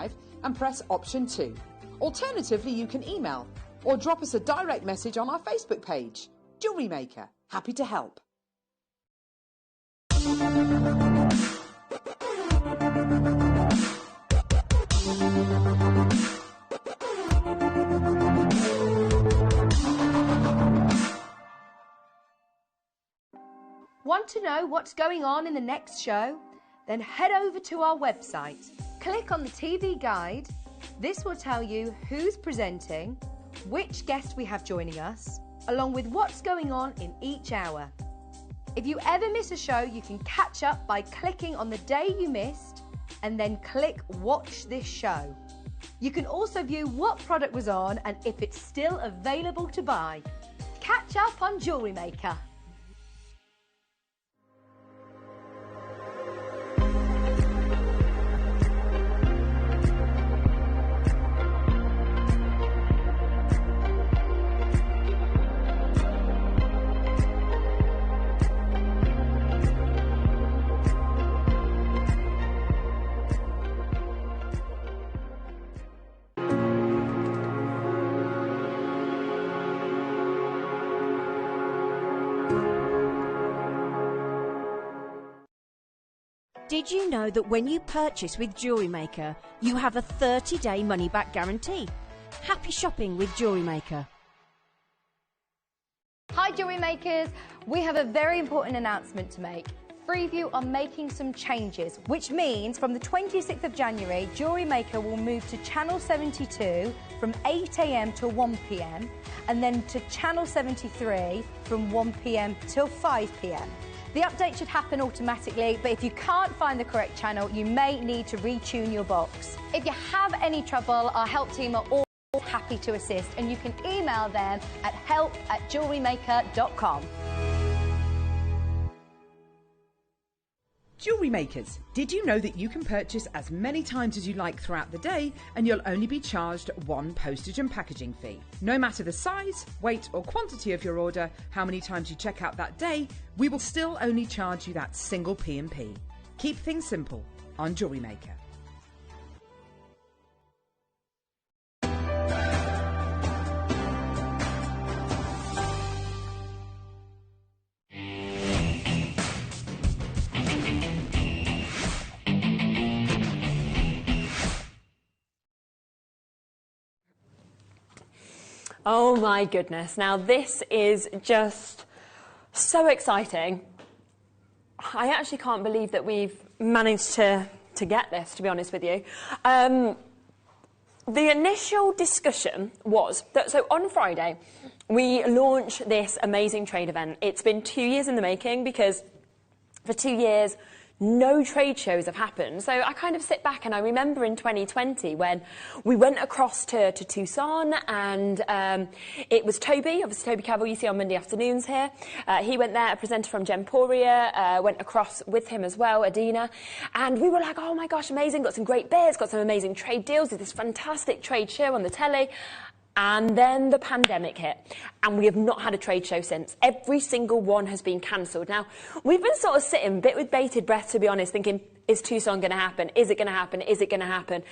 5 and press option 2. Alternatively, you can email or drop us a direct message on our Facebook page. Jewellery Maker, happy to help. Want to know what's going on in the next show? Then head over to our website. Click on the TV guide. This will tell you who's presenting, which guest we have joining us, along with what's going on in each hour. If you ever miss a show, you can catch up by clicking on the day you missed and then click Watch This Show. You can also view what product was on and if it's still available to buy. Catch up on Jewellery Maker. Did you know that when you purchase with Jewellery Maker, you have a 30-day money-back guarantee? Happy shopping with Jewellery Maker. Hi Jewellery Makers, we have a very important announcement to make. Freeview are making some changes, which means from the 26th of January, Jewellery Maker will move to Channel 72 from 8 AM to 1 PM, and then to Channel 73 from 1 PM till 5 PM. The update should happen automatically, but if you can't find the correct channel, you may need to retune your box. If you have any trouble, our help team are all happy to assist, and you can email them at help@jewellerymaker.com. Jewellery Makers, did you know that you can purchase as many times as you like throughout the day and you'll only be charged one postage and packaging fee? No matter the size, weight or quantity of your order, how many times you check out that day, we will still only charge you that single P&P. Keep things simple on Jewellery Maker. Oh my goodness, now this is just so exciting. I actually can't believe that we've managed to get this, to be honest with you. The initial discussion was that, so on Friday, we launched this amazing trade event. It's been 2 years in the making because for 2 years, no trade shows have happened. So I kind of sit back and I remember in 2020 when we went across to Tucson, and it was Toby, obviously Toby Cavill, you see on Monday afternoons here. He went there, a presenter from Gemporia, went across with him as well, Adina. And we were like, oh my gosh, amazing, got some great beers, got some amazing trade deals, did this fantastic trade show on the telly. And then the pandemic hit, and we have not had a trade show since. Every single one has been cancelled. Now, we've been sort of sitting a bit with bated breath, to be honest, thinking, is Tucson going to happen? Is it going to happen? Is it going to happen?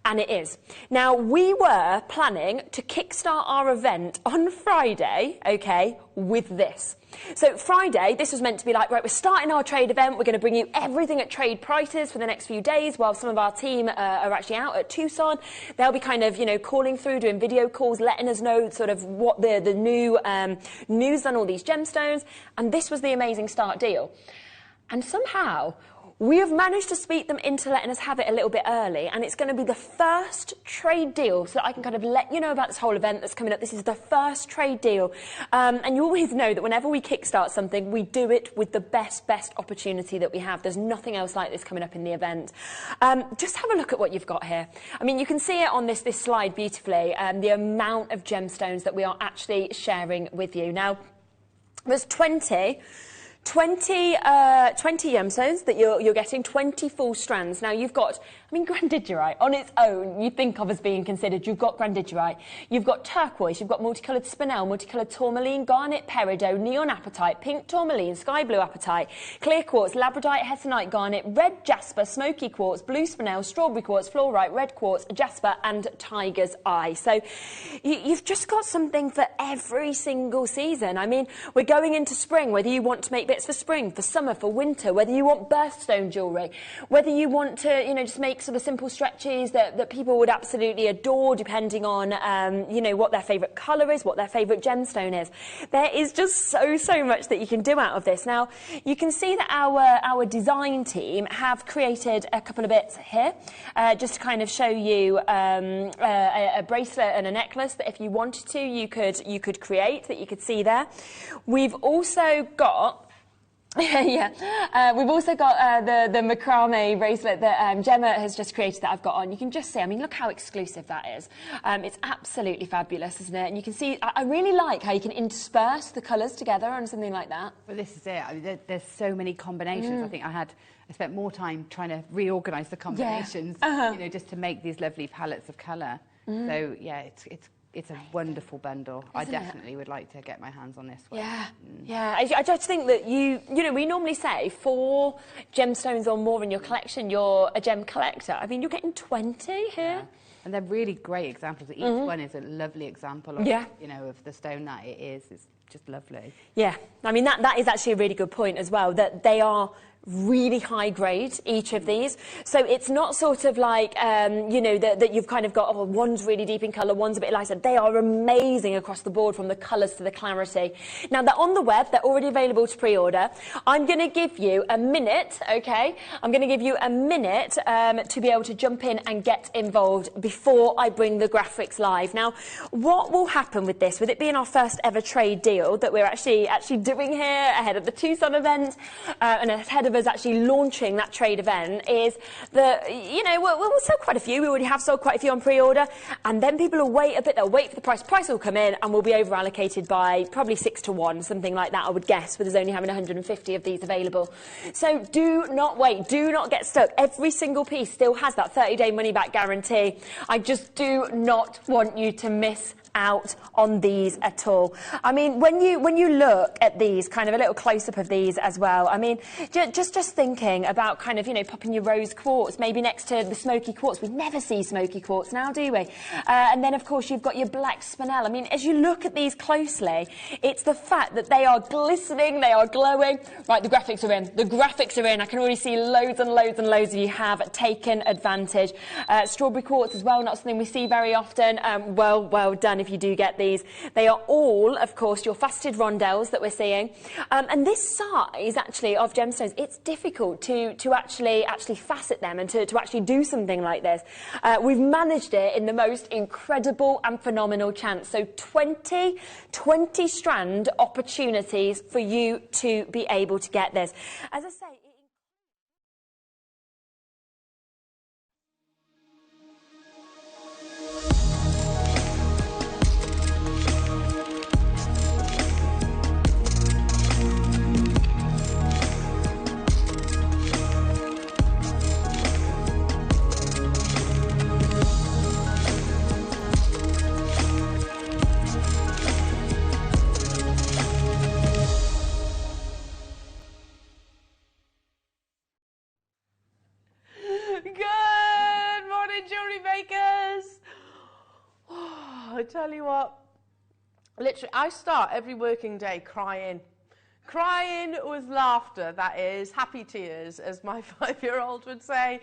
And it is. Now, we were planning to kickstart our event on Friday, okay, with this. So Friday, this was meant to be like, right, we're starting our trade event. We're going to bring you everything at trade prices for the next few days while some of our team are actually out at Tucson. They'll be kind of, you know, calling through, doing video calls, letting us know sort of what the new news on all these gemstones. And this was the amazing start deal. And somehow we have managed to speak them into letting us have it a little bit early, and it's going to be the first trade deal, so that I can kind of let you know about this whole event that's coming up. This is the first trade deal, and you always know that whenever we kickstart something, we do it with the best opportunity that we have. There's nothing else like this coming up in the event. Just have a look at what you've got here. I mean, you can see it on this slide beautifully, the amount of gemstones that we are actually sharing with you. Now, there's 20 gemstones that you're getting, 20 full strands. Now, you've got, I mean, grandidierite on its own, you think of as being considered. You've got grandidierite, you've got turquoise, you've got multicoloured spinel, multicoloured tourmaline, garnet peridot, neon apatite, pink tourmaline, sky blue apatite, clear quartz, labradorite, hessonite garnet, red jasper, smoky quartz, blue spinel, strawberry quartz, fluorite, red quartz, jasper and tiger's eye. So you've just got something for every single season. I mean, we're going into spring, whether you want to make bits for spring, for summer, for winter, whether you want birthstone jewellery, whether you want to, you know, just make sort of simple stretches that people would absolutely adore, depending on, you know, what their favourite colour is, what their favourite gemstone is. There is just so much that you can do out of this. Now, you can see that our design team have created a couple of bits here, just to kind of show you a bracelet and a necklace that if you wanted to, you could create, that you could see there. We've also got we've also got the Macrame bracelet that Gemma has just created that I've got on. You can just see, I mean, look how exclusive that is. It's absolutely fabulous, isn't it? And you can see, I really like how you can intersperse the colours together on something like that. Well, this is it. I mean, there's so many combinations. I think I spent more time trying to reorganise the combinations, you know, just to make these lovely palettes of colour. So, yeah, it's a wonderful bundle. I definitely would like to get my hands on this one. Yeah. I just think that you know, we normally say 4 gemstones or more in your collection, you're a gem collector. I mean, you're getting 20 here. Yeah. And they're really great examples. Each one is a lovely example of, you know, of the stone that it is. It's just lovely. Yeah. I mean, that is actually a really good point as well, that they are really high grade, each of these. So it's not sort of like, you know, that you've kind of got, oh, one's really deep in colour, one's a bit lighter. They are amazing across the board, from the colours to the clarity. Now, they're on the web. They're already available to pre-order. I'm going to give you a minute, okay? I'm going to give you a minute to be able to jump in and get involved before I bring the graphics live. Now, what will happen with this, with it being our first ever trade deal that we're actually doing here ahead of the Tucson event and ahead of us actually launching that trade event, is that, you know, we'll sell quite a few. We already have sold quite a few on pre-order, and then people will wait a bit. They'll wait for the price. Price will come in, and we'll be over allocated by probably 6 to 1, something like that, I would guess, with us only having 150 of these available. So do not wait. Do not get stuck. Every single piece still has that 30-day money-back guarantee. I just do not want you to miss out on these at all. I mean, when you look at these, kind of a little close-up of these as well, I mean, just thinking about kind of, you know, popping your rose quartz maybe next to the smoky quartz. We never see smoky quartz now, do we? And then, of course, you've got your black spinel. I mean, as you look at these closely, it's the fact that they are glistening, they are glowing. Right, the graphics are in. The graphics are in. I can already see loads and loads and loads of you have taken advantage. Strawberry quartz as well, not something we see very often. Well done if you do get these. They are all, of course, your faceted rondelles that we're seeing. And this size, actually, of gemstones, it's difficult to actually facet them and to actually do something like this. We've managed it in the most incredible and phenomenal chance. So 20 strand opportunities for you to be able to get this. As I say, Good morning, jewellery makers. Oh, I tell you what, literally, I start every working day crying with laughter, that is, happy tears, as my 5-year-old would say.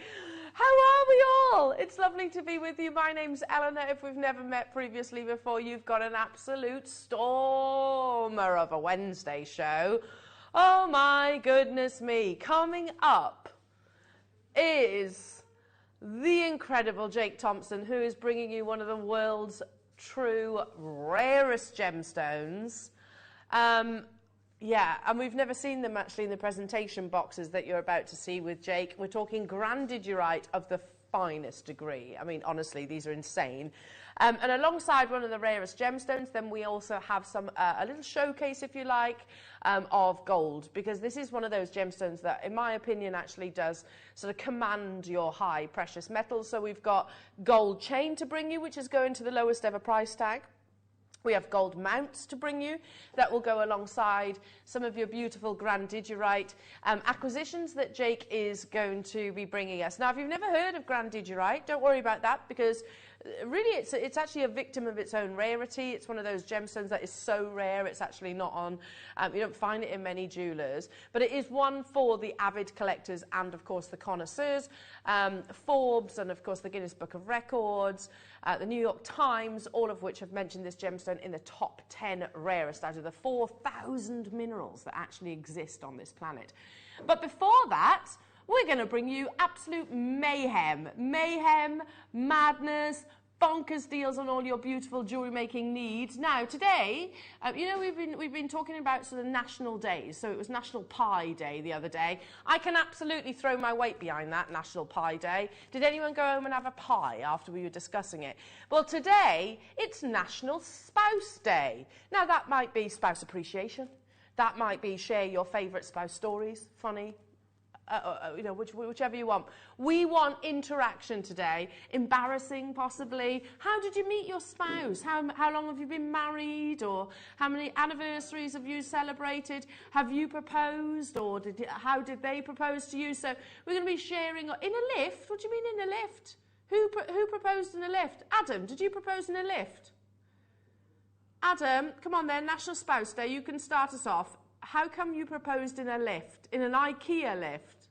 How are we all? It's lovely to be with you. My name's Eleanor. If we've never met previously before, you've got an absolute stormer of a Wednesday show. Oh my goodness me. Coming up is the incredible Jake Thompson, who is bringing you one of the world's true rarest gemstones. Yeah, and we've never seen them actually in the presentation boxes that you're about to see with Jake. We're talking grandidierite of the finest degree. I mean, honestly, these are insane. And alongside one of the rarest gemstones, then we also have some a little showcase, if you like, of gold, because this is one of those gemstones that, in my opinion, actually does sort of command your high precious metals. So we've got gold chain to bring you, which is going to the lowest ever price tag. We have gold mounts to bring you that will go alongside some of your beautiful grandigerite acquisitions that Jake is going to be bringing us. Now, if you've never heard of grandigerite, don't worry about that, because really it's actually a victim of its own rarity. It's one of those gemstones that is so rare it's actually not on, you don't find it in many jewellers, but it is one for the avid collectors and of course the connoisseurs. Forbes and of course the Guinness Book of Records, the New York Times, all of which have mentioned this gemstone in the top 10 rarest out of the 4,000 minerals that actually exist on this planet. But before that, we're going to bring you absolute mayhem. Mayhem, madness, bonkers deals on all your beautiful jewellery making needs. Now, today, you know, we've been talking about sort of national days. So it was National Pie Day the other day. I can absolutely throw my weight behind that, National Pie Day. Did anyone go home and have a pie after we were discussing it? Well, today, it's National Spouse Day. Now, that might be spouse appreciation. That might be share your favourite spouse stories, funny, you know, whichever you want. We want interaction today, embarrassing possibly. How did you meet your spouse? How long have you been married? Or how many anniversaries have you celebrated? Have you proposed? Or how did they propose to you? So we're going to be sharing in a lift. What do you mean in a lift? Who proposed in a lift? Adam, did you propose in a lift? Adam, come on then, National Spouse Day, you can start us off. How come you proposed in a lift? In an IKEA lift?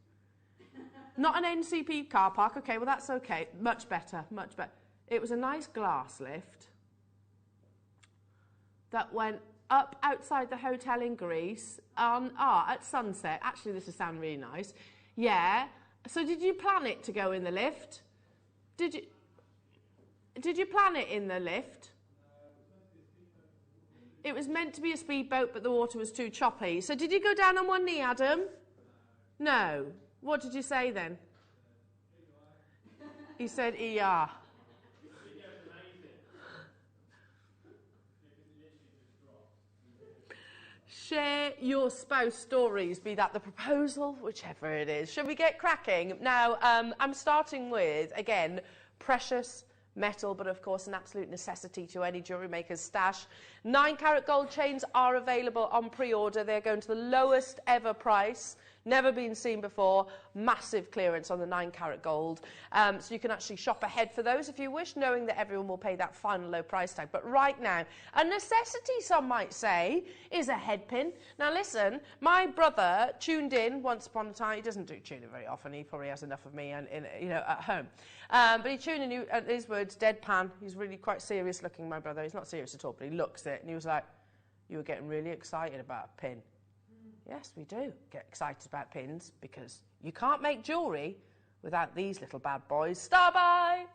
Not an NCP car park. Okay, well, that's okay. Much better, much better. It was a nice glass lift that went up outside the hotel in Greece at sunset. Actually, this would sound really nice. Yeah. So did you plan it to go in the lift? Did you plan it in the lift? It was meant to be a speedboat, but the water was too choppy. So did you go down on one knee, Adam? No. What did you say then? He said, ER. Share your spouse stories, be that the proposal, whichever it is. Shall we get cracking? Now, I'm starting with, again, precious metal, but of course an absolute necessity to any jewellery maker's stash. 9-carat gold chains are available on pre-order. They're going to the lowest ever price, never been seen before. Massive clearance on the 9-carat gold. So you can actually shop ahead for those if you wish, knowing that everyone will pay that final low price tag. But right now, a necessity, some might say, is a head pin. Now listen, my brother tuned in once upon a time. He doesn't tune in very often. He probably has enough of me at home. But he tuned in, at his words, deadpan. He's really quite serious looking, my brother. He's not serious at all, but he looks it. And he was like, you were getting really excited about a pin. Yes, we do get excited about pins, because you can't make jewellery without these little bad boys. Star by!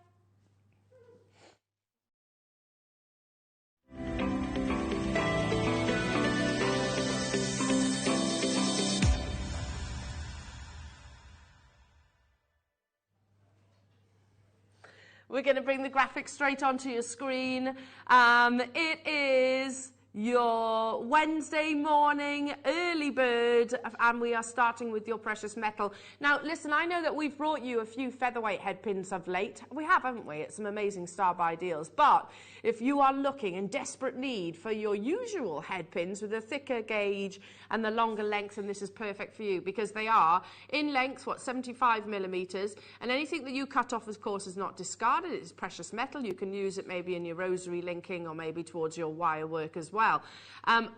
We're going to bring the graphics straight onto your screen. It is your Wednesday morning early bird, and we are starting with your precious metal. Now listen, I know that we've brought you a few featherweight head pins of late. We have, haven't we? It's some amazing star buy deals. But if you are looking in desperate need for your usual head pins with a thicker gauge and the longer length, then this is perfect for you, because they are in length, 75 millimeters, and anything that you cut off, of course, is not discarded. It's precious metal. You can use it maybe in your rosary linking or maybe towards your wire work as well.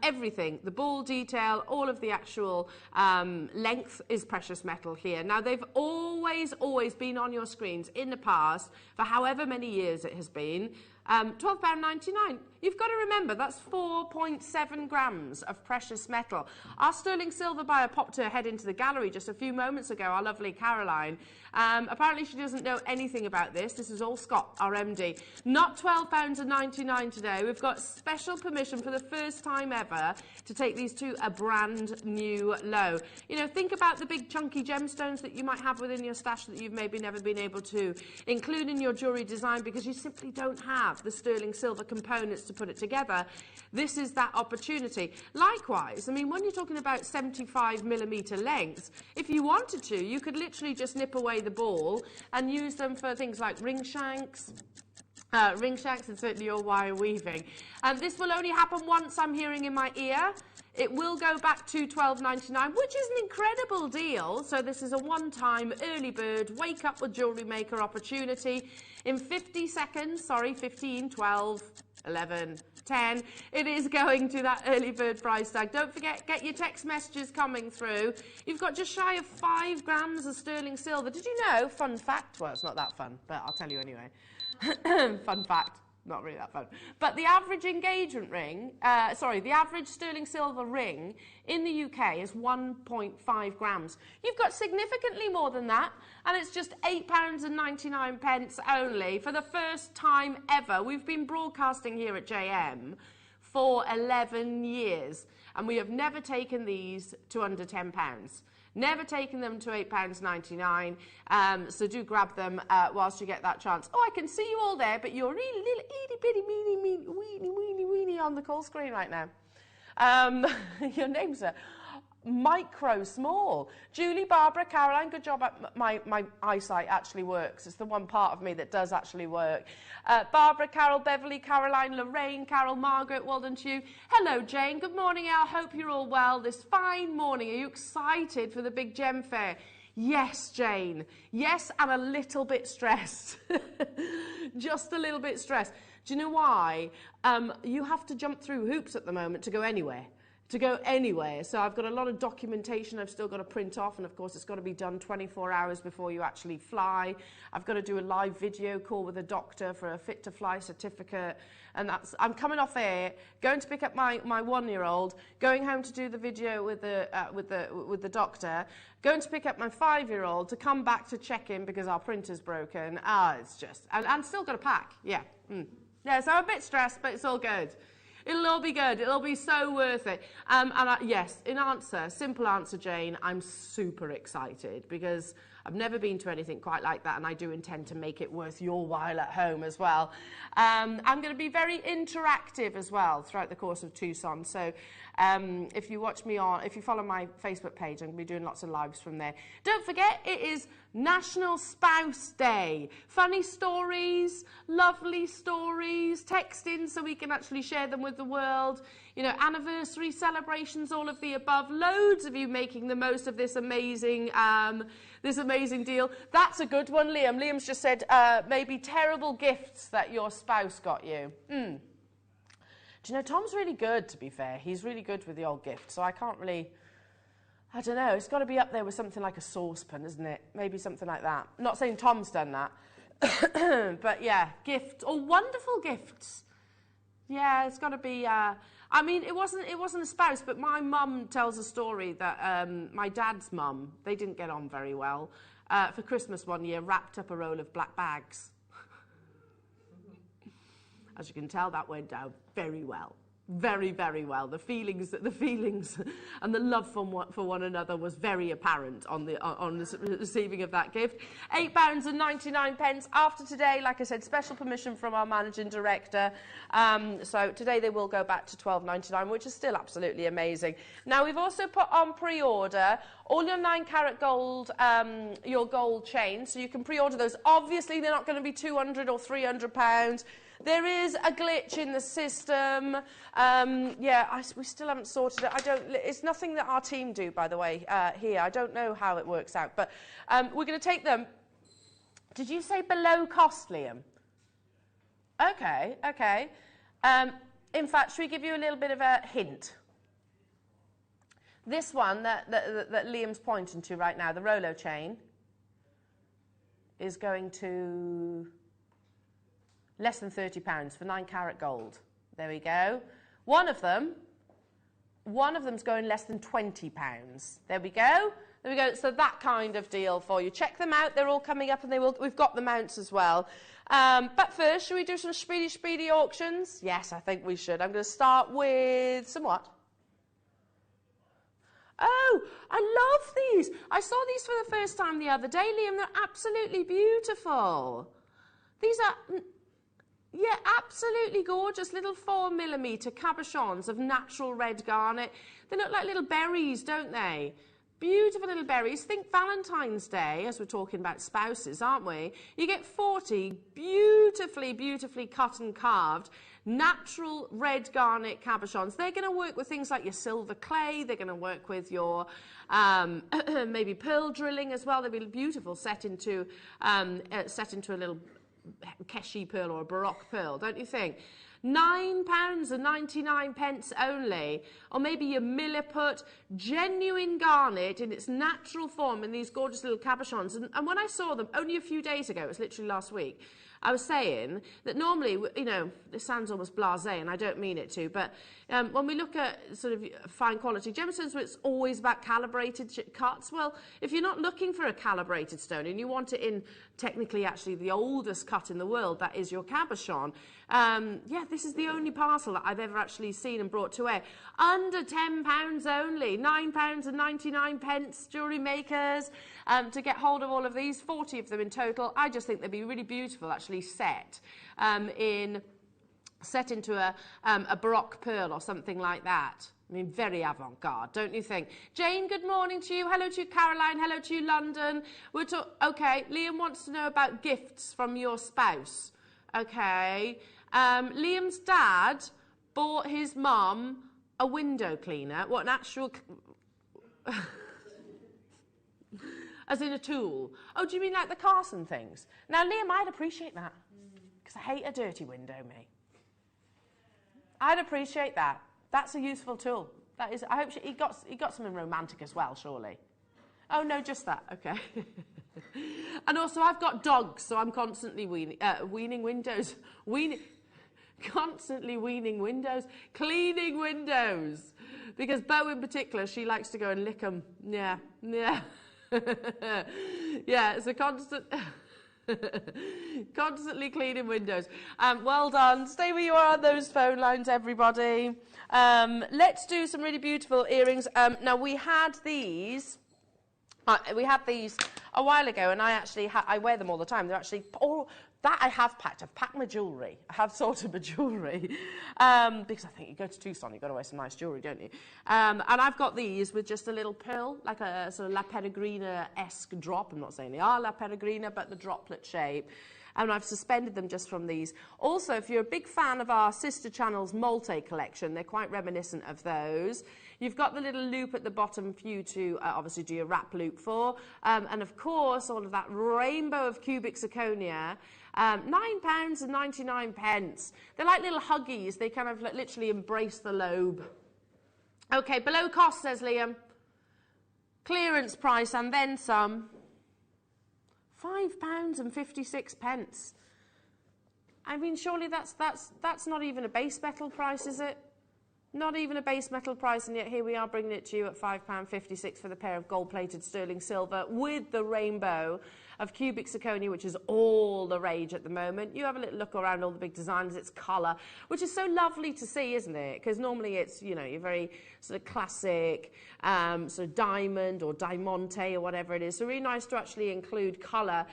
Everything, the ball detail, all of the actual length is precious metal here. Now, they've always been on your screens in the past for however many years it has been. £12.99. You've got to remember, that's 4.7 grams of precious metal. Our sterling silver buyer popped her head into the gallery just a few moments ago, our lovely Caroline. Apparently she doesn't know anything about this. This is all Scott, our MD. Not £12.99 today. We've got special permission for the first time ever to take these to a brand new low. You know, think about the big chunky gemstones that you might have within your stash that you've maybe never been able to include in your jewellery design because you simply don't have the sterling silver components to put it together. This is that opportunity. Likewise, I mean, when you're talking about 75mm lengths, if you wanted to, you could literally just nip away the ball and use them for things like ring shanks and certainly your wire weaving. And this will only happen once, I'm hearing in my ear. It will go back to $12.99, which is an incredible deal. So this is a one-time early bird wake up with Jewellery Maker opportunity. In 50 seconds, sorry, 15, 12, 11, 10, it is going to that early bird price tag. Don't forget, get your text messages coming through. You've got just shy of 5 grams of sterling silver. Did you know, fun fact, well, it's not that fun, but I'll tell you anyway. Fun fact. Not really that fun. But the average engagement ring, the average sterling silver ring in the UK is 1.5 grams. You've got significantly more than that, and it's just £8.99 only for the first time ever. We've been broadcasting here at JM for 11 years, and we have never taken these to under £10. Never taken them to £8.99, so do grab them whilst you get that chance. Oh, I can see you all there, but you're really little itty-bitty, weeny on the call screen right now. Your names are micro small. Julie, Barbara, Caroline, good job. My eyesight actually works. It's the one part of me that does actually work. Barbara, Carol, Beverly, Caroline, Lorraine, Carol, Margaret, well done to you. Hello, Jane. Good morning, Al. Hope you're all well this fine morning. Are you excited for the big gem fair? Yes, Jane. Yes, and a little bit stressed. Just a little bit stressed. Do you know why? You have to jump through hoops at the moment to go anywhere. So I've got a lot of documentation I've still got to print off, and of course it's got to be done 24 hours before you actually fly. I've got to do a live video call with a doctor for a fit to fly certificate, and I'm coming off air, going to pick up my 1-year-old, going home to do the video with the doctor, going to pick up my 5-year-old to come back to check in because our printer's broken. It's just, and still got to pack. Yeah, so I'm a bit stressed, but it's all good. It'll all be good. It'll be so worth it. Yes, simple answer, Jane, I'm super excited because I've never been to anything quite like that, and I do intend to make it worth your while at home as well. I'm going to be very interactive as well throughout the course of Tucson. So if you follow my Facebook page, I'm going to be doing lots of lives from there. Don't forget, it is National Spouse Day. Funny stories, lovely stories, text in so we can actually share them with the world. You know, anniversary celebrations, all of the above. Loads of you making the most of this amazing deal. That's a good one, Liam. Liam's just said maybe terrible gifts that your spouse got you. Do you know, Tom's really good, to be fair. He's really good with the old gifts, so I can't really... I don't know, it's got to be up there with something like a saucepan, isn't it? Maybe something like that. I'm not saying Tom's done that. But yeah, gifts, or wonderful gifts. Yeah, it's got to be... I mean, it wasn't a spouse, but my mum tells a story that my dad's mum, they didn't get on very well. For Christmas one year, wrapped up a roll of black bags. As you can tell, that went down very well. Very, very well. The feelings and the love for one another was very apparent on the receiving of that gift. £8.99 after today. Like I said, special permission from our managing director. So today they will go back to £12.99, which is still absolutely amazing. Now we've also put on pre-order all your 9-carat gold, your gold chains, so you can pre-order those. Obviously, they're not going to be £200 or £300. There is a glitch in the system. We still haven't sorted it. It's nothing that our team do, by the way, here. I don't know how it works out, but we're going to take them. Did you say below cost, Liam? Okay. In fact, should we give you a little bit of a hint? This one that Liam's pointing to right now, the Rolo chain, is going to... less than £30 for 9 carat gold. There we go. One of them's going less than £20. There we go. There we go. So that kind of deal for you. Check them out. They're all coming up, and we've got the mounts as well. But first, should we do some speedy auctions? Yes, I think we should. I'm going to start with some what? Oh, I love these. I saw these for the first time the other day, Liam. They're absolutely beautiful. These are, yeah, absolutely gorgeous little 4mm cabochons of natural red garnet. They look like little berries, don't they? Beautiful little berries. Think Valentine's Day, as we're talking about spouses, aren't we? You get 40 beautifully cut and carved natural red garnet cabochons. They're going to work with things like your silver clay. They're going to work with your maybe pearl drilling as well. They'll be beautiful set into a little Keshi pearl or a Baroque pearl, don't you think? £9.99 only, or maybe your milliput, genuine garnet in its natural form in these gorgeous little cabochons. And when I saw them only a few days ago, it was literally last week, I was saying that normally, you know, this sounds almost blasé, and I don't mean it to, but when we look at sort of fine quality gemstones, where it's always about calibrated cuts, well, if you're not looking for a calibrated stone and you want it in technically actually the oldest cut in the world, that is your cabochon, yeah, this is the only parcel that I've ever actually seen and brought to air. Under £10 only, £9.99, jewellery makers, to get hold of all of these, 40 of them in total. I just think they'd be really beautiful actually set into a Baroque pearl or something like that. I mean, very avant-garde, don't you think? Jane, good morning to you. Hello to you, Caroline. Hello to you, London. Okay, Liam wants to know about gifts from your spouse. Okay. Liam's dad bought his mum a window cleaner. What, an actual... As in a tool. Oh, do you mean like the Carson things? Now, Liam, I'd appreciate that. Because I hate a dirty window, me. I'd appreciate that. That's a useful tool. That is. I hope he got something romantic as well, surely. Oh, no, just that. Okay. And also, I've got dogs, so I'm constantly weaning windows. Constantly weaning windows. Cleaning windows. Because Beau, in particular, she likes to go and lick them. Yeah, yeah. Yeah, it's a constant... Constantly cleaning windows. Well done. Stay where you are on those phone lines, everybody. Let's do some really beautiful earrings. Now, we had these a while ago, and I actually I wear them all the time. They're actually that I have packed. I've packed my jewellery. I have sorted my jewellery because I think you go to Tucson, you've got to wear some nice jewellery, don't you? And I've got these with just a little pearl, like a sort of La Peregrina-esque drop. I'm not saying they are La Peregrina, but the droplet shape. And I've suspended them just from these. Also, if you're a big fan of our sister channel's Molte collection, they're quite reminiscent of those. You've got the little loop at the bottom for you to obviously do your wrap loop for. And of course, all of that rainbow of cubic zirconia. £9.99. They're like little huggies. They kind of literally embrace the lobe. Okay, below cost, says Liam. Clearance price and then some. £5.56. I mean, surely that's not even a base metal price, is it? Not even a base metal price, and yet here we are bringing it to you at £5.56 for the pair of gold-plated sterling silver with the rainbow of cubic zirconia, which is all the rage at the moment. You have a little look around all the big designs, its colour, which is so lovely to see, isn't it? Because normally it's, you know, your very sort of classic sort of diamond or diamante or whatever it is. So really nice to actually include colour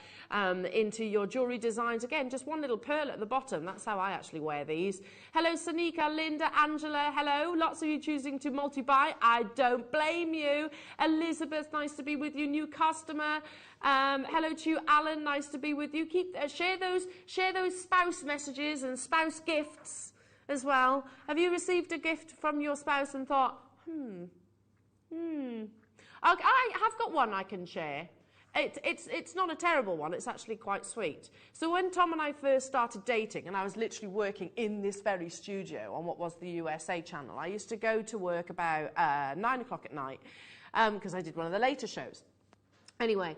into your jewellery designs. Again, just one little pearl at the bottom. That's how I actually wear these. Hello, Sanika, Linda, Angela, hello. Lots of you choosing to multi-buy. I don't blame you. Elizabeth, nice to be with you. New customer. Hello to you, Alan. Nice to be with you. Keep share those spouse messages and spouse gifts as well. Have you received a gift from your spouse and thought, I have got one I can share. It's not a terrible one. It's actually quite sweet. So when Tom and I first started dating, and I was literally working in this very studio on what was the USA channel, I used to go to work about 9 o'clock at night because I did one of the later shows. Anyway,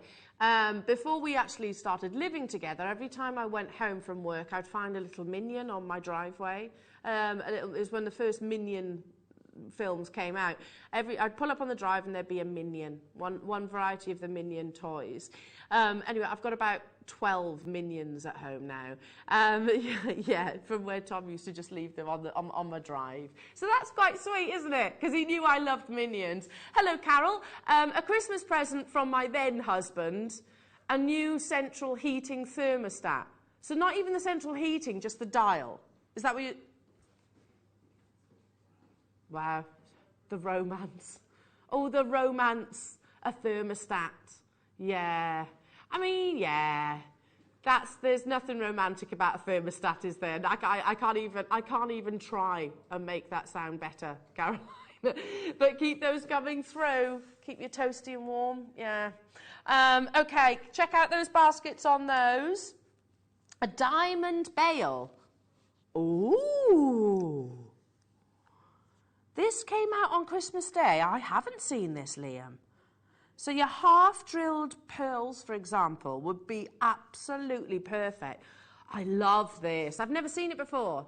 Before we actually started living together, every time I went home from work, I'd find a little minion on my driveway. It was when the first Minion films came out. I'd pull up on the drive and there'd be a Minion, one variety of the Minion toys. Anyway, I've got about 12 Minions at home now. Yeah, from where Tom used to just leave them on my drive. So that's quite sweet, isn't it? Because he knew I loved Minions. Hello, Carol. A Christmas present from my then husband, a new central heating thermostat. So not even the central heating, just the dial. Is that what you... Wow, the romance. Oh, the romance, a thermostat. Yeah. I mean, yeah. There's nothing romantic about a thermostat, is there? I can't even try and make that sound better, Caroline. But keep those coming through. Keep your toasty and warm. Yeah. Okay, check out those baskets on those. A diamond bail. Ooh. This came out on Christmas Day. I haven't seen this, Liam. So your half-drilled pearls, for example, would be absolutely perfect. I love this. I've never seen it before.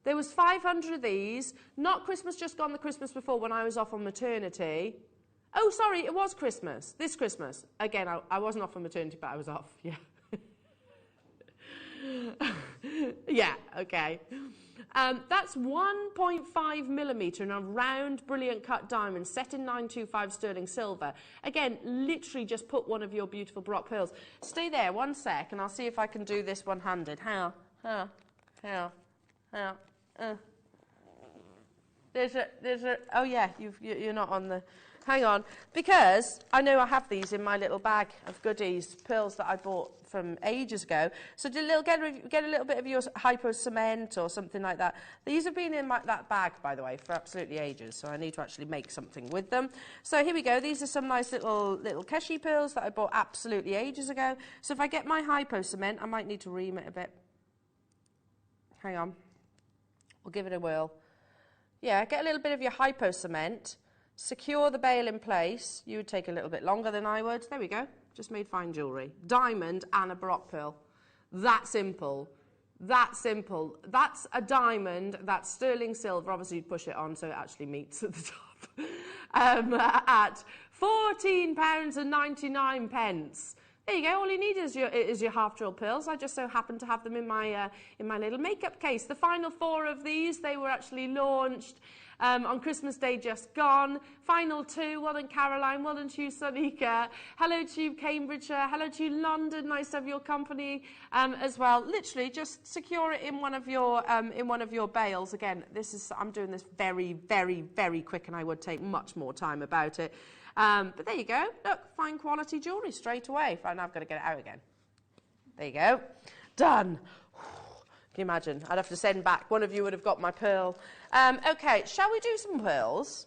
There was 500 of these. Not Christmas just gone, the Christmas before when I was off on maternity. Oh, sorry, it was Christmas. This Christmas. Again, I wasn't off on maternity, but I was off. Yeah. Yeah, okay. That's 1.5 millimetre in a round, brilliant cut diamond set in 925 sterling silver. Again, literally just put one of your beautiful Baroque pearls. Stay there 1 sec and I'll see if I can do this one-handed. How? There's a, oh yeah, you're not on the, hang on. Because I know I have these in my little bag of goodies, pearls that I bought from ages ago. So get a little bit of your hypo cement or something like that. These have been in that bag, by the way, for absolutely ages. So I need to actually make something with them. So here we go. These are some nice little Keshi pearls that I bought absolutely ages ago. So if I get my hypo cement, I might need to ream it a bit. Hang on. We'll give it a whirl. Yeah, get a little bit of your hypo cement. Secure the bail in place. You would take a little bit longer than I would. There we go. Just made fine jewellery. Diamond and a Baroque pearl. That simple. That simple. That's a diamond. That's sterling silver. Obviously, you'd push it on so it actually meets at the top. At £14.99. There you go. All you need is your half-drill pearls. I just so happen to have them in my little makeup case. The final 4 of these, they were actually launched on Christmas Day just gone. Final 2. Well done, Caroline. Well done to you, Sonika. Hello to you, Cambridgeshire. Hello to you, London. Nice to have your company as well. Literally, just secure it in one of your bails. Again, I'm doing this very, very, very quick, and I would take much more time about it. But there you go. Look, fine quality jewellery straight away. Right, now I've got to get it out again. There you go. Done. Can you imagine? I'd have to send back. One of you would have got my pearl. Okay, shall we do some pearls?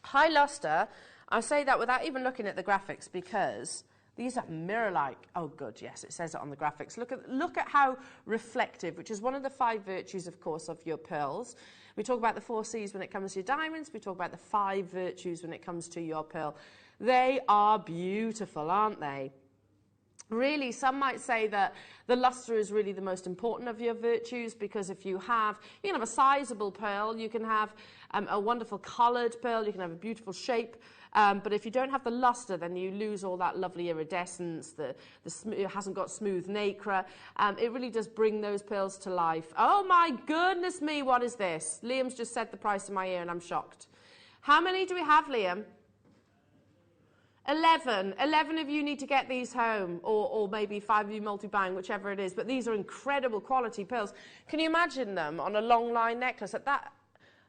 High luster. I say that without even looking at the graphics because these are mirror-like. Oh, good, yes, it says it on the graphics. Look at how reflective, which is one of the 5 virtues, of course, of your pearls. We talk about the 4 C's when it comes to your diamonds. We talk about the 5 virtues when it comes to your pearl. They are beautiful, aren't they? Really, some might say that the luster is really the most important of your virtues because if you can have a sizable pearl, you can have a wonderful coloured pearl, you can have a beautiful shape, but if you don't have the luster, then you lose all that lovely iridescence, it hasn't got smooth nacre. It really does bring those pearls to life. Oh my goodness me, what is this? Liam's just said the price in my ear and I'm shocked. How many do we have, Liam? 11 of you need to get these home, or maybe 5 of you multi-buying, whichever it is. But these are incredible quality pearls. Can you imagine them on a long line necklace at that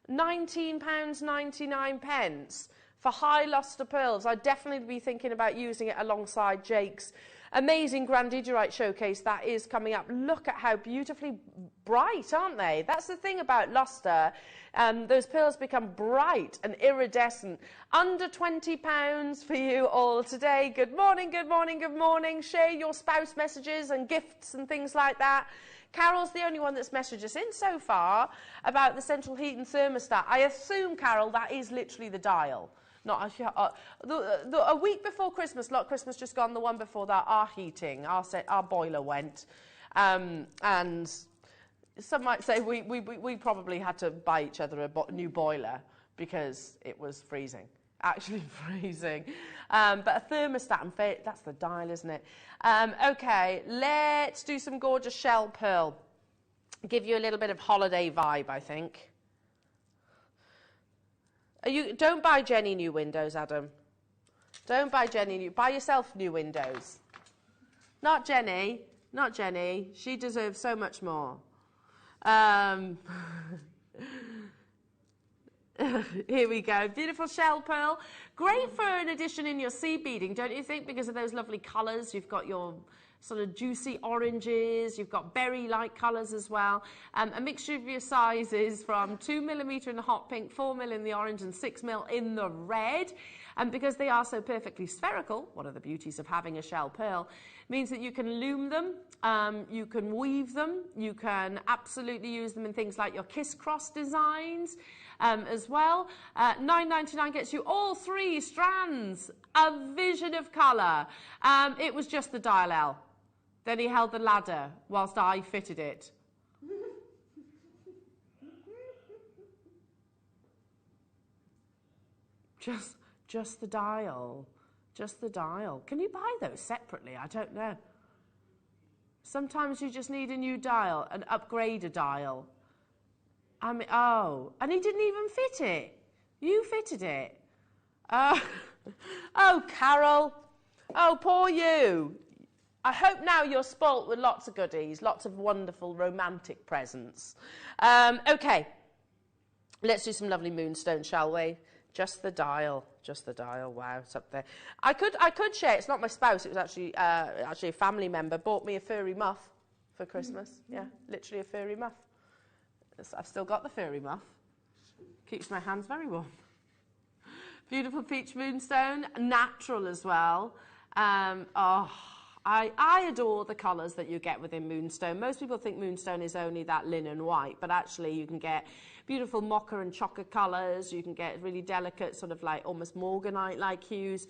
£19.99 for high luster pearls? I'd definitely be thinking about using it alongside Jake's amazing Grandidierite showcase that is coming up. Look at how beautifully bright, aren't they? That's the thing about luster. Those pearls become bright and iridescent. Under £20 for you all today. Good morning, good morning, good morning. Share your spouse messages and gifts and things like that. Carol's the only one that's messaged us in so far about the central heat and thermostat. I assume, Carol, that is literally the dial. not a week before Christmas, not Christmas just gone, the one before that, our heating, our boiler went. And some might say we probably had to buy each other a new boiler because it was freezing. Actually freezing. But a thermostat and that's the dial, isn't it? Okay, let's do some gorgeous shell pearl. Give you a little bit of holiday vibe, I think. Don't buy Jenny new windows, Adam. Don't buy Jenny buy yourself new windows. Not Jenny. Not Jenny. She deserves so much more. Here we go. Beautiful shell pearl. Great for an addition in your seed beading, don't you think? Because of those lovely colours. You've got your sort of juicy oranges. You've got berry-like colours as well. A mixture of your sizes from 2mm in the hot pink, 4mm in the orange, and 6mm in the red. And because they are so perfectly spherical, one of the beauties of having a shell pearl, means that you can loom them, you can weave them, you can absolutely use them in things like your kiss cross designs as well. $9.99 gets you all 3 strands, a vision of colour. It was just the dial L. Then he held the ladder whilst I fitted it. Just the dial. Just the dial. Can you buy those separately? I don't know. Sometimes you just need a new dial, an upgrader dial. I mean, oh, and he didn't even fit it. You fitted it. Oh, Carol. Oh, poor you. I hope now you're spoilt with lots of goodies, lots of wonderful romantic presents. Okay, let's do some lovely moonstone, shall we? Just the dial, wow, it's up there. I could share, it's not my spouse, it was actually a family member, bought me a furry muff for Christmas. Yeah, literally a furry muff. I've still got the furry muff. Keeps my hands very warm. Beautiful peach moonstone, natural as well. I adore the colours that you get within moonstone. Most people think moonstone is only that linen white, but actually you can get beautiful mocha and chocolate colours. You can get really delicate, sort of like almost morganite-like hues.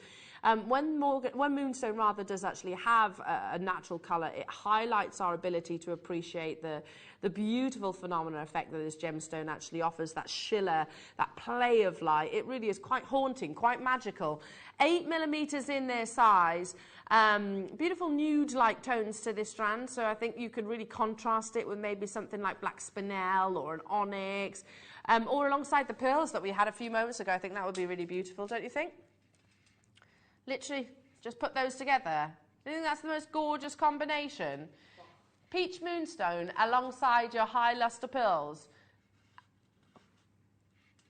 When moonstone rather does actually have a natural colour, it highlights our ability to appreciate the beautiful phenomenal effect that this gemstone actually offers, that shiller, that play of light. It really is quite haunting, quite magical. 8mm in their size. Beautiful nude-like tones to this strand, so I think you could really contrast it with maybe something like black spinel or an onyx, or alongside the pearls that we had a few moments ago. I think that would be really beautiful, don't you think? Literally, just put those together. Do you think that's the most gorgeous combination? Peach moonstone alongside your high luster pearls.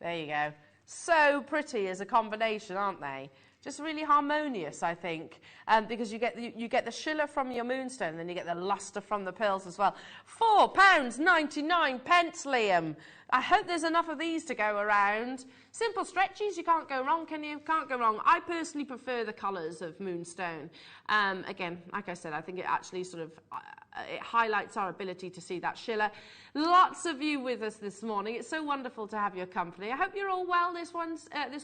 There you go. So pretty as a combination, aren't they? Just really harmonious, I think, because you get the shiller from your moonstone, and then you get the luster from the pearls as well. £4.99, Liam. I hope there's enough of these to go around. Simple stretchies, you can't go wrong, can you? Can't go wrong. I personally prefer the colours of moonstone. Again, like I said, I think it actually sort of it highlights our ability to see that shiller. Lots of you with us this morning. It's so wonderful to have your company. I hope you're all well this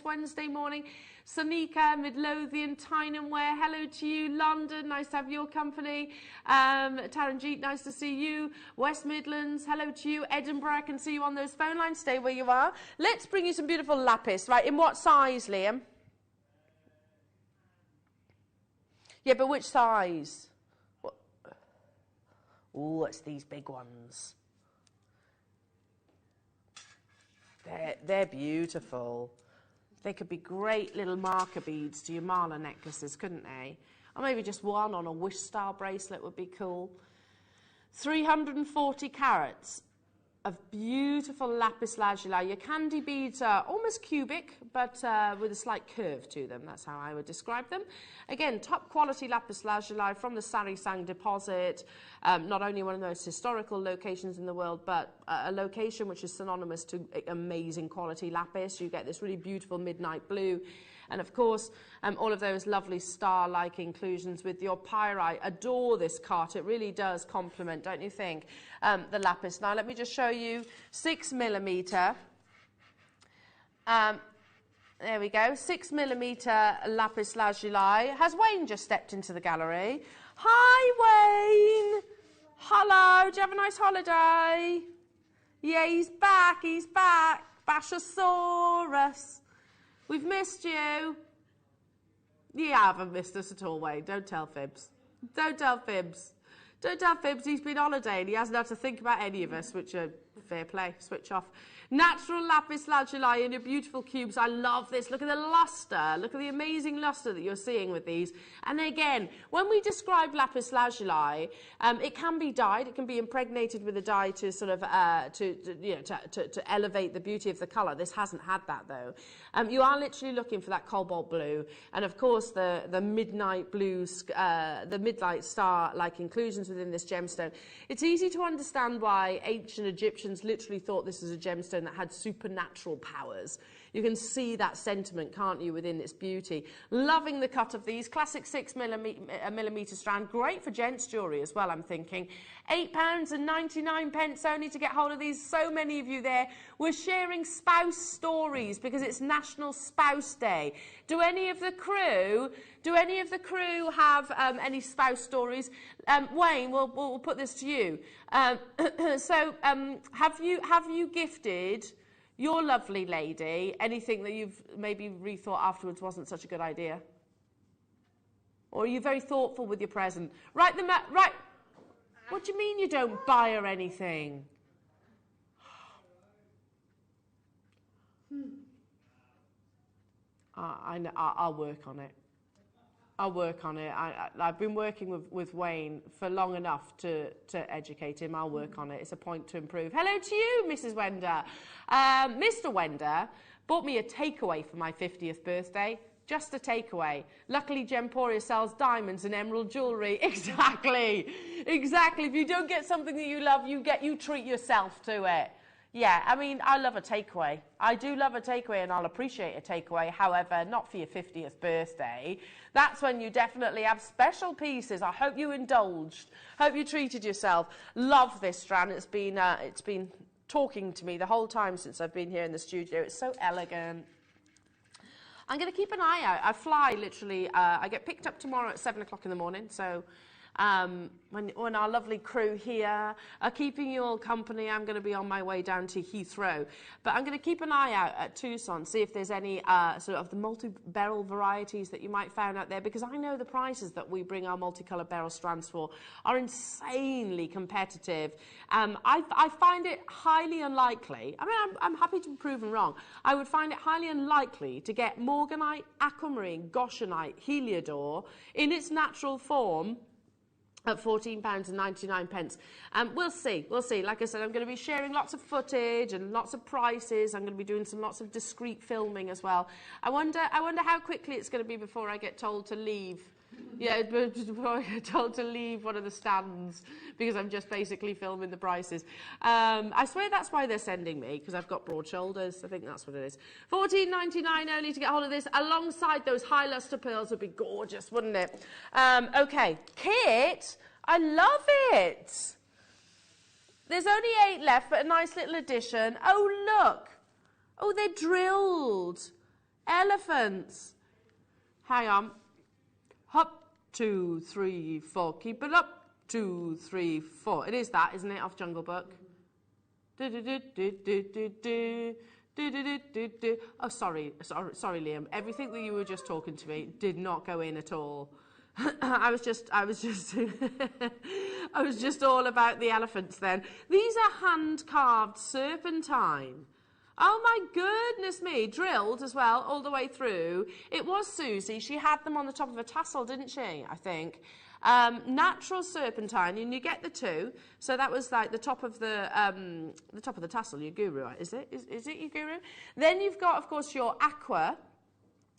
Wednesday morning. Sonika, Midlothian, Tynanware, hello to you. London, nice to have your company. Taranjeet, nice to see you. West Midlands, hello to you. Edinburgh, I can see you on those phone lines. Stay where you are. Let's bring you some beautiful lapis. Right, in what size, Liam? Yeah, but which size? Oh, it's these big ones. They're beautiful. They could be great little marker beads to your mala necklaces, couldn't they? Or maybe just one on a wish-style bracelet would be cool. 340 carats of beautiful lapis lazuli. Your candy beads are almost cubic, but with a slight curve to them. That's how I would describe them. Again, top quality lapis lazuli from the Sarisang deposit. Not only one of the most historical locations in the world, but a location which is synonymous to amazing quality lapis. You get this really beautiful midnight blue. And of course, all of those lovely star-like inclusions with your pyrite. Adore this cut. It really does complement, don't you think, the lapis. Now, let me just show you 6mm. there we go. 6mm lapis lazuli. Has Wayne just stepped into the gallery? Hi, Wayne. Hello. Did you have a nice holiday? Yeah, he's back. He's back. Bashosaurus. We've missed you. You haven't missed us at all, Wayne. Don't tell fibs. Don't tell fibs. Don't tell fibs. He's been holidaying. He hasn't had to think about any of us, which are fair play. Switch off. Natural lapis lazuli in your beautiful cubes. I love this. Look at the luster. Look at the amazing luster that you're seeing with these. And again, when we describe lapis lazuli, it can be dyed. It can be impregnated with a dye to sort of to elevate the beauty of the colour. This hasn't had that though. You are literally looking for that cobalt blue, and of course the midnight blues, the midnight star-like inclusions within this gemstone. It's easy to understand why ancient Egyptians literally thought this was a gemstone that had supernatural powers. You can see that sentiment, can't you, within its beauty. Loving the cut of these. Classic 6mm strand. Great for gents jewellery as well, I'm thinking. £8.99 only to get hold of these. So many of you there. We're sharing spouse stories because it's National Spouse Day. Do any of the crew have any spouse stories? Wayne, we'll put this to you. Have you gifted your lovely lady anything that you've maybe rethought afterwards wasn't such a good idea? Or are you very thoughtful with your present? Right. What do you mean you don't buy her anything? I'll work on it. I'll work on it. I've been working with Wayne for long enough to educate him. I'll work on it. It's a point to improve. Hello to you, Mrs. Wender. Mr. Wender bought me a takeaway for my 50th birthday. Just a takeaway. Luckily, Gemporia sells diamonds and emerald jewellery. Exactly. Exactly. If you don't get something that you love, you treat yourself to it. Yeah, I mean, I love a takeaway. I do love a takeaway, and I'll appreciate a takeaway. However, not for your 50th birthday. That's when you definitely have special pieces. I hope you indulged. Hope you treated yourself. Love this strand. It's been talking to me the whole time since I've been here in the studio. It's so elegant. I'm going to keep an eye out. I fly literally. I get picked up tomorrow at 7 o'clock in the morning. So when our lovely crew here are keeping you all company, I'm going to be on my way down to Heathrow. But I'm going to keep an eye out at Tucson, see if there's any sort of the multi-beryl varieties that you might find out there, because I know the prices that we bring our multicolour beryl strands for are insanely competitive. I find it highly unlikely. I mean, I'm happy to be proven wrong. I would find it highly unlikely to get morganite, aquamarine, goshenite, heliodor in its natural form at £14.99. We'll see. Like I said, I'm going to be sharing lots of footage and lots of prices. I'm going to be doing lots of discreet filming as well. I wonder how quickly it's going to be before I get told to leave. Yeah, before I get told to leave one of the stands because I'm just basically filming the prices. I swear that's why they're sending me, because I've got broad shoulders. I think that's what it is. £14.99 only to get hold of this. Alongside those high lustre pearls would be gorgeous, wouldn't it? Okay, kit. I love it. There's only 8 left, but a nice little addition. Oh, look. Oh, they're drilled. Elephants. Hang on. Up, 2, 3, 4. Keep it up. 2, 3, 4. It is that, isn't it, off Jungle Book? Oh, sorry, Liam. Everything that you were just talking to me did not go in at all. I was just all about the elephants then. These are hand-carved serpentine. Oh my goodness me, drilled as well, all the way through. It was Susie, she had them on the top of a tassel, didn't she, I think. Natural serpentine, and you get the 2. So that was like the top of the tassel, your guru, is it? Is it your guru? Then you've got, of course, your aqua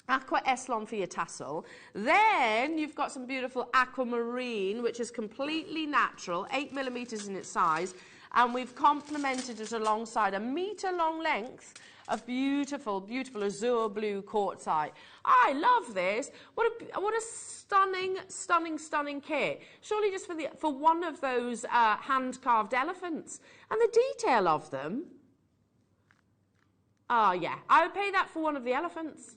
Eslon for your tassel. Then you've got some beautiful aquamarine, which is completely natural, 8mm in its size. And we've complemented it alongside a metre-long length of beautiful, beautiful azure blue quartzite. I love this. What a stunning, stunning, stunning kit. Surely just for one of those hand-carved elephants. And the detail of them. Oh, yeah. I would pay that for one of the elephants.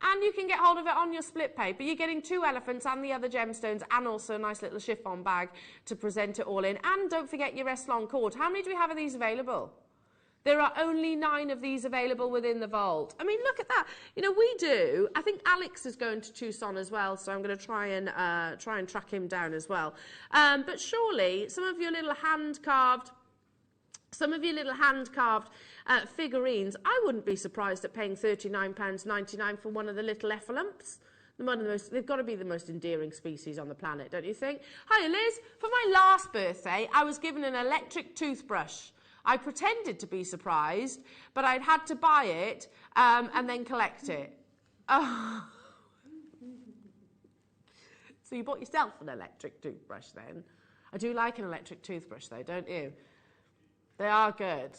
And you can get hold of it on your split pay, but you're getting 2 elephants and the other gemstones and also a nice little chiffon bag to present it all in. And don't forget your Estlon cord. How many do we have of these available? There are only 9 of these available within the vault. I mean, look at that. You know, we do. I think Alex is going to Tucson as well, so I'm going to try and track him down as well. But surely some of your little hand-carved figurines, I wouldn't be surprised at paying £39.99 for one of the little effalumps. They've got to be the most endearing species on the planet, don't you think? Hi, Liz. For my last birthday, I was given an electric toothbrush. I pretended to be surprised, but I'd had to buy it and then collect it. Oh. So you bought yourself an electric toothbrush then? I do like an electric toothbrush though, don't you? They are good.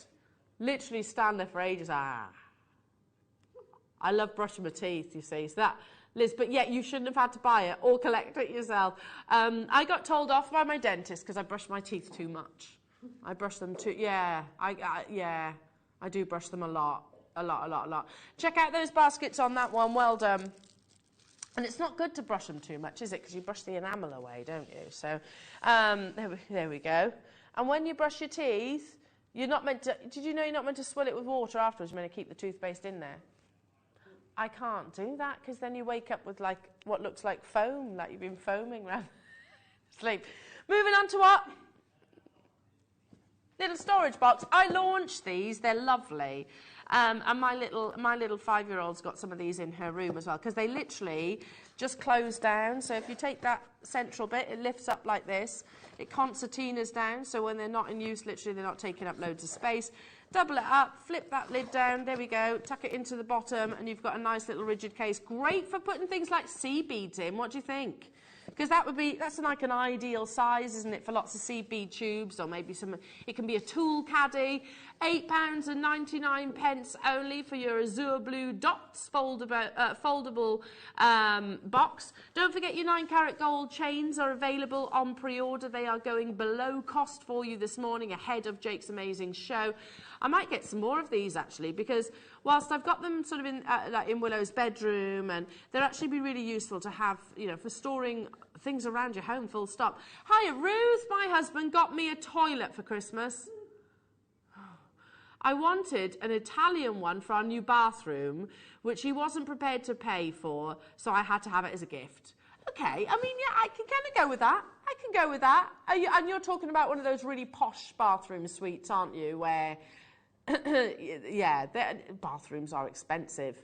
Literally stand there for ages. I love brushing my teeth, you see. So that, Liz, but yet you shouldn't have had to buy it or collect it yourself. I got told off by my dentist because I brushed my teeth too much. I brush them too, yeah, I do brush them a lot. Check out those baskets on that one, well done. And it's not good to brush them too much, is it? Because you brush the enamel away, don't you? So, there we go. And when you brush your teeth, you're not meant to, did you know you're not meant to swill it with water afterwards? You're meant to keep the toothpaste in there. I can't do that, because then you wake up with like, what looks like foam, like you've been foaming around sleep. Moving on to what? Little storage box. I launched these. They're lovely. And my little 5-year-old's got some of these in her room as well, because they literally just close down. So if you take that central bit, it lifts up like this. It concertinas down, so when they're not in use, literally they're not taking up loads of space. Double it up, flip that lid down, there we go, tuck it into the bottom, and you've got a nice little rigid case. Great for putting things like seed beads in. What do you think? Because that's like an ideal size, isn't it, for lots of seed bead tubes, or maybe it can be a tool caddy. £8.99 only for your azure blue dots foldable box. Don't forget your 9-carat gold chains are available on pre-order. They are going below cost for you this morning ahead of Jake's amazing show. I might get some more of these actually, because whilst I've got them sort of in Willow's bedroom, and they'll actually be really useful to have, you know, for storing things around your home, full stop. Hiya, Ruth. My husband got me a toilet for Christmas. I wanted an Italian one for our new bathroom, which he wasn't prepared to pay for, so I had to have it as a gift. Okay, I mean, yeah, I can kind of go with that. I can go with that. And you're talking about one of those really posh bathroom suites, aren't you, where, yeah, bathrooms are expensive.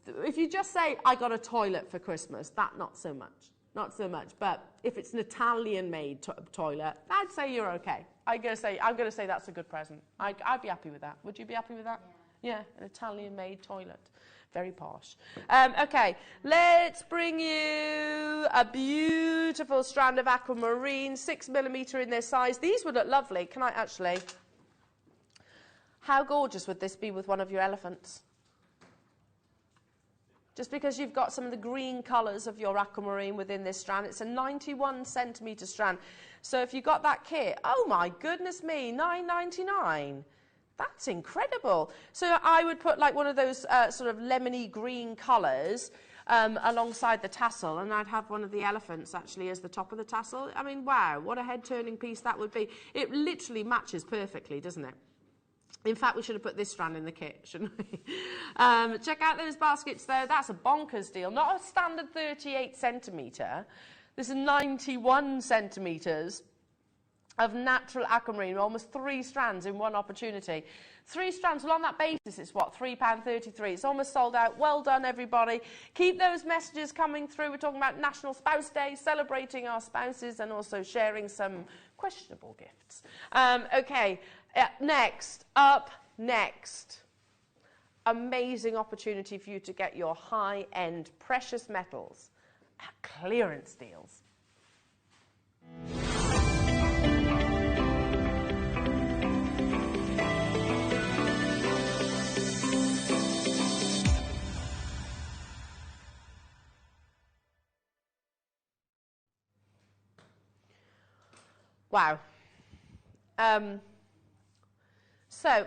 If you just say, I got a toilet for Christmas, that not so much. Not so much. But if it's an Italian-made toilet, I'd say you're okay. I'm going to say that's a good present. I'd be happy with that. Would you be happy with that? Yeah, an Italian-made toilet. Very posh. Okay, let's bring you a beautiful strand of aquamarine, 6mm in their size. These would look lovely. Can I actually? How gorgeous would this be with one of your elephants? Just because you've got some of the green colours of your aquamarine within this strand. It's a 91cm strand. So if you got that kit, oh my goodness me, $9.99. That's incredible. So I would put like one of those sort of lemony green colours alongside the tassel, and I'd have one of the elephants actually as the top of the tassel. I mean, wow, what a head-turning piece that would be. It literally matches perfectly, doesn't it? In fact, we should have put this strand in the kit, shouldn't we? Check out those baskets, though. That's a bonkers deal. Not a standard 38cm. This is 91cm of natural aquamarine, almost 3 strands in one opportunity. 3 strands, well, on that basis, it's what, £3.33. It's almost sold out. Well done, everybody. Keep those messages coming through. We're talking about National Spouse Day, celebrating our spouses, and also sharing some questionable gifts. Okay. Up next, amazing opportunity for you to get your high-end precious metals at clearance deals. Wow. So,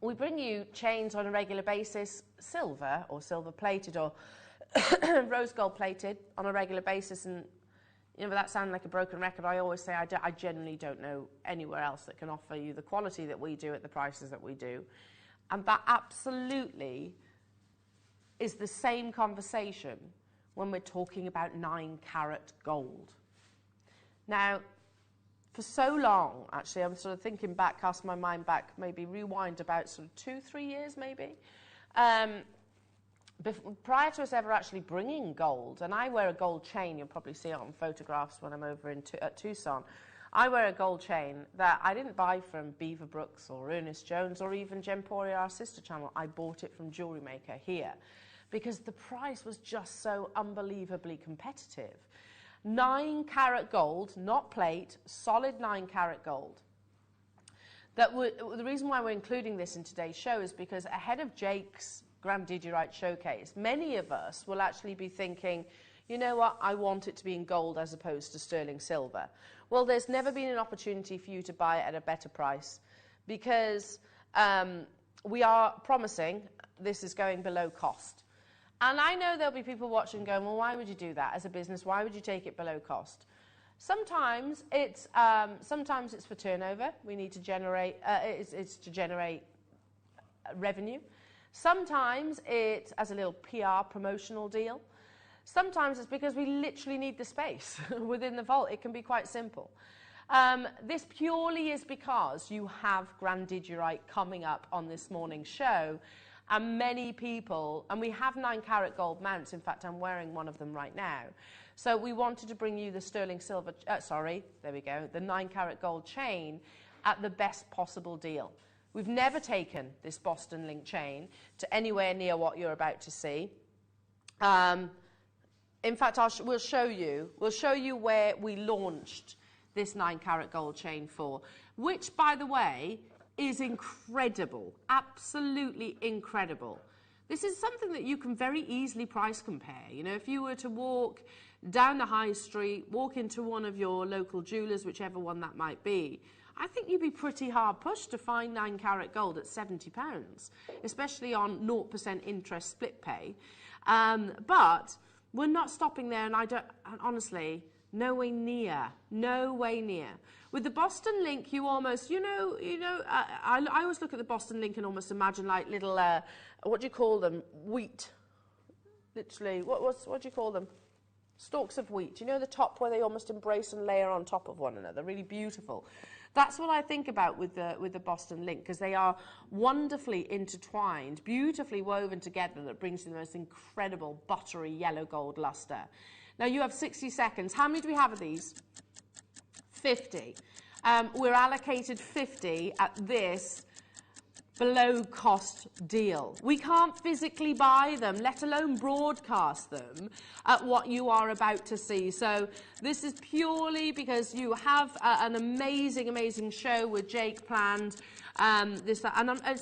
we bring you chains on a regular basis, silver or silver plated or rose gold plated on a regular basis. And you know, that sounds like a broken record. I always say I generally don't know anywhere else that can offer you the quality that we do at the prices that we do. And that absolutely is the same conversation when we're talking about 9 carat gold. Now, for so long, actually, I'm sort of thinking back, cast my mind back, maybe rewind about sort of 2-3 years maybe, prior to us ever actually bringing gold. And I wear a gold chain, you'll probably see it on photographs when I'm over at Tucson. I wear a gold chain that I didn't buy from Beaver Brooks or Ernest Jones or even Gemporia, our sister channel. I bought it from Jewellery Maker here because the price was just so unbelievably competitive. 9 carat gold, not plate, solid 9 carat gold. The reason why we're including this in today's show is because ahead of Jake's Grandidiorite Showcase, many of us will actually be thinking, you know what, I want it to be in gold as opposed to sterling silver. Well, there's never been an opportunity for you to buy it at a better price because we are promising this is going below cost. And I know there'll be people watching going, well, why would you do that as a business? Why would you take it below cost? Sometimes it's for turnover. We need to generate, it's to generate revenue. Sometimes it's as a little PR promotional deal. Sometimes it's because we literally need the space within the vault. It can be quite simple. This purely is because you have Grandidiorite coming up on this morning's show. And many people, and we have 9 carat gold mounts. In fact, I'm wearing one of them right now. So we wanted to bring you the sterling silver, the 9 carat gold chain at the best possible deal. We've never taken this Boston link chain to anywhere near what you're about to see. In fact, we'll show you where we launched this 9 carat gold chain for, which, by the way, is incredible, absolutely incredible. This is something that you can very easily price compare. You know, if you were to walk down the high street, walk into one of your local jewellers, whichever one that might be, I think you'd be pretty hard pushed to find 9 carat gold at £70, especially on 0% interest split pay. But we're not stopping there, and honestly, no way near. With the Boston link, you almost, I always look at the Boston link and almost imagine like little, what do you call them? Wheat. Literally, what do you call them? Stalks of wheat. You know the top where they almost embrace and layer on top of one another? Really beautiful. That's what I think about with the Boston link, because they are wonderfully intertwined, beautifully woven together, that brings you the most incredible buttery yellow gold luster. Now you have 60 seconds. How many do we have of these? 50. We're allocated 50 at this below cost deal. We can't physically buy them, let alone broadcast them at what you are about to see. So this is purely because you have an amazing show with Jake planned. There's not a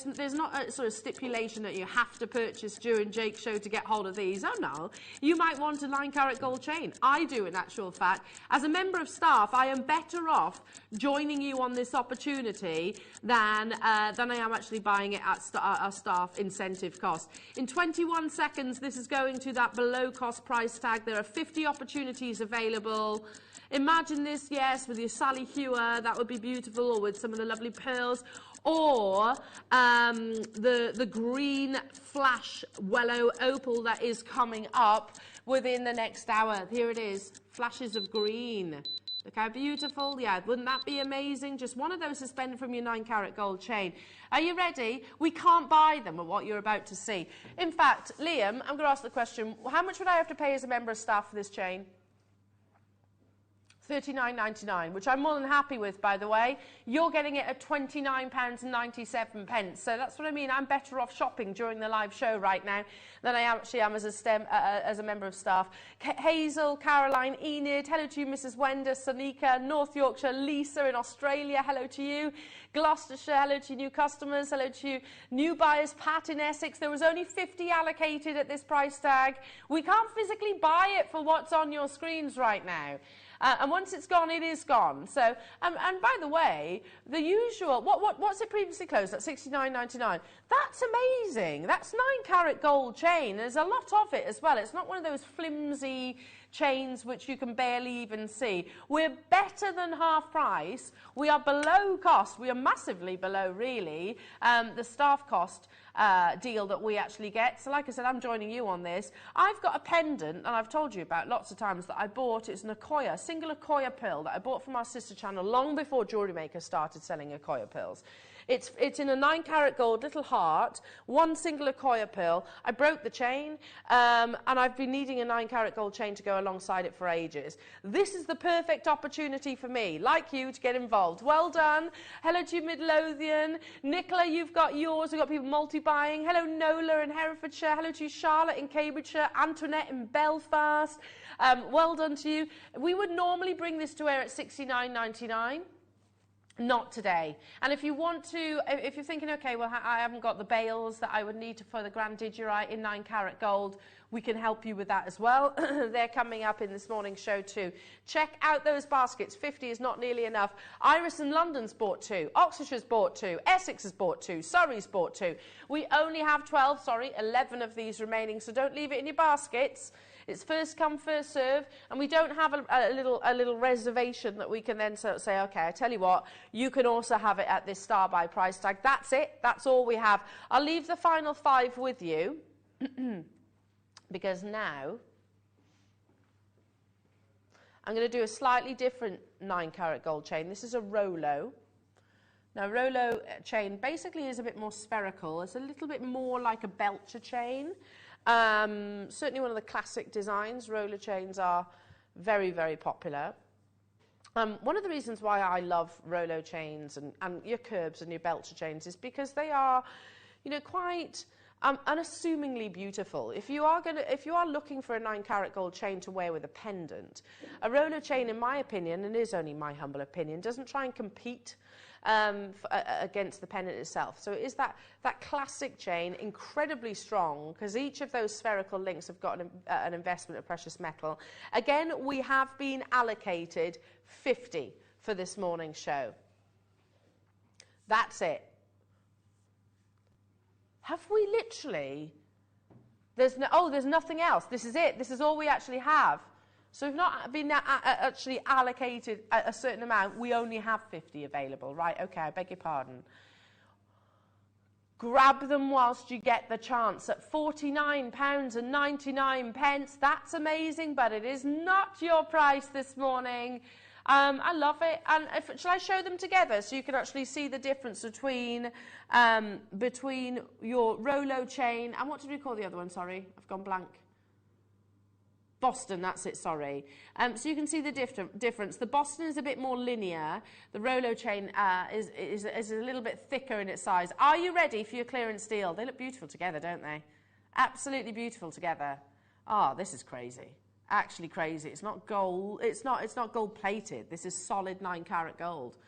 sort of stipulation that you have to purchase during Jake's show to get hold of these. Oh no, you might want a 9 carat gold chain. I do, in actual fact. As a member of staff, I am better off joining you on this opportunity than I am actually buying it at our staff incentive cost. In 21 seconds, this is going to that below cost price tag. There are 50 opportunities available. Imagine this, yes, with your Sally Hewer, that would be beautiful, or with some of the lovely pearls, or the green flash Willow Opal that is coming up within the next hour. Here it is, flashes of green. Look how beautiful. Yeah, wouldn't that be amazing? Just one of those suspended from your 9 carat gold chain. Are you ready? We can't buy them at what you're about to see. In fact, Liam, I'm going to ask the question, how much would I have to pay as a member of staff for this chain? £39.99, which I'm more than happy with, by the way. You're getting it at £29.97. So that's what I mean. I'm better off shopping during the live show right now than I actually am as a member of staff. Hazel, Caroline, Enid, hello to you, Mrs. Wender, Sonika, North Yorkshire, Lisa in Australia, hello to you. Gloucestershire, hello to you, new customers, hello to you. New buyers, Pat in Essex. There was only 50 allocated at this price tag. We can't physically buy it for what's on your screens right now. And once it's gone, it is gone. So, and by the way, the usual, what's it previously closed at? $69.99. That's amazing. That's 9 carat gold chain. There's a lot of it as well. It's not one of those flimsy chains which you can barely even see. We're better than half price. We are below cost. We are massively below, really, the staff cost deal that we actually get. So like I said, I'm joining you on this. I've got a pendant, and I've told you about lots of times, that I bought. It's an Akoya, single Akoya pearl that I bought from our sister channel long before Jewellery Maker started selling Akoya pearls. It's in a 9 carat gold little heart, one single Akoya pearl. I broke the chain, and I've been needing a 9 carat gold chain to go alongside it for ages. This is the perfect opportunity for me, like you, to get involved. Well done. Hello to you, Midlothian. Nicola, you've got yours. We've got people multi-buying. Hello, Nola in Herefordshire. Hello to you, Charlotte in Cambridgeshire. Antoinette in Belfast. Well done to you. We would normally bring this to air at $69.99. Not today. And if you want to, if you're thinking, okay, well, I haven't got the bales that I would need for the Grand Diggerite in 9 carat gold, we can help you with that as well. They're coming up in this morning's show too. Check out those baskets. 50 is not nearly enough. Iris in London's bought 2. Oxfordshire's bought 2. Essex has bought 2. Surrey's bought 2. We only have 11 of these remaining, so don't leave it in your baskets. It's first come, first serve, and we don't have a little reservation that we can then sort of say, okay, I tell you what, you can also have it at this star buy price tag. That's it. That's all we have. I'll leave the final 5 with you because now I'm going to do a slightly different 9 carat gold chain. This is a Rolo. Now, Rolo chain basically is a bit more spherical. It's a little bit more like a Belcher chain. Certainly one of the classic designs. Roller chains are very, very popular. One of the reasons why I love Rolo chains and your curbs and your Belcher chains is because they are, you know, quite unassumingly beautiful. If you are looking for a 9 carat gold chain to wear with a pendant, a Rolo chain, in my opinion, and it is only my humble opinion, doesn't try and compete against the pendant itself. So it is that classic chain, incredibly strong, because each of those spherical links have got an investment of precious metal. Again, we have been allocated 50 for this morning's show. That's it. Have we literally... there's nothing else. This is it. This is all we actually have. So we've not been actually allocated a certain amount. We only have 50 available. Right, okay, I beg your pardon. Grab them whilst you get the chance at £49.99. That's amazing, but it is not your price this morning. I love it. And shall I show them together so you can actually see the difference between your Rolo chain and what did we call the other one? Sorry, I've gone blank. Boston, that's it, sorry. So you can see the difference. The Boston is a bit more linear. The Rolo chain is a little bit thicker in its size. Are you ready for your clearance deal? They look beautiful together, don't they? Absolutely beautiful together. Oh, this is crazy. Actually crazy. It's not gold. It's not gold plated. This is solid 9 carat gold.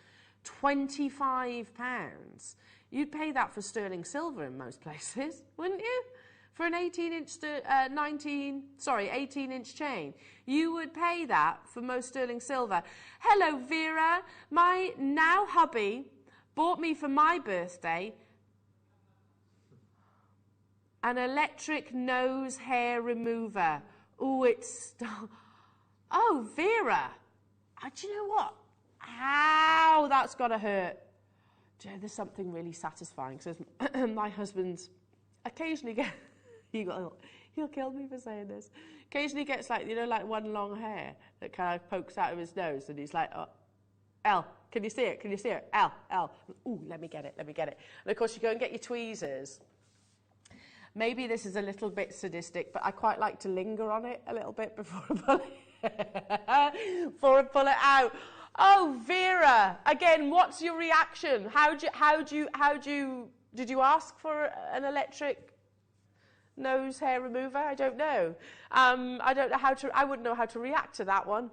£25. You'd pay that for sterling silver in most places, wouldn't you? For an 18-inch chain. You would pay that for most sterling silver. Hello, Vera. My now hubby bought me for my birthday an electric nose hair remover. Oh, it's... Oh, Vera. Do you know what? Ow, that's got to hurt. Do you know, there's something really satisfying. Because my husband's occasionally gets... He'll kill me for saying this. Occasionally gets like, you know, like one long hair that kind of pokes out of his nose and he's like, oh, Elle, can you see it? Can you see it? Elle. Ooh, let me get it. And of course you go and get your tweezers. Maybe this is a little bit sadistic, but I quite like to linger on it a little bit before I pull it out. Oh, Vera, again, what's your reaction? Did you ask for an electric nose hair remover? I don't know. I don't know I wouldn't know how to react to that one.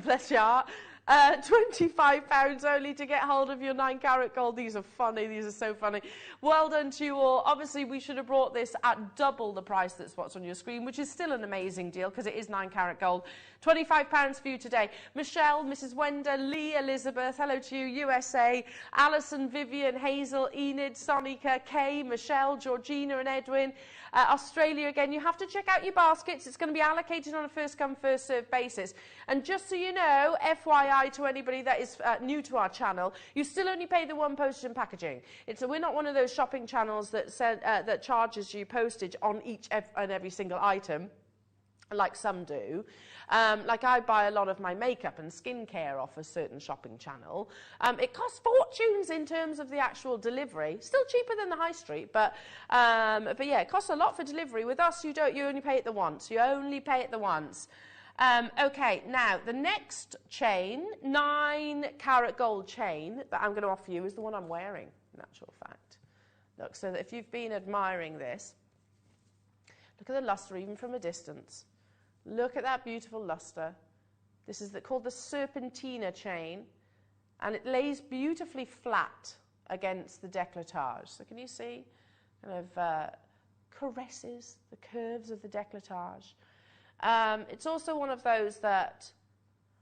Bless your heart. £25 only to get hold of your 9 carat gold. These are funny. These are so funny. Well done to you all. Obviously, we should have brought this at double the price that's what's on your screen, which is still an amazing deal because it is 9 carat gold. £25 for you today. Michelle, Mrs. Wender, Lee, Elizabeth, hello to you, USA, Alison, Vivian, Hazel, Enid, Sonica, Kay, Michelle, Georgina and Edwin, Australia again. You have to check out your baskets. It's going to be allocated on a first come, first served basis. And just so you know, FYI to anybody that is new to our channel, you still only pay the one postage and packaging. We're not one of those shopping channels that charges you postage on each and every single item, like some do. Like I buy a lot of my makeup and skincare off a certain shopping channel. It costs fortunes in terms of the actual delivery. Still cheaper than the high street, but yeah, it costs a lot for delivery. With us, you only pay it the once. You only pay it the once. Okay, now the next chain, 9 carat gold chain that I'm going to offer you is the one I'm wearing, in actual fact. Look, so that if you've been admiring this, look at the luster even from a distance. Look at that beautiful luster. This is called the Serpentina Chain, and it lays beautifully flat against the décolletage. So can you see? Kind of caresses the curves of the décolletage. It's also one of those that,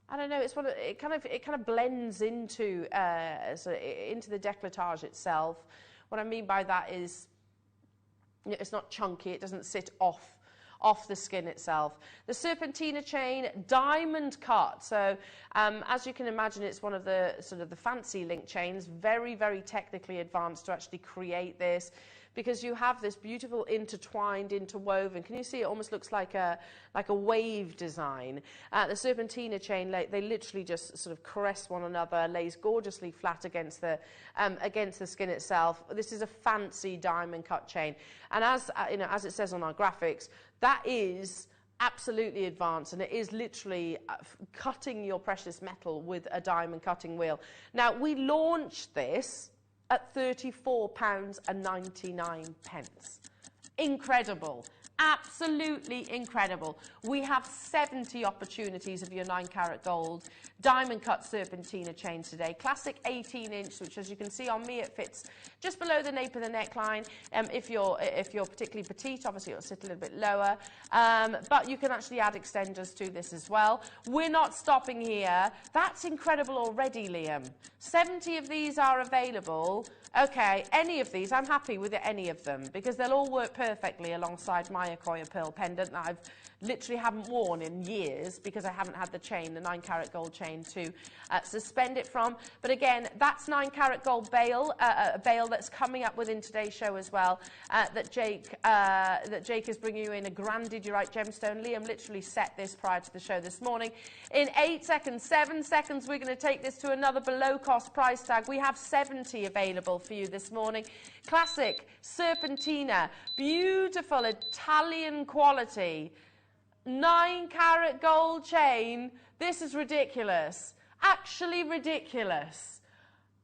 I don't know, it kind of blends into the décolletage itself. What I mean by that is, it's not chunky. It doesn't sit off the skin itself. The Serpentina Chain, diamond cut. So as you can imagine, it's one of the sort of the fancy link chains, very, very technically advanced to actually create this, because you have this beautiful intertwined, interwoven. Can you see? It almost looks like a wave design. The Serpentina Chain, they literally just sort of caress one another, lays gorgeously flat against the skin itself. This is a fancy diamond cut chain, and as as it says on our graphics, that is absolutely advanced, and it is literally cutting your precious metal with a diamond cutting wheel. Now, we launched this at £34.99. Incredible. Absolutely incredible. We have 70 opportunities of your 9 carat gold diamond cut Serpentina chains today. Classic 18-inch, which as you can see on me, it fits just below the nape of the neckline. If you're particularly petite, obviously it'll sit a little bit lower. But you can actually add extenders to this as well. We're not stopping here. That's incredible already, Liam. 70 of these are available. Okay, any of these, I'm happy with any of them, because they'll all work perfectly alongside my Aquamarine pearl pendant that I've literally haven't worn in years because I haven't had the chain, the 9 carat gold chain to suspend it from. But again, that's 9 carat gold bail, a bail that's coming up within today's show as well, that Jake is bringing you in a grandidierite gemstone. Liam literally set this prior to the show this morning. In 8 seconds, 7 seconds, we're going to take this to another below cost price tag. We have 70 available for you this morning. Classic Serpentina, beautiful Italian quality, 9 carat gold chain. This is ridiculous, actually ridiculous.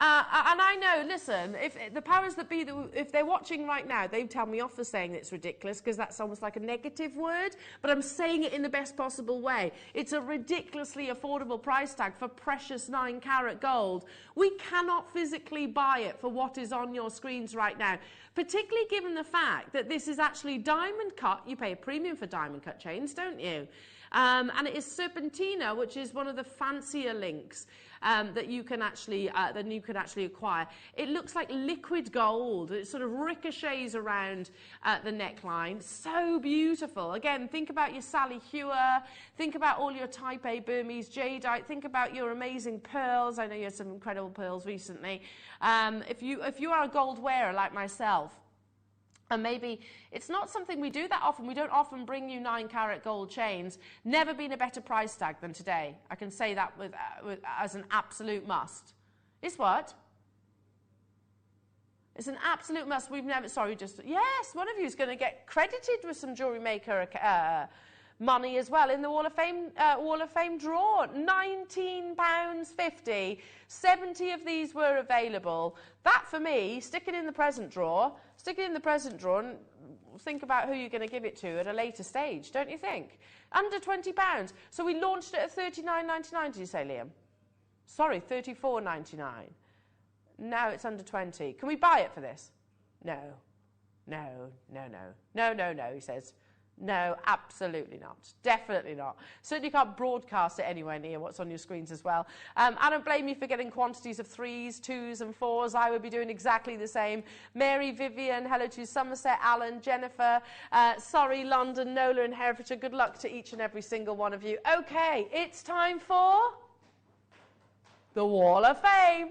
And I know, listen, if the powers that be, if they're watching right now, they tell me off for saying it's ridiculous, because that's almost like a negative word, but I'm saying it in the best possible way. It's a ridiculously affordable price tag for precious 9 carat gold. We cannot physically buy it for what is on your screens right now, particularly given the fact that this is actually diamond cut. You pay a premium for diamond cut chains, don't you? And it is Serpentina, which is one of the fancier links that you can actually acquire. It looks like liquid gold. It sort of ricochets around the neckline. So beautiful. Again, think about your Sally Hewer. Think about all your Type A Burmese jadeite. Think about your amazing pearls. I know you had some incredible pearls recently. If you are a gold wearer like myself, and maybe it's not something we do that often. We don't often bring you 9 carat gold chains. Never been a better price tag than today. I can say that as an absolute must. It's what? It's an absolute must. We've never, sorry, just, yes, one of you is going to get credited with some Jewellery Maker money as well in the Wall of Fame draw. £19.50. 70 of these were available. That for me, stick it in the present drawer. Stick it in the present drawer and think about who you're going to give it to at a later stage, don't you think? Under £20. So we launched it at $39.99, did you say, Liam? Sorry, $34.99. Now it's under 20. Can we buy it for this? No, he says. No, absolutely not. Definitely not. Certainly can't broadcast it anywhere near what's on your screens as well. I don't blame you for getting quantities of 3s, 2s and 4s. I would be doing exactly the same. Mary, Vivian, hello to Somerset, Alan, Jennifer, sorry, London, Nola and Herefordshire. Good luck to each and every single one of you. Okay, it's time for the Wall of Fame.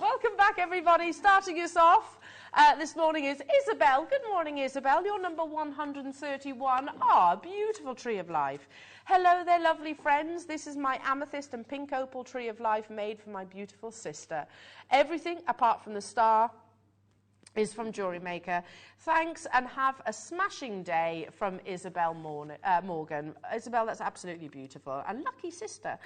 Welcome back, everybody. Starting us off this morning is Isabel. Good morning, Isabel. You're number 131. Ah, beautiful tree of life. Hello there, lovely friends. This is my amethyst and pink opal tree of life made for my beautiful sister. Everything apart from the star is from Jewellery Maker. Thanks and have a smashing day from Isabel Morgan. Isabel, that's absolutely beautiful. And lucky sister.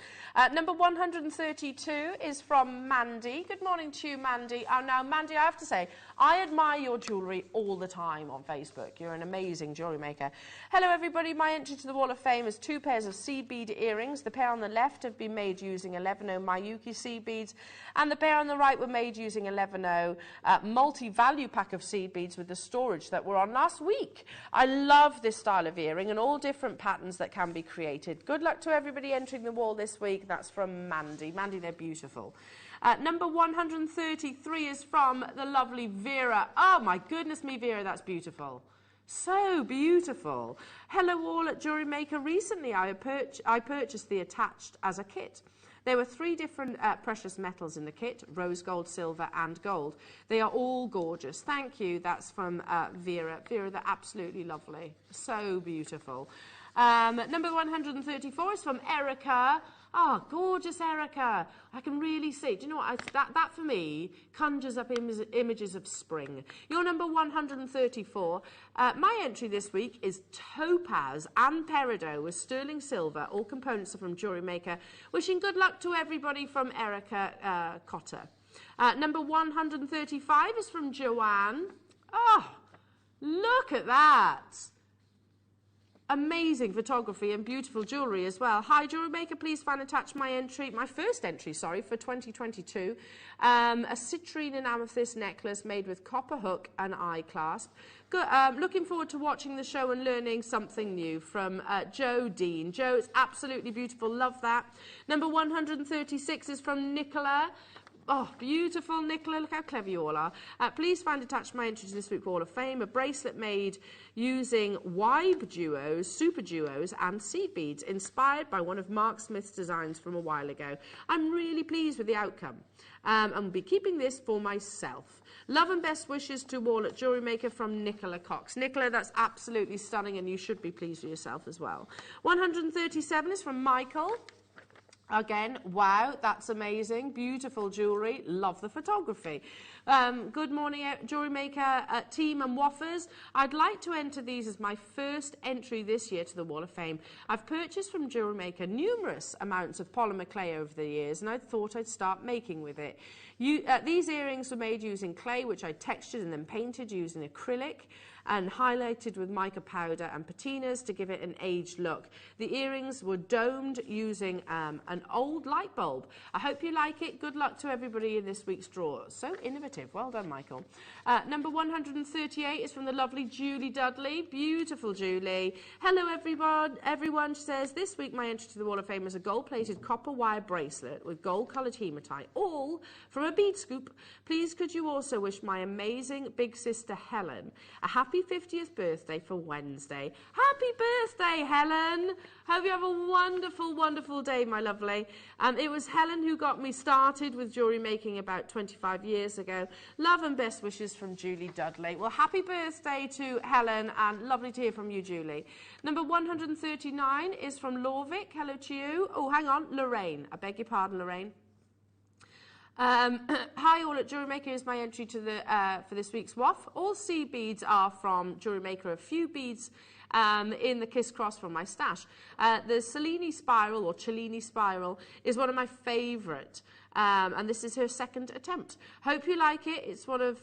Number 132 is from Mandy. Good morning to you, Mandy. Now, Mandy, I have to say, I admire your jewellery all the time on Facebook. You're an amazing jewellery maker. Hello, everybody. My entry to the Wall of Fame is 2 pairs of seed bead earrings. The pair on the left have been made using 11.0 Miyuki seed beads, and the pair on the right were made using 11.0 multi-value pack of seed beads with the storage that were on last week. I love this style of earring and all different patterns that can be created. Good luck to everybody entering the wall this week. That's from Mandy. Mandy, they're beautiful. Number 133 is from the lovely Vera. Oh my goodness me, Vera, that's beautiful. So beautiful. Hello all at Jewellery Maker. Recently I purchased the attached as a kit. There were 3 different precious metals in the kit: rose gold, silver and gold. They are all gorgeous. Thank you. That's from Vera. Vera, they're absolutely lovely. So beautiful. Number 134 is from Erica. Oh, gorgeous Erica. I can really see. Do you know what? That for me conjures up images of spring. You're number 134. My entry this week is topaz and peridot with sterling silver. All components are from Jewellery Maker. Wishing good luck to everybody from Erica Cotter. Number 135 is from Joanne. Oh, look at that. Amazing photography and beautiful jewellery as well. Hi, Jewellery Maker, please find attached my first entry, for 2022. A citrine and amethyst necklace made with copper hook and eye clasp. Looking forward to watching the show and learning something new from Joe Dean. Joe, it's absolutely beautiful. Love that. Number 136 is from Nicola. Oh, beautiful, Nicola. Look how clever you all are. Please find attached my entry to this week's Wall of Fame, a bracelet made using Wibe duos, super duos, and seed beads, inspired by one of Mark Smith's designs from a while ago. I'm really pleased with the outcome. I'll be keeping this for myself. Love and best wishes to all at Jewellery Maker from Nicola Cox. Nicola, that's absolutely stunning, and you should be pleased with yourself as well. 137 is from Michael. Again, wow, that's amazing. Beautiful jewellery. Love the photography. Good morning, Jewellery Maker team and waffers. I'd like to enter these as my first entry this year to the Wall of Fame. I've purchased from Jewellery Maker numerous amounts of polymer clay over the years, and I thought I'd start making with it. These earrings were made using clay, which I textured and then painted using acrylic and highlighted with mica powder and patinas to give it an aged look. The earrings were domed using an old light bulb. I hope you like it. Good luck to everybody in this week's draw. So innovative. Well done, Michael. Number 138 is from the lovely Julie Dudley. Beautiful Julie. Hello, everyone. Everyone, she says, this week my entry to the Wall of Fame is a gold-plated copper wire bracelet with gold-coloured hematite, all from a bead scoop. Please could you also wish my amazing big sister Helen a happy 50th birthday for Wednesday. Happy birthday, Helen. Hope you have a wonderful, wonderful day, my lovely. It was Helen who got me started with jewellery making about 25 years ago. Love and best wishes from Julie Dudley. Well, happy birthday to Helen, and lovely to hear from you, Julie. Number 139 is from Lorvik. Hello to you. Oh, hang on, Lorraine. I beg your pardon, Lorraine. Hi all at Jewellery Maker is my entry to the for this week's WAF. All seed beads are from Jewellery Maker. A few beads in the Kiss Cross from my stash. The Cellini spiral or Cellini spiral is one of my favourite And this is her second attempt. Hope you like it. It's one of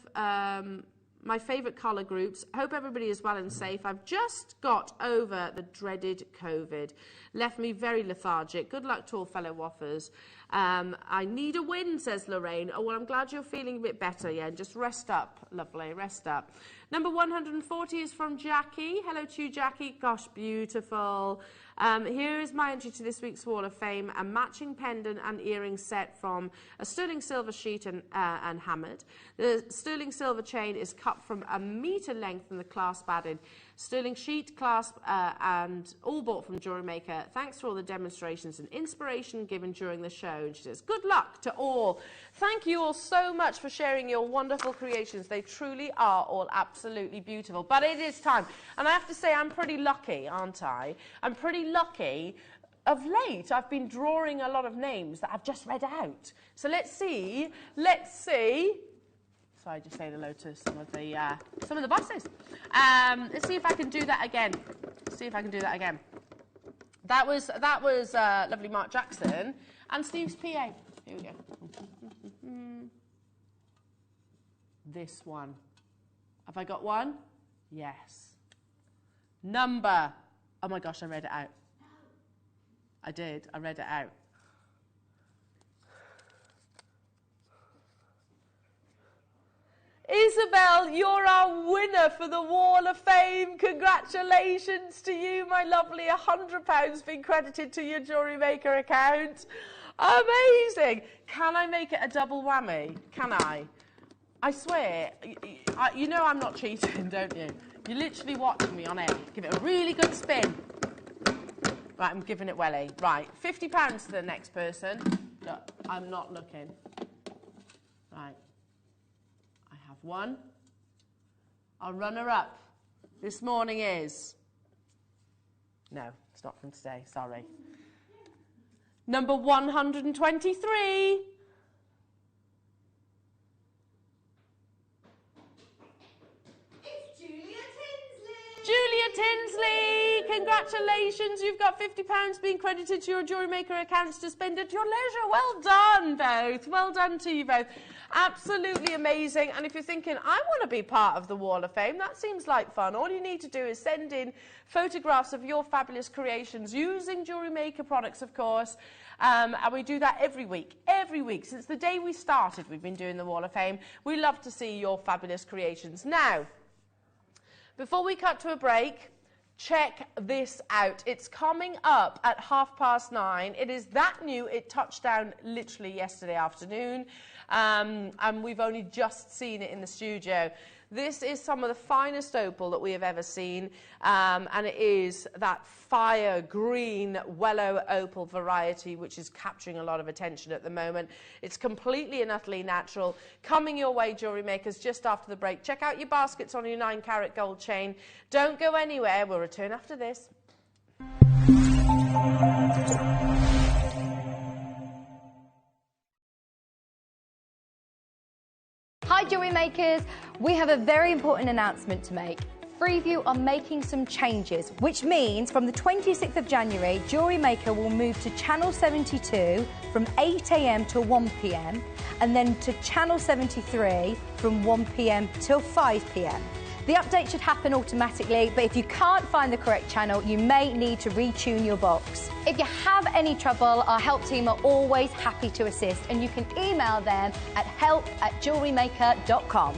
my favourite colour groups. Hope everybody is well and safe. I've just got over the dreaded COVID. Left me very lethargic. Good luck to all fellow waffers. I need a win, says Lorraine. Oh, well, I'm glad you're feeling a bit better, yeah. Just rest up, lovely, rest up. Number 140 is from Jackie. Hello to you, Jackie. Gosh, beautiful. Here is my entry to this week's Wall of Fame, a matching pendant and earring set from a sterling silver sheet and hammered. The sterling silver chain is cut from 1 metre length and the clasp added. Sterling sheet, clasp, and all bought from Jewellery Maker. Thanks for all the demonstrations and inspiration given during the show. And she says, good luck to all. Thank you all so much for sharing your wonderful creations. They truly are all absolutely beautiful. But it is time. And I have to say, I'm pretty lucky, aren't I? I'm pretty lucky. Of late, I've been drawing a lot of names that I've just read out. So let's see. So I just say hello to some of the bosses. Let's see if I can do that again. That was lovely Mark Jackson and Steve's PA. Here we go. This one. Have I got one? Yes. Number. Oh my gosh, I read it out. I did. I read it out. Isabel, you're our winner for the Wall of Fame. Congratulations to you, my lovely. £100 being credited to your Jewellery Maker account. Amazing. Can I make it a double whammy? Can I? I swear, you know I'm not cheating, don't you? You're literally watching me on air. Give it a really good spin. Right, I'm giving it welly. Right, £50 to the next person. Look, I'm not looking. Right. One. Our runner-up this morning is... No, it's not from today, sorry. Number 123. It's Julia Tinsley. Julia Tinsley, congratulations. You've got £50 being credited to your Jewellery Maker accounts to spend at your leisure. Well done, both. Well done to you both. Absolutely amazing. And if you're thinking, I want to be part of the Wall of Fame, that seems like fun. All you need to do is send in photographs of your fabulous creations using Jewellery Maker products, of course. And we do that every week. Every week. Since the day we started, we've been doing the Wall of Fame. We love to see your fabulous creations. Now, before we cut to a break, check this out. It's coming up at 9:30. It is that new. It touched down literally yesterday afternoon. And we've only just seen it in the studio. This is some of the finest opal that we have ever seen, and it is that fire green Willow Opal variety, which is capturing a lot of attention at the moment. It's completely and utterly natural. Coming your way, Jewellery Makers, just after the break. Check out your baskets on your 9-carat gold chain. Don't go anywhere. We'll return after this. Hi Jewellery Makers, we have a very important announcement to make. Freeview are making some changes, which means from the 26th of January, Jewellery Maker will move to Channel 72 from 8 a.m. till 1 p.m. and then to Channel 73 from 1 p.m. till 5 p.m. The update should happen automatically, but if you can't find the correct channel, you may need to retune your box. If you have any trouble, our help team are always happy to assist, and you can email them at help@jewellerymaker.com.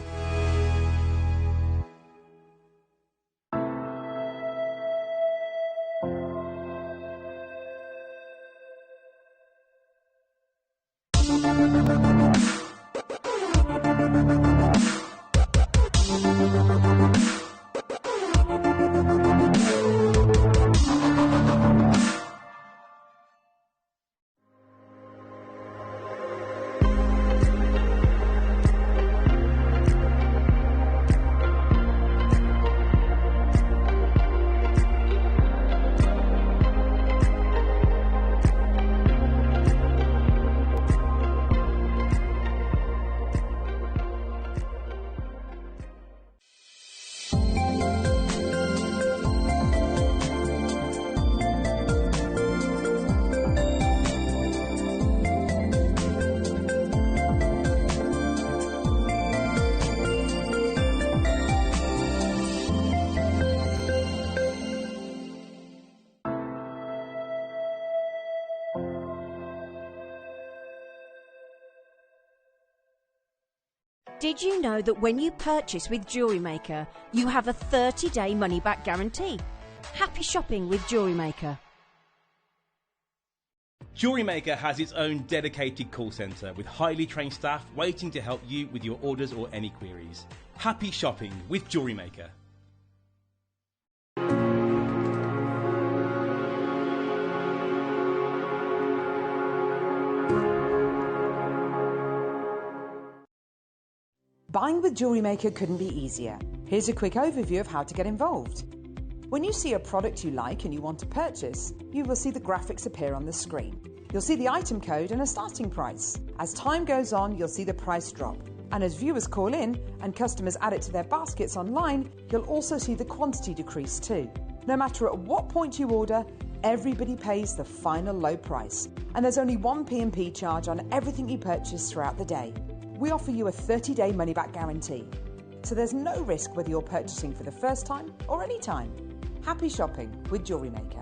Did you know that when you purchase with Jewellery Maker, you have a 30-day money-back guarantee? Happy shopping with Jewellery Maker. Jewellery Maker has its own dedicated call centre with highly trained staff waiting to help you with your orders or any queries. Happy shopping with Jewellery Maker. Buying with Jewellery Maker couldn't be easier. Here's a quick overview of how to get involved. When you see a product you like and you want to purchase, you will see the graphics appear on the screen. You'll see the item code and a starting price. As time goes on, you'll see the price drop. And as viewers call in and customers add it to their baskets online, you'll also see the quantity decrease too. No matter at what point you order, everybody pays the final low price. And there's only one P&P charge on everything you purchase throughout the day. We offer you a 30-day money-back guarantee. So there's no risk whether you're purchasing for the first time or any time. Happy shopping with Jewellery Maker.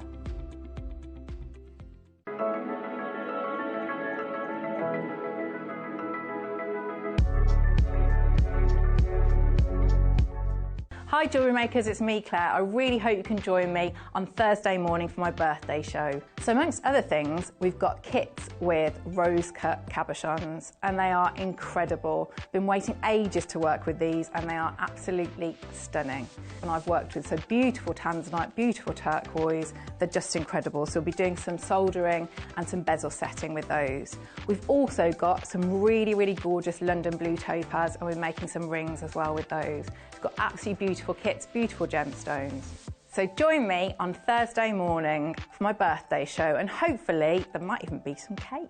Hi Jewellery Makers, it's me Claire. I really hope you can join me on Thursday morning for my birthday show. So amongst other things, we've got kits with rose cut cabochons and they are incredible. Been waiting ages to work with these and they are absolutely stunning. And I've worked with some beautiful tanzanite, beautiful turquoise, they're just incredible. So we'll be doing some soldering and some bezel setting with those. We've also got some really, really gorgeous London blue topaz and we're making some rings as well with those. We've got absolutely beautiful kits, beautiful gemstones. So join me on Thursday morning for my birthday show and hopefully there might even be some cake.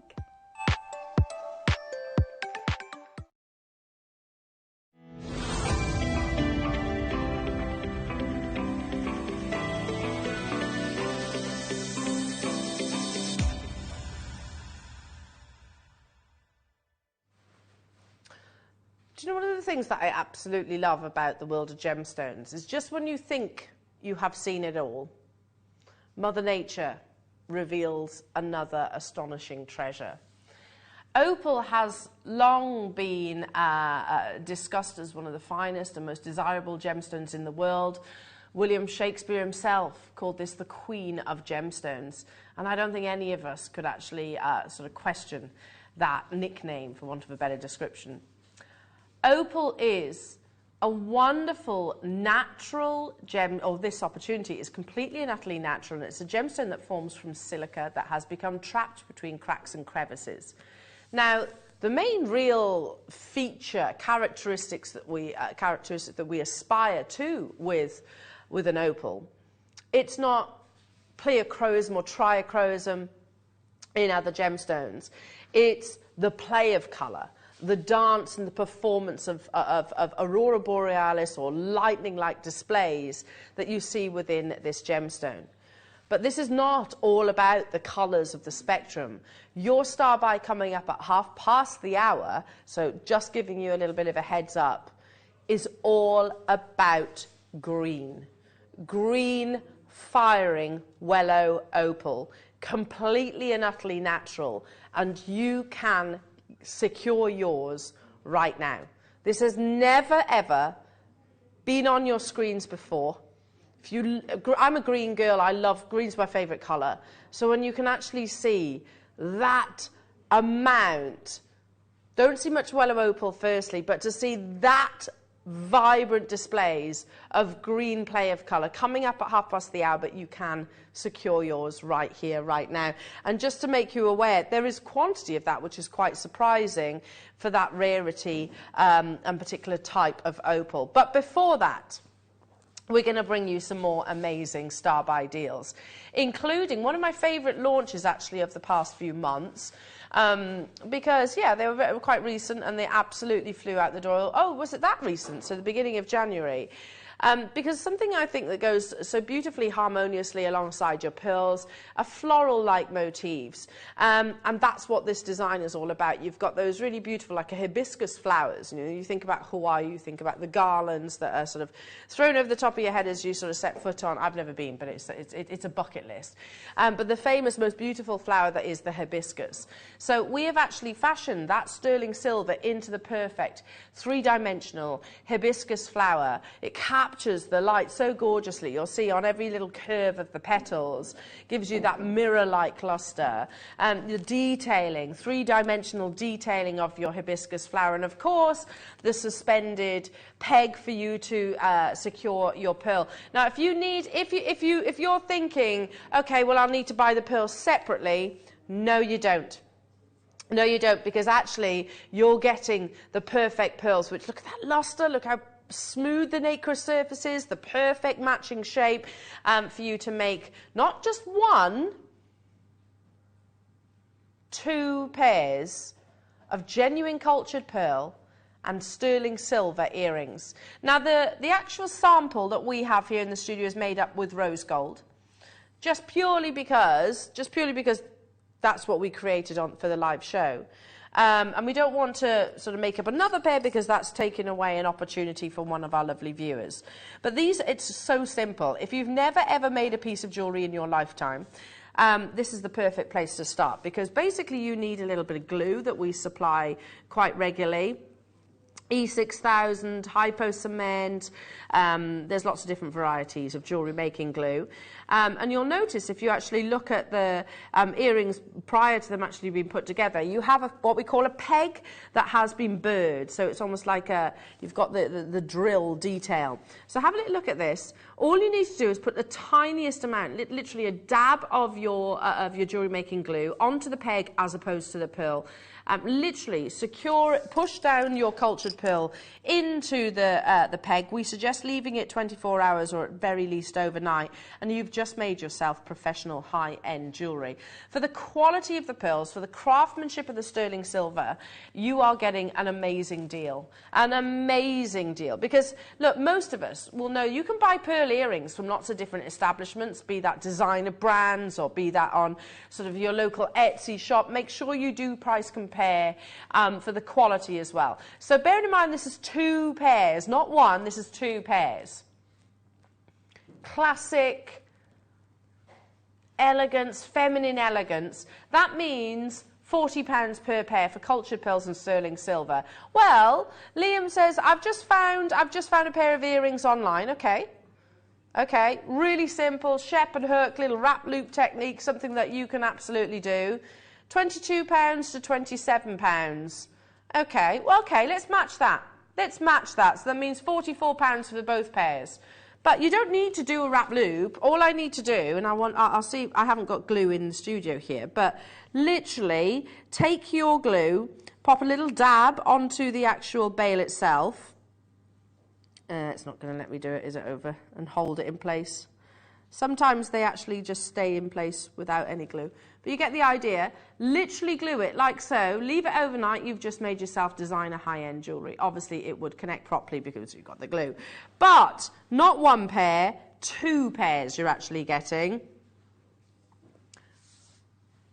Do you know, one of the things that I absolutely love about the world of gemstones is just when you think you have seen it all, Mother Nature reveals another astonishing treasure. Opal has long been discussed as one of the finest and most desirable gemstones in the world. William Shakespeare himself called this the Queen of Gemstones, and I don't think any of us could actually sort of question that nickname, for want of a better description. Opal is a wonderful natural gem, or this opportunity is completely and utterly natural, and it's a gemstone that forms from silica that has become trapped between cracks and crevices. Now, the main real feature, characteristic that we aspire to with an opal, it's not pleochrosm or triachrosm in other gemstones. It's the play of colour, the dance and the performance of aurora borealis or lightning-like displays that you see within this gemstone. But this is not all about the colours of the spectrum. Your star by coming up at 1:30, so just giving you a little bit of a heads up, is all about green. Green firing Willow Opal, completely and utterly natural, and you can secure yours right now. This has never ever been on your screens before. I'm a green girl, I love green's my favourite colour. So when you can actually see that amount, don't see much Willow Opal firstly, but to see that vibrant displays of green play of colour coming up at 1:30, but you can secure yours right here, right now. And just to make you aware, there is quantity of that, which is quite surprising for that rarity and particular type of opal. But before that, we're going to bring you some more amazing star buy deals, including one of my favourite launches actually of the past few months, because yeah, they were quite recent and they absolutely flew out the door. Oh, was it that recent? So the beginning of January. Because something I think that goes so beautifully harmoniously alongside your pearls are floral-like motifs. And that's what this design is all about. You've got those really beautiful, like a hibiscus flowers. You know, you think about Hawaii, you think about the garlands that are sort of thrown over the top of your head as you sort of set foot on. I've never been, but it's a bucket list. But the famous, most beautiful flower that is the hibiscus. So we have actually fashioned that sterling silver into the perfect three-dimensional hibiscus flower. It captures the light so gorgeously. You'll see on every little curve of the petals, gives you that mirror-like luster. And the detailing, three-dimensional detailing of your hibiscus flower. And of course, the suspended peg for you to secure your pearl. Now, if you're thinking, okay, well, I'll need to buy the pearls separately, no, you don't. No, you don't, because actually you're getting the perfect pearls, which look at that luster, look how smooth the nacre surface is, the perfect matching shape for you to make not just one, 2 pairs of genuine cultured pearl and sterling silver earrings. Now, the actual sample that we have here in the studio is made up with rose gold, just purely because that's what we created for the live show. And we don't want to sort of make up another pair because that's taking away an opportunity from one of our lovely viewers. But it's so simple. If you've never ever made a piece of jewellery in your lifetime, this is the perfect place to start, because basically you need a little bit of glue that we supply quite regularly. E6000, hypo cement, there's lots of different varieties of jewellery making glue. And you'll notice if you actually look at the earrings prior to them actually being put together, you have what we call a peg that has been burred. So it's almost like you've got the drill detail. So have a little look at this. All you need to do is put the tiniest amount, literally a dab of your jewellery making glue onto the peg as opposed to the pearl. Literally secure, push down your cultured pearl into the peg. We suggest leaving it 24 hours or at very least overnight, and you've just made yourself professional high-end jewellery. For the quality of the pearls, for the craftsmanship of the sterling silver, you are getting an amazing deal. An amazing deal. Because, look, most of us will know you can buy pearl earrings from lots of different establishments, be that designer brands or be that on sort of your local Etsy shop. Make sure you do price compare for the quality as well. So bearing in mind this is 2 pairs, not one, this is 2 pairs. Classic elegance, feminine elegance. That means £40 per pair for cultured pearls and sterling silver. Well, Liam says, I've just found a pair of earrings online. Okay, really simple, Shep and Herc little wrap loop technique, something that you can absolutely do. £22 to £27. Okay, well, okay, let's match that. Let's match that. So that means £44 for both pairs. But you don't need to do a wrap loop. All I need to do, and I'll see, I haven't got glue in the studio here, but literally take your glue, pop a little dab onto the actual bail itself. It's not going to let me do it, is it, over? And hold it in place. Sometimes they actually just stay in place without any glue. But you get the idea. Literally glue it like so. Leave it overnight. You've just made yourself designer high-end jewellery. Obviously, it would connect properly because you've got the glue. But not 1 pair, 2 pairs you're actually getting.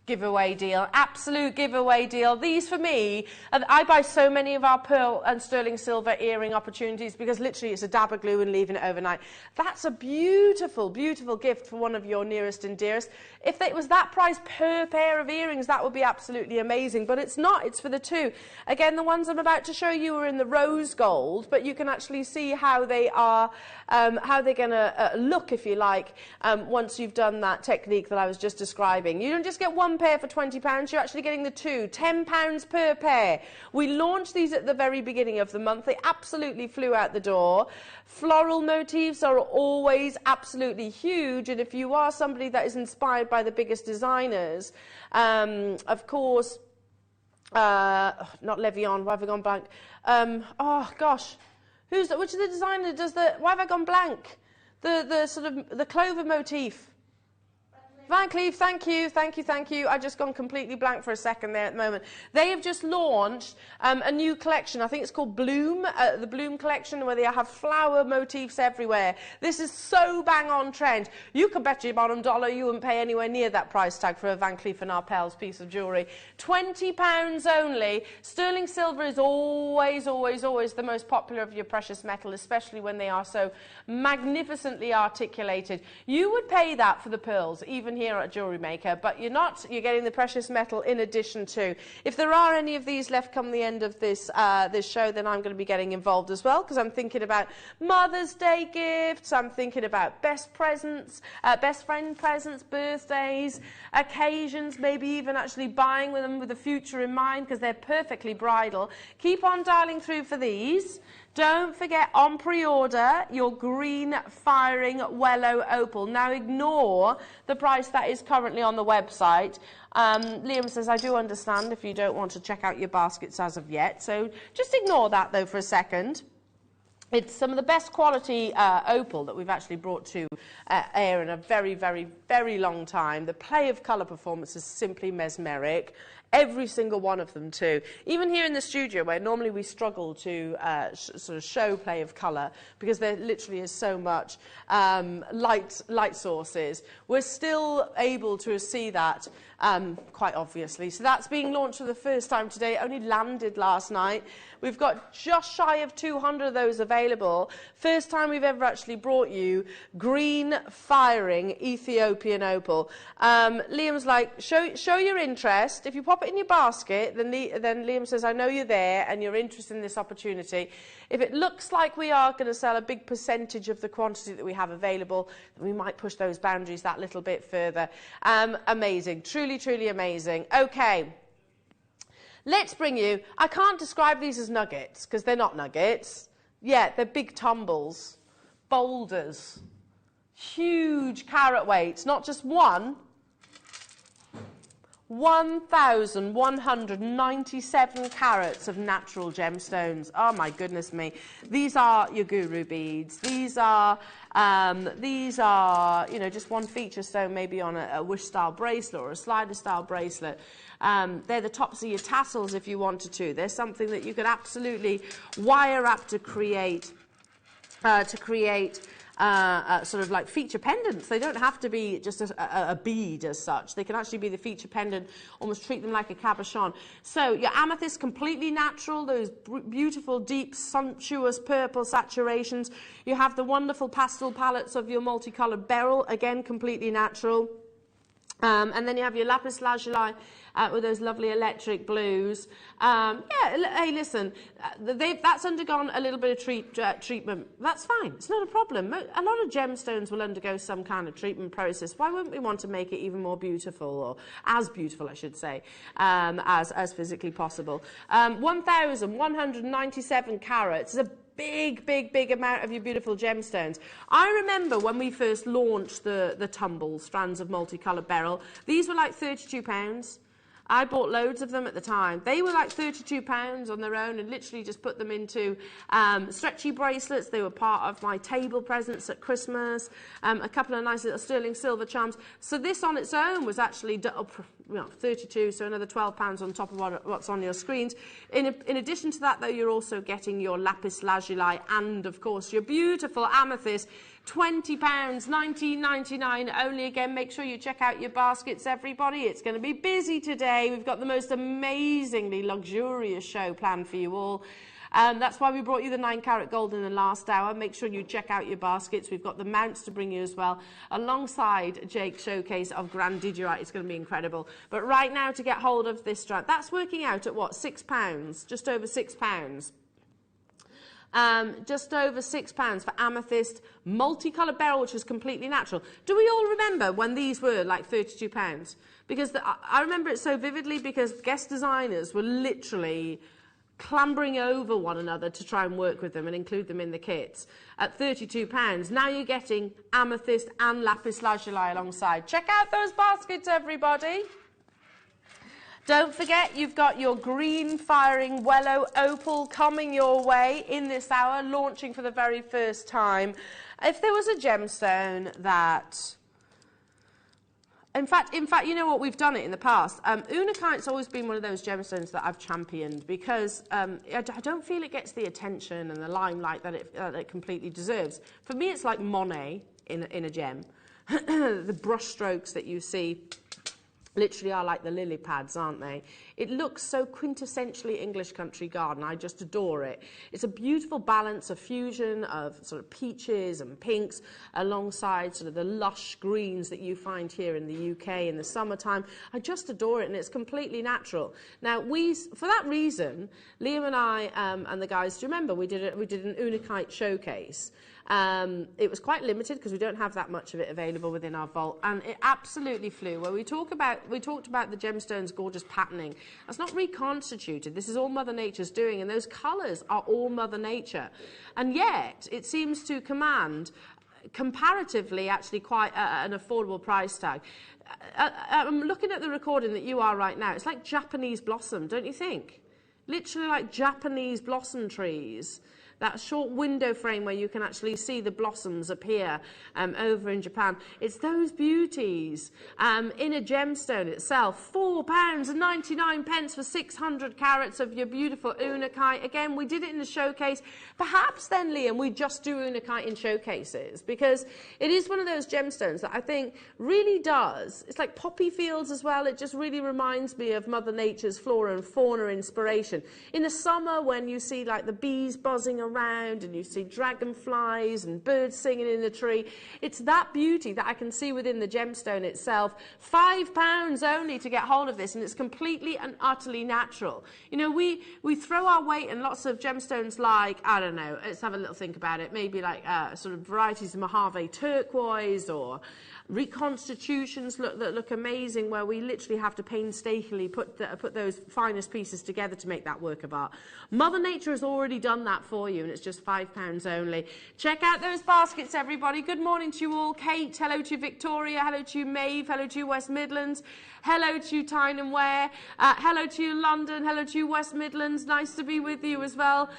Giveaway deal, absolute giveaway deal. These for me, I buy so many of our pearl and sterling silver earring opportunities because literally it's a dab of glue and leaving it overnight. That's a beautiful, beautiful gift for one of your nearest and dearest. If it was that price per pair of earrings, that would be absolutely amazing, but it's not, it's for the 2. Again, the ones I'm about to show you are in the rose gold, but you can actually see how they are, how they're going to look, if you like, once you've done that technique that I was just describing. You don't just get 1 pair for £20, you're actually getting the 2, £10 per pair. We launched these at the very beginning of the month. They absolutely flew out the door. Floral motifs are always absolutely huge, and if you are somebody that is inspired by the biggest designers, of course, not Levion, why have I gone blank? Oh gosh, which is the designer that does the, why have I gone blank? The sort of, the clover motif. Van Cleef, thank you, thank you, thank you. I've just gone completely blank for a second there at the moment. They have just launched a new collection. I think it's called Bloom, the Bloom collection, where they have flower motifs everywhere. This is so bang on trend. You can bet your bottom dollar you wouldn't pay anywhere near that price tag for a Van Cleef & Arpels piece of jewellery. £20 only. Sterling silver is always, always, always the most popular of your precious metal, especially when they are so magnificently articulated. You would pay that for the pearls, even here at Jewellery Maker, but you're not. You're getting the precious metal in addition to. If there are any of these left come the end of this this show, then I'm going to be getting involved as well, because I'm thinking about Mother's Day gifts, I'm thinking about best presents, best friend presents, birthdays, occasions, maybe even actually buying them with the future in mind, because they're perfectly bridal. Keep on dialing through for these. Don't forget, on pre-order, your green firing Willow Opal. Now, ignore the price that is currently on the website. Liam says, I do understand if you don't want to check out your baskets as of yet. So just ignore that, though, for a second. It's some of the best quality opal that we've actually brought to air in a very, very, very long time. The play of colour performance is simply mesmeric. Every single one of them too. Even here in the studio, where normally we struggle to sort of show play of colour because there literally is so much light sources, we're still able to see that quite obviously. So that's being launched for the first time today. It only landed last night. We've got just shy of 200 of those available. First time we've ever actually brought you green firing Ethiopian Opal. Liam's like, show your interest. If you pop it in your basket, then Liam says, I know you're there and you're interested in this opportunity. If it looks like we are going to sell a big percentage of the quantity that we have available, then we might push those boundaries that little bit further. Amazing. Truly, truly amazing. Okay. Let's bring you, I can't describe these as nuggets, because they're not nuggets. Yeah, they're big tumbles, boulders, huge carat weights, not just one, 1,197 carats of natural gemstones. Oh my goodness me. These are your guru beads. These are, you know, just one feature stone maybe on a wish style bracelet or a slider style bracelet. They're the tops of your tassels if you wanted to. They're something that you could absolutely wire up to create sort of like feature pendants. They don't have to be just a bead as such. They can actually be the feature pendant, almost treat them like a cabochon. So your amethyst, completely natural, those beautiful, deep, sumptuous purple saturations. You have the wonderful pastel palettes of your multicolored beryl, again, completely natural. And then you have your lapis lazuli with those lovely electric blues. Yeah, hey, listen, that's undergone a little bit of treatment. That's fine. It's not a problem. A lot of gemstones will undergo some kind of treatment process. Why wouldn't we want to make it even more beautiful, or as beautiful, I should say, as physically possible? 1,197 carats is a big, big, big amount of your beautiful gemstones. I remember when we first launched the tumble strands of multicoloured beryl, these were like £32. I bought loads of them at the time. They were like £32 on their own, and literally just put them into stretchy bracelets. They were part of my table presents at Christmas, a couple of nice little sterling silver charms. So this on its own was actually 32, so another £12 on top of what's on your screens. In addition to that, though, you're also getting your lapis lazuli and, of course, your beautiful amethyst. £20, $19.99 only. Again, make sure you check out your baskets, everybody. It's going to be busy today. We've got the most amazingly luxurious show planned for you all. That's why we brought you the 9-carat gold in the last hour. Make sure you check out your baskets. We've got the mounts to bring you as well, alongside Jake's showcase of grandidierite. It's going to be incredible. But right now, to get hold of this strand, that's working out at what, £6? Just over £6. Just over £6 for amethyst, multicoloured beryl, which was completely natural. Do we all remember when these were like £32? Because I remember it so vividly, because guest designers were literally clambering over one another to try and work with them and include them in the kits at £32. Now you're getting amethyst and lapis lazuli alongside. Check out those baskets, everybody. Don't forget, you've got your green firing Willow Opal coming your way in this hour, launching for the very first time. If there was a gemstone that In fact, you know what, we've done it in the past. Unakite's always been one of those gemstones that I've championed because I don't feel it gets the attention and the limelight that it completely deserves. For me, it's like Monet in a gem. The brush strokes that you see literally are like the lily pads, aren't they? It looks so quintessentially English country garden. I just adore it. It's a beautiful balance of fusion of sort of peaches and pinks alongside sort of the lush greens that you find here in the UK in the summertime. I just adore it, and it's completely natural. Now, for that reason, Liam and I and the guys, do you remember we did an Unakite showcase? It was quite limited because we don't have that much of it available within our vault, and it absolutely flew. Where we talked about the gemstones' gorgeous patterning. That's not reconstituted. This is all Mother Nature's doing, and those colours are all Mother Nature. And yet, it seems to command, comparatively, actually quite an affordable price tag. I'm looking at the recording that you are right now. It's like Japanese blossom, don't you think? Literally like Japanese blossom trees. That short window frame where you can actually see the blossoms appear over in Japan. It's those beauties in a gemstone itself. £4.99 for 600 carats of your beautiful Unakite. Again, we did it in the showcase. Perhaps then, Liam, we just do Unakite in showcases because it is one of those gemstones that I think really does. It's like poppy fields as well. It just really reminds me of Mother Nature's flora and fauna inspiration. In the summer when you see like the bees buzzing around and you see dragonflies and birds singing in the tree. It's that beauty that I can see within the gemstone itself. £5 only to get hold of this, and it's completely and utterly natural. You know, we throw our weight in lots of gemstones like, I don't know, let's have a little think about it, maybe like sort of varieties of Mojave turquoise or reconstitutions that look amazing, where we literally have to painstakingly put those finest pieces together to make that work of art. Mother Nature has already done that for you, and it's just £5 only. Check out those baskets, everybody. Good morning to you all. Kate, hello to you, Victoria, hello to you, Maeve, hello to you, West Midlands, hello to you, Tyne and Ware, hello to you, London, hello to you, West Midlands. Nice to be with you as well.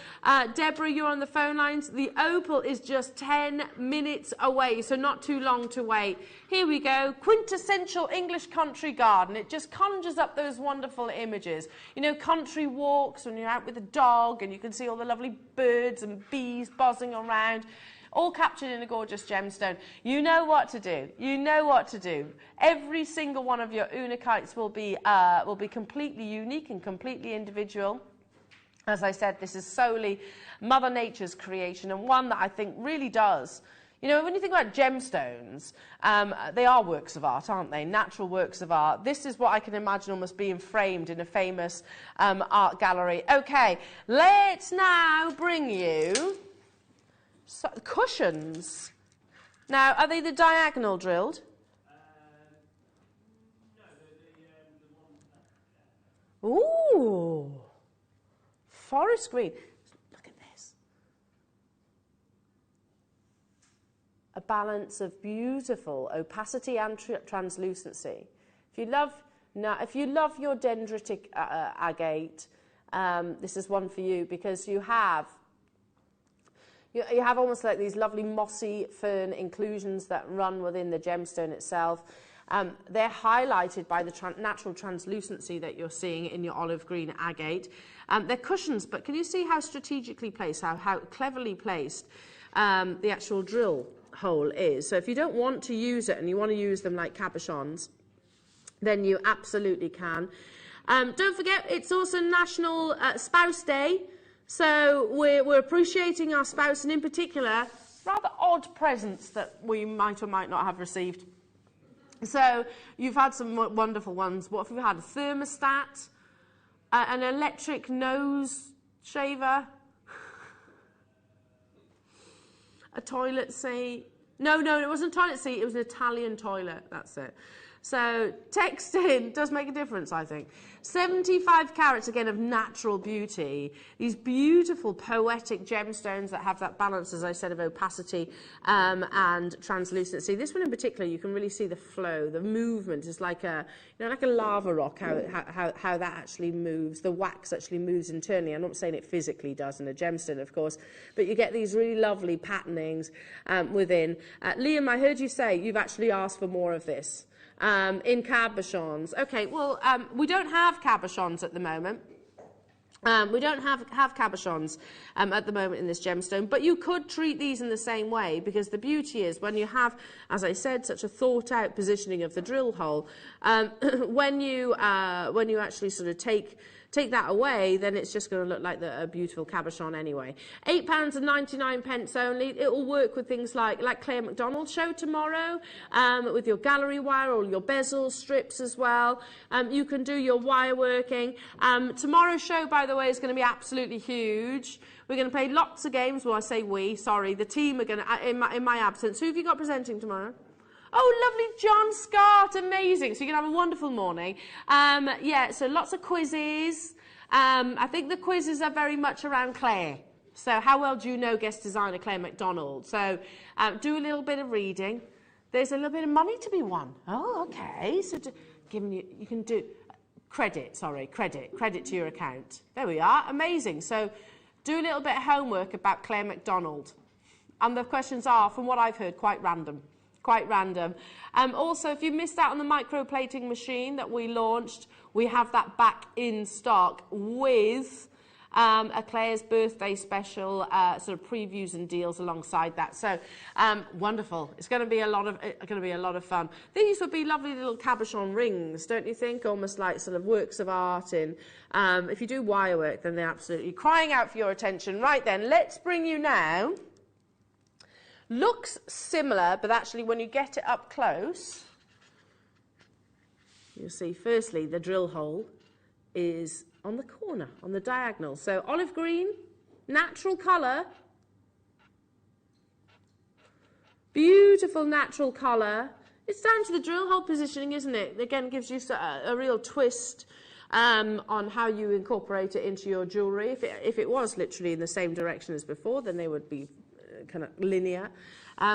Deborah, you're on the phone lines. The Opal is just 10 minutes away, so not too long to wait. Here we go, quintessential English country garden. It just conjures up those wonderful images. You know, country walks when you're out with a dog and you can see all the lovely birds and bees buzzing around, all captured in a gorgeous gemstone. You know what to do. You know what to do. Every single one of your Unakites will be completely unique and completely individual. As I said, this is solely Mother Nature's creation, and one that I think really does. You know, when you think about gemstones, they are works of art, aren't they? Natural works of art. This is what I can imagine almost being framed in a famous art gallery. Okay, let's now bring you cushions. Now, are they the diagonal drilled? No, ooh, forest green. A balance of beautiful opacity and translucency. If you love your dendritic agate, this is one for you, because you have almost like these lovely mossy fern inclusions that run within the gemstone itself. They're highlighted by the natural translucency that you're seeing in your olive green agate. They're cushions, but can you see how strategically placed, how cleverly placed the actual drill hole is? So if you don't want to use it and you want to use them like cabochons, then you absolutely can. Don't forget, it's also National Spouse Day, so we're appreciating our spouse, and in particular rather odd presents that we might or might not have received. So you've had some wonderful ones. What have you had? A thermostat, an electric nose shaver, a toilet seat. No, it wasn't a toilet seat, it was an Italian toilet, that's it. So text in does make a difference, I think. 75 carats, again, of natural beauty. These beautiful poetic gemstones that have that balance, as I said, of opacity and translucency. This one in particular, you can really see the flow, the movement is like a, like a lava rock, how that actually moves. The wax actually moves internally. I'm not saying it physically does in a gemstone, of course, but you get these really lovely patternings within. Liam, I heard you say you've actually asked for more of this. in cabochons. Okay, well, we don't have cabochons at the moment. We don't have cabochons at the moment in this gemstone, but you could treat these in the same way, because the beauty is when you have, as I said, such a thought-out positioning of the drill hole, when you actually sort of take that away, then it's just going to look like a beautiful cabochon anyway. £8.99 only. It will work with things like Claire McDonald's show tomorrow, with your gallery wire or your bezel strips as well. You can do your wire working. Tomorrow's show, by the way, is going to be absolutely huge. We're going to play lots of games. Well, I say we, sorry. The team are going to, in my absence. Who have you got presenting tomorrow? Oh, lovely, John Scott, amazing. So you're going to have a wonderful morning. Yeah, so lots of quizzes. I think the quizzes are very much around Claire. So how well do you know guest designer Claire McDonald? So do a little bit of reading. There's a little bit of money to be won. Oh, okay. So you can do credit to your account. There we are, amazing. So do a little bit of homework about Claire McDonald. And the questions are, from what I've heard, quite random. Also, if you missed out on the microplating machine that we launched, we have that back in stock with a Claire's birthday special, sort of previews and deals alongside that. So wonderful! It's going to be a lot of fun. These would be lovely little cabochon rings, don't you think? Almost like sort of works of art. If you do wire work, then they're absolutely crying out for your attention. Right then, let's bring you now. Looks similar, but actually when you get it up close, you'll see firstly the drill hole is on the corner, on the diagonal. So olive green, natural colour, beautiful natural colour. It's down to the drill hole positioning, isn't it? Again, gives you a real twist on how you incorporate it into your jewellery. If it was literally in the same direction as before, then they would be kind of linear,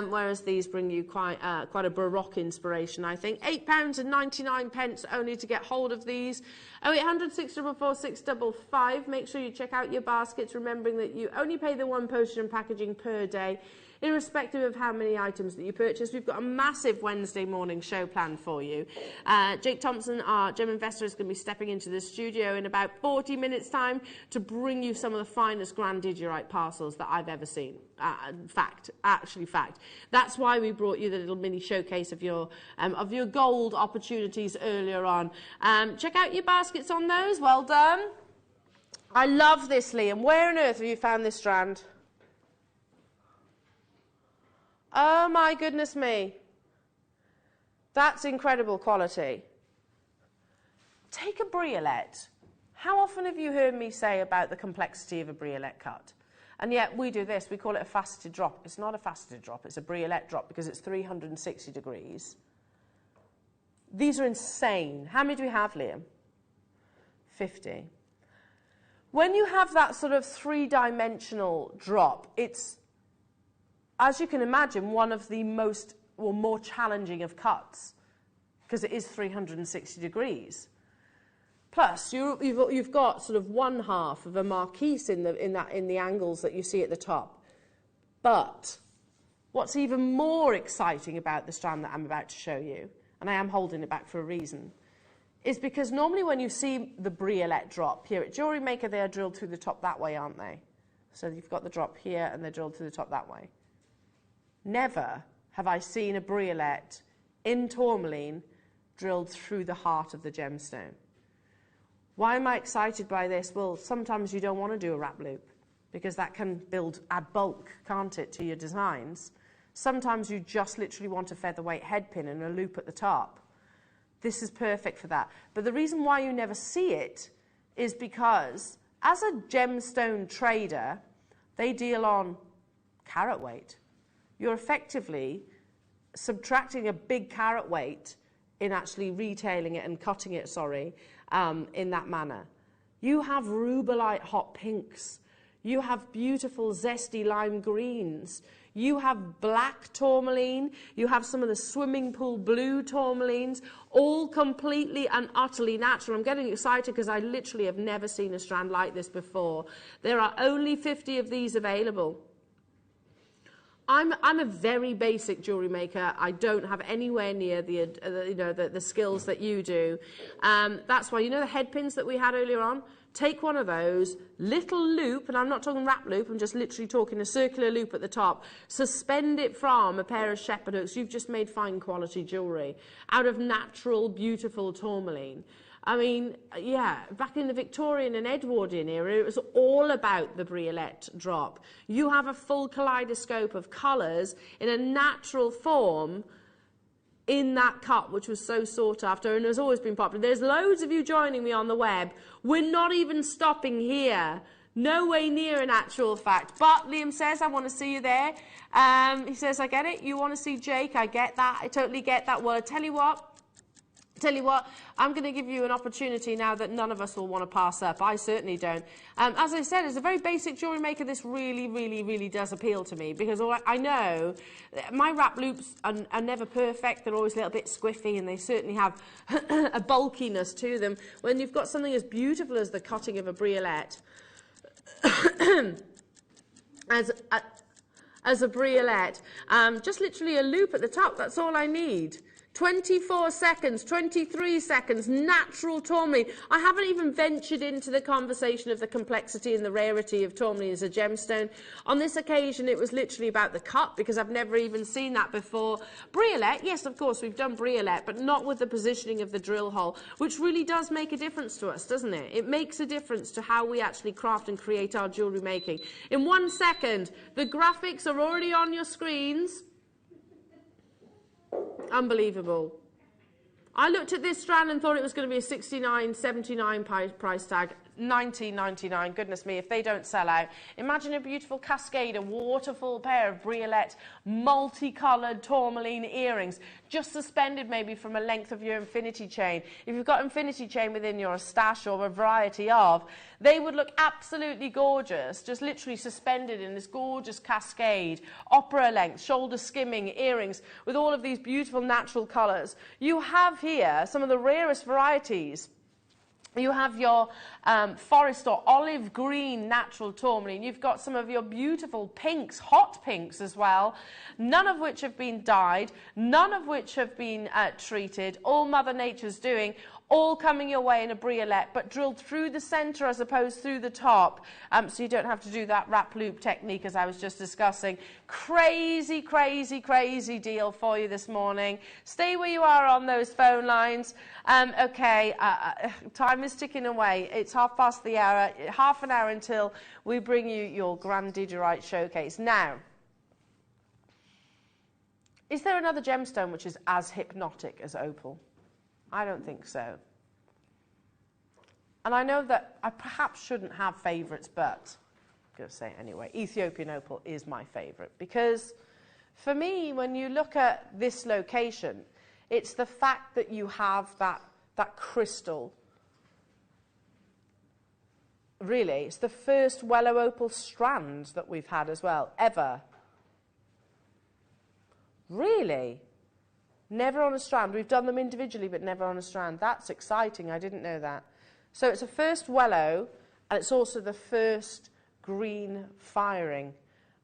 whereas these bring you quite a Baroque inspiration, I think. £8.99 only to get hold of these. 0800 644 655. Make sure you check out your baskets, remembering that you only pay the one postage and packaging per day, irrespective of how many items that you purchase. We've got a massive Wednesday morning show planned for you. Jake Thompson, our gem investor, is going to be stepping into the studio in about 40 minutes' time to bring you some of the finest grandidierite parcels that I've ever seen. Fact. That's why we brought you the little mini showcase of your gold opportunities earlier on. Check out your baskets on those. Well done. I love this, Liam. Where on earth have you found this strand? Oh my goodness me. That's incredible quality. Take a briolette. How often have you heard me say about the complexity of a briolette cut? And yet we do this, we call it a faceted drop. It's not a faceted drop, it's a briolette drop because it's 360 degrees. These are insane. How many do we have, Liam? 50. When you have that sort of three-dimensional drop, it's, as you can imagine, one of the most or more challenging of cuts because it is 360 degrees. Plus, you've got sort of one half of a marquise in the angles that you see at the top. But what's even more exciting about the strand that I'm about to show you, and I am holding it back for a reason, is because normally when you see the briolette drop here at Jewellery Maker, they are drilled through the top that way, aren't they? So you've got the drop here and they're drilled through the top that way. Never have I seen a briolette in tourmaline drilled through the heart of the gemstone. Why am I excited by this? Well, sometimes you don't want to do a wrap loop because that can add bulk, can't it, to your designs. Sometimes you just literally want a featherweight head pin and a loop at the top. This is perfect for that. But the reason why you never see it is because as a gemstone trader, they deal on carat weight. You're effectively subtracting a big carat weight in actually retailing it and cutting it, in that manner. You have rubellite hot pinks. You have beautiful zesty lime greens. You have black tourmaline. You have some of the swimming pool blue tourmalines, all completely and utterly natural. I'm getting excited because I literally have never seen a strand like this before. There are only 50 of these available. I'm a very basic jewellery maker. I don't have anywhere near the skills that you do. That's why, you know the head pins that we had earlier on? Take one of those, little loop, and I'm not talking wrap loop, I'm just literally talking a circular loop at the top, suspend it from a pair of shepherd hooks. You've just made fine quality jewellery out of natural, beautiful tourmaline. I mean, yeah, back in the Victorian and Edwardian era, it was all about the Briolette drop. You have a full kaleidoscope of colours in a natural form in that cut, which was so sought after and has always been popular. There's loads of you joining me on the web. We're not even stopping here. No way near in actual fact. But Liam says, I want to see you there. He says, I get it. You want to see Jake? I get that. I totally get that. Well, I tell you what, I'm going to give you an opportunity now that none of us will want to pass up. I certainly don't. As I said, as a very basic jewellery maker, this really, really, really does appeal to me because I know my wrap loops are never perfect. They're always a little bit squiffy and they certainly have a bulkiness to them. When you've got something as beautiful as the cutting of a Briolette, as a Briolette, just literally a loop at the top, that's all I need. 24 seconds, 23 seconds, natural tourmaline. I haven't even ventured into the conversation of the complexity and the rarity of tourmaline as a gemstone. On this occasion, it was literally about the cut because I've never even seen that before. Briolette, yes, of course, we've done Briolette, but not with the positioning of the drill hole, which really does make a difference to us, doesn't it? It makes a difference to how we actually craft and create our jewellery making. In 1 second, the graphics are already on your screens. Unbelievable. I looked at this strand and thought it was going to be a $69, $79 price tag. $19.99, goodness me, if they don't sell out. Imagine a beautiful cascade, a waterfall pair of Briolette multicoloured tourmaline earrings, just suspended maybe from a length of your infinity chain. If you've got infinity chain within your stash or a variety of, they would look absolutely gorgeous, just literally suspended in this gorgeous cascade, opera length, shoulder skimming earrings with all of these beautiful natural colours. You have here some of the rarest varieties. You have your forest or olive green natural tourmaline. You've got some of your beautiful pinks, hot pinks as well, none of which have been dyed, none of which have been treated, all Mother Nature's doing, all coming your way in a Briolette, but drilled through the centre as opposed through the top, so you don't have to do that wrap loop technique as I was just discussing. Crazy, crazy, crazy deal for you this morning. Stay where you are on those phone lines. Okay, time is ticking away. It's 1/2 the hour, half an hour until we bring you your Grand Diderite showcase. Now, is there another gemstone which is as hypnotic as opal? I don't think so. And I know that I perhaps shouldn't have favourites, but I'm going to say it anyway. Ethiopian Opal is my favourite because for me, when you look at this location, it's the fact that you have that crystal. Really, it's the first Willow Opal strand that we've had as well, ever. Really? Never on a strand. We've done them individually, but never on a strand. That's exciting. I didn't know that. So it's a first Willow, and it's also the first green firing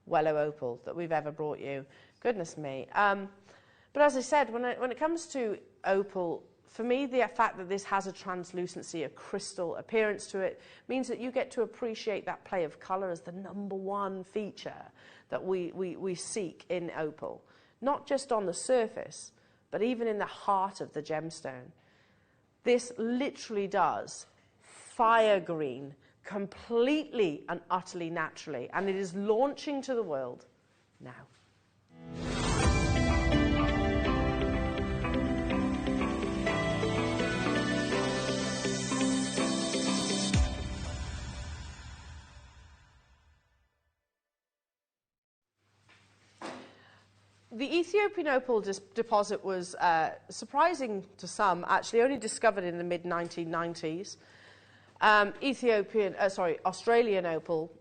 Willow Opal that we've ever brought you. Goodness me. But as I said, when it comes to opal, for me, the fact that this has a translucency, a crystal appearance to it, means that you get to appreciate that play of colour as the #1 feature that we seek in opal. Not just on the surface, but even in the heart of the gemstone. This literally does fire green completely and utterly naturally, and it is launching to the world now. The Ethiopian Opal deposit was surprising to some, actually only discovered in the mid-1990s. Australian Opal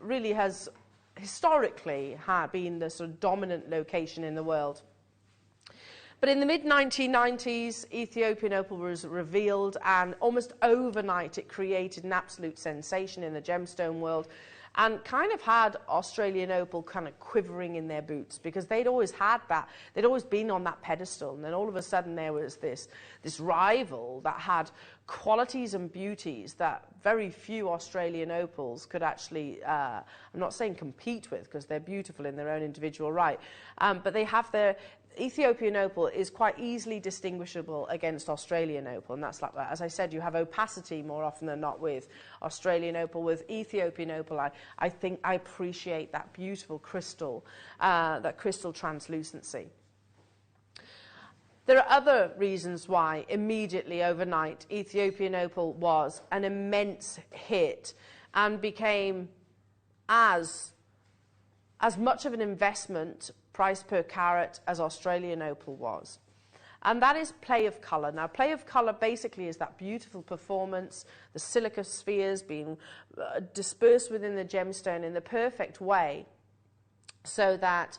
really has historically been the sort of dominant location in the world. But in the mid-1990s, Ethiopian Opal was revealed, and almost overnight it created an absolute sensation in the gemstone world. and kind of had Australian opal kind of quivering in their boots, because they'd always had that. They'd always been on that pedestal, and then all of a sudden there was this rival that had qualities and beauties that very few Australian opals could actually, I'm not saying compete with, because they're beautiful in their own individual right, but they have their... Ethiopian opal is quite easily distinguishable against Australian opal, and that's like that. As I said, you have opacity more often than not with Australian opal. With Ethiopian opal, I think I appreciate that beautiful crystal, that crystal translucency. There are other reasons why immediately overnight Ethiopian opal was an immense hit and became as much of an investment price per carat as Australian opal was. And that is play of colour. Now, play of colour basically is that beautiful performance, the silica spheres being dispersed within the gemstone in the perfect way, so that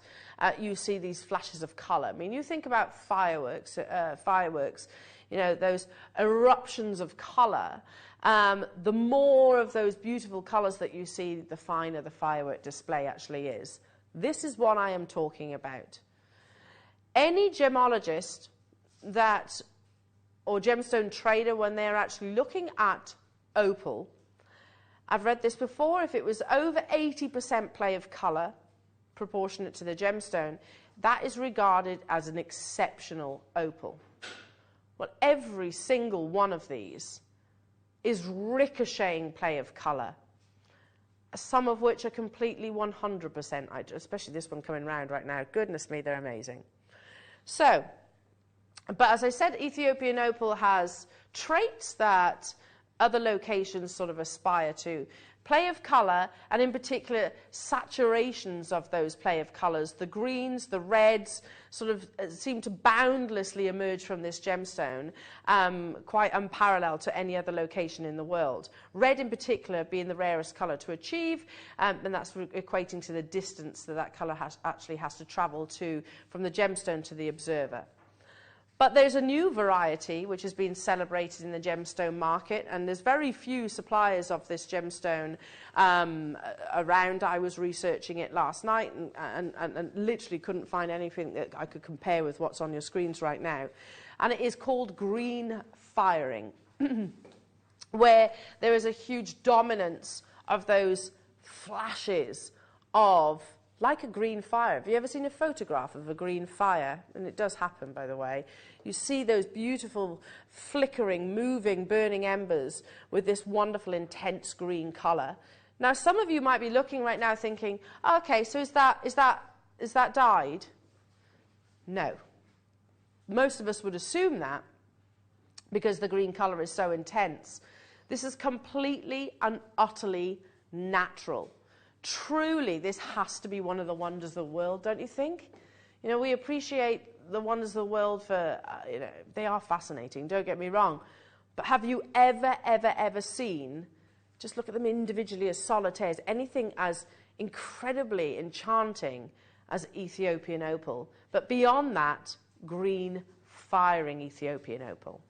you see these flashes of colour. I mean, you think about fireworks, you know, those eruptions of colour. The more of those beautiful colours that you see, the finer the firework display actually is. This is what I am talking about. Any gemologist or gemstone trader, when they're actually looking at opal, I've read this before, if it was over 80% play of colour, proportionate to the gemstone, that is regarded as an exceptional opal. Well, every single one of these is ricocheting play of colour, some of which are completely 100%, especially this one coming round right now. Goodness me, they're amazing. So, but as I said, Ethiopian opal has traits that other locations sort of aspire to. Play of colour, and in particular saturations of those play of colours. The greens, the reds, sort of seem to boundlessly emerge from this gemstone, quite unparalleled to any other location in the world. Red in particular being the rarest colour to achieve, and that's equating to the distance that colour actually has to travel to from the gemstone to the observer. But there's a new variety which has been celebrated in the gemstone market, and there's very few suppliers of this gemstone around. I was researching it last night and literally couldn't find anything that I could compare with what's on your screens right now. And it is called green firing, where there is a huge dominance of those flashes of, like a green fire. Have you ever seen a photograph of a green fire? And it does happen, by the way. You see those beautiful, flickering, moving, burning embers with this wonderful, intense green colour. Now, some of you might be looking right now thinking, oh, okay, so is that dyed? No. Most of us would assume that because the green colour is so intense. This is completely and utterly natural. Truly, this has to be one of the wonders of the world, don't you think? You know, we appreciate the wonders of the world for, you know, they are fascinating, don't get me wrong. But have you ever seen, just look at them individually as solitaires, anything as incredibly enchanting as Ethiopian opal? But beyond that, green firing Ethiopian opal.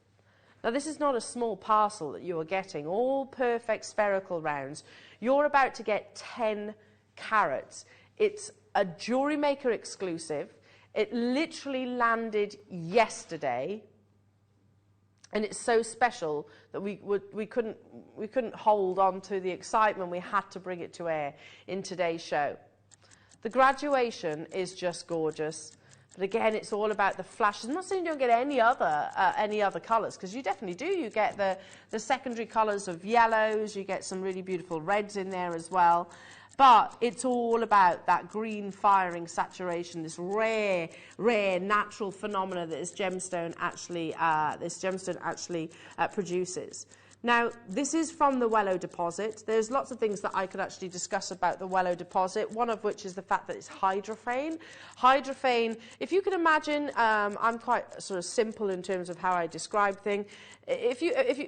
Now, this is not a small parcel that you are getting, all perfect spherical rounds. You're about to get 10 carats. It's a Jewellery Maker exclusive. It literally landed yesterday, and it's so special that we couldn't hold on to the excitement. We had to bring it to air in today's show. The graduation is just gorgeous. But again, it's all about the flashes. I'm not saying you don't get any other colours, because you definitely do. You get the secondary colours of yellows. You get some really beautiful reds in there as well. But it's all about that green firing saturation, this rare, natural phenomena that this gemstone actually produces. Now, this is from the Willow deposit. There's lots of things that I could actually discuss about the Willow deposit, one of which is the fact that it's hydrophane. Hydrophane, if you can imagine, I'm quite sort of simple in terms of how I describe things.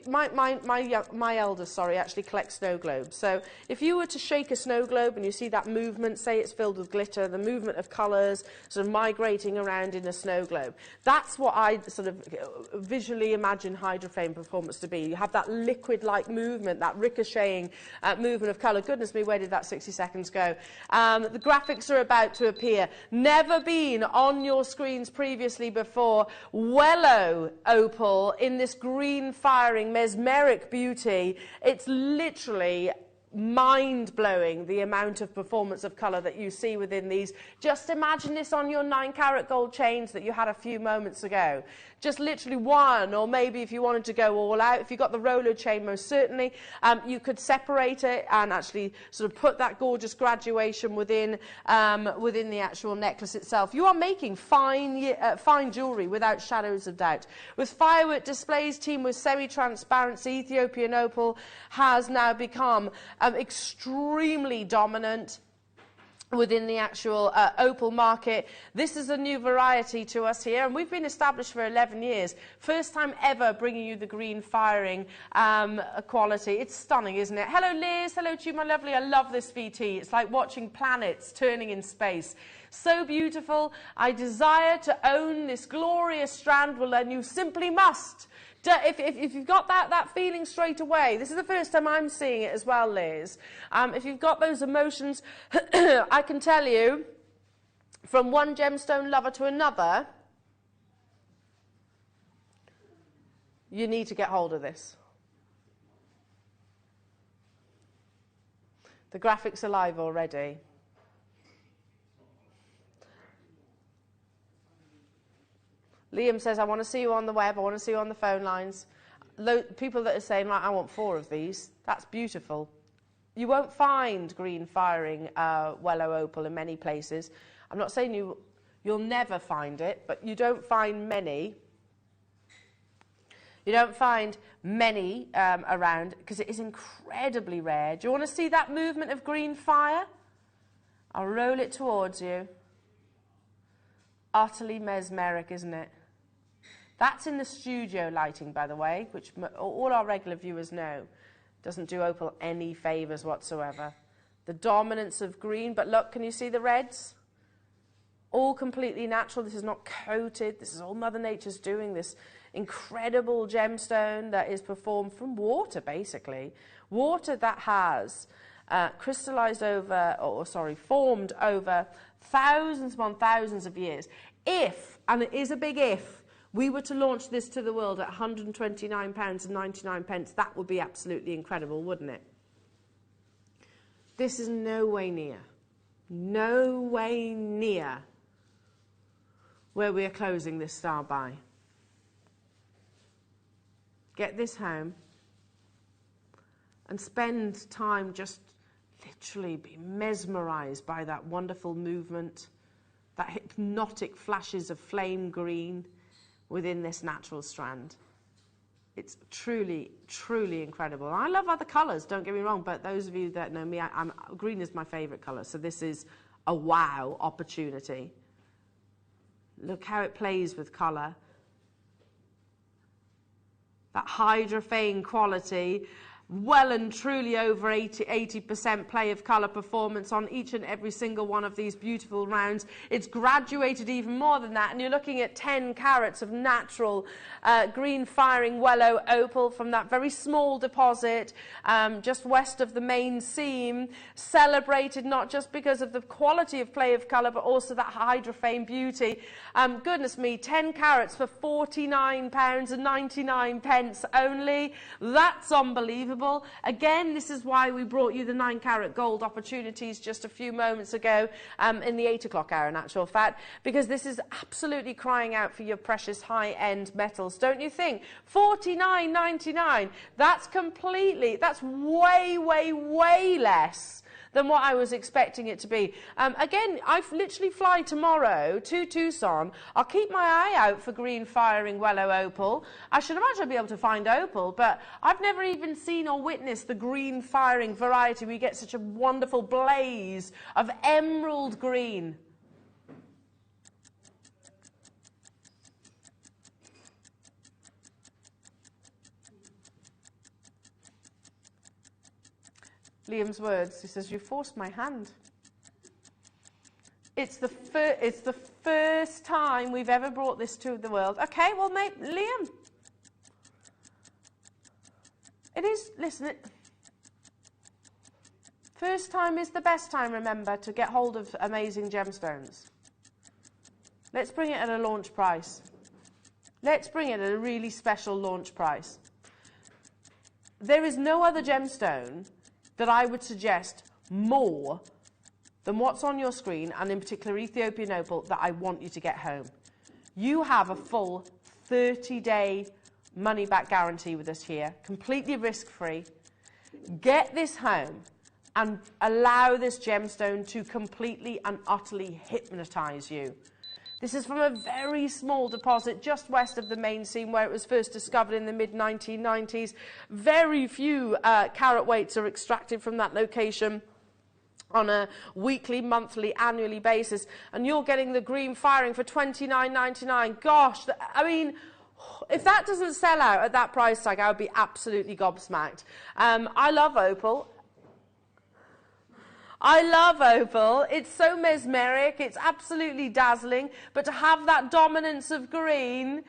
My eldest, actually collects snow globes. So if you were to shake a snow globe and you see that movement, say it's filled with glitter, the movement of colours sort of migrating around in a snow globe, that's what I sort of visually imagine hydrophane performance to be. You have that liquid-like movement, that ricocheting movement of colour. Goodness me, where did that 60 seconds go? The graphics are about to appear. Never been on your screens previously before. Willow Opal in this green firing mesmeric beauty. It's literally mind-blowing, the amount of performance of colour that you see within these. Just imagine this on your 9-carat gold chains that you had a few moments ago. Just literally one, or maybe if you wanted to go all out, if you got the Rolo chain, most certainly, you could separate it and actually sort of put that gorgeous graduation within the actual necklace itself. You are making fine jewellery without shadows of doubt. With firework displays teamed with semi-transparency, Ethiopian Opal has now become extremely dominant within the actual opal market. This is a new variety to us here, and we've been established for 11 years. First time ever bringing you the green firing quality. It's stunning, isn't it? Hello, Liz. Hello to you, my lovely. I love this VT. It's like watching planets turning in space. So beautiful. I desire to own this glorious strand. Well, then you simply must. If you've got that feeling straight away, this is the first time I'm seeing it as well, Liz. If you've got those emotions, I can tell you, from one gemstone lover to another, you need to get hold of this. The graphics are live already. Liam says, I want to see you on the web, I want to see you on the phone lines. People that are saying, like, I want 4 of these, that's beautiful. You won't find green firing Willow Opal in many places. I'm not saying you'll never find it, but you don't find many. You don't find many around because it is incredibly rare. Do you want to see that movement of green fire? I'll roll it towards you. Utterly mesmeric, isn't it? That's in the studio lighting, by the way, which all our regular viewers know. Doesn't do opal any favours whatsoever. The dominance of green, but look, can you see the reds? All completely natural. This is not coated. This is all Mother Nature's doing. This incredible gemstone that is performed from water, basically. Water that has formed over thousands upon thousands of years. If, and it is a big if, we were to launch this to the world at £129.99, that would be absolutely incredible, wouldn't it? This is no way near where we are closing this style by. Get this home and spend time just literally be mesmerised by that wonderful movement, that hypnotic flashes of flame green within this natural strand. It's truly, truly incredible. I love other colours, don't get me wrong, but those of you that know me, green is my favourite colour, so this is a wow opportunity. Look how it plays with colour. That hydrophane quality, well and truly over 80% play of colour performance on each and every single one of these beautiful rounds. It's graduated even more than that, and you're looking at 10 carats of natural green firing Willow Opal from that very small deposit just west of the main seam, celebrated not just because of the quality of play of colour, but also that hydrophane beauty. Goodness me, 10 carats for £49.99 only. That's unbelievable. Again, this is why we brought you the 9-carat gold opportunities just a few moments ago in the 8 o'clock hour, in actual fact, because this is absolutely crying out for your precious high-end metals, don't you think? $49.99, that's way, way, way less than what I was expecting it to be. Again, I literally fly tomorrow to Tucson. I'll keep my eye out for green firing Willow Opal. I should imagine I'll be able to find opal, but I've never even seen or witnessed the green firing variety. We get such a wonderful blaze of emerald green. Liam's words, he says, you forced my hand. It's the first time we've ever brought this to the world. Okay, well, mate, Liam. It is, listen, first time is the best time, remember, to get hold of amazing gemstones. Let's bring it at a launch price. Let's bring it at a really special launch price. There is no other gemstone that I would suggest more than what's on your screen, and in particular Ethiopian Opal, that I want you to get home. You have a full 30-day money-back guarantee with us here, completely risk-free. Get this home and allow this gemstone to completely and utterly hypnotize you. This is from a very small deposit just west of the main seam where it was first discovered in the mid-1990s. Very few carat weights are extracted from that location on a weekly, monthly, annually basis. And you're getting the green firing for $29.99. Gosh, I mean, if that doesn't sell out at that price tag, I would be absolutely gobsmacked. I love opal. I love opal. It's so mesmeric. It's absolutely dazzling. But to have that dominance of green,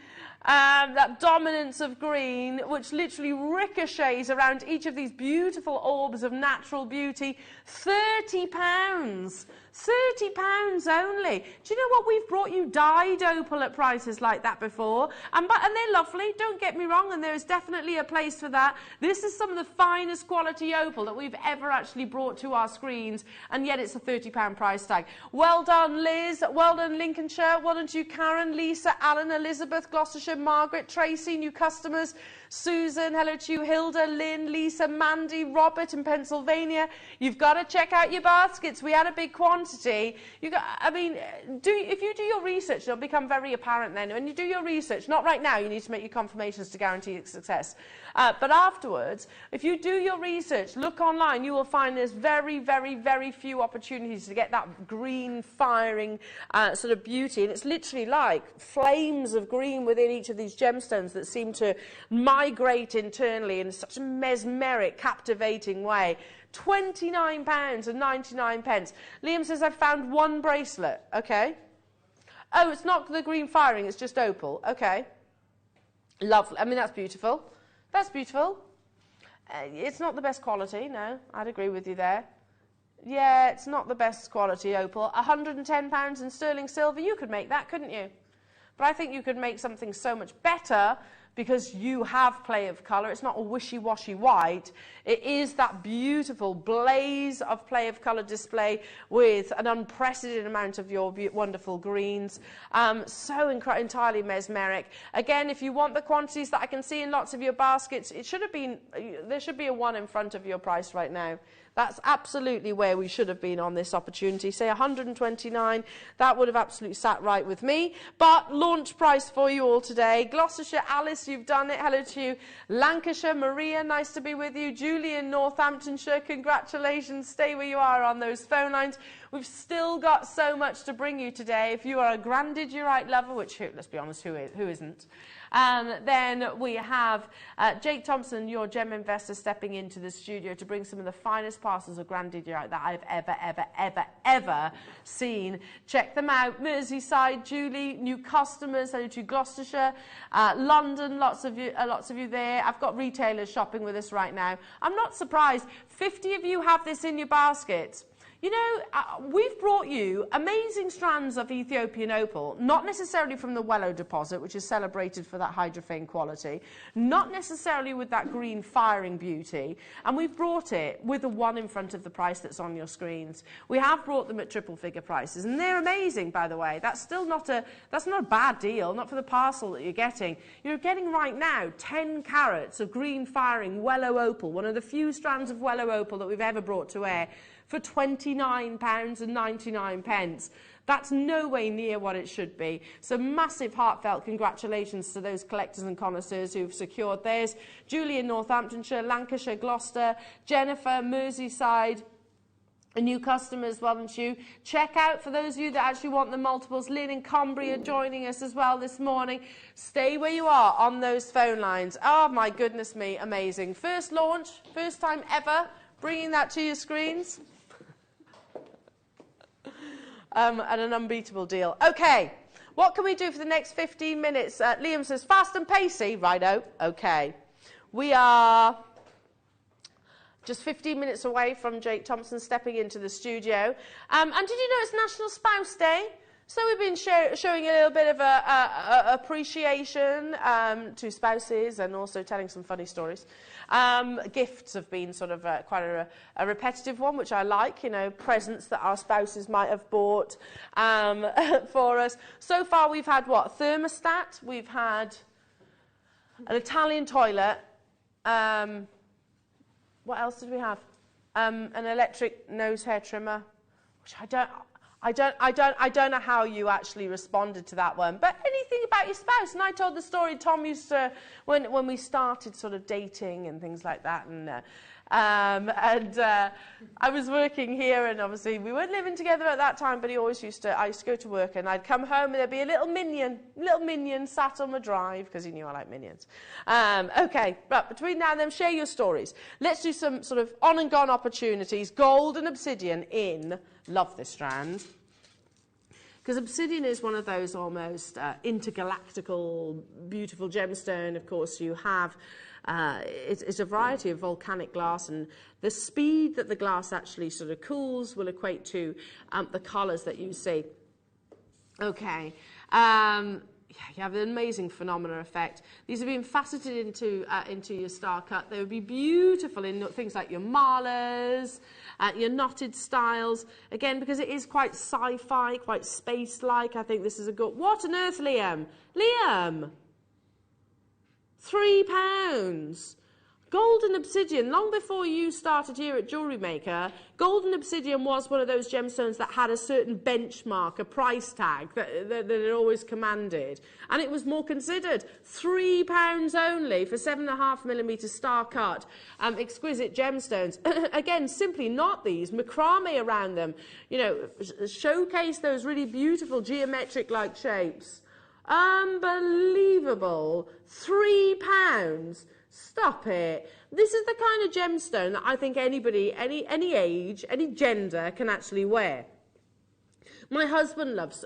which literally ricochets around each of these beautiful orbs of natural beauty, £30. £30 only. Do you know what? We've brought you dyed opal at prices like that before. And they're lovely, don't get me wrong, and there is definitely a place for that. This is some of the finest quality opal that we've ever actually brought to our screens, and yet it's a £30 price tag. Well done, Liz. Well done, Lincolnshire. Well done to you, Karen, Lisa, Alan, Elizabeth, Gloucestershire, Margaret, Tracy, new customers, Susan, hello to you, Hilda, Lynn, Lisa, Mandy, Robert in Pennsylvania. You've got to check out your baskets. We had a big quantity. If you do your research, it'll become very apparent then. When you do your research, not right now, you need to make your confirmations to guarantee success. But afterwards, if you do your research, look online, you will find there's very, very, very few opportunities to get that green firing sort of beauty. And it's literally like flames of green within each of these gemstones that seem to migrate internally in such a mesmeric, captivating way. £29.99. Liam says, I've found one bracelet. Okay. Oh, it's not the green firing, it's just opal. Okay. Lovely. I mean, that's beautiful. That's beautiful. It's not the best quality, no. I'd agree with you there. Yeah, it's not the best quality opal. £110 in sterling silver, you could make that, couldn't you? But I think you could make something so much better because you have play of colour. It's not a wishy-washy white. It is that beautiful blaze of play of colour display with an unprecedented amount of your wonderful greens. So entirely mesmeric. Again, if you want the quantities that I can see in lots of your baskets, there should be a 1 in front of your price right now. That's absolutely where we should have been on this opportunity. Say 129, that would have absolutely sat right with me. But launch price for you all today. Gloucestershire, Alice, you've done it. Hello to you. Lancashire, Maria, nice to be with you. Julie in Northamptonshire, congratulations. Stay where you are on those phone lines. We've still got so much to bring you today. If you are a grandidierite lover, which, let's be honest, who isn't? Then we have Jake Thompson, your gem investor, stepping into the studio to bring some of the finest parcels of grandidierite that I've ever seen. Check them out. Merseyside, Julie, new customers, hello to Gloucestershire, London, lots of you there. I've got retailers shopping with us right now. I'm not surprised. 50 of you have this in your basket. You know, we've brought you amazing strands of Ethiopian opal, not necessarily from the Willow deposit, which is celebrated for that hydrophane quality, not necessarily with that green firing beauty, and we've brought it with a 1 in front of the price that's on your screens. We have brought them at triple figure prices, and they're amazing, by the way. That's not a bad deal, not for the parcel that you're getting. You're getting right now 10 carats of green firing Willow opal, one of the few strands of Willow opal that we've ever brought to air, for £29.99. That's no way near what it should be. So massive heartfelt congratulations to those collectors and connoisseurs who've secured theirs. Julie in Northamptonshire, Lancashire, Gloucester, Jennifer, Merseyside, and new customers, well done to you. Check out, for those of you that actually want the multiples, Lynn in Cumbria joining us as well this morning. Stay where you are on those phone lines. Oh my goodness me, amazing. First launch, first time ever, bringing that to your screens. At an unbeatable deal. Okay, what can we do for the next 15 minutes? Liam says, fast and pacey. Righto. Okay. We are just 15 minutes away from Jake Thompson stepping into the studio. And did you know it's National Spouse Day? So we've been showing a little bit of appreciation to spouses and also telling some funny stories. Gifts have been sort of quite a repetitive one, which I like, you know, presents that our spouses might have bought for us. So far we've had what? Thermostat, we've had an Italian toilet. What else did we have? An electric nose hair trimmer, which I don't know how you actually responded to that one. But anything about your spouse. And I told the story Tom used to, when we started sort of dating and things like that. And I was working here, and obviously we weren't living together at that time, but I used to go to work, and I'd come home and there'd be a little minion sat on the drive, because he knew I like minions. Okay, but between now and then, share your stories. Let's do some sort of on and gone opportunities. Gold and obsidian in, love this strand. Because obsidian is one of those almost intergalactical, beautiful gemstone. Of course, you have, it's a variety of volcanic glass, and the speed that the glass actually sort of cools will equate to the colours that you see. Okay. You have an amazing phenomena effect. These have been faceted into your star cut. They would be beautiful in things like your malas, your knotted styles. Again, because it is quite sci-fi, quite space-like, I think this is a good... What on earth, Liam? Liam! £3. Gold and obsidian, long before you started here at Jewellery Maker, gold and obsidian was one of those gemstones that had a certain benchmark, a price tag that it always commanded. And it was more considered. £3 only for 7.5mm star cut, exquisite gemstones. Again, simply not these, macrame around them. You know, showcase those really beautiful geometric-like shapes. Unbelievable. £3. Stop it. This is the kind of gemstone that I think anybody, any age, any gender can actually wear. My husband loves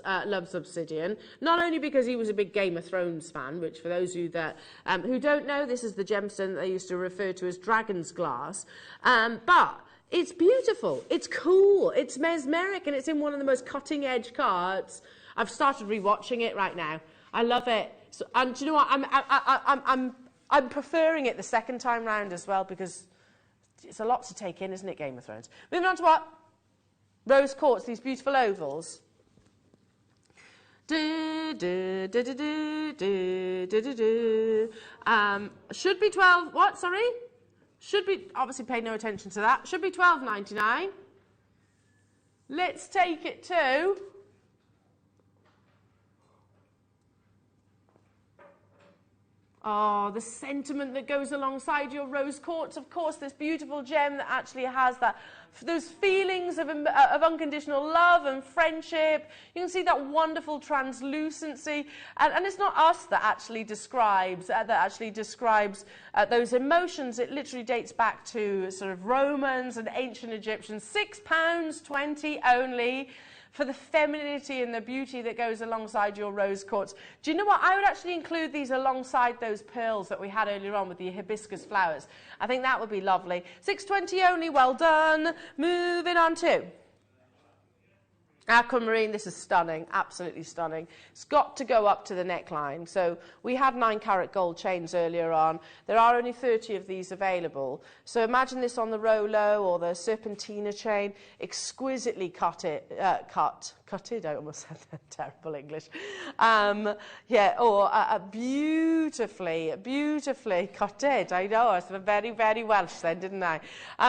obsidian, not only because he was a big Game of Thrones fan, which for those of you that who don't know, this is the gemstone that they used to refer to as dragon's glass, but it's beautiful, it's cool, it's mesmeric, and it's in one of the most cutting-edge cards. I've started rewatching it right now. I love it. So, and do you know what? I'm preferring it the second time round as well, because it's a lot to take in, isn't it, Game of Thrones? Moving on to what? Rose quartz, these beautiful ovals. Should be 12, what, sorry? Should be, obviously pay no attention to that. Should be $12.99. Let's take it to... Oh, the sentiment that goes alongside your rose quartz, of course, this beautiful gem that actually has those feelings of unconditional love and friendship. You can see that wonderful translucency, and it's not us that actually describes those emotions. It literally dates back to sort of Romans and ancient Egyptians. £6.20 only. For the femininity and the beauty that goes alongside your rose quartz. Do you know what? I would actually include these alongside those pearls that we had earlier on with the hibiscus flowers. I think that would be lovely. $6.20 only, well done. Moving on to Aquamarine. This is stunning, absolutely stunning. It's got to go up to the neckline. So we had 9-carat gold chains earlier on. There are only 30 of these available. So imagine this on the Rolo or the Serpentina chain, exquisitely cutted, I almost said that, terrible English. Beautifully cutted. I know, I was very, very Welsh then, didn't I?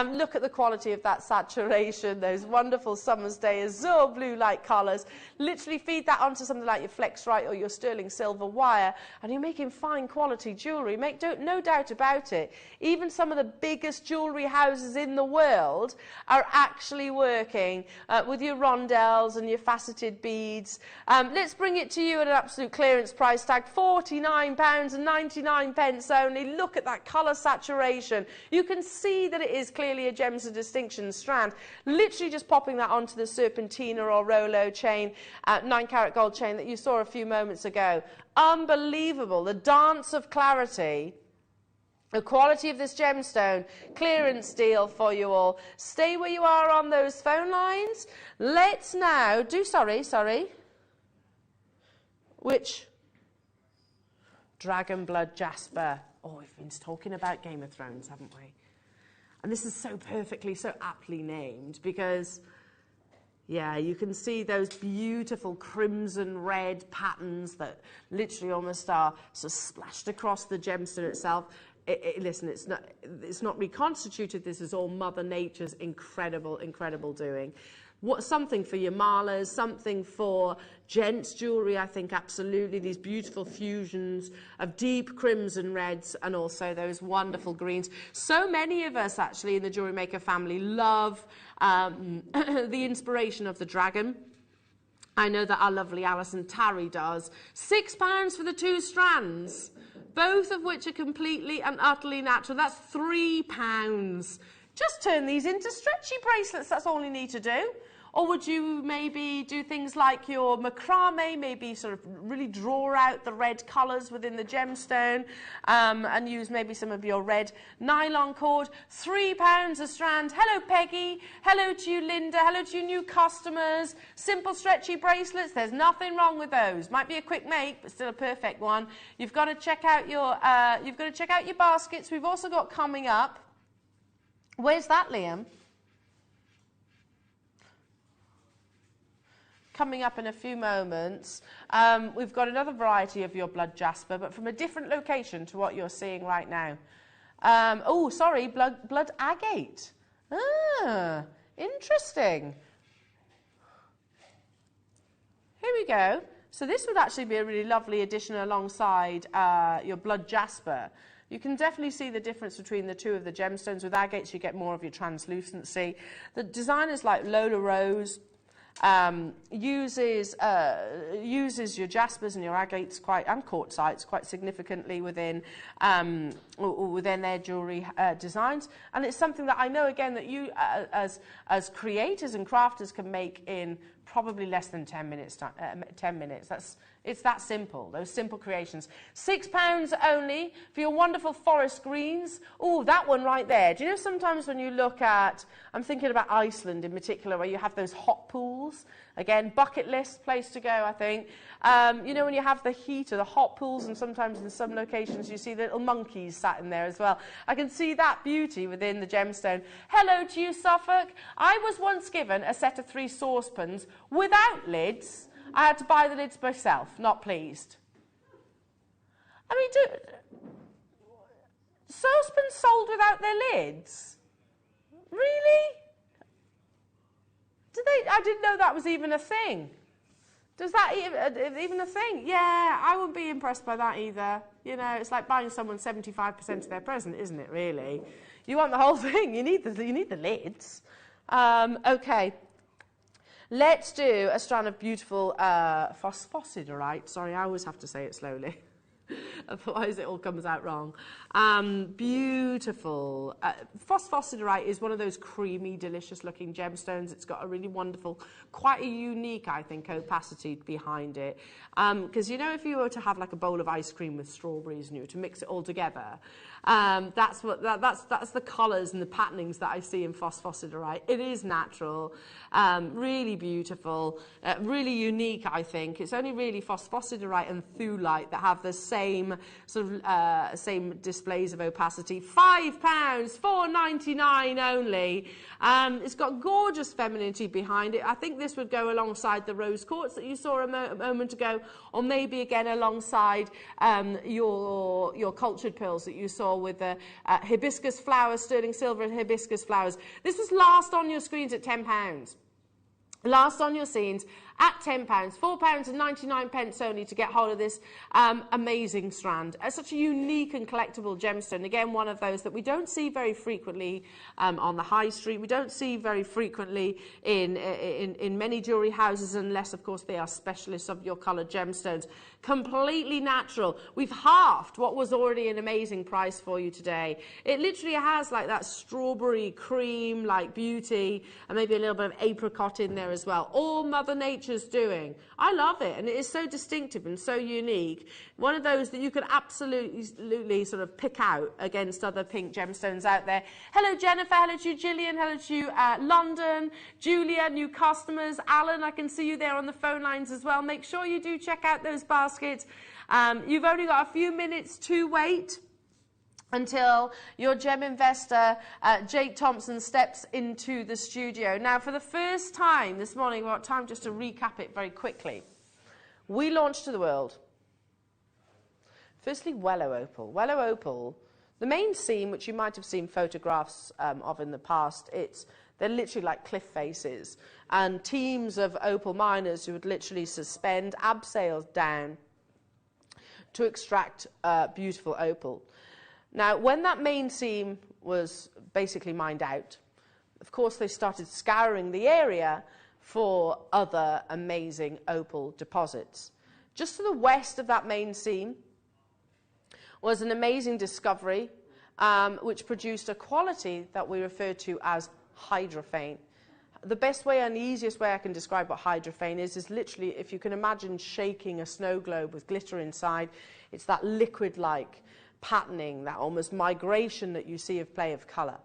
Look at the quality of that saturation, those wonderful summer's day azure blue-like colours. Literally feed that onto something like your Flexrite or your sterling silver wire, and you're making fine quality jewellery. No doubt about it. Even some of the biggest jewellery houses in the world are actually working with your rondelles and your faceted beads. Let's bring it to you at an absolute clearance price tag, £49.99 only. Look at that colour saturation. You can see that it is clearly a Gems of Distinction strand. Literally just popping that onto the Serpentina or Rolo chain, 9-carat gold chain that you saw a few moments ago. Unbelievable. The dance of clarity The quality of this gemstone, clearance deal for you all. Stay where you are on those phone lines. Let's now do, sorry. Which? Dragon Blood Jasper. Oh, we've been talking about Game of Thrones, haven't we? And this is so perfectly, so aptly named because, yeah, you can see those beautiful crimson red patterns that literally almost are sort of splashed across the gemstone itself. Listen, it's not reconstituted. This is all Mother Nature's incredible doing. Something for your malas, something for gents jewellery, I think, absolutely. These beautiful fusions of deep crimson reds and also those wonderful greens. So many of us, actually, in the Jewellery Maker family love the inspiration of the dragon. I know that our lovely Alison Tarry does. £6 for the 2 strands, both of which are completely and utterly natural. That's £3. Just turn these into stretchy bracelets. That's all you need to do. Or would you maybe do things like your macrame, maybe sort of really draw out the red colours within the gemstone and use maybe some of your red nylon cord. £3 a strand. Hello, Peggy. Hello to you, Linda. Hello to you new customers. Simple stretchy bracelets. There's nothing wrong with those. Might be a quick make, but still a perfect one. You've got to check out your baskets. We've also got coming up. Where's that, Liam? Coming up in a few moments, we've got another variety of your blood jasper, but from a different location to what you're seeing right now. Oh, sorry, blood agate. Ah, interesting. Here we go. So this would actually be a really lovely addition alongside your blood jasper. You can definitely see the difference between the two of the gemstones. With agates, you get more of your translucency. The designers like Lola Rose uses your jaspers and your agates and quartzites quite significantly within their jewellery designs, and it's something that I know again that you as creators and crafters can make in probably less than 10 minutes. 10 minutes. It's that simple, those simple creations. £6 only for your wonderful forest greens. Oh, that one right there. Do you know sometimes when you look at, I'm thinking about Iceland in particular, where you have those hot pools. Again, bucket list place to go, I think. You know, when you have the heat or the hot pools, and sometimes in some locations you see the little monkeys sat in there as well. I can see that beauty within the gemstone. Hello to you, Suffolk. I was once given a set of 3 saucepans without lids. I had to buy the lids myself. Not pleased. I mean, saucepans sold without their lids? Really? I didn't know that was even a thing. Does that even a thing? Yeah, I wouldn't be impressed by that either. You know, it's like buying someone 75% of their present, isn't it, really? You want the whole thing. You need the lids. Okay. Let's do a strand of beautiful phosphosiderite. Sorry, I always have to say it slowly. Otherwise it all comes out wrong. Beautiful. Phosphosiderite is one of those creamy, delicious looking gemstones. It's got a really wonderful, quite a unique, I think, opacity behind it. Because, you know, if you were to have like a bowl of ice cream with strawberries and you were to mix it all together, that's the colours and the patternings that I see in phosphosiderite. It is natural, really beautiful, really unique, I think. It's only really phosphosiderite and thulite that have the same sort of same displays of opacity. £5, $4.99 only. It's got gorgeous femininity behind it. I think this would go alongside the rose quartz that you saw a moment ago, or maybe again alongside your cultured pearls that you saw with the hibiscus flowers, sterling silver and hibiscus flowers. This was last on your screens at £10. Last on your scenes at £10, £4.99 only to get hold of this amazing strand. Such a unique and collectible gemstone. Again, one of those that we don't see very frequently on the high street. We don't see very frequently in many jewellery houses, unless, of course, they are specialists of your coloured gemstones. Completely natural. We've halved what was already an amazing price for you today. It literally has like that strawberry cream like beauty, and maybe a little bit of apricot in there as well. All Mother Nature's just doing. I love it, and it is so distinctive and so unique. One of those that you could absolutely sort of pick out against other pink gemstones out there. Hello, Jennifer. Hello to you, Gillian. Hello to you, London. Julia, new customers. Alan, I can see you there on the phone lines as well. Make sure you do check out those baskets. You've only got a few minutes to wait until your gem investor, Jake Thompson, steps into the studio. Now, for the first time this morning, we've got time just to recap it very quickly. We launched to the world. Firstly, Willow Opal. Willow Opal, the main seam, which you might have seen photographs of in the past, they're literally like cliff faces, and teams of opal miners who would literally suspend abseils down to extract beautiful opal. Now, when that main seam was basically mined out, of course, they started scouring the area for other amazing opal deposits. Just to the west of that main seam was an amazing discovery, which produced a quality that we refer to as hydrophane. The best way and the easiest way I can describe what hydrophane is literally, if you can imagine shaking a snow globe with glitter inside, it's that liquid-like patterning, that almost migration that you see of play of colour.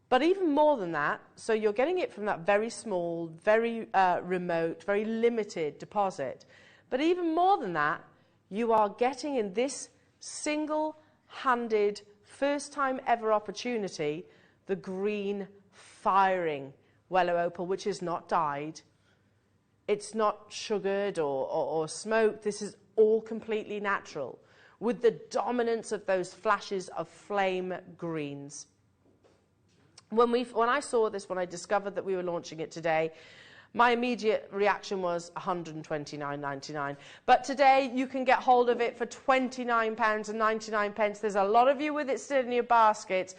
But even more than that, so you're getting it from that very small, very remote, very limited deposit. But even more than that, you are getting in this single-handed, first-time ever opportunity, the green firing Willow Opal, which is not dyed. It's not sugared or smoked. This is all completely natural, with the dominance of those flashes of flame greens. When I saw this, when I discovered that we were launching it today, my immediate reaction was £129.99. But today you can get hold of it for £29.99. There's a lot of you with it still in your baskets.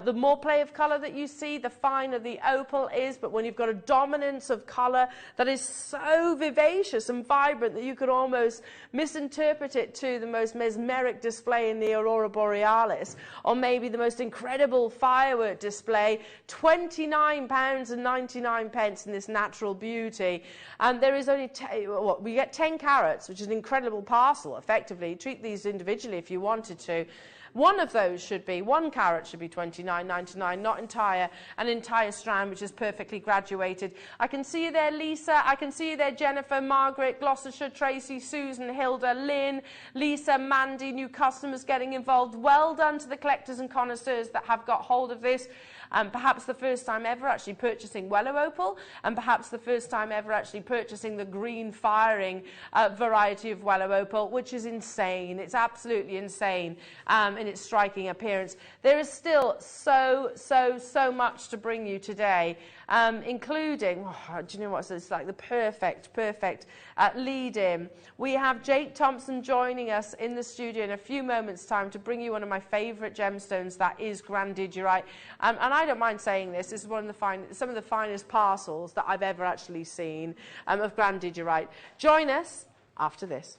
The more play of colour that you see, the finer the opal is. But when you've got a dominance of colour that is so vivacious and vibrant that you could almost misinterpret it to the most mesmeric display in the Aurora Borealis, or maybe the most incredible firework display, £29.99 in this natural beauty. And there is only we get 10 carats, which is an incredible parcel. Effectively, treat these individually if you wanted to. One carat should be $29.99, not an entire strand, which is perfectly graduated. I can see you there, Lisa. I can see you there, Jennifer, Margaret, Gloucestershire, Tracy, Susan, Hilda, Lynn, Lisa, Mandy, new customers getting involved. Well done to the collectors and connoisseurs that have got hold of this. Perhaps the first time ever actually purchasing Willow Opal, and perhaps the first time ever actually purchasing the green firing variety of Willow Opal, which is insane. It's absolutely insane in its striking appearance. There is still so much to bring you today, including, do you know what, so it's like the perfect lead-in. We have Jake Thompson joining us in the studio in a few moments' time to bring you one of my favourite gemstones, that is Grandidierite. And I don't mind saying this is one of the some of the finest parcels that I've ever actually seen of Grandidierite. Join us after this.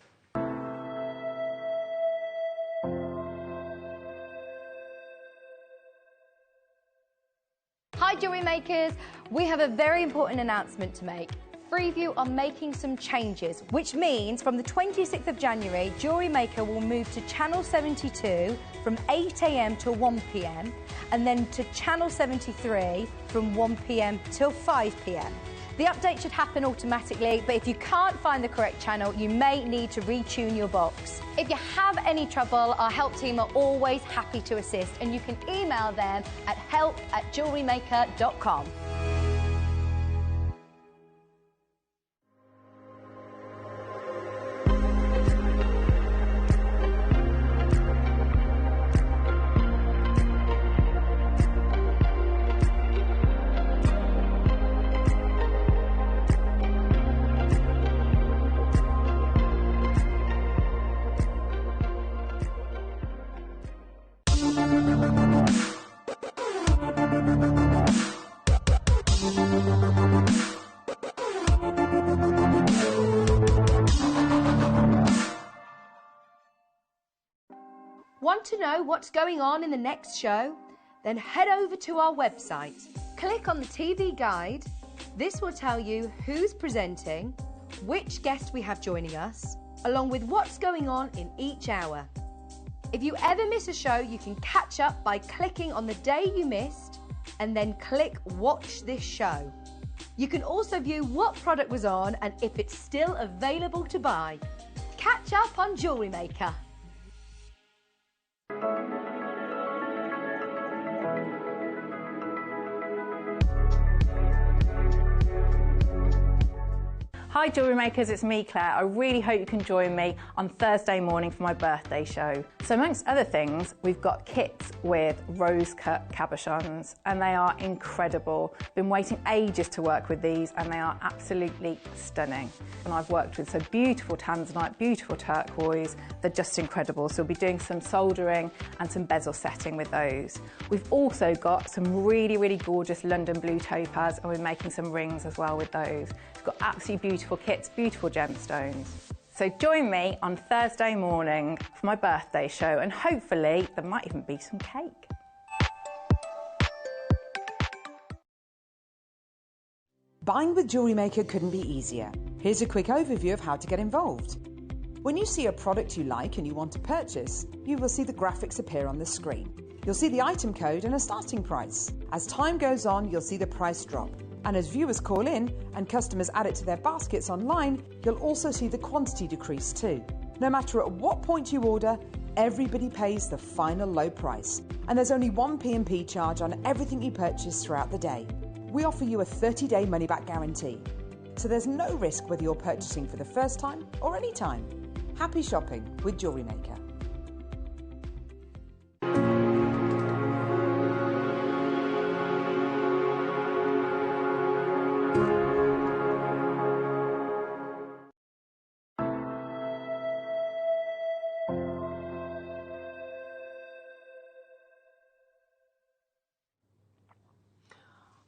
Hi Jewellery Makers, we have a very important announcement to make. Freeview are making some changes, which means from the 26th of January, Jewellery Maker will move to Channel 72 from 8 a.m. till 1 p.m. and then to Channel 73 from 1 p.m. till 5 p.m. The update should happen automatically, but if you can't find the correct channel, you may need to retune your box. If you have any trouble, our help team are always happy to assist, and you can email them at help@jewellerymaker.com. Want to know what's going on in the next show? Then head over to our website, click on the TV guide, This will tell you who's presenting, which guest we have joining us, along with what's going on in each hour. If you ever miss a show, you can catch up by clicking on the day you missed and then click Watch This Show. You can also view what product was on and if it's still available to buy. Catch up on Jewellery Maker. Hi Jewellery Makers, it's me Claire. I really hope you can join me on Thursday morning for my birthday show. So amongst other things, we've got kits with rose cut cabochons and they are incredible. Been waiting ages to work with these and they are absolutely stunning. And I've worked with some beautiful tanzanite, beautiful turquoise, they're just incredible. So we'll be doing some soldering and some bezel setting with those. We've also got some really, really gorgeous London blue topaz and we're making some rings as well with those. We've got absolutely beautiful kits, beautiful gemstones. So join me on Thursday morning for my birthday show and hopefully there might even be some cake. Buying with Jewellery Maker couldn't be easier. Here's a quick overview of how to get involved. When you see a product you like and you want to purchase, you will see the graphics appear on the screen. You'll see the item code and a starting price. As time goes on, you'll see the price drop. And as viewers call in and customers add it to their baskets online, you'll also see the quantity decrease too. No matter at what point you order, everybody pays the final low price. And there's only one P&P charge on everything you purchase throughout the day. We offer you a 30-day money-back guarantee. So there's no risk whether you're purchasing for the first time or any time. Happy shopping with Jewellery Maker.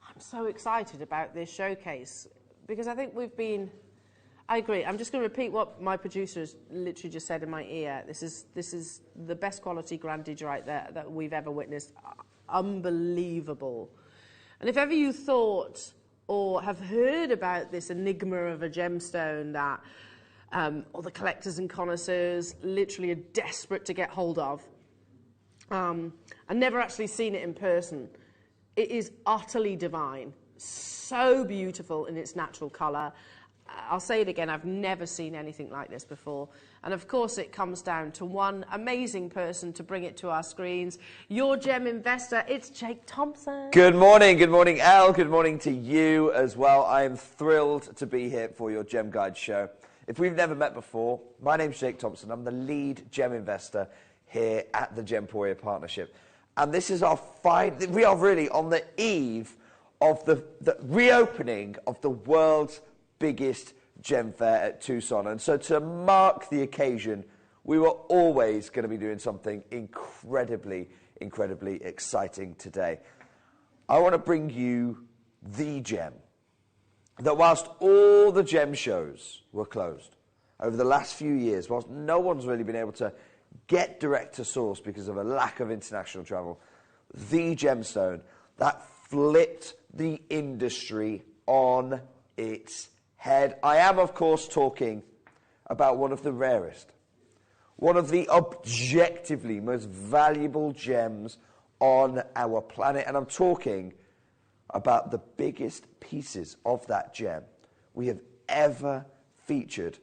I'm so excited about this showcase because I think I agree. I'm just going to repeat what my producer has literally just said in my ear. This is the best quality grandidierite that we've ever witnessed. Unbelievable. And if ever you thought or have heard about this enigma of a gemstone that all the collectors and connoisseurs literally are desperate to get hold of, and never actually seen it in person, it is utterly divine, so beautiful in its natural colour. I'll say it again, I've never seen anything like this before. And of course it comes down to one amazing person to bring it to our screens. Your gem investor, it's Jake Thompson. Good morning, Elle. Good morning to you as well. I am thrilled to be here for your Gem Guide show. If we've never met before, my name's Jake Thompson. I'm the lead gem investor here at the Gemporia Partnership. And this is we are really on the eve of the reopening of the world's biggest gem fair at Tucson. And so to mark the occasion, we were always going to be doing something incredibly, incredibly exciting today. I want to bring you the gem that whilst all the gem shows were closed over the last few years, whilst no one's really been able to get direct to source because of a lack of international travel, the gemstone that flipped the industry on its head. I am, of course, talking about one of the rarest, one of the objectively most valuable gems on our planet, and I'm talking about the biggest pieces of that gem we have ever featured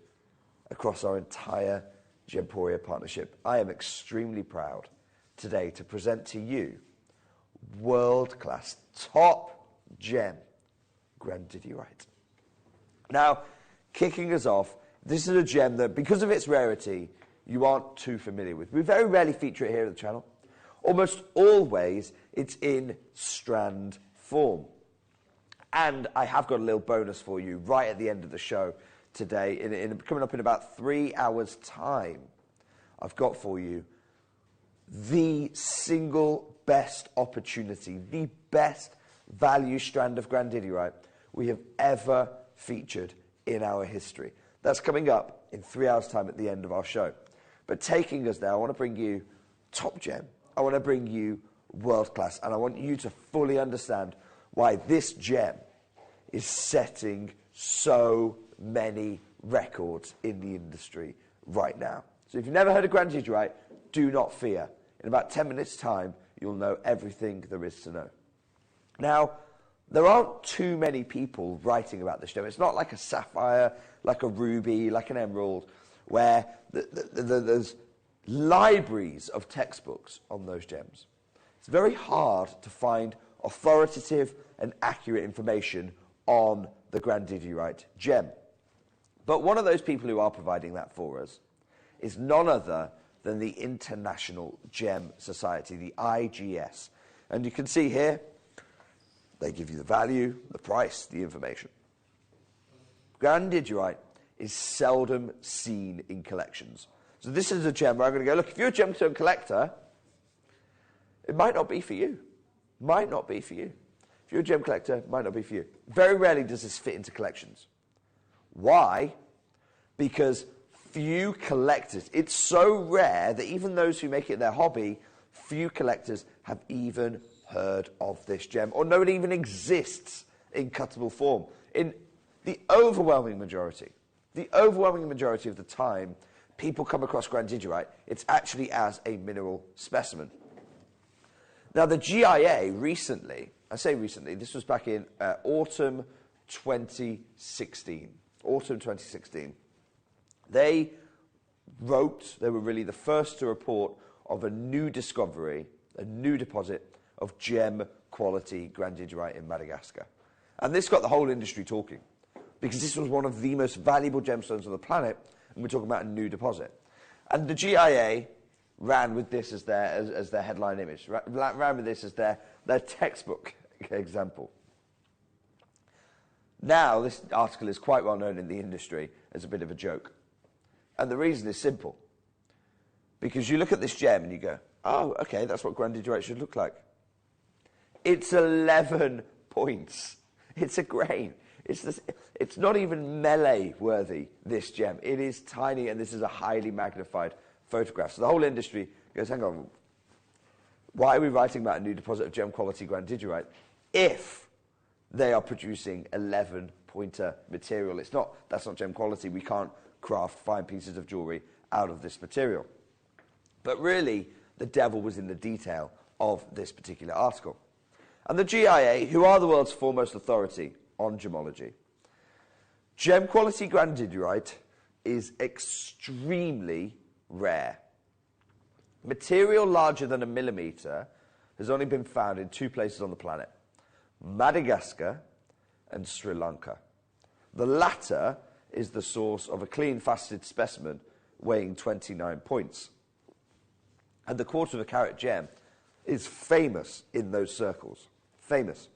across our entire Gemporia Partnership. I am extremely proud today to present to you world-class, top gem grandidierite. Now, kicking us off, this is a gem that, because of its rarity, you aren't too familiar with. We very rarely feature it here at the channel. Almost always, it's in strand form. And I have got a little bonus for you right at the end of the show today, coming up in about 3 hours' time. I've got for you the single best opportunity, the best value strand of grandidierite we have ever featured in our history. That's coming up in 3 hours' time at the end of our show. But taking us there, I want to bring you top gem. I want to bring you world class, and I want you to fully understand why this gem is setting so many records in the industry right now. So if you've never heard of grandidierite, do not fear. In about 10 minutes' time, you'll know everything there is to know. Now, there aren't too many people writing about this gem. It's not like a sapphire, like a ruby, like an emerald, where there's libraries of textbooks on those gems. It's very hard to find authoritative and accurate information on the grandidierite gem. But one of those people who are providing that for us is none other than the International Gem Society, the IGS. And you can see here, they give you the value, the price, the information. Grandidierite is seldom seen in collections. So this is a gem where I'm going to go, look, if you're a gemstone collector, it might not be for you. Might not be for you. If you're a gem collector, it might not be for you. Very rarely does this fit into collections. Why? Because few collectors, it's so rare that even those who make it their hobby, few collectors have even heard of this gem, or know it even exists in cuttable form. In the overwhelming majority of the time, people come across grandidierite, it's actually as a mineral specimen. Now, the GIA recently, I say recently, this was back in autumn 2016. They were really the first to report of a new discovery, a new deposit of gem quality grandidierite in Madagascar. And this got the whole industry talking, because this was one of the most valuable gemstones on the planet, and we're talking about a new deposit. And the GIA ran with this as their headline image, ran with this as their textbook example. Now, this article is quite well known in the industry as a bit of a joke. And the reason is simple. Because you look at this gem and you go, oh, okay, that's what grandidierite should look like. It's 11 points. It's a grain. It's not even melee worthy, this gem. It is tiny, and this is a highly magnified photograph. So the whole industry goes, hang on, why are we writing about a new deposit of gem quality grandidierite if they are producing 11-pointer material? That's not gem quality. We can't craft fine pieces of jewellery out of this material. But really, the devil was in the detail of this particular article. And the GIA, who are the world's foremost authority on gemology, gem quality grandidierite is extremely rare. Material larger than a millimetre has only been found in 2 places on the planet, Madagascar and Sri Lanka. The latter is the source of a clean faceted specimen weighing 29 points. And the quarter of a carat gem is famous in those circles. Famous.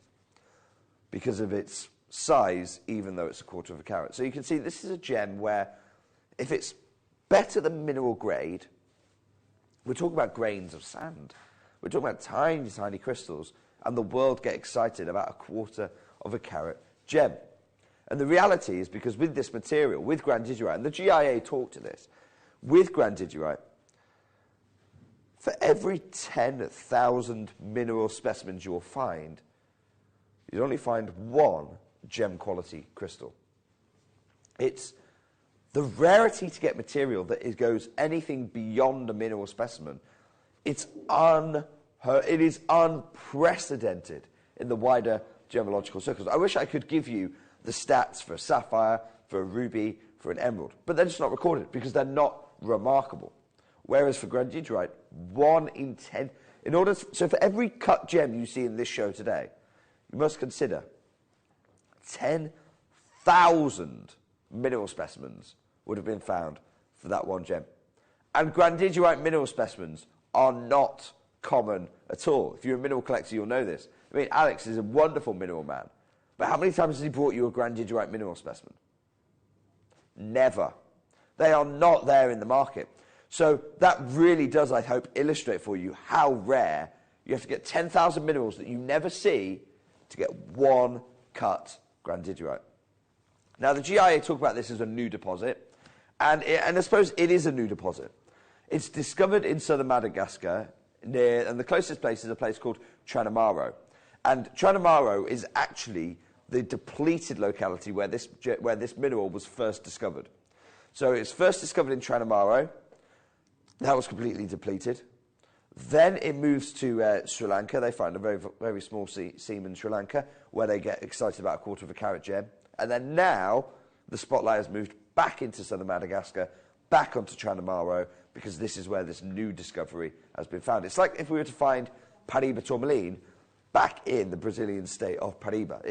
Because of its size, even though it's a quarter of a carat. So you can see this is a gem where, if it's better than mineral grade, we're talking about grains of sand. We're talking about tiny, tiny crystals, and the world get excited about a quarter of a carat gem. And the reality is, because with this material, with grandidierite, and the GIA talked to this, with grandidierite, for every 10,000 mineral specimens you'll find, you'd only find 1 gem quality crystal. It's the rarity to get material that goes anything beyond a mineral specimen. It is unprecedented in the wider gemological circles. I wish I could give you the stats for a sapphire, for a ruby, for an emerald, but they're just not recorded because they're not remarkable. Whereas for grandidierite, 1 in 10. So for every cut gem you see in this show today, you must consider 10,000 mineral specimens would have been found for that 1 gem. And grandidierite mineral specimens are not common at all. If you're a mineral collector, you'll know this. I mean, Alex is a wonderful mineral man, but how many times has he brought you a grandidierite mineral specimen? Never. They are not there in the market. So that really does, I hope, illustrate for you how rare you have to get 10,000 minerals that you never see to get 1 cut grandidierite. Now, the GIA talk about this as a new deposit, and I suppose it is a new deposit. It's discovered in southern Madagascar, and the closest place is a place called Tranamaro. And Tranamaro is actually the depleted locality where this mineral was first discovered. So it's first discovered in Tranamaro. That was completely depleted. Then it moves to Sri Lanka. They find a very, very small seam in Sri Lanka where they get excited about a 1/4 carat gem. And then now the spotlight has moved back into southern Madagascar, back onto Tranamaro, because this is where this new discovery has been found. It's like if we were to find Paraíba tourmaline back in the Brazilian state of Paraíba.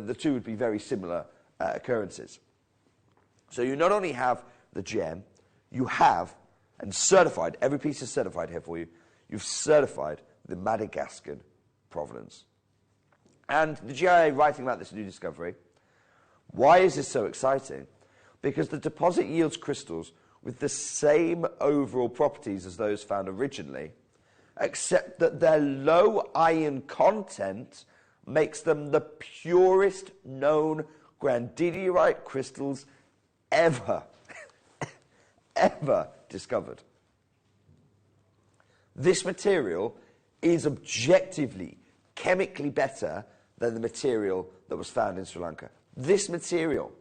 The two would be very similar occurrences. So you not only have the gem, you have, and certified, every piece is certified here for you, you've certified the Madagascan provenance. And the GIA writing about this new discovery, why is this so exciting? Because the deposit yields crystals with the same overall properties as those found originally, except that their low iron content makes them the purest known grandidierite crystals ever, ever discovered. This material is objectively, chemically better than the material that was found in Sri Lanka. This material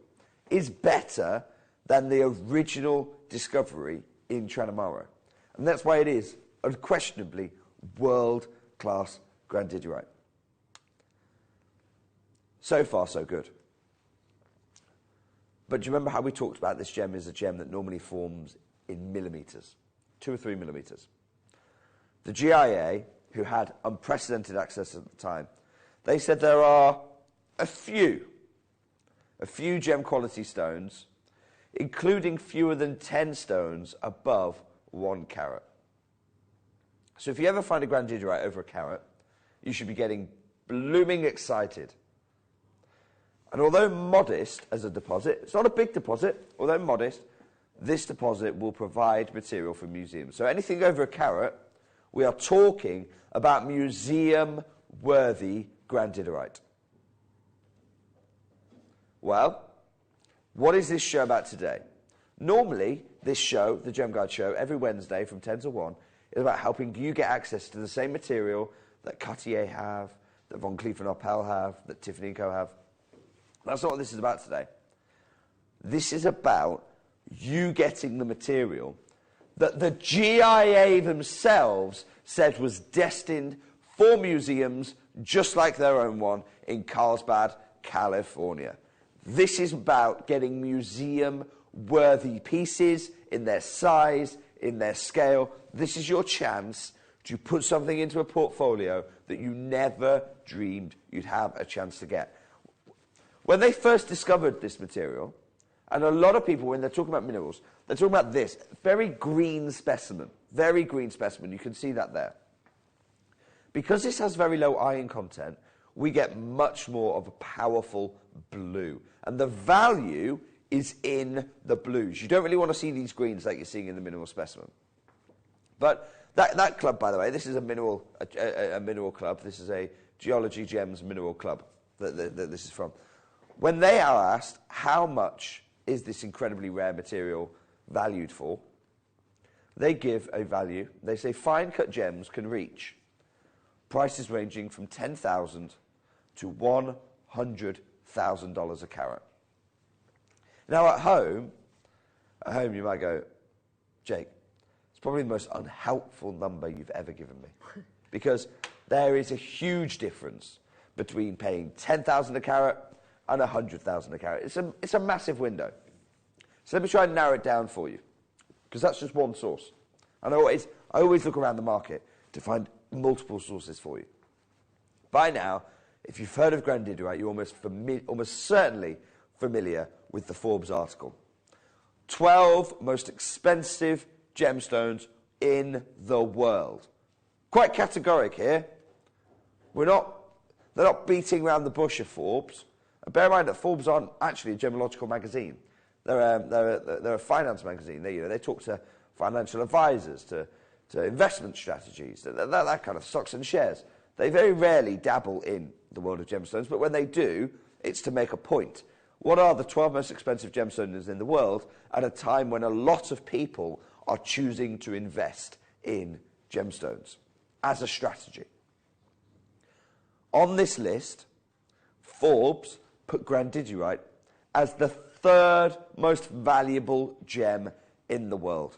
is better than the original discovery in Tranamaro. And that's why it is unquestionably world-class grandidierite. So far, so good. But do you remember how we talked about this gem is a gem that normally forms in millimetres, 2 or 3 millimetres? The GIA, who had unprecedented access at the time, they said there are a few gem quality stones, including fewer than 10 stones above 1 carat. So if you ever find a grandidierite over a carat, you should be getting blooming excited. And although modest as a deposit, it's not a big deposit, although modest, this deposit will provide material for museums. So anything over a carat, we are talking about museum-worthy grandidierite. Well, what is this show about today? Normally, this show, the Gem Guide show, every Wednesday from 10 to 1, is about helping you get access to the same material that Cartier have, that Van Cleef & Arpels have, that Tiffany & Co have. That's not what this is about today. This is about you getting the material that the GIA themselves said was destined for museums, just like their own one in Carlsbad, California. This is about getting museum-worthy pieces in their size, in their scale. This is your chance to put something into a portfolio that you never dreamed you'd have a chance to get. When they first discovered this material, and a lot of people, when they're talking about minerals, they're talking about this very green specimen. Very green specimen. You can see that there. Because this has very low iron content, we get much more of a powerful blue. And the value is in the blues. You don't really want to see these greens like you're seeing in the mineral specimen. But that club, by the way, this is a mineral club. This is a Geology Gems mineral club that this is from. When they are asked how much is this incredibly rare material valued for, they give a value. They say fine cut gems can reach prices ranging from $10,000 to $100,000 a carat. Now at home you might go, Jake, it's probably the most unhelpful number you've ever given me. Because there is a huge difference between paying $10,000 a carat and $100,000 a carat. It's a massive window. So let me try and narrow it down for you, because that's just one source. And I always look around the market to find multiple sources for you. By now, if you've heard of grandidierite, you're almost certainly familiar with the Forbes article. 12 most expensive gemstones in the world. Quite categoric here. They're not beating around the bush of Forbes. And bear in mind that Forbes aren't actually a gemological magazine. They're a finance magazine. They talk to financial advisors, to investment strategies, that kind of stocks and shares. They very rarely dabble in the world of gemstones, but when they do, it's to make a point. What are the 12 most expensive gemstones in the world at a time when a lot of people are choosing to invest in gemstones as a strategy? On this list, Forbes put Grandidierite as the third most valuable gem in the world.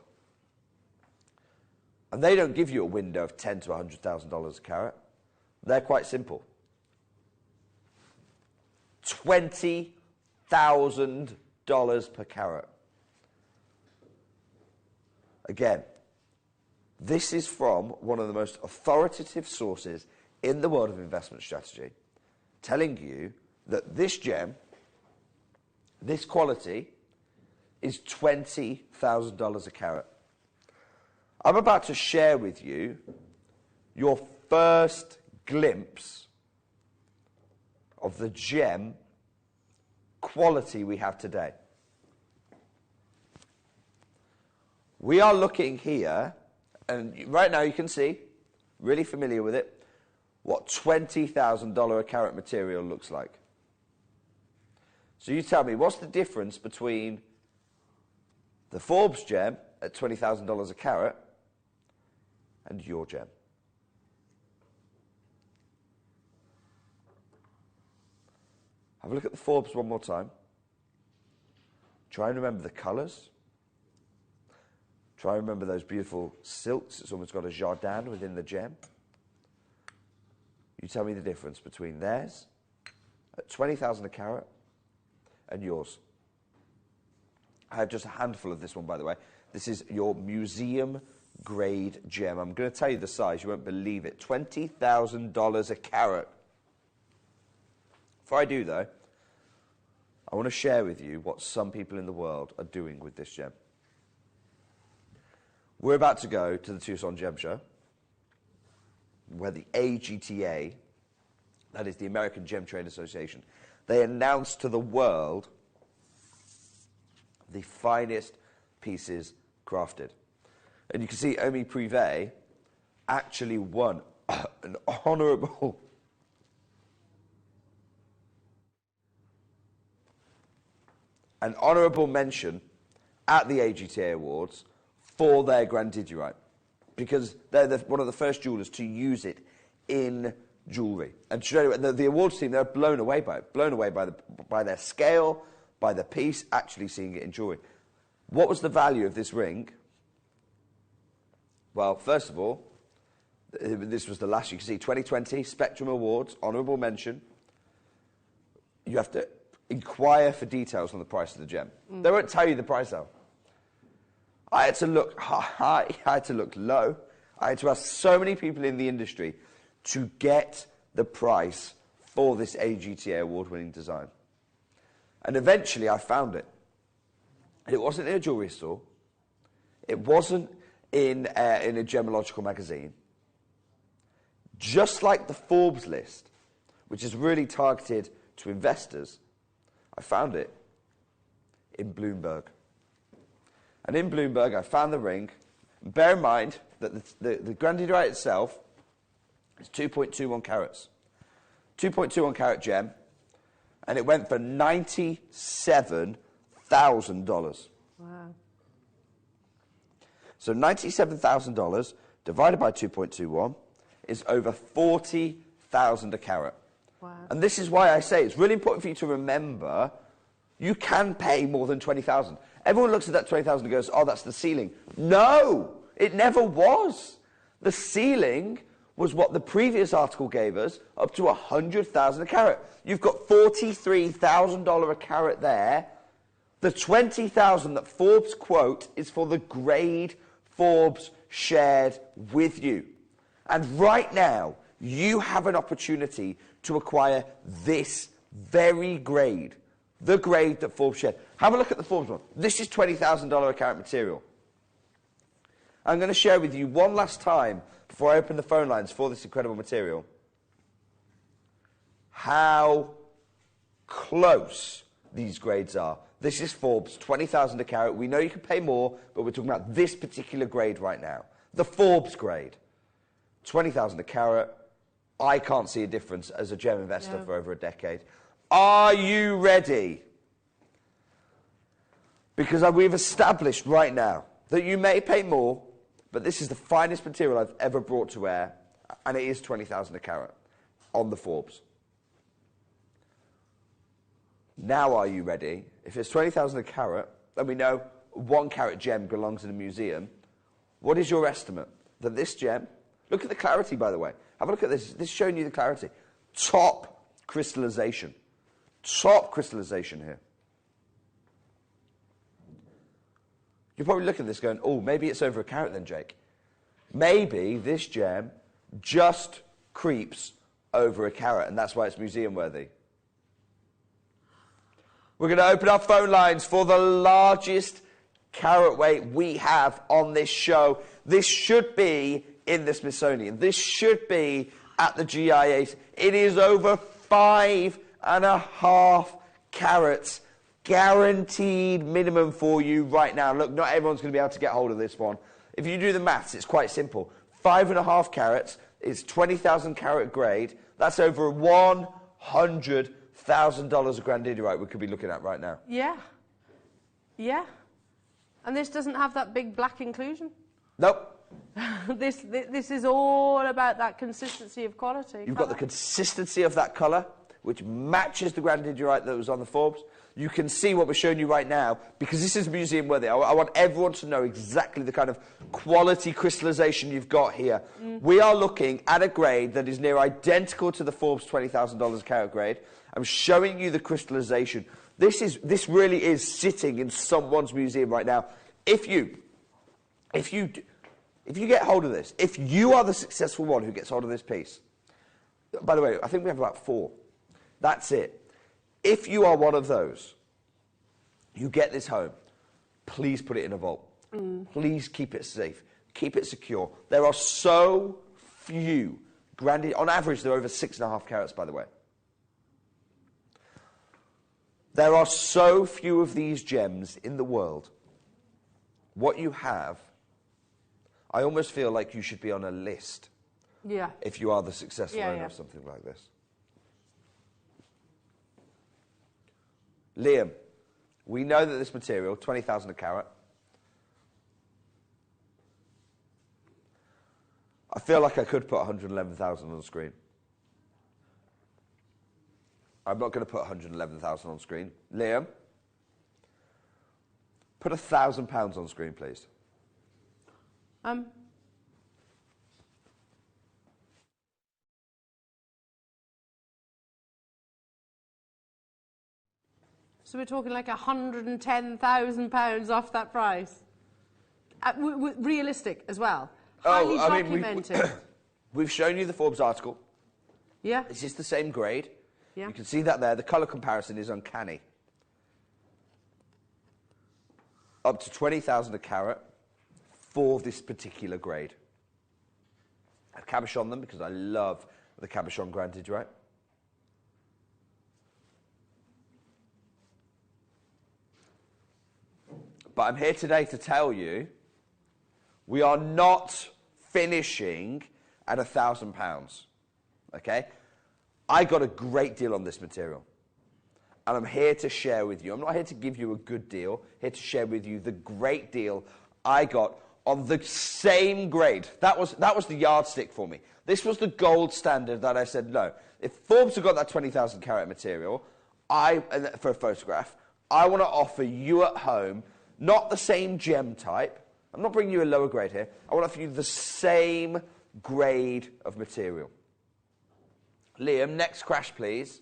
And they don't give you a window of $10,000 to $100,000 a carat. They're quite simple. $20,000 per carat. Again, this is from one of the most authoritative sources in the world of investment strategy, telling you that this gem, this quality, is $20,000 a carat. I'm about to share with you your first glimpse of the gem quality we have today. We are looking here, and right now you can see, really familiar with it, what $20,000 a carat material looks like. So you tell me, what's the difference between the Forbes gem at $20,000 a carat and your gem? Have a look at the Forbes one more time. Try and remember the colours. Try and remember those beautiful silks. It's almost got a jardin within the gem. You tell me the difference between theirs at $20,000 a carat and yours. I have just a handful of this one, by the way. This is your museum grade gem. I'm going to tell you the size. You won't believe it. $20,000 a carat. Before I do, though, I want to share with you what some people in the world are doing with this gem. We're about to go to the Tucson Gem Show, where the AGTA, that is the American Gem Trade Association, they announced to the world the finest pieces crafted. And you can see Omi Privé actually won an honourable mention at the AGTA Awards for their Grandidierite, because they're one of the first jewellers to use it in jewellery. And the awards team, they're blown away by it, blown away by their scale, by the piece, actually seeing it in jewellery. What was the value of this ring? Well, first of all, this was the last, you can see, 2020 Spectrum Awards, honourable mention. You have to inquire for details on the price of the gem. They won't tell you the price out. I had to look high, I had to look low. I had to ask so many people in the industry to get the price for this AGTA award-winning design. And eventually I found it. And it wasn't in a jewellery store. It wasn't in a gemological magazine. Just like the Forbes list, which is really targeted to investors, I found it in Bloomberg. And in Bloomberg, I found the ring. Bear in mind that the Grandidierite itself is 2.21 carats. 2.21 carat gem. And it went for $97,000. Wow. So $97,000 divided by 2.21 is over $40,000 a carat. Wow. And this is why I say it's really important for you to remember you can pay more than $20,000. Everyone looks at that $20,000 and goes, oh, that's the ceiling. No, it never was. The ceiling was what the previous article gave us, up to $100,000 a carat. You've got $43,000 a carat there. The $20,000 that Forbes quote is for the grade Forbes shared with you. And right now, you have an opportunity to acquire this very grade, the grade that Forbes shared. Have a look at the Forbes one. This is $20,000 a carat material. I'm going to share with you one last time, before I open the phone lines for this incredible material, how close these grades are. This is Forbes, $20,000 a carat. We know you can pay more, but we're talking about this particular grade right now. The Forbes grade, $20,000 a carat. I can't see a difference as a gem investor for over a decade. Are you ready? Because we've established right now that you may pay more, but this is the finest material I've ever brought to air, and it is $20,000 a carat on the Forbes. Now are you ready? If it's 20,000 a carat, and we know 1 carat gem belongs in a museum, what is your estimate that this gem, look at the clarity by the way, have a look at this, this is showing you the clarity, top crystallization here. You're probably looking at this going, oh, maybe it's over a carat then, Jake. Maybe this gem just creeps over a carat, and that's why it's museum worthy. We're going to open our phone lines for the largest carat weight we have on this show. This should be in the Smithsonian. This should be at the GIA. It is over 5.5 carats. Guaranteed minimum for you right now. Look, not everyone's going to be able to get hold of this one. If you do the maths, it's quite simple. 5.5 carats is 20,000 carat grade. That's over $100,000 of grandidierite we could be looking at right now. Yeah. Yeah. And this doesn't have that big black inclusion? Nope. This is all about that consistency of quality. You've got the consistency of that colour, which matches the grandidierite that was on the Forbes. You can see what we're showing you right now, because this is museum worthy. I want everyone to know exactly the kind of quality crystallization you've got here. We are looking at a grade that is near identical to the Forbes $20,000 carat grade. I'm showing you the crystallization. This really is sitting in someone's museum right now. If you get hold of this, if you are the successful one who gets hold of this piece, by the way, I think we have about 4. That's it. If you are one of those, you get this home, please put it in a vault. Please keep it safe. Keep it secure. There are so few on average, they're over 6.5 carats, by the way. There are so few of these gems in the world. What you have, I almost feel like you should be on a list. Yeah. If you are the successful owner of something like this. Liam, we know that this material, 20,000 a carat. I feel like I could put 111,000 on the screen. I'm not going to put 111,000 on screen. Liam, put £1,000 on screen, please. So we're talking like £110,000 off that price. Realistic as well. Highly documented. We've shown you the Forbes article. Yeah. It's just the same grade. Yeah. You can see that there. The colour comparison is uncanny. Up to 20,000 a carat for this particular grade. I've cabochon them because I love the cabochon grandidierite. But I'm here today to tell you we are not finishing at £1,000. Okay? I got a great deal on this material. And I'm here to share with you. I'm not here to give you a good deal. I'm here to share with you the great deal I got on the same grade. That was the yardstick for me. This was the gold standard that I said, no. If Forbes have got that 20,000 carat material, for a photograph, I want to offer you at home not the same gem type. I'm not bringing you a lower grade here. I want to offer you the same grade of material. Liam, next crash, please.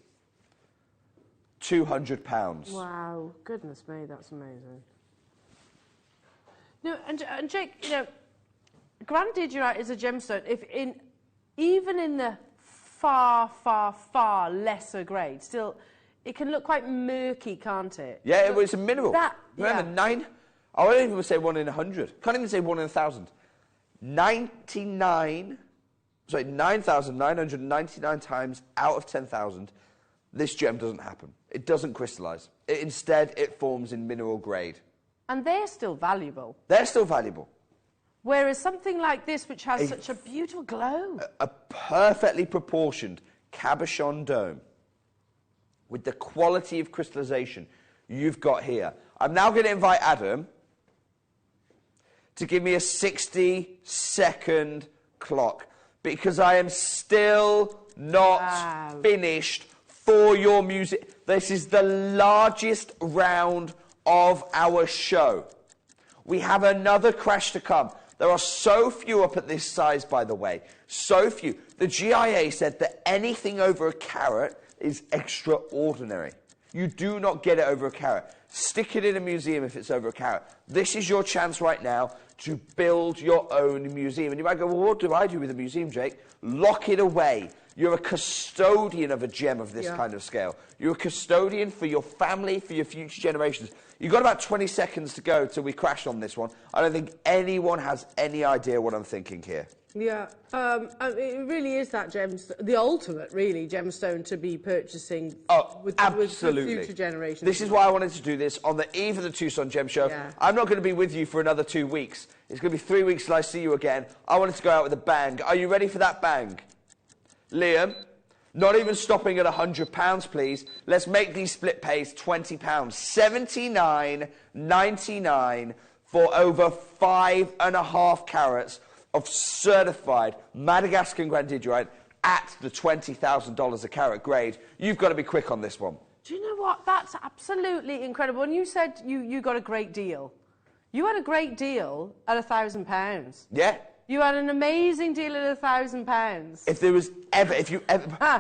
£200. Wow, goodness me, that's amazing. No, and Jake, you know, grandidierite is a gemstone. Even in the far, far, far lesser grade, still, it can look quite murky, can't it? Yeah, it's a mineral. Remember, 9. I won't even say 1 in 100. Can't even say 1 in 1,000. 9,999 times out of 10,000, this gem doesn't happen. It doesn't crystallise. Instead, it forms in mineral grade. And they're still valuable. They're still valuable. Whereas something like this, which has such a beautiful glow. A perfectly proportioned cabochon dome with the quality of crystallization you've got here. I'm now going to invite Adam to give me a 60-second clock because I am still not finished for your music. This is the largest round of our show. We have another crash to come. There are so few up at this size, by the way. So few. The GIA said that anything over a carat is extraordinary. You do not get it over a carat. Stick it in a museum if it's over a carat. This is your chance right now to build your own museum. And you might go, well, what do I do with a museum, Jake? Lock it away. You're a custodian of a gem of this kind of scale. You're a custodian for your family, for your future generations. You've got about 20 seconds to go till we crash on this one. I don't think anyone has any idea what I'm thinking here. Yeah, it really is that the ultimate, really, gemstone to be purchasing with future generations. This is why I wanted to do this on the eve of the Tucson Gem Show. Yeah. I'm not going to be with you for another 2 weeks. It's going to be 3 weeks till I see you again. I wanted to go out with a bang. Are you ready for that bang? Liam, not even stopping at £100, please. Let's make these split pays £20. $79.99 for over 5.5 carats of certified Madagascan Grandidiorite at the $20,000 a carat grade. You've got to be quick on this one. Do you know what? That's absolutely incredible. And you said you got a great deal. You had a great deal at £1,000. Yeah. You had an amazing deal at £1,000. If there was ever,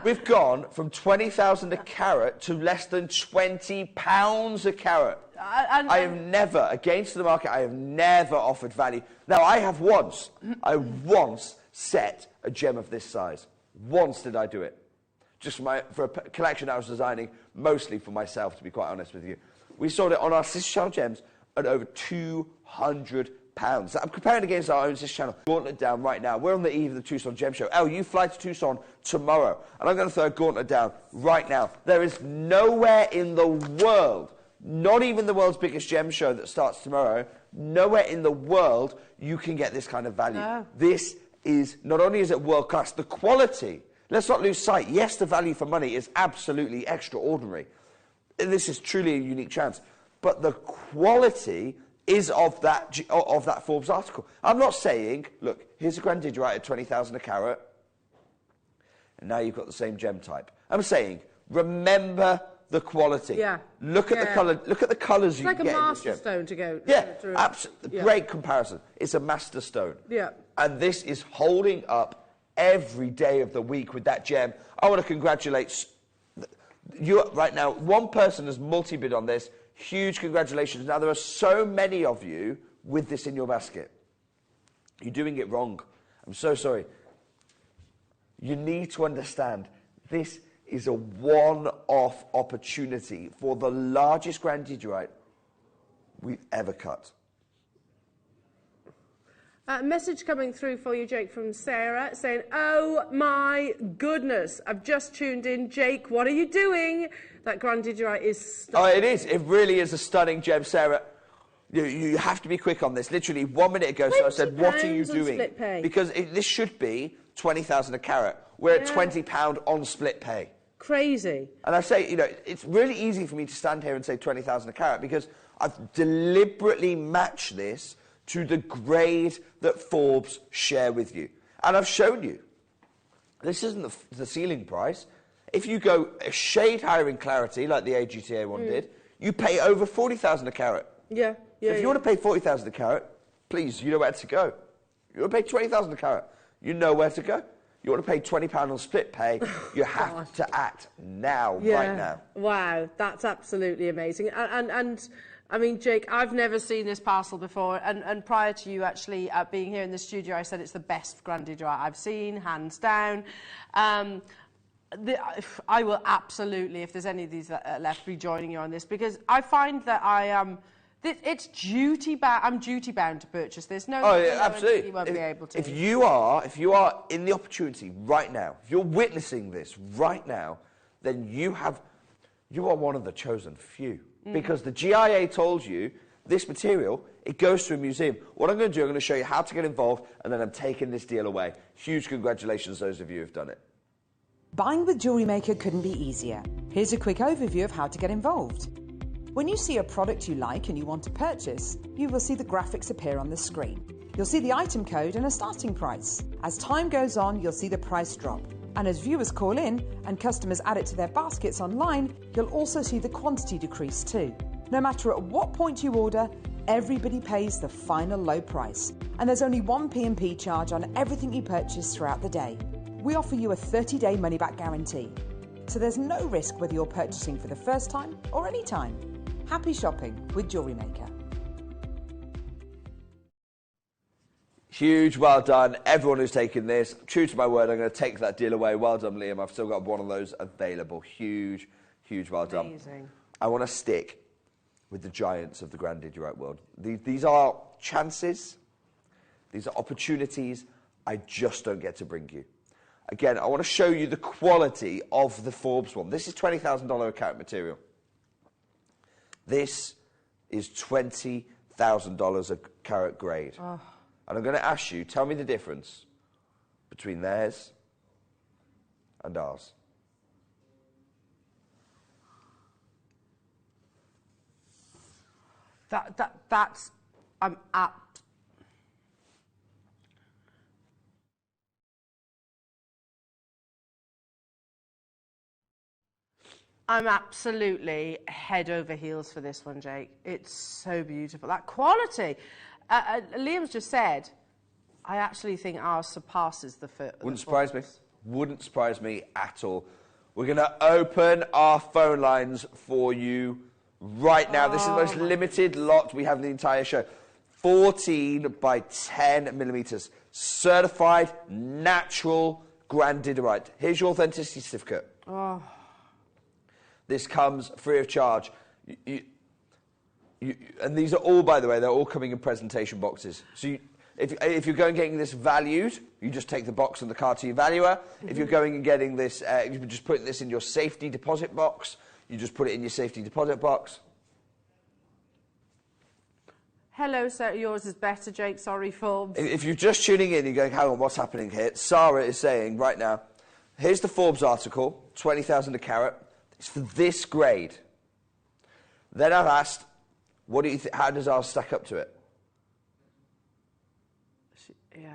we've gone from 20,000 a carat to less than £20 a carat. I have never, against the market, I have never offered value. Now, I once set a gem of this size. Once did I do it. Just for a collection I was designing, mostly for myself, to be quite honest with you. We sold it on our sister channel gems at over £200. I'm comparing against our own sister channel. Gauntlet down right now. We're on the eve of the Tucson Gem Show. Elle, you fly to Tucson tomorrow, and I'm going to throw a gauntlet down right now. There is nowhere in the world, not even the world's biggest gem show that starts tomorrow, nowhere in the world you can get this kind of value. No. This is, not only is it world class, the quality, let's not lose sight. Yes, the value for money is absolutely extraordinary. This is truly a unique chance. But the quality is of that Forbes article. I'm not saying, look, here's a Grandidiorite at 20,000 a carat, and now you've got the same gem type. I'm saying, remember the quality. Yeah. Look at the colour. Look at the colours you get in this gem. It's like a master stone to go. Yeah, absolutely. Great comparison. It's a master stone. Yeah. And this is holding up every day of the week with that gem. I want to congratulate you right now. One person has multi-bid on this. Huge congratulations. Now, there are so many of you with this in your basket. You're doing it wrong. I'm so sorry. You need to understand this is a one-off opportunity for the largest Grandidiorite we've ever cut. A message coming through for you, Jake, from Sarah, saying, oh my goodness, I've just tuned in. Jake, what are you doing? That Grandidiorite is stunning. Oh, it is. It really is a stunning gem, Sarah. You have to be quick on this. Literally 1 minute ago, so I said, what are you doing? Because this should be 20,000 a carat. We're at £20 on split pay. Crazy. And I say, it's really easy for me to stand here and say 20,000 a carat because I've deliberately matched this to the grade that Forbes share with you. And I've shown you. This isn't the ceiling price. If you go a shade higher in clarity, like the AGTA one did, you pay over 40,000 a carat. Yeah. If you want to pay 40,000 a carat, please, you know where to go. You want to pay 20,000 a carat, you know where to go. You want to pay £20 on split pay, you have to act now, right now. Wow, that's absolutely amazing. And I mean, Jake, I've never seen this parcel before, and prior to you actually being here in the studio, I said it's the best Grandidiorite I've seen, hands down. I will absolutely, if there's any of these left, be joining you on this, because I find that it's duty bound. I'm duty bound to purchase this. No, absolutely. You won't be able to. If you are in the opportunity right now, if you're witnessing this right now, then you are one of the chosen few. Because the GIA told you this material, it goes to a museum. What I'm going to do, I'm going to show you how to get involved, and then I'm taking this deal away. Huge congratulations, those of you who've done it. Buying with Jewellery Maker couldn't be easier. Here's a quick overview of how to get involved. When you see a product you like and you want to purchase, you will see the graphics appear on the screen. You'll see the item code and a starting price. As time goes on, you'll see the price drop. And as viewers call in and customers add it to their baskets online, you'll also see the quantity decrease too. No matter at what point you order, everybody pays the final low price. And there's only one P&P charge on everything you purchase throughout the day. We offer you a 30-day money-back guarantee. So there's no risk whether you're purchasing for the first time or any time. Happy shopping with Jewellery Maker. Huge, well done. Everyone who's taken this, true to my word, I'm going to take that deal away. Well done, Liam. I've still got one of those available. Huge, huge well done. Amazing. I want to stick with the giants of the grand Digerite world. These are chances. These are opportunities I just don't get to bring you. Again, I want to show you the quality of the Forbes one. This is $20,000 a carat material. This is $20,000 a carat grade. Oh. And I'm going to ask you, tell me the difference between theirs and ours. That's I'm absolutely head over heels for this one, Jake. It's so beautiful. That quality. Liam's just said, I actually think ours surpasses the foot. Wouldn't surprise me. Wouldn't surprise me at all. We're going to open our phone lines for you right now. This is the most limited lot we have in the entire show. 14 by 10 millimeters. Certified natural grand Digerite. Here's your authenticity certificate. Oh. This comes free of charge. And these are all, by the way, they're all coming in presentation boxes. So if you're going and getting this valued, you just take the box and the card to your valuer. Mm-hmm. If you're going and getting this, you just put this in your safety deposit box. You just put it in your safety deposit box. Hello, sir. Yours is better, Jake. Sorry, Forbes. If you're just tuning in, you're going, hang on, what's happening here? Sarah is saying right now, here's the Forbes article, 20,000 a carat. It's for this grade. Then I've asked, what do you how does ours stack up to it? Yeah.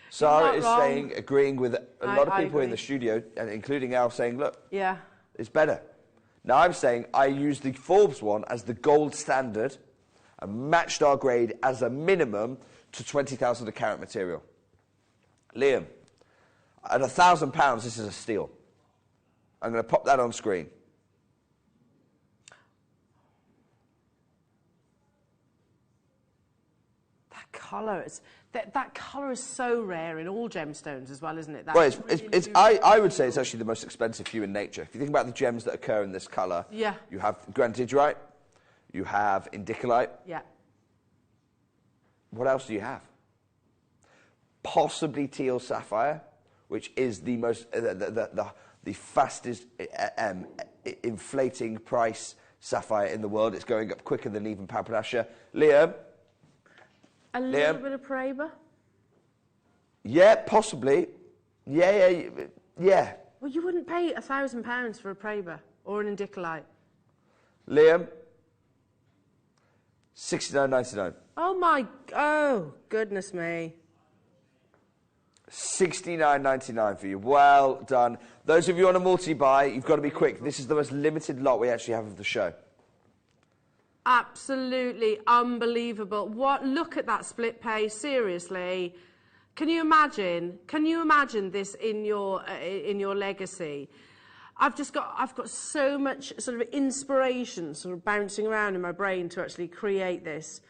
Sarah is saying, agreeing with a lot of people in the studio, and including Al, saying, look, yeah, it's better. Now I'm saying I use the Forbes one as the gold standard and matched our grade as a minimum to 20,000 a carat material. Liam, at £1,000, this is a steal. I'm going to pop that on screen. That colour is that colour is so rare in all gemstones as well, isn't it? Well, I would say it's actually the most expensive hue in nature. If you think about the gems that occur in this colour, yeah, you have grand Digerite, you have indicolite. Yeah. What else do you have? Possibly teal sapphire, which is the most the fastest inflating price sapphire in the world. It's going up quicker than even papadasha. Liam? A little bit of Paraiba? Yeah, possibly. Yeah. Well, you wouldn't pay £1,000 for a Paraiba or an indicolite. Liam? $69.99. Oh, goodness me. $69.99 for you. Well done. Those of you on a multi-buy, you've got to be quick. This is the most limited lot we actually have of the show. Absolutely unbelievable. Look at that split pay, seriously. Can you imagine this in your legacy? I've got so much sort of inspiration sort of bouncing around in my brain to actually create this.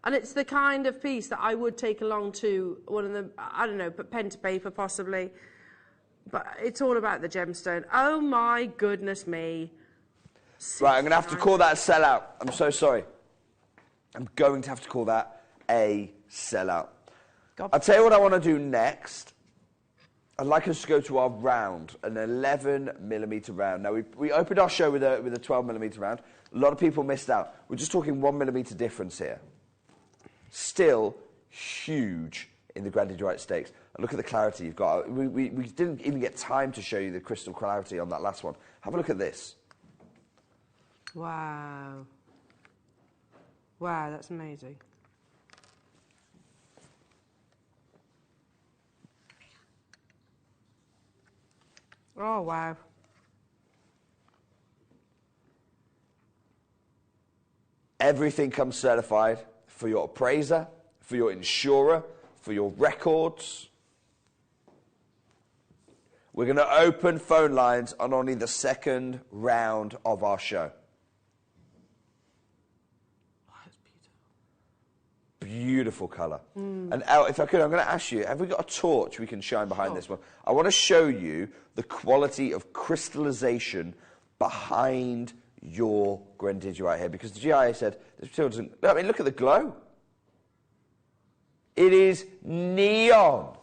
And it's the kind of piece that I would take along to one of the, I don't know, put pen to paper possibly. But it's all about the gemstone. Oh my goodness me. Right, I'm going to have to call that a sellout. I'm so sorry. I'm going to have to call that a sellout. I'll tell you what I want to do next. I'd like us to go to our round, an 11mm round. Now, we opened our show with a 12mm round. A lot of people missed out. We're just talking 1mm difference here. Still huge in the grand Digerite stakes. And look at the clarity you've got. We didn't even get time to show you the crystal clarity on that last one. Have a look at this. Wow. Wow, that's amazing. Oh, wow. Everything comes certified for your appraiser, for your insurer, for your records. We're going to open phone lines on only the second round of our show. Beautiful colour. And Elle, if I could, I'm going to ask you, have we got a torch we can shine behind this one? I want to show you the quality of crystallisation behind your grandigerite here, because the GIA said this material doesn't... I mean, look at the glow. It is neon.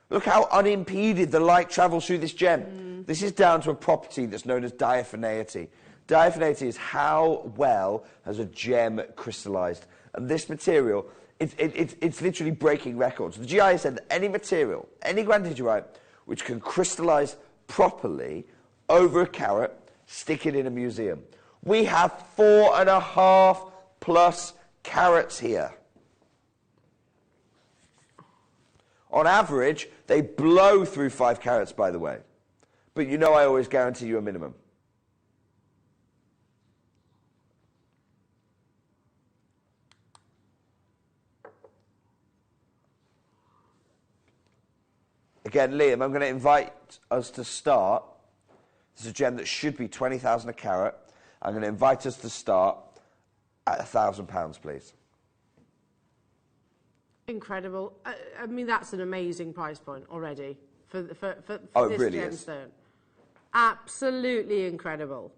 Look how unimpeded the light travels through this gem. This is down to a property that's known as diaphaneity. Diaphaneity is how well has a gem crystallised. And this material, it's literally breaking records. The GIA said that any material, any grandigerite, which can crystallise properly over a carat, stick it in a museum. We have 4.5+ carats here. On average, they blow through 5 carats, by the way. But you know I always guarantee you a minimum. Again, Liam, I'm going to invite us to start. This is a gem that should be 20,000 a carat. I'm going to invite us to start at £1,000, please. Incredible. I mean, that's an amazing price point already for this really gemstone. Absolutely incredible.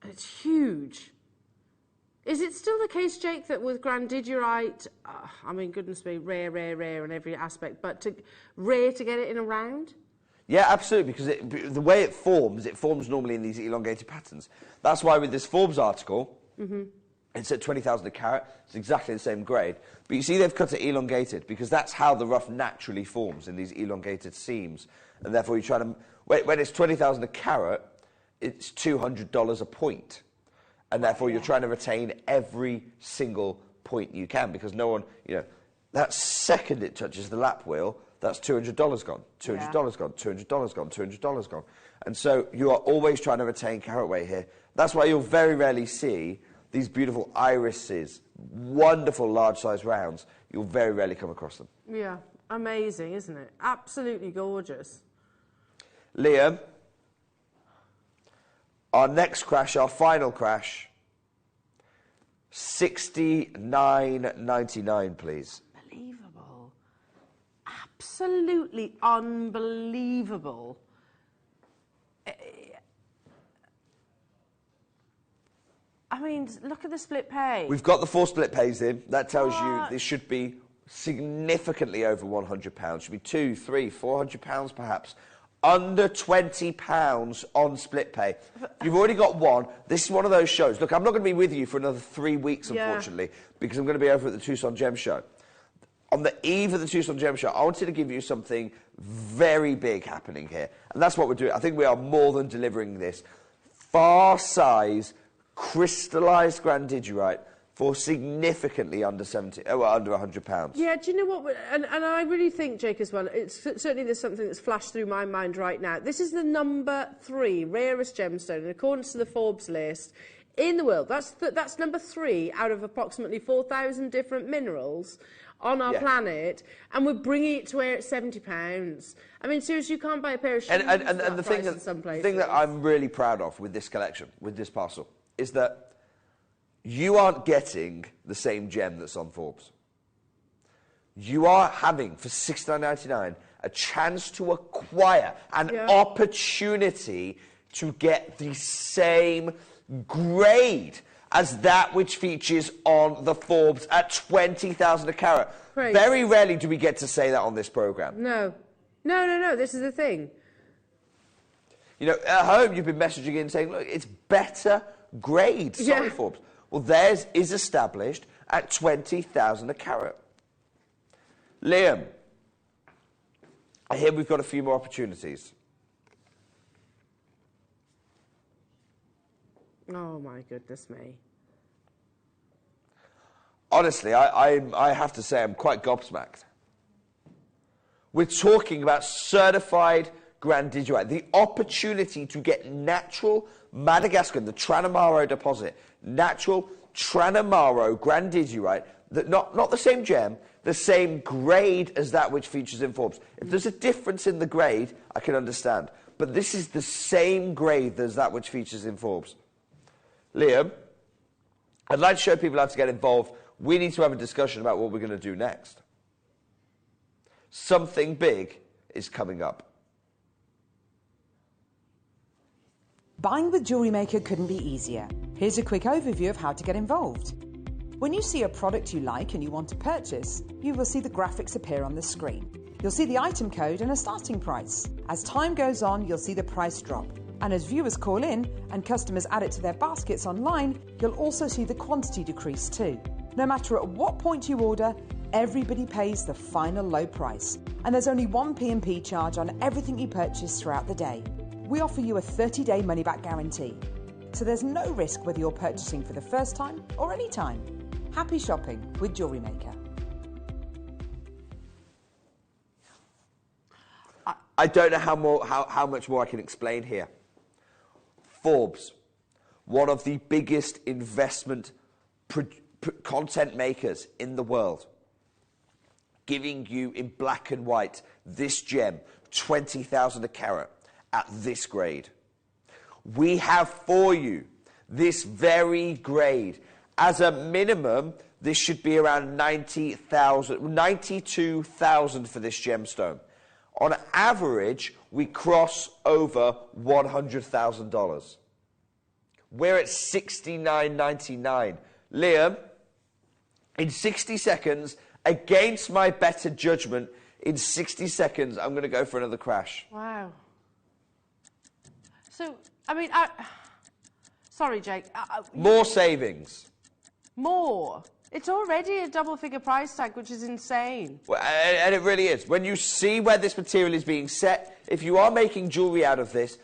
It's huge. Is it still the case, Jake, that with grandigerite, I mean, goodness me, rare in every aspect, but rare to get it in a round? Yeah, absolutely, because the way it forms normally in these elongated patterns. That's why with this Forbes article, it's at 20,000 a carat. It's exactly the same grade. But you see they've cut it elongated because that's how the rough naturally forms in these elongated seams. And therefore you try to... When it's 20,000 a carat, it's $200 a point. And therefore you're trying to retain every single point you can because no one, that second it touches the lap wheel, that's $200 gone, $200 gone, $200 gone, $200 gone. And so you are always trying to retain carat weight here. That's why you'll very rarely see these beautiful irises, wonderful large-size rounds. You'll very rarely come across them. Yeah, amazing, isn't it? Absolutely gorgeous. Liam, our next crash, our final crash, $69.99, please. Unbelievable. Absolutely unbelievable. I mean, look at the split pay. We've got the 4 split pays in. That tells you this should be significantly over £100. Should be £200, £300, £400 perhaps. Under £20 on split pay. You've already got one. This is one of those shows. Look, I'm not going to be with you for another 3 weeks, unfortunately, because I'm going to be over at the Tucson Gem Show. On the eve of the Tucson Gem Show, I wanted to give you something very big happening here. And that's what we're doing. I think we are more than delivering this. Far-size, crystallised grandigerite for significantly under under £100. Yeah, do you know what? And I really think, Jake, as well, certainly there's something that's flashed through my mind right now. This is the number 3 rarest gemstone in accordance to the Forbes list in the world. That's number 3 out of approximately 4,000 different minerals on our planet, and we're bringing it to where it's £70. I mean, seriously, you can't buy a pair of shoes and the thing that I'm really proud of with this collection, with this parcel, is that you aren't getting the same gem that's on Forbes. You are having, for $69.99, a chance to acquire an opportunity to get the same grade as that which features on the Forbes at 20,000 a carat. Crazy. Very rarely do we get to say that on this programme. No, this is the thing. At home you've been messaging in saying, look, it's better grade. Sorry, Forbes. Well, theirs is established at 20,000 a carat. Liam, I hear we've got a few more opportunities. Oh, my goodness me. Honestly, I have to say I'm quite gobsmacked. We're talking about certified Grandidierite. The opportunity to get natural Madagascar, the Tranamaro deposit, natural Tranamaro Grandidierite, not the same gem, the same grade as that which features in Forbes. If there's a difference in the grade, I can understand. But this is the same grade as that which features in Forbes. Liam, I'd like to show people how to get involved. We need to have a discussion about what we're going to do next. Something big is coming up. Buying with Jewellery Maker couldn't be easier. Here's a quick overview of how to get involved. When you see a product you like and you want to purchase, you will see the graphics appear on the screen. You'll see the item code and a starting price. As time goes on, you'll see the price drop. And as viewers call in and customers add it to their baskets online, you'll also see the quantity decrease too. No matter at what point you order, everybody pays the final low price. And there's only one P&P charge on everything you purchase throughout the day. We offer you a 30-day money-back guarantee. So there's no risk whether you're purchasing for the first time or any time. Happy shopping with Jewellery Maker. I don't know how much more I can explain here. Forbes, one of the biggest investment content makers in the world, giving you in black and white this gem, 20,000 a carat, at this grade. We have for you this very grade. As a minimum, this should be around 92,000 for this gemstone. On average, we cross over $100,000. We're at $69.99. Liam, in 60 seconds, against my better judgment, in 60 seconds, I'm going to go for another crash. Wow. So, I mean, sorry, Jake. More savings. More. It's already a double-figure price tag, which is insane. Well, and it really is. When you see where this material is being set, if you are making jewellery out of this,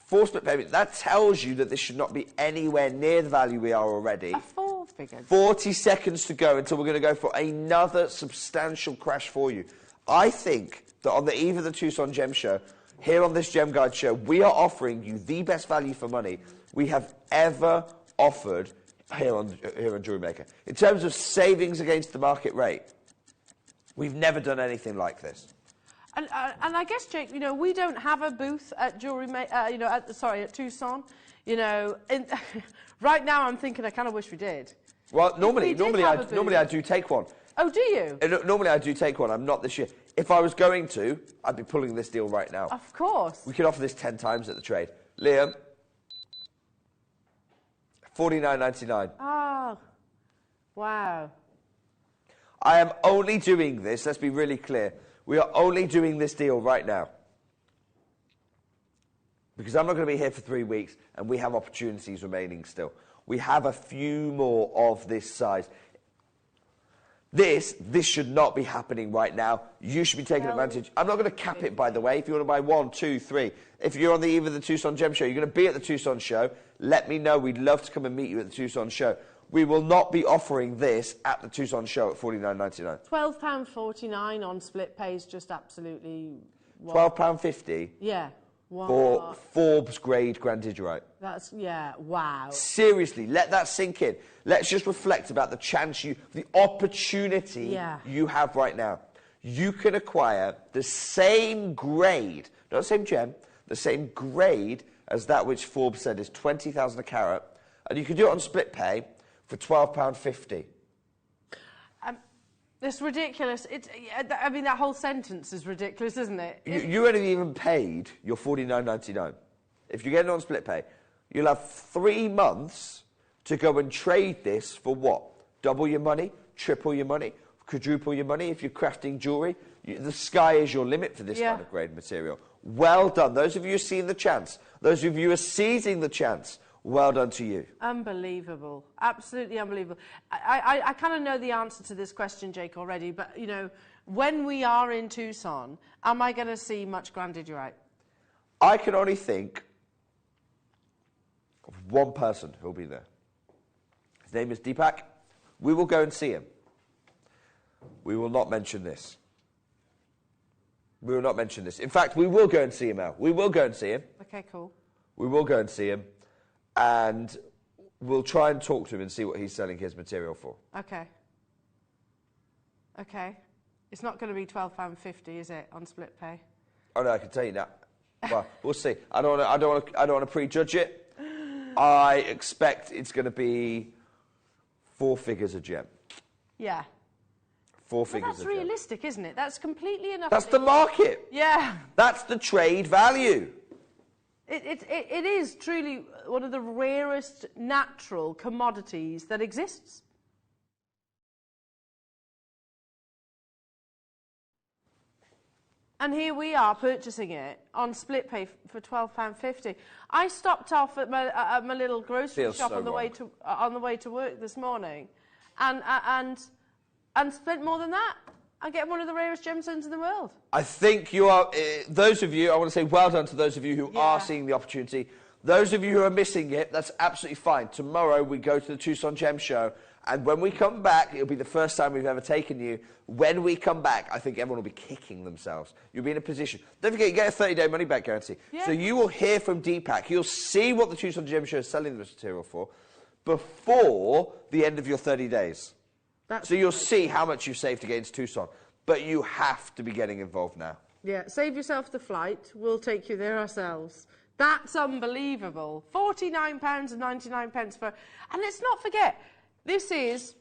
for split payment, that tells you that this should not be anywhere near the value we are already. A four-figure. 40 seconds to go until we're going to go for another substantial crash for you. I think that on the eve of the Tucson Gem Show, here on this Gem Guide Show, we are offering you the best value for money we have ever offered here on Jewellery Maker. In terms of savings against the market rate, we've never done anything like this. And I guess, Jake, you know, we don't have a booth at Jewellery Maker, at Tucson. You know, right now I'm thinking I kind of wish we did. Well, normally I do take one. Oh, do you? Normally I do take one. I'm not this year. If I was going to, I'd be pulling this deal right now. Of course. We could offer this 10 times at the trade. Liam, $49.99. Oh, wow. I am only doing this, let's be really clear, we are only doing this deal right now because I'm not going to be here for 3 weeks and we have opportunities remaining still. We have a few more of this size. This should not be happening right now. You should be taking advantage. I'm not going to cap it, by the way. If you want to buy 1, 2, 3. If you're on the eve of the Tucson Gem Show, you're going to be at the Tucson Show, let me know. We'd love to come and meet you at the Tucson Show. We will not be offering this at the Tucson Show at $49.99. £12.49 on split pay is just absolutely... £12.50? Yeah. Wow. For Forbes grade Grandidierite. That's, yeah, wow. Seriously, let that sink in. Let's just reflect about the chance the opportunity you have right now. You can acquire the same grade, not the same gem, the same grade as that which Forbes said is 20,000 a carat, and you can do it on split pay for £12.50. It's ridiculous. I mean, that whole sentence is ridiculous, isn't it? You only even paid your $49.99. If you get it on split pay, you'll have 3 months to go and trade this for what? Double your money, triple your money, quadruple your money if you're crafting jewellery. The sky is your limit for this kind of grade material. Well done. Those of you who are seeing the chance, those of you who are seizing the chance, well done to you. Unbelievable. Absolutely unbelievable. I kind of know the answer to this question, Jake, already, but, you know, when we are in Tucson, am I going to see much Grandidierite? I can only think of one person who'll be there. His name is Deepak. We will go and see him. We will not mention this. We will not mention this. In fact, we will go and see him, Al. We will go and see him. Okay, cool. We will go and see him, and we'll try and talk to him and see what he's selling his material for. Okay. Okay. It's not going to be £12.50, is it, on split pay? Oh no, I can tell you that. Well, we'll see. I don't want to prejudge it. I expect it's going to be 4 figures a gem. Yeah. 4 figures That's a gem. realistic, isn't it? That's completely enough. That's the market. Yeah. That's the trade value. It is truly one of the rarest natural commodities that exists. And here we are purchasing it on split pay for £12.50. I stopped off at my little grocery shop on the way to work this morning, and spent more than that. I get one of the rarest gemstones in the world. I think you are, those of you, I want to say well done to those of you who are seeing the opportunity. Those of you who are missing it, that's absolutely fine. Tomorrow we go to the Tucson Gem Show, and when we come back, it'll be the first time we've ever taken you. When we come back, I think everyone will be kicking themselves. You'll be in a position. Don't forget, you get a 30-day money-back guarantee. Yeah. So you will hear from Deepak. You'll see what the Tucson Gem Show is selling this material for before the end of your 30 days. So you'll see how much you saved against Tucson. But you have to be getting involved now. Yeah, save yourself the flight. We'll take you there ourselves. That's unbelievable. £49.99 for... And let's not forget, this is...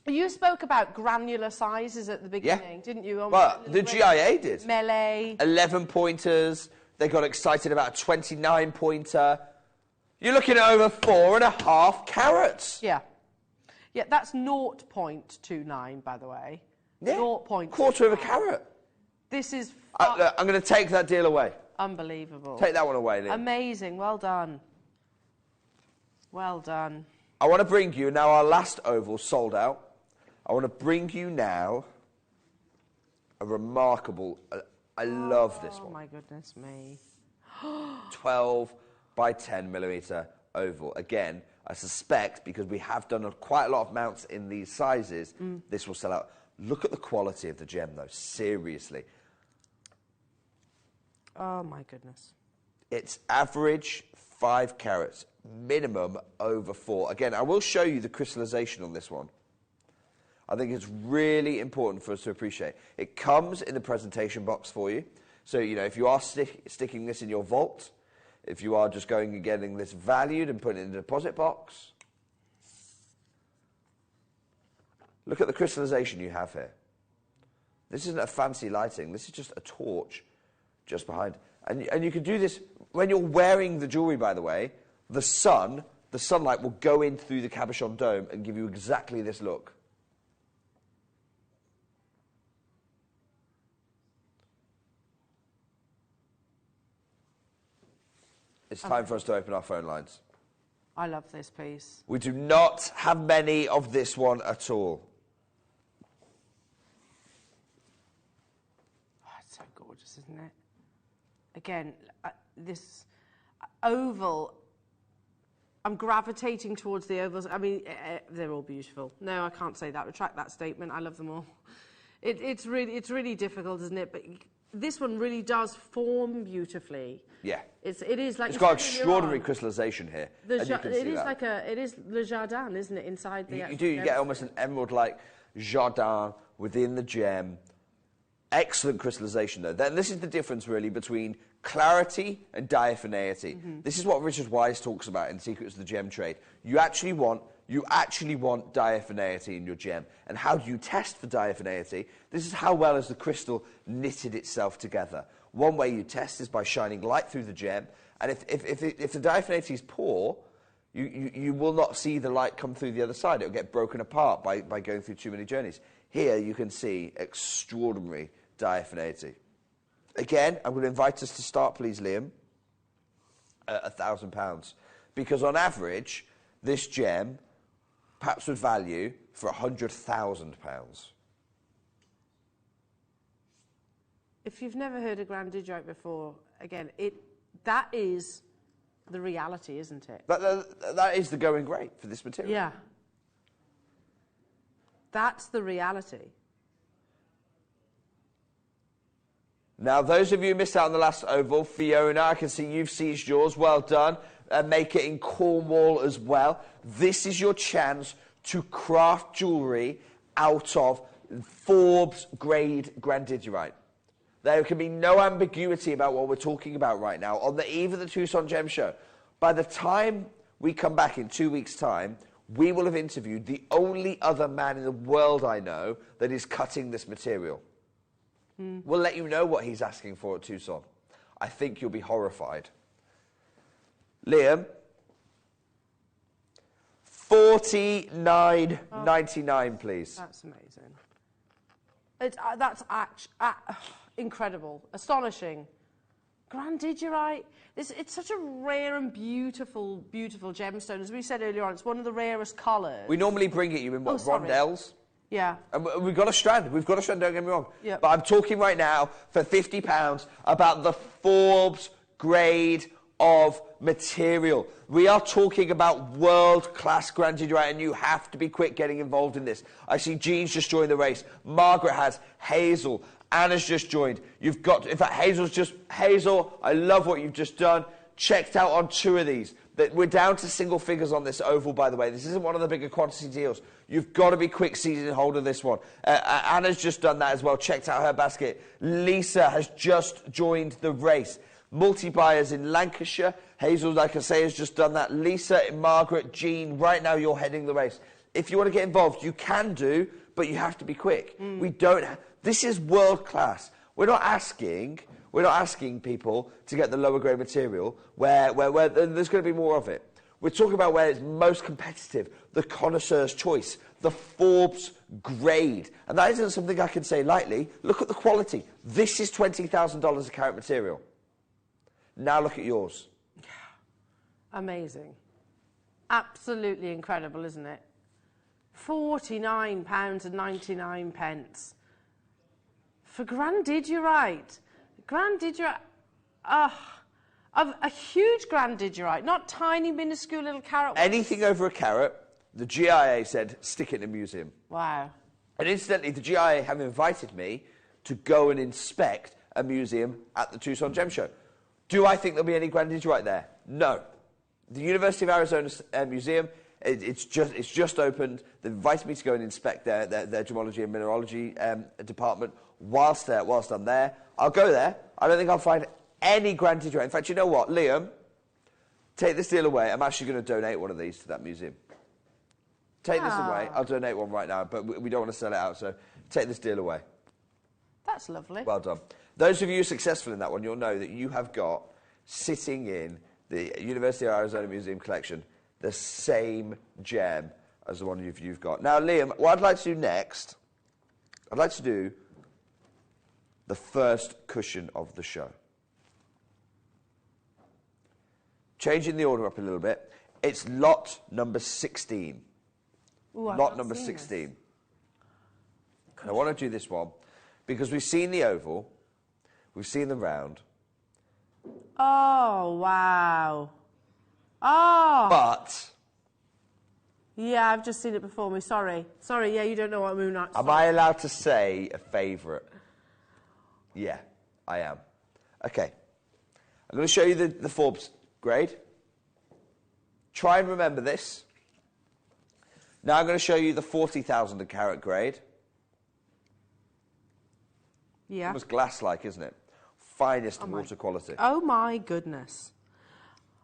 You spoke about granular sizes at the beginning, didn't you? Well, the GIA did. Melee. 11 pointers. They got excited about a 29 pointer. You're looking at over 4.5 carats. Yeah. Yeah, that's 0.29, by the way. Yeah. 0.29. Quarter of a carat. This is... Look, I'm going to take that deal away. Unbelievable. Take that one away, Liam. Amazing. Well done. Well done. I want to bring you, now our last oval sold out. I want to bring you now a remarkable... I love this one. Oh, my goodness me. 12 by 10 millimetre oval. Again, I suspect, because we have done quite a lot of mounts in these sizes, this will sell out. Look at the quality of the gem, though. Seriously. Oh, my goodness. It's average 5 carats, minimum over 4. Again, I will show you the crystallization on this one. I think it's really important for us to appreciate. It comes in the presentation box for you. So, you know, if you are sticking this in your vault, if you are just going and getting this valued and putting it in the deposit box, look at the crystallization you have here. This isn't a fancy lighting. This is just a torch just behind. And you can do this when you're wearing the jewellery, by the way. The sunlight will go in through the cabochon dome and give you exactly this look. It's time for us to open our phone lines. I love this piece. We do not have many of this one at all. Oh, it's so gorgeous, isn't it? Again, this oval, I'm gravitating towards the ovals. I mean, they're all beautiful. No, I can't say that. Retract that statement. I love them all. It's really difficult, isn't it? But this one really does form beautifully. Yeah. It is like... It's got extraordinary crystallization here. It is Le Jardin, isn't it, inside the... You get almost an emerald-like jardin within the gem. Excellent crystallization, though. Then this is the difference, really, between clarity and diaphaneity. This is what Richard Wise talks about in Secrets of the Gem Trade. You actually want diaphaneity in your gem. And how do you test for diaphaneity? This is how well has the crystal knitted itself together. One way you test is by shining light through the gem, and if the diaphaneity is poor, you will not see the light come through the other side. It will get broken apart by going through too many journeys. Here you can see extraordinary diaphaneity. Again, I'm going to invite us to start, please, Liam, at £1,000, because on average, this gem perhaps would value for £100,000. If you've never heard of Grandidrite before, again, that is the reality, isn't it? That is the going rate for this material. Yeah. That's the reality. Now, those of you who missed out on the last oval, Fiona, I can see you've seized yours. Well done. Make it in Cornwall as well. This is your chance to craft jewellery out of Forbes grade grandidierite. There can be no ambiguity about what we're talking about right now. On the eve of the Tucson Gem Show, by the time we come back in 2 weeks' time, we will have interviewed the only other man in the world I know that is cutting this material. We'll let you know what he's asking for at Tucson. I think you'll be horrified. Liam, $49.99, please. That's amazing. That's incredible, astonishing. Grandidierite. It's such a rare and beautiful, beautiful gemstone. As we said earlier on, it's one of the rarest colours. We normally bring it you in what, rondelles? Yeah. And we've got a strand. We've got a strand, don't get me wrong. Yep. But I'm talking right now for £50 about the Forbes grade of material. We are talking about world-class grandidierite, and you have to be quick getting involved in this. I see Jean's just joined the race. Margaret has. Hazel. Anna's just joined. You've got... In fact, Hazel, I love what you've just done. Checked out on 2 of these. We're down to single figures on this oval, by the way. This isn't one of the bigger quantity deals. You've got to be quick seizing hold of this one. Anna's just done that as well. Checked out her basket. Lisa has just joined the race. Multi-buyers in Lancashire. Hazel, like I say, has just done that. Lisa, Margaret, Jean, right now you're heading the race. If you want to get involved, you can do, but you have to be quick. We don't... This is world class. We're not asking people to get the lower grade material where there's going to be more of it. We're talking about where it's most competitive, the connoisseur's choice, the Forbes grade. And that isn't something I can say lightly. Look at the quality. This is $20,000 a carat material. Now look at yours. Amazing. Absolutely incredible, isn't it? £49.99 for grandidierite. Grandidierite, of a huge grandidierite, not tiny, minuscule little carat. Anything over a carat, the GIA said, stick it in a museum. Wow. And incidentally, the GIA have invited me to go and inspect a museum at the Tucson Gem Show. Do I think there'll be any grandidierite there? No. The University of Arizona Museum, it's just opened. They've invited me to go and inspect their gemology and mineralogy department whilst I'm there. I'll go there. I don't think I'll find any grandidierite. In fact, you know what, Liam? Take this deal away. I'm actually going to donate one of these to that museum. Take this away. I'll donate one right now, but we don't want to sell it out, so take this deal away. That's lovely. Well done. Those of you who are successful in that one, you'll know that you have got, sitting in the University of Arizona Museum collection, the same gem as the one you've got. Now, Liam, what I'd like to do next, I'd like to do the first cushion of the show. Changing the order up a little bit. It's lot number 16. Ooh, lot number 16. I want to do this one because we've seen the oval, we've seen the round. Oh, wow. Oh. But... Yeah, I've just seen it before me. Sorry, yeah, you don't know what moon night. Am I allowed to say a favourite? Yeah, I am. Okay. I'm going to show you the Forbes grade. Try and remember this. Now I'm going to show you the 40,000 a carat grade. Yeah. Almost glass-like, isn't it? Finest water quality. Oh, my goodness.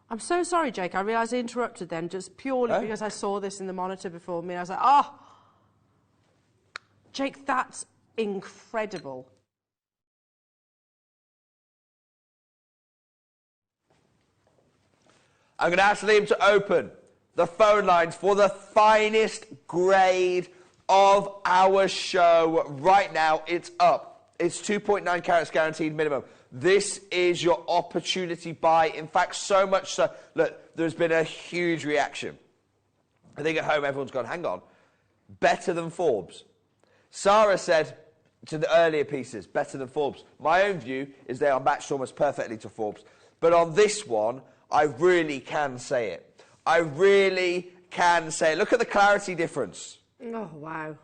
I'm so sorry, Jake. I realised I interrupted then just purely because I saw this in the monitor before me. I was like, oh, Jake, that's incredible. I'm going to ask Liam to open the phone lines for the finest grade of our show. Right now, it's up. It's 2.9 carats guaranteed minimum. This is your opportunity buy. In fact, so much so, look, there's been a huge reaction. I think at home everyone's gone, hang on, better than Forbes. Sarah said to the earlier pieces, better than Forbes. My own view is they are matched almost perfectly to Forbes. But on this one, I really can say it. I really can say it. Look at the clarity difference. Oh, wow.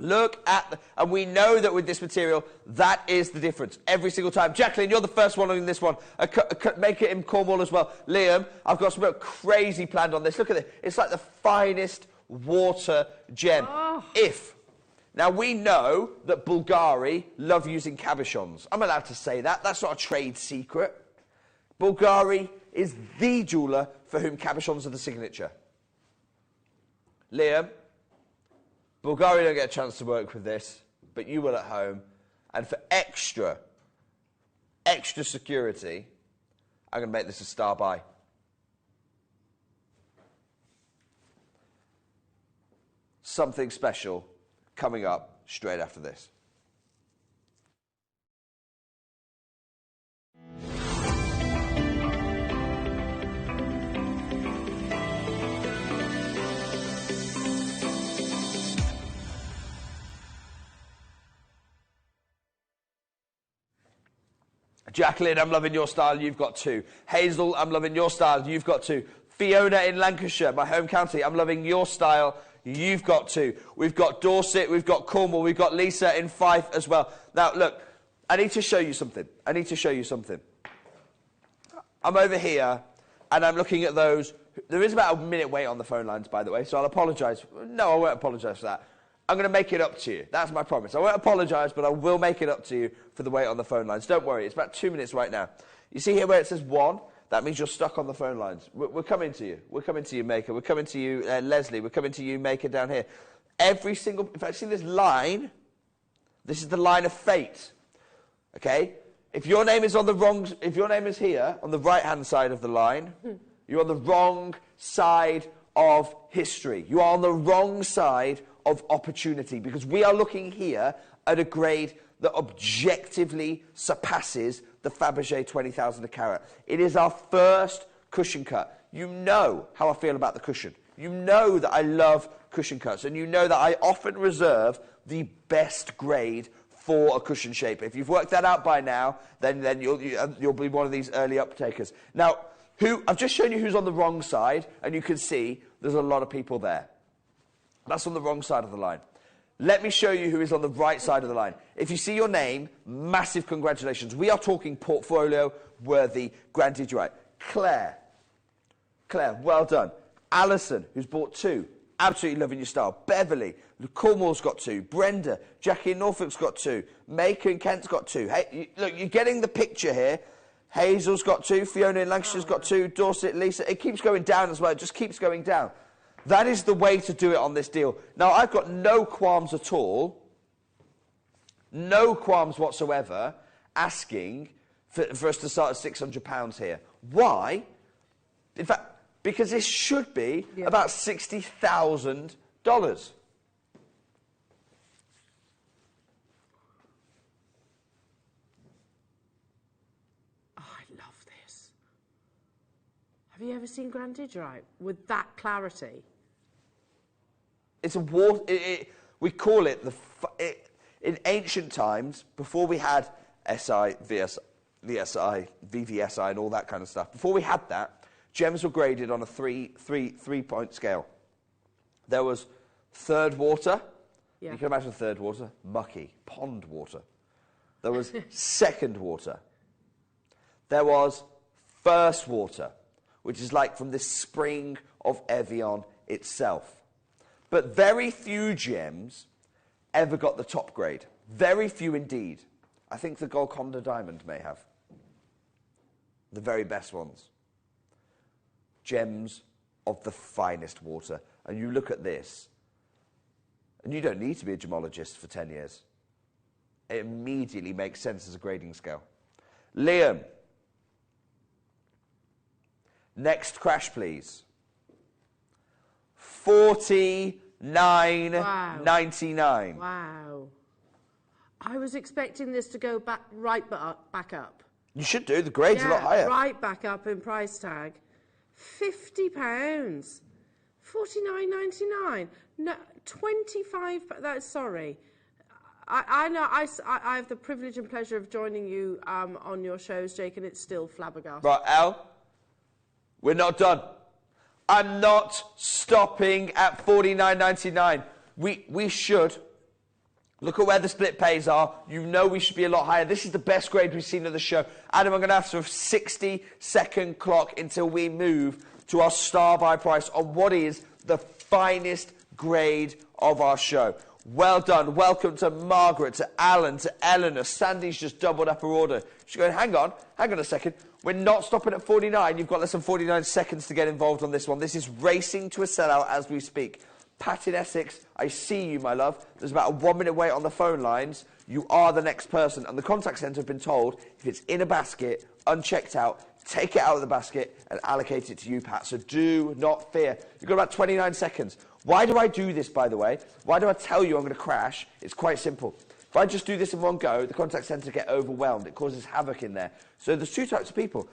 Look at the... And we know that with this material, that is the difference. Every single time. Jacqueline, you're the first one on this one. Make it in Cornwall as well. Liam, I've got something crazy planned on this. Look at it. It's like the finest water gem. Oh. Now, we know that Bulgari love using cabochons. I'm allowed to say that. That's not a trade secret. Bulgari is the jeweller for whom cabochons are the signature. Liam, Bulgari don't get a chance to work with this, but you will at home. And for extra security, I'm going to make this a star buy. Something special coming up straight after this. Jacqueline, I'm loving your style, you've got 2. Hazel, I'm loving your style, you've got 2. Fiona in Lancashire, my home county, I'm loving your style, you've got 2. We've got Dorset, we've got Cornwall, we've got Lisa in Fife as well. Now, look, I need to show you something. I'm over here, and I'm looking at those. There is about a minute wait on the phone lines, by the way, so I'll apologise. No, I won't apologise for that. I'm going to make it up to you. That's my promise. I won't apologise, but I will make it up to you for the wait on the phone lines. Don't worry, it's about 2 minutes right now. You see here where it says 1? That means you're stuck on the phone lines. We're coming to you. We're coming to you, Maker. We're coming to you, Leslie. We're coming to you, Maker, down here. Every single... In fact, see this line? This is the line of fate. Okay? If your name is on the wrong... If your name is here, on the right-hand side of the line, you're on the wrong side of history. You are on the wrong side of opportunity, because we are looking here at a grade that objectively surpasses the Fabergé 20,000 a carat. It is our first cushion cut. You know how I feel about the cushion. You know that I love cushion cuts, and you know that I often reserve the best grade for a cushion shape. If you've worked that out by now, then you'll be one of these early uptakers. Now, I've just shown you who's on the wrong side, and you can see there's a lot of people there. That's on the wrong side of the line. Let me show you who is on the right side of the line. If you see your name, massive congratulations. We are talking portfolio-worthy Grandidierite. Claire, well done. Alison, who's bought 2. Absolutely loving your style. Beverly, Cornwall's got 2. Brenda, Jackie in Norfolk's got 2. Maker in Kent's got 2. Hey, look, you're getting the picture here. Hazel's got 2. Fiona in Lancashire's got 2. Dorset, Lisa. It keeps going down as well. It just keeps going down. That is the way to do it on this deal. Now, I've got no qualms at all, no qualms whatsoever, asking for us to start at £600 here. Why? In fact, because this should be about $60,000. Oh, I love this. Have you ever seen Grandidierite with that clarity? It's a water... we call it in ancient times, before we had SI, VSI, VVSI and all that kind of stuff, before we had that, gems were graded on a three-point scale. There was third water. Yeah. You can imagine third water. Mucky. Pond water. There was second water. There was first water, which is like from the spring of Evian itself. But very few gems ever got the top grade. Very few indeed. I think the Golconda diamond may have. The very best ones. Gems of the finest water. And you look at this, and you don't need to be a gemologist for 10 years. It immediately makes sense as a grading scale. Liam. Next crash, please. $49.99. Wow. I was expecting this to go back back up. You should do. The grade's a lot higher. Right back up in price tag. £50. $49.99. No, 25. That's sorry. I know. I have the privilege and pleasure of joining you on your shows, Jake, and it's still flabbergasted. Right, Al. We're not done. I'm not stopping at $49.99. We should Look at where the split pays are. You know we should be a lot higher. This is the best grade we've seen of the show. Adam, I'm going to have sort of 60-second clock until we move to our star buy price on what is the finest grade of our show. Well done. Welcome to Margaret, to Alan, to Eleanor. Sandy's just doubled up her order. She's going, hang on a second. We're not stopping at 49. You've got less than 49 seconds to get involved on this one. This is racing to a sellout as we speak. Pat in Essex, I see you, my love. There's about a 1 minute wait on the phone lines. You are the next person. And the contact centre have been told, if it's in a basket, unchecked out, take it out of the basket and allocate it to you, Pat. So do not fear. You've got about 29 seconds. Why do I do this, by the way? Why do I tell you I'm going to crash? It's quite simple. If I just do this in one go, the contact centre get overwhelmed. It causes havoc in there. So there's two types of people.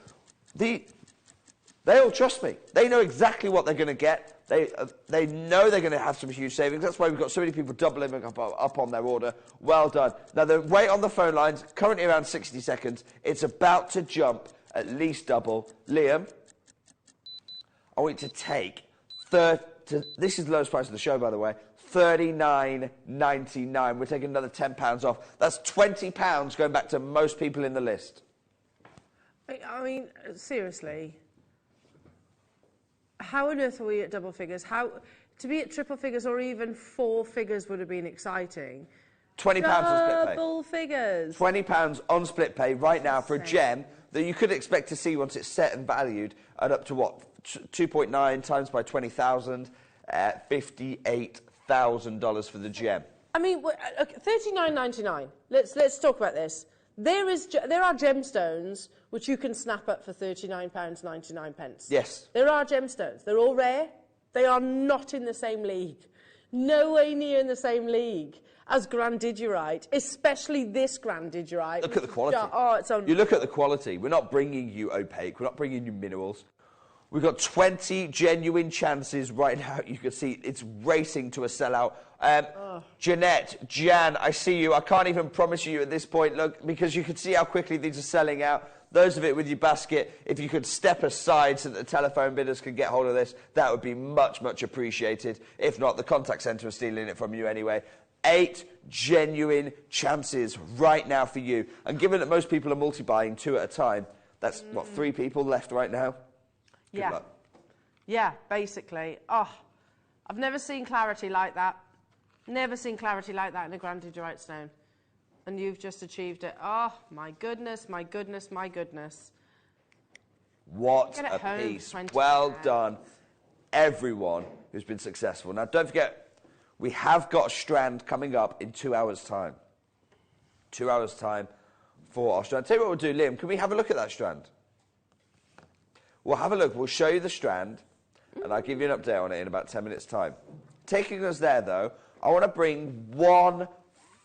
They all trust me. They know exactly what they're going to get. They know they're going to have some huge savings. That's why we've got so many people doubling up on their order. Well done. Now, the wait on the phone lines, currently around 60 seconds. It's about to jump at least double. Liam, I want you to take this is the lowest price of the show, by the way, $39.99. We're taking another £10 off. That's £20 going back to most people in the list. I mean, seriously. How on earth are we at double figures? To be at triple figures or even four figures would have been exciting. £20 on split pay. Double figures. £20 on split pay right now for a gem that you could expect to see once it's set and valued at up to what? 2.9 times by 20,000, $58,000 for the gem. I mean, $39.99. Let's talk about this. There are gemstones which you can snap up for £39.99. Yes. There are gemstones. They're all rare. They are not in the same league. No way near in the same league as grandidierite, especially this grandidierite. Look at the quality. You look at the quality. We're not bringing you opaque. We're not bringing you minerals. We've got 20 genuine chances right now. You can see it's racing to a sellout. Jeanette, Jan, I see you. I can't even promise you at this point, look, because you can see how quickly these are selling out. Those of it with your basket, if you could step aside so that the telephone bidders can get hold of this, that would be much, much appreciated. If not, the contact centre is stealing it from you anyway. 8 genuine chances right now for you. And given that most people are multi-buying 2 at a time, that's, what, 3 people left right now? Good luck. Yeah, basically. Oh, I've never seen clarity like that. Never seen clarity like that in a grandidierite stone. And you've just achieved it. Oh, my goodness, my goodness, my goodness. What a piece. Well done, everyone who's been successful. Now, don't forget, we have got a strand coming up in 2 hours' time. 2 hours' time for our strand. Tell you what we'll do, Liam, can we have a look at that strand? We'll have a look. We'll show you the strand, and I'll give you an update on it in about 10 minutes' time. Taking us there, though, I want to bring one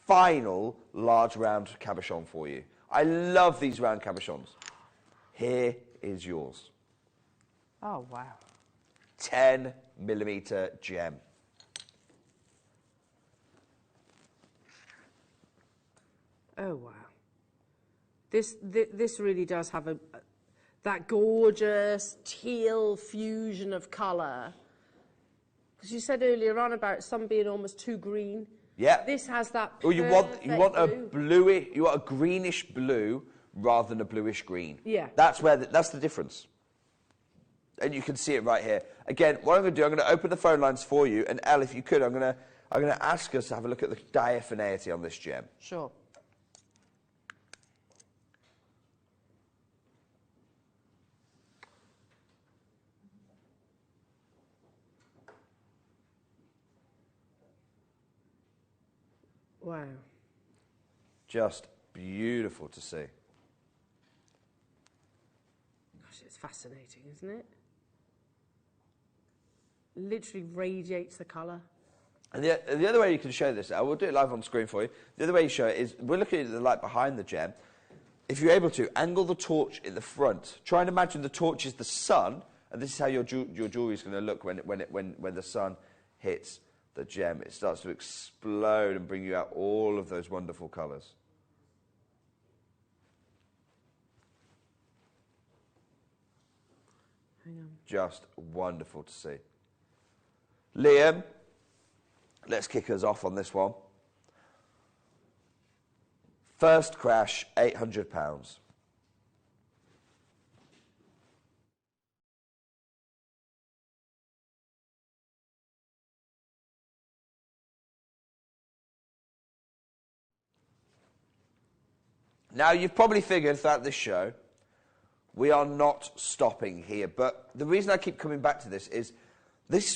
final large round cabochon for you. I love these round cabochons. Here is yours. Oh, wow. 10mm gem. Oh, wow. This really does have that gorgeous teal fusion of colour. Because you said earlier on about some being almost too green. Yeah. This has that. Oh, you want a bluey, you want a greenish blue rather than a bluish green. Yeah. That's the difference. And you can see it right here. Again, what I'm going to do, I'm going to open the phone lines for you, and Elle, if you could, I'm going to ask us to have a look at the diaphaneity on this gem. Sure. Wow. Just beautiful to see. Gosh, it's fascinating, isn't it? Literally radiates the colour. And the other way you can show this, we'll do it live on screen for you. The other way you show it is, we're looking at the light behind the gem. If you're able to, angle the torch in the front. Try and imagine the torch is the sun, and this is how your jewellery is going to look when the sun hits the gem. It starts to explode and bring you out all of those wonderful colours. Hang on. Just wonderful to see. Liam, let's kick us off on this one. First crash, £800. Now, you've probably figured throughout this show, we are not stopping here. But the reason I keep coming back to this is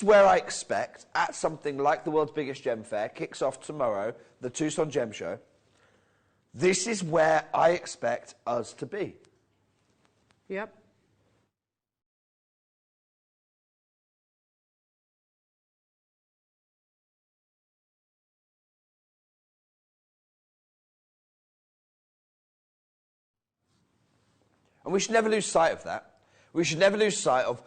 where I expect, at something like the world's biggest gem fair, kicks off tomorrow, the Tucson Gem Show, this is where I expect us to be. Yep. And we should never lose sight of that. We should never lose sight of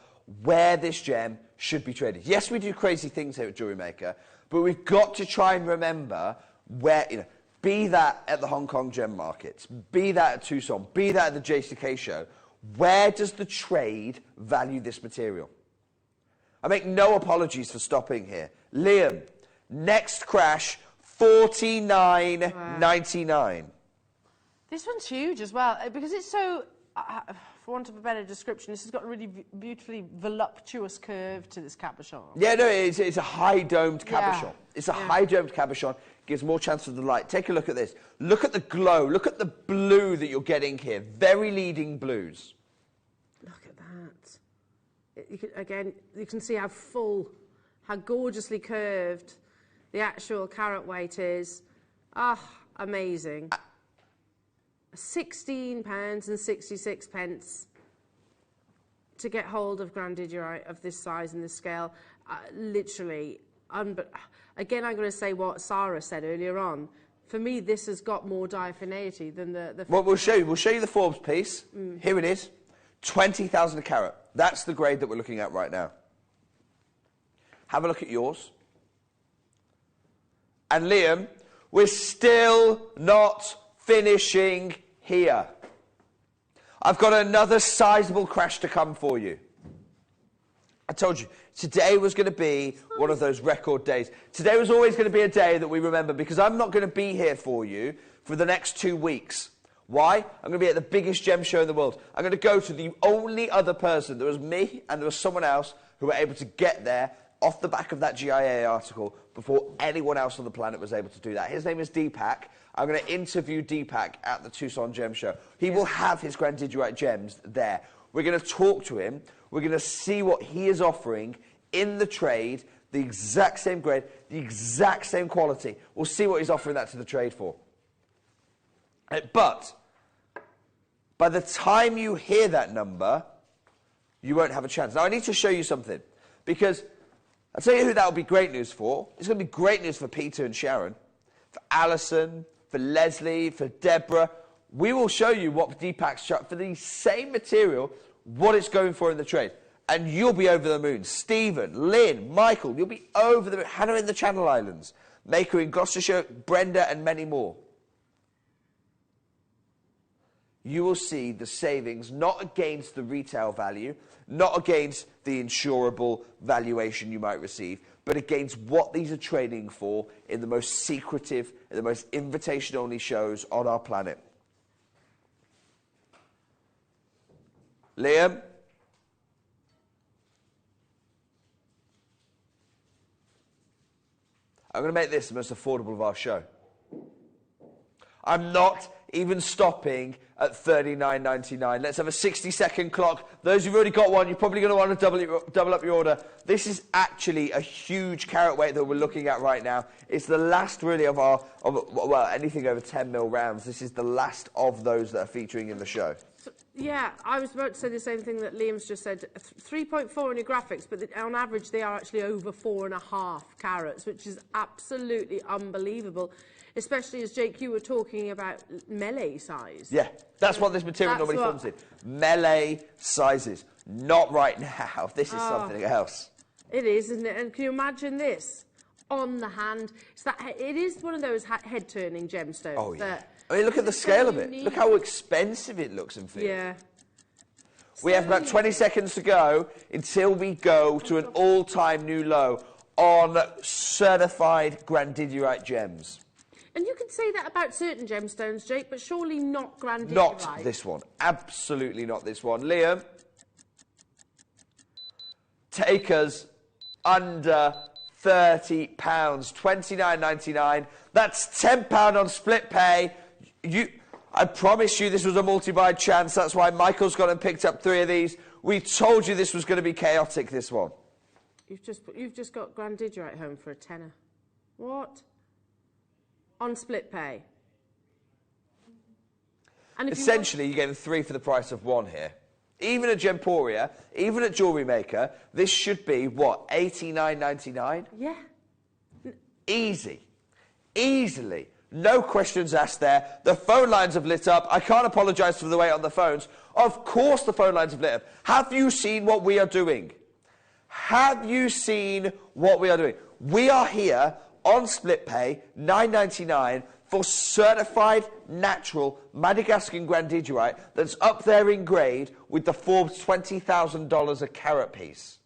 where this gem should be traded. Yes, we do crazy things here at Jewellery Maker, but we've got to try and remember where, be that at the Hong Kong gem markets, be that at Tucson, be that at the JCK show, where does the trade value this material? I make no apologies for stopping here. Liam, next crash, $49.99. This one's huge as well, because it's so, for want of a better description, this has got a really beautifully voluptuous curve to this cabochon. Yeah, no, it's a high-domed cabochon. Yeah. It's a high-domed cabochon, gives more chance of the light. Take a look at this. Look at the glow. Look at the blue that you're getting here. Very leading blues. Look at that. Again, you can see how full, how gorgeously curved the actual carat weight is. Ah, amazing. £16.66 to get hold of grandidierite of this size and this scale. Literally, again, I'm going to say what Sarah said earlier on. For me, this has got more diaphaneity than the Well, we'll show you the Forbes piece. Here it is, 20,000 a carat. That's the grade that we're looking at right now. Have a look at yours. And Liam, we're still not finishing here. I've got another sizable crash to come for you. I told you, today was going to be one of those record days. Today was always going to be a day that we remember, because I'm not going to be here for you for the next 2 weeks. Why? I'm going to be at the biggest gem show in the world. I'm going to go to the only other person. There was me and there was someone else who were able to get there off the back of that GIA article before anyone else on the planet was able to do that. His name is Deepak. I'm going to interview Deepak at the Tucson Gem Show. He will have his grandidierite gems there. We're going to talk to him. We're going to see what he is offering in the trade, the exact same grade, the exact same quality. We'll see what he's offering that to the trade for. But by the time you hear that number, you won't have a chance. Now, I need to show you something, because I'll tell you who that will be great news for. It's going to be great news for Peter and Sharon, for Alison, for Leslie, for Deborah. We will show you what Deepak's for the same material, what it's going for in the trade. And you'll be over the moon. Stephen, Lynn, Michael, you'll be over the moon. Hannah in the Channel Islands, Maker in Gloucestershire, Brenda, and many more. You will see the savings not against the retail value, not against the insurable valuation you might receive, but against what these are trading for in the most secretive, in the most invitation-only shows on our planet. Liam? I'm going to make this the most affordable of our show. I'm not even stopping at $39.99. Let's have a 60-second clock. Those who've already got one, you're probably going to want to double up your order. This is actually a huge carat weight that we're looking at right now. It's the last, really, of well, anything over 10 mil rounds. This is the last of those that are featuring in the show. Yeah, I was about to say the same thing that Liam's just said. 3.4 on your graphics, but on average they are actually over 4.5 carats, which is absolutely unbelievable. Especially as, Jake, you were talking about melee size. Yeah, that's what this material normally forms in. Melee sizes. Not right now. This is something else. It is, isn't it? And can you imagine this? On the hand. It is one of those head-turning gemstones. Oh, yeah. I mean, look at the scale of it. Look how expensive it looks and feels. Yeah. We have about 20 seconds to go until we go to an all-time new low on certified grandidierite gems. And you can say that about certain gemstones, Jake, but surely not grandierite. Not this one. Absolutely not this one. Liam, take us under £30, £29.99. That's £10 on split pay. I promise you this was a multi-buy chance. That's why Michael's gone and picked up 3 of these. We told you this was going to be chaotic, this one. You've just got grandierite home for a tenner. What? On split pay. And if essentially, you're getting 3 for the price of 1 here. Even at Gemporia, even at Jewellery Maker, this should be, what, $89.99? Yeah. Easy. Easily. No questions asked there. The phone lines have lit up. I can't apologise for the wait on the phones. Of course the phone lines have lit up. Have you seen what we are doing? Have you seen what we are doing? We are here on split pay, $9.99, for certified natural Madagascan grandidierite that's up there in grade with the Forbes $20,000 a carat piece.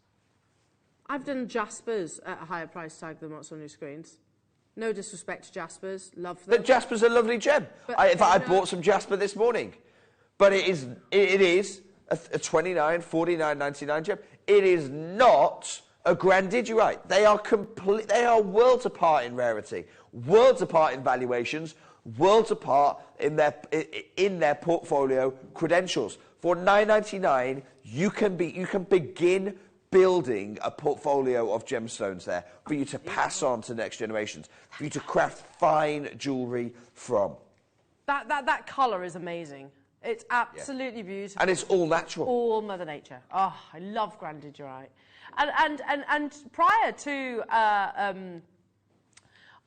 I've done Jaspers at a higher price tag than what's on your screens. No disrespect to Jaspers, love them. But Jasper's a lovely gem. In fact, I bought some Jasper this morning. But it is a $29, $49.99 gem. It is not a grandidierite. They are worlds apart in rarity, worlds apart in valuations, worlds apart in their portfolio credentials. For $9.99, you can begin building a portfolio of gemstones there for you to pass on to next generations, for you to craft fine jewellery from. That colour is amazing. It's absolutely beautiful. And it's all natural. All Mother Nature. Oh, I love grandidierite. And prior to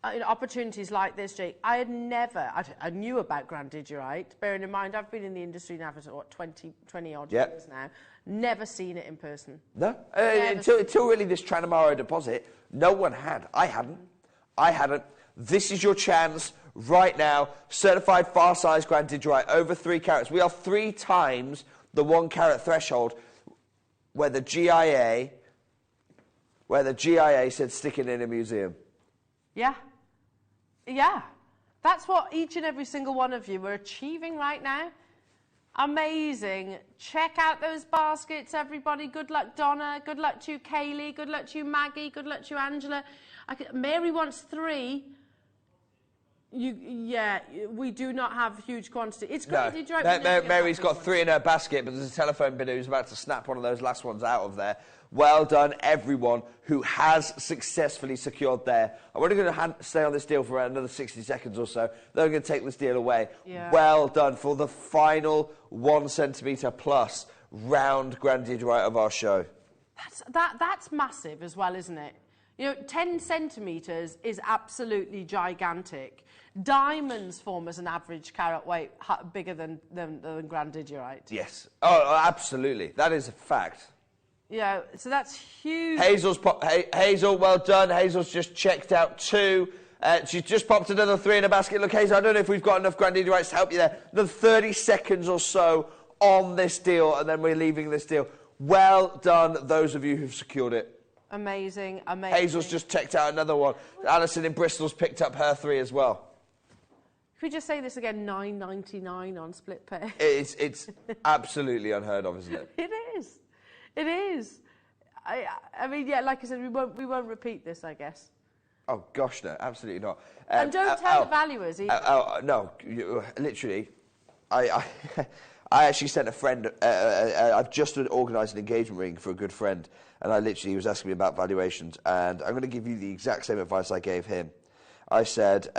opportunities like this, Jake, I knew about grandidierite, bearing in mind I've been in the industry now for, what, 20 odd years now. Never seen it in person. No, until really this Tranamaro deposit, no one had. I hadn't. This is your chance right now. Certified far-size grandidierite, over 3 carats. We are 3 times the 1 carat threshold where the GIA said stick it in a museum. Yeah. Yeah. That's what each and every single one of you are achieving right now. Amazing. Check out those baskets, everybody. Good luck, Donna. Good luck to you, Kaylee. Good luck to you, Maggie. Good luck to you, Angela. Mary wants 3. We do not have huge quantity. It's great. No, Mary's got 3 in her basket, but there's a telephone bidder who's about to snap one of those last ones out of there. Well done, everyone who has successfully secured there. I'm only going to stay on this deal for another 60 seconds or so. Then I'm going to take this deal away. Yeah. Well done for the final 1 centimetre plus round grandidierite of our show. That's massive as well, isn't it? You know, 10 centimetres is absolutely gigantic. Diamonds form as an average carat weight bigger than grandidierite. Yes. Oh, absolutely. That is a fact. Yeah, so that's huge. Hazel, well done. Hazel's just checked out 2. She's just popped another 3 in a basket. Look, Hazel, I don't know if we've got enough grandidierite to help you there. Another 30 seconds or so on this deal, and then we're leaving this deal. Well done, those of you who've secured it. Amazing, amazing. Hazel's just checked out another one. Alison in Bristol's picked up her 3 as well. Could we just say this again? $9.99 on split pay. It's absolutely unheard of, isn't it? It is. It is. I mean, yeah, like I said, we won't repeat this, I guess. Oh gosh, no, absolutely not. And don't tell the valuers either. No, literally, I actually sent a friend. I've just organised an engagement ring for a good friend, and he was asking me about valuations, and I'm going to give you the exact same advice I gave him. I said,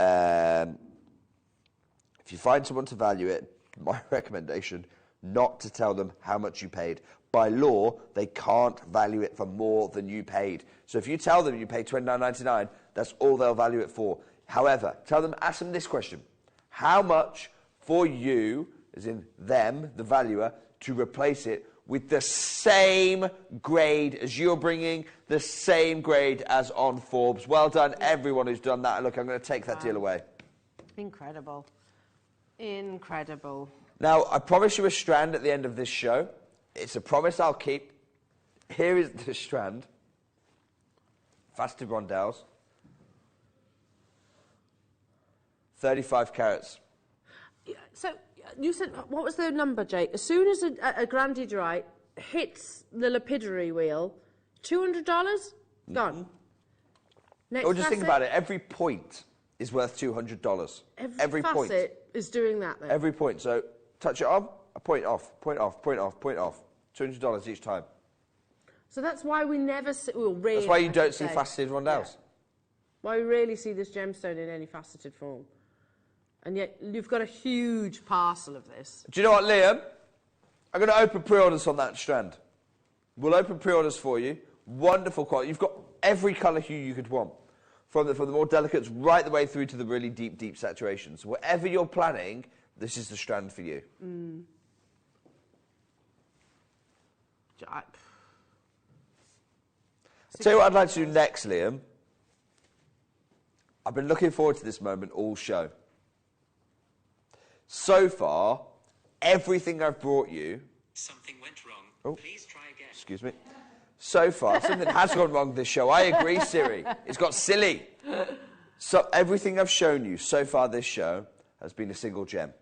if you find someone to value it, my recommendation, not to tell them how much you paid. By law, they can't value it for more than you paid. So if you tell them you paid $29.99, that's all they'll value it for. However, ask them this question. How much for you, as in them, the valuer, to replace it with the same grade as you're bringing, the same grade as on Forbes? Well done, everyone who's done that. Look, I'm going to take that deal away. Incredible. Incredible. Now, I promise you a strand at the end of this show. It's a promise I'll keep. Here is the strand. Fasted rondelles. 35 carats. So you said, what was the number, Jake? As soon as a grandidierite hits the lapidary wheel, $200 gone. Next Or just think facet, about it. Every point is worth $200. Every point facet is doing that then. Every point. So touch it on, a point off, point off, point off, point off. $200 each time. So that's why we never see, well, really, That's why you don't see faceted rondelles. Yeah. Why we rarely see this gemstone in any faceted form. And yet you've got a huge parcel of this. Do you know what, Liam? I'm going to open pre-orders on that strand. We'll open pre-orders for you. Wonderful quality. You've got every colour hue you could want. From the more delicates right the way through to the really deep, deep saturations. Whatever you're planning, this is the strand for you. I'll tell you what I'd like to do next, Liam. I've been looking forward to this moment all show. So far, everything I've brought you... Something went wrong. Oh. Please try again. Excuse me. So far, something has gone wrong this show. I agree, Siri. It's got silly. So everything I've shown you so far this show has been a single gem.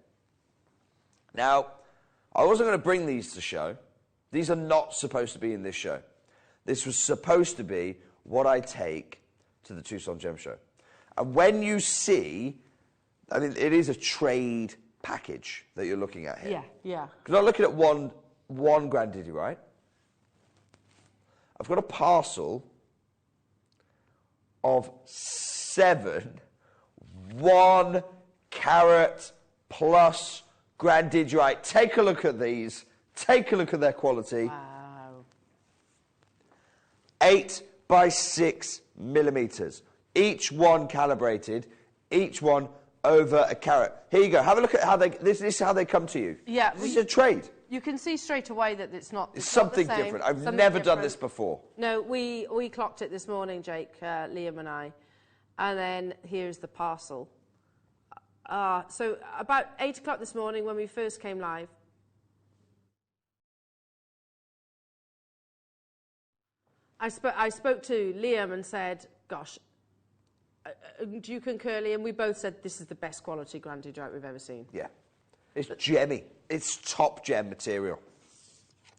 Now, I wasn't going to bring these to show. These are not supposed to be in this show. This was supposed to be what I take to the Tucson Gem Show. And when you see, I mean, it is a trade package that you're looking at here. Yeah, yeah. Because I'm looking at one grandidierite. I've got a parcel of 7 1-carat plus grandidierite. Take a look at these. Take a look at their quality. Wow. 8 by 6 millimeters. Each one calibrated, each one over a carat. Here you go. Have a look at how they. This is how they come to you. Yeah, this is a trade. You can see straight away that it's not. It's not the something same. different. I've Something never done different. this before. No, we clocked it this morning, Jake, Liam and I, and then here's the parcel. So about 8 o'clock this morning when we first came live. I spoke to Liam and said, gosh, do you concur, Liam? We both said this is the best quality grandidierite we've ever seen. Yeah. It's gemmy. It's top gem material.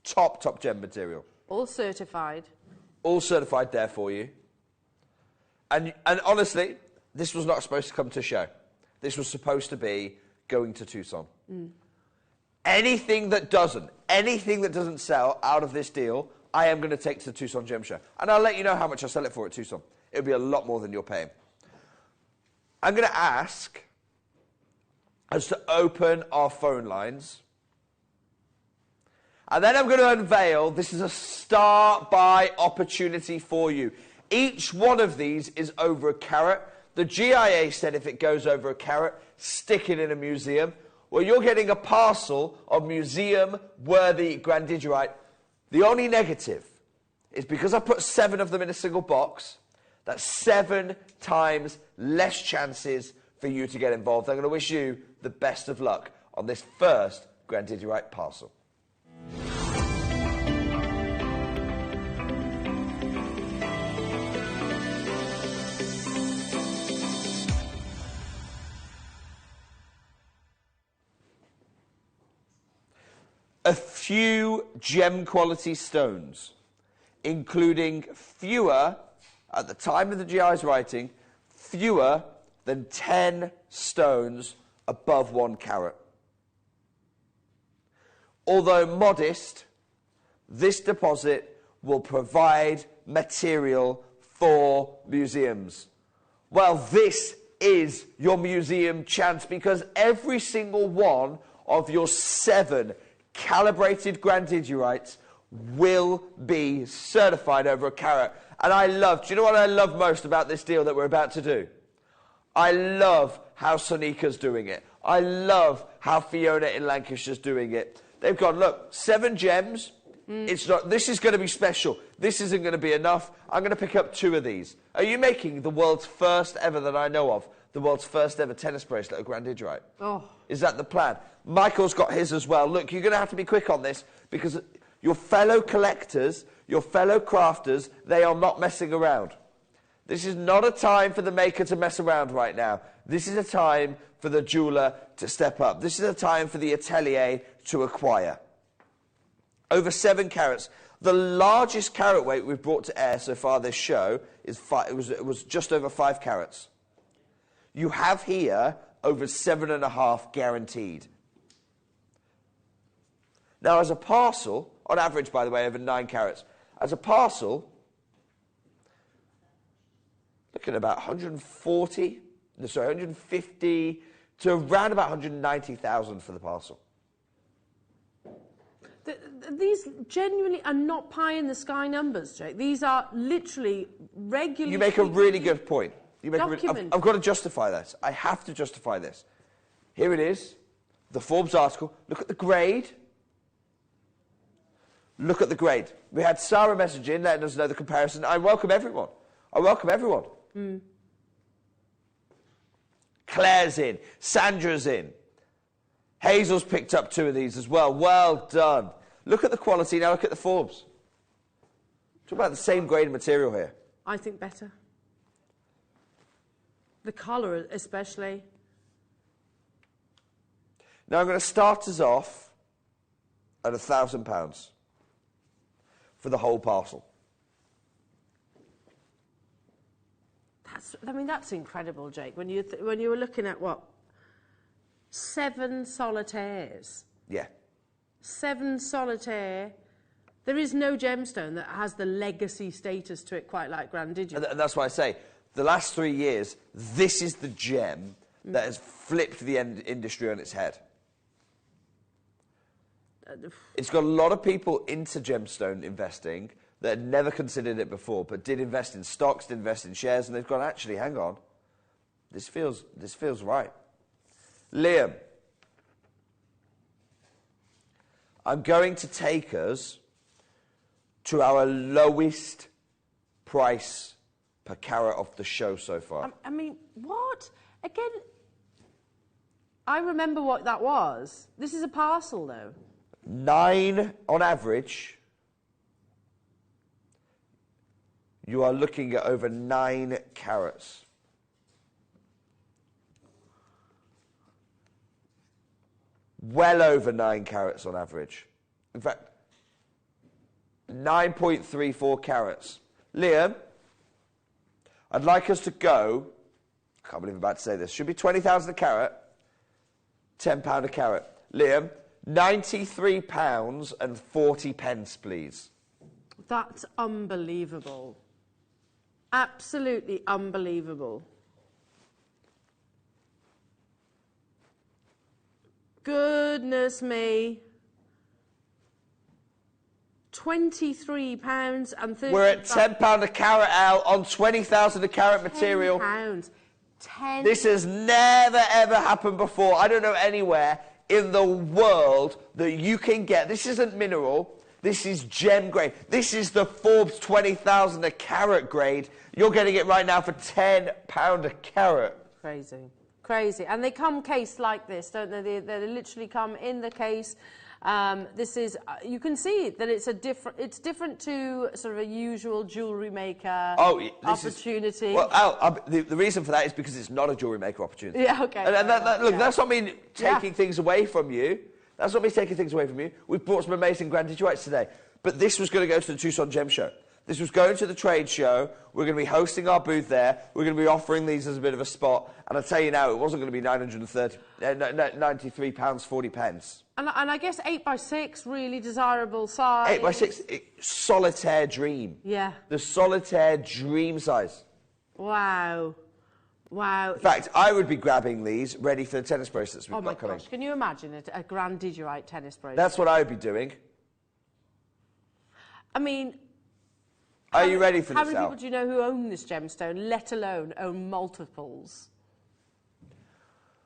Top gem material. All certified. All certified there for you. And honestly, this was not supposed to come to show. This was supposed to be going to Tucson. Anything that doesn't sell out of this deal, I am going to take to the Tucson Gem Show. And I'll let you know how much I sell it for at Tucson. It'll be a lot more than you're paying. I'm going to ask us to open our phone lines. And then I'm going to unveil, this is a start buy opportunity for you. Each one of these is over a carat. The GIA said if it goes over a carat, stick it in a museum. Well, you're getting a parcel of museum-worthy grandidierite. The only negative is because I put 7 of them in a single box, that's 7 times less chances for you to get involved. I'm going to wish you the best of luck on this first grandidierite parcel. A few gem quality stones, including fewer, at the time of the GI's writing, fewer than 10 stones above 1 carat. Although modest, this deposit will provide material for museums. Well, this is your museum chance, because every single one of your 7 calibrated grandiderites will be certified over a carat. And do you know what I love most about this deal that we're about to do? I love how Sonika's doing it. I love how Fiona in Lancashire's doing it. They've gone, look, 7 gems. This is going to be special. This isn't going to be enough. I'm going to pick up 2 of these. Are you making the world's first ever that I know of, the world's first ever tennis bracelet of grandidierite? Oh. Is that the plan? Michael's got his as well. Look, you're going to have to be quick on this, because your fellow collectors, your fellow crafters, they are not messing around. This is not a time for the maker to mess around right now. This is a time for the jeweller to step up. This is a time for the atelier to acquire. Over 7 carats. The largest carat weight we've brought to air so far this show is it was just over 5 carats. You have here over 7.5 guaranteed. Now, as a parcel, on average, by the way, over 9 carats, as a parcel, looking at about 150 to around about 190,000 for the parcel. These genuinely are not pie-in-the-sky numbers, Jake. These are literally regular... You make a really good point. Document. I've got to justify this. I have to justify this. Here it is, the Forbes article. Look at the grade. Look at the grade. We had Sarah message in letting us know the comparison. I welcome everyone. I welcome everyone. Mm. Claire's in. Sandra's in. Hazel's picked up 2 of these as well. Well done. Look at the quality. Now look at the Forbes. Talk about the same grade of material here. I think better. The colour especially. Now I'm going to start us off at £1,000 for the whole parcel. That's incredible, Jake. When you were looking at what? 7 solitaires. Yeah. 7 solitaire. There is no gemstone that has the legacy status to it quite like Grand Digit. And that's why I say, the last 3 years, this is the gem that has flipped the industry on its head. It's got a lot of people into gemstone investing that had never considered it before, but did invest in stocks, did invest in shares, and they've gone, actually, hang on, this feels right. Liam, I'm going to take us to our lowest price per carat of the show so far. I mean, what? Again, I remember what that was. This is a parcel, though. 9 on average. You are looking at over 9 carats. Well over 9 carats on average. In fact, 9.34 carats. Liam, I'd like us to go, I can't believe I'm about to say this, should be 20,000 a carat, £10 a carat. Liam, £93.40, please. That's unbelievable. Absolutely unbelievable. Goodness me. £23.30. We're at £10 a carat, Al, on 20,000 a carat material. £10. This has never, ever happened before. I don't know anywhere in the world that you can get. This isn't mineral. This is gem grade. This is the Forbes 20,000 a carat grade. You're getting it right now for £10 a carat. Crazy. Crazy. And they come cased like this, don't they? They literally come in the case. This is, you can see that it's different to sort of a usual jewellery maker opportunity. Well, Al, the reason for that is because it's not a jewellery maker opportunity. Yeah, okay. And look, that's not me taking things away from you. That's not me taking things away from you. We've brought some amazing Grand Digitites today. But this was going to go to the Tucson Gem Show. This was going to the trade show. We're going to be hosting our booth there. We're going to be offering these as a bit of a spot. And I'll tell you now, it wasn't going to be £93.40. And I guess 8x6, really desirable size. 8x6, solitaire dream. Yeah. The solitaire dream size. Wow. Wow. In fact, I would be grabbing these ready for the tennis bracelets we've got coming. Oh my gosh, can you imagine a Grand Digite tennis bracelet? That's what I would be doing. I mean... Are you ready for this, How many Al? people do you know who own this gemstone, let alone own multiples?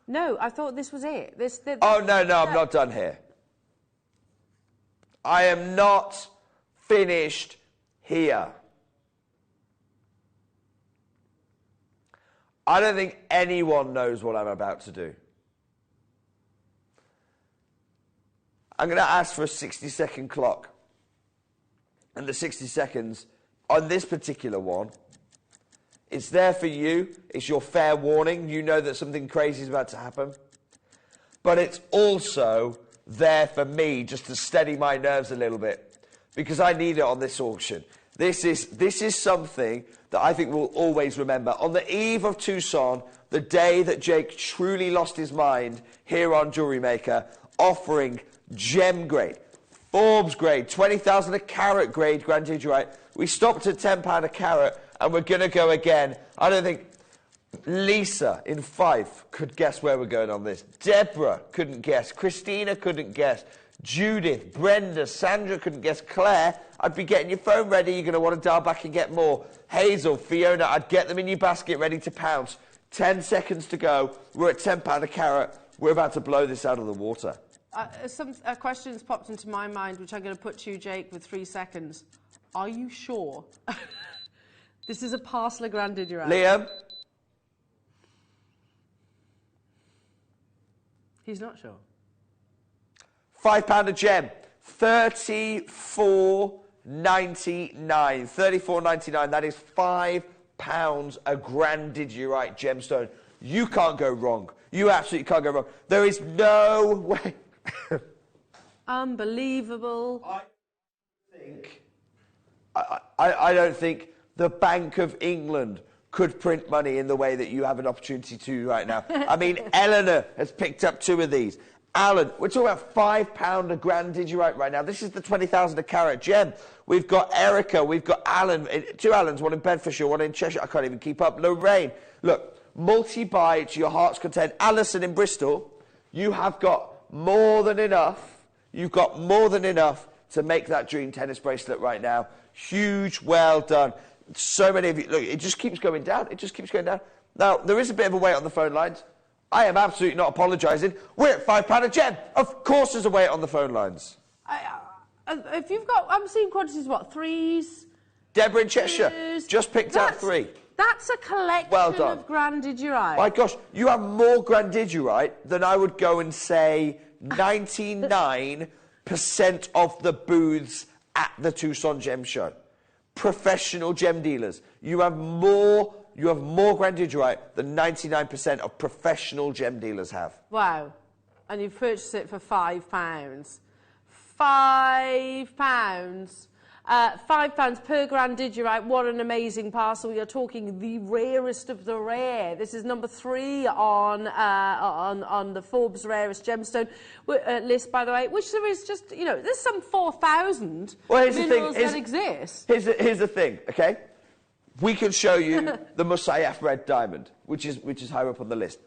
No, I thought this was it. Oh, no, I'm not done here. I am not finished here. I don't think anyone knows what I'm about to do. I'm going to ask for a 60-second clock. And the 60 seconds on this particular one It's there for you. It's your fair warning. You know that something crazy is about to happen. But it's also there for me just to steady my nerves a little bit, because I need it on this auction. This is something that I think we'll always remember. On the eve of Tucson, the day that Jake truly lost his mind here on Jewellery Maker, offering gem grade, Forbes grade, 20,000 a carat grade grandidierite. We stopped at £10 a carat, and we're going to go again. I don't think Lisa in Fife could guess where we're going on this. Deborah couldn't guess. Christina couldn't guess. Judith, Brenda, Sandra couldn't guess. Claire, I'd be getting your phone ready. You're going to want to dial back and get more. Hazel, Fiona, I'd get them in your basket ready to pounce. 10 seconds to go. We're at £10 a carat. We're about to blow this out of the water. Some questions popped into my mind, which I'm going to put to you, Jake, with 3 seconds. Are you sure? This is a parcel of grandidierite. Liam? He's not sure. £5 a gem. $34.99. $34.99. That is £5 a grandidierite gemstone. You can't go wrong. You absolutely can't go wrong. There is no way. Unbelievable. I don't think the Bank of England could print money in the way that you have an opportunity to right now. I mean, Eleanor has picked up 2 of these. Alan, we're talking about £5 a grandidierite right now. This is the 20,000 a carat gem. We've got Erica, we've got Alan, 2 Alans, one in Bedfordshire, one in Cheshire. I can't even keep up. Lorraine, look, multi-buy to your heart's content. Alison in Bristol, you have got more than enough. You've got more than enough to make that dream tennis bracelet right now. Huge, well done. So many of you, look, it just keeps going down. It just keeps going down. Now, there is a bit of a wait on the phone lines. I am absolutely not apologising. We're at £5 a gem. Of course there's a wait on the phone lines. If you've got, I'm seeing quantities, what, 3s? Deborah in Cheshire just picked out 3. That's a collection of grandidierite. My gosh, you have more grandidierite than I would go and say 99% of the booths at the Tucson Gem Show. Professional gem dealers. You have more grandidierite than 99% of professional gem dealers have. Wow. And you've purchased it for £5. £5. £5 per grandidierite. What an amazing parcel. We are talking the rarest of the rare. This is number 3 on the Forbes rarest gemstone list, by the way, which there is just, you know, there's some 4,000 minerals that exist. Here's the thing, okay? We can show you the Mosaïef red diamond, which is higher up on the list.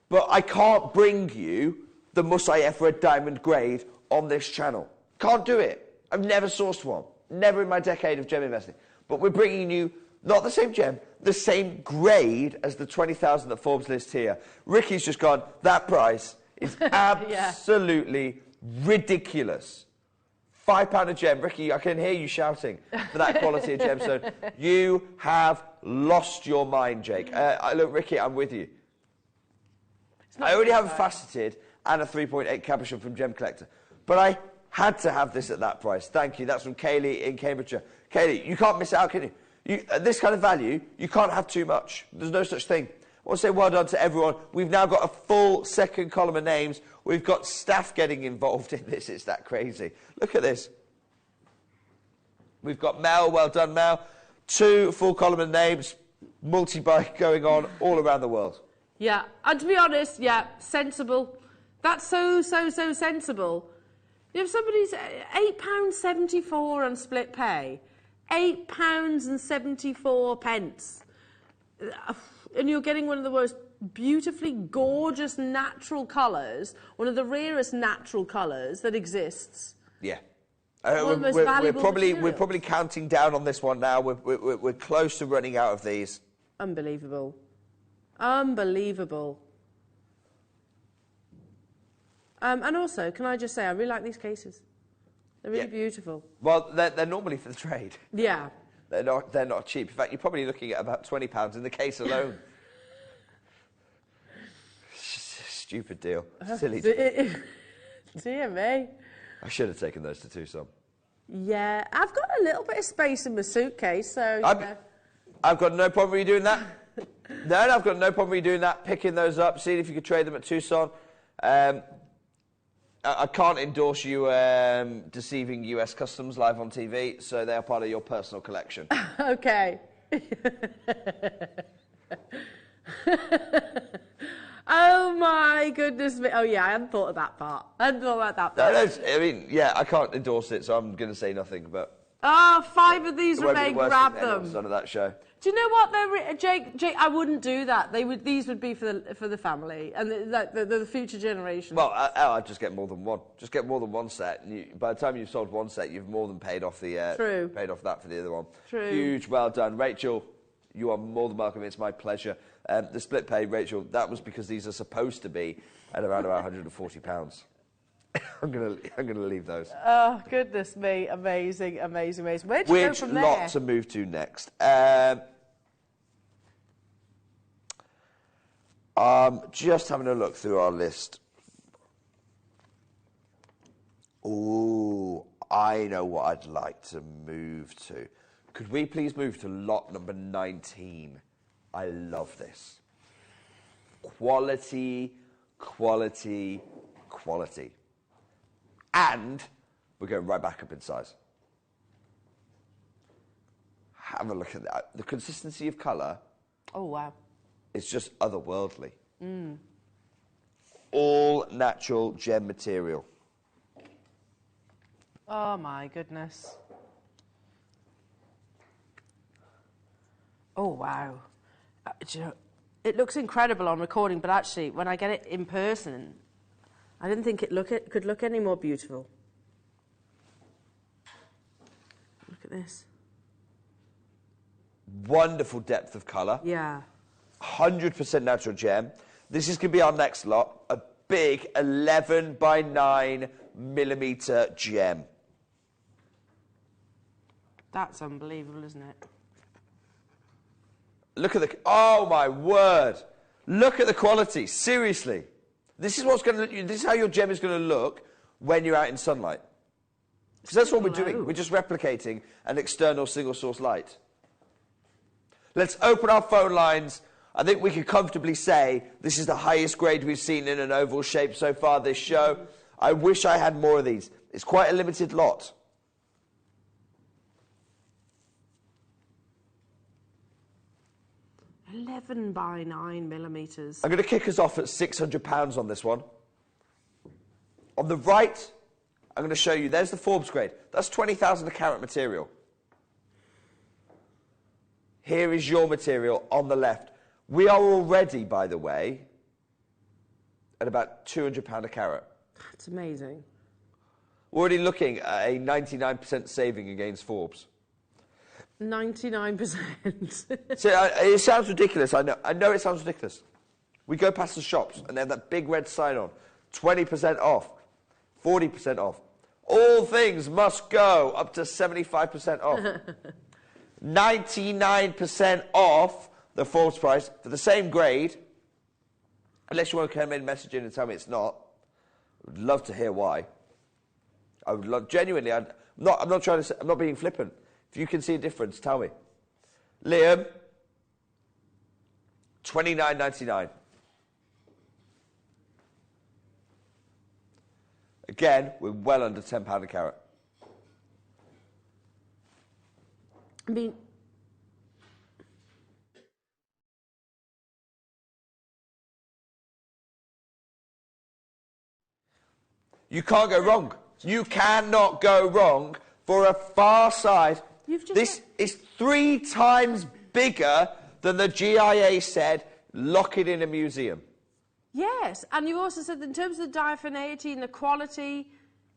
But I can't bring you the Mosaïef red diamond grade on this channel. Can't do it. I've never sourced one. Never in my decade of gem investing. But we're bringing you not the same gem, the same grade as the 20,000 that Forbes lists here. Ricky's just gone, that price is absolutely ridiculous. £5 a gem. Ricky, I can hear you shouting for that quality of gemstone. You have lost your mind, Jake. Look, Ricky, I'm with you. I already have a faceted and a 3.8 cabochon from Gem Collector. But I had to have this at that price. Thank you. That's from Kaylee in Cambridgeshire. Kaylee, you can't miss out, can you? At this kind of value, you can't have too much. There's no such thing. I want to say well done to everyone. We've now got a full second column of names. We've got staff getting involved in this. It's that crazy. Look at this. We've got Mel. Well done, Mel. 2 full column of names. Multi-buy going on all around the world. Yeah. And to be honest, yeah, sensible. That's so sensible. You know, somebody's £8.74 on split pay. £8.74. And you're getting one of the most beautifully gorgeous natural colours, one of the rarest natural colours that exists. Yeah. We're probably counting down on this one now. We're close to running out of these. Unbelievable. Unbelievable. And also, can I just say, I really like these cases. They're really beautiful. Well, they're normally for the trade. Yeah. They're not cheap. In fact, you're probably looking at about £20 in the case alone. Stupid deal. Silly deal. Dear me. I should have taken those to Tucson. Yeah, I've got a little bit of space in my suitcase, so... I've got no problem with you doing that. No, I've got no problem with you doing that, picking those up, seeing if you could trade them at Tucson. I can't endorse you deceiving US Customs live on TV, so they are part of your personal collection. Okay. Oh my goodness me. Oh yeah, I hadn't thought of that part. I hadn't thought about that part. No, I mean, yeah, I can't endorse it, so I'm going to say nothing, but... Oh, 5 of these remain, grab them. None of that show. Do you know what? Jake, I wouldn't do that. These would be for the family and the future generations. Well, I'd just get more than one. Just get more than one set. And by the time you've sold one set, you've more than paid off the True. Paid off that for the other one. True. Huge, well done, Rachel. You are more than welcome. It's my pleasure. The split pay, Rachel. That was because these are supposed to be at around about £140. I'm gonna leave those. Oh goodness me! Amazing, amazing, amazing. Where do you go from there? Which lot to move to next? Just having a look through our list. Ooh, I know what I'd like to move to. Could we please move to lot number 19? I love this. Quality, quality, quality. And we're going right back up in size. Have a look at that. The consistency of colour. Oh, wow. It's just otherworldly. All natural gem material. Oh, my goodness. Oh, wow. Do you know, it looks incredible on recording, but actually, when I get it in person, I didn't think it could look any more beautiful. Look at this. Wonderful depth of colour. Yeah. 100% natural gem. This is going to be our next lot. A big 11 by 9 millimetre gem. That's unbelievable, isn't it? Look at the... Oh, my word. Look at the quality. Seriously. This is what's going to... This is how your gem is going to look when you're out in sunlight. Because that's what we're doing. We're just replicating an external single source light. Let's open our phone lines. I think we could comfortably say this is the highest grade we've seen in an oval shape so far this show. I wish I had more of these. It's quite a limited lot. £11 by 9 millimetres. I'm going to kick us off at £600 on this one. On the right, I'm going to show you, there's the Forbes grade. That's 20,000 a carat material. Here is your material on the left. We are already, by the way, at about £200 a carat. That's amazing. We're already looking at a 99% saving against Forbes. 99%. So it sounds ridiculous. I know it sounds ridiculous. We go past the shops and they have that big red sign on. 20% off. 40% off. All things must go up to 75% off. 99% off the Forbes price for the same grade. Unless you want to come in, message in and tell me it's not. I would love to hear why. I would love, genuinely, I'm not trying to say, I'm not being flippant. If you can see a difference, tell me. Liam, $29.99. Again, we're well under £10 a carat. I mean, you can't go wrong. You cannot go wrong for a far side. This is 3 times bigger than the GIA said, lock it in a museum. yes, and you also said that in terms of the diaphaneity and the quality,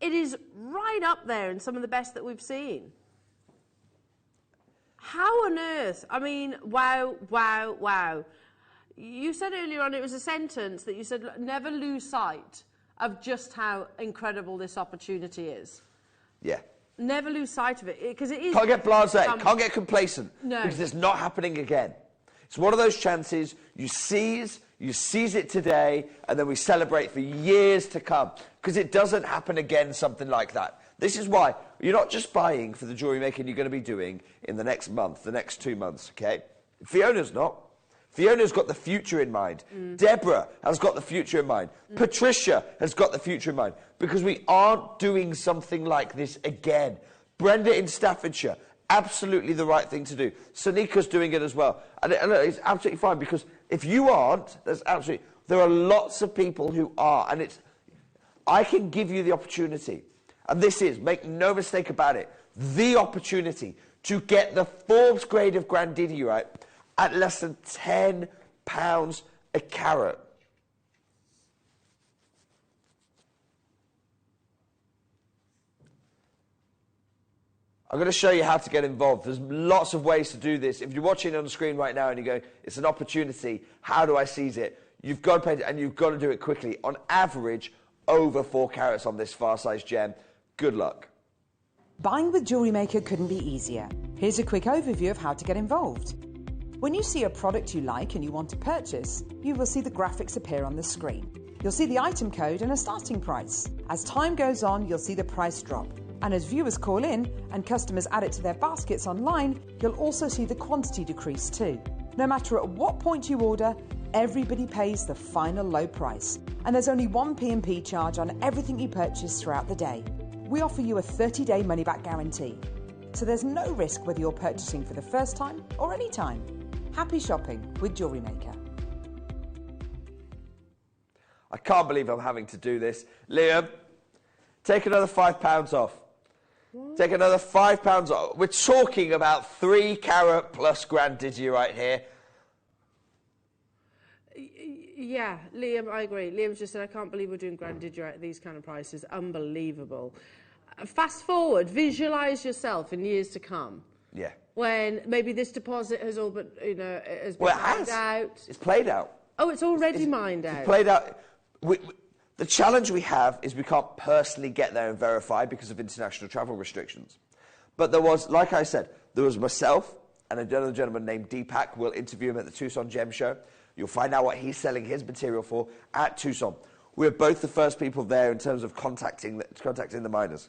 it is right up there in some of the best that we've seen. How on earth? I mean, wow, wow, wow. You said earlier on, it was a sentence that you said, never lose sight of just how incredible this opportunity is. Yeah. Never lose sight of it, because it is... Can't get blasé, can't get complacent. No. Because it's not happening again. It's one of those chances you seize it today, and then we celebrate for years to come. Because it doesn't happen again, something like that. This is why you're not just buying for the jewellery making you're going to be doing in the next month, the next 2 months, okay? Fiona's not. Fiona's got the future in mind. Deborah has got the future in mind. Patricia has got the future in mind. Because we aren't doing something like this again. Brenda in Staffordshire, absolutely the right thing to do. Sonika's doing it as well. And it's absolutely fine, because if you aren't, that's absolutely... There are lots of people who are, and it's... I can give you the opportunity, and this is, make no mistake about it, the opportunity to get the Forbes grade of grandidierite at less than £10 a carat. I'm going to show you how to get involved. There's lots of ways to do this. If you're watching on the screen right now and you're going, it's an opportunity, how do I seize it? You've got to pay, and you've got to do it quickly. On average, over 4 carats on this far-sized gem. Good luck. Buying with Jewellery Maker couldn't be easier. Here's a quick overview of how to get involved. When you see a product you like and you want to purchase, you will see the graphics appear on the screen. You'll see the item code and a starting price. As time goes on, you'll see the price drop. And as viewers call in and customers add it to their baskets online, you'll also see the quantity decrease too. No matter at what point you order, everybody pays the final low price. And there's only one P&P charge on everything you purchase throughout the day. We offer you a 30-day money-back guarantee. So there's no risk whether you're purchasing for the first time or any time. Happy shopping with Jewellery Maker. I can't believe I'm having to do this. Liam, take another £5 off. Take another £5 off. We're talking about 3 carat plus grandidierite here. Yeah, Liam, I agree. Liam's just said, I can't believe we're doing grandidierite at these kind of prices. Unbelievable. Fast forward, visualise yourself in years to come. Yeah. When maybe this deposit has all but, has been mined out. It's played out. Oh, it's already mined out. It's played out. The challenge we have is we can't personally get there and verify because of international travel restrictions. But there was, like I said, there was myself and another gentleman named Deepak. We'll interview him at the Tucson Gem Show. You'll find out what he's selling his material for at Tucson. We're both the first people there in terms of contacting the miners.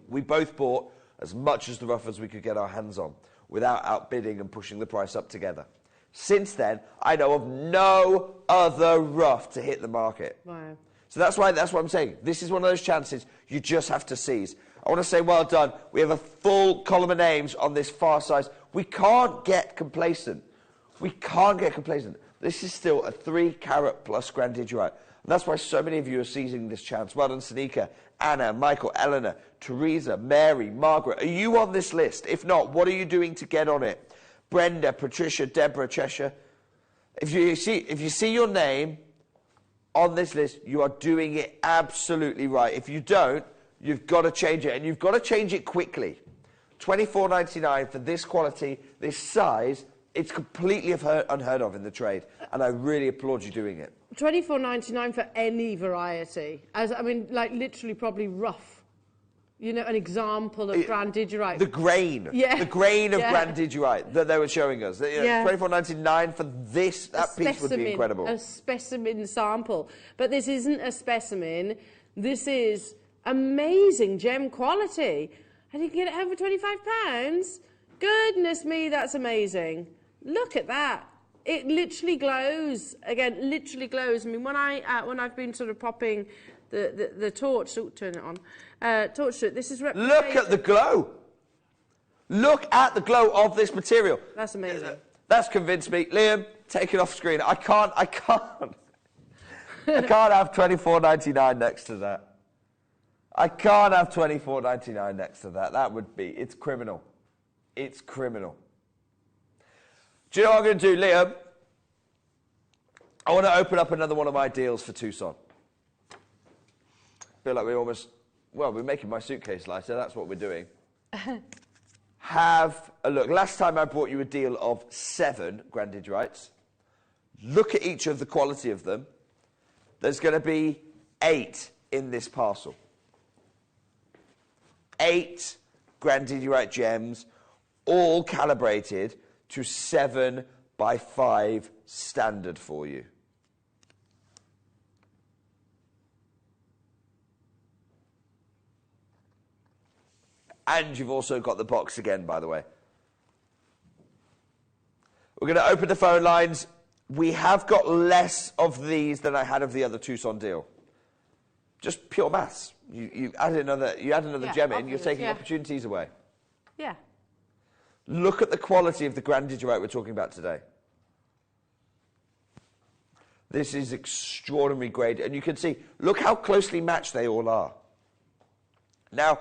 We both bought as much as the rough as we could get our hands on without outbidding and pushing the price up together. Since then, I know of no other rough to hit the market. Wow. So that's what I'm saying. This is one of those chances you just have to seize. I want to say well done. We have a full column of names on this far size. We can't get complacent. We can't get complacent. This is still a 3 carat plus grandidierite. And that's why so many of you are seizing this chance. Well done, Sanika, Anna, Michael, Eleanor, Teresa, Mary, Margaret. Are you on this list? If not, what are you doing to get on it? Brenda, Patricia, Deborah, Cheshire. If you see your name on this list, you are doing it absolutely right. If you don't, you've got to change it, and you've got to change it quickly. $24.99 for this quality, this size. It's completely unheard of in the trade, and I really applaud you doing it. $24.99 for any variety. Literally probably rough. You know, an example of grandidierite. The grain. Yeah. The grain of grandidierite that they were showing us. $24.99 for this, that piece would be incredible. A specimen sample. But this isn't a specimen. This is amazing gem quality. And you can get it home for £25? Goodness me, that's amazing. Look at that. It literally glows. Again, literally glows. I mean, when I've been sort of popping the torch, turn it on, torch to it, this is replicated. Look at the glow. Look at the glow of this material. That's amazing. That's convinced me. Liam, take it off screen. I can't have $24.99 next to that. I can't have $24.99 next to that. That would be, it's criminal. It's criminal. Do you know what I'm going to do, Liam? I want to open up another one of my deals for Tucson. Feel like we're making my suitcase lighter. That's what we're doing. Have a look. Last time I brought you a deal of 7 grandiderites. Look at each of the quality of them. There's going to be 8 in this parcel. 8 grandidierite gems, all calibrated to 7 by 5 standard for you. And you've also got the box again, by the way. We're going to open the phone lines. We have got less of these than I had of the other Tucson deal. Just pure maths. You add another gem in, you're taking opportunities away. Yeah. Look at the quality of the grandidierite we're talking about today. This is extraordinary grade, and you can see, look how closely matched they all are. Now,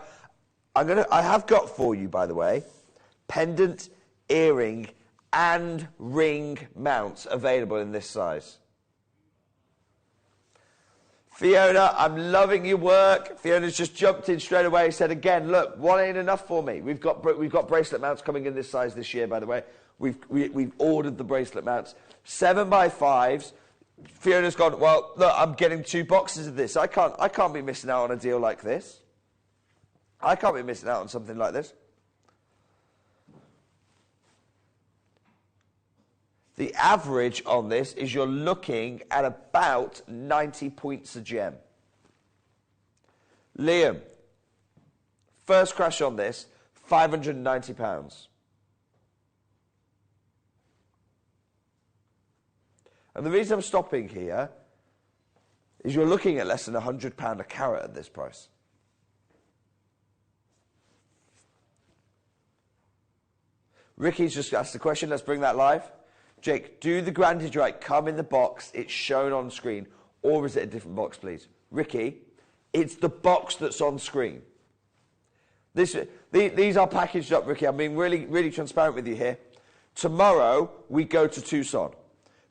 I have got for you, by the way, pendant, earring, and ring mounts available in this size. Fiona, I'm loving your work. Fiona's just jumped in straight away, said again, look, one ain't enough for me. We've got bracelet mounts coming in this size this year, by the way. We've ordered the bracelet mounts. 7x5s. Fiona's gone, well, look, I'm getting 2 boxes of this. I can't be missing out on a deal like this. I can't be missing out on something like this. The average on this is you're looking at about 90 points a gem. Liam, first crash on this, £590. And the reason I'm stopping here is you're looking at less than £100 a carat at this price. Ricky's just asked the question, let's bring that live. Jake, do the grandidierite come in the box it's shown on screen, or is it a different box, please? Ricky, it's the box that's on screen. These are packaged up, Ricky. I'm being really, really transparent with you here. Tomorrow, we go to Tucson.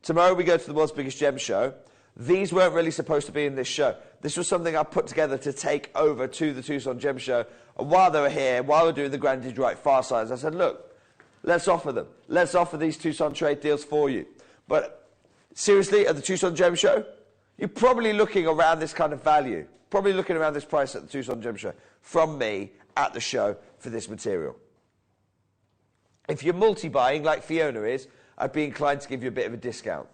Tomorrow, we go to the world's biggest gem show. These weren't really supposed to be in this show. This was something I put together to take over to the Tucson Gem Show. And while they were here, while we're doing the grandidierite far size, I said, look, let's offer them. Let's offer these Tucson trade deals for you. But seriously, at the Tucson Gem Show, you're probably looking around this kind of value. Probably looking around this price at the Tucson Gem Show from me at the show for this material. If you're multi-buying, like Fiona is, I'd be inclined to give you a bit of a discount.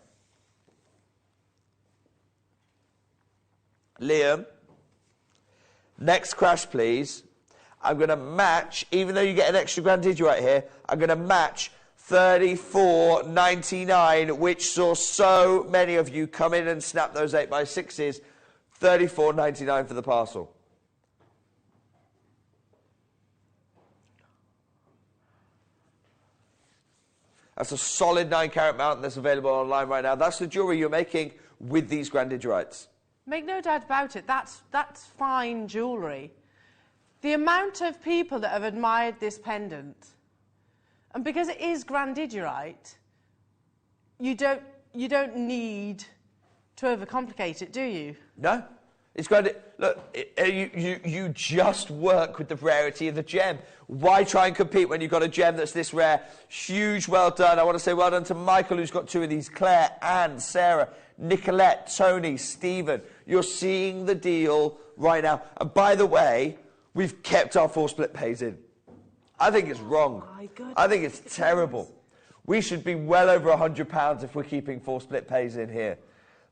Liam, next crash, please. I'm going to match, even though you get an extra grandidierite here, I'm going to match $34.99, which saw so many of you come in and snap those 8x6s. $34.99 for the parcel. That's a solid 9-carat mount that's available online right now. That's the jewellery you're making with these grandiderites. Make no doubt about it, that's fine jewellery. The amount of people that have admired this pendant, and because it is grandidierite, you don't need to overcomplicate it, do you? No. It's going to, look, you just work with the rarity of the gem. Why try and compete when you've got a gem that's this rare? Huge, well done. I want to say well done to Michael, who's got 2 of these. Claire, Anne, Sarah, Nicolette, Tony, Stephen. You're seeing the deal right now. And by the way, we've kept our 4 split pays in. I think it's wrong. I think it's terrible. We should be well over £100 if we're keeping 4 split pays in here.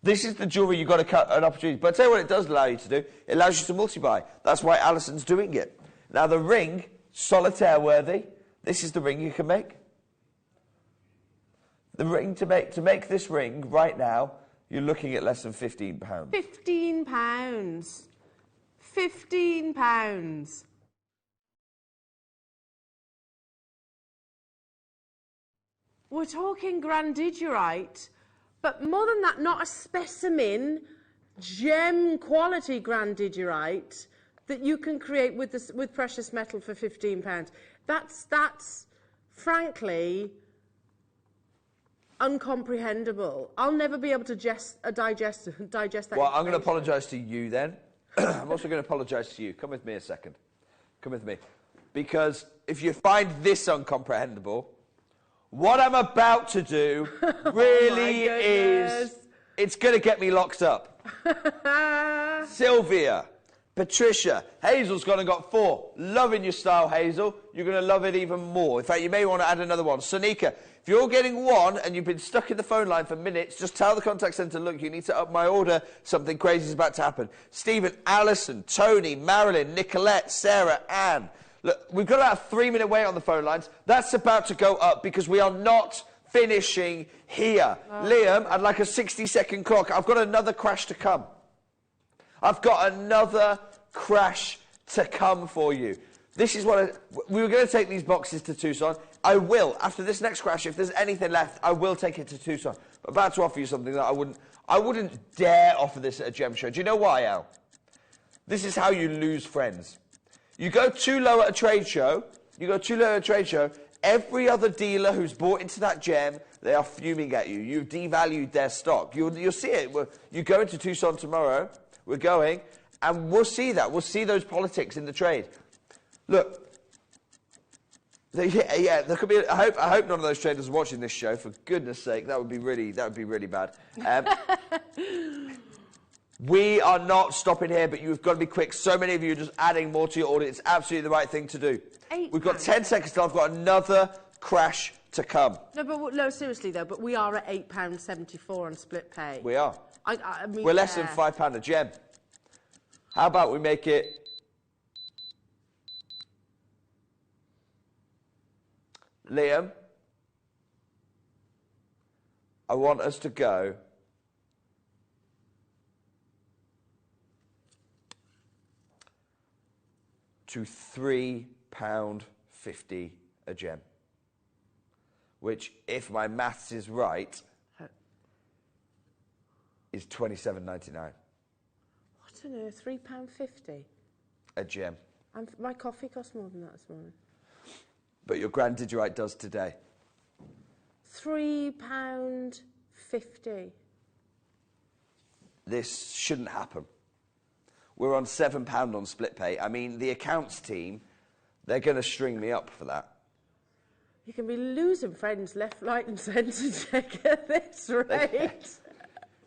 This is the jewellery you've got to cut an opportunity. But I'll tell you what it does allow you to do. It allows you to multi-buy. That's why Alison's doing it. Now the ring, solitaire worthy. This is the ring you can make. The ring to make this ring right now, you're looking at less than £15. £15. £15. We're talking grandidierite. But more than that, not a specimen, gem quality grandidierite that you can create with precious metal for £15. That's frankly uncomprehendable. I'll never be able to digest that. Well, I'm going to apologise to you then. I'm also going to apologise to you. Come with me a second. Come with me. Because if you find this uncomprehendable, what I'm about to do really is, it's going to get me locked up. Sylvia, Patricia, Hazel's gone and got 4. Loving your style, Hazel. You're going to love it even more. In fact, you may want to add another one. Sonika, if you're getting 1 and you've been stuck in the phone line for minutes, just tell the contact centre, look, you need to up my order. Something crazy is about to happen. Stephen, Alison, Tony, Marilyn, Nicolette, Sarah, Anne. Look, we've got about a 3-minute wait on the phone lines. That's about to go up because we are not finishing here. Liam, I'd like a 60-second clock. I've got another crash to come. I've got another crash to come for you. This is what we were going to take these boxes to Tucson. I will. After this next crash, if there's anything left, I will take it to Tucson. I'm about to offer you something that I wouldn't dare offer this at a gem show. Do you know why, Al? This is how you lose friends. You go too low at a trade show, every other dealer who's bought into that gem, they are fuming at you. You've devalued their stock. You'll see it. You go into Tucson tomorrow, we're going, and we'll see that. We'll see those politics in the trade. Look, there could be. I hope none of those traders are watching this show. For goodness' sake, that would be really bad. We are not stopping here, but you've got to be quick. So many of you are just adding more to your order. It's absolutely the right thing to do. We've got 10 seconds till I've got another crash to come. No, seriously though. But we are at £8.74 on split pay. We are. I mean, we're less than £5 a gem. How about we make it? Liam, I want us to go to £3.50 a gem, which, if my maths is right, is $27.99. What on earth? £3.50 a gem. My coffee cost more than that this morning. But your Grand Digirite does today. £3.50. This shouldn't happen. We're on £7 on split pay. I mean, the accounts team, they're going to string me up for that. You can be losing friends left, right and centre, Jake, at this rate.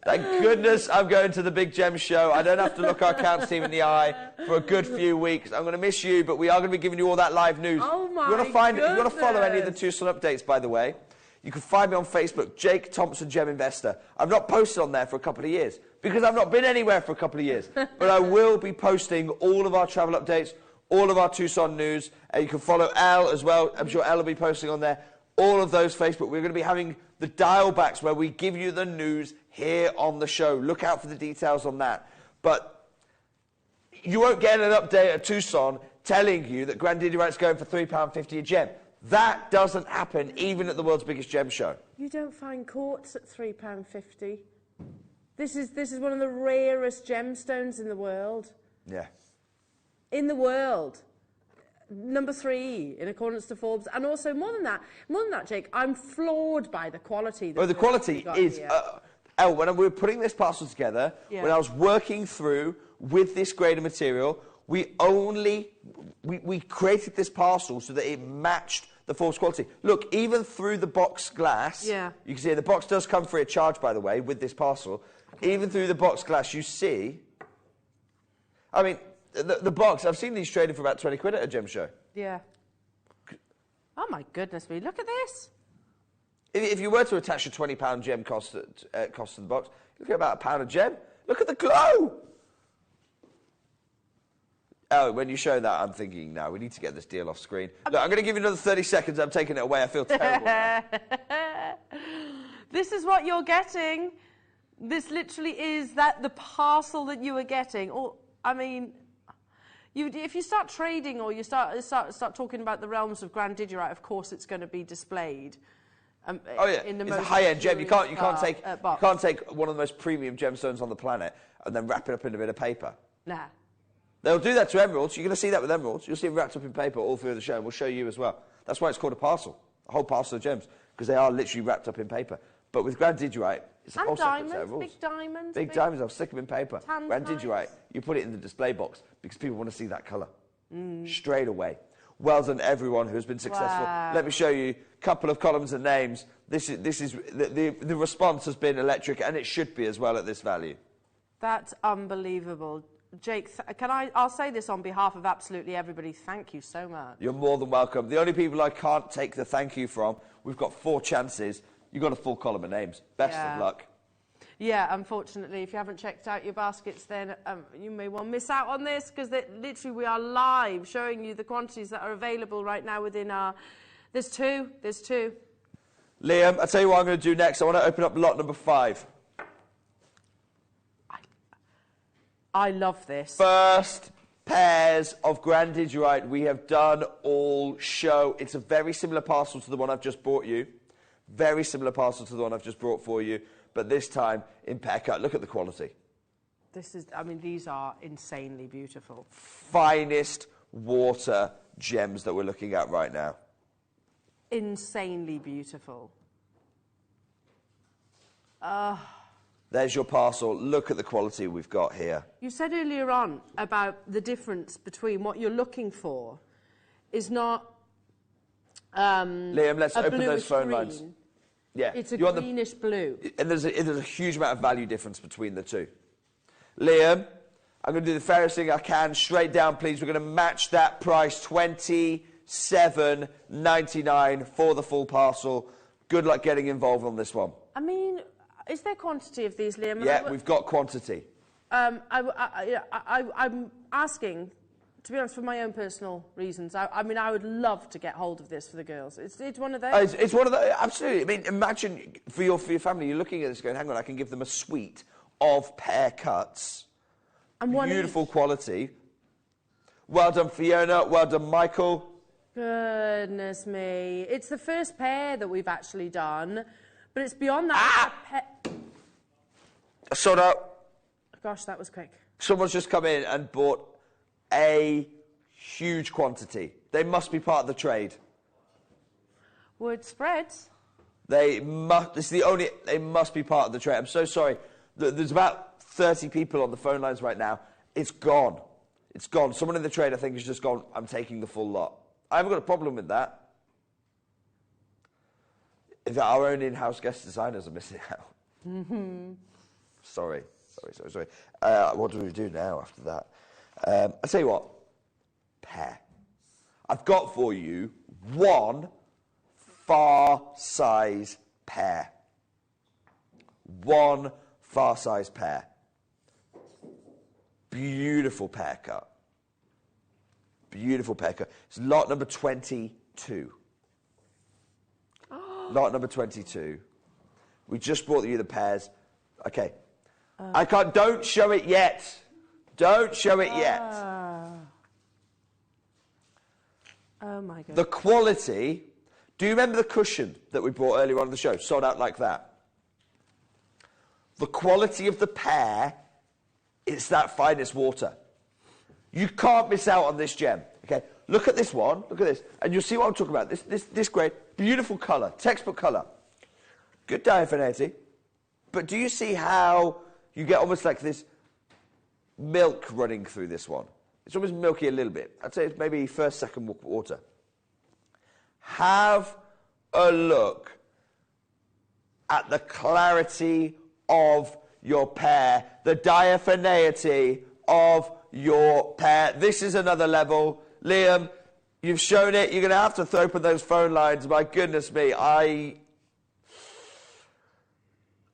Thank goodness I'm going to the Big Gem show. I don't have to look our accounts team in the eye for a good few weeks. I'm going to miss you, but we are going to be giving you all that live news. Oh my goodness. If you want to follow any of the Tucson updates, by the way, you can find me on Facebook, Jake Thompson Gem Investor. I've not posted on there for a couple of years because I've not been anywhere for a couple of years. But I will be posting all of our travel updates, all of our Tucson news. You can follow Elle as well. I'm sure Elle will be posting on there. All of those Facebook. We're going to be having the dial backs where we give you the news here on the show. Look out for the details on that. But you won't get an update at Tucson telling you that Grand Digirite's going for £3.50 a gem. That doesn't happen even at the world's biggest gem show. You don't find quartz at £3.50. This is one of the rarest gemstones in the world. Yeah. In the world. Number 3 in accordance to Forbes, and also more than that, Jake, I'm floored by the quality. The quality is. When we were putting this parcel together, when I was working through with this grade of material, we created this parcel so that it matched the Forbes quality. Look, even through the box glass, you can see the box does come free of charge, by the way, with this parcel. Even through the box glass, you see. I mean. The box, I've seen these traded for about 20 quid at a gem show. Yeah. Oh my goodness me, look at this. If you were to attach a £20 gem cost to the box, look at about £1 a gem. Look at the glow. Oh, when you show that, I'm thinking, no, we need to get this deal off screen. Look, I'm going to give you another 30 seconds. I'm taking it away. I feel terrible. This is what you're getting. This literally is the parcel that you are getting. Or, I mean... if you start trading or you start talking about the realms of Grand Digirite, of course it's going to be displayed. In the it's a high-end gem. You can't take one of the most premium gemstones on the planet and then wrap it up in a bit of paper. Nah. They'll do that to emeralds. You're going to see that with emeralds. You'll see it wrapped up in paper all through the show, and we'll show you as well. That's why it's called a parcel, a whole parcel of gems, because they are literally wrapped up in paper. But with Grand Digirite, it's a whole separate set of rules. Big diamonds. Big diamonds, I'll stick them in paper. Grand Digirite, you put it in the display box because people want to see that colour. Straight away. Well done, everyone who has been successful. Wow. Let me show you a couple of columns and names. The response has been electric, and it should be as well at this value. That's unbelievable. Jake, I'll say this on behalf of absolutely everybody. Thank you so much. You're more than welcome. The only people I can't take the thank you from, we've got 4 chances. You've got a full column of names. Best of luck. Yeah, unfortunately, if you haven't checked out your baskets, then you may well miss out on this, because literally we are live showing you the quantities that are available right now within our... There's two. Liam, I'll tell you what I'm going to do next. I want to open up lot number 5. I love this. First pairs of grandidierite we have done all show. It's a very similar parcel to the one I've just brought you. Very similar parcel to the one I've just brought for you, but this time in pear cut. Look at the quality. This is, I mean, these are insanely beautiful. Finest water gems that we're looking at right now. Insanely beautiful. There's your parcel. Look at the quality we've got here. You said earlier on about the difference between what you're looking for is not Liam, let's open those phone lines. Yeah, it's a greenish blue. And there's a huge amount of value difference between the two. Liam, I'm going to do the fairest thing I can. Straight down, please. We're going to match that price, $27.99 for the full parcel. Good luck getting involved on this one. I mean, is there quantity of these, Liam? Yeah, we've got quantity. I'm asking, to be honest, for my own personal reasons. I mean, I would love to get hold of this for the girls. It's one of those. It's one of those. Absolutely. I mean, imagine for your family, you're looking at this going, hang on, I can give them a suite of pear cuts. And beautiful quality. Well done, Fiona. Well done, Michael. Goodness me. It's the first pair that we've actually done, but it's beyond that. Sold out. Gosh, that was quick. Someone's just come in and bought a huge quantity. They must be part of the trade. Word spreads. They must be part of the trade. I'm so sorry. There's about 30 people on the phone lines right now. It's gone. It's gone. Someone in the trade, I think, has just gone, I'm taking the full lot. I haven't got a problem with that. If our own in-house guest designers are missing out. Sorry. What do we do now after that? I'll tell you what. Pear. I've got for you one far size pear. One far size pear. Beautiful pear cut. Beautiful pear cut. It's lot number 22. Lot number 22. We just brought you the pairs. Okay. I can't. Don't show it yet. Don't show it yet. Oh my God. The quality. Do you remember the cushion that we brought earlier on in the show? Sold out like that. The quality of the pear, it's that finest water. You can't miss out on this gem. Okay, look at this one. Look at this, and you'll see what I'm talking about. This grade, beautiful colour, textbook colour, good diaphanity. But do you see how you get almost like this milk running through this one? It's almost milky a little bit. I'd say it's maybe first, second water. Have a look at the clarity of your pear, the diaphaneity of your pear. This is another level. Liam, you've shown it. You're going to have to open those phone lines. My goodness me,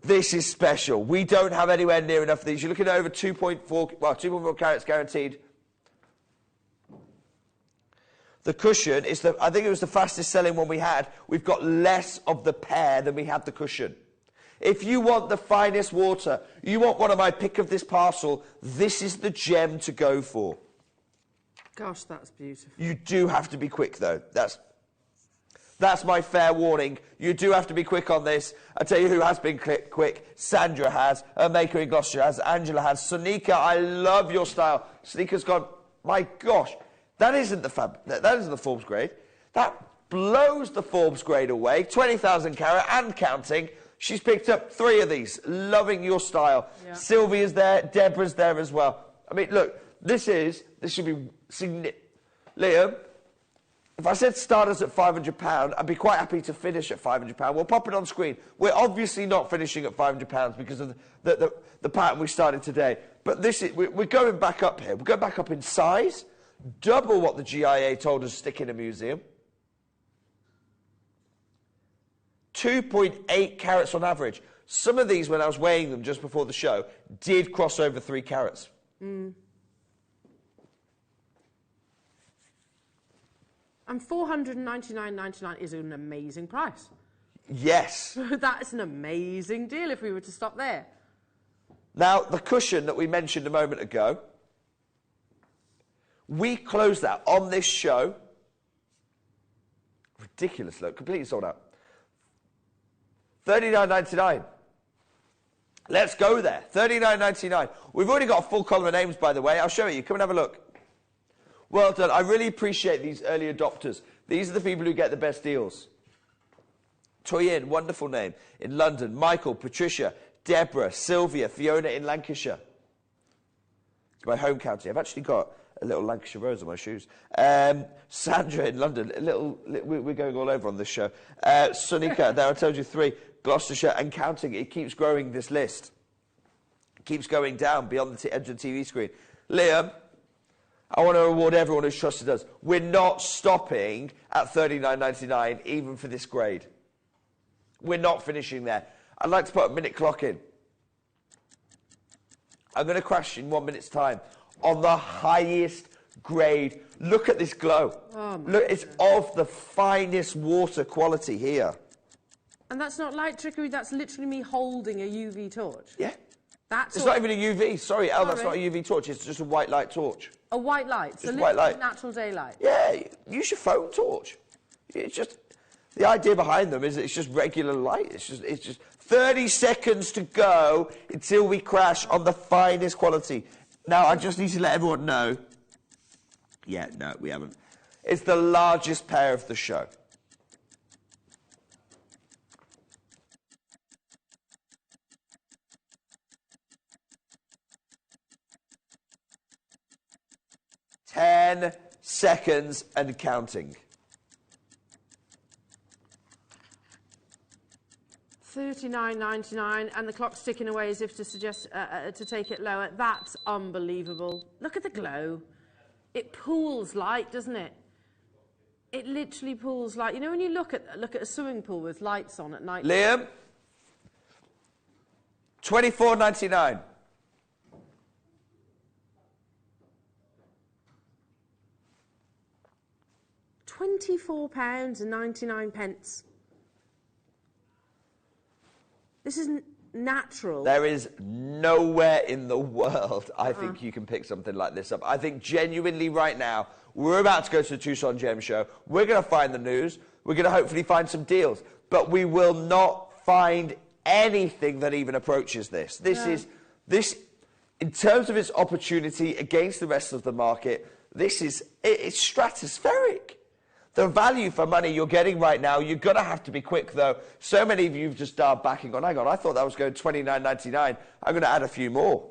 this is special. We don't have anywhere near enough of these. You're looking at over 2.4 carats guaranteed. The cushion is I think it was the fastest selling one we had. We've got less of the pear than we had the cushion. If you want the finest water, you want one of my pick of this parcel, this is the gem to go for. Gosh, that's beautiful. You do have to be quick, though. That's my fair warning. You do have to be quick on this. I'll tell you who has been quick. Sandra has. Her maker in Gloucestershire has. Angela has. Sonika, I love your style. Sonika's gone, my gosh, that isn't the Forbes grade. That blows the Forbes grade away. 20,000 carat and counting. She's picked up 3 of these. Loving your style. Yeah. Sylvia's there. Deborah's there as well. I mean, look, this should be significant. Liam, if I said starters at £500, I'd be quite happy to finish at £500. We'll pop it on screen. We're obviously not finishing at £500 because of the pattern we started today. But we're going back up here. We're going back up in size. Double what the GIA told us to stick in a museum. 2.8 carats on average. Some of these, when I was weighing them just before the show, did cross over 3 carats. And £499.99 is an amazing price. Yes. That's an amazing deal if we were to stop there. Now, the cushion that we mentioned a moment ago, we closed that on this show. Ridiculous look, completely sold out. $39.99. Let's go there. $39.99. We've already got a full column of names, by the way. I'll show you. Come and have a look. Well done. I really appreciate these early adopters. These are the people who get the best deals. Toyin, wonderful name, in London. Michael, Patricia, Deborah, Sylvia, Fiona in Lancashire. It's my home county. I've actually got a little Lancashire rose on my shoes. Sandra in London. We're going all over on this show. Sunika, there I told you 3. Gloucestershire and counting. It keeps growing, this list. It keeps going down beyond the edge of the TV screen. Liam, I want to reward everyone who's trusted us. We're not stopping at $39.99 even for this grade. We're not finishing there. I'd like to put a minute clock in. I'm going to crash in 1 minute's time on the highest grade. Look at this glow. Oh, look, it's of the finest water quality here. And that's not light trickery, that's literally me holding a UV torch. Yeah. That's it's not even a UV. Sorry, Elle, that's not a UV torch. It's just a white light torch. A white light? So it's white light. Natural daylight? Yeah, use your phone torch. It's just... The idea behind them is it's just regular light. It's just 30 seconds to go until we crash on the finest quality. Now, I just need to let everyone know. Yeah, no, we haven't. It's the largest pair of the show. $10 seconds and counting. $39.99, and the clock's ticking away as if to suggest to take it lower. That's unbelievable. Look at the glow. It pools light, doesn't it? It literally pools light. You know when you look at a swimming pool with lights on at night. Liam, $24.99. £24.99. This is natural. There is nowhere in the world I think you can pick something like this up. I think genuinely right now, we're about to go to the Tucson Gem Show. We're going to find the news. We're going to hopefully find some deals. But we will not find anything that even approaches this. This, in terms of its opportunity against the rest of the market, it's stratospheric. The value for money you're getting right now, you're going to have to be quick, though. So many of you have just started backing on. Hang on, I thought that was going $29.99. I'm going to add a few more.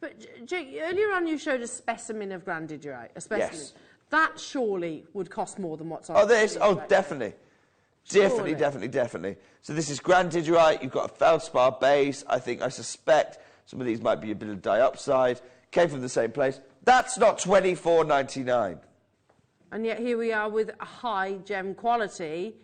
But, Jake, earlier on you showed a specimen of grandidierite, a specimen. Yes. That surely would cost more than what's on definitely. Definitely. So this is grandidierite. You've got a feldspar base. I suspect some of these might be a bit of diopside. Came from the same place. That's not $24.99. And yet here we are with a high gem quality,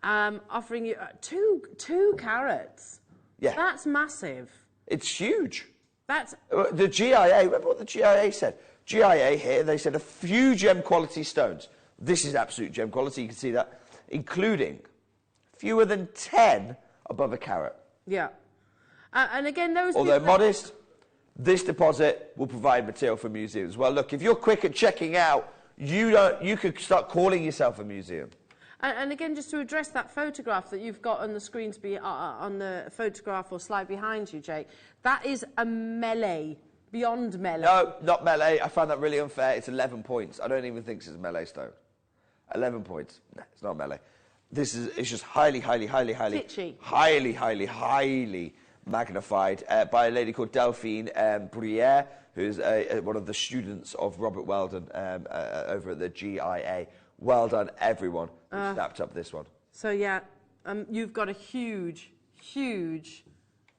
offering you two carats. Yeah. That's massive. It's huge. That's... The GIA, remember what the GIA said? GIA here, they said a few gem quality stones. This is absolute gem quality, you can see that, including fewer than 10 above a carat. Yeah. And again, those... Although modest, this deposit will provide material for museums. Well, look, if you're quick at checking out, you could start calling yourself a museum. And again, just to address that photograph that you've got on the screen to be on the photograph or slide behind you, Jake, that is a melee, beyond melee. No, not melee. I find that really unfair. It's 11 points. I don't even think it's a melee stone. 11 points. No, it's not melee. It's just highly Kitschy. highly magnified by a lady called Delphine Briolette, who's one of the students of Robert Weldon over at the GIA. Well done, everyone who snapped up this one. So, yeah, you've got a huge,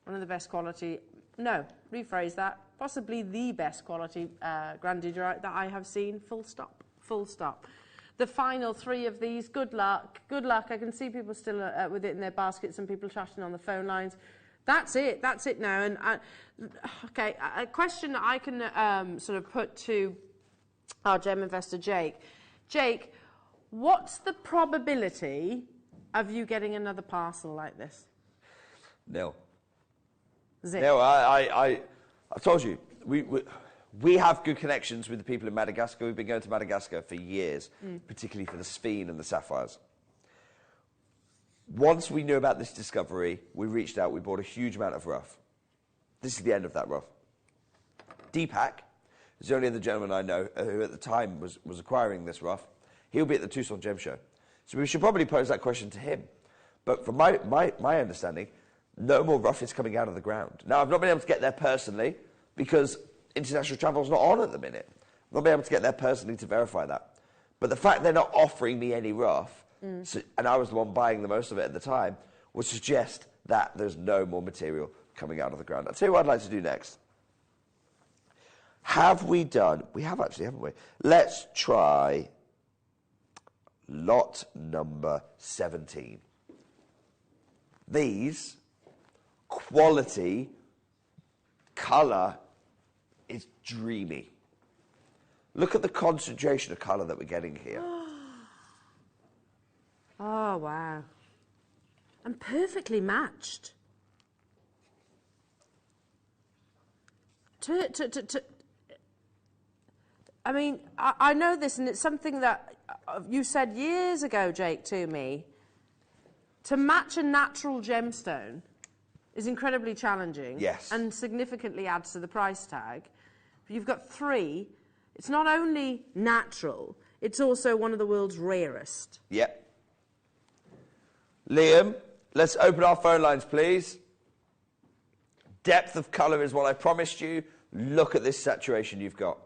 one of the best quality... No, rephrase that. Possibly the best quality grandidierite that I have seen, full stop. The final 3 of these, good luck. I can see people still with it in their baskets and people chatting on the phone lines. That's it now. And okay, a question that I can sort of put to our gem investor, Jake. Jake, what's the probability of you getting another parcel like this? Nil. Zip. No, I told you, we have good connections with the people in Madagascar. We've been going to Madagascar for years, particularly for the sphene and the sapphires. Once we knew about this discovery, we reached out, we bought a huge amount of rough. This is the end of that rough. Deepak is the only other gentleman I know who at the time was acquiring this rough. He'll be at the Tucson Gem Show. So we should probably pose that question to him. But from my understanding, no more rough is coming out of the ground. Now, I've not been able to get there personally because international travel is not on at the minute. I've not been able to get there personally to verify that. But the fact they're not offering me any rough, so, and I was the one buying the most of it at the time, would suggest that there's no more material coming out of the ground. I'll tell you what I'd like to do next. Have we done... We have actually, haven't we? Let's try lot number 17. These... quality, colour is dreamy. Look at the concentration of colour that we're getting here. Oh, wow. And perfectly matched. I mean, I know this, and it's something that you said years ago, Jake, to me. To match a natural gemstone is incredibly challenging. Yes. And significantly adds to the price tag. If you've got 3, it's not only natural, it's also one of the world's rarest. Yep. Liam, let's open our phone lines, please. Depth of colour is what I promised you. Look at this saturation you've got.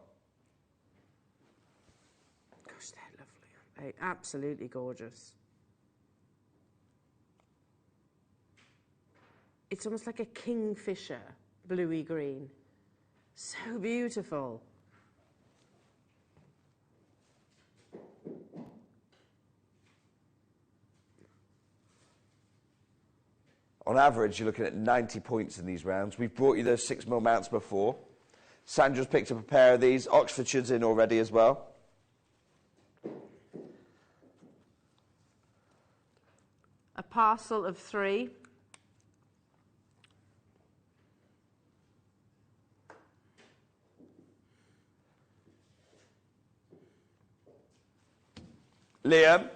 Gosh, they're lovely. They're absolutely gorgeous. It's almost like a kingfisher, bluey green. So beautiful. On average, you're looking at 90 points in these rounds. We've brought you those 6mm mounts before. Sandra's picked up a pair of these. Oxfordshire's in already as well. A parcel of 3. Liam,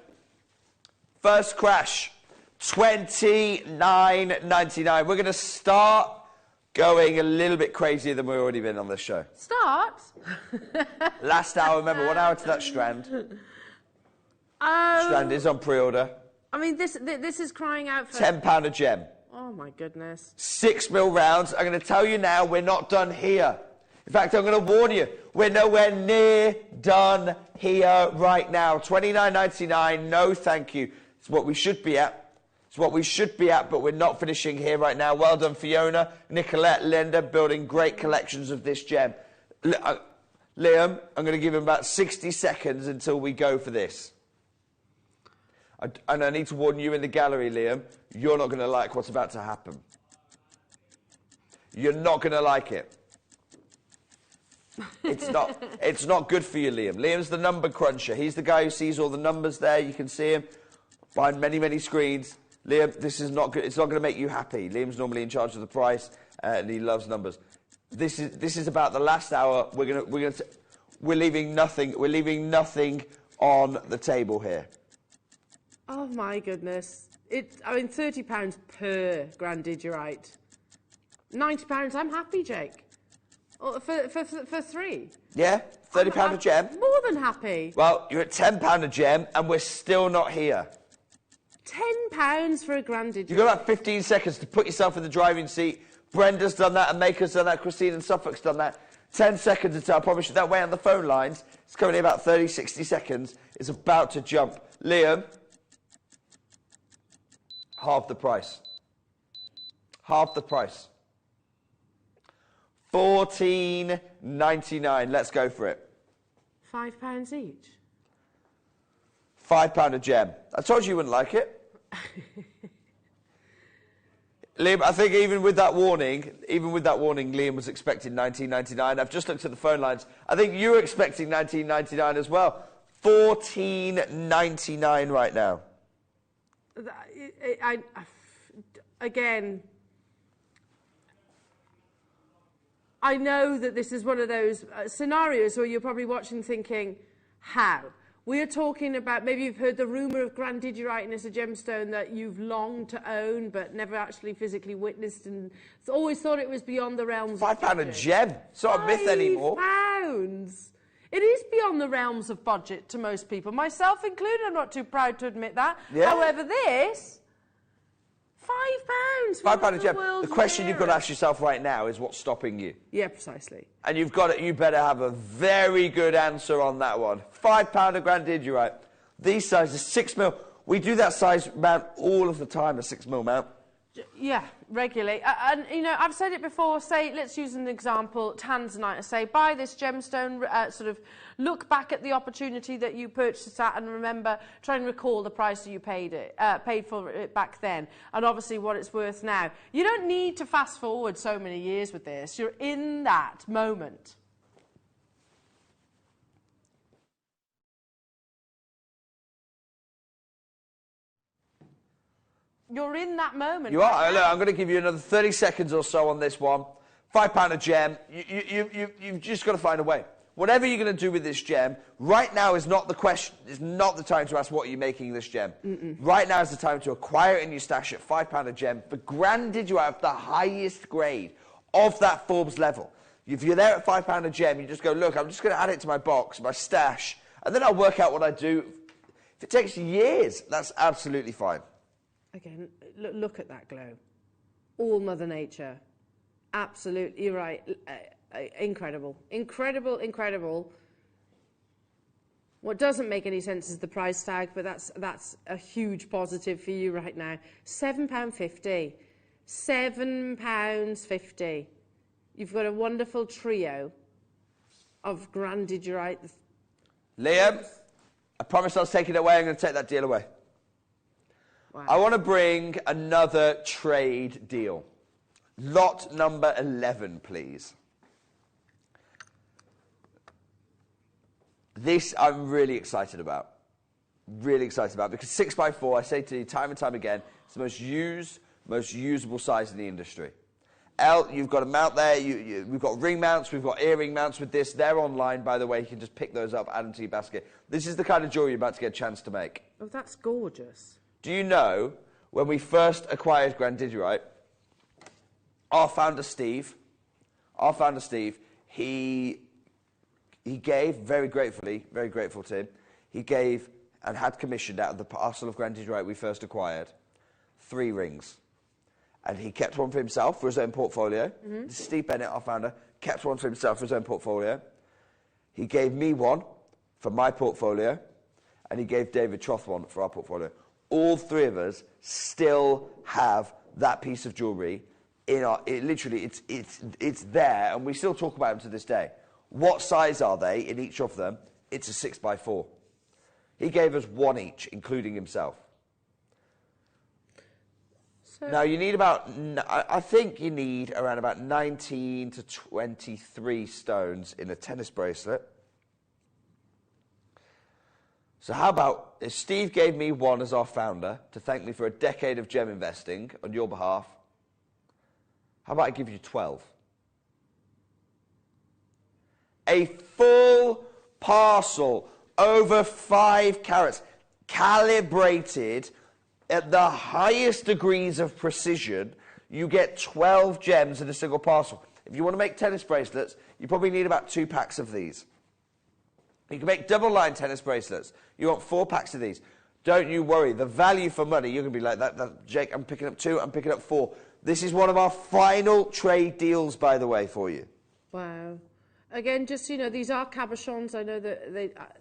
first crash, $29.99. We're going to start going a little bit crazier than we've already been on this show. Start? Last hour, remember, 1 hour to that strand. Strand is on pre-order. I mean, this is crying out for... £10 a gem. Oh, my goodness. 6mm rounds. I'm going to tell you now, we're not done here. In fact, I'm going to warn you, we're nowhere near done here right now. $29.99, no thank you. It's what we should be at. It's what we should be at, but we're not finishing here right now. Well done, Fiona, Nicolette, Linda, building great collections of this gem. Liam, I'm going to give him about 60 seconds until we go for this. And I need to warn you in the gallery, Liam, you're not going to like what's about to happen. You're not going to like it. It's not good for you, Liam. Liam's the number cruncher. He's the guy who sees all the numbers there. You can see him behind many, many screens. Liam, this is not good. It's not going to make you happy. Liam's normally in charge of the price, and he loves numbers. This is about the last hour. We're leaving nothing. We're leaving nothing on the table here. Oh, my goodness. I mean, £30 per grandidierite. £90, I'm happy, Jake. Oh, for 3? Yeah, £30 a gem. More than happy. Well, you're at £10 a gem, and we're still not here. £10 for a grandidierite. You've got about 15 seconds to put yourself in the driving seat. Brenda's done that, and Maker's done that, Christine and Suffolk's done that. 10 seconds until I promise you that way on the phone lines. It's coming in about 30, 60 seconds. It's about to jump. Liam, half the price. Half the price. $14.99. Let's go for it. £5 each. £5 a gem. I told you wouldn't like it. Liam, I think even with that warning, Liam was expecting $19.99. I've just looked at the phone lines. I think you were expecting $19.99 as well. $14.99 right now. again, I know that this is one of those scenarios where you're probably watching thinking, how? We are talking about, maybe you've heard the rumour of grandidierite as a gemstone that you've longed to own but never actually physically witnessed and always thought it was beyond the realms of £5 a gem. It's not a myth anymore. £5. It is beyond the realms of budget to most people, myself included. I'm not too proud to admit that. Yeah. However, this, £5. £5 a gem. The The question you've got to ask yourself right now is what's stopping you? Yeah, precisely. And you better have a very good answer on that one. £5 a grandidierite. These sizes, 6mm. We do that size mount all of the time, a 6mm mount. Yeah, regularly. And, you know, I've said it before, say, let's use an example, tanzanite. Say, buy this gemstone, sort of look back at the opportunity that you purchased at and remember, try and recall the price that you paid for it back then, and obviously what it's worth now. You don't need to fast forward so many years with this. You're in that moment. You're in that moment. You are. Look, I'm going to give you another 30 seconds or so on this one. £5 a gem. You've just got to find a way. Whatever you're going to do with this gem, right now is not the question. It's not the time to ask what you're making this gem. Right now is the time to acquire it in your stash at £5 a gem. For grandidierite of the highest grade of that Forbes level. If you're there at £5 a gem, you just go, look, I'm just going to add it to my box, my stash, and then I'll work out what I do. If it takes years, that's absolutely fine. Again, look at that glow. All Mother Nature. Absolutely, you're right. Incredible. Incredible, incredible. What doesn't make any sense is the price tag, but that's a huge positive for you right now. £7.50. £7.50. You've got a wonderful trio of grandidierite. Liam, I promise I was taking it away. I'm going to take that deal away. Wow. I want to bring another trade deal. Lot number 11, please. This I'm really excited about. Really excited about, because 6x4, I say to you time and time again, it's the most used, most usable size in the industry. You've got a mount there. We've got ring mounts. We've got earring mounts with this. They're online, by the way. You can just pick those up, add them to your basket. This is the kind of jewelry you're about to get a chance to make. Oh, that's gorgeous. Do you know, when we first acquired grandidierite, our founder Steve, he gave, very grateful to him, he gave and had commissioned out of the parcel of grandidierite we first acquired 3 rings. And he kept one for himself for his own portfolio. Steve Bennett, our founder, kept one for himself for his own portfolio. He gave me one for my portfolio, and he gave David Troth one for our portfolio. All 3 of us still have that piece of jewellery in our... It's there, and we still talk about them to this day. What size are they in each of them? It's a 6x4. He gave us 1 each, including himself. So now, you need about... I think you need around about 19 to 23 stones in a tennis bracelet. So how about, if Steve gave me 1 as our founder to thank me for a decade of gem investing on your behalf, how about I give you 12? A full parcel, over 5 carats, calibrated at the highest degrees of precision. You get 12 gems in a single parcel. If you want to make tennis bracelets, you probably need about 2 packs of these. You can make double-line tennis bracelets. You want 4 packs of these. Don't you worry. The value for money, you're going to be like, that, Jake, I'm picking up 2, I'm picking up 4. This is one of our final trade deals, by the way, for you. Wow. Again, just, you know, these are cabochons. I know that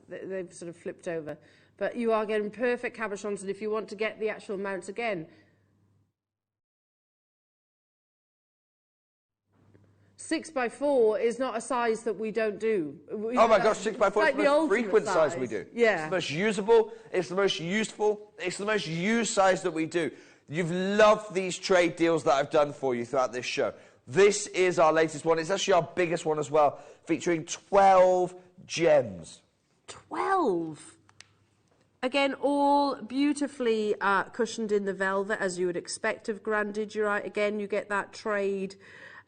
they've sort of flipped over. But you are getting perfect cabochons, and if you want to get the actual mounts again, 6x4 is not a size that we don't do. Oh my gosh, 6x4 is the most frequent size we do. Yeah. It's the most usable, it's the most useful, it's the most used size that we do. You've loved these trade deals that I've done for you throughout this show. This is our latest one. It's actually our biggest one as well, featuring 12 gems. 12? Again, all beautifully cushioned in the velvet, as you would expect of Grandidierite. Again, you get that trade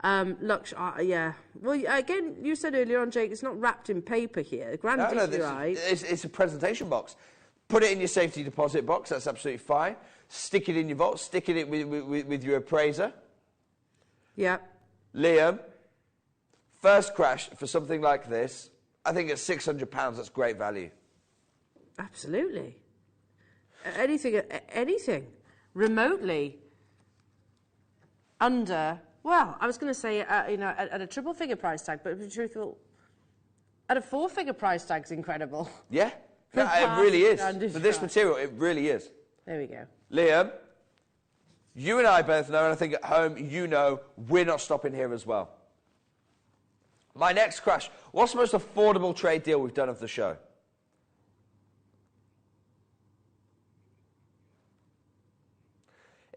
luxe. Yeah. Well, again, you said earlier on, Jake, it's not wrapped in paper here. Grandidierite. No, it's a presentation box. Put it in your safety deposit box. That's absolutely fine. Stick it in your vault. Stick it with your appraiser. Yeah. Liam, first crash for something like this, I think at £600, that's great value. Absolutely. Anything remotely under, well, I was going to say, at a triple figure price tag, but to be truthful, at a 4-figure price tag's incredible. Yeah, it really is. For this material, it really is. There we go. Liam, you and I both know, and I think at home you know, we're not stopping here as well. My next crash, what's the most affordable trade deal we've done of the show?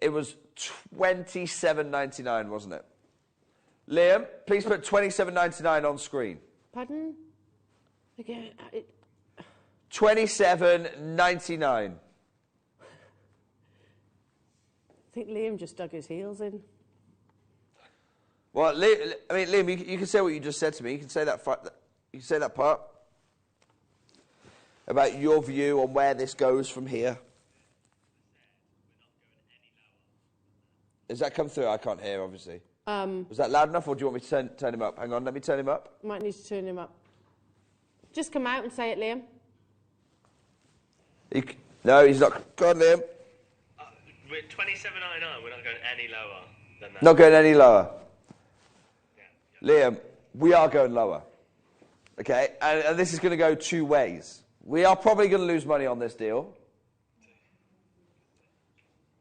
It was $27.99, wasn't it? Liam, please put $27.99 on screen. Pardon? Again, $27.99. I think Liam just dug his heels in. Well, Liam, you can say what you just said to me. You can say that part about your view on where this goes from here. Has that come through? I can't hear, obviously. Was that loud enough, or do you want me to turn him up? Hang on, let me turn him up. Might need to turn him up. Just come out and say it, Liam. No, he's not. Go on, Liam. We're $27.99. We're not going any lower than that. Not going any lower. Yeah. Liam, we are going lower. Okay, and this is going to go two ways. We are probably going to lose money on this deal.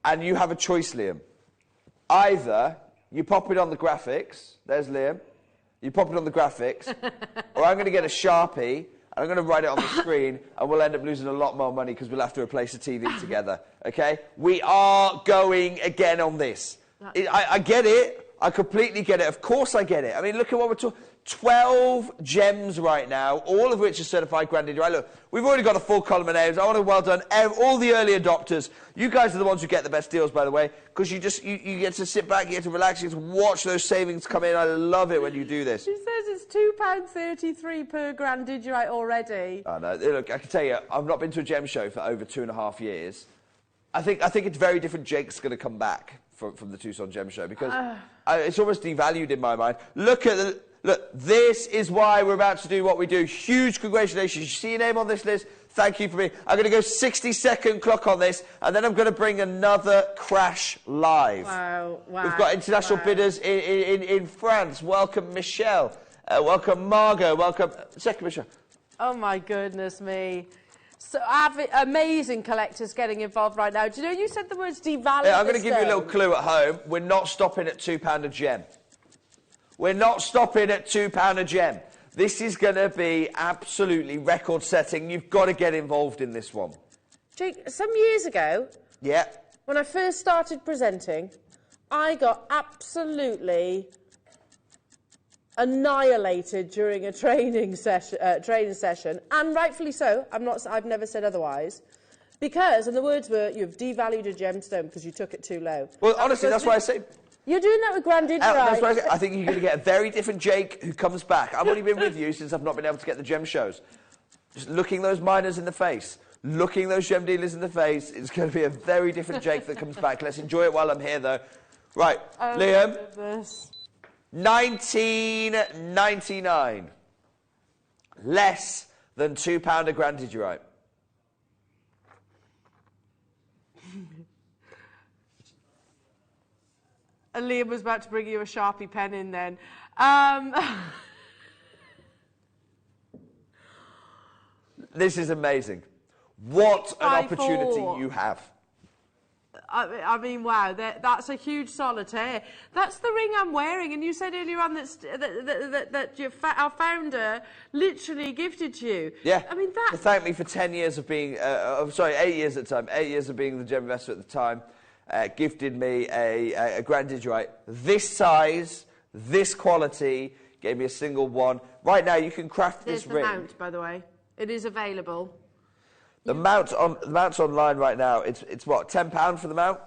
And you have a choice, Liam. Either you pop it on the graphics, there's Liam, you pop it on the graphics, or I'm going to get a Sharpie, and I'm going to write it on the screen, and we'll end up losing a lot more money because we'll have to replace the TV together, okay? We are going again on this. I get it. I completely get it. Of course I get it. I mean, look at what we're talking. 12 gems right now, all of which are certified Grandidierite. Look, we've already got a full column of names. I want to well done all the early adopters. You guys are the ones who get the best deals, by the way, because you get to sit back, you get to relax, you get to watch those savings come in. I love it when you do this. She says it's £2.33 per Grandidierite already. I know. Look, I can tell you, I've not been to a gem show for over 2.5 years. I think it's very different. Jake's going to come back from the Tucson Gem Show because it's almost devalued in my mind. Look, this is why we're about to do what we do. Huge congratulations. You see your name on this list? Thank you for me. I'm going to go 60-second clock on this, and then I'm going to bring another crash live. Wow. We've got international bidders in France. Welcome, Michelle. Welcome, Margot. Welcome, second Michelle. Oh, my goodness me. So amazing collectors getting involved right now. Do you know you said the words devalue? Yeah, I'm going to give you a little clue at home. We're not stopping at £2 a gem. We're not stopping at £2 a gem. This is going to be absolutely record-setting. You've got to get involved in this one. Jake, some years ago, yeah, when I first started presenting, I got absolutely annihilated during a training session, and rightfully so. I've never said otherwise, because, and the words were, you've devalued a gemstone because you took it too low. Well, honestly, that's why I say. You're doing that with Grandidierite. That's why I think you're going to get a very different Jake who comes back. I've only been with you since I've not been able to get the gem shows. Just looking those miners in the face, looking those gem dealers in the face, it's going to be a very different Jake that comes back. Let's enjoy it while I'm here, though. Right, Liam. $19.99. Less than £2 a Grandidierite. And Liam was about to bring you a Sharpie pen in then. This is amazing. What an opportunity you have. I mean, wow, that's a huge solitaire. That's the ring I'm wearing, and you said earlier on that our founder literally gifted to you. Yeah. I mean, that... To thank me for 10 years of being, 8 years at the time, 8 years of being the gem investor at the time, gifted me a Grandidierite. This size, this quality, gave me a single one. Right now, you can craft this ring. There's the mount, by the way. It is available. The mounts online right now, it's what, £10 for the mount?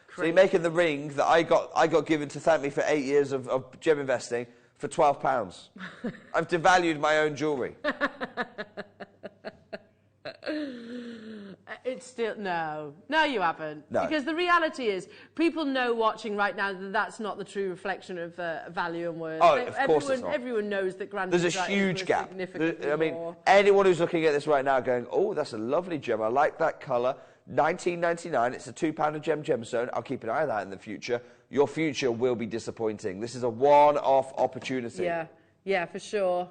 Crazy. So you're making the ring that I got given to thank me for 8 years of gem investing for £12. I've devalued my own jewellery. It's still no, you haven't. No. Because the reality is, people know watching right now that that's not the true reflection of value and worth. Oh, of course it's not. Everyone knows that there's a huge gap. I mean, anyone who's looking at this right now going, "Oh, that's a lovely gem. I like that colour. £19.99. It's a £2 a gemstone. I'll keep an eye on that in the future." Your future will be disappointing. This is a one-off opportunity. Yeah, for sure.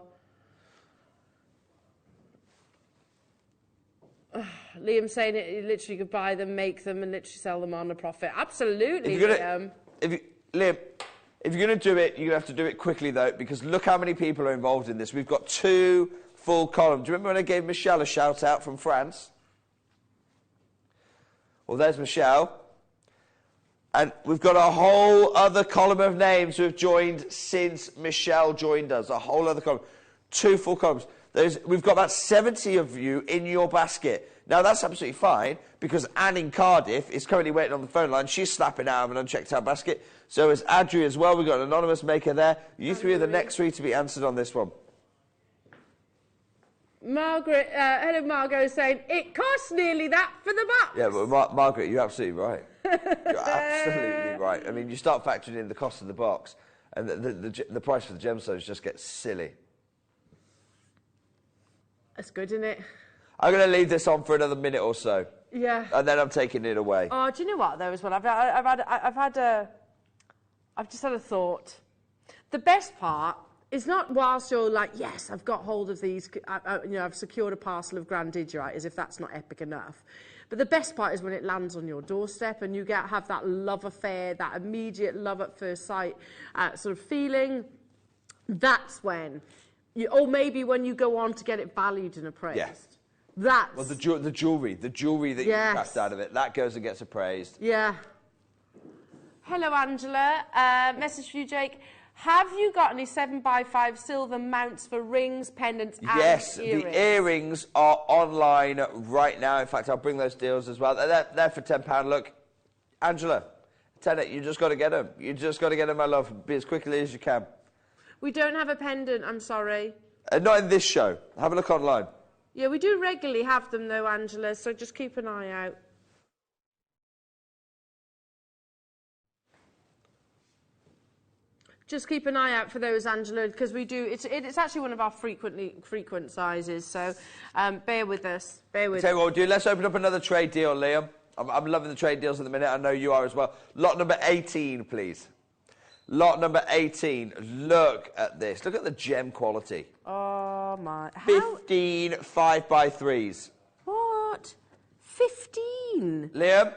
Liam saying it, you literally could buy them, make them, and literally sell them on a profit. Absolutely, Liam. Liam, if you're going to do it, you're going to have to do it quickly, though, because look how many people are involved in this. We've got 2 full columns. Do you remember when I gave Michelle a shout-out from France? Well, there's Michelle. And we've got a whole other column of names who have joined since Michelle joined us. A whole other column. 2 full columns. We've got about 70 of you in your basket. Now, that's absolutely fine, because Anne in Cardiff is currently waiting on the phone line. She's snapping out of an unchecked out basket. So is Adri as well. We've got an anonymous maker there. You 3 are the next 3 to be answered on this one. Margaret, hello, Margot, saying, it costs nearly that for the box. Yeah, but Margaret, you're absolutely right. You're absolutely right. I mean, you start factoring in the cost of the box, and the price for the gemstones just gets silly. That's good, isn't it? I'm going to leave this on for another minute or so. Yeah. And then I'm taking it away. Oh, do you know what, though, as well? I've just had a thought. The best part is not whilst you're like, yes, I've got hold of these, I've secured a parcel of grandidierite, as if that's not epic enough. But the best part is when it lands on your doorstep and you have that love affair, that immediate love at first sight sort of feeling. That's when, or maybe when you go on to get it valued and appraised. Yeah. That's... Well, the jewellery that you craft out of it, that goes and gets appraised. Yeah. Hello, Angela. Message for you, Jake. Have you got any 7x5 silver mounts for rings, pendants, and yes, earrings? the earrings are online right now. In fact, I'll bring those deals as well. They're for £10. Look, Angela, you just got to get them. You just got to get them, my love. Be as quickly as you can. We don't have a pendant, I'm sorry. Not in this show. Have a look online. Yeah, we do regularly have them, though, Angela, so just keep an eye out. Just keep an eye out for those, Angela, because we do. It's actually one of our frequent sizes. So bear with us. Bear with us. Tell you what we'll do. Let's open up another trade deal, Liam. I'm loving the trade deals at the minute. I know you are as well. Lot number 18, please. Lot number 18. Look at this. Look at the gem quality. Oh my! 15 5x3s. What? 15? Liam,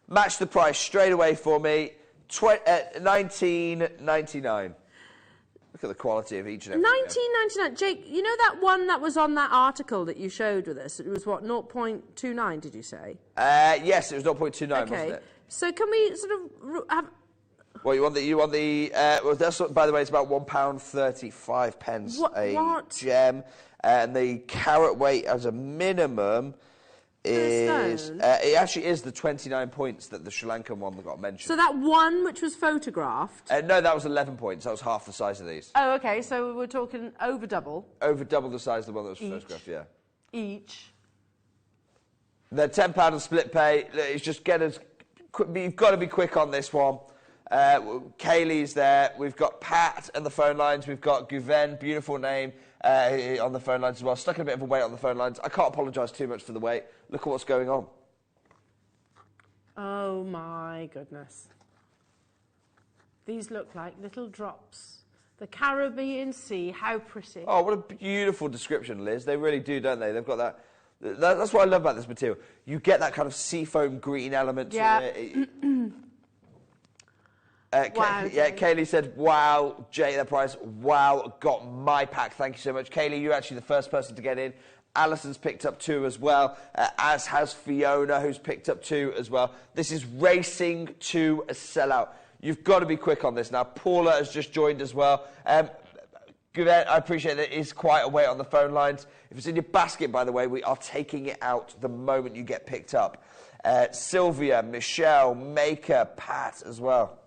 match the price straight away for me. $19.99. Look at the quality of each and every. $19.99. Jake, you know that one that was on that article that you showed with us? It was what, 0.29? Did you say? Yes, it was 0.29, okay. Wasn't it? So can we sort of have? Well, you want the. Well, that's by the way, it's about £1.35 what? Gem, and the carat weight as a minimum is it actually is the 29 points that the Sri Lankan one that got mentioned. So that one which was photographed? No, that was 11 points. That was half the size of these. Oh, okay. So we're talking over double. Over double the size of the one that was photographed. Yeah. Each. They're £10 and split pay. It's just get us. You've got to be quick on this one. Kaylee's there. We've got Pat and the phone lines. We've got Guven, beautiful name, on the phone lines as well. Stuck in a bit of a wait on the phone lines. I can't apologise too much for the wait. Look at what's going on. Oh my goodness. These look like little drops. The Caribbean Sea, how pretty. Oh, what a beautiful description, Liz. They really do, don't they? They've got that. That's what I love about this material. You get that kind of seafoam green element to it. Wow, Kaylee said, wow, Jay, that price, wow, got my pack. Thank you so much. Kaylee, you're actually the first person to get in. Alison's picked up 2 as well, as has Fiona, who's picked up 2 as well. This is racing to a sellout. You've got to be quick on this now. Paula has just joined as well. Good, I appreciate that. It is quite a weight on the phone lines. If it's in your basket, by the way, we are taking it out the moment you get picked up. Sylvia, Michelle, Maker, Pat as well.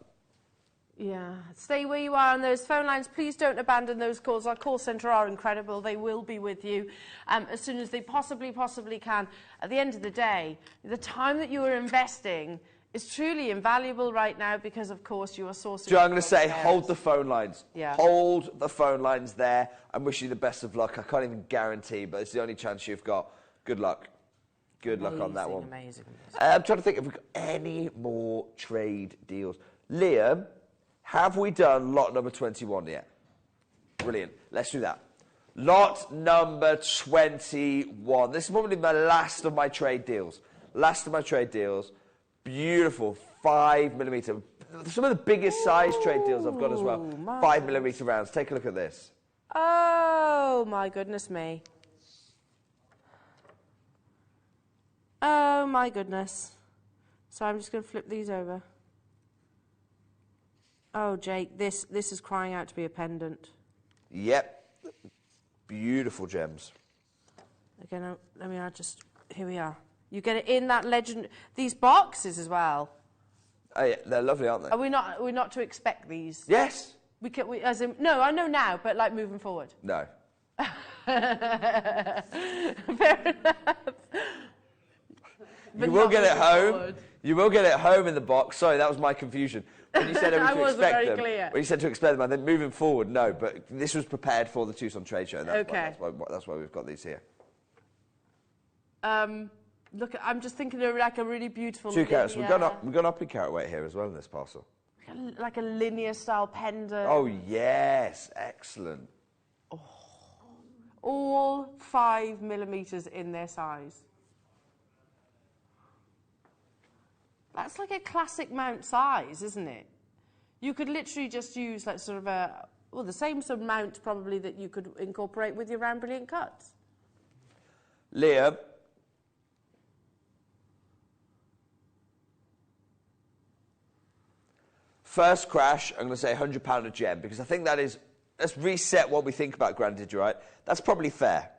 Yeah, stay where you are on those phone lines. Please don't abandon those calls. Our call centre are incredible. They will be with you as soon as they possibly can. At the end of the day, the time that you are investing is truly invaluable right now because, of course, you are sourcing... Joe, I'm going to say, hold the phone lines. Yeah. Hold the phone lines there. I'm wishing you the best of luck. I can't even guarantee, but it's the only chance you've got. Good luck. Good luck on that one. Amazing. I'm trying to think if we've got any more trade deals. Liam, have we done lot number 21 yet? Brilliant. Let's do that. Lot number 21. This is probably my last of my trade deals. Last of my trade deals. Beautiful 5mm. Some of the biggest size trade deals I've got as well. 5mm rounds. Take a look at this. Oh, my goodness me. Oh, my goodness. So I'm just going to flip these over. Oh, Jake, this is crying out to be a pendant. Yep. Beautiful gems. Again, here we are. You get it in that legend. These boxes as well. Oh, yeah, they're lovely, aren't they? Are we not to expect these? Yes. No, I know now, but like moving forward. No. Fair enough. You will get it home. You will get it home in the box. Sorry, that was my confusion. When you said I to wasn't expect very them, clear. when you said to expect them, and then moving forward, no. But this was prepared for the Tucson Trade Show. That's Okay. That's why we've got these here. Look, I'm just thinking of like a really beautiful. 2 carats. We've gone up in carat weight here as well in this parcel. Like a linear style pendant. Oh yes, excellent. Oh. All 5mm in their size. That's like a classic mount size, isn't it? You could literally just use like sort of the same sort of mount probably that you could incorporate with your round brilliant cuts. Liam. First crash, I'm going to say £100 a gem, because I think that is, let's reset what we think about Grand Digerite. That's probably fair.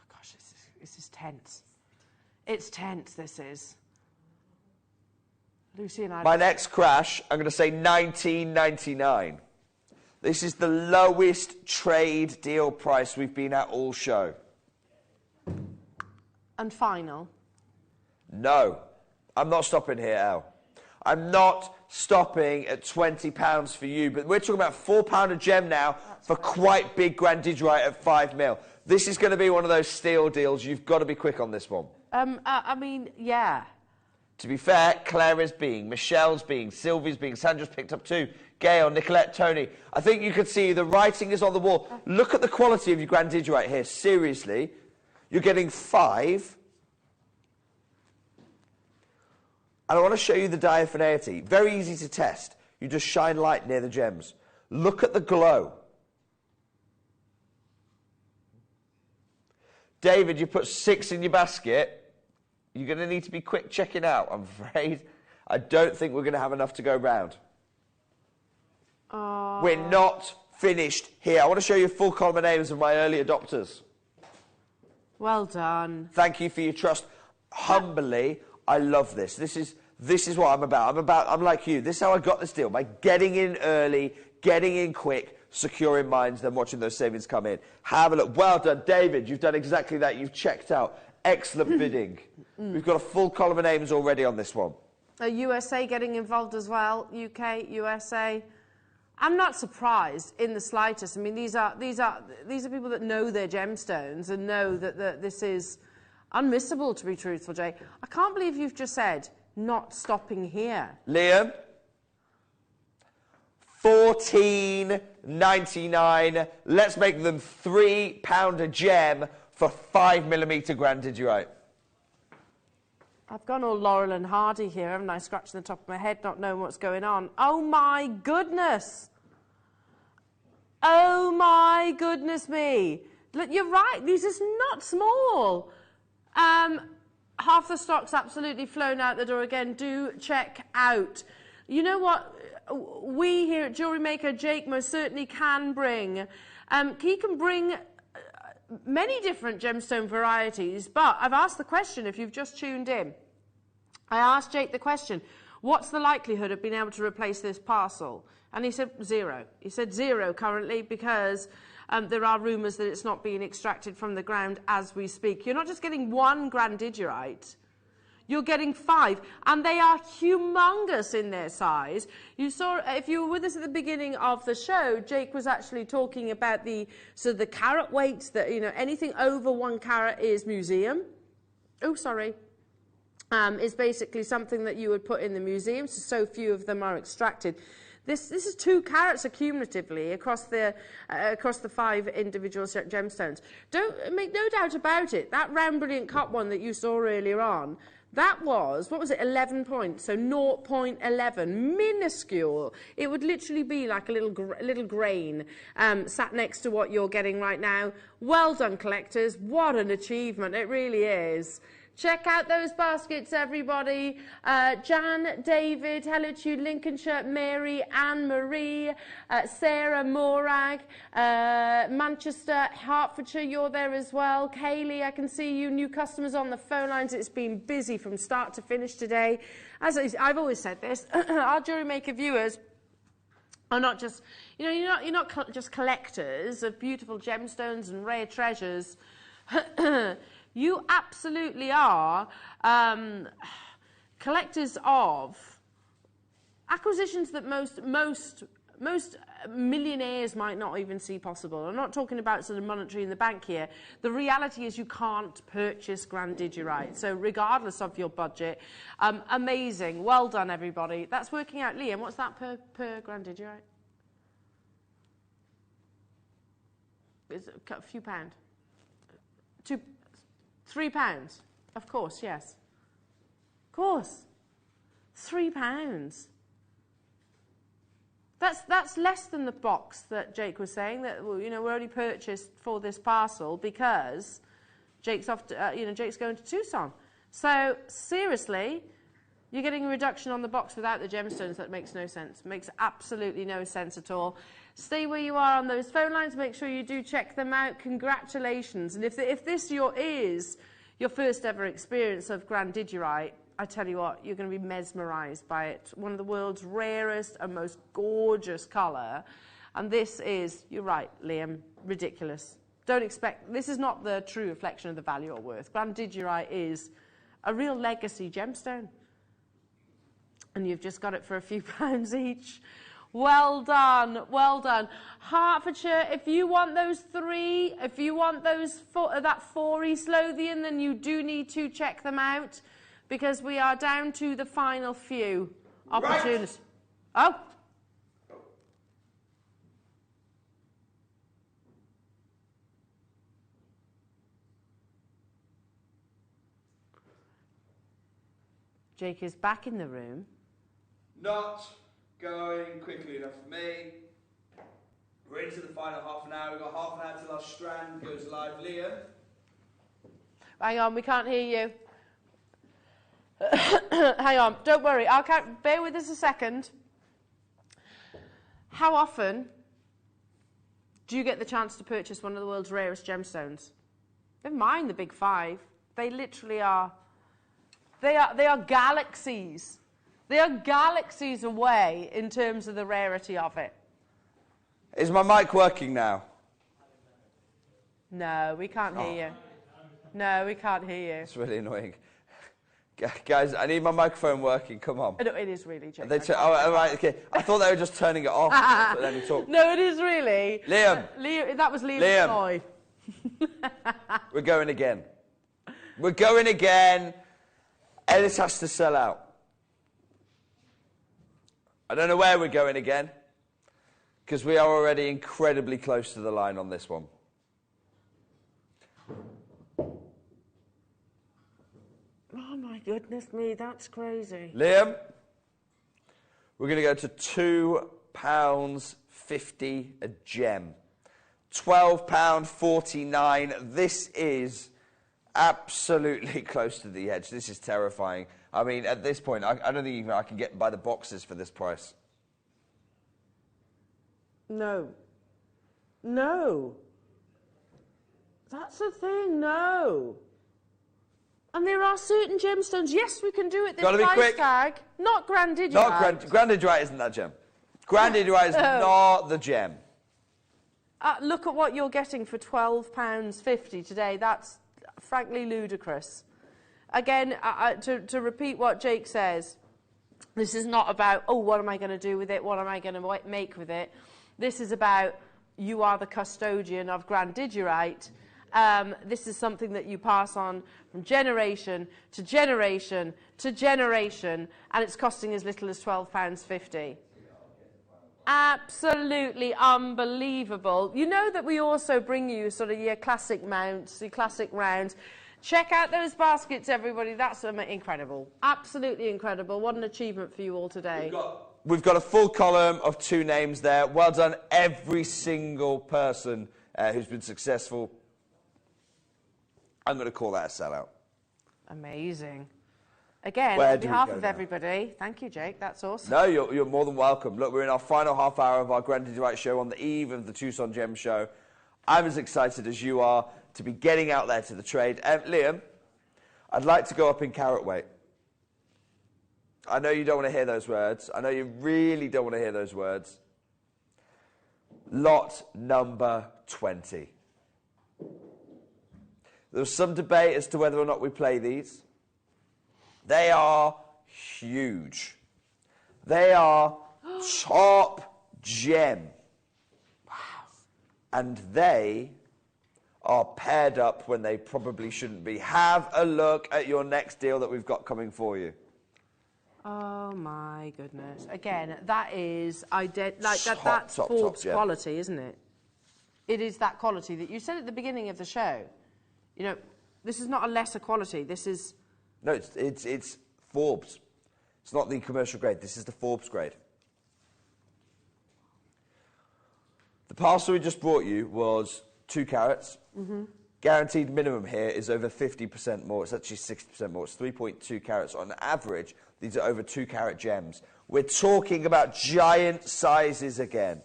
Gosh, this is tense. It's tense, this is. Lucy and I... My next crash, I'm going to say $19.99. This is the lowest trade deal price we've been at all show. And final? No. I'm not stopping here, Elle. I'm not stopping at £20 for you, but we're talking about £4 a gem now. That's for quite big Grand Digerite at 5mm. This is going to be one of those steal deals. You've got to be quick on this one. I mean, yeah. To be fair, Claire is being, Michelle's being, Sylvie's being, Sandra's picked up 2, Gail, Nicolette, Tony. I think you can see the writing is on the wall. Look at the quality of your Grand Digerite here. Seriously, you're getting 5. And I want to show you the diaphaneity. Very easy to test. You just shine light near the gems. Look at the glow. David, you put 6 in your basket. You're going to need to be quick checking out, I'm afraid. I don't think we're going to have enough to go round. We're not finished here. I want to show you a full column of names of my early adopters. Well done. Thank you for your trust. Humbly, I love this. This is what I'm about. I'm like you. This is how I got this deal, by getting in early, getting in quick, securing mines, then watching those savings come in. Have a look. Well done, David. You've done exactly that. You've checked out. Excellent bidding. We've got a full column of names already on this one. USA getting involved as well. UK, USA. I'm not surprised in the slightest. I mean, these are people that know their gemstones and know that this is unmissable, to be truthful, Jay. I can't believe you've just said not stopping here. Liam. $14.99. Let's make them £3 a gem for 5mm Grand Digerite. I've gone all Laurel and Hardy here, haven't I? Scratching the top of my head, not knowing what's going on. Oh my goodness! Oh my goodness me! Look, you're right, these are not small. Half the stock's absolutely flown out the door again. Do check out. You know what? We here at Jewellery Maker, Jake most certainly can bring. He can bring many different gemstone varieties, but I've asked the question, if you've just tuned in, I asked Jake the question, what's the likelihood of being able to replace this parcel? And he said 0. He said 0 currently because there are rumours that it's not being extracted from the ground as we speak. You're not just getting 1 grandigerite, you're getting 5, and they are humongous in their size. You saw, if you were with us at the beginning of the show, Jake was actually talking about the carat weights, that, you know, anything over 1 carat is museum. Oh, sorry. Is basically something that you would put in the museum, so few of them are extracted. This is 2 carats accumulatively across the 5 individual gemstones. Don't make no doubt about it. That round brilliant cut one that you saw earlier on, that was, what was it, 11 points, so 0.11, minuscule. It would literally be like a little grain sat next to what you're getting right now. Well done, collectors. What an achievement. It really is. Check out those baskets, everybody. Jan, David, hello to you, Lincolnshire, Mary, Anne-Marie, Sarah, Morag, Manchester, Hertfordshire, you're there as well. Kaylee, I can see you, new customers on the phone lines. It's been busy from start to finish today. As I've always said this, our Jewellery Maker viewers are not just, you know, you're not just collectors of beautiful gemstones and rare treasures. You absolutely are collectors of acquisitions that most millionaires might not even see possible. I'm not talking about sort of monetary in the bank here. The reality is you can't purchase grandigerite. So regardless of your budget, amazing. Well done, everybody. That's working out. Liam, what's that per grandigerite? It's a few pound. £3, of course, yes. Of course. £3. That's less than the box that Jake was saying, that, you know, we're only purchased for this parcel because Jake's off to, Jake's going to Tucson. So seriously, you're getting a reduction on the box without the gemstones. That makes no sense. Makes absolutely no sense at all. Stay where you are on those phone lines. Make sure you do check them out. Congratulations. And if this is your first ever experience of grandigerite, I tell you what, you're going to be mesmerised by it. One of the world's rarest and most gorgeous colour. And this is, you're right, Liam, ridiculous. Don't expect, this is not the true reflection of the value or worth. Grandigerite is a real legacy gemstone. And you've just got it for a few pounds each. Well done, well done. Hertfordshire, if you want those 3, if you want those that 4 East Lothian, then you do need to check them out because we are down to the final few opportunities. Right. Oh. Jake is back in the room. Not going quickly enough for me. We're into the final half an hour. We've got half an hour till our strand goes live. Liam? Hang on, we can't hear you. Hang on, don't worry. I'll count. Bear with us a second. How often do you get the chance to purchase one of the world's rarest gemstones? Never mind the big 5. They literally are. They are galaxies. They are galaxies away in terms of the rarity of it. Is my mic working now? No, we can't hear you. No, we can't hear you. It's really annoying. Guys, I need my microphone working. Come on. No, it is really, Jake. Oh, right, okay. I thought they were just turning it off, but then you talk. No, it is really. Liam. That was Liam's toy. We're going again. We're going again. Ellis has to sell out. I don't know where we're going again, because we are already incredibly close to the line on this one. Oh my goodness me, that's crazy. Liam, we're going to go to £2.50 a gem. £12.49. This is absolutely close to the edge. This is terrifying. I mean, at this point, I don't think even I can get by the boxes for this price. No. No. That's the thing, no. And there are certain gemstones. Yes, we can do it this price tag. Not Grandidierite. Not Grandidierite isn't that gem. Grandidierite is not the gem. Look at what you're getting for £12.50 today. That's frankly ludicrous. Again, to repeat what Jake says, this is not about, oh, what am I going to do with it? What am I going to make with it? This is about, you are the custodian of Grandidierite. This is something that you pass on from generation to generation to generation, and it's costing as little as £12.50. Absolutely unbelievable. You know that we also bring you sort of your classic mounts, your classic rounds. Check out those baskets, everybody. That's incredible. Absolutely incredible. What an achievement for you all today. We've got a full column of 2 names there. Well done, every single person who's been successful. I'm going to call that a sellout. Amazing. Again, on behalf of everybody, thank you, Jake. That's awesome. No, you're more than welcome. Look, we're in our final half hour of our Grandidierite show on the eve of the Tucson Gem Show. I'm as excited as you are to be getting out there to the trade. Liam, I'd like to go up in carat weight. I know you don't want to hear those words. I know you really don't want to hear those words. Lot number 20. There was some debate as to whether or not we play these. They are huge. They are top gem. Wow. And they are paired up when they probably shouldn't be. Have a look at your next deal that we've got coming for you. Oh my goodness! Again, that is that's Forbes quality, isn't it? It is that quality that you said at the beginning of the show. You know, this is not a lesser quality. This is no, it's Forbes. It's not the commercial grade. This is the Forbes grade. The parcel we just brought you was 2 carats. Mm-hmm. Guaranteed minimum here is over 50% more. It's actually 60% more. It's 3.2 carats. On average, these are over 2 carat gems. We're talking about giant sizes again.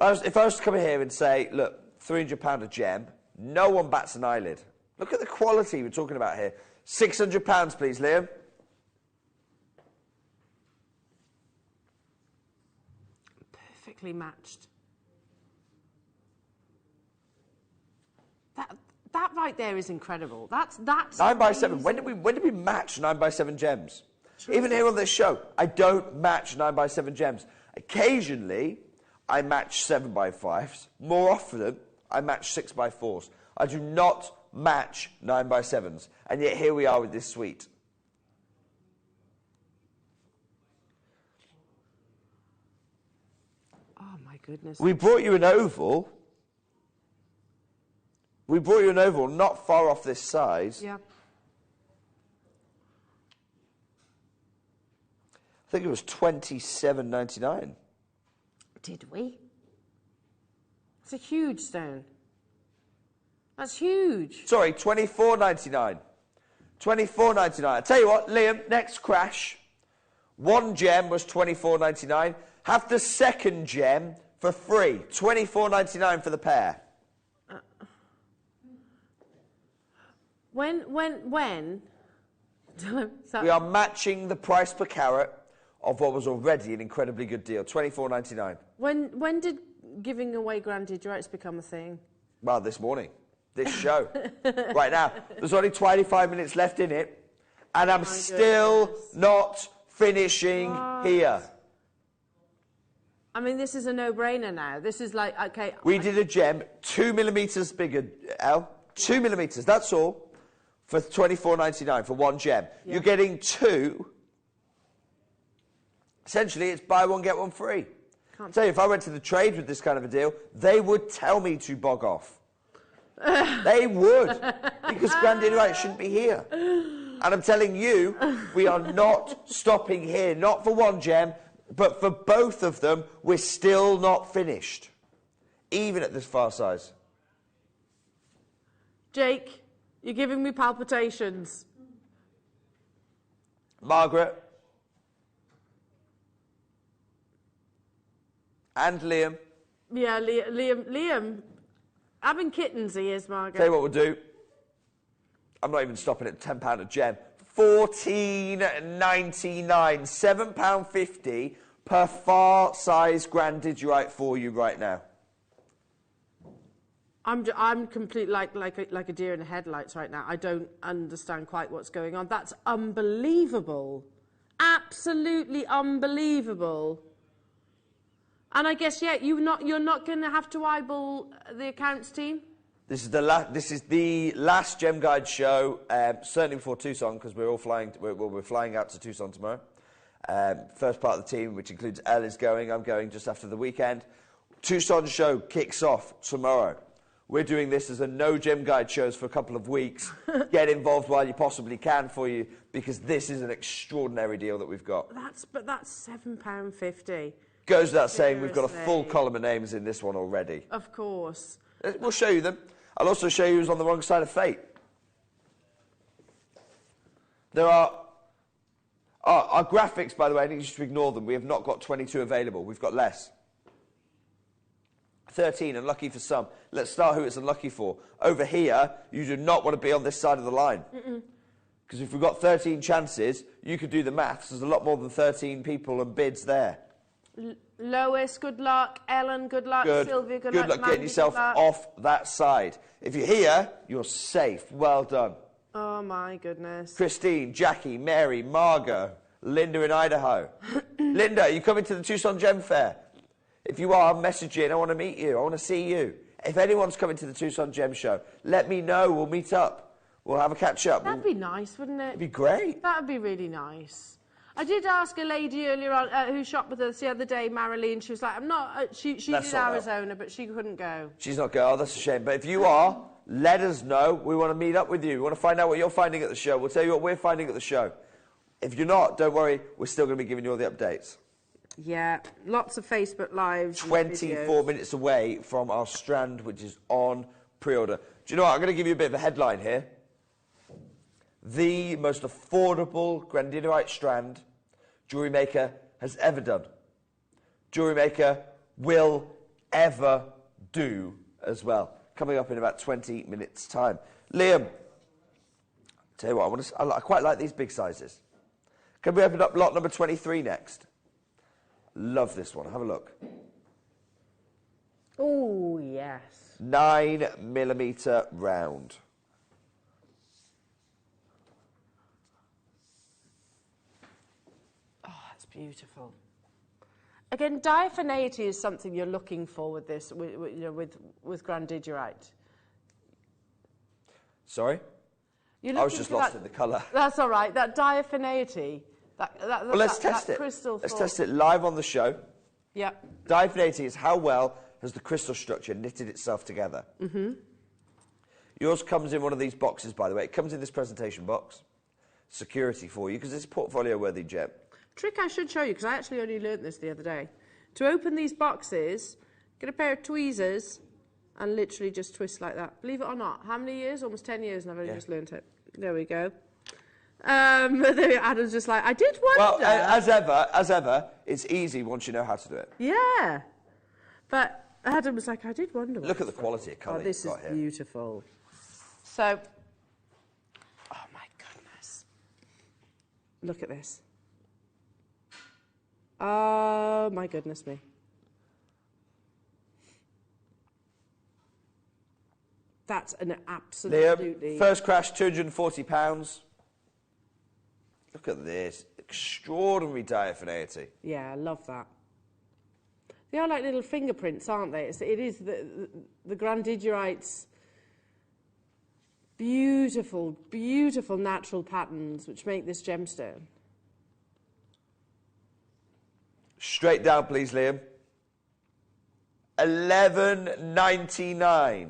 If I was to come in here and say, look, £300 a gem, no one bats an eyelid. Look at the quality we're talking about here. £600, please, Liam. Perfectly matched. That right there is incredible. That's 9x7. When did we match 9x7 gems? True. Even here on this show, I don't match 9x7 gems. Occasionally, I match 7x5s. More often, I match 6x4s. I do not match 9x7s. And yet here we are with this suite. Oh my goodness. We brought you an oval. We brought you an oval not far off this size. Yeah. I think it was $27.99. Did we? It's a huge stone. That's huge. Sorry, $24.99. $24.99. I tell you what, Liam, next crash. 1 gem was $24.99. Have the second gem for free. $24.99 for the pair. When? We are matching the price per carat of what was already an incredibly good deal. $24.99. When did giving away Grandidierite become a thing? Well, this morning. This show. Right now. There's only 25 minutes left in it. And I'm still not finishing here. I mean, this is a no-brainer now. This is like, okay... We did a gem 2 millimetres bigger, Elle. 2 millimetres, that's all. For $24.99 for 1 gem. Yeah. You're getting 2. Essentially, it's buy one, get one free. can't tell you, if I went to the trade with this kind of a deal, they would tell me to bog off. They would, because Grandinite shouldn't be here. And I'm telling you, we are not stopping here, not for one gem, but for both of them, we're still not finished, even at this far size. Jake, you're giving me palpitations. Margaret. And Liam. Yeah, Liam. Having kittens, he is, Margaret. Tell you what we'll do. I'm not even stopping at £10 a gem. £14.99, £7.50 per far size Grandidierite for you right now. I'm completely like a deer in the headlights right now. I don't understand quite what's going on. That's unbelievable, absolutely unbelievable. And I guess you're not going to have to eyeball the accounts team. This is the last Gem Guide show, certainly before Tucson, because we're all flying. We're flying out to Tucson tomorrow. First part of the team, which includes Elle, is going. I'm going just after the weekend. Tucson show kicks off tomorrow. We're doing this as a no Gem Guide shows for a couple of weeks. Get involved while you possibly can for you, because this is an extraordinary deal that we've got. That's £7.50. Goes without saying, we've got a full column of names in this one already. Of course. We'll show you them. I'll also show you who's on the wrong side of fate. There are... our graphics, by the way, I need you to ignore them. We have not got 22 available. We've got less. 13, unlucky for some. Let's start who it's unlucky for. Over here, you do not want to be on this side of the line. Because if we've got 13 chances, you could do the maths. There's a lot more than 13 people and bids there. Lois, good luck. Ellen, good luck. Sylvia, good luck. Good luck Mandy, getting yourself good luck. off that side. If you're here, you're safe. Well done. Oh, my goodness. Christine, Jackie, Mary, Margot, Linda in Idaho. Linda, are you coming to the Tucson Gem Fair? If you are, message in. I want to meet you. I want to see you. If anyone's coming to the Tucson Gem Show, let me know. We'll meet up. We'll have a catch-up. That'd be nice, wouldn't it? It'd be great. That'd be really nice. I did ask a lady earlier on who shopped with us the other day, Marilyn. She was like, I'm not... she's in Arizona, but she couldn't go. She's not going. Oh, that's a shame. But if you are, let us know. We want to meet up with you. We want to find out what you're finding at the show. We'll tell you what we're finding at the show. If you're not, don't worry. We're still going to be giving you all the updates. Yeah, lots of Facebook Lives. 24 minutes away from our strand, which is on pre-order. Do you know what? I'm going to give you a bit of a headline here. The most affordable Grandinite strand Jewellery Maker has ever done. Jewellery Maker will ever do as well. Coming up in about 20 minutes' time. Liam, tell you what, I quite like these big sizes. Can we open up lot number 23 next? Love this one. Have a look. Oh, yes. 9mm round. Oh, that's beautiful. Again, diaphaneity is something you're looking for with this, with Grandidierite. Sorry? I was just lost in the colour. That's all right. That diaphaneity. Well, let's test it. Let's test it live on the show. Yep. Diaphaneity is how well has the crystal structure knitted itself together. Mm-hmm. Yours comes in one of these boxes, by the way. It comes in this presentation box. Security for you, because it's a portfolio-worthy gem. Trick I should show you, because I actually only learnt this the other day. To open these boxes, get a pair of tweezers and literally just twist like that. Believe it or not, how many years? Almost 10 years, and I've only just learnt it. There we go. Adam's just like, I did wonder. Well, as ever, it's easy once you know how to do it. Yeah. But Adam was like, I did wonder. Look at the quality of colour this you've is got here. Beautiful. So, oh my goodness. Look at this. Oh my goodness me. That's an absolutely... Liam, first crash, £240. Look at this. Extraordinary diaphaneity. Yeah, I love that. They are like little fingerprints, aren't they? It is the Grandidierite's beautiful, beautiful natural patterns which make this gemstone. Straight down, please, Liam. 11.99.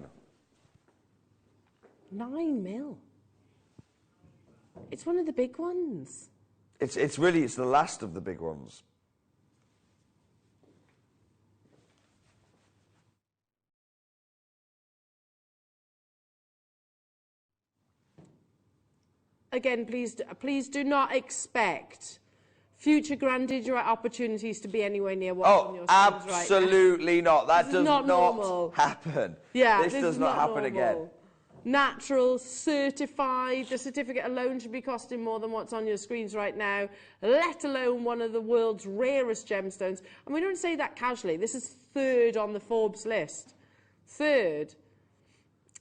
9 mil. It's one of the big ones. It's the last of the big ones. Again, please do not expect future Grandidgerite opportunities to be anywhere near what's on your screens right now. Absolutely not. That does not normal. happen. Yeah, this does not happen again. Natural, certified. The certificate alone should be costing more than what's on your screens right now, let alone one of the world's rarest gemstones. And we don't say that casually. This is 3rd on the Forbes list. 3rd.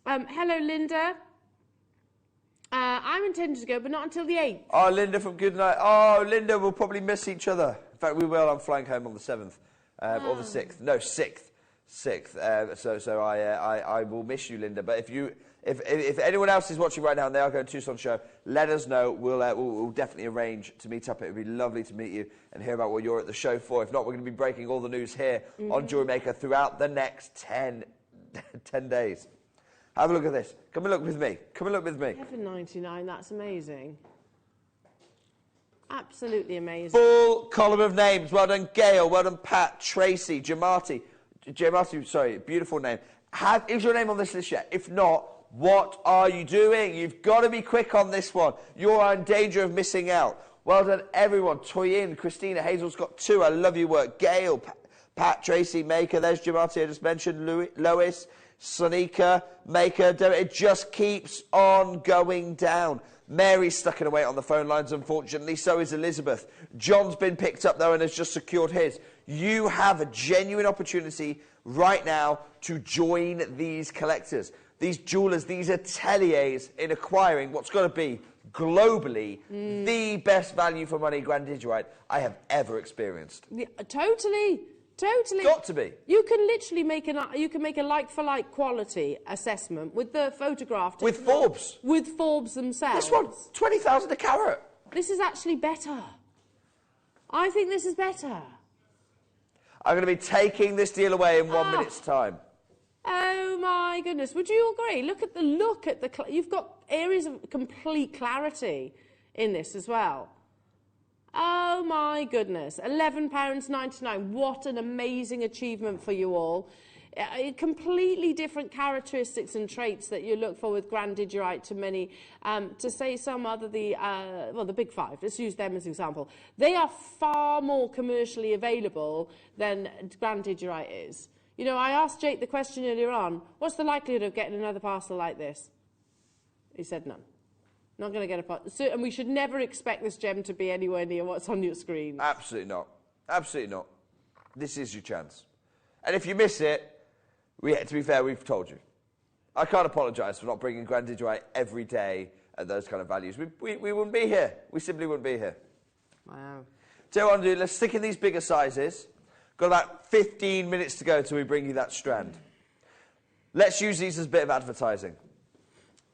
Hello, Linda. I'm intending to go, but not until the 8th. Oh, Linda from Goodnight. Oh, Linda, we'll probably miss each other. In fact, we will. I'm flying home on the 7th. Or the 6th. No, 6th. 6th. So I will miss you, Linda. But if anyone else is watching right now and they are going to Tucson show, let us know. We'll definitely arrange to meet up. It would be lovely to meet you and hear about what you're at the show for. If not, we're going to be breaking all the news here on Jewellery Maker throughout the next 10 days. Have a look at this. Come and look with me. Come and look with me. $11.99, that's amazing. Absolutely amazing. Full column of names. Well done, Gail. Well done, Pat, Tracy, Jamati. Jamati, sorry, beautiful name. Is your name on this list yet? If not, what are you doing? You've got to be quick on this one. You're in danger of missing out. Well done, everyone. Toyin, Christina, Hazel's got 2. I love your work. Gail, Pat, Tracy, Maker. There's Jamati I just mentioned. Lois. Sonika, Maker, it just keeps on going down. Mary's stuck in a wait on the phone lines, unfortunately. So is Elizabeth. John's been picked up, though, and has just secured his. You have a genuine opportunity right now to join these collectors, these jewellers, these ateliers in acquiring what's going to be globally the best value for money Grandidgerite I have ever experienced. Yeah, totally. Totally. Got to be. You can literally make a like-for-like quality assessment with the photograph. With Forbes. With Forbes themselves. This one, 20,000 a carat. This is actually better. I think this is better. I'm going to be taking this deal away in 1 minute's time. Oh my goodness! Would you agree? Look at the. You've got areas of complete clarity in this as well. Oh my goodness, £11.99. What an amazing achievement for you all. Completely different characteristics and traits that you look for with Grandidgerite to many. To say some other, the big 5, let's use them as an example. They are far more commercially available than Grandidgerite is. You know, I asked Jake the question earlier on, what's the likelihood of getting another parcel like this? He said none. Not going to get a part. So, and we should never expect this gem to be anywhere near what's on your screen. Absolutely not. Absolutely not. This is your chance. And if you miss it, to be fair, we've told you. I can't apologise for not bringing Grandidgerite every day at those kind of values. We wouldn't be here. We simply wouldn't be here. Wow. So what I'm doing, let's stick in these bigger sizes. Got about 15 minutes to go till we bring you that strand. Let's use these as a bit of advertising.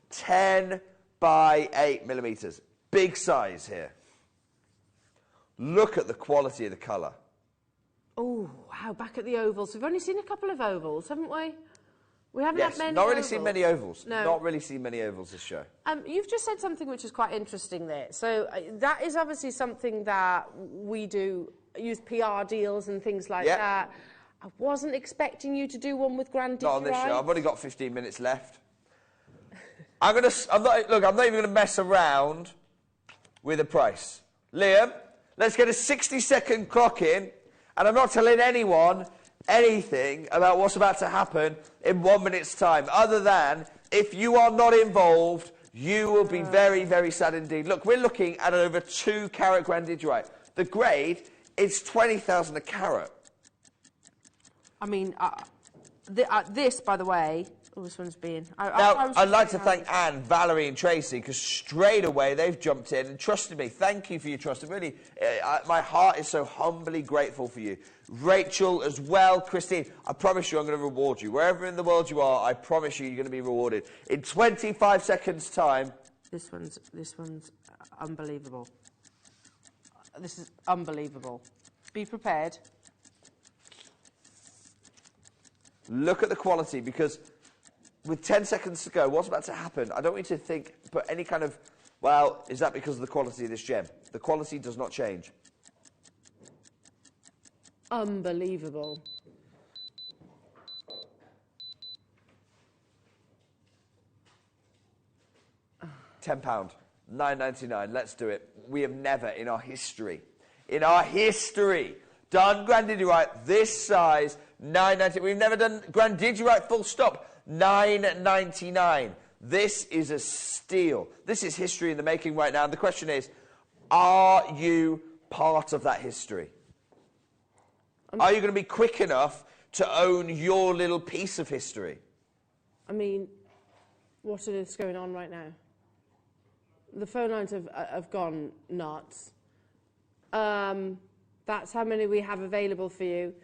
10 by 8 millimetres. Big size here. Look at the quality of the colour. Oh, wow, back at the ovals. We've only seen a couple of ovals, haven't we? We haven't had many not really ovals. seen many ovals. No. Not really seen many ovals this show. You've just said something which is quite interesting there. So that is obviously something that we do, use PR deals and things like that. I wasn't expecting you to do one with Grandidgerite. Not on this show. I've only got 15 minutes left. I'm not even going to mess around with the price. Liam, let's get a 60-second clock in, and I'm not telling anyone anything about what's about to happen in 1 minute's time, other than if you are not involved, you will be very, very sad indeed. Look, we're looking at an over 2 carat Grandidgerite. The grade is 20,000 a carat. I mean, this, by the way... Oh, this one's being... I'd like to thank Anne, Valerie and Tracy, because straight away they've jumped in and trusted me. Thank you for your trust. Really, my heart is so humbly grateful for you. Rachel as well, Christine, I promise you I'm going to reward you. Wherever in the world you are, I promise you you're going to be rewarded. In 25 seconds' time... This one's unbelievable. This is unbelievable. Be prepared. Look at the quality, because with 10 seconds to go, what's about to happen? I don't want you to put any kind of, well, is that because of the quality of this gem? The quality does not change. Unbelievable. £10, £9.99. Let's do it. We have never in our history, done grandidierite this size. £9.99. We've never done grandidierite full stop. £9.99. This is a steal. This is history in the making right now. And the question is, are you part of that history? Are you going to be quick enough to own your little piece of history? I mean, what is going on right now? The phone lines have gone nuts. That's how many we have available for you.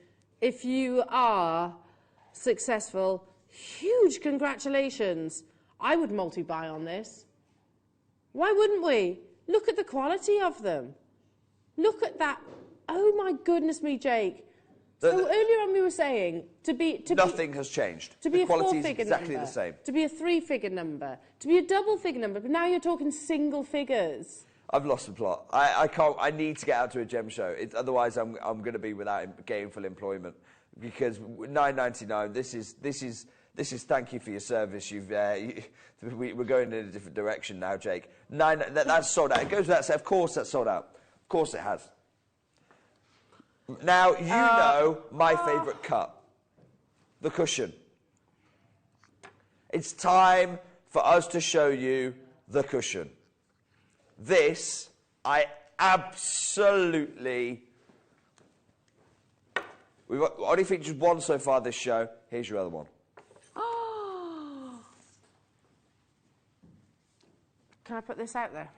If you are successful, huge congratulations. I would multi-buy on this. Why wouldn't we? Look at the quality of them. Look at that. Oh my goodness me, Jake. So earlier on we were saying nothing has changed. To be the a quality four-figure is exactly number, the same. to be a three-figure number, to be a double-figure number, but now you're talking single figures. I've lost the plot. I can't. I need to get out to a gem show. Otherwise, I'm going to be without gainful employment. Because £9.99. This is thank you for your service. We're going in a different direction now, Jake. That's sold out. It goes without saying. Of course, that's sold out. Of course, it has. Now you know my favourite cut, the cushion. It's time for us to show you the cushion. This, I absolutely... We've only featured one so far this show. Here's your other one. Can I put this out there?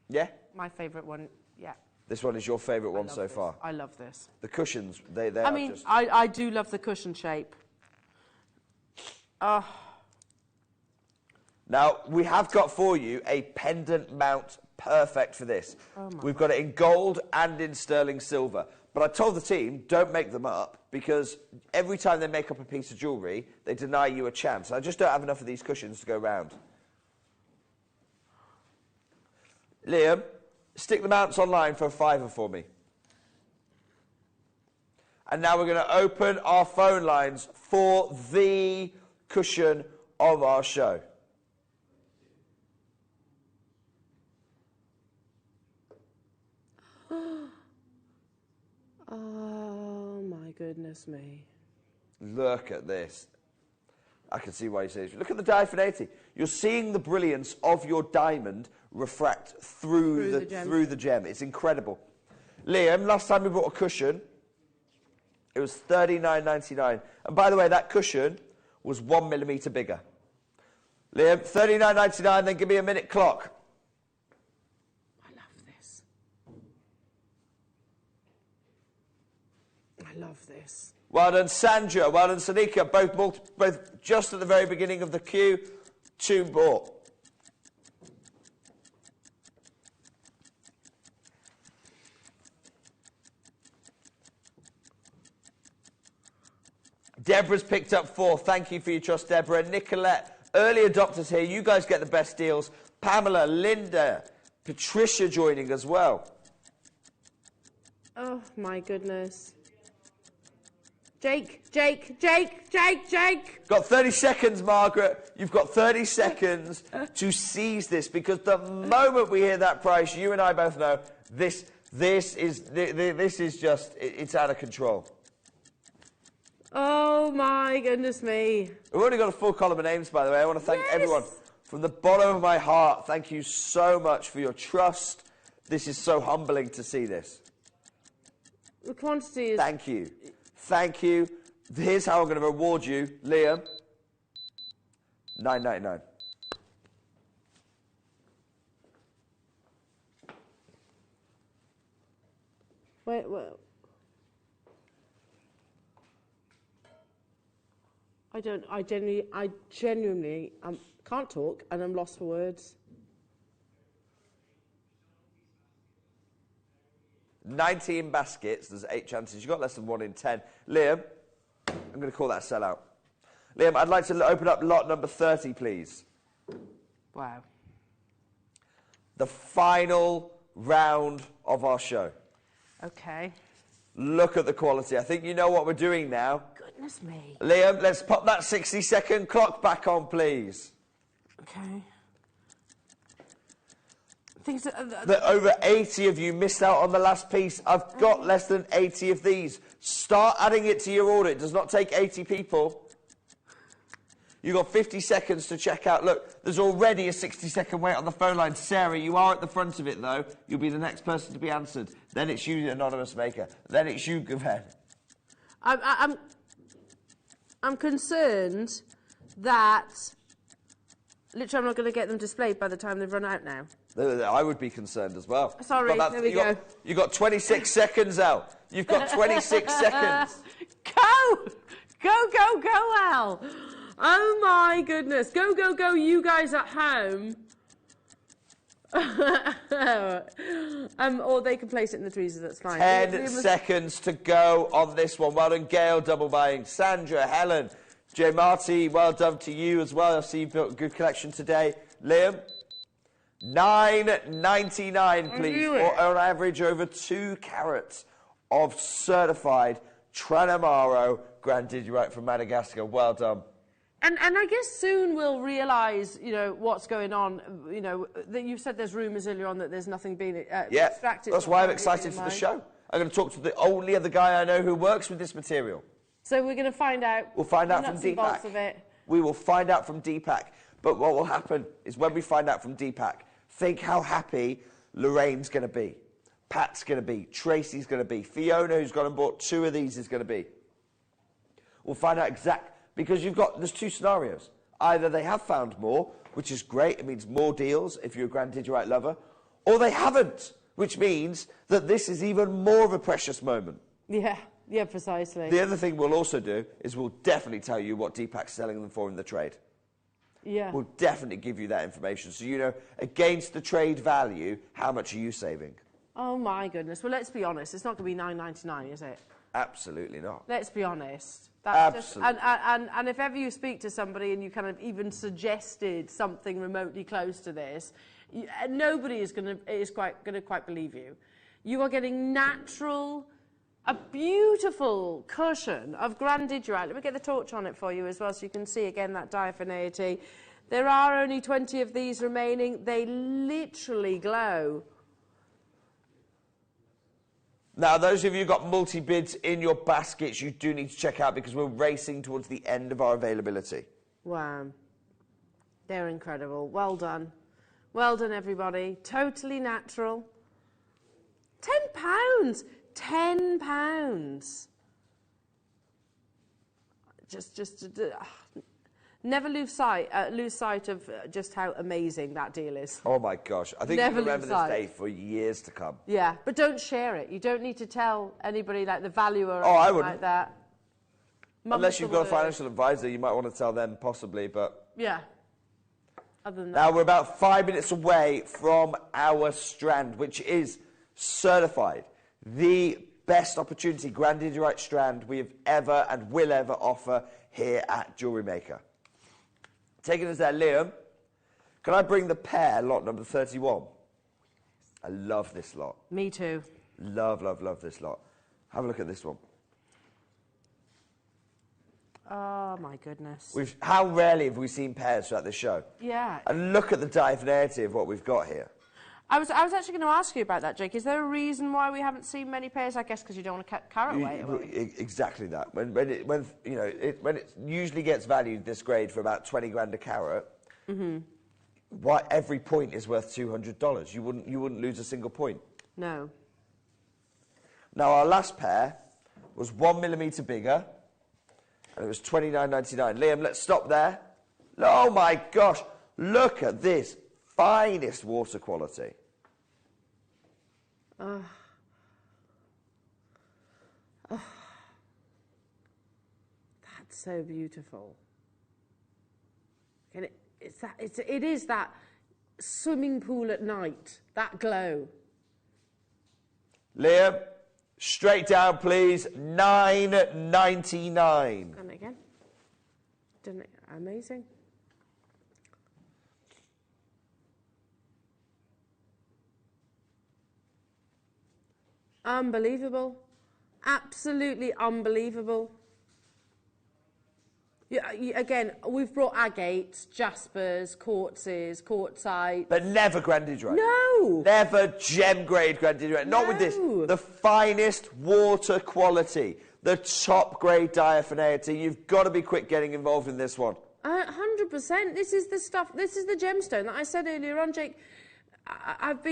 Yeah? My favourite one, yeah. This one is your favourite one so far? I love this. The cushions, they I mean, just... I do love the cushion shape. Now, we have got for you a pendant mount perfect for this. We've got it in gold and in sterling silver. But I told the team, don't make them up, because every time they make up a piece of jewellery, they deny you a chance. I just don't have enough of these cushions to go round. Liam, stick the mounts online for a £5 for me. And now we're going to open our phone lines for the cushion of our show. Oh my goodness me. Look at this. I can see why you say this. Look at the diaphanity. You're seeing the brilliance of your diamond refract through the gem. It's incredible. Liam, last time we bought a cushion, it was $39.99. And by the way, that cushion was 1 millimetre bigger. Liam, $39.99, then give me a minute clock. I love this. I love this. Well done, Sandra. Well done, Sanika. Both just at the very beginning of the queue. 2 bought. Deborah's picked up 4. Thank you for your trust, Deborah. Nicolette, early adopters here. You guys get the best deals. Pamela, Linda, Patricia joining as well. Oh, my goodness. Jake. Got 30 seconds, Margaret. You've got 30 seconds to seize this, because the moment we hear that price, you and I both know this is just, it's out of control. Oh my goodness me. We've already got a full column of names, by the way. I want to thank everyone from the bottom of my heart. Thank you so much for your trust. This is so humbling to see this. The quantity is... Thank you. Thank you. Here's how I'm going to reward you, Liam. $9.99. Wait. I genuinely can't talk, and I'm lost for words. 19 baskets, there's 8 chances. You've got less than 1 in 10. Liam, I'm going to call that a sellout. Liam, I'd like to open up lot number 30, please. Wow. The final round of our show. Okay. Look at the quality. I think you know what we're doing now. Goodness me. Liam, let's pop that 60-second clock back on, please. Okay. Over 80 of you missed out on the last piece. I've got less than 80 of these. Start adding it to your order. It does not take 80 people. You've got 50 seconds to check out. Look, there's already a 60-second wait on the phone line. Sarah, you are at the front of it, though. You'll be the next person to be answered. Then it's you, Anonymous Maker. Then it's you, Gaven. I'm concerned that literally I'm not going to get them displayed by the time they've run out now. I would be concerned as well. Sorry, there we go. You've got 26 seconds, Al. You've got 26 seconds. Go! Go, Al! Oh my goodness. Go, you guys at home. Or they can place it in the tweezers, that's fine. 10 seconds to go on this one. Well done, Gail, double buying. Sandra, Helen, J. Marty, well done to you as well. I see you've built a good collection today. Liam, $9.99, please. Or on average, over 2 carats of certified Tranamaro Grandidierite from Madagascar. Well done. And I guess soon we'll realise, you know, what's going on. You know, that you said there's rumours earlier on that there's nothing being extracted. That's why I'm excited for the show. I'm going to talk to the only other guy I know who works with this material. So we're going to find out. We'll find out from Deepak. We will find out from Deepak. But what will happen is when we find out from Deepak, think how happy Lorraine's going to be, Pat's going to be, Tracy's going to be, Fiona, who's gone and bought 2 of these, is going to be. We'll find out because there's 2 scenarios. Either they have found more, which is great, it means more deals if you're a Grandidierite lover, or they haven't, which means that this is even more of a precious moment. Yeah, precisely. The other thing we'll also do is we'll definitely tell you what Deepak's selling them for in the trade. Yeah. We'll definitely give you that information so you know, against the trade value, how much are you saving? Oh my goodness. Well, let's be honest, it's not going to be $9.99, is it? Absolutely not. Let's be honest. Absolutely. And if ever you speak to somebody and you kind of even suggested something remotely close to this, nobody is going to quite believe you. You are getting a beautiful cushion of Grandidierite. Let me get the torch on it for you as well so you can see again that diaphaneity. There are only 20 of these remaining. They literally glow. Now, those of you who've got multi-bids in your baskets, you do need to check out because we're racing towards the end of our availability. Wow. They're incredible. Well done. Well done, everybody. Totally natural. £10. £10. Never lose sight of just how amazing that deal is. Oh my gosh. I think you'll remember this day for years to come. Yeah, but don't share it. You don't need to tell anybody like the valuer or I anything wouldn't. like that. Unless you've got a financial advisor, you might want to tell them possibly, but... Yeah. Other than now that. we're about 5 minutes away from our strand, which is certified. The best opportunity Grandidierite strand we have ever and will ever offer here at Jewellery Maker. Taking us there, Liam, can I bring the pair, lot number 31? I love this lot. Me too. Love, love, love this lot. Have a look at this one. Oh, my goodness. How rarely have we seen pairs throughout this show? Yeah. And look at the diaphaneity of what we've got here. I was actually going to ask you about that, Jake. Is there a reason why we haven't seen many pairs? I guess because you don't want to cut carat weight away. Exactly that. When it usually gets valued this grade for about 20 grand a carat, every point is worth $200. You wouldn't lose a single point. No. Now our last pair was 1 millimetre bigger, and it was $29.99. Liam, let's stop there. Oh my gosh! Look at this. Finest water quality. That's so beautiful. And it is that swimming pool at night, that glow. Liam, straight down, please. $9.99. And again. Didn't it? Amazing. Unbelievable. Absolutely unbelievable. Yeah, again, we've brought agates, jaspers, quartzes, quartzite. But never grandidierite. No! Never gem-grade grandidierite. Not with this. The finest water quality. The top-grade diaphaneity. You've got to be quick getting involved in this one. 100%. This is the stuff, this is the gemstone that I said earlier on, Jake. I've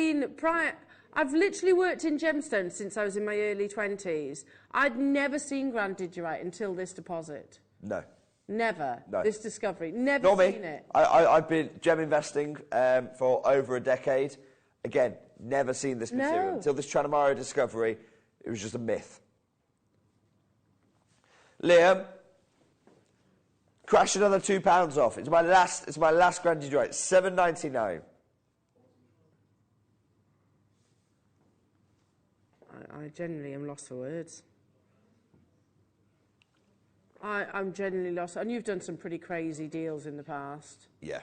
literally worked in gemstones since I was in my early 20s. I'd never seen grandidierite until this deposit. No. Never. No. This discovery. Never Not seen me. it. I've been gem investing for over a decade. Again, never seen this material. No. Until this Tranamaro discovery, it was just a myth. Liam, crash another £2 off. It's my last grandidierite. $7.99. I genuinely am lost for words. I'm genuinely lost. And you've done some pretty crazy deals in the past. Yeah.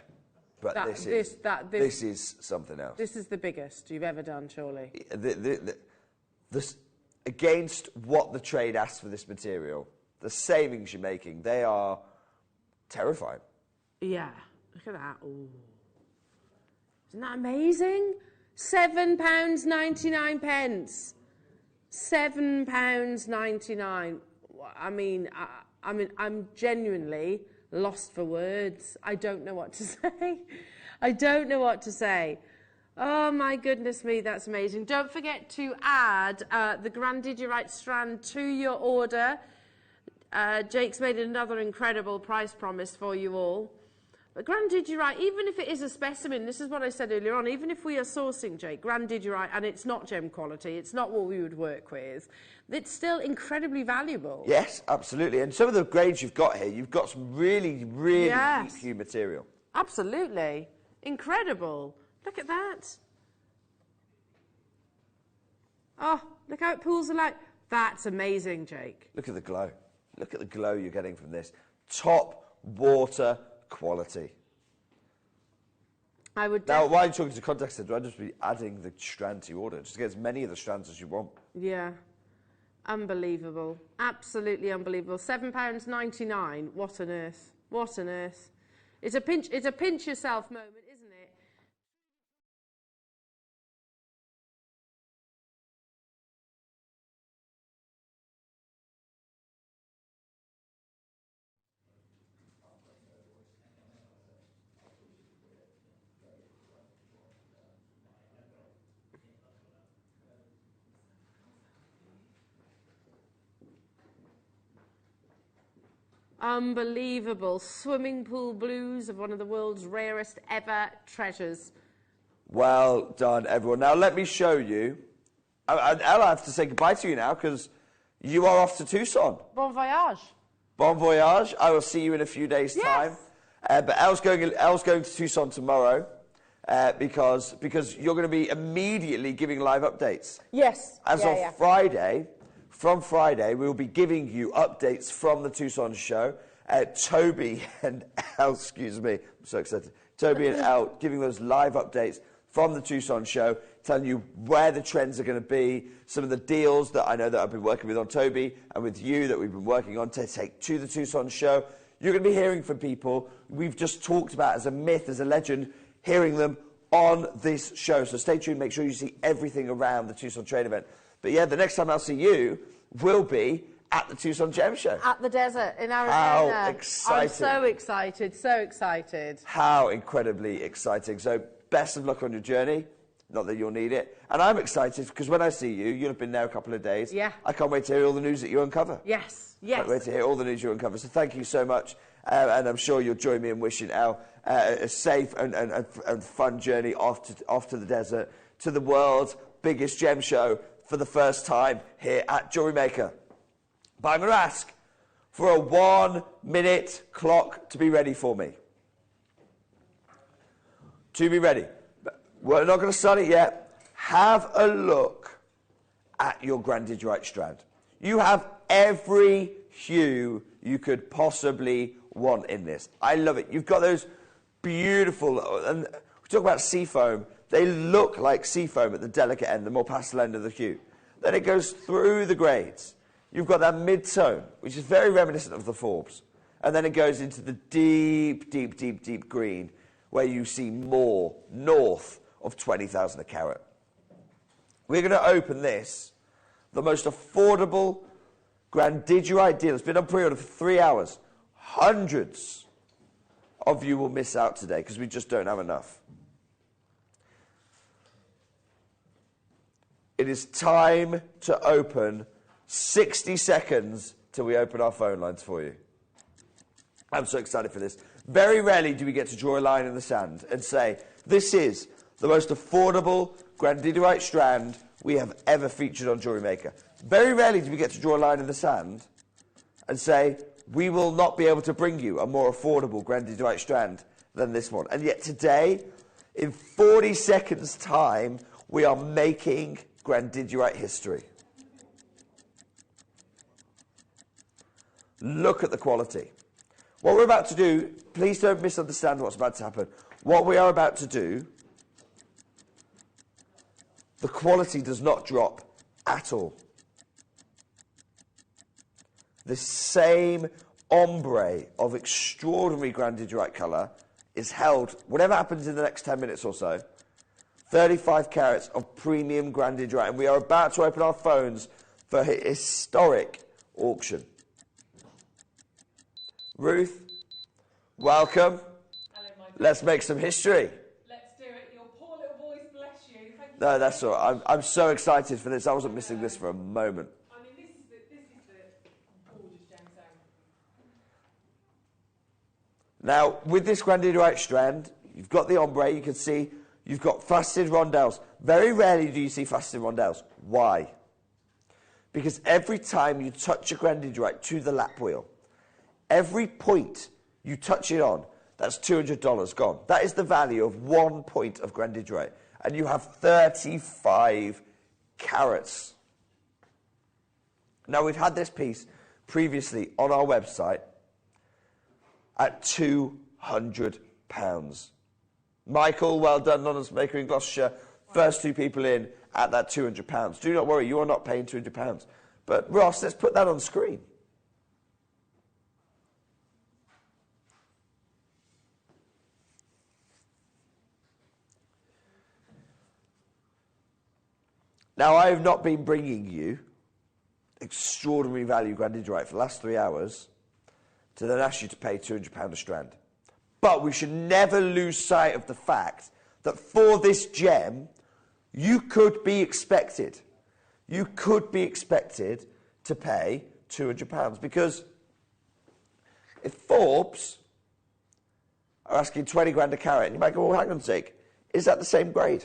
But this is something else. This is the biggest you've ever done, surely. Against what the trade asks for this material, the savings you're making, they are terrifying. Yeah. Look at that. Ooh. Isn't that amazing? £7.99. £7.99. I mean, I'm genuinely lost for words. I don't know what to say. I don't know what to say. Oh my goodness me, that's amazing. Don't forget to add the grandidierite strand to your order. Jake's made another incredible price promise for you all. But grandidierite, even if it is a specimen, this is what I said earlier on, even if we are sourcing, Jake, grandidierite, and it's not gem quality, it's not what we would work with, it's still incredibly valuable. Yes, absolutely. And some of the grades you've got here, you've got some really, really deep hue material. Absolutely. Incredible. Look at that. Oh, look how it pulls the light. That's amazing, Jake. Look at the glow. Look at the glow you're getting from this. Top water quality. I would now, while you're talking to contact centre, I'd just be adding the strand to your order. Just get as many of the strands as you want. Yeah. Unbelievable. Absolutely unbelievable. £7.99. What on earth? What on earth? It's a pinch yourself moment, isn't it? Unbelievable. Swimming pool blues of one of the world's rarest ever treasures. Well done, everyone. Now, let me show you. Ella, I have to say goodbye to you now because you are off to Tucson. Bon voyage. Bon voyage. I will see you in a few days' time. But Elle's going to Tucson tomorrow because you're going to be immediately giving live updates. Yes. As of Friday... From Friday, we'll be giving you updates from the Tucson show. Toby and Elle, excuse me, I'm so excited. Toby and Elle giving those live updates from the Tucson show, telling you where the trends are going to be, some of the deals that I know that I've been working with on Toby and with you that we've been working on to take to the Tucson show. You're going to be hearing from people we've just talked about as a myth, as a legend, hearing them on this show. So stay tuned, make sure you see everything around the Tucson trade event. But yeah, the next time I'll see you will be at the Tucson Gem Show. At the desert in Arizona. How exciting. I'm so excited, so excited. How incredibly exciting. So best of luck on your journey. Not that you'll need it. And I'm excited because when I see you, you'll have been there a couple of days. Yeah. I can't wait to hear all the news that you uncover. Yes, yes. Can't wait to hear all the news you uncover. So thank you so much. And I'm sure you'll join me in wishing Elle a safe and fun journey off to the desert, to the world's biggest gem show for the first time here at Jewellery Maker. But I'm going to ask for a 1-minute clock to be ready for me. To be ready. We're not going to start it yet. Have a look at your grandidierite strand. You have every hue you could possibly want in this. I love it. You've got those beautiful, and we talk about sea foam. They look like sea foam at the delicate end, the more pastel end of the hue. Then it goes through the grades. You've got that mid-tone, which is very reminiscent of the Forbes. And then it goes into the deep, deep, deep, deep green, where you see more north of 20,000 a carat. We're going to open this, the most affordable Grandidierite deal. It's been on pre-order for 3 hours. Hundreds of you will miss out today because we just don't have enough. It is time to open. 60 seconds till we open our phone lines for you. I'm so excited for this. Very rarely do we get to draw a line in the sand and say, this is the most affordable Grandidierite strand we have ever featured on Jewellery Maker. Very rarely do we get to draw a line in the sand and say, we will not be able to bring you a more affordable Grandidierite strand than this one. And yet today, in 40 seconds' time, we are making Grandidierite history. Look at the quality. What we're about to do, please don't misunderstand what's about to happen. What we are about to do, the quality does not drop at all. The same ombre of extraordinary Grandidierite colour is held, whatever happens in the next 10 minutes or so, 35 carats of premium Grandidierite. And we are about to open our phones for a historic auction. Ruth, welcome. Hello, Michael. Let's make some history. Let's do it. Your poor little voice, bless you. Thank you. No, that's all right. I'm so excited for this. I wasn't missing this for a moment. I mean, this is the gorgeous gemstone. Now, with this Grandidierite strand, you've got the ombre. You can see you've got faceted rondelles. Very rarely do you see faceted rondelles. Why? Because every time you touch a Grandidierite to the lap wheel, every point you touch it on, that's $200 gone. That is the value of 1 point of Grandidierite. And you have 35 carats. Now, we've had this piece previously on our website at £200. Michael, well done, Anonymous Maker in Gloucestershire. First 2 people in at that £200. Do not worry, you are not paying £200. But Ross, let's put that on screen. Now, I have not been bringing you extraordinary value Grandidierite for the last 3 hours to then ask you to pay £200 a strand. But we should never lose sight of the fact that for this gem, you could be expected to pay £200. Because if Forbes are asking 20 grand a carat, and you might go, well, hang on a sec, is that the same grade?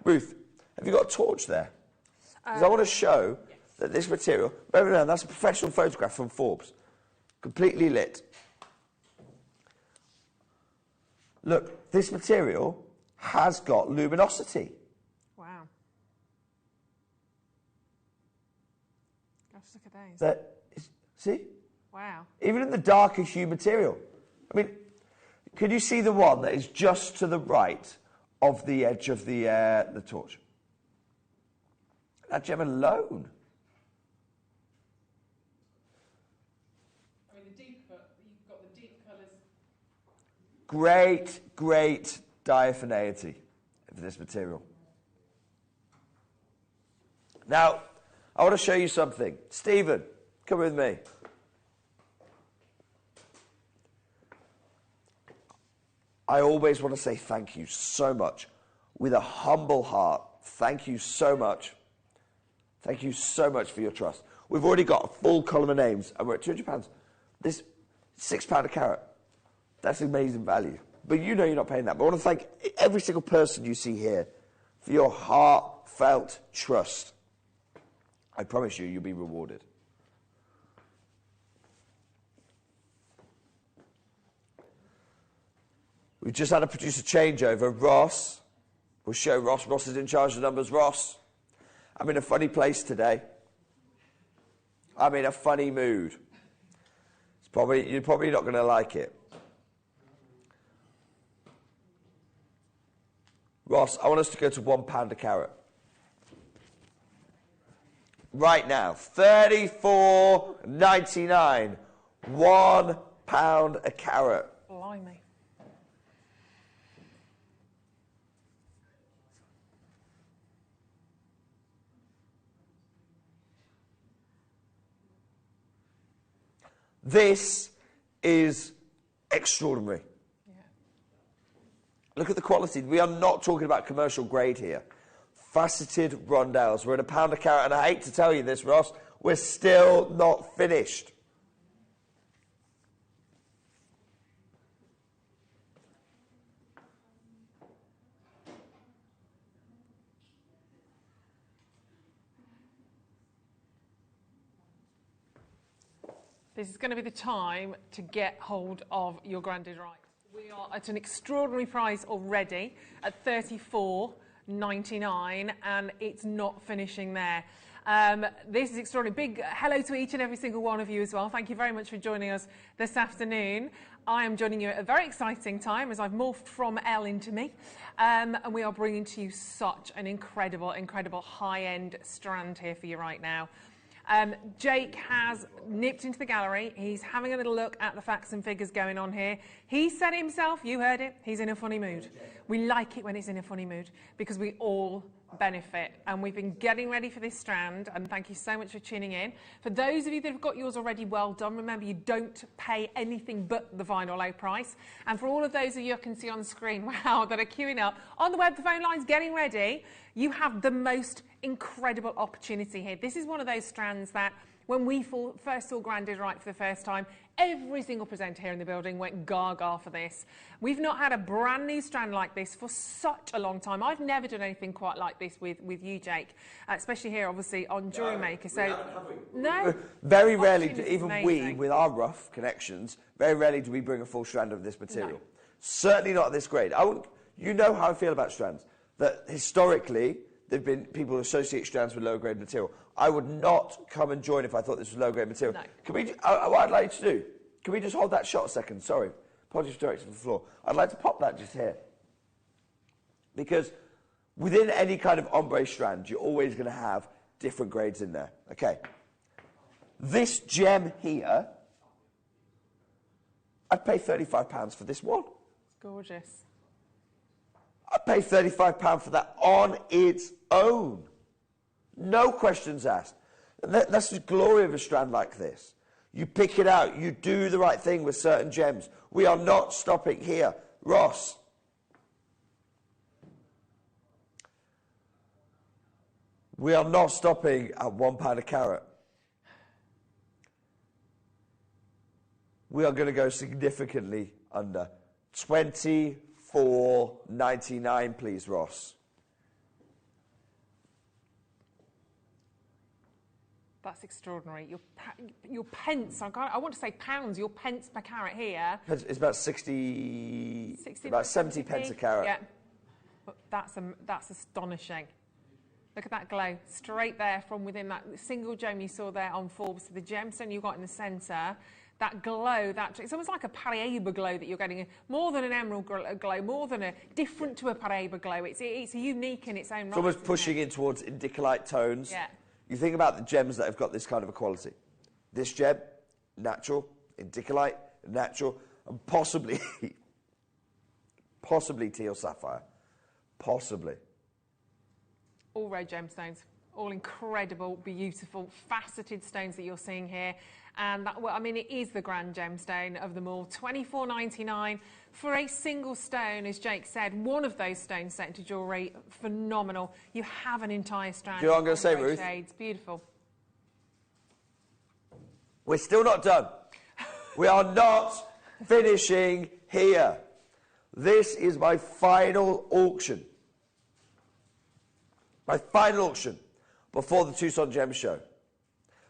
Ruth, have you got a torch there? Because I want to show that this material, remember now, that's a professional photograph from Forbes, completely lit. Look, this material has got luminosity. Wow. Gosh, look at those. See? Wow. Even in the darker hue material. I mean, can you see the one that is just to the right of the edge of the torch? That gem alone. I mean, you've got the deep colours. Great, great diaphaneity of this material. Now, I want to show you something. Stephen, come with me. I always want to say thank you so much with a humble heart. Thank you so much. Thank you so much for your trust. We've already got a full column of names, and we're at £200. This £6 a carat. That's amazing value. But you know you're not paying that. But I want to thank every single person you see here for your heartfelt trust. I promise you, you'll be rewarded. We've just had a producer changeover. Ross, we'll show Ross. Ross is in charge of the numbers. Ross, I'm in a funny place today. I'm in a funny mood. It's You're probably not going to like it. Ross, I want us to go to £1 a carat. Right now, $34.99. £1 a carat. Blimey. This is extraordinary. Yeah. Look at the quality. We are not talking about commercial grade here. Faceted rondelles. We're at £1 a carat, and I hate to tell you this, Ross, we're still not finished. This is going to be the time to get hold of your granted rights. We are at an extraordinary price already at $34.99, and it's not finishing there. This is extraordinary. Big hello to each and every single one of you as well. Thank you very much for joining us this afternoon. I am joining you at a very exciting time as I've morphed from Elle into me, and we are bringing to you such an incredible, incredible high-end strand here for you right now. Jake has nipped into the gallery. He's having a little look at the facts and figures going on here. He said it himself, you heard it, he's in a funny mood. We like it when he's in a funny mood because we all benefit, and we've been getting ready for this strand, and thank you so much for tuning in. For those of you that have got yours already, well done. Remember, you don't pay anything but the vinyl low price. And for all of those of you I can see on the screen, wow, that are queuing up on the web, the phone lines, getting ready, you have the most incredible opportunity here. This is one of those strands that when we first saw Granted Right for the first time, every single presenter here in the building went gaga for this. We've not had a brand new strand like this for such a long time. I've never done anything quite like this with you, Jake, especially here, obviously, on Jewellery Maker. So, no. Very rarely, even we, with our rough connections, very rarely do we bring a full strand of this material. No. Certainly not at this grade. You know how I feel about strands. That historically, there have been people who associate strands with low-grade material. I would not come and join if I thought this was low-grade material. No. Can we? What I'd like you to do, can we just hold that shot a second? Sorry. Apologies for directing to the floor. I'd like to pop that just here. Because within any kind of ombre strand, you're always going to have different grades in there. Okay. This gem here, I'd pay £35 for this one. It's gorgeous. I'd pay £35 for that on its own. No questions asked. And that's the glory of a strand like this. You pick it out. You do the right thing with certain gems. We are not stopping here. Ross. We are not stopping at £1 a carat. We are going to go significantly under. $24.99, please, Ross. That's extraordinary. Your pence, I want to say pounds, your pence per carat here. It's about 60 about 70 pence a carat. Yeah, but that's astonishing. Look at that glow, straight there from within that single gem you saw there on Forbes, the gemstone you got in the centre. That glow, it's almost like a Paraiba glow that you're getting, more than an emerald glow, more than different to a Paraiba glow. It's unique in its own right. It's almost pushing in towards indicolite tones. Yeah. You think about the gems that have got this kind of a quality. This gem, natural, indicolite, natural, and possibly teal sapphire. Possibly. All red gemstones, all incredible, beautiful, faceted stones that you're seeing here. And that, well, I mean, it is the grand gemstone of them all. $24.99 for a single stone, as Jake said. One of those stones set into jewellery, phenomenal. You have an entire strand. Do you know what I'm going to say, Ruth? Shades. Beautiful. We're still not done. We are not finishing here. This is my final auction. My final auction before the Tucson Gem Show.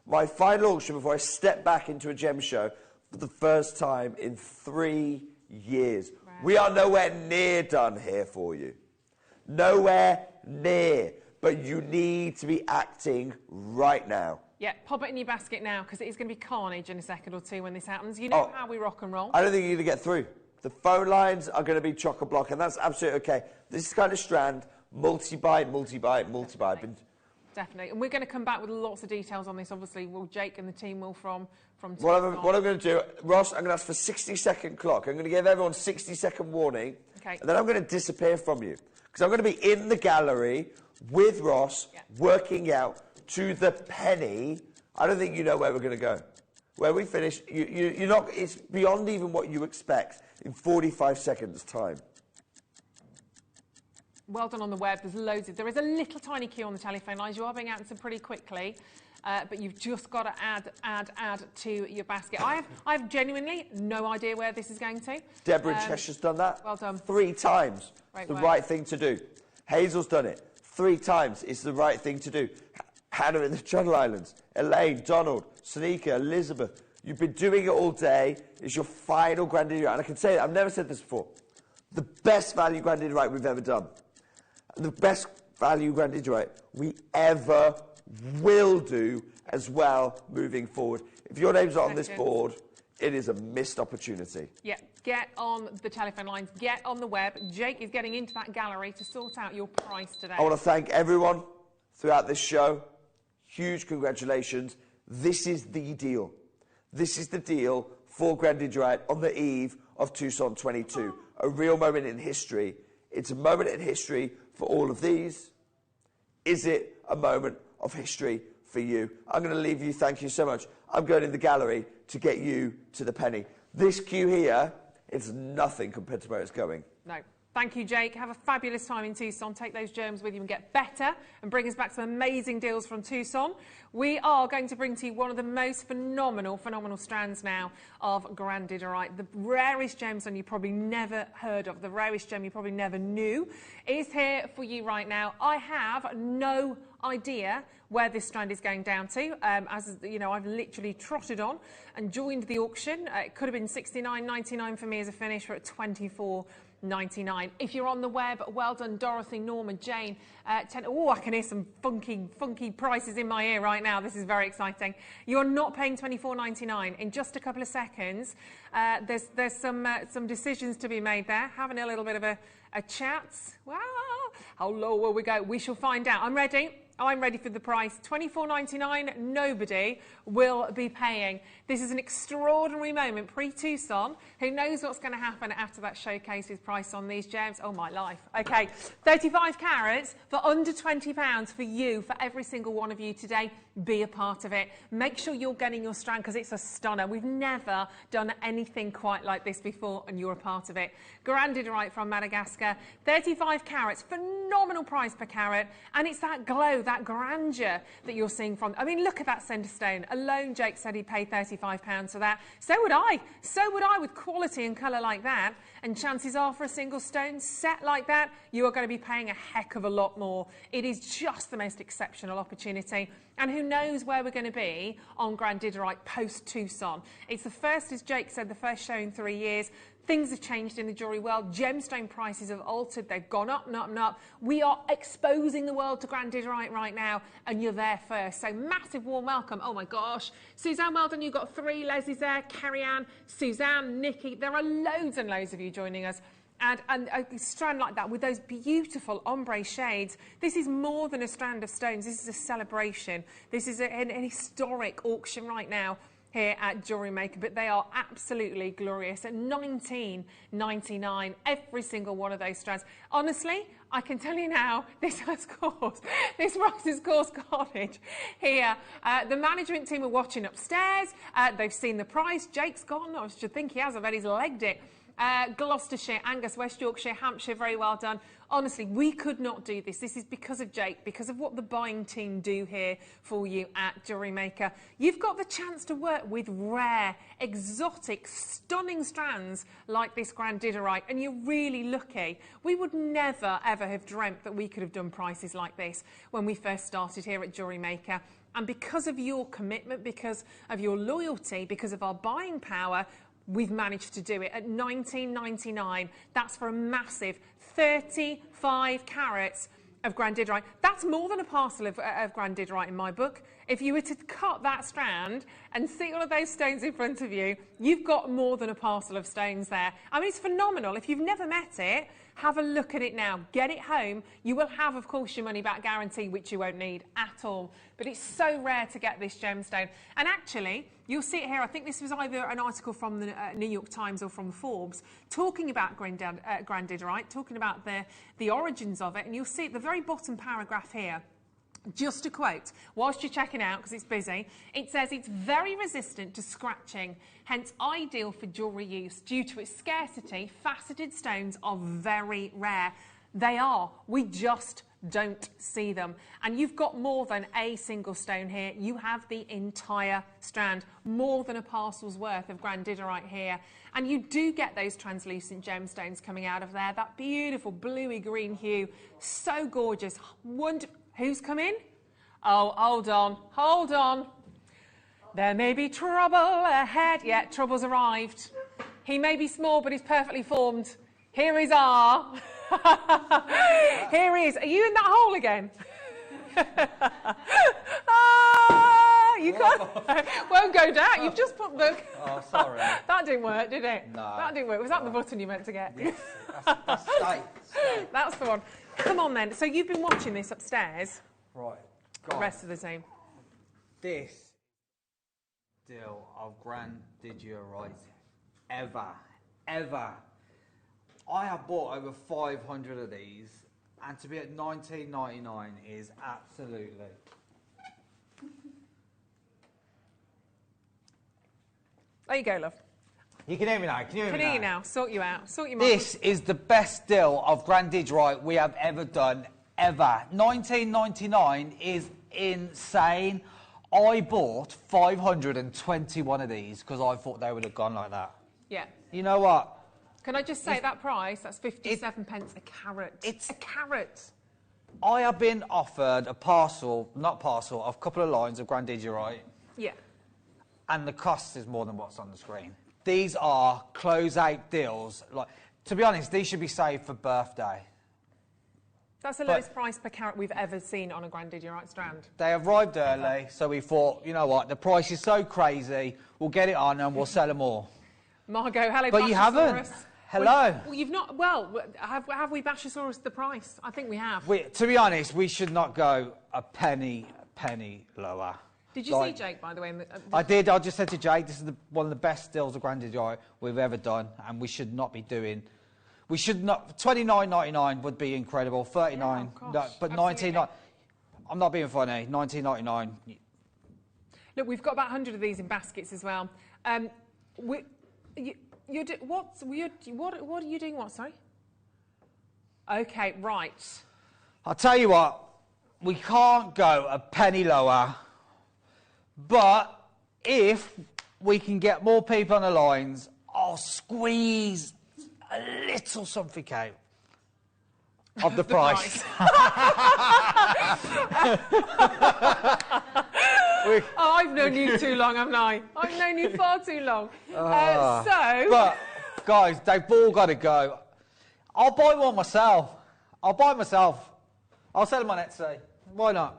My final auction before I step back into a gem show for the first time in 3 years. Wow. We are nowhere near done here for you. Nowhere near. But you need to be acting right now. Yeah, pop it in your basket now, because it is going to be carnage in a second or two when this happens. You know how we rock and roll. I don't think you're going to get through. The phone lines are going to be chock-a-block, and that's absolutely okay. This is kind of strand, multi-buy. Definitely. And we're going to come back with lots of details on this, obviously. Well, Jake and the team will from what I'm going to do, Ross, I'm going to ask for a 60-second clock. I'm going to give everyone 60-second warning. Okay. And then I'm going to disappear from you. Because I'm going to be in the gallery with Ross, working out to the penny. I don't think you know where we're going to go. Where we finish, you're not, it's beyond even what you expect in 45 seconds' time. Well done on the web. There's loads of... There is a little tiny queue on the telephone lines. You are being answered pretty quickly. But you've just got to add to your basket. I have genuinely no idea where this is going to. Deborah in Cheshire's done that. Well done. 3 times. It's the right thing to do. Hazel's done it 3 times. It's the right thing to do. Hannah in the Channel Islands. Elaine, Donald, Sonika, Elizabeth. You've been doing it all day. It's your final Grandidierite. And I can say it, I've never said this before. The best value Grandidierite we've ever done. The best value Grandidierite we ever will do as well moving forward. If your name's not on this board, it is a missed opportunity. Yeah, get on the telephone lines, get on the web. Jake is getting into that gallery to sort out your price today. I want to thank everyone throughout this show. Huge congratulations. This is the deal. This is the deal for Grandidierite on the eve of Tucson 22. A real moment in history. It's a moment in history for all of these. Is it a moment of history for you? I'm going to leave you. Thank you so much. I'm going in the gallery to get you to the penny. This queue here is nothing compared to where it's going. No. Thank you, Jake. Have a fabulous time in Tucson. Take those germs with you and get better and bring us back some amazing deals from Tucson. We are going to bring to you one of the most phenomenal strands now of Grandidierite. The rarest gemstone you probably never heard of, the rarest gem you probably never knew, is here for you right now. I have no idea where this strand is going down to. As you know, I've literally trotted on and joined the auction. It could have been $69.99 for me as a finish. We're at $24.99. If you're on the web, well done, Dorothy, Norma, Jane. Oh, I can hear some funky prices in my ear right now. This is very exciting. You're not paying $24.99. In just a couple of seconds, there's some decisions to be made there. Having a little bit of a chat. Wow, how low will we go? We shall find out. I'm ready. I'm ready for the price. $24.99, nobody will be paying. This is an extraordinary moment pre-Tucson. Who knows what's going to happen after that showcases price on these gems? Oh, my life. OK, 35 carats for under £20 for you, for every single one of you today. Be a part of it. Make sure you're getting your strand because it's a stunner. We've never done anything quite like this before and you're a part of it. Grandidierite from Madagascar, 35 carats, phenomenal price per carat. And it's that glow, that grandeur that you're seeing from... I mean, look at that centre stone. Alone, Jake said he paid £35 for that. So would I. So would I with quality and colour like that. And chances are for a single stone set like that, you are going to be paying a heck of a lot more. It is just the most exceptional opportunity. And who knows where we're going to be on Grandidierite post-Tucson. It's the first, as Jake said, the first show in 3 years. Things have changed in the jewellery world. Gemstone prices have altered. They've gone up and up and up. We are exposing the world to Grandidierite right now, and you're there first. So massive warm welcome. Oh, my gosh. Suzanne, well done. You've got 3. Leslie's there. Carrie-Anne, Suzanne, Nikki. There are loads and loads of you joining us. And a strand like that with those beautiful ombre shades, this is more than a strand of stones. This is a celebration. This is an historic auction right now here at Jewellery Maker, but they are absolutely glorious at $19.99, every single one of those strands. Honestly, I can tell you now, this price has caused carnage here. The management team are watching upstairs. They've seen the price. Jake's gone. I should think he has. I bet he's legged it. Gloucestershire, Angus, West Yorkshire, Hampshire, very well done. Honestly, we could not do this. This is because of Jake, because of what the buying team do here for you at Jewellery Maker. You've got the chance to work with rare, exotic, stunning strands like this Grandidierite, and you're really lucky. We would never, ever have dreamt that we could have done prices like this when we first started here at Jewellery Maker. And because of your commitment, because of your loyalty, because of our buying power, we've managed to do it at $19.99. That's for a massive 35 carats of grandidierite. That's more than a parcel of grandidierite in my book. If you were to cut that strand and see all of those stones in front of you, you've got more than a parcel of stones there. I mean, it's phenomenal. If you've never met it, have a look at it now. Get it home. You will have, of course, your money back guarantee, which you won't need at all. But it's so rare to get this gemstone. And actually, you'll see it here. I think this was either an article from the New York Times or from Forbes talking about grandidierite, talking about the origins of it. And you'll see at the very bottom paragraph here, just a quote, whilst you're checking out, because it's busy, it says it's very resistant to scratching, hence ideal for jewellery use. Due to its scarcity, faceted stones are very rare. They are. We just don't see them. And you've got more than a single stone here. You have the entire strand, more than a parcel's worth of grandidierite here. And you do get those translucent gemstones coming out of there, that beautiful bluey green hue. So gorgeous. Wonderful. Who's come in? Oh, hold on, hold on. There may be trouble ahead. Yeah, trouble's arrived. He may be small, but he's perfectly formed. Here is R. Here he is. Are you in that hole again? You can't. Won't go down. You've just put the. Oh, sorry. That didn't work, did it? No. That didn't work. Was that the button you meant to get? Yes. That's stay. That's the one. Come on then. So you've been watching this upstairs. Right. The rest of the team. This deal of grandidierite ever. I have bought over 500 of these, and to be at $19.99 is absolutely. There you go, love. You can hear me now. Can you hear me now? Can hear you now. Sort you out. Sort your mind. This is the best deal of grandidierite we have ever done, ever. $19.99 is insane. I bought 521 of these because I thought they would have gone like that. Yeah. You know what? Can I just say that price? That's 57 pence a carat. It's a carat. I have been offered a parcel, a couple of lines of grandidierite. Yeah. And the cost is more than what's on the screen. These are close-out deals. Like, to be honest, these should be saved for birthday. That's the lowest price per carat we've ever seen on a grandidierite strand. They arrived early, so we thought, you know what, the price is so crazy, we'll get it on and we'll sell them all. Margot, hello, but you haven't. Hello. Well, you've not. Well, have we Bashosaurus the price? I think we have. To be honest, we should not go a penny lower. Did you see Jake, by the way? I did. I just said to Jake, this is one of the best deals of grandidierite we've ever done, and we should not be doing. We should not. $29.99 would be incredible. $39, yeah, no, but $19. I'm not being funny. $19.99. Look, we've got about 100 of these in baskets as well. What are you doing? What? Sorry. Okay, right. I'll tell you what. We can't go a penny lower. But if we can get more people on the lines, I'll squeeze a little something out of the price. I've known you too long, haven't I? I've known you far too long. But, guys, they've all got to go. I'll buy one myself. I'll sell them on Etsy. Why not?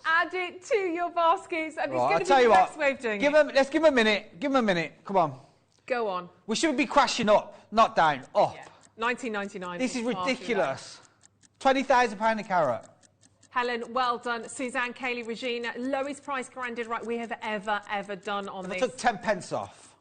Add it to your baskets, and Right, it's going to be the best way of doing it. Let's give them a minute. Give them a minute. Come on. Go on. We should be crashing up, not down. Up. Yeah. $19.99. This is ridiculous. £20,000 a carat. Helen, well done. Suzanne, Kaylee, Regina, lowest price grandidierite we have ever done on this. I took 10 pence off.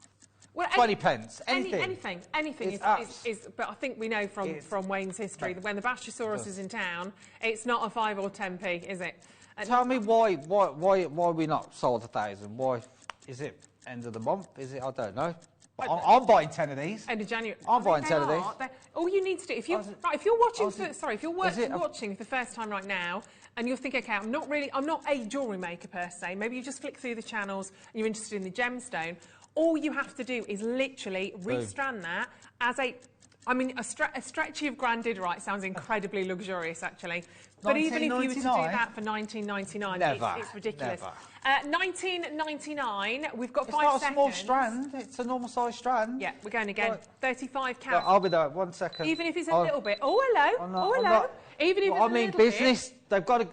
Well, 20 pence. Anything is. But I think we know from Wayne's history that when the Bashosaurus is in town, it's not a 5 or 10p, is it? Tell me why we not sold 1,000? Why is it end of the month? Is it? I don't know. I'm buying 10 of these. End of January. I'm buying 10 of these. All you need to do, if you're watching for the first time right now, and you're thinking, okay, I'm not a jewellery maker per se. Maybe you just flick through the channels and you're interested in the gemstone. All you have to do is literally restrand that as a I mean, a stretchy of grandidorite sounds incredibly luxurious, actually. But even if you were to do that for $19.99, it's ridiculous. $19.99. We've got 5 seconds. It's not a small strand. It's a normal size strand. Yeah, we're going again. 35 carats. I'll be there. 1 second. Even if it's a little bit. Oh, hello. Even if it's a little business. bit. They've got to.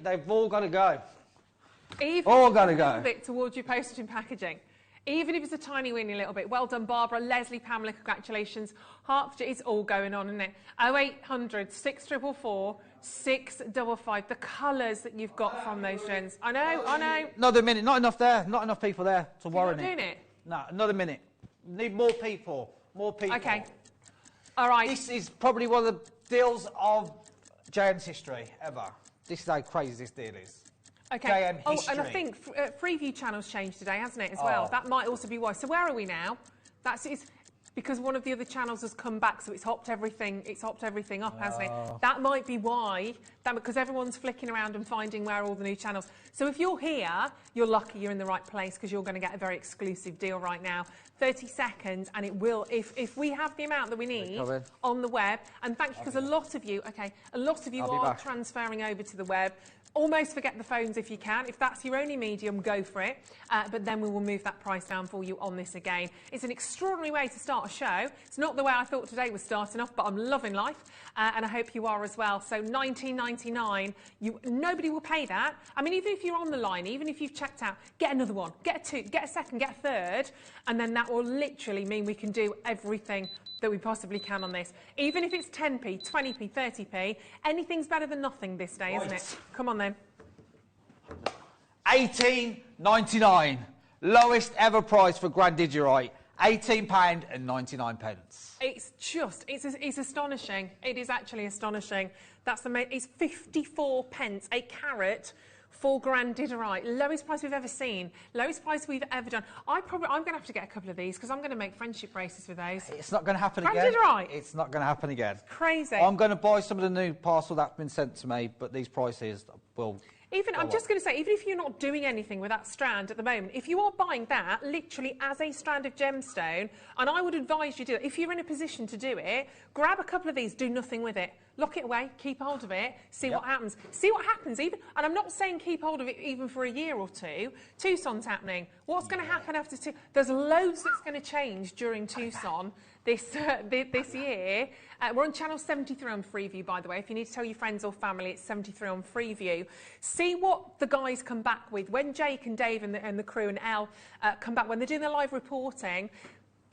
They've all got to go. Even all got to go. A little bit towards your postage and packaging. Even if it's a tiny weeny little bit. Well done, Barbara, Leslie, Pamela, congratulations. Hertfordshire, it's all going on, isn't it? 0800 644 655. The colours that you've got from those gems. I know. Another minute. Not enough there. Not enough people there to warrant it. You're not doing it? No, another minute. Need more people. More people. Okay. All right. This is probably one of the deals of JM's history ever. This is how crazy this deal is. Okay. JM history. And I think Freeview channel's changed today, hasn't it, as well? That might also be why. So where are we now? It's because one of the other channels has come back, so it's hopped everything up, hasn't it? That might be why, because everyone's flicking around and finding where are all the new channels. So if you're here, you're lucky you're in the right place, because you're going to get a very exclusive deal right now. 30 seconds, and it will, if we have the amount that we need on the web, and thank you, because a lot of you are transferring over to the web. Almost forget the phones if you can. If that's your only medium, go for it. But then we will move that price down for you on this again. It's an extraordinary way to start a show. It's not the way I thought today was starting off, but I'm loving life, and I hope you are as well. So $19.99, nobody will pay that. I mean, even if you're on the line, even if you've checked out, get another one, get a 2, get a second, get a third, and then that will literally mean we can do everything that we possibly can on this. Even if it's 10p, 20p, 30p, anything's better than nothing this day, isn't it? Come on then. $18.99. Lowest ever price for grandidorite. £18.99. It's astonishing. It is actually astonishing. It's 54 pence a carat for grandidorite. Lowest price we've ever seen. Lowest price we've ever done. I'm going to have to get a couple of these because I'm going to make friendship bracelets with those. It's not going to happen again. Grandidorite. It's not going to happen again. Crazy. I'm going to buy some of the new parcel that's been sent to me, but these prices will... I'm just going to say, even if you're not doing anything with that strand at the moment, if you are buying that literally as a strand of gemstone, and I would advise you do it, if you're in a position to do it, grab a couple of these, do nothing with it. Lock it away, keep hold of it, see what happens. See what happens, even, and I'm not saying keep hold of it even for a year or two. Tucson's happening. What's going to happen after two? There's loads that's going to change during Tucson this year. We're on channel 73 on Freeview, by the way. If you need to tell your friends or family, it's 73 on Freeview. See what the guys come back with. When Jake and Dave and the crew and Elle come back, when they're doing their live reporting,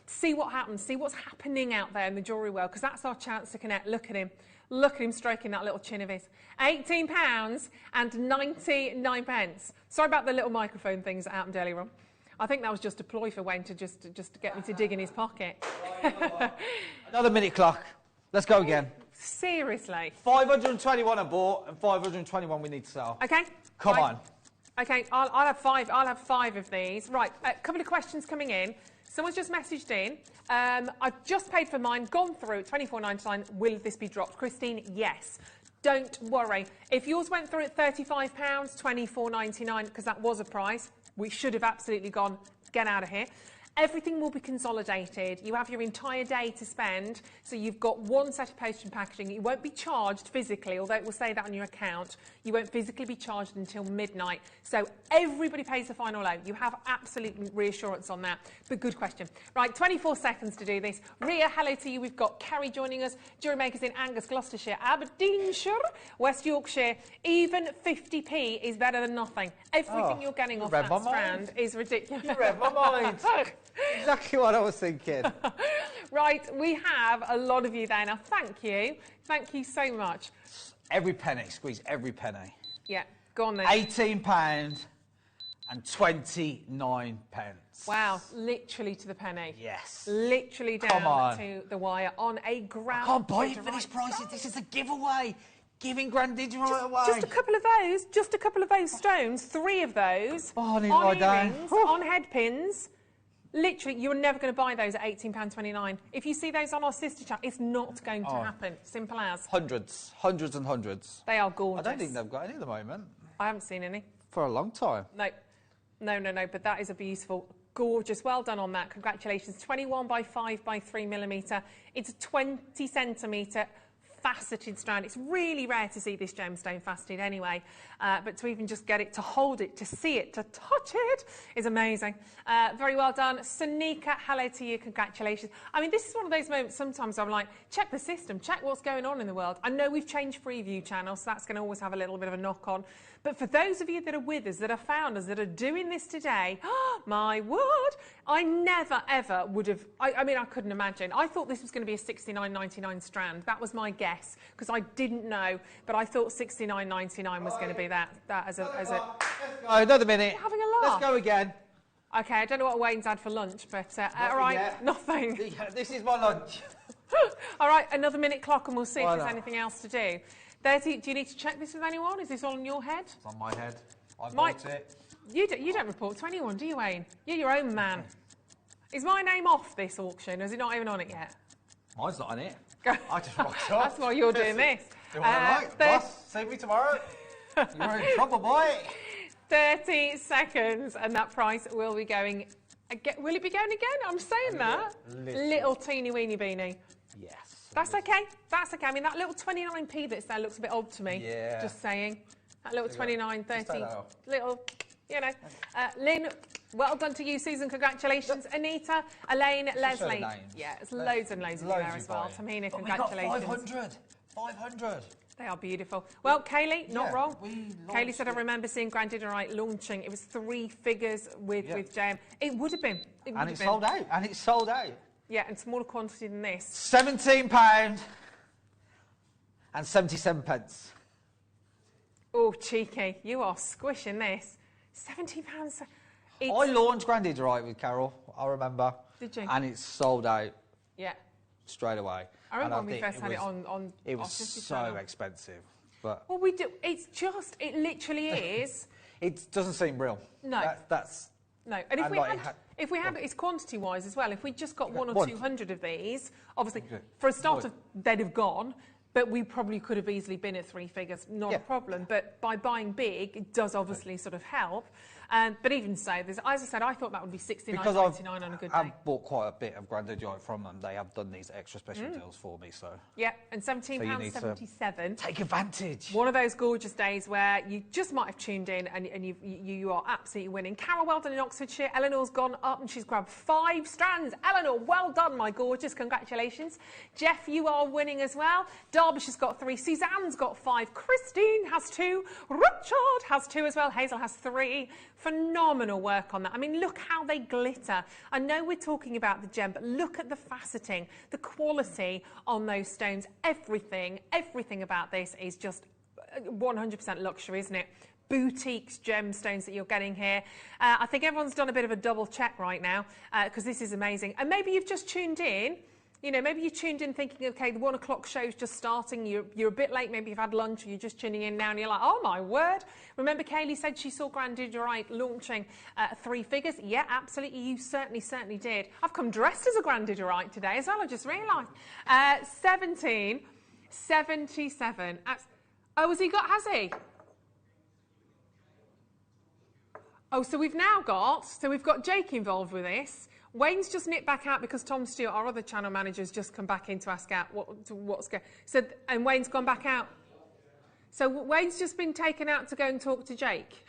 see what happens. See what's happening out there in the jewellery world, because that's our chance to connect. Look at him. Look at him stroking that little chin of his. £18.99. Sorry about the little microphone things that happened earlier on. I think that was just a ploy for Wayne to just get me to dig in his pocket. Another minute clock. Let's go again. Seriously. 521 I bought and 521 we need to sell. Okay. Come on. Okay, I'll have 5. I'll have 5 of these. Right, a couple of questions coming in. Someone's just messaged in. I've just paid for mine, gone through, £24.99. Will this be dropped? Christine, yes. Don't worry. If yours went through at £35, £24.99, because that was a price, we should have absolutely gone, get out of here. Everything will be consolidated. You have your entire day to spend, so you've got one set of postage and packaging. You won't be charged physically, although it will say that on your account. You won't physically be charged until midnight. So everybody pays the final load. You have absolute reassurance on that. But good question. Right, 24 seconds to do this. Ria, hello to you. We've got Carrie joining us. Jewellery Makers in Angus, Gloucestershire, Aberdeenshire, West Yorkshire. Even 50p is better than nothing. Everything you're getting off that strand is ridiculous. You read my mind. Exactly what I was thinking. Right, we have a lot of you there now. Thank you. Thank you so much. Every penny, squeeze every penny. Yeah, go on then. £18.29. Wow, literally to the penny. Yes. Literally down to the wire on a ground. I can't buy it for this price. This is a giveaway. Giving grandidorite away. Just a couple of those stones, 3 of those. Oh, I need on my day. earrings, on head pins. Literally, you're never going to buy those at £18.29. If you see those on our sister channel, it's not going to happen. Simple as. Hundreds and hundreds. They are gorgeous. I don't think they've got any at the moment. I haven't seen any. For a long time. No, but that is a beautiful gorgeous. Well done on that. Congratulations. 21 by 5 by 3 millimetre. It's a 20 centimetre faceted strand. It's really rare to see this gemstone faceted anyway, but to even just get it, to hold it, to see it, to touch it is amazing. Very well done. Sonika, hello to you, congratulations. I mean, this is one of those moments sometimes I'm like, check the system, check what's going on in the world. I know we've changed preview channels, so that's going to always have a little bit of a knock on, but for those of you that are with us, that are founders, that are doing this today, oh my word, I never ever would have, I mean, I couldn't imagine. I thought this was going to be a $69.99 strand. That was my guess, because I didn't know, but I thought $69.99 was going to be that as a... Let's go, another minute. You're having a laugh. Let's go again. Okay, I don't know what Wayne's had for lunch, but all right, yet. nothing. This is my lunch. All right, another minute clock and we'll see Why if there's not? anything else to do. 30, do you need to check this with anyone? Is this all in your head? It's on my head. I Mike, bought it. You don't report to anyone, do you, Wayne? You're your own man. Is my name off this auction, or is it not even on it yet? Mine's not on it. Go. I just rocked up. That's why you're doing this. Do what I like. Boss, save me tomorrow. You're in trouble, boy. 30 seconds, and that price will be going... Will it be going again? I'm saying that. Little teeny weeny beanie. Yes. That's okay. That's okay. I mean, that little 29p that's there looks a bit odd to me. Yeah. Just saying. That little 29, 30. take that off. Little, you know. Lynn, well done to you. Susan, congratulations. Anita, Elaine, Leslie. names. Yeah, there's loads and loads of you there as well. Tamina, congratulations. We got 500. They are beautiful. Well, Kaylee, not Yeah, wrong. we Kaylee said, I launched it. remember seeing Grandidorite launching. It was 3 figures with JM. It would have been. It would And have it's been. sold out. And it's sold out. Yeah, and smaller quantity than this. £17 and 77 pence. Oh, cheeky. You are squishing this. £17. I launched Grandidorite with Carol, I remember. Did you? And it's sold out Yeah. straight away. I remember And when we think first had it on It was Office so Channel. expensive. But Well, we do. It's just, it literally is. it doesn't seem real. No. That's No, and if And we like had, if we had, it's quantity-wise as well. If we just got 1 or one. 200 of these, obviously, Okay. for a start, One. they'd have gone. But we probably could have easily been at 3 figures, not a Yeah. problem. But by buying big, it does obviously sort of help. But even so, there's, as I said, I thought that would be $69.99 on a good day. I've bought quite a bit of Grandidorite from them. They have done these extra special deals for me, so Yeah, and So you need to £17.77. take advantage. One of those gorgeous days where you just might have tuned in and you are absolutely winning. Carol, well done in Oxfordshire. Eleanor's gone up and she's grabbed 5 strands. Eleanor, well done, my gorgeous. Congratulations. Jeff, you are winning as well. Derbyshire's got 3. Suzanne's got 5. Christine has 2. Richard has 2 as well. Hazel has 3. Phenomenal work on that. I mean, look how they glitter. I know we're talking about the gem, but look at the faceting, the quality on those stones. Everything about this is just 100% luxury, isn't it? Boutiques, gemstones that you're getting here. I think everyone's done a bit of a double check right now because this is amazing. And maybe you've just tuned in. You know, maybe you tuned in thinking, okay, the 1 o'clock show's just starting. You're a bit late. Maybe you've had lunch or you're just tuning in now and you're like, oh, my word. Remember Kaylee said she saw Grandidorite launching 3 figures? Yeah, absolutely. You certainly did. I've come dressed as a Grandidorite today as well. I just realised. 17.77. Oh, has he? Oh, so we've got Jake involved with this. Wayne's just nipped back out because Tom Stewart, our other channel manager, has just come back in to ask out what's going. So, and Wayne's gone back out. So Wayne's just been taken out to go and talk to Jake.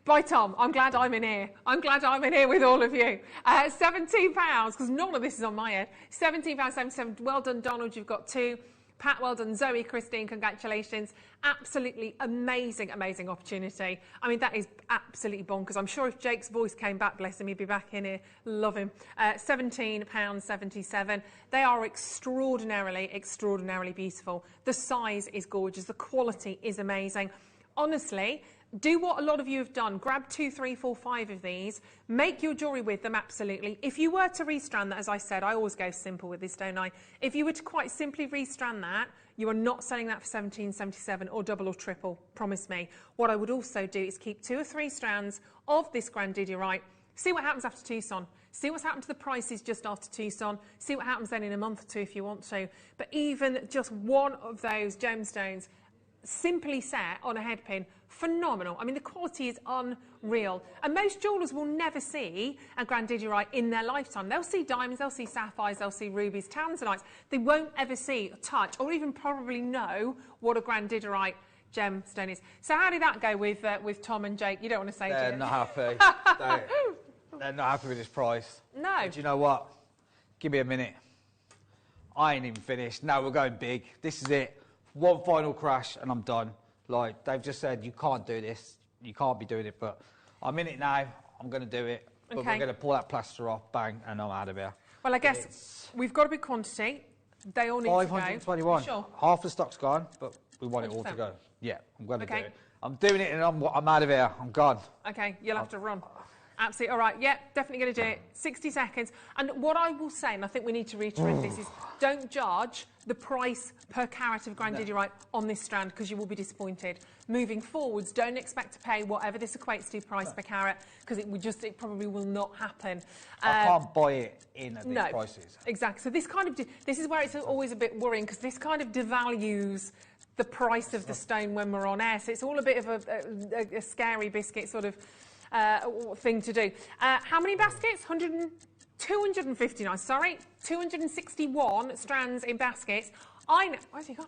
Bye, Tom. I'm glad I'm in here. I'm glad I'm in here with all of you. £17, because none of this is on my head. £17.77. Well done, Donald. You've got 2. Pat, well done. Zoe, Christine, congratulations. Absolutely amazing opportunity. I mean, that is absolutely bonkers. I'm sure if Jake's voice came back, bless him, he'd be back in here. Love him. £17.77. They are extraordinarily beautiful. The size is gorgeous. The quality is amazing. Honestly, do what a lot of you have done. Grab 2, 3, 4, 5 of these. Make your jewellery with them, absolutely. If you were to restrand that, as I said, I always go simple with this, don't I? If you were to quite simply restrand that, you are not selling that for $17.77 or double or triple, promise me. What I would also do is keep 2 or 3 strands of this Grandidorite. See what happens after Tucson. See what's happened to the prices just after Tucson. See what happens then in a month or 2 if you want to. But even just one of those gemstones, simply set on a headpin, phenomenal. I mean, the quality is unreal. And most jewellers will never see a grandidierite in their lifetime. They'll see diamonds, they'll see sapphires, they'll see rubies, tanzanites. They won't ever see, touch, or even probably know what a grandidierite gemstone is. So how did that go with Tom and Jake? You don't want to say, They're do you? not happy. They're not happy with this price. No. But you know what? Give me a minute. I ain't even finished. No, we're going big. This is it. One final crash and I'm done. Like, they've just said, you can't do this. You can't be doing it. But I'm in it now. I'm going to do it. But Okay. we're going to pull that plaster off, bang, and I'm out of here. Well, I guess we've got a big quantity. They all need to go. 521. Sure. Half the stock's gone, but we want it all to 100%. go. Yeah, I'm going to Okay. do it. I'm doing it and I'm out of here. I'm gone. Okay, you'll have to run. Absolutely. All right. Yep, definitely going to do it. 60 seconds. And what I will say, and I think we need to reiterate this, is don't judge the price per carat of grandidierite on this strand because you will be disappointed. Moving forwards, don't expect to pay whatever this equates to price per carat because it probably will not happen. I can't buy it in at these No, prices. exactly. So this is where it's always a bit worrying because this kind of devalues the price of the stone when we're on air. So it's all a bit of a scary biscuit sort of thing to do. How many baskets? 259, sorry. 261 strands in baskets. I know, where's he gone?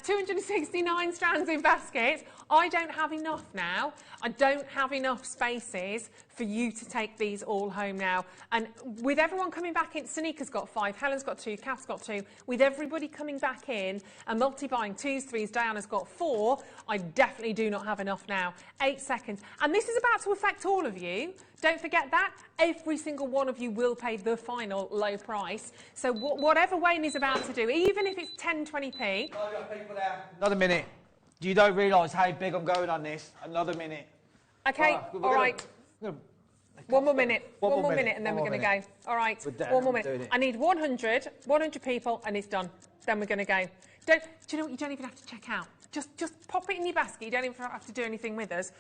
269 strands in baskets. I don't have enough now. I don't have enough spaces for you to take these all home now. And with everyone coming back in, Sanika's got 5, Helen's got 2, Kath's got 2. With everybody coming back in and multi-buying 2s, 3s, Diana's got 4, I definitely do not have enough now. 8 seconds. And this is about to affect all of you. Don't forget that. Every single one of you will pay the final low price. So whatever Wayne is about to do, even if it's 10-20p. Another minute. You don't realise how big I'm going on this. Another minute. Okay, all right. One more minute. One more minute, and then we're going to go. All right, one more minute. I need 100 people, and it's done. Then we're going to go. Do you know what? You don't even have to check out. Just pop it in your basket. You don't even have to do anything with us.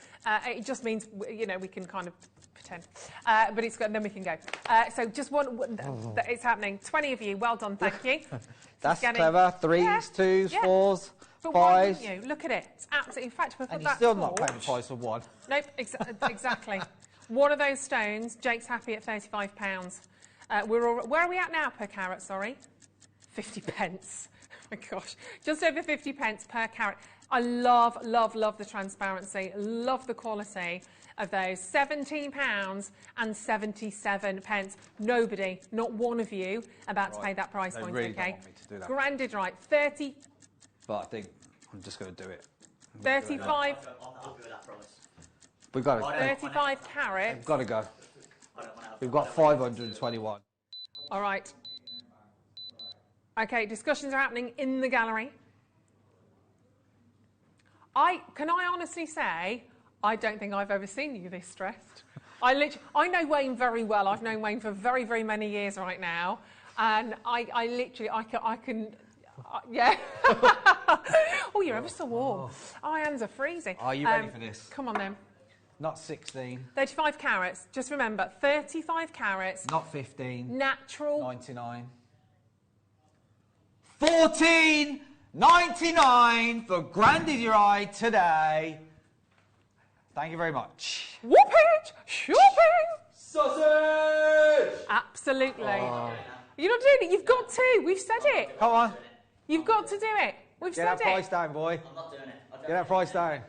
It just means, you know, we can kind of pretend. But it's good, then we can go. So just it's happening. 20 of you, well done, thank you. That's clever. 3s, 2s, 4s, but 5s. why wouldn't you? Look at it. It's absolutely, in fact, if I put And that you're still not torch- paying the price of one. Nope, exactly. One of those stones, Jake's happy at £35. Where are we at now per carat, sorry? 50 pence. Oh my gosh, just over 50 pence per carat. I love the transparency, love the quality of those. £17.77. Nobody, not one of you, about to pay that price point, really okay? don't want me to do that. Grandidierite, 30... But I think I'm just going to do it. 35... I'm happy with that price. We've got to. 35 carats. We've got to go. We've got 521. All right. Okay, discussions are happening in the gallery. Can I honestly say, I don't think I've ever seen you this stressed. I know Wayne very well. I've known Wayne for very, very many years right now. And I can, yeah. Oh, you're ever so warm. Oh, my hands are freezing. Are you ready for this? Come on then. Not 16. 35 carats. Just remember, 35 carats. Not 15. Natural. 99. 14.99 for grandidierite today. Thank you very much. Whoopage! Shopping! Sausage! Absolutely. You're not doing it. You've got to. We've said it. Come on. You've got to do it. We've Get said that price it. down, boy. I'm not doing it. Get that price down.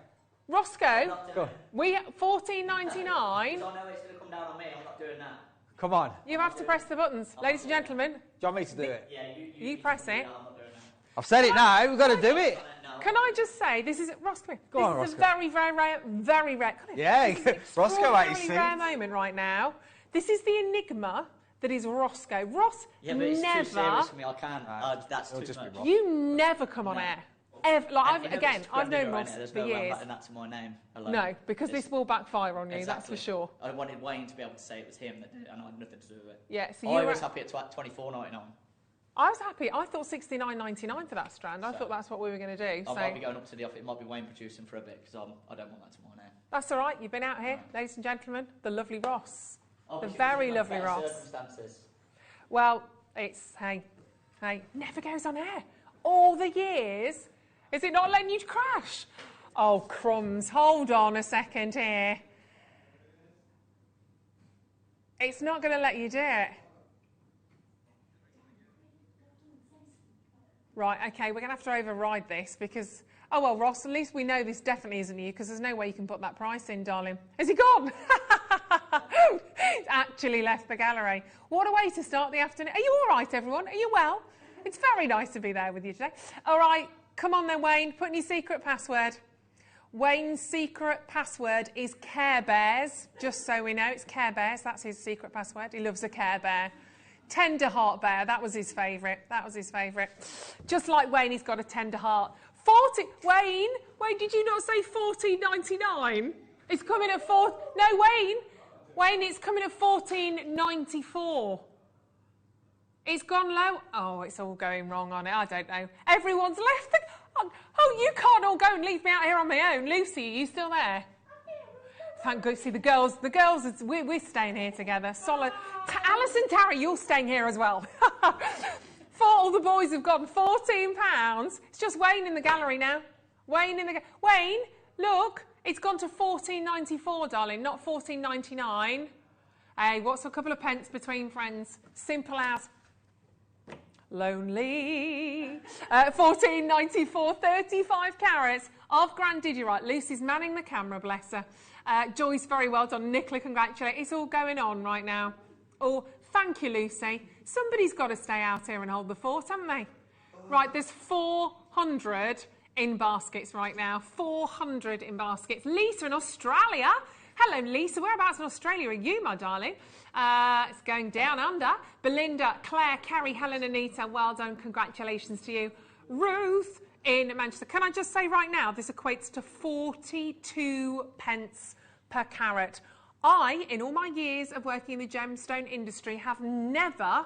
Roscoe, Go on. we at $14.99. I know it's going to come down on me. I'm not doing that. Come on. You have to press the buttons, ladies and gentlemen. Do you want me to do it? Yeah, You press it. I'm not doing that. I've said it now. We've got to do it. Can I just say, this is Roscoe. Go on, this is Roscoe. a very, very rare, very rare. Yeah, this is an Roscoe ate his extraordinarily rare seeds. moment right now. This is the enigma that is Roscoe. Ross Yeah, but it's too serious never, for me. I can't. That's too just be much. wrong. you never come on air. Ever, like And I've known Grandidierite, Ross There's for no way I'm years. writing that to my name alone. No, because It's- this will backfire on you, that's Exactly. for sure. I wanted Wayne to be able to say it was him that did it, and I had nothing to do with it. Yeah, so I you was were- happy at $24.99. I was happy. I thought $69.99 for that strand. I thought that's what we were going to do. I So might be going up to the office. It might be Wayne producing for a bit because I don't want that to my name. that's all right. You've been out here, ladies and gentlemen. The lovely Ross, the Obviously, very under lovely better Ross. Circumstances. Well, it's hey, never goes on air. All the years Is it not letting you crash? Oh, crumbs. Hold on a second here. It's not going to let you do it. Right, okay, we're going to have to override this because... Oh, well, Ross, at least we know this definitely isn't you because there's no way you can put that price in, darling. Has he gone? It's actually left the gallery. What a way to start the afternoon. Are you all right, everyone? Are you well? It's very nice to be there with you today. All right, come on then, Wayne. Put in your secret password. Wayne's secret password is Care Bears, just so we know. It's Care Bears. That's his secret password. He loves a Care Bear. Tender Heart Bear. That was his favourite. That was his favourite. Just like Wayne, he's got a tender heart. Wayne, did you not say $14.99? It's coming at No, Wayne, it's coming at $14.94. It's gone low. Oh, it's all going wrong on it. I don't know. Everyone's left. Oh, you can't all go and leave me out here on my own. Lucy, are you still there? Thank goodness. See, the girls, we're staying here together. Solid. Alice and Tara, you're staying here as well. All the boys have gone £14. It's just Wayne in the gallery now. Wayne, look, it's gone to $14.94, darling, not $14.99. Hey, what's a couple of pence between friends? Simple as lonely. $14.94, 35 carats of grandidierite. Lucy's manning the camera, bless her. Joyce, very well done. Nicola, congratulate. It's all going on right now. Oh, thank you, Lucy. Somebody's got to stay out here and hold the fort, haven't they? Right, there's 400 in baskets right now. 400 in baskets. Lisa in Australia. Hello, Lisa. Whereabouts in Australia are you, my darling? It's going down under. Belinda, Claire, Kerry, Helen, Anita, well done. Congratulations to you. Ruth in Manchester. Can I just say right now, this equates to 42 pence per carat. I, in all my years of working in the gemstone industry, have never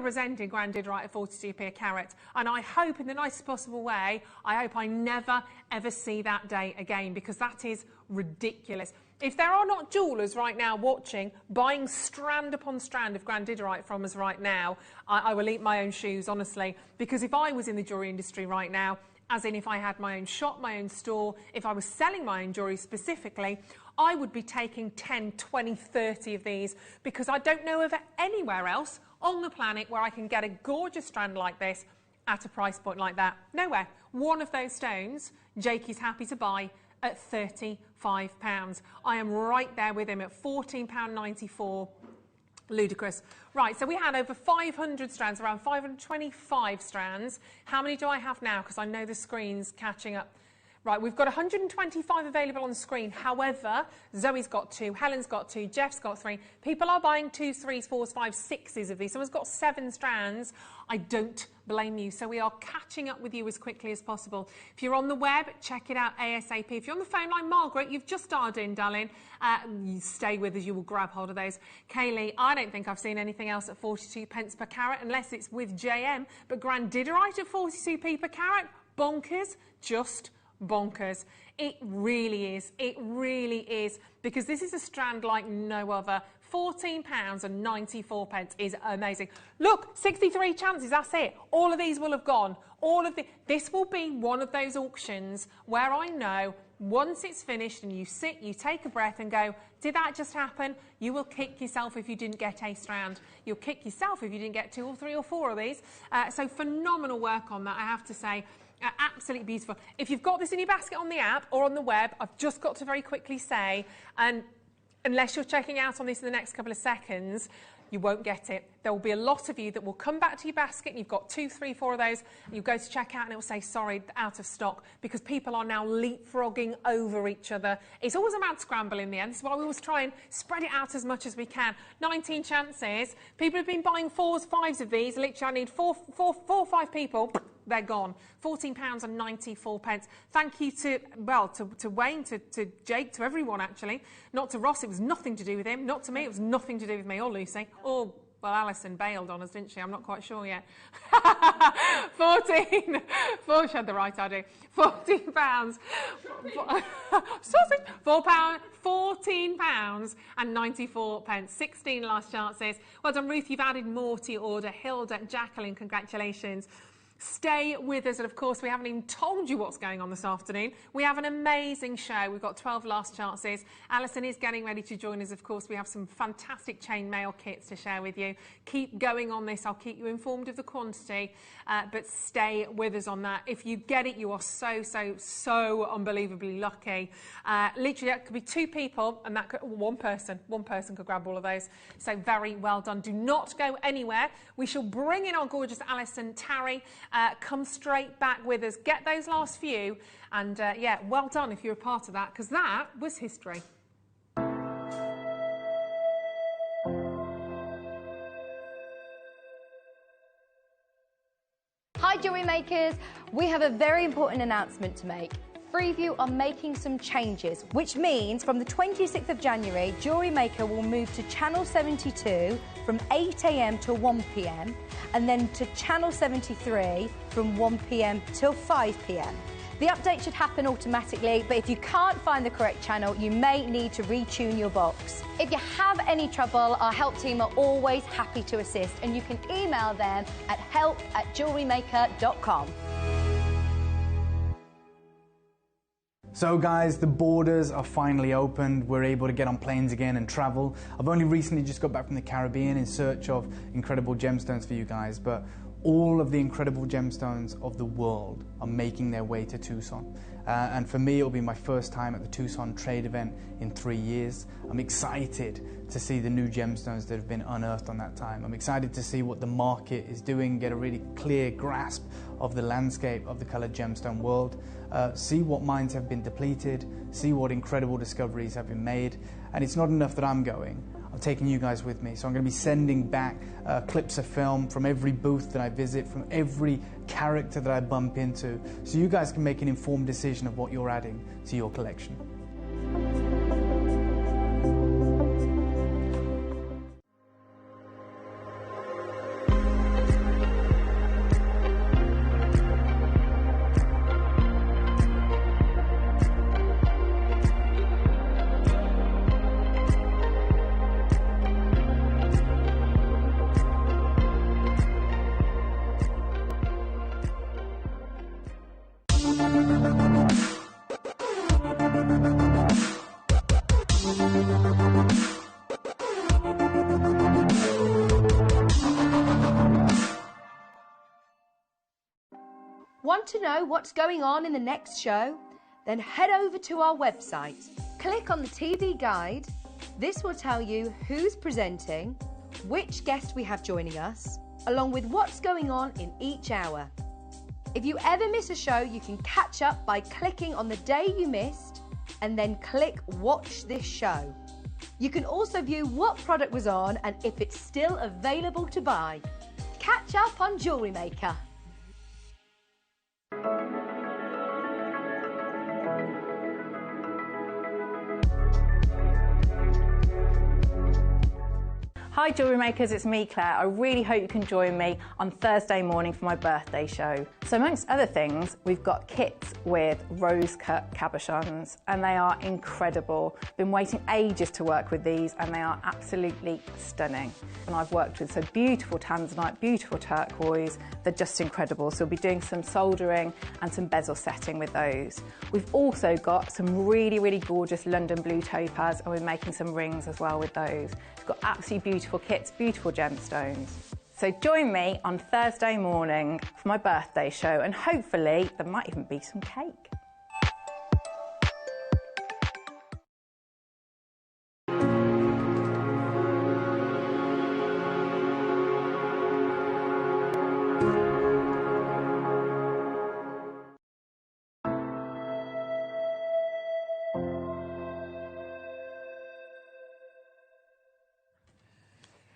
presented grandidierite at 42p a carat. And I hope, in the nicest possible way, I hope I never, ever see that day again, because that is ridiculous. If there are not jewellers right now watching, buying strand upon strand of grandidierite from us right now, I will eat my own shoes, honestly. Because if I was in the jewellery industry right now, as in if I had my own shop, my own store, if I was selling my own jewellery specifically, I would be taking 10, 20, 30 of these, because I don't know of anywhere else on the planet where I can get a gorgeous strand like this at a price point like that. Nowhere. One of those stones, Jake is happy to buy at £35. I am right there with him at £14.94. Ludicrous. Right, so we had over 500 strands, around 525 strands. How many do I have now? Because I know the screen's catching up. Right, we've got 125 available on the screen. However, Zoe's got 2, Helen's got 2, Jeff's got 3. People are buying 2s, 3s, 4s, 5s, 6s of these. Someone's got 7 strands. I don't blame you. So we are catching up with you as quickly as possible. If you're on the web, check it out ASAP. If you're on the phone line, Margaret, you've just dialed in, darling. You stay with us, you will grab hold of those. Kaylee, I don't think I've seen anything else at 42 pence per carat, unless it's with JM. But grandidierite at 42p per carat, bonkers, just bonkers. It really is. It really is. Because this is a strand like no other. £14.94 is amazing. Look, 63 chances, that's it. All of these will have gone. This will be one of those auctions where I know once it's finished and you sit, you take a breath and go, did that just happen? You will kick yourself if you didn't get a strand. You'll kick yourself if you didn't get 2 or 3 or 4 of these. So phenomenal work on that, I have to say. Absolutely beautiful. If you've got this in your basket on the app or on the web, I've just got to very quickly say, and unless you're checking out on this in the next couple of seconds, you won't get it. There will be a lot of you that will come back to your basket and you've got 2, 3, 4 of those, and you go to check out and it will say, sorry, out of stock, because people are now leapfrogging over each other. It's always a mad scramble in the end. This is why we always try and spread it out as much as we can. 19 chances. People have been buying 4s, 5s of these. Literally, I need 4 or 5 people. They're gone. £14.94. Thank you to Wayne, to Jake, to everyone, actually. Not to Ross, it was nothing to do with him. Not to me, it was nothing to do with me or Lucy. Or, well, Alison bailed on us, didn't she? I'm not quite sure yet. 14. She had the right idea. £14. £14.94. 16 last chances. Well done, Ruth. You've added more to your order. Hilda, Jacqueline, congratulations. Stay with us, and of course we haven't even told you what's going on this afternoon. We have an amazing show. We've got 12 last chances. Alison is getting ready to join us. Of course, we have some fantastic chainmail kits to share with you. Keep going on this. I'll keep you informed of the quantity, but stay with us on that. If you get it, you are so unbelievably lucky. Literally, that could be 2 people, and that could, one person could grab all of those. So very well done. Do not go anywhere. We shall bring in our gorgeous Alison Tarry. Come straight back with us. Get those last few, and yeah, well done if you're a part of that, because that was history. Hi Jewellery Makers, we have a very important announcement to make. Freeview are making some changes, which means from the 26th of January, Jewellery Maker will move to Channel 72 from 8 a.m. till 1 p.m. and then to Channel 73 from 1 p.m. till 5 p.m. The update should happen automatically, but if you can't find the correct channel, you may need to retune your box. If you have any trouble, our help team are always happy to assist, and you can email them at help@jewellerymaker.com. So guys, the borders are finally opened. We're able to get on planes again and travel. I've only recently just got back from the Caribbean in search of incredible gemstones for you guys, but all of the incredible gemstones of the world are making their way to Tucson. And for me, it'll be my first time at the Tucson trade event in 3 years. I'm excited to see the new gemstones that have been unearthed on that time. I'm excited to see what the market is doing, get a really clear grasp of the landscape of the colored gemstone world, see what mines have been depleted, see what incredible discoveries have been made. And it's not enough that I'm going. I'm taking you guys with me. So I'm going to be sending back clips of film from every booth that I visit, from every character that I bump into, so you guys can make an informed decision of what you're adding to your collection. Want to know what's going on in the next show? Then head over to our website. Click on the TV guide. This will tell you who's presenting, which guest we have joining us, along with what's going on in each hour. If you ever miss a show, you can catch up by clicking on the day you missed and then click Watch This Show. You can also view what product was on and if it's still available to buy. Catch up on Jewellery Maker. Hi Jewellery Makers, it's me Claire. I really hope you can join me on Thursday morning for my birthday show. So amongst other things, we've got kits with rose-cut cabochons, and they are incredible. Been waiting ages to work with these, and they are absolutely stunning. And I've worked with some beautiful tanzanite, beautiful turquoise. They're just incredible. So we'll be doing some soldering and some bezel setting with those. We've also got some really gorgeous London blue topaz, and we're making some rings as well with those. We've got absolutely beautiful kits, beautiful gemstones. So join me on Thursday morning for my birthday show, and hopefully there might even be some cake.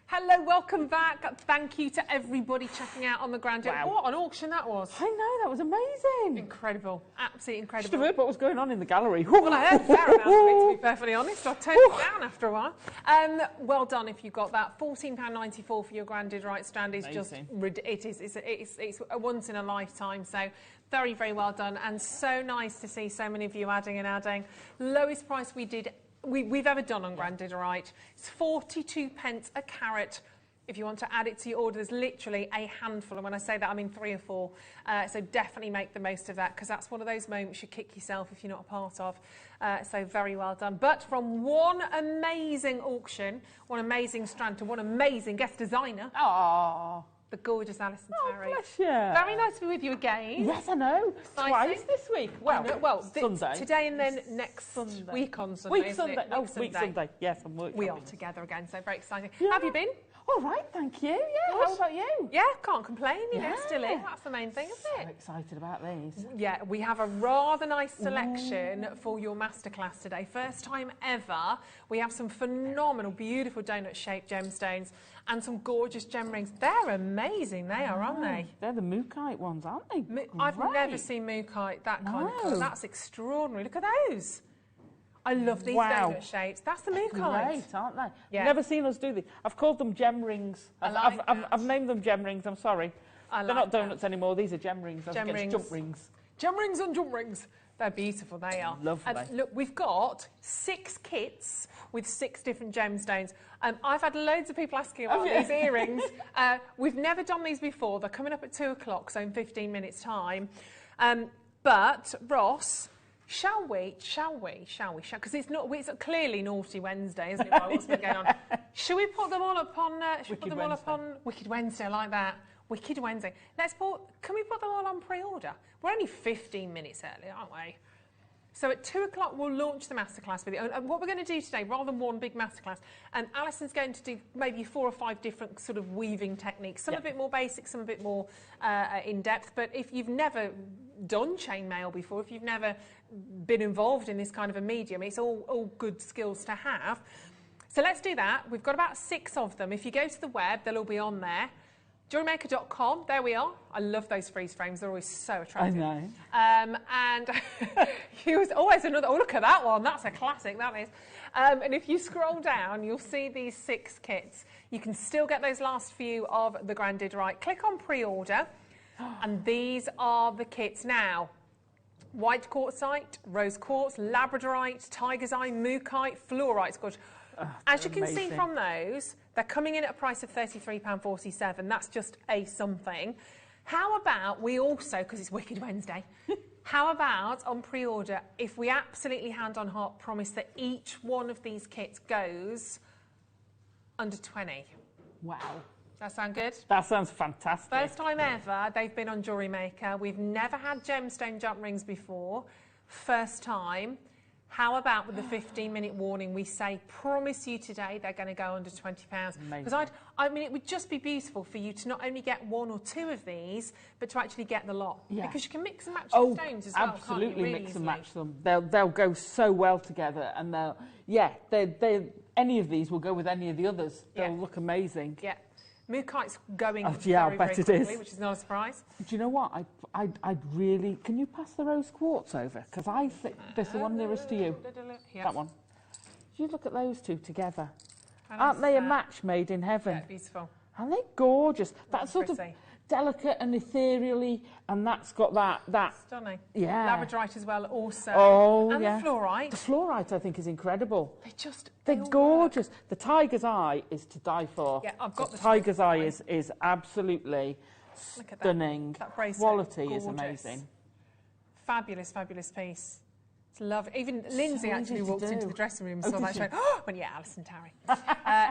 Hello, welcome back. Thank you to everybody checking out on the Grand. Wow. What an auction that was. I know, that was amazing. Incredible, absolutely incredible. Should have heard what was going on in the gallery. Well, I heard a fair amount of it, to be perfectly honest. I turned it down after a while. Well done if you got that. £14.94 for your Grandidorite stand is Amazing. just, it's a once in a lifetime. So very well done, and so nice to see so many of you adding and adding. Lowest price we've ever done on Grandidorite. It's 42 pence a carat If you want to add it to your order, there's literally a handful. And when I say that, I mean 3 or 4. So definitely make the most of that, because that's one of those moments you kick yourself if you're not a part of. So very well done. But from one amazing auction, one amazing strand to one amazing guest designer. Oh, the gorgeous Alison Terry. Bless you. Very nice to be with you again. Yes, I know. Twice this week. Well, Sunday. Today and then next Sunday. Week on Sunday. Week Sunday. Week Sunday. Yes, I'm working. We are together again, so very exciting. Yeah. Have you been? All right, thank you. Yeah, Good. how about you? Yeah, can't complain. You know, still in. That's the main thing, isn't it? So excited about these. Yeah, we have a rather nice selection for your masterclass today. First time ever. We have some phenomenal, beautiful donut-shaped gemstones and some gorgeous gem rings. They're amazing, they are, aren't they? They're the Mookite ones, aren't they? I've never seen Mookite, that kind of colour. That's extraordinary. Look at those. I love these donut shapes. That's the Mookite. Great, aren't they? Yeah. Never seen us do these. I've called them gem rings. I've named them gem rings. I'm sorry. They're not donuts anymore. These are gem rings. Gem rings. Jump rings. Gem rings and jump rings. They're beautiful. They are. Lovely. Look, we've got 6 kits with 6 different gemstones. I've had loads of people asking about these earrings. We've never done these before. They're coming up at 2 o'clock, so in 15 minutes' time. But Ross. Shall we? Because it's clearly Naughty Wednesday, isn't it? What's been going on? Shall we put them all up on? Wicked Wednesday, like that. Wicked Wednesday. Can we put them all on pre-order? We're only 15 minutes early, aren't we? So at 2 o'clock we'll launch the masterclass with you. And what we're going to do today, rather than one big masterclass, and Alison's going to do maybe 4 or 5 different sort of weaving techniques. Some a bit more basic, some a bit more in depth. But if you've never done chainmail before, if you've never been involved in this kind of a medium, it's all good skills to have. So let's do that. We've got about 6 of them. If you go to the web, they'll all be on there. JewelleryMaker.com, there we are. I love those freeze frames, they're always so attractive. I know. And here's always another, oh look at that one, that's a classic, that is. And if you scroll down, you'll see these 6 kits. You can still get those last few of the Grandid Right. Click on pre-order, and these are the kits now. White quartzite, rose quartz, labradorite, tiger's eye, mookite, fluorite. Good. As you can see from those, they're coming in at a price of £33.47. That's just a something. How about we also, because it's Wicked Wednesday, how about on pre-order, if we absolutely hand on heart promise that each one of these kits goes under 20? Wow. That sound good? That sounds fantastic. First time ever they've been on Jewellery Maker. We've never had gemstone jump rings before. First time. How about with the 15-minute warning, we say, promise you today they're going to go under £20. Because I mean, it would just be beautiful for you to not only get 1 or 2 of these, but to actually get the lot. Yeah. Because you can mix and match the stones as well, absolutely, can't you? Really mix and match them. They'll go so well together, and any of these will go with any of the others. They'll look amazing. Yeah. Mookite's going very quickly, which is not a surprise. Do you know what? I'd really... Can you pass the rose quartz over? Because I think there's the one nearest to you. Yes. That one. You look at those 2 together. Aren't they a match made in heaven? Yeah, beautiful. Aren't they gorgeous? That's sort of delicate and ethereally, and that's got that... Stunning. Yeah. Labradorite as well, also. Oh, and yeah. The fluorite. The fluorite, I think, is incredible. They're gorgeous. The tiger's eye is to die for. Yeah, I've got the tiger's eye is absolutely stunning. That bracelet, quality gorgeous. is amazing. Fabulous, fabulous piece. It's lovely. Even Lindsay actually walked into the dressing room and saw that. She went, oh, well, yeah, Alison Terry.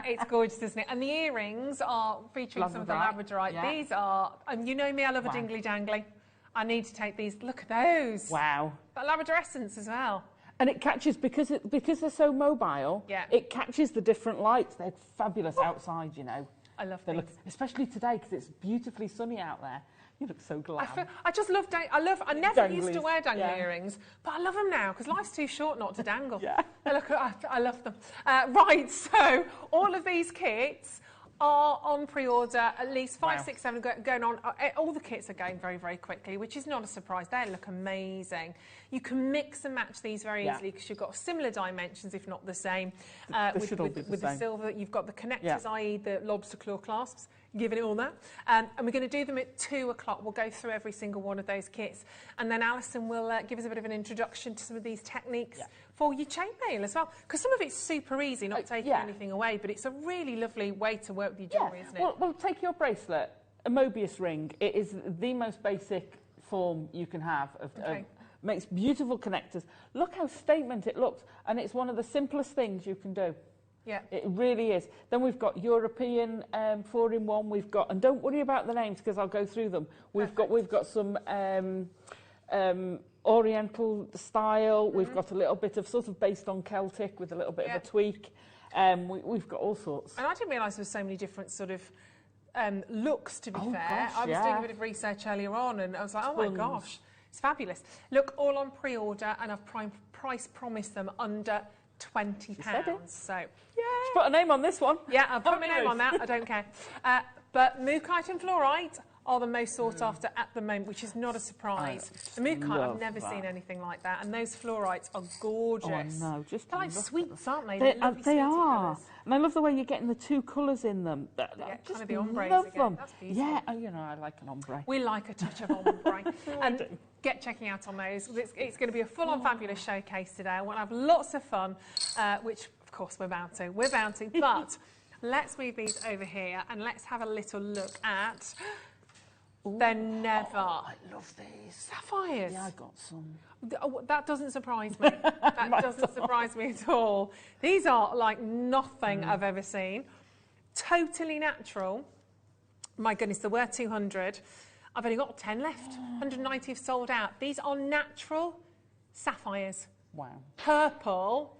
It's gorgeous, isn't it? And the earrings are featuring some of the labradorite. Yeah. These are, and you know me, I love a dingly dangly. I need to take these. Look at those. Wow. That labradorescence as well. And it catches, because they're so mobile, it catches the different lights. They're fabulous outside, you know. I love these. Especially today, because it's beautifully sunny out there. You look so glam. I just love, I never used to wear dangly earrings, but I love them now, because life's too short not to dangle. I love them. Right, so all of these kits are on pre-order, at least 5, 6, 7 going on. All the kits are going very, very quickly, which is not a surprise. They look amazing. You can mix and match these very easily because you've got similar dimensions, if not the same. With the silver, you've got the connectors, i.e. the lobster claw clasps, giving it all that. And we're going to do them at 2 o'clock. We'll go through every single one of those kits. And then Alison will give us a bit of an introduction to some of these techniques, for your chainmail as well. Because some of it's super easy, not taking anything away, but it's a really lovely way to work with your jewellery, isn't it? Well, take your bracelet, a Mobius ring. It is the most basic form you can have. Makes beautiful connectors. Look how statement it looks, and it's one of the simplest things you can do. Yeah. It really is. Then we've got European 4-in-1. We've got, and don't worry about the names because I'll go through them. We've got some Oriental style. We've got a little bit of sort of based on Celtic with a little bit of a tweak. We've got all sorts. And I didn't realise there were so many different sort of looks, to be fair. Gosh, I was doing a bit of research earlier on and I was like, oh my gosh, it's fabulous. Look, all on pre-order, and I've price promised them under £20. So, yeah. Just put a name on this one. Yeah, I'll put my name on that. I don't care. But Mookaite and Fluorite are the most sought after at the moment, which is not a surprise. The Mookaite, I've never seen anything like that, and those Fluorites are gorgeous. Oh, I know. Just they're like sweets, aren't they? They are. And I love the way you're getting the two colours in them. Kind of the ombres love again. them. That's beautiful. Yeah, you know, I like an ombre. We like a touch of ombre. And get checking out on those. It's going to be a full-on fabulous showcase today. I want to have lots of fun, which, of course, we're bound to. We're bound to. But let's move these over here and let's have a little look at... They're never. Oh, I love these. Sapphires. Yeah, I got some. That doesn't surprise me. That doesn't surprise me at all. These are like nothing I've ever seen. Totally natural. My goodness, there were 200. I've only got 10 left. 190 have sold out. These are natural sapphires. Wow. Purple.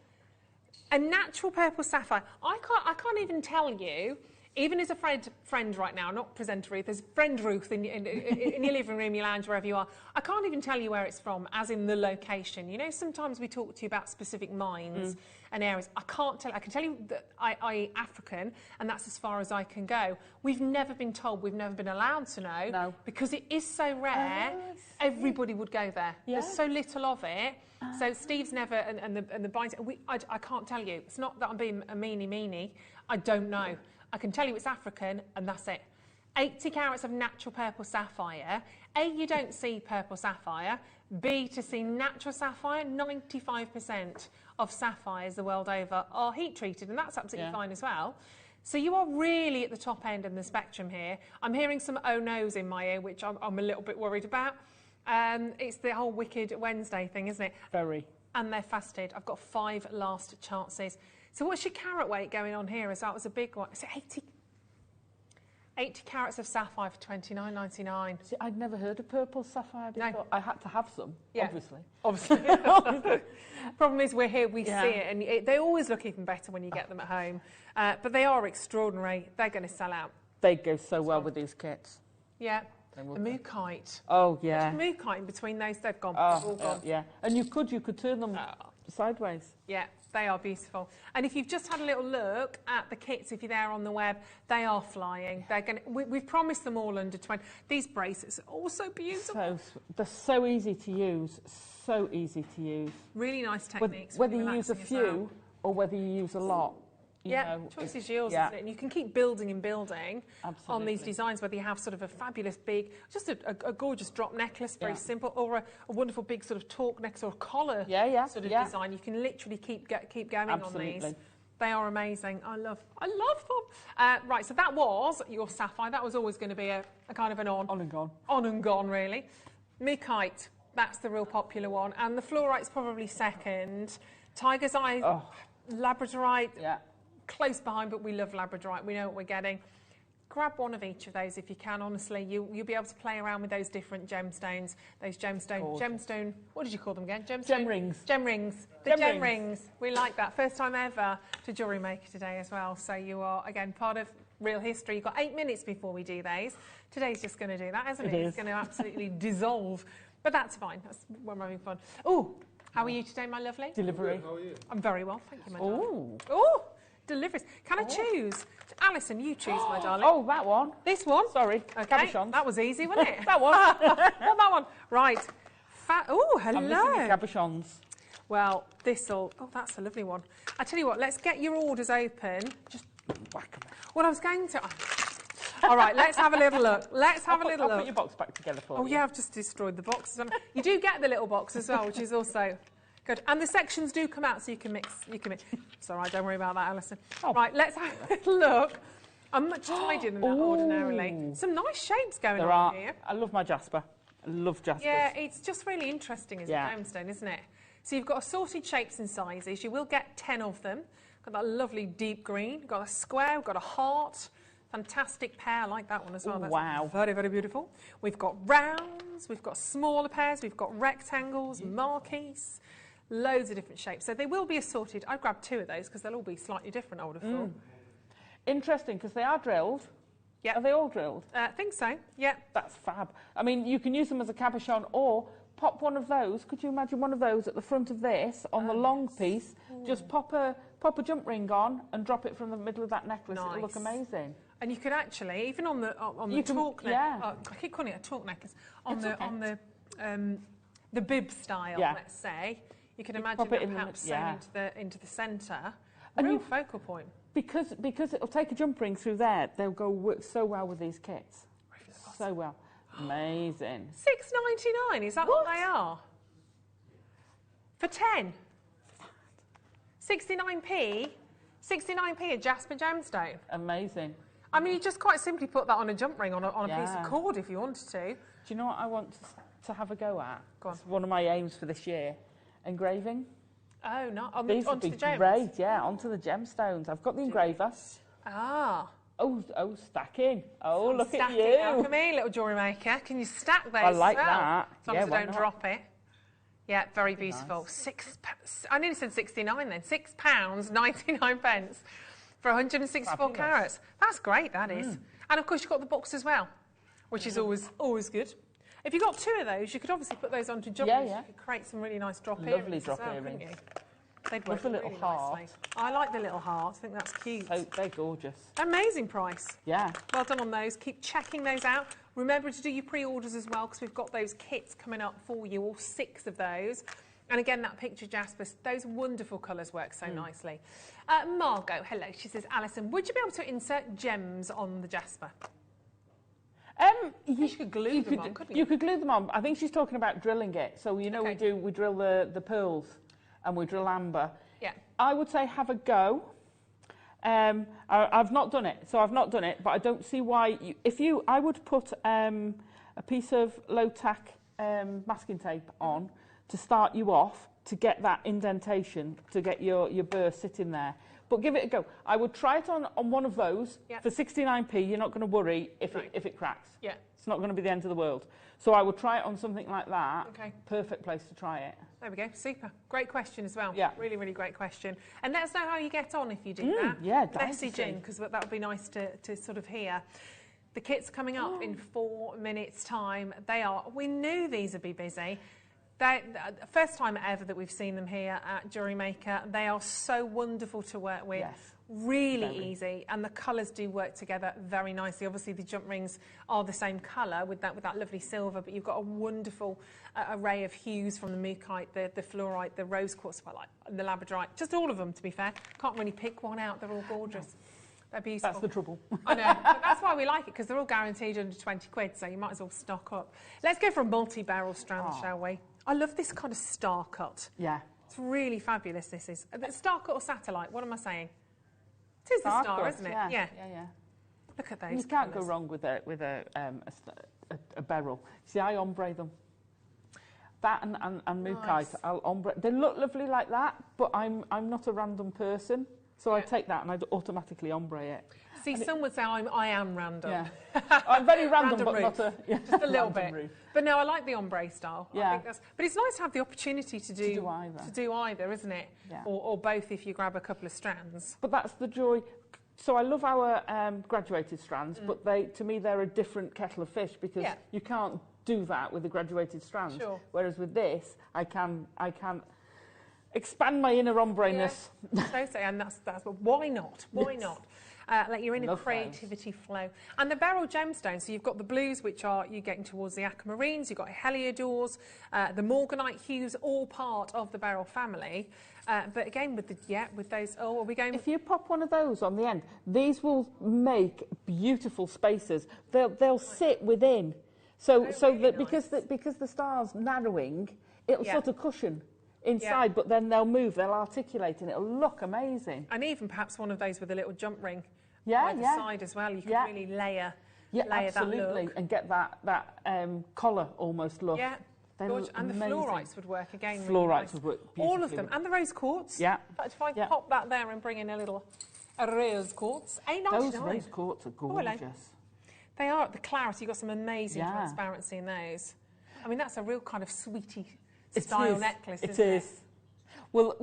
A natural purple sapphire. I can't even tell you. Even as a friend right now, not presenter Ruth, there's friend Ruth in your living room, your lounge, wherever you are. I can't even tell you where it's from, as in the location. You know, sometimes we talk to you about specific mines and areas. I can't tell. I can tell you that I African, and that's as far as I can go. We've never been told. We've never been allowed to know. No. Because it is so rare. Everybody would go there. Yeah. There's so little of it. So Steve's never, and the binds. I can't tell you. It's not that I'm being a meanie. I don't know. I can tell you it's African, and that's it. 80 carats of natural purple sapphire. A, you don't see purple sapphire. B, to see natural sapphire, 95% of sapphires the world over are heat treated, and that's absolutely fine as well. So you are really at the top end of the spectrum here. I'm hearing some oh no's in my ear, which I'm a little bit worried about. It's the whole Wicked Wednesday thing, isn't it? Very. And they're fasted. I've got 5 last chances. So what's your carat weight going on here? As that was a big one. Is it 80 carats of sapphire for $29.99. See, I'd never heard of purple sapphire before. No. I had to have some, obviously. Problem is, we're here, we see it, and they always look even better when you get them at home. But they are extraordinary. They're going to sell out. They go so well with these kits. Yeah. The Mookaite. Oh, yeah. There's Mookaite in between those. They've gone. All gone. Yeah. And you could turn them sideways. Yeah. They are beautiful. And if you've just had a little look at the kits, if you're there on the web, they are flying. They're going. We've promised them all under 20. These bracelets are all so beautiful. They're so easy to use. So easy to use. Really nice techniques. Whether you use a few or whether you use a lot. Choice is yours, isn't it? And you can keep building and building on these designs, whether you have sort of a fabulous big, just a gorgeous drop necklace, very simple, or a wonderful big sort of torque necklace or collar sort of design. You can literally keep going on these. They are amazing. I love them. Right, so that was your sapphire. That was always going to be a kind of an on and gone. On and gone, really. Mookaite, that's the real popular one. And the Fluorite's probably second. Tiger's Eye, Labradorite. Yeah. Close behind, but we love Labradorite. We know what we're getting. Grab one of each of those if you can, honestly. You'll be able to play around with those different gemstones. Those gemstone, what did you call them again? Gem rings. Gem rings. The gem rings. We like that. First time ever to Jewellery Maker today as well. So you are, again, part of real history. You've got 8 minutes before we do these. Today's just going to do that, isn't it? It's going to absolutely dissolve. But that's fine. That's when we're having fun. Oh, how are you today, my lovely? Delivery. How are you? I'm very well, thank you, my darling. Oh. Deliveries. Can I choose? Alison, you choose, my darling. Oh, that one. This one? Sorry. Okay. Cabochons. That was easy, wasn't it? That one. That one. Right. Oh, hello. I'm missing the cabochons. Well, this'll... Oh, that's a lovely one. I tell you what, let's get your orders open. Just whack them. Well, I was going to... All right, let's have a little look. I'll put your box back together for you. Oh, yeah, I've just destroyed the box. You do get the little box as well, which is also... Good. And the sections do come out so you can mix. It's all right, don't worry about that, Alison. Right, let's have a little look. I'm much tidier than that ordinarily. Some nice shapes going on here. I love my jasper. I love jaspers. Yeah, it's just really interesting as a gemstone, isn't it? So you've got assorted shapes and sizes. You will get 10 of them. Got that lovely deep green. Got a square. Got a heart. Fantastic pair. I like that one as well. That's wow. Very, very beautiful. We've got rounds. We've got smaller pairs. We've got rectangles, marquise. Loads of different shapes. So they will be assorted. I'd grab 2 of those because they'll all be slightly different, I would have thought. Interesting, because they are drilled. Yeah. Are they all drilled? I think so, yeah. That's fab. I mean, you can use them as a cabochon or pop one of those. Could you imagine one of those at the front of this on the long piece? Just pop a jump ring on and drop it from the middle of that necklace. It'll look amazing. And you could actually, even on the talk neck, I keep calling it a talk neck, on the bib style, let's say, you can imagine that perhaps sewn into the centre. And real focal point. Because it'll take a jump ring through there, they'll go work so well with these kits. So well. Amazing. $6.99, is that what they are? For 10? 69p? 69p a jasper gemstone? Amazing. I mean, you just quite simply put that on a jump ring on a piece of cord if you wanted to. Do you know what I want to have a go at? Go on. It's one of my aims for this year. Engraving. Oh, no. These would be great, onto the gemstones. I've got the engraver. Ah. Oh, stacking. Oh, look stacking. at you. Now, come here, little jewellery maker. Can you stack those? I like that. As long as I don't drop it. Yeah, very beautiful. Nice. I nearly said 69 then. £6.99 for 164 carats. That's great, that is. And of course, you've got the box as well, which is always good. If you got 2 of those, you could obviously put those onto jump rings. You could create some really nice drop earrings. Lovely drop earrings, earrings. couldn't you? They'd work With a little really heart. nicely. I like the little heart. I think that's cute. So they're gorgeous. Amazing price. Yeah. Well done on those. Keep checking those out. Remember to do your pre-orders as well, because we've got those kits coming up for you, all 6 of those. And again, that picture jasper, those wonderful colours work so nicely. Margot, hello. She says, Alison, would you be able to insert gems on the jasper? You could glue them on, couldn't you? You could glue them on. I think she's talking about drilling it. So, you know, we drill the pearls and we drill amber. Yeah. I would say have a go. I've not done it, but I don't see why. I would put a piece of low-tack masking tape on to start you off, to get that indentation, to get your burr sitting there. But give it a go. I would try it on one of those for 69p. You're not going to worry if it cracks. Yeah. It's not going to be the end of the world. So I would try it on something like that. Okay. Perfect place to try it. There we go. Super. Great question as well. Yeah. Really, really great question. And let us know how you get on if you do that. Yeah, message in, because that would be nice to sort of hear. The kit's coming up in 4 minutes' time. We knew these would be busy. First time ever that we've seen them here at Jewellery Maker. They are so wonderful to work with. Yes. Really easy, and the colours do work together very nicely. Obviously, the jump rings are the same colour with that lovely silver, but you've got a wonderful array of hues from the mookaite, the fluorite, the rose quartz, the labradorite. Just all of them, to be fair. Can't really pick one out. They're all gorgeous. They're beautiful. That's the trouble. I know, but that's why we like it, because they're all guaranteed under 20 quid, so you might as well stock up. Let's go for a multi-barrel strand, shall we? I love this kind of star cut. Yeah. It's really fabulous, this is. Star cut or satellite? What am I saying? It is the star, isn't it? Yeah. Look at those. You can't go wrong with a beryl. See, I ombre them. That and mookaite, I'll ombre. They look lovely like that, but I'm not a random person, so I take that and I automatically ombre it. See, some would say I am random. Yeah. I'm very random, but not just a little bit. Roof. But no, I like the ombre style. Yeah. I think but it's nice to have the opportunity to do either, isn't it? Yeah. Or both if you grab a couple of strands. But that's the joy. So I love our graduated strands, but to me they're a different kettle of fish, because you can't do that with the graduated strands. Sure. Whereas with this, I can expand my inner ombre-ness. Yeah. So, and that's why not? Why not? Let your inner creativity flow. And the beryl gemstones, so you've got the blues, which are you're getting towards the aquamarines, you've got heliodors, the morganite hues, all part of the beryl family. But again, with those, are we going? If you pop one of those on the end, these will make beautiful spaces. They'll sit within. So that because the star's narrowing, it'll sort of cushion. inside, but then they'll move, they'll articulate, and it'll look amazing. And even perhaps one of those with a little jump ring Yeah, either side as well. You could really layer absolutely, that look. and get that collar almost look. Yeah. Look And the amazing. fluorites would work again. Fluorites really nice. would work beautifully. All of them. And the rose quartz. Yeah. In fact, if I pop that there and bring in a rose quartz, $8.99. Those rose quartz are gorgeous. They are. The clarity, you've got some amazing transparency in those. I mean, that's a real kind of sweetie style necklace, isn't it? It is. Well,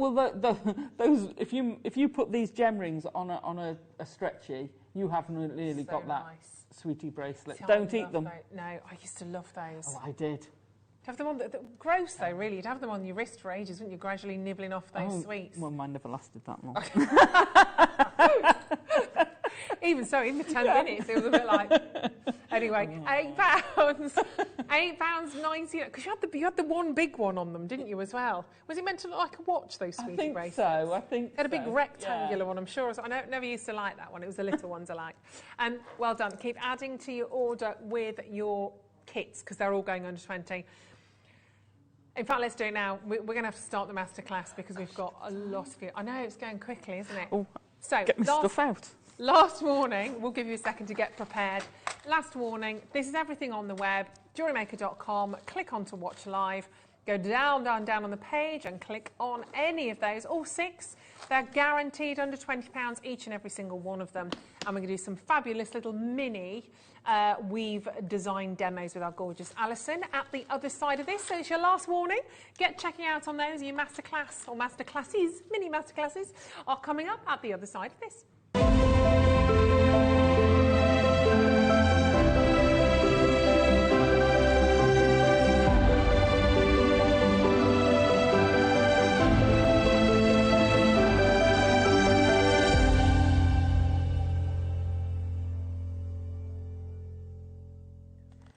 those. If you put these gem rings on a stretchy, you haven't really got that sweetie bracelet. See, Don't eat them. No, I used to love those. Oh, I did. Have them on gross though, really. You'd have them on your wrist for ages, wouldn't you? Gradually nibbling off those sweets. Well, mine never lasted that long. Even so, even 10 minutes, it was a bit like. Anyway, £8, £8.90. Because you had the one big one on them, didn't you, as well? Was it meant to look like a watch, those sweetie bracelets? I think so. Had a big rectangular one, I'm sure. I never used to like that one. It was the little ones I liked. And well done. Keep adding to your order with your kits, because they're all going under 20. In fact, let's do it now. We're going to have to start the masterclass because we've got a lot of you. I know, it's going quickly, isn't it? Oh, so, get my stuff out. Last warning, we'll give you a second to get prepared. Last warning, this is everything on the web, jewellerymaker.com. Click on to watch live. Go down on the page and click on any of those, all 6. They're guaranteed under £20 each and every single one of them. And we're going to do some fabulous little mini weave design demos with our gorgeous Alison at the other side of this. So it's your last warning. Get checking out on those. Your masterclass or masterclasses, mini masterclasses are coming up at the other side of this.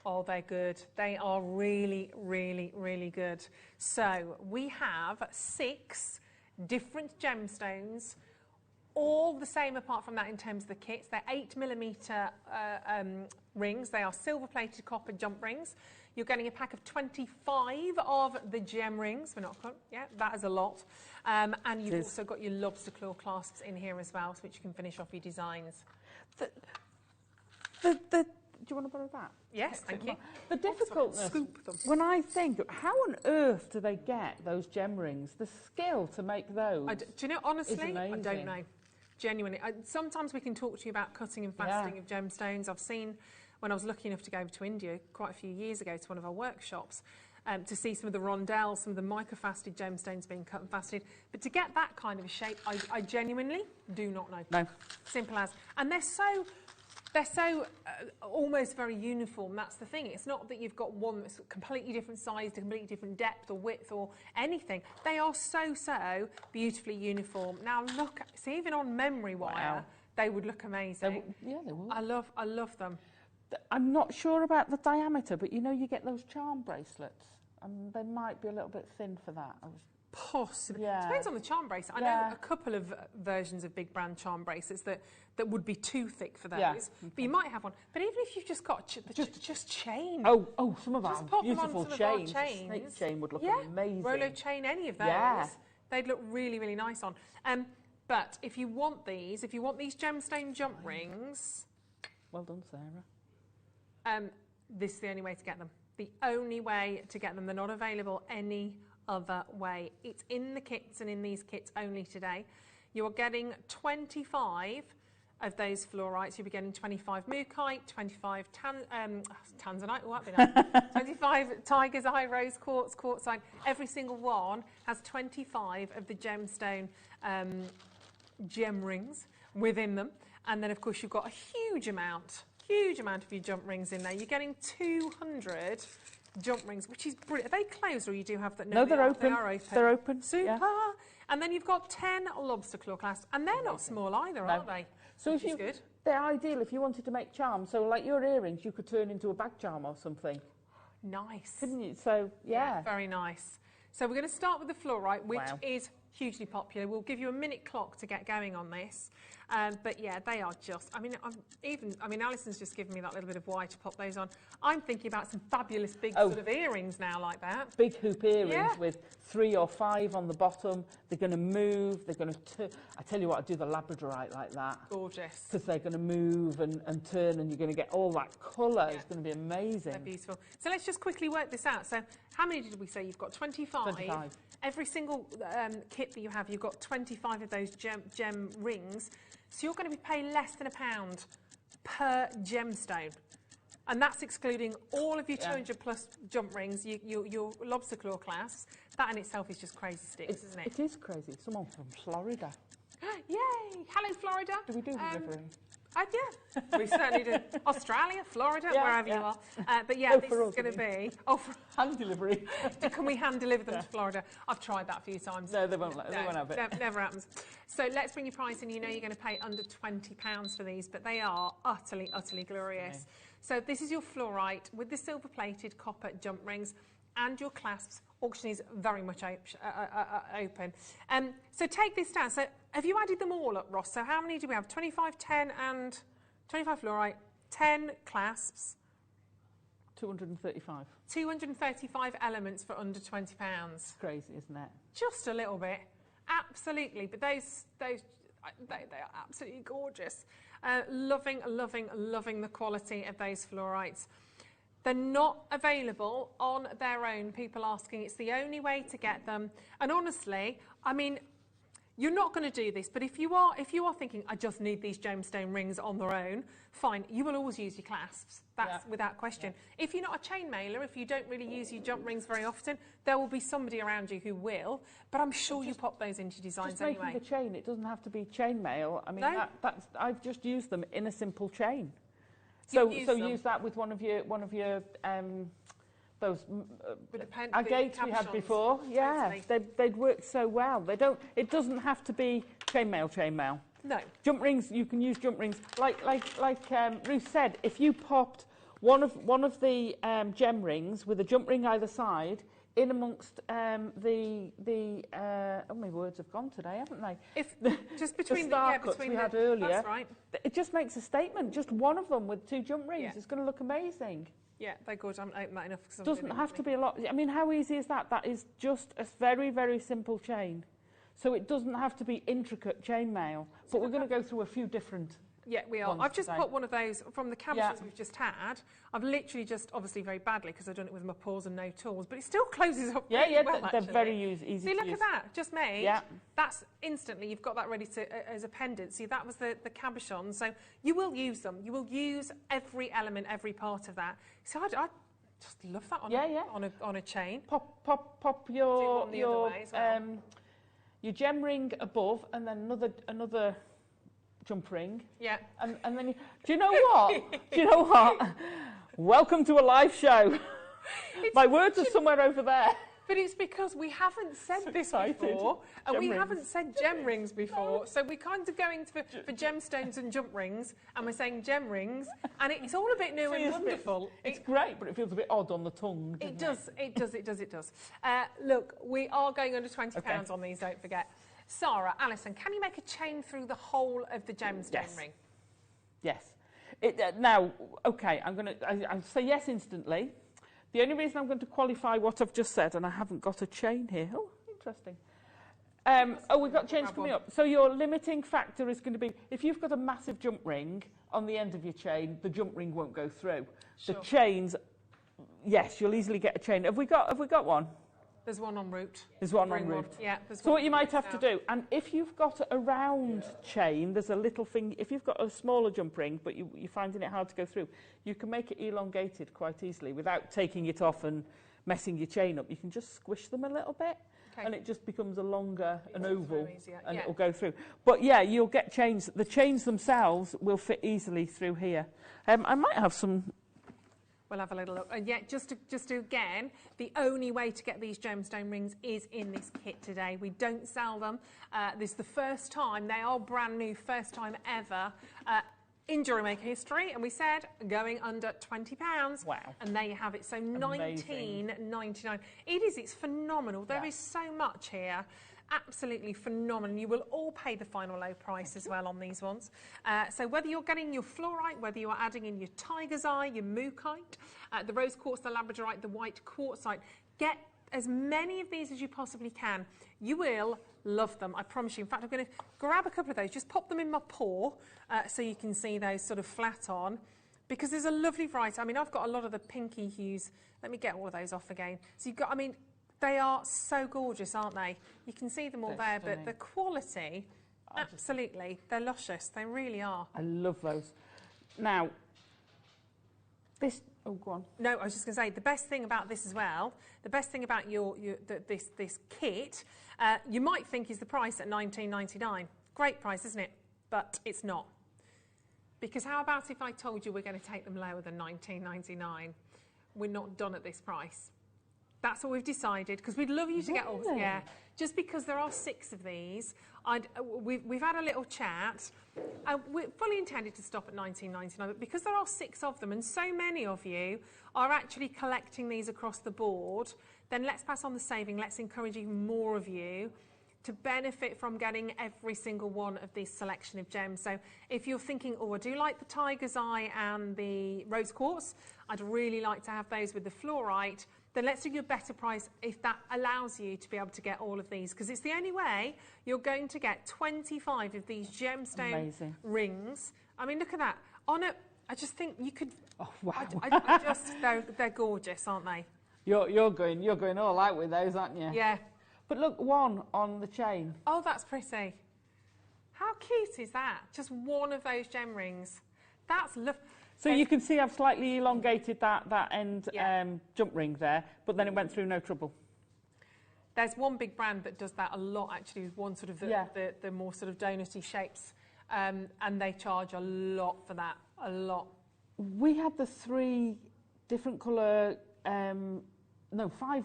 Oh, they're good. They are really, really, really good. So we have 6 different gemstones, all the same apart from that in terms of the kits. They're 8mm rings. They are silver-plated copper jump rings. You're getting a pack of 25 of the gem rings. We're not, that is a lot. And you've also got your lobster claw clasps in here as well, which you can finish off your designs. Do you want to borrow that? Yes, thank you. The difficultness, when I think, how on earth do they get those gem rings? The skill to make those. Do you know, honestly, I don't know. Genuinely. Sometimes we can talk to you about cutting and fasting of gemstones. I've seen, when I was lucky enough to go over to India quite a few years ago to one of our workshops, to see some of the rondelles, some of the microfasted gemstones being cut and fasted. But to get that kind of a shape, I genuinely do not know. No. Simple as. And they're so almost very uniform. That's the thing. It's not that you've got one that's completely different size, completely different depth or width or anything. They are so beautifully uniform. Now look, see, even on memory wire, they would look amazing. They would. I love them. I'm not sure about the diameter, but you know, you get those charm bracelets, and they might be a little bit thin for that. Possibly. Depends on the charm bracelet. I know a couple of versions of big brand charm bracelets that would be too thick for those. But you might have one. But even if you've just got just chain. Oh, some of our just pop beautiful them on chains. Some of our chains. Snake chain would look amazing. Rolo chain, any of those. They'd look really, really nice on. But if you want these gemstone jump rings. Well done, Sarah. This is the only way to get them. The only way to get them. They're not available any other way. It's in the kits and in these kits only today. You're getting 25 of those fluorites. You'll be getting 25 mookaite, 25 tanzanite, 25 tiger's eye rose quartz, quartzite. Every single one has 25 of the gemstone gem rings within them. And then, of course, you've got a huge amount of your jump rings in there. You're getting 200 jump rings, which is brilliant. Are they closed or you do have that? No, they're open. They are open. They're open. Super. Yeah. And then you've got 10 lobster claw clasps, and they're not small either, are they? So which is good. They're ideal if you wanted to make charms. So like your earrings, you could turn into a bag charm or something. Nice. Couldn't you? So, yeah. Very nice. So we're going to start with the fluorite, which is hugely popular. We'll give you a minute clock to get going on this. But yeah, they are just, I mean, Alison's just given me that little bit of wire to pop those on. I'm thinking about some fabulous big sort of earrings now like that. Big hoop earrings with 3 or 5 on the bottom. They're going to move. They're going to I tell you what, I do the labradorite like that. Gorgeous. Because they're going to move and turn, and you're going to get all that colour. Yeah. It's going to be amazing. They're beautiful. So let's just quickly work this out. So how many did we say? You've got 25. 25. Every single kit that you have, you've got 25 of those gem rings. So you're going to be paying less than £1 per gemstone. And that's excluding all of your 200 plus jump rings, your lobster claw clasps. That in itself is just crazy sticks, isn't it? It is crazy. Someone from Florida. Yay! Hello, Florida. Do we do delivery? Yeah, we certainly do. Australia, Florida, wherever you are. But yeah, this is going to be... hand delivery. Can we hand deliver them to Florida? I've tried that a few times. No, they won't have it. Never happens. So let's bring your price in. You know you're going to pay under £20 for these, but they are utterly, utterly glorious. Okay. So this is your fluorite with the silver-plated copper jump rings and your clasps. Auction is very much open. So take this down. So have you added them all up, Ross? So how many do we have? 25, 10 and 25 fluorite, 10 clasps. 235. 235 elements for under £20. Crazy, isn't it? Just a little bit. Absolutely. But they are absolutely gorgeous. Loving the quality of those fluorites. They're not available on their own, people asking. It's the only way to get them. And honestly, I mean, you're not going to do this, but if you are thinking, I just need these gemstone rings on their own, fine, you will always use your clasps. That's without question. Yeah. If you're not a chain mailer, if you don't really use your jump rings very often, there will be somebody around you who will, but I'm sure you pop those into designs just anyway. Making the chain, it doesn't have to be chain mail. I mean, no. I've just used them in a simple chain. So use that with one of your those agates we had before. Yeah, they'd worked so well. It doesn't have to be chain mail. No. Jump rings, you can use jump rings. Like Ruth said, if you popped one of the gem rings with a jump ring either side in amongst my words have gone today, haven't they? Just between the cuts we had earlier, that's right. It just makes a statement. Just one of them with 2 jump rings is going to look amazing. Yeah, they're good. I haven't opened that enough. It doesn't have to be a lot. I mean, how easy is that? That is just a very, very simple chain. So it doesn't have to be intricate chain mail. But we're going to go through a few different. Yeah, we are. I've just put one of those from the cabochons we've just had. I've literally just, obviously very badly because I've done it with my paws and no tools, but it still closes up really well, they're very easy See, look at that, just made. Yeah. That's instantly, you've got that ready to as a pendant. See, that was the cabochon. So you will use them. You will use every element, every part of that. So I just love that on a chain. Pop your gem ring above and then another jump ring. Yeah. And then do you know what? Welcome to a live show. My words are somewhere over there. But it's because we haven't said this before, and we haven't said gem rings before. So we're kind of going for gemstones and jump rings, and we're saying gem rings, and it's all a bit new and wonderful. It's great, but it feels a bit odd on the tongue. It does. Look, we are going under £20 on these, don't forget. Sarah, Alison, can you make a chain through the whole of the gemstone ring? Yes. Now, okay, I'll say yes instantly. The only reason I'm going to qualify what I've just said, and I haven't got a chain here. Oh, interesting. We've got chains coming up. So your limiting factor is going to be, if you've got a massive jump ring on the end of your chain, the jump ring won't go through. Sure. The chains, yes, you'll easily get a chain. Have we got one? There's one en route. There's one en route. Yeah. So what you might have to do, and if you've got a round chain, there's a little thing, if you've got a smaller jump ring, but you're finding it hard to go through, you can make it elongated quite easily without taking it off and messing your chain up. You can just squish them a little bit, and it just becomes a longer, an oval, and it'll go through. But yeah, you'll get chains. The chains themselves will fit easily through here. I might have some... We'll have a little look. And just to again, the only way to get these gemstone rings is in this kit today. We don't sell them. This is the first time. They are brand new, first time ever in Jewellery Maker history. And we said going under £20. Wow. And there you have it. So £19.99. It's phenomenal. There is so much here. absolutely phenomenal. You will all pay the final low price as well on these ones. So whether you're getting your fluorite, whether you're adding in your tiger's eye, your mookaite, the rose quartz, the labradorite, the white quartzite, get as many of these as you possibly can. You will love them, I promise you. In fact, I'm going to grab a couple of those, just pop them in my paw so you can see those sort of flat on, because there's a lovely variety. I mean, I've got a lot of the pinky hues. Let me get all of those off again. So you've got, I mean, they are so gorgeous, aren't they? You can see them all there, but the quality, absolutely, they're luscious. They really are. I love those. Now, this, oh, go on. No, I was just going to say, the best thing about this as well, the best thing about this kit, you might think is the price at $19.99. Great price, isn't it? But it's not. Because how about if I told you we're going to take them lower than $19.99? We're not done at this price. That's what we've decided, because we'd love you to get all, yeah. Just because there are 6 of these, we've had a little chat. We're fully intended to stop at $19.99, but because there are 6 of them, and so many of you are actually collecting these across the board, then let's pass on the saving. Let's encourage even more of you to benefit from getting every single one of this selection of gems. So if you're thinking, oh, I do like the tiger's eye and the rose quartz, I'd really like to have those with the fluorite, then let's do you a better price if that allows you to be able to get all of these, because it's the only way you're going to get 25 of these gemstone rings. I mean, look at that. On it, I just think you could. Oh wow! I just they're gorgeous, aren't they? You're going all out with those, aren't you? Yeah. But look, one on the chain. Oh, that's pretty. How cute is that? Just one of those gem rings. That's lovely. So you can see I've slightly elongated that end jump ring there, but then it went through no trouble. There's one big brand that does that a lot, actually, with one sort of the more sort of donutty shapes, and they charge a lot for that, a lot. We had the 3 different colour, 5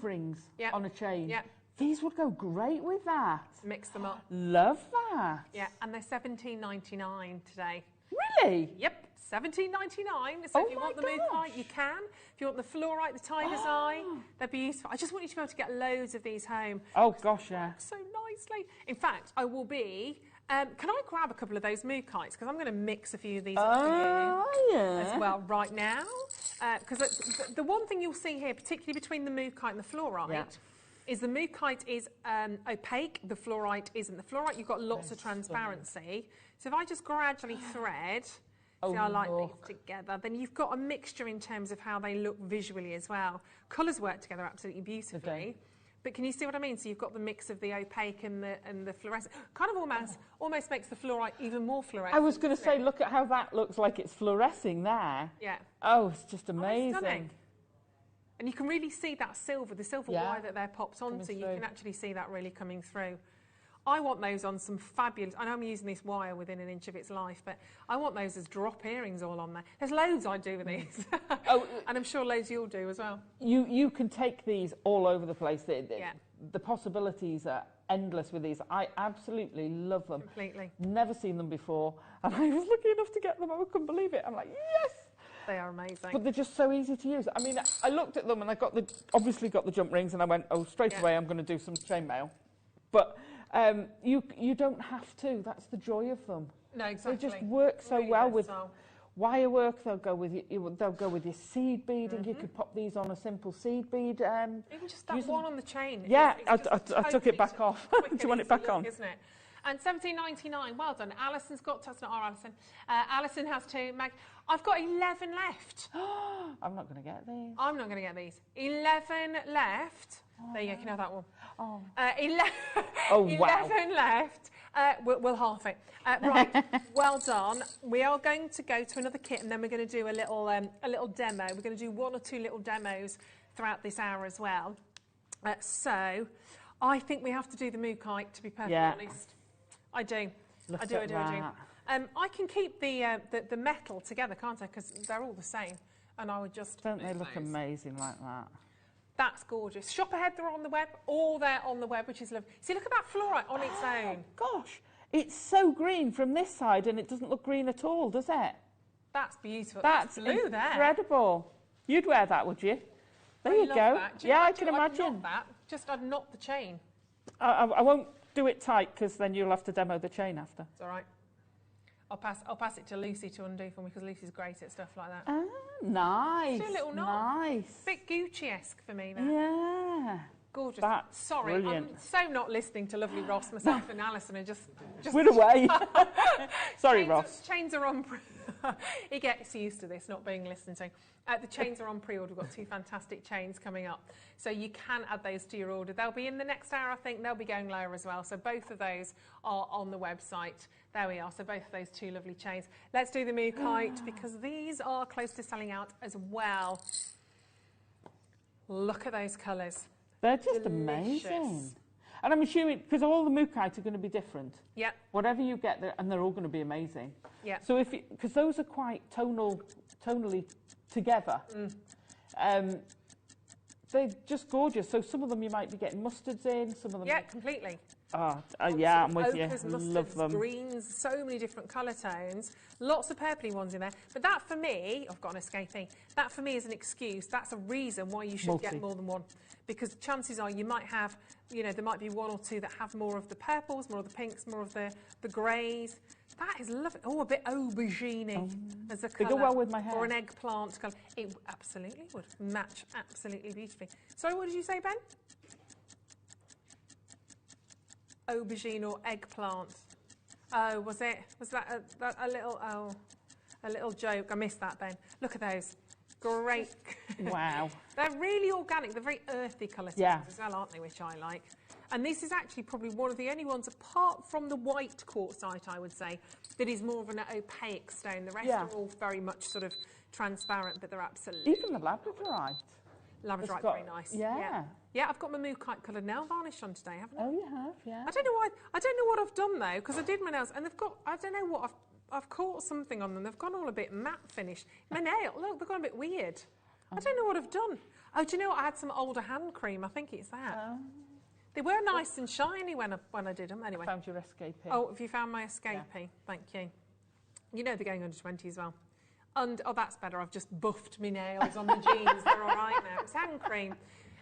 rings on a chain. Yeah. These would go great with that. Mix them up. Love that. Yeah, and they're $17.99 today. Really? Yep, $17.99. So if you want the mookaite, you can. If you want the fluorite, the tiger's eye, they're beautiful. I just want you to be able to get loads of these home. Oh gosh, yeah. So nicely. In fact, I will be. Can I grab a couple of those mookites? Because I'm going to mix a few of these up for you as well right now. Because the one thing you'll see here, particularly between the mookaite and the fluorite, is the mookaite is opaque, the fluorite isn't. The fluorite, you've got lots of transparency. So if I just gradually thread, see how I like these together, then you've got a mixture in terms of how they look visually as well. Colours work together absolutely beautifully. Okay. But can you see what I mean? So you've got the mix of the opaque and the fluorescent. Kind of almost makes the fluorite even more fluorescent. I was going to say, look at how that looks like it's fluorescing there. Yeah. Oh, it's just amazing. Oh, stunning. And you can really see that silver, the silver wire that they're popped onto. You can actually see that really coming through. I want those on some fabulous, I know I'm using this wire within an inch of its life, but I want those as drop earrings all on there. There's loads I do with these. And I'm sure loads you'll do as well. You can take these all over the place. The possibilities are endless with these. I absolutely love them. Completely. Never seen them before. And I was lucky enough to get them. I couldn't believe it. I'm like, yes! They are amazing. But they're just so easy to use. I mean, I looked at them and I obviously got the jump rings and I went, oh, straight away I'm going to do some chainmail. But you don't have to. That's the joy of them. No, exactly. They just work so well with wire work. They'll go with your seed beading. You could pop these on a simple seed bead. Even just that one on the chain. Yeah, I took it back off. Do you want it back on? Isn't it? And $17.99, well done. Alison's got, that's not our Alison. Alison has 2. I've got 11 left. I'm not going to get these. I'm not going to get these. 11 left. There you go, you can have that one. 11 left. We'll half it. Right, well done. We are going to go to another kit and then we're going to do a little demo. We're going to do 1 or 2 little demos throughout this hour as well. So I think we have to do the mookaite, to be perfectly honest. I do. I do. I can keep the metal together, can't I? Because they're all the same. And I would just... Don't they look amazing like that? That's gorgeous. Shop ahead, they're on the web. All there on the web, which is lovely. See, look at that fluorite on its own. Gosh, it's so green from this side and it doesn't look green at all, does it? That's beautiful. That's blue there. Incredible. You'd wear that, would you? There you go. Yeah, I can imagine. I'd knot the chain. I won't do it tight, because then you'll have to demo the chain after. It's all right. I'll pass it to Lucy to undo for me, because Lucy's great at stuff like that. Ah, nice. Do a little knot. Nice. Bit Gucci-esque for me, that. Yeah. Gorgeous. That's Sorry, brilliant. I'm so not listening to lovely Ross. Myself and Alison are just We're away. Sorry, Ross. Chains are on. He gets used to this not being listened to. The chains are on pre-order. We've got 2 fantastic chains coming up, so you can add those to your order. They'll be in the next hour, I think. They'll be going lower as well. So both of those are on the website. There we are. So both of those 2 lovely chains. Let's do the Mookaite because these are close to selling out as well. Look at those colours. They're just amazing. And I'm assuming, because all the Mookaite are going to be different. Yeah. Whatever you get, and they're all going to be amazing. Yeah. So because those are quite tonally together, they're just gorgeous. So some of them you might be getting mustards in, some of them... Yeah, completely. Yeah, I'm with you. Ochres, Love mustards, them. greens, so many different colour tones. Lots of purpley ones in there. But that for me, I've got an escapee, that for me is an excuse. That's a reason why you should get more than one. Because chances are you might have, you know, there might be 1 or 2 that have more of the purples, more of the pinks, more of the greys. That is lovely. Oh, a bit aubergine as a colour. They go well with my hair. Or an eggplant colour. It absolutely would match absolutely beautifully. Sorry, what did you say, Ben? Aubergine or eggplant. Oh, was that a little joke? I missed that, Ben. Look at those. Great. Wow. They're really organic. They're very earthy colour tones as well, aren't they, which I like. And this is actually probably one of the only ones, apart from the white quartzite, I would say, that is more of an opaque stone. The rest are all very much sort of transparent, but they're absolutely... Even the labradorite. Labradorite, very nice. Yeah. Yeah, I've got my Mookaite coloured nail varnish on today, haven't I? Oh, you have, yeah. I don't know why. I don't know what I've done though, because I did my nails, and they've got. I don't know what I've caught something on them. They've gone all a bit matte finish. My nail, look, they've gone a bit weird. I don't know what I've done. Oh, do you know what? I had some older hand cream. I think it's that. They were nice and shiny when I did them. Anyway. I found your escapee. Oh, have you found my escapee? Yeah. Thank you. You know they're going under 20 as well. And oh, that's better. I've just buffed my nails on the jeans. They're all right now. It's hand cream.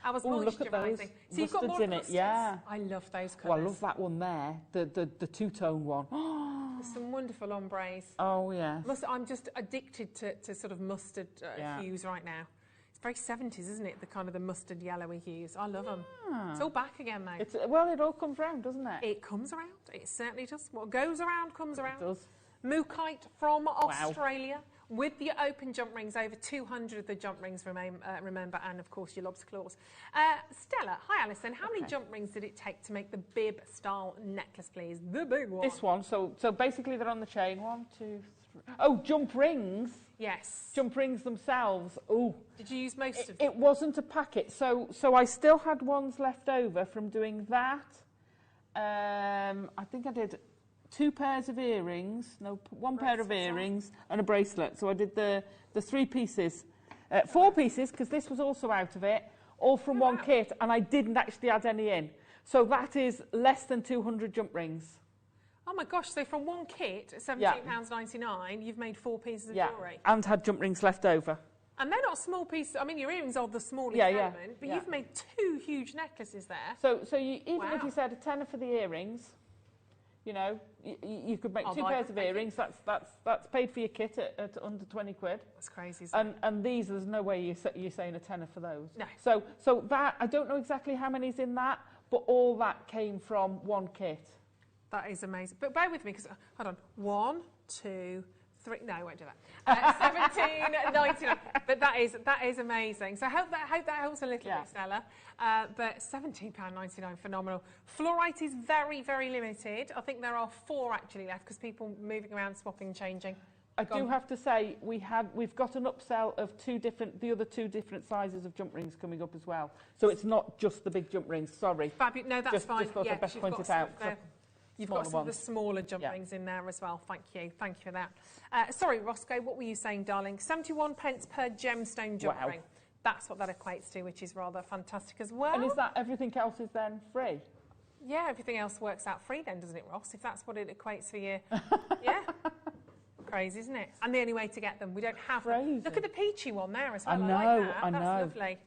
I was moisturising. So you've got more in it, yeah. I love those colours. Well, I love that one there, the two-tone one. There's some wonderful ombres. Oh, yeah. I'm just addicted to sort of mustard hues right now. It's very 70s, isn't it? The kind of the mustard yellowy hues. I love them. It's all back again, though. Well, it all comes round, doesn't it? It comes around. It certainly does. What goes around comes around. It does. Mookaite from Australia. With the open jump rings, over 200 of the jump rings, remember, and of course your lobster claws. Stella, hi Alison, how many jump rings did it take to make the bib style necklace, please? The big one. This one, so basically they're on the chain. 1, 2, 3. Oh, jump rings? Yes. Jump rings themselves. Oh. Did you use most of them? It wasn't a packet, so I still had ones left over from doing that. I think I did 2 pairs of earrings, one pair of earrings and a bracelet. So I did the 3 pieces, 4 pieces, because this was also out of it, all from one kit, and I didn't actually add any in. So that is less than 200 jump rings. Oh my gosh, so from one kit at £17.99, you've made 4 pieces of jewellery. And had jump rings left over. And they're not small pieces. I mean, your earrings are the smallest element, but you've made 2 huge necklaces there. So you, even if you said a tenner for the earrings, you know, you could make 2 pairs of earrings. That's paid for your kit at under 20 quid. That's crazy. Isn't it? And these, there's no way you're saying a tenner for those. No. So that, I don't know exactly how many's in that, but all that came from one kit. That is amazing. But bear with me, because hold on. 1, 2, 3. No, I won't do that. $17.99. But that is amazing. So I hope that helps a little bit, Stella. But £17.99, phenomenal. Fluorite is very, very limited. I think there are 4 actually left, because people moving around, swapping, changing. I do have to say we've got an upsell of the other 2 different sizes of jump rings coming up as well. So it's not just the big jump rings. Sorry. Fabulous. No, that's fine. Just thought I'd best point it out. You've got some of the smaller jump rings in there as well. Thank you. Thank you for that. Sorry, Roscoe, what were you saying, darling? 71 pence per gemstone jump ring. That's what that equates to, which is rather fantastic as well. And is that everything else is then free? Yeah, everything else works out free then, doesn't it, Ross? If that's what it equates for you. Yeah. Crazy, isn't it? And the only way to get them, we don't have them. Look at the peachy one there as well. I know, like that. That's lovely.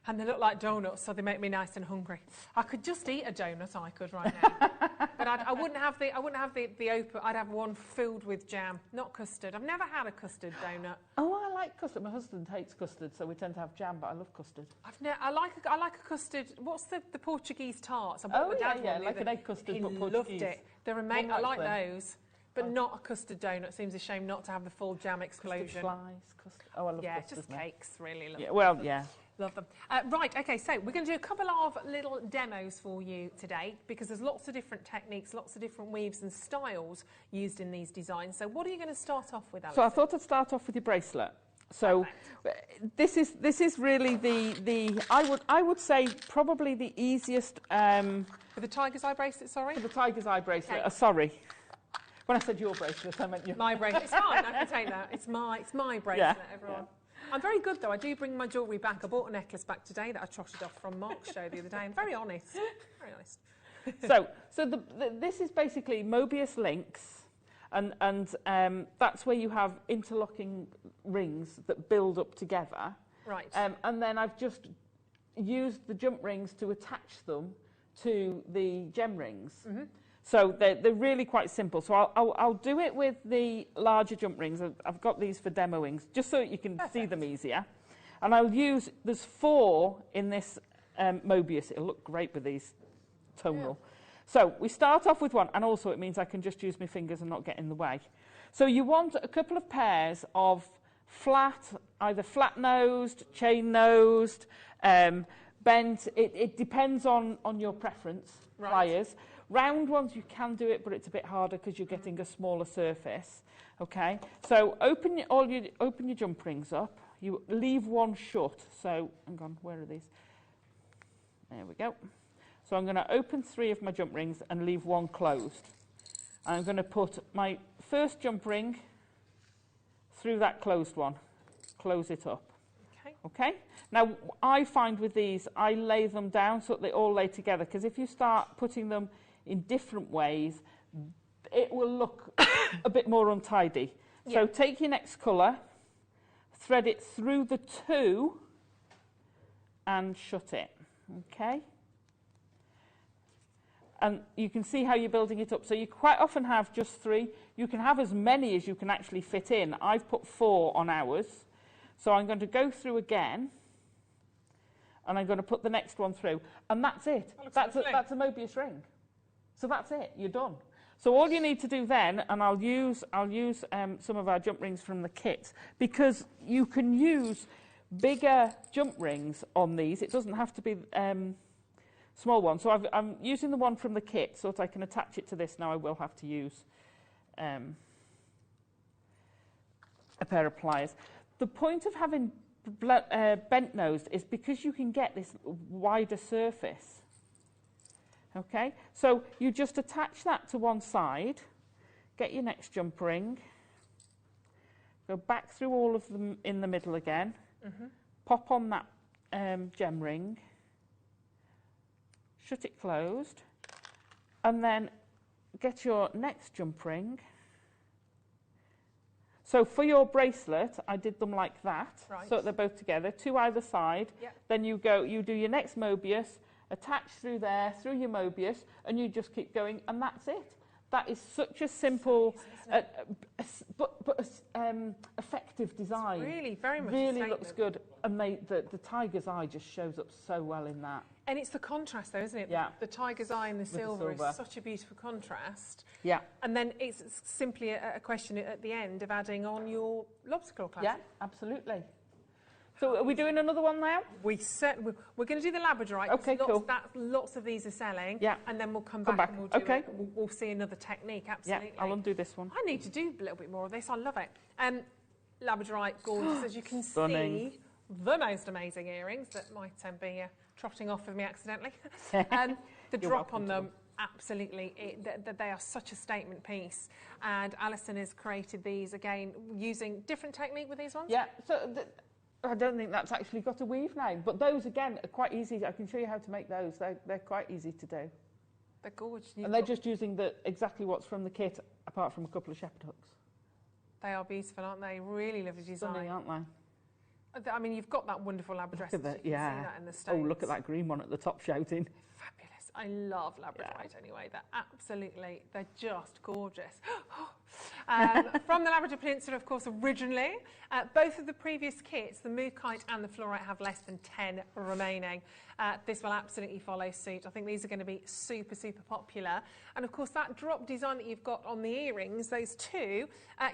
And they look like donuts, so they make me nice and hungry. I could just eat a donut, I could right now. But I wouldn't have the open. I'd have one filled with jam, not custard. I've never had a custard donut. Oh, I like custard. My husband hates custard, so we tend to have jam, but I love custard. I like a custard. What's the Portuguese tarts? I bought my dad one like an egg custard, he but Portuguese. Loved it. They're amazing. I like those. But not a custard donut. Seems a shame not to have the full jam explosion. Custard flies, custard. Oh, I love custard. Yeah, just cakes, really. Love yeah, well, yeah. Love them. Right, okay, so we're going to do a couple of little demos for you today because there's lots of different techniques, lots of different weaves and styles used in these designs. So what are you going to start off with, Alison? So I thought I'd start off with your bracelet. So this is really the I would say probably the easiest. For the tiger's eye bracelet, sorry? For the tiger's eye bracelet. Sorry. When I said your bracelet, I meant your. My bracelet. It's fine. I can take that. It's my bracelet, everyone. Yeah. I'm very good though. I do bring my jewellery back. I bought a necklace back today that I trotted off from Mark's show the other day. I'm very honest. Very honest. So this is basically Mobius links, and that's where you have interlocking rings that build up together. Right. And then I've just used the jump rings to attach them to the gem rings. Mm-hmm. So they're really quite simple. So I'll do it with the larger jump rings. I've got these for demoing, just so you can see them easier. And I'll use, there's 4 in this Mobius. It'll look great with these tonal. Yeah. So we start off with one, and also it means I can just use my fingers and not get in the way. So you want a couple of pairs of flat, either flat-nosed, chain-nosed, bent. It depends on your preference, pliers. Round ones, you can do it, but it's a bit harder because you're getting a smaller surface. Okay, so open your jump rings up. You leave one shut. So, hang on, where are these? There we go. So I'm going to open 3 of my jump rings and leave one closed. I'm going to put my first jump ring through that closed one. Close it up. Okay. Now, I find with these, I lay them down so that they all lay together, because if you start putting them in different ways, it will look a bit more untidy. Yeah. So take your next colour, thread it through the 2 and shut it. Okay. And you can see how you're building it up. So you quite often have just 3. You can have as many as you can actually fit in. I've put 4 on ours. So I'm going to go through again, and I'm going to put the next one through. And that's it. That's a Mobius ring. So that's it. You're done. So all you need to do then, and I'll use some of our jump rings from the kit, because you can use bigger jump rings on these. It doesn't have to be small ones. So I'm using the one from the kit so that I can attach it to this. Now I will have to use a pair of pliers. The point of having bent-nosed is because you can get this wider surface. Okay, so you just attach that to one side, get your next jump ring, go back through all of them in the middle again, pop on that gem ring, shut it closed, and then get your next jump ring. So for your bracelet, I did them like that, so that they're both together, 2 either side. Yep. Then you do your next Mobius, attach through there, through your Mobius, and you just keep going, and that's it. That is such a simple, but effective design. It's really, very much really looks good, and the tiger's eye just shows up so well in that. And it's the contrast, though, isn't it? Yeah. The tiger's eye and the silver is such a beautiful contrast. Yeah. And then it's simply a question at the end of adding on your lobster claw clasp. Yeah, absolutely. So are we doing another one now? We're going to do the labradorite. Okay, cool. Lots of these are selling. Yeah. And then we'll come back and we'll do we'll see another technique, absolutely. Yeah, I'll undo this one. I need to do a little bit more of this. I love it. Labradorite, gorgeous. As you can Stunning. see, the most amazing earrings that might be trotting off with me accidentally. The drop on them, absolutely. They are such a statement piece. And Alison has created these, again, using different technique with these ones? Yeah. So I don't think that's actually got a weave name, but those, again, are quite easy. I can show you how to make those. They're quite easy to do. They're gorgeous. And they're just using exactly what's from the kit, apart from a couple of shepherd hooks. They are beautiful, aren't they? Really lovely design. Stunning, aren't they? I mean, you've got that wonderful Labradorite. Look at that, You can yeah. see that in the States. Oh, look at that green one at the top shouting. Fabulous. I love Labradorite anyway. They're just gorgeous. From the Labrador Peninsula, of course, originally. Both of the previous kits, the Mookaite and the Fluorite, have less than 10 remaining. This will absolutely follow suit. I think these are going to be super, super popular. And of course, that drop design that you've got on the earrings, those two,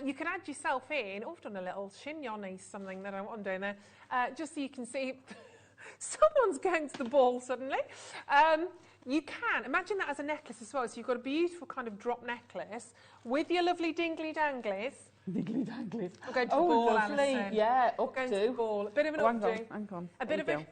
you can add yourself in. Oh, I've done a little chignon something that I'm doing there, just so you can see. Someone's going to the ball suddenly. You can imagine that as a necklace as well. So you've got a beautiful kind of drop necklace with your lovely dingly danglies. Dingly danglies. We're going to the ball, lovely. Alison. Yeah, We're going to the ball. A bit of an hang updo. on, hang on. A bit of a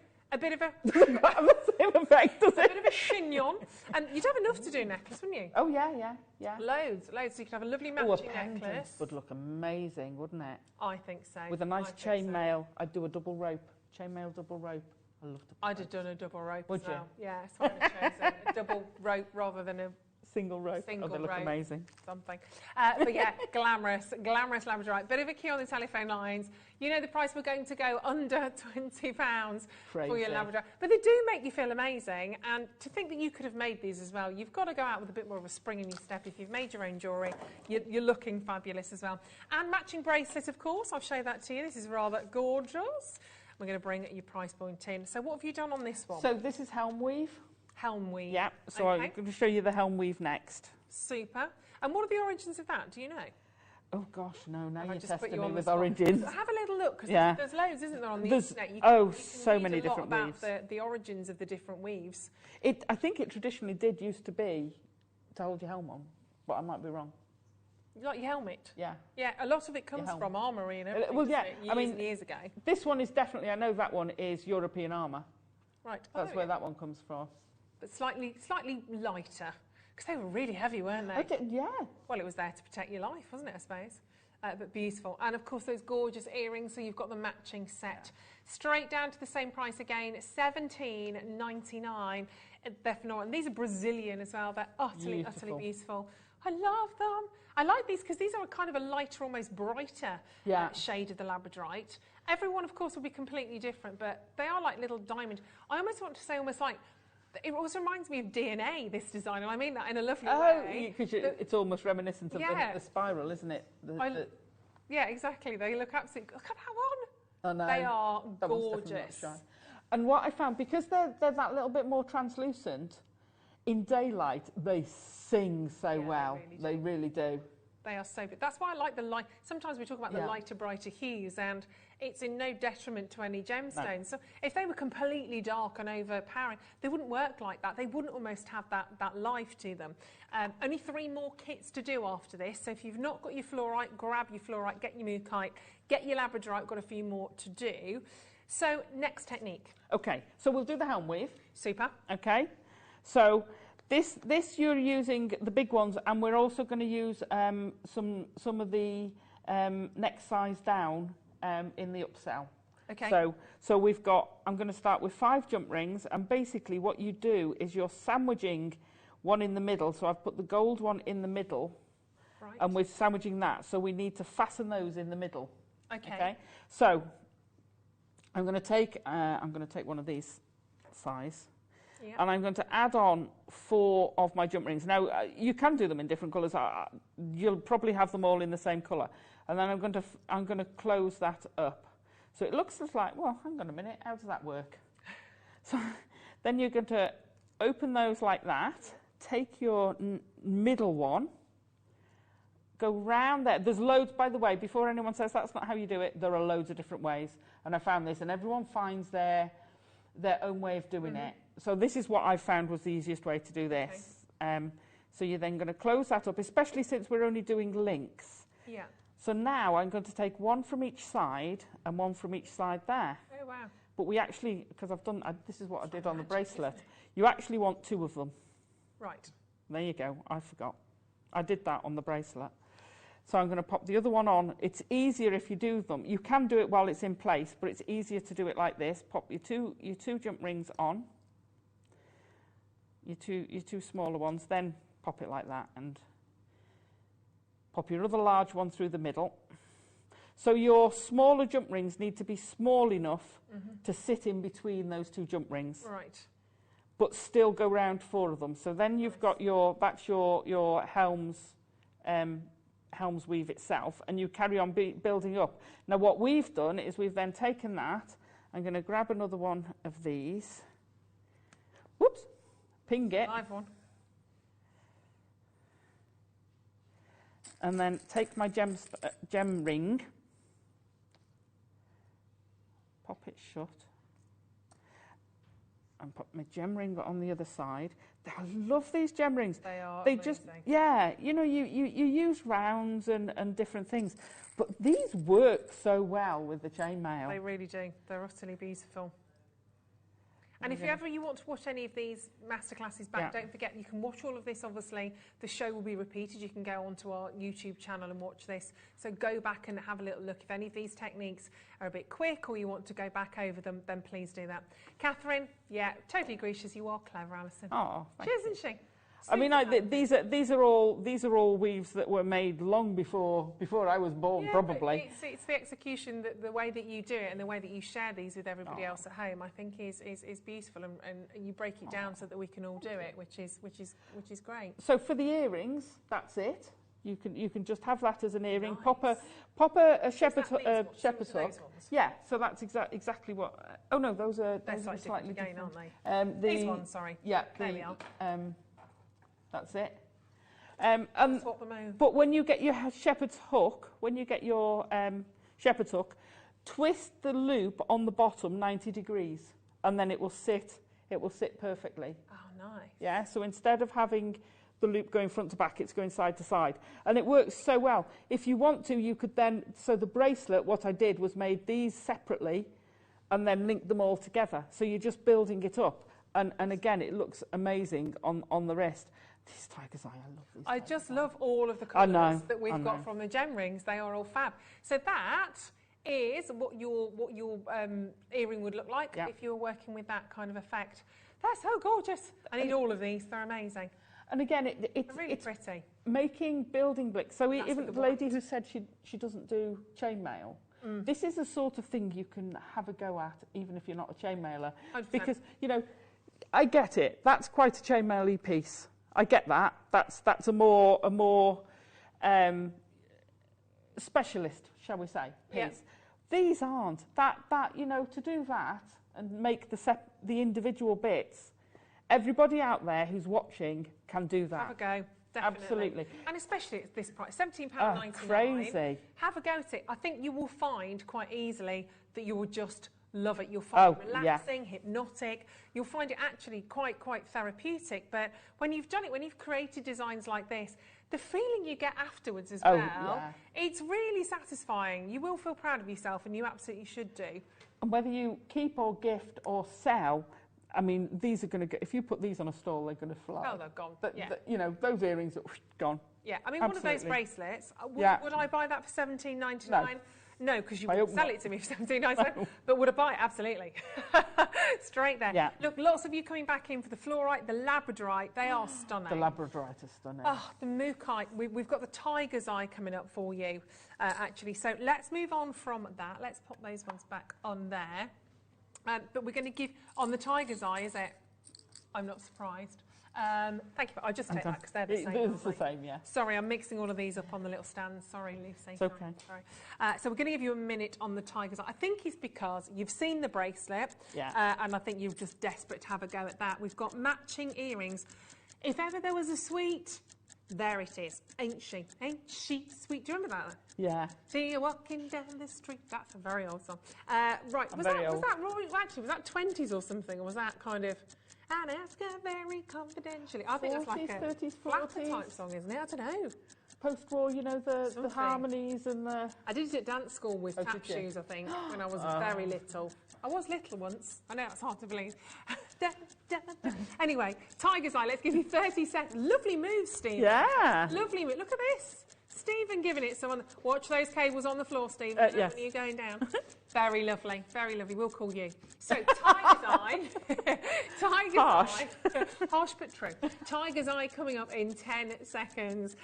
Doesn't have the same effect, does a it? bit of a chignon. And you'd have enough to do a necklace, wouldn't you? Oh, yeah. Loads. So you could have a lovely Oh, matching a pendant necklace. would look amazing, wouldn't it? I think so. With a nice chainmail. I'd do a double rope. Chainmail, double rope. I love double I'd have done a double rope Would as you? well. Yeah, so I'd have chosen a double rope rather than a single rope. Single they look rope. amazing. Something. But yeah, glamorous Labradorite. Bit of a key on the telephone lines. You know the price, we're going to go under £20 for your Crazy. Labrador. But they do make you feel amazing. And to think that you could have made these as well, you've got to go out with a bit more of a spring in your step. If you've made your own jewellery, you're looking fabulous as well. And matching bracelet, of course. I'll show that to you. This is rather gorgeous. We're going to bring your price point in. So what have you done on this one? So this is helm weave. Helm weave. Yeah, so Okay. I'm going to show you the helm weave next. Super. And what are the origins of that? Do you know? Oh gosh, no, now Have I you're just put testing you me on the with spot? origins. Have a little look, because Yeah. there's loads, isn't there, on the There's- internet? You so read many a lot different about weaves. the origins of the different weaves. I think it traditionally did used to be to hold your helm on, but I might be wrong. Like your helmet. Yeah. Yeah, a lot of it comes helm. from armoury and everything. Well, yeah, doesn't it? I mean, years and years ago. This one is definitely, I know that one is European armour. Right. That's where that one comes from. But slightly lighter. Because they were really heavy, weren't they? Yeah. Well, it was there to protect your life, wasn't it, I suppose? But beautiful. And, of course, those gorgeous earrings, so you've got the matching set. Straight down to the same price again, $17.99. They're phenomenal. And these are Brazilian as well. They're utterly beautiful. I love them. I like these because these are kind of a lighter, almost brighter shade of the Labradorite. Everyone, of course, will be completely different, but they are like little diamond. I almost want to say almost like, it also reminds me of DNA, this design, and I mean that in a lovely way. Because it's almost reminiscent of the spiral, isn't it? Yeah, exactly. They look absolutely... Look at that one. I know. They are That one's definitely not gorgeous. shy. And what I found, because they're that little bit more translucent, in daylight, they sing so well. They really do. They are so good. That's why I like the light. Sometimes we talk about the lighter, brighter hues, and it's in no detriment to any gemstones. No. So if they were completely dark and overpowering, they wouldn't work like that. They wouldn't almost have that life to them. Only 3 more kits to do after this. So if you've not got your fluorite, grab your fluorite, get your Mookaite, get your Labradorite. Got a few more to do. So next technique. Okay, so we'll do the helm weave. Super. Okay, so this you're using the big ones, and we're also going to use some of the next size down in the upsell. Okay. So we've got, I'm going to start with 5 jump rings, and basically what you do is you're sandwiching one in the middle. So I've put the gold one in the middle, and we're sandwiching that. So we need to fasten those in the middle. Okay. So I'm going to take one of these size. Yep. And I'm going to add on 4 of my jump rings. Now, you can do them in different colours. You'll probably have them all in the same colour. And then I'm going to close that up. So it looks just like, well, hang on a minute, how does that work? So then you're going to open those like that, take your middle one, go round there. There's loads, by the way, before anyone says that's not how you do it, there are loads of different ways. And I found this, and everyone finds their own way of doing it. So this is what I found was the easiest way to do this. Okay. So you're then going to close that up, especially since we're only doing links. Yeah. So now I'm going to take 1 from each side and 1 from each side there. Oh, wow. But we actually, because this is what I did on the bracelet, you actually want 2 of them. Right. There you go, I forgot. I did that on the bracelet. So I'm going to pop the other one on. It's easier if you do them. You can do it while it's in place, but it's easier to do it like this. Pop your two jump rings on, your two smaller ones, then pop it like that, and pop your other large one through the middle. So your smaller jump rings need to be small enough to sit in between those two jump rings. Right. But still go round 4 of them. So then you've got that's your helms weave itself, and you carry on building up. Now what we've done is we've then taken that. I'm going to grab another one of these. Whoops, ping it. Live one. And then take my gem ring, pop it shut, and put my gem ring on the other side. I love these gem rings. They are They amazing. just, yeah, you know, you use rounds and different things, but these work so well with the chainmail. They really do. They're utterly beautiful. And if you want to watch any of these masterclasses back, don't forget you can watch all of this. Obviously, the show will be repeated. You can go onto our YouTube channel and watch this. So go back and have a little look. If any of these techniques are a bit quick or you want to go back over them, then please do that. Catherine, yeah, totally agree. You are clever, Alison. Oh, she isn't she? I mean, these are all weaves that were made long before I was born, probably. It's the execution, the way that you do it, and the way that you share these with everybody else at home. I think is beautiful, and you break it down so that we can all do it, which is great. So for the earrings, that's it. You can just have that as an earring. Nice. Pop a shepherd's hook. Yeah, so that's exactly what. Oh no, those are slightly again, different, aren't they? These ones, sorry. Yeah, there we are. That's it. Swap them over. But when you get your shepherd's hook, shepherd's hook, twist the loop on the bottom 90 degrees, and then it will sit perfectly. Oh, nice. Yeah, so instead of having the loop going front to back, it's going side to side. And it works so well. If you want to, you could then, so the bracelet, what I did was made these separately and then link them all together. So you're just building it up. And again, it looks amazing on the wrist. These tiger's eye, I love these. I just love all of the colours that we've got from the gem rings. They are all fab. So that is what your earring would look like if you were working with that kind of effect. That's so gorgeous. I need all of these. They're amazing. And again, it's really pretty. Making building bricks. So even the lady who said she doesn't do chainmail, this is the sort of thing you can have a go at, even if you're not a chainmailer. 100%. Because, you know, I get it. That's quite a chainmail-y piece. I get that. That's a more specialist, shall we say, piece. Yeah. These aren't. That you know, to do that and make the individual bits, everybody out there who's watching can do that. Have a go. Definitely. Absolutely. And especially at this price, £17.99. Crazy. Have a go at it. I think you will find quite easily that you will just love it. You'll find it relaxing, hypnotic. You'll find it actually quite therapeutic. But when you've done it, when you've created designs like this, the feeling you get afterwards as well, it's really satisfying. You will feel proud of yourself, and you absolutely should do. And whether you keep or gift or sell, I mean, these are going to go, if you put these on a stall, they're going to fly. Oh, they're gone. You know, those earrings are gone. Yeah, I mean, Absolutely. one of those bracelets, would I buy that for $17.99? No, because you wouldn't sell it to me for $17.99. But would I buy it? Absolutely. Straight there. Yeah. Look, lots of you coming back in for the fluorite, the labradorite. They are stunning. The labradorite is stunning. Oh, the mookite. We've got the tiger's eye coming up for you, actually. So let's move on from that. Let's pop those ones back on there. But we're going to give, on the tiger's eye, is it? I'm not surprised. Thank you. I'll just take that because they're the same. It's the same, yeah. Sorry, I'm mixing all of these up on the little stands. Sorry, Lucy. It's okay. Sorry. So we're going to give you a minute on the tiger's eye. I think it's because you've seen the bracelet, and I think you're just desperate to have a go at that. We've got matching earrings. If ever there was a sweet, there it is. Ain't she? Ain't she sweet? Do you remember that? Yeah. See you walking down the street. That's a very old song. Right. Was that Roy? Actually, was that 20s or something, or was that kind of? And ask her very confidentially. I think that's like a 30s, 40s type song, isn't it? I don't know. Post-war, you know, the harmonies and the... I did it at dance school with tap shoes, I think, when I was very little. I was little once. I know it's hard to believe. Anyway, tiger's eye. Let's give you 30 seconds. Lovely move, Steve. Yeah. Lovely move. Look at this. Stephen giving it someone. Watch those cables on the floor, Stephen. Yes. When you're going down. Very lovely, very lovely. We'll call you. So, Tiger's Eye. Tiger's Harsh. Eye. Harsh but true. Tiger's Eye coming up in 10 seconds.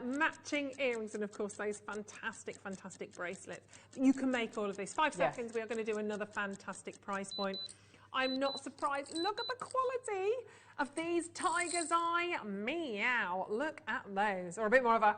Matching earrings and, of course, those fantastic, fantastic bracelets. You can make all of this. 5 seconds, we are going to do another fantastic price point. I'm not surprised. Look at the quality of these Tiger's Eye. Meow. Look at those. Or a bit more of a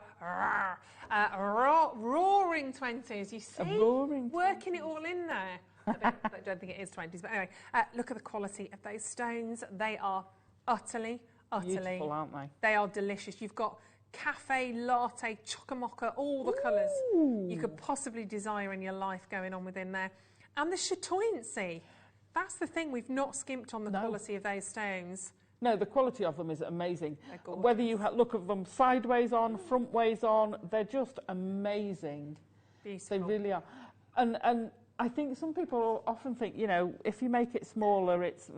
roaring 20s. You see? A roaring Working it all in there. I don't think it is 20s. But anyway, look at the quality of those stones. They are utterly, beautiful, aren't they? They are delicious. You've got cafe, latte, chocomocha, all the colours you could possibly desire in your life going on within there. And the chatoyancy. That's the thing, we've not skimped on the quality of those stones. No, the quality of them is amazing. Whether you look at them sideways on, front ways on, they're just amazing. Beautiful. They really are. And I think some people often think, you know, if you make it smaller, it's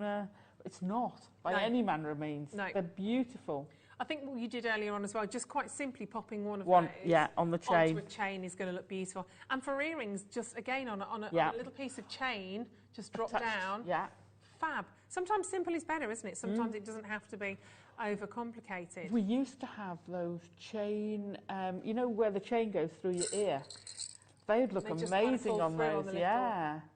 not, by any manner of means. No. They're beautiful. I think what you did earlier on as well, just quite simply popping one of those on the chain. onto a chain is going to look beautiful. And for earrings, just again on a little piece of chain, just drop down. Yeah. Fab. Sometimes simple is better, isn't it? Sometimes it doesn't have to be overcomplicated. We used to have those chain, you know where the chain goes through your ear? They'd look amazing on those,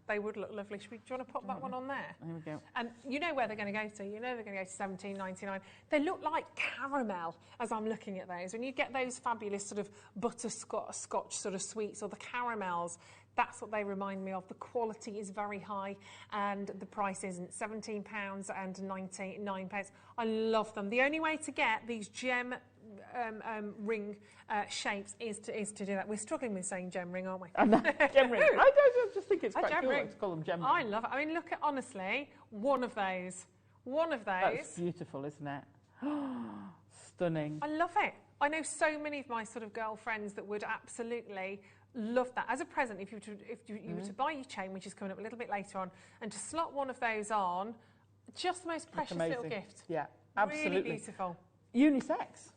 They would look lovely. Do you want to pop that one on there? There we go. And you know where they're going to go to. You know they're going to go to $17.99. They look like caramel as I'm looking at those. When you get those fabulous sort of butterscotch sort of sweets or the caramels, that's what they remind me of. The quality is very high and the price isn't. £17.99. I love them. The only way to get these gem ring shapes is to do that. We're struggling with saying gem ring, aren't we? Gem ring. I just think it's quite cool to call them gem ring. I love it. I mean, look at, honestly, one of those. That's beautiful, isn't it? Stunning. I love it. I know so many of my sort of girlfriends that would absolutely love that as a present. If you were to buy your chain, which is coming up a little bit later on, and to slot one of those on, just the most precious little gift. Yeah, absolutely. Really beautiful. Unisex.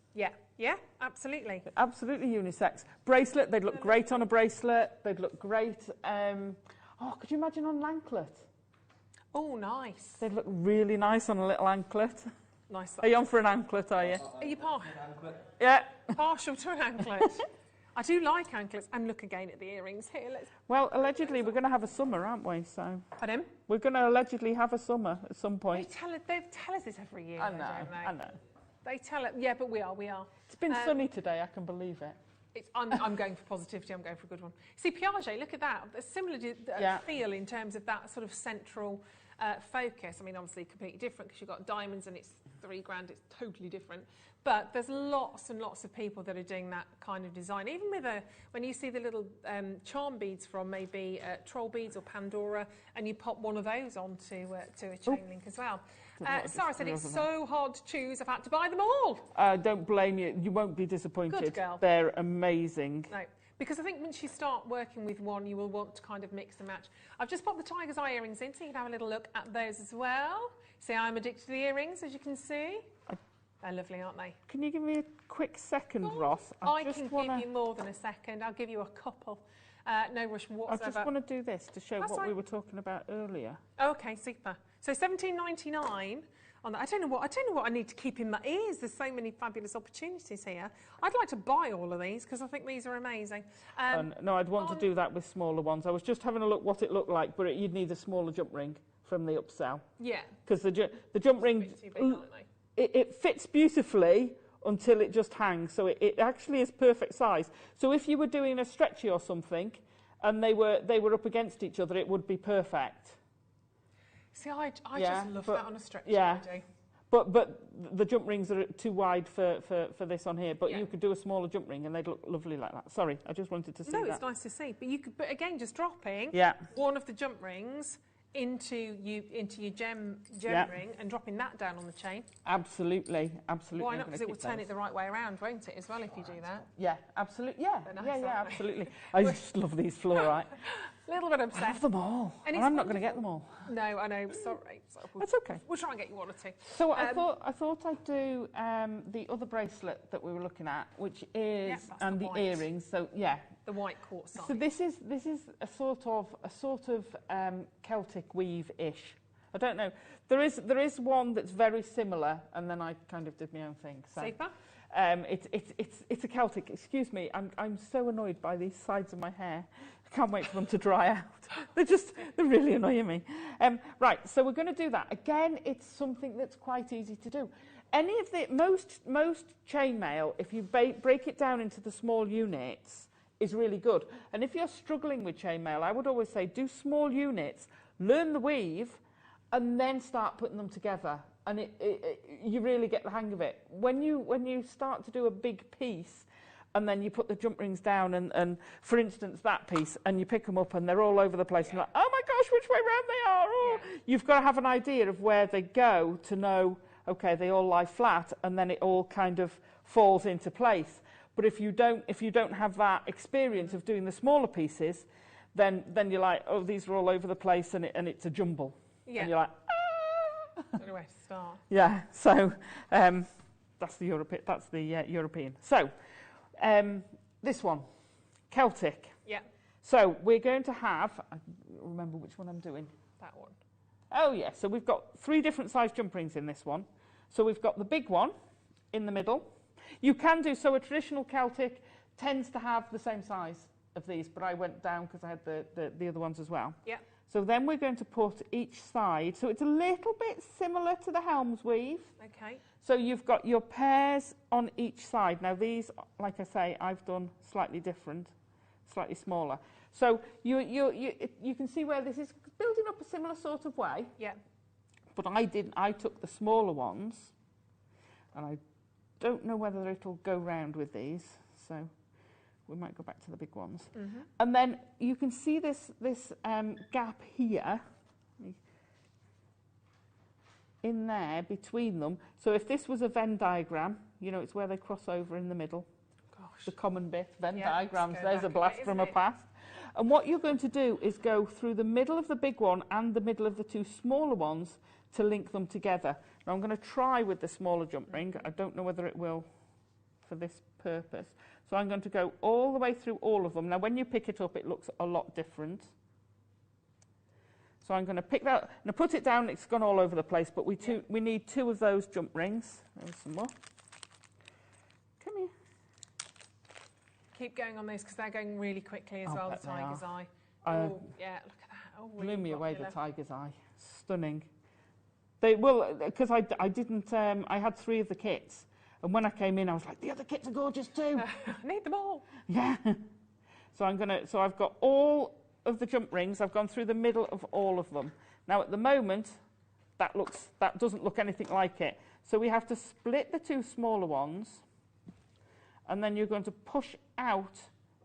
Yeah, absolutely. Absolutely unisex. Bracelet, they'd look great on a bracelet. They'd look great. Could you imagine on an anklet? Oh, nice. They'd look really nice on a little anklet. Nice. Are you on for an anklet, are you? Are you partial? Yeah. Partial to an anklet. I do like anklets. And look again at the earrings here. Well, allegedly, we're going to have a summer, aren't we? So. Pardon? We're going to allegedly have a summer at some point. They tell us this every year. I know, don't they? I know. They tell it, yeah, but we are. It's been sunny today, I can believe it. I'm going for positivity, I'm going for a good one. See, Piaget, look at that. A similar feel in terms of that sort of central focus. I mean, obviously completely different because you've got diamonds and it's £3,000, it's totally different. But there's lots and lots of people that are doing that kind of design. Even with when you see the little charm beads from maybe Troll Beads or Pandora, and you pop one of those onto to a chain link as well. Sarah said it's so hard to choose, I've had to buy them all. Don't blame you. You won't be disappointed. Good girl. They're amazing. No, because I think once you start working with one, you will want to kind of mix and match. I've just popped the Tiger's Eye earrings in, so you can have a little look at those as well. See, I'm addicted to the earrings, as you can see. They're lovely, aren't they? Can you give me a quick second, Ross? I can give you more than a second. I'll give you a couple. No rush whatsoever. I just want to do this to show what we were talking about earlier. Okay, super. So £17.99 on that. I don't know what I need to keep in my ears. There's so many fabulous opportunities here. I'd like to buy all of these because I think these are amazing. No, I'd want to do that with smaller ones. I was just having a look what it looked like, but you'd need a smaller jump ring from the upsell. Yeah. Because the jump ring, it fits beautifully until it just hangs. So it actually is perfect size. So if you were doing a stretchy or something, and they were up against each other, it would be perfect. See, I just love that on a stretchy. Yeah. I do. But the jump rings are too wide for this on here. But you could do a smaller jump ring and they'd look lovely like that. Sorry, I just wanted to see that. No, it's nice to see. But you could, but again, just dropping one of the jump rings into your gem ring and dropping that down on the chain. Absolutely. Why not? Because it will turn it the right way around, won't it, as well, if you do that? Yeah, absolutely. Yeah, Nice, absolutely. I just love these fluorite. A little bit obsessed. I love them all. And And I'm not going to get them all. No, I know. Sorry. That's okay. We'll try and get you one or two. So I thought I'd do the other bracelet that we were looking at, which is and the earrings. So yeah, the white quartz side. So this is a sort of Celtic weave-ish. I don't know. There is one that's very similar, and then I kind of did my own thing. So. Super. It's a Celtic. Excuse me. I'm so annoyed by these sides of my hair. I can't wait for them to dry out. They're really annoying me. Right. So we're going to do that again. It's something that's quite easy to do. Any of the most chainmail, if you break it down into the small units, is really good. And if you're struggling with chainmail, I would always say do small units, learn the weave, and then start putting them together. And you really get the hang of it. When you start to do a big piece, and then you put the jump rings down, and for instance, that piece, and you pick them up, and they're all over the place, and you're like, oh my gosh, which way round they are? Oh. You've got to have an idea of where they go to know, okay, they all lie flat, and then it all kind of falls into place. But if you don't have that experience of doing the smaller pieces, then you're like, oh, these are all over the place, and it's a jumble. Yeah. And you're like, I don't know where to start. yeah, so that's the European. So this one, Celtic. Yeah. So we're going to have, I remember which one I'm doing. That one. Oh yeah, so we've got 3 different size jump rings in this one. So we've got the big one in the middle. You can do, so a traditional Celtic tends to have the same size of these, but I went down because I had the other ones as well. Yeah. So then we're going to put each side, so it's a little bit similar to the Helms weave. Okay. So you've got your pairs on each side. Now these, like I say, I've done slightly different, slightly smaller. So you can see where this is building up a similar sort of way. Yeah. But I took the smaller ones, and I don't know whether it'll go round with these, so we might go back to the big ones. Mm-hmm. And then you can see this gap here, in there between them. So if this was a Venn diagram, you know, it's where they cross over in the middle. Gosh. The common bit, Venn Yeah, diagrams, let's go there's a back blast a bit, from isn't a it? past. And what you're going to do is go through the middle of the big one and the middle of the 2 smaller ones to link them together. Now I'm going to try with the smaller jump ring. I don't know whether it will for this purpose. So I'm going to go all the way through all of them. Now when you pick it up, it looks a lot different. So I'm going to pick that, and I put it down, it's gone all over the place, but we need 2 of those jump rings. There's some more. Come here. Keep going on those because they're going really quickly as I'll well, bet the they tiger's are. eye. I- Oh, yeah, look at that. Oh, really Blew me away, the popular. tiger's eye. Stunning. They will, because I didn't, I had 3 of the kits. And when I came in, I was like, the other kits are gorgeous too. I need them all. Yeah. So I've got all of the jump rings. I've gone through the middle of all of them. Now at the moment, that doesn't look anything like it. So we have to split the 2 smaller ones, and then you're going to push out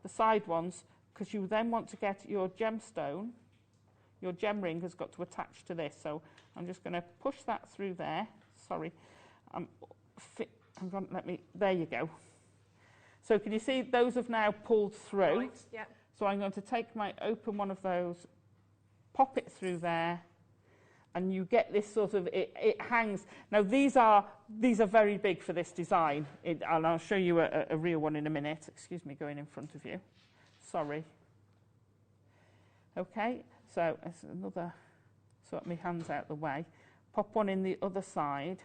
the side ones, because you then want to get your gemstone. Your gem ring has got to attach to this. So I'm just going to push that through there. Sorry. There you go. So can you see those have now pulled through? Right, yeah. So I'm going to open one of those, pop it through there, and you get this sort of, it hangs. Now these are very big for this design, and I'll show you a real one in a minute. Excuse me, going in front of you. Sorry. Okay, so it's another, sort my hands out the way. Pop one in the other side.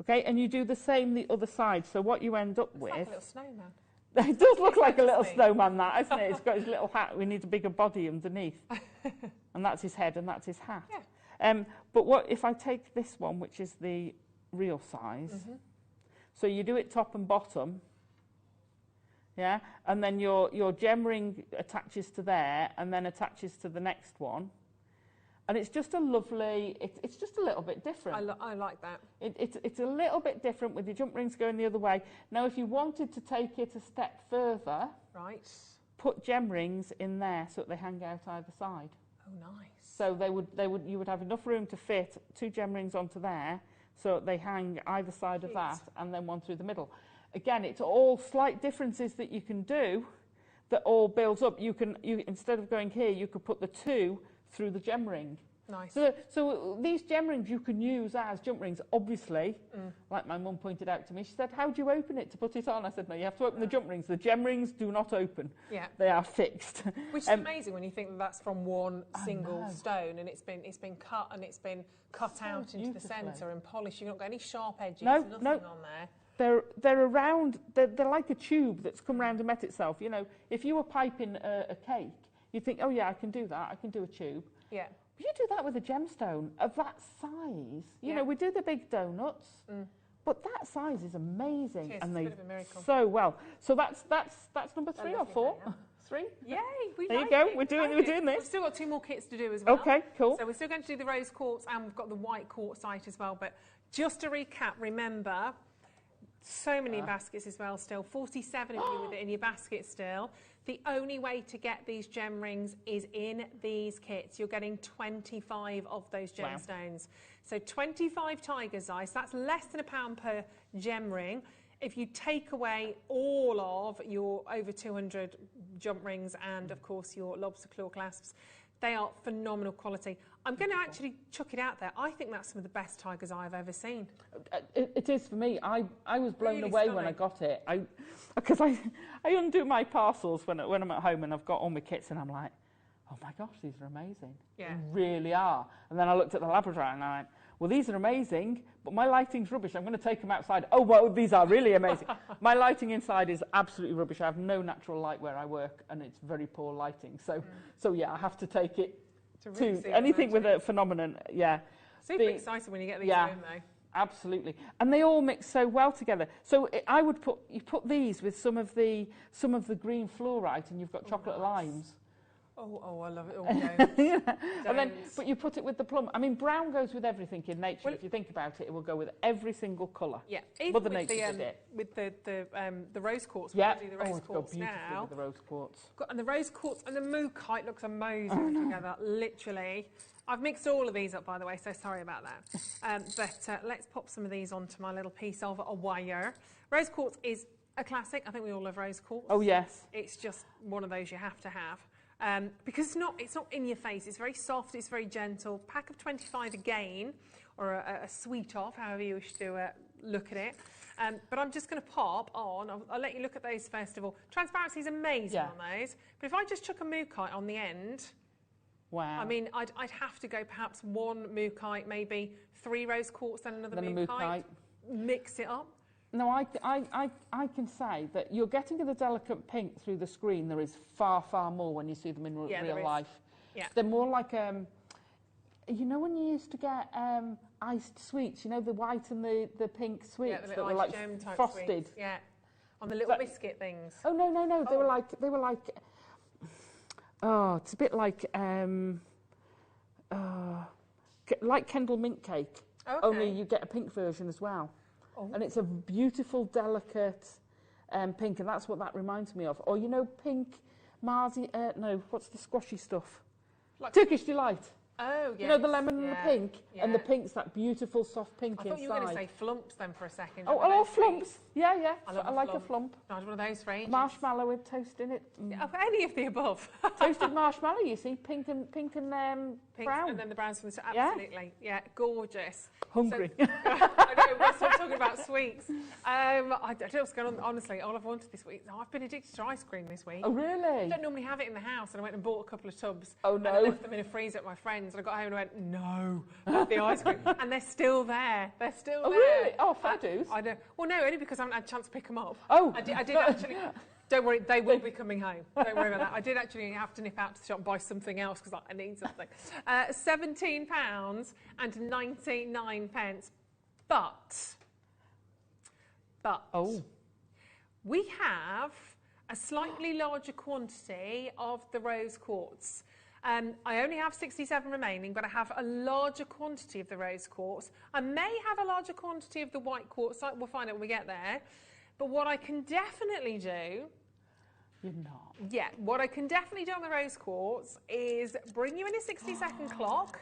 Okay, and you do the same the other side. So what you end up with... Like a little snowman. It does look like a little snowman, that, isn't it? It's got his little hat. We need a bigger body underneath. And that's his head and that's his hat. Yeah. But what if I take this one, which is the real size, so you do it top and bottom, yeah, and then your gem ring attaches to there and then attaches to the next one. And it's just a lovely, it's just a little bit different. I like that. It's a little bit different with your jump rings going the other way. Now, if you wanted to take it a step further, right, put gem rings in there so that they hang out either side. Oh, nice. So you would have enough room to fit 2 gem rings onto there, so they hang either side of that, and then one through the middle. Again, it's all slight differences that you can do that all builds up. You instead of going here, you could put the 2 through the gem ring. Nice. So these gem rings you can use as jump rings, obviously. Like my mum pointed out to me, she said, how do you open it to put it on? I said, no, you have to open the jump rings. The gem rings do not open. Yeah. They are fixed. Which is amazing when you think that that's from one single stone, and it's been cut and it's been cut out into the centre and polished. You've not got any sharp edges, nothing on there. They're around, they're like a tube that's come round and met itself. You know, if you were piping a cake, you'd think, oh yeah, I can do that, I can do a tube. Yeah. But you do that with a gemstone of that size. You know, we do the big donuts, but that size is amazing. It is, and it's a they bit of a miracle. so well. So that's number 3 or 4? 3? Yay! There you go. We're doing this. We've still got 2 more kits to do as well. Okay, cool. So we're still going to do the rose quartz, and we've got the white quartzite as well. But just to recap, remember, so many baskets as well still. 47 of you with it in your basket still. The only way to get these gem rings is in these kits. You're getting 25 of those gemstones. So 25 tiger's eye, so that's less than £1 per gem ring. If you take away all of your over 200 jump rings and, of course, your lobster claw clasps, they are phenomenal quality. I'm going to actually chuck it out there. I think that's some of the best tiger's eye I've ever seen. It is for me. I was blown Really away stunning. when I got it. Because I undo my parcels when I'm at home and I've got all my kits and I'm like, oh my gosh, these are amazing. Yeah. They really are. And then I looked at the laboratory and I went, well, these are amazing, but my lighting's rubbish. I'm going to take them outside. Oh, well, these are really amazing. My lighting inside is absolutely rubbish. I have no natural light where I work and it's very poor lighting. So yeah, I have to take it to anything with a phenomenon. Yeah. Super excited when you get these in though. Absolutely, and they all mix so well together. So I would put these with some of the green fluorite, and you've got chocolate limes. Oh, I love it. Oh, don't. And then, but you put it with the plum. I mean, brown goes with everything in nature. Well, if you think about it, it will go with every single colour. Yeah, even Mother with Nature did it. With the rose quartz. Yeah, We'll do the rose quartz now. With the rose quartz. And the rose quartz and the mookaite looks amazing together. Literally. I've mixed all of these up, by the way, so sorry about that. But let's pop some of these onto my little piece of a wire. Rose quartz is a classic. I think we all love rose quartz. Oh, yes. It's just one of those you have to have. Because it's not in your face. It's very soft. It's very gentle. Pack of 25 again, or a suite of, however you wish to look at it. But I'm just going to pop on. I'll let you look at those first of all. Transparency is amazing on those. But if I just chuck a mookaite on the end, wow. I mean, I'd have to go perhaps 1 mookaite, maybe 3 rose quartz, then another mookaite. Mix it up. No, I can say that you're getting the delicate pink through the screen. There is far, far more when you see them in real life. Yeah. They're more like, you know when you used to get iced sweets, you know, the white and the pink sweets that were like frosted? Sweets. Yeah, on the little biscuit things. Oh, no. They were like, oh, it's a bit like Kendall mint cake, only you get a pink version as well. Oh. And it's a beautiful, delicate pink, and that's what that reminds me of. Or, you know, pink Marzi, no, what's the squashy stuff? Like Turkish Delight. Oh, yes. You know, the lemon and the pink, and the pink's that beautiful soft pink inside. I thought you were going to say flumps then for a second. Oh, flumps. Yeah. I like a flump. I had one of those for ages. Marshmallow with toast in it. Any of the above. Toasted marshmallow, you see, pink and brown. And then the browns from the absolutely. Yeah, gorgeous. Hungry. So, I know, we're still talking about sweets. I don't know what's going on, honestly. All I've wanted this week, I've been addicted to ice cream this week. Oh, really? I don't normally have it in the house, and I went and bought a couple of tubs. Oh, no. And I left them in a freezer at my friend's, and I got home and I went, no, not the ice cream. And they're still there. They're still there. Really? Oh, fair dues. I know. Well, no, only because I haven't had a chance to pick them up. Oh. I did actually. Don't worry, they will be coming home. Don't worry about that. I did actually have to nip out to the shop and buy something else because I need something. £17 and 99 pence. But we have a slightly larger quantity of the rose quartz. I only have 67 remaining, but I have a larger quantity of the rose quartz. I may have a larger quantity of the white quartz. We'll find out when we get there. But what I can definitely do... You're not. Yeah, what I can definitely do on the rose quartz is bring you in a 60-second clock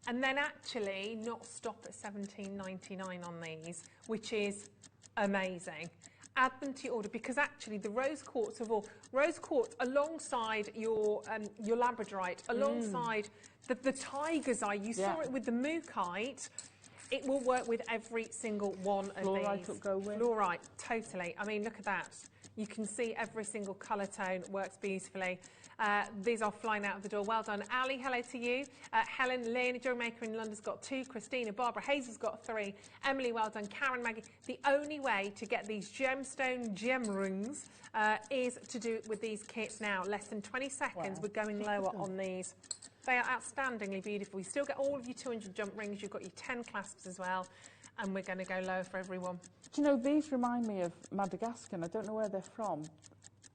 and then actually not stop at £17.99 on these, which is amazing. add them to your order, because actually the rose quartz alongside your labradorite, alongside the tiger's eye, you saw it with the mookaite, it will work with every single one of these. Fluorite will go with. Fluorite, totally. I mean, look at that. You can see every single colour tone works beautifully. These are flying out of the door. Well done. Ali, hello to you. Helen, Lynn, Jewellery Maker in London's got 2. Christina, Barbara, Hazel's got 3. Emily, well done. Karen, Maggie. The only way to get these gemstone gem rings is to do it with these kits now. Less than 20 seconds. We're going lower on these. They are outstandingly beautiful. You still get all of your 200 jump rings. You've got your 10 clasps as well. And we're going to go lower for everyone. Do you know, these remind me of Madagascar. I don't know where they're from.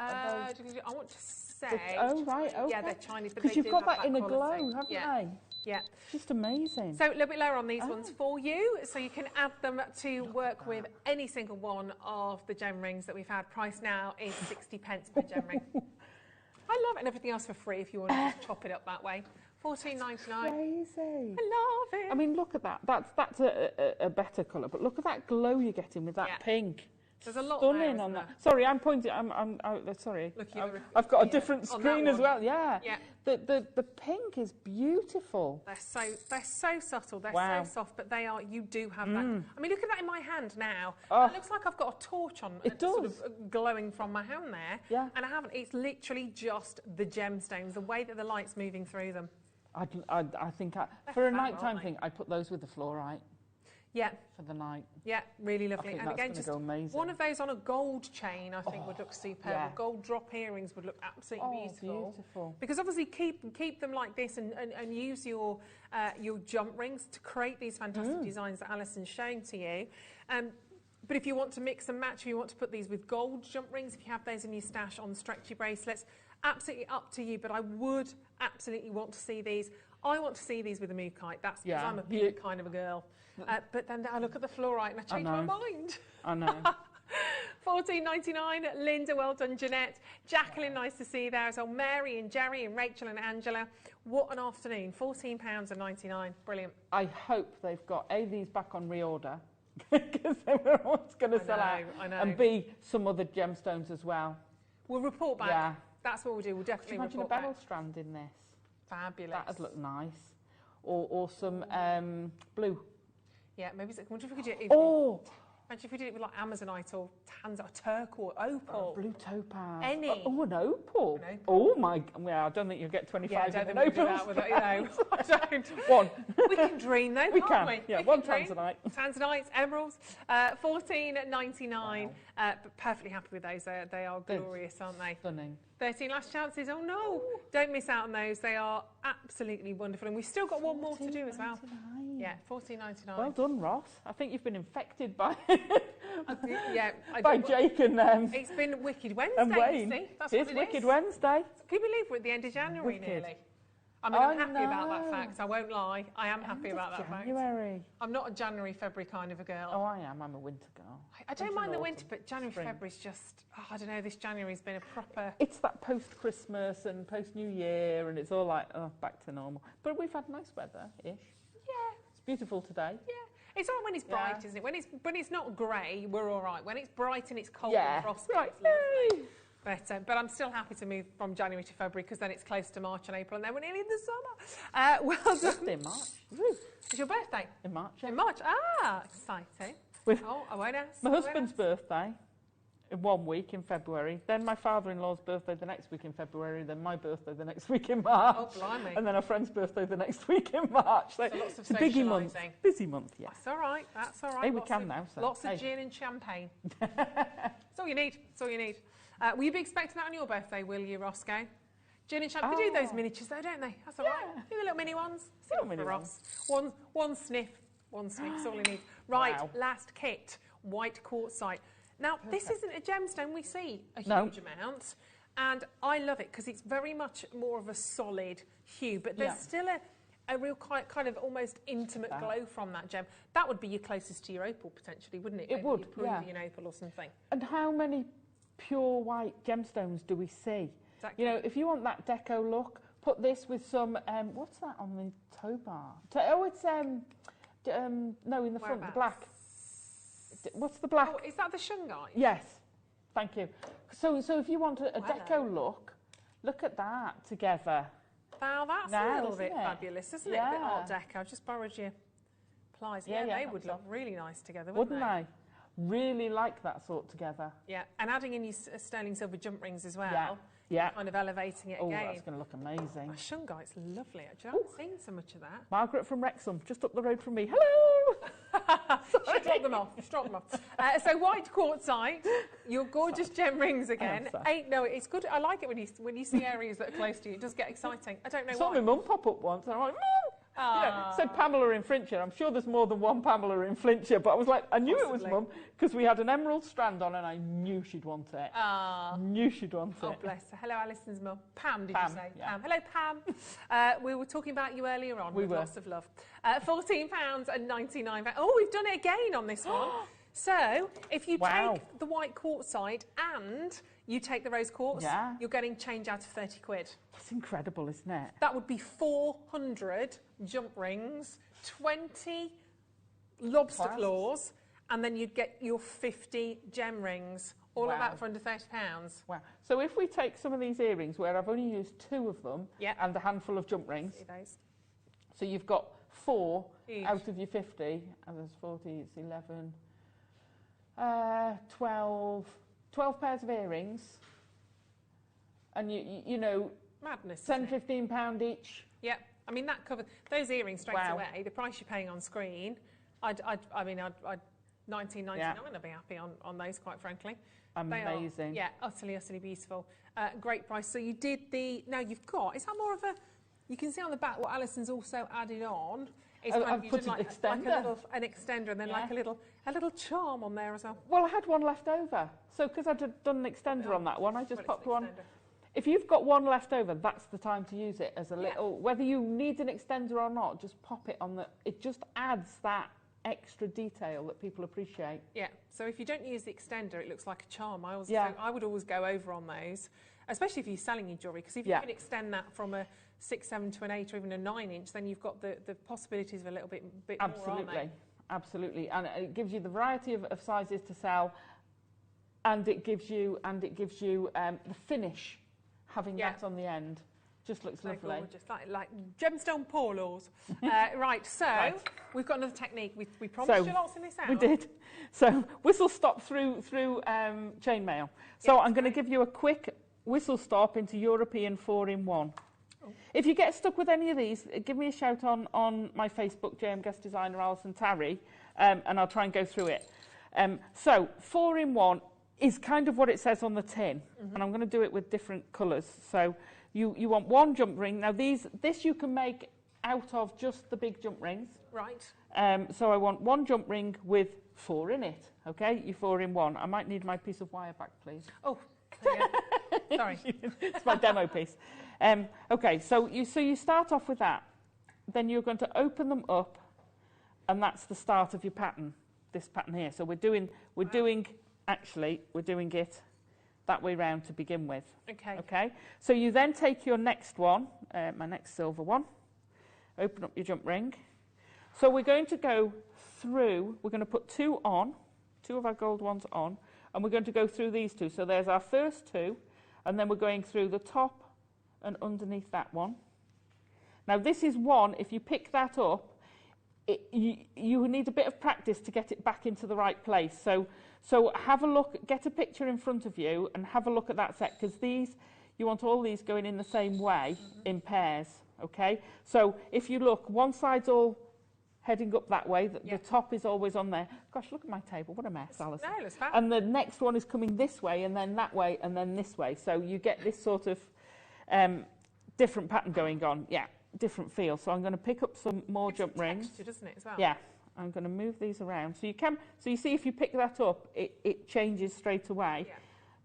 I want to say... Oh, right, okay. Yeah, they're Chinese, but because they you've do got have that in a quality. glow, haven't Yeah. they? Yeah. Just amazing. So a little bit lower on these ones for you, so you can add them to work with any single one of the gem rings that we've had. Price now is 60 pence per gem ring. I love it, and everything else for free if you want to just chop it up that way. $14.99. Crazy. I love it. I mean, look at that. That's a better colour, but look at that glow you're getting with that pink. There's a lot stunning there, on isn't that. Sorry, I'm pointing. Sorry. I've got a different screen as well. Yeah. The pink is beautiful. They're so subtle. They're so soft, but they are. You do have that. I mean, look at that in my hand now. It looks like I've got a torch on. It does. Sort of glowing from my hand there. Yeah. And I haven't. It's literally just the gemstones, the way that the light's moving through them. I think for a nighttime thing, I'd put those with the fluorite. Yeah. For the night. Yeah, really lovely. I think and that's again, just go amazing. one of those on a gold chain, I think, would look superb. yeah. Gold drop earrings would look absolutely beautiful. Because obviously, keep them like this and use your jump rings to create these fantastic designs that Alison's showing to you. But if you want to mix and match, if you want to put these with gold jump rings, if you have those in your stash on stretchy bracelets, absolutely up to you. But I would absolutely want to see these. I want to see these with a mookaite. That's because I'm a pink kind of a girl. But then I look at the fluorite and I change my mind. I know. $14.99. Linda, well done. Jeanette, Jacqueline, nice to see you there as well. Mary and Jerry and Rachel and Angela. What an afternoon. £14.99. Brilliant. I hope they've got these back on reorder. Because everyone's going to sell out. I know. And B, some other gemstones as well. We'll report back. Yeah. That's what we'll do. We'll definitely imagine report a beryl back. strand in this. Fabulous. That'd look nice. Or some blue. Yeah, maybe. I wonder if we could do it. Imagine if we did it with like Amazonite or Tanzanite, turquoise, opal. Blue topaz. Any. An opal. Oh my, well, I don't think you'll get 25 I don't in think an we opal. do that with I don't. One. We can dream though, can't we? Yeah, we one can Tanzanite. Tanzanites, emeralds, $14.99. Wow. But perfectly happy with those. They are glorious, aren't they? Stunning. 13 last chances. Oh no! Don't miss out on those. They are absolutely wonderful, and we've still got one more to do as well. Yeah, $14.99. Well done, Ross. I think you've been infected by by Jake and It's been Wicked Wednesday. and Wayne. You see? That's It's what it Wicked is. Wednesday. Can you believe we're at the end of January nearly? I mean, I'm happy about that fact. I won't lie. I am happy about that fact. January. I'm not a January, February kind of a girl. Oh, I am. I'm a winter girl. I don't mind the winter, but January, February's just, I don't know, this January's been a proper... It's that post-Christmas and post-New Year, and it's all like, back to normal. But we've had nice weather-ish. Yeah. It's beautiful today. Yeah. It's all right when it's bright, isn't it? When it's not grey, we're all right. When it's bright and it's cold and frosty, it's lovely. But I'm still happy to move from January to February because then it's close to March and April and then we're nearly in the summer. Well done. In March. It's your birthday? In March. Yeah. In March. Exciting. I won't ask. My husband's birthday in 1 week in February. Then my father-in-law's birthday the next week in February. Then my birthday the next week in March. Oh, blimey. And then a friend's birthday the next week in March. So lots of it's a biggie month. socialising. Busy month, yeah. That's all right. That's all right. Hey, we can now. So. Lots of gin and champagne. That's all you need. That's all you need. Will you be expecting that on your birthday, will you, Roscoe? Gin and champagne. They do those miniatures though, don't they? That's all right. Do the little mini ones. Little mini Ross. One sniff. One sniff. That's all he needs. Right, last kit. White quartzite. Now, this isn't a gemstone we see a huge amount. And I love it because it's very much more of a solid hue, but there's still a real kind of almost intimate glow from that gem. That would be your closest to your opal, potentially, wouldn't it? It would, your Peruvian opal or something. And how many pure white gemstones do we see? Exactly. You know, if you want that deco look, put this with some, what's that on the toe bar? It's, no, in the front, the black. What's the black? Oh, is that the shungite? Yes. Thank you. So if you want a deco look at that together. Wow, that's a little bit fabulous, isn't it? A bit Art Deco. I've just borrowed your pliers. Yeah, they would look really nice together, wouldn't they? Really like that sort together. Yeah, and adding in your sterling silver jump rings as well. Yeah. Kind of elevating it again. Oh, that's going to look amazing. Oh, Shungite's lovely, actually. I haven't seen so much of that. Margaret from Wrexham, just up the road from me. Hello! She dropped them off. So white quartzite, your gorgeous gem rings again. It's good. I like it when you see areas that are close to you. It does get exciting. I don't know why. I saw my mum pop up once, and I'm like, Mum! You know, said Pamela in Flintshire. I'm sure there's more than one Pamela in Flintshire, but I was like, I knew it was Mum because we had an emerald strand on and I knew she'd want it. Knew she'd want it. Oh, bless her. Hello, Alison's mum. Pam, did you say? Yeah. Pam. Hello, Pam. We were talking about you earlier on with lots of love. £14.99. Oh, we've done it again on this one. So, if you take the white quartzite and you take the rose quartz, you're getting change out of 30 quid. That's incredible, isn't it? That would be 400 jump rings, 20 lobster claws, and then you'd get your 50 gem rings. All of that for under £30. Wow. So if we take some of these earrings where I've only used 2 of them and a handful of jump rings, so you've got 4 out of your 50, and there's 40, it's 11, 12 pairs of earrings, and you know, madness, £10-15 each. Yeah, I mean that covered those earrings straight away. The price you're paying on screen, I'd £19.99. I'd be happy on those, quite frankly. Amazing. They are, utterly beautiful. Great price. So you did now you've got. Is that more of a? You can see on the back what Alison's also added on. I've put an extender. An extender, and then like a little charm on there as well. Well, I had one left over, so because I'd done an extender on that one, I just popped one. If you've got one left over, that's the time to use it as a little. Whether you need an extender or not, just pop it on the. It just adds that extra detail that people appreciate. Yeah. So if you don't use the extender, it looks like a charm. I would always go over on those, especially if you're selling your jewellery, because if you can extend that from a 6, 7 to an 8 or even a 9 inch, then you've got the possibilities of a little bit more, aren't they? Absolutely, and it gives you the variety of sizes to sell, and it gives you the finish, having that on the end. Just looks lovely. Gorgeous, like gemstone polos. Right, so we've got another technique. We promised you lots in this hour. We did. So whistle stop through chainmail. So I'm going to give you a quick whistle stop into European 4-in-1. If you get stuck with any of these, give me a shout on my Facebook, JM Guest Designer Alison Tarry, and I'll try and go through it. So 4-in-1 is kind of what it says on the tin, and I'm going to do it with different colours. So you want one jump ring. Now this you can make out of just the big jump rings. Right. So I want one jump ring with 4 in it. Okay, you 4-in-1. I might need my piece of wire back, please. Oh, sorry. It's my demo piece. Okay, so you start off with that. Then you're going to open them up, and that's the start of your pattern. This pattern here. So we're doing it that way round to begin with. Okay. Okay. So you then take your next one, my next silver one. Open up your jump ring. So we're going to go through. We're going to put 2 on, 2 of our gold ones on, and we're going to go through these 2. So there's our first 2, and then we're going through the top and underneath that one. Now this is one. If you pick that up, you need a bit of practice to get it back into the right place. So have a look, get a picture in front of you and have a look at that set, because you want all these going in the same way in pairs, okay? So if you look, one side's all heading up that way, the top is always on there. Gosh, look at my table, what a mess, Alison. No, it's fab. And the next one is coming this way, and then that way, and then this way. So you get this sort of different pattern going on, different feel. So I'm going to pick up some more jump rings. Texture, doesn't it, as well? Yeah. I'm going to move these around. So you see if you pick that up, it changes straight away. Yeah.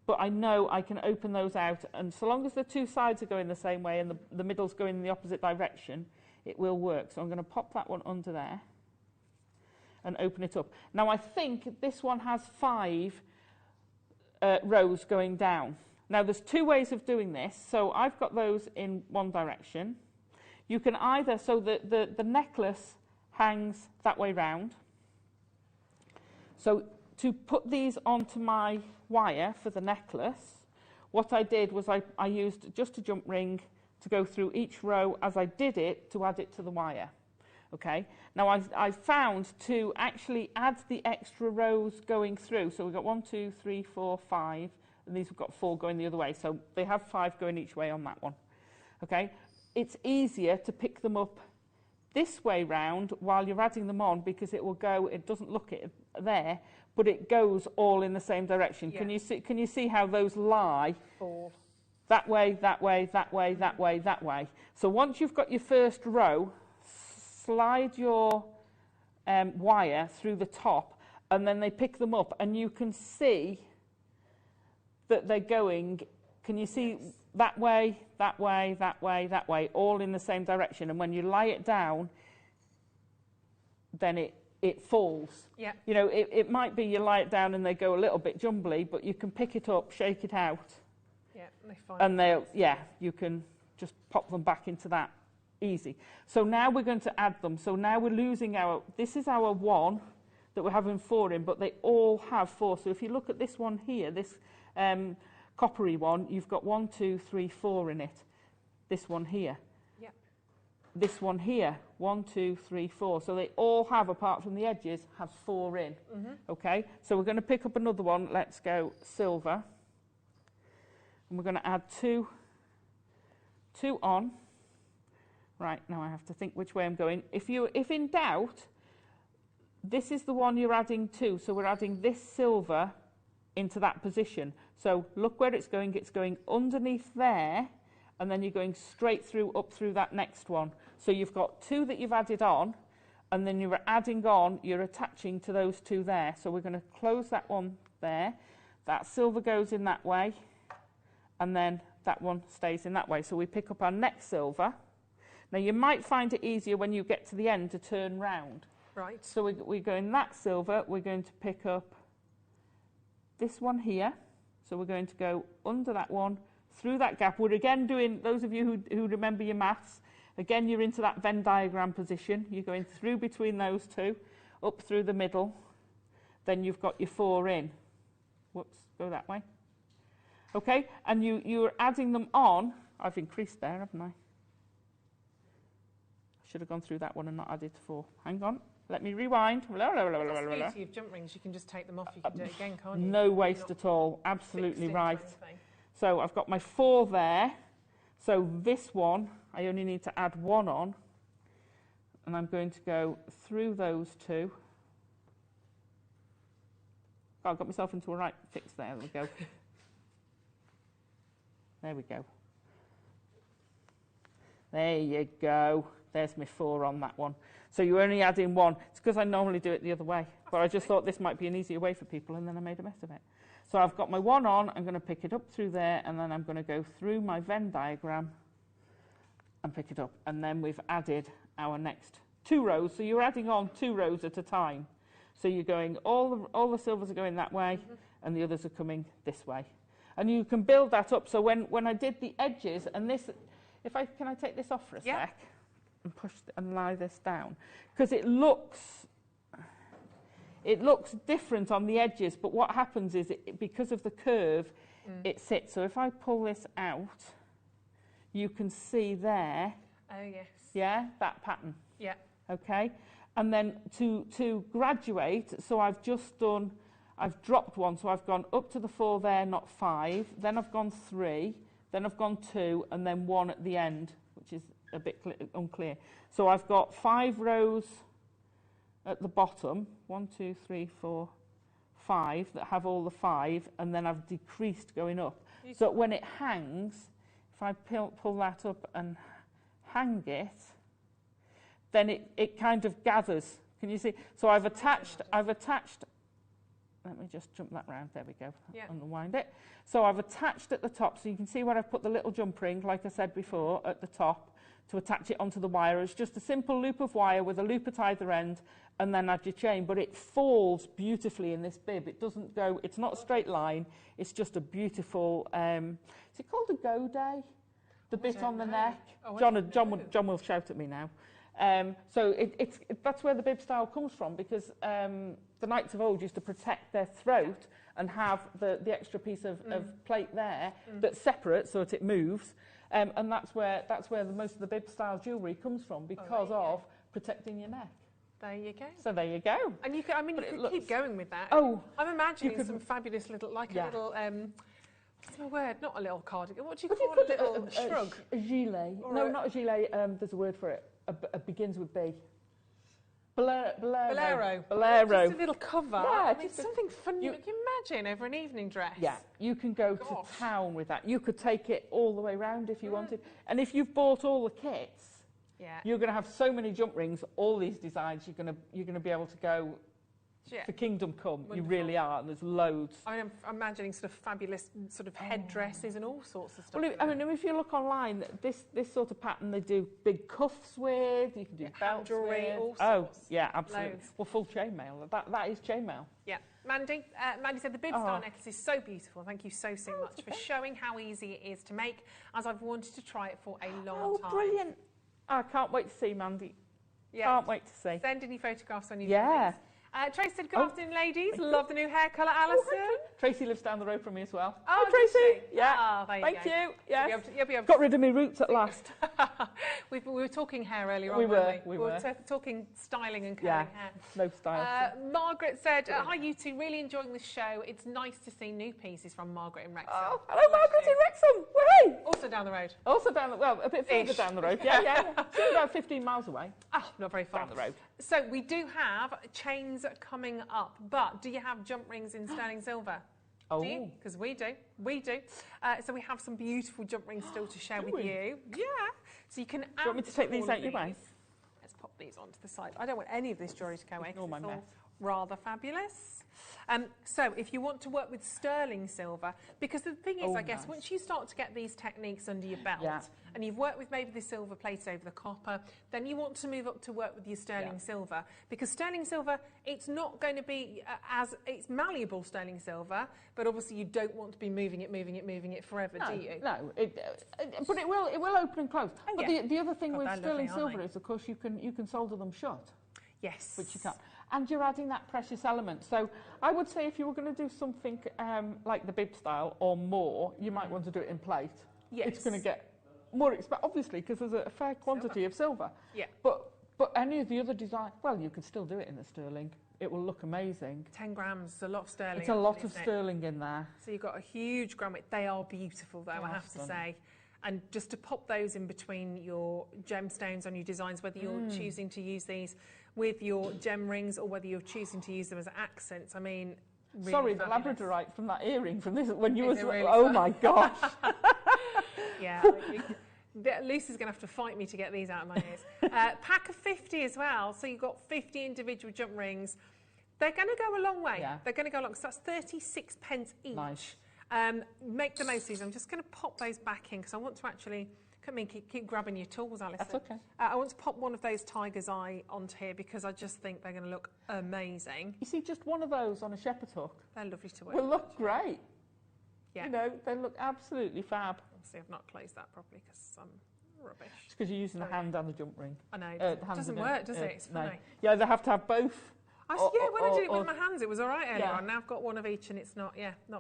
But I know I can open those out, and so long as the 2 sides are going the same way and the middle's going in the opposite direction, it will work. So I'm going to pop that one under there and open it up. Now I think this one has 5 rows going down. Now there's 2 ways of doing this. So I've got those in one direction. You can either, so the necklace hangs that way round. So to put these onto my wire for the necklace, what I did was I used just a jump ring to go through each row as I did it to add it to the wire. Okay, now I found to actually add the extra rows going through, so we've got 1, 2, 3, 4, 5, and these have got 4 going the other way, so they have 5 going each way on that one. Okay, it's easier to pick them up this way round while you're adding them on, because it will go, it doesn't look it there, but it goes all in the same direction. Yeah. Can you see how those lie? Fall. That way, that way, that way, that way, that way. So once you've got your first row, slide your wire through the top, and then they pick them up, and you can see that they're going, can you see that way, that way, that way, that way, all in the same direction. And when you lie it down, then it falls. Yeah. You know, it might be you lie it down and they go a little bit jumbly, but you can pick it up, shake it out. Yeah, they find and they'll, yeah, you can just pop them back into that easy. So now we're going to add them. So now we're losing our, this is our 1 that we're having 4 in, but they all have 4. So if you look at this one here, this coppery one, you've got 1, 2, 3, 4 in it. This one here. Yep. This one here, 1, 2, 3, 4. So they all have, apart from the edges, have 4 in. Mm-hmm. Okay, so we're going to pick up another one. Let's go silver. And we're going to add 2 on. Right, now I have to think which way I'm going. If in doubt, this is the one you're adding to. So we're adding this silver into that position. So look where it's going underneath there, and then you're going straight through, up through that next one. So you've got 2 that you've added on, and then you're adding on, you're attaching to those 2 there. So we're going to close that one there. That silver goes in that way, and then that one stays in that way. So we pick up our next silver. Now you might find it easier when you get to the end to turn round. Right. So we go in that silver, we're going to pick up this one here. So we're going to go under that one, through that gap. We're again doing, those of you who remember your maths, again you're into that Venn diagram position. You're going through between those 2, up through the middle. Then you've got your 4 in. Whoops, go that way. Okay, and you're adding them on. I've increased there, haven't I? Should have gone through that one and not added 4. Hang on, let me rewind. That's the beauty of jump rings. You can just take them off. You can do it again, can't you? No waste at all. Absolutely right. So I've got my 4 there. So this one, I only need to add 1 on. And I'm going to go through those 2. Oh, I got myself into a right fix there. There we go. There we go. There you go. There's my 4 on that one. So you only add in 1. It's because I normally do it the other way. But I just thought this might be an easier way for people, and then I made a mess of it. So I've got my 1 on. I'm going to pick it up through there, and then I'm going to go through my Venn diagram and pick it up. And then we've added our next 2 rows. So you're adding on 2 rows at a time. So you're going, all the silvers are going that way, and the others are coming this way. And you can build that up. So when I did the edges, and this, can I take this off for a sec? And push and lie this down, because it looks different on the edges, but what happens is because of the curve it sits. So if I pull this out, you can see there, oh yes, yeah, that pattern, yeah, okay. And then to graduate, so I've dropped 1, so I've gone up to the 4 there, not 5, then I've gone 3, then I've gone 2, and then 1 at the end, which is a bit unclear. So I've got 5 rows at the bottom, 1, 2, 3, 4, 5, that have all the 5, and then I've decreased going up. So when it hangs, if I pull that up and hang it, then it kind of gathers. Can you see? So I've attached, let me just jump that round, there we go, unwind it. So I've attached at the top, so you can see where I've put the little jump ring, like I said before, at the top, to attach it onto the wire. It's just a simple loop of wire with a loop at either end, and then add your chain, but it falls beautifully in this bib. It doesn't go, it's not a straight line, it's just a beautiful, is it called a go day? The bit on the neck? Oh, John will shout at me now. So that's where the bib style comes from, because the knights of old used to protect their throat and have the extra piece of plate there that's separate so that it moves. And that's where most of the bib style jewellery comes from, because of protecting your neck. There you go. So there you go. And you could, I mean, you could keep going with that. Oh, I'm imagining some fabulous little, like a little, what's the word? Not a little cardigan. What do you call it? A little shrug? A gilet. No, not a gilet. There's a word for it. Begins with B. Bolero. Bolero. Just a little cover. Yeah, I mean, something fun. You can imagine over an evening dress. Yeah, you can go to town with that. You could take it all the way around if you wanted. And if you've bought all the kits, you're going to have so many jump rings, all these designs. You're going to be able to go. For Kingdom Come, wonderful. You really are, and there's loads. I'm imagining sort of fabulous sort of headdresses and all sorts of stuff. Well, I mean, if you look online, this sort of pattern they do big cuffs with, you can do belts with. All sorts. Oh, yeah, absolutely. Loads. Well, full chainmail. That is chainmail. Yeah. Mandy said the bib style necklace is so beautiful. Thank you so much for showing how easy it is to make, as I've wanted to try it for a long time. Oh, brilliant. I can't wait to see, Mandy. Yeah. Can't wait to see. Send any photographs on your Yeah. Tracy said, good afternoon, ladies. Love the new hair colour, Alison. Tracy lives down the road from me as well. Oh, Tracy. Yeah. Oh, there you Thank go. you. Yes. You'll be able Got rid of my roots at last. we were talking hair earlier on, We weren't we? were. We were talking styling and curling hair. No style. Margaret said, hi, you two. Really enjoying the show. It's nice to see new pieces from Margaret in Wrexham. Oh, hello, Margaret in Wrexham. Woohoo! Also down the road. Also down the, well, a bit further down the road. Yeah. Still about 15 miles away. Oh, not very far. Down the road. So we do have chains coming up, but do you have jump rings in sterling silver? Oh. Do you? Because we do. We do. So we have some beautiful jump rings still to share with you. Yeah. So you can add. Do you want me to take these out your way? Let's pop these onto the side. I don't want any of this jewellery to go away. Ignore my mess. Rather fabulous. So if you want to work with sterling silver, because the thing is, I guess, once you start to get these techniques under your belt, and you've worked with maybe the silver plates over the copper, then you want to move up to work with your sterling silver, because sterling silver, it's not going to be it's malleable sterling silver, but obviously you don't want to be moving it forever, do you? No, but it will open and close. Oh, but the other thing with sterling silver is, of course, you can solder them shut. Yes. Which you can't. And you're adding that precious element. So I would say if you were going to do something like the bib style or more, you might want to do it in plate. Yes. It's going to get more expensive, obviously, because there's a fair quantity of silver. Yeah. But any of the other design, well, you could still do it in the sterling. It will look amazing. 10 grams is a lot of sterling. It's a lot of sterling in there. So you've got a huge gram weight. They are beautiful, though, I have to say. And just to pop those in between your gemstones on your designs, whether you're choosing to use these with your gem rings or whether you're choosing to use them as accents, I mean, really sorry, fabulous. the labradorite from that earring from this, when you Is was, it really oh fun? my gosh. Yeah, Lucy's going to have to fight me to get these out of my ears. Pack of 50 as well, so you've got 50 individual jump rings. They're going to go a long way. Yeah. They're going to go long, so that's 36 pence each. Nice. Make the most of these. I'm just going to pop those back in because I want to actually, keep grabbing your tools, Alison. That's okay. I want to pop one of those tiger's eye onto here because I just think they're going to look amazing. You see, just one of those on a shepherd's hook They're lovely to wear. will look great. Yeah. You know, they look absolutely fab. See, I've not closed that properly because I'm rubbish. It's because you're using the hand and the jump ring. I know. It doesn't work, does it? It's funny. No. Yeah, they have to have both. When I did it with my hands, it was all right earlier on. Now I've got one of each and it's not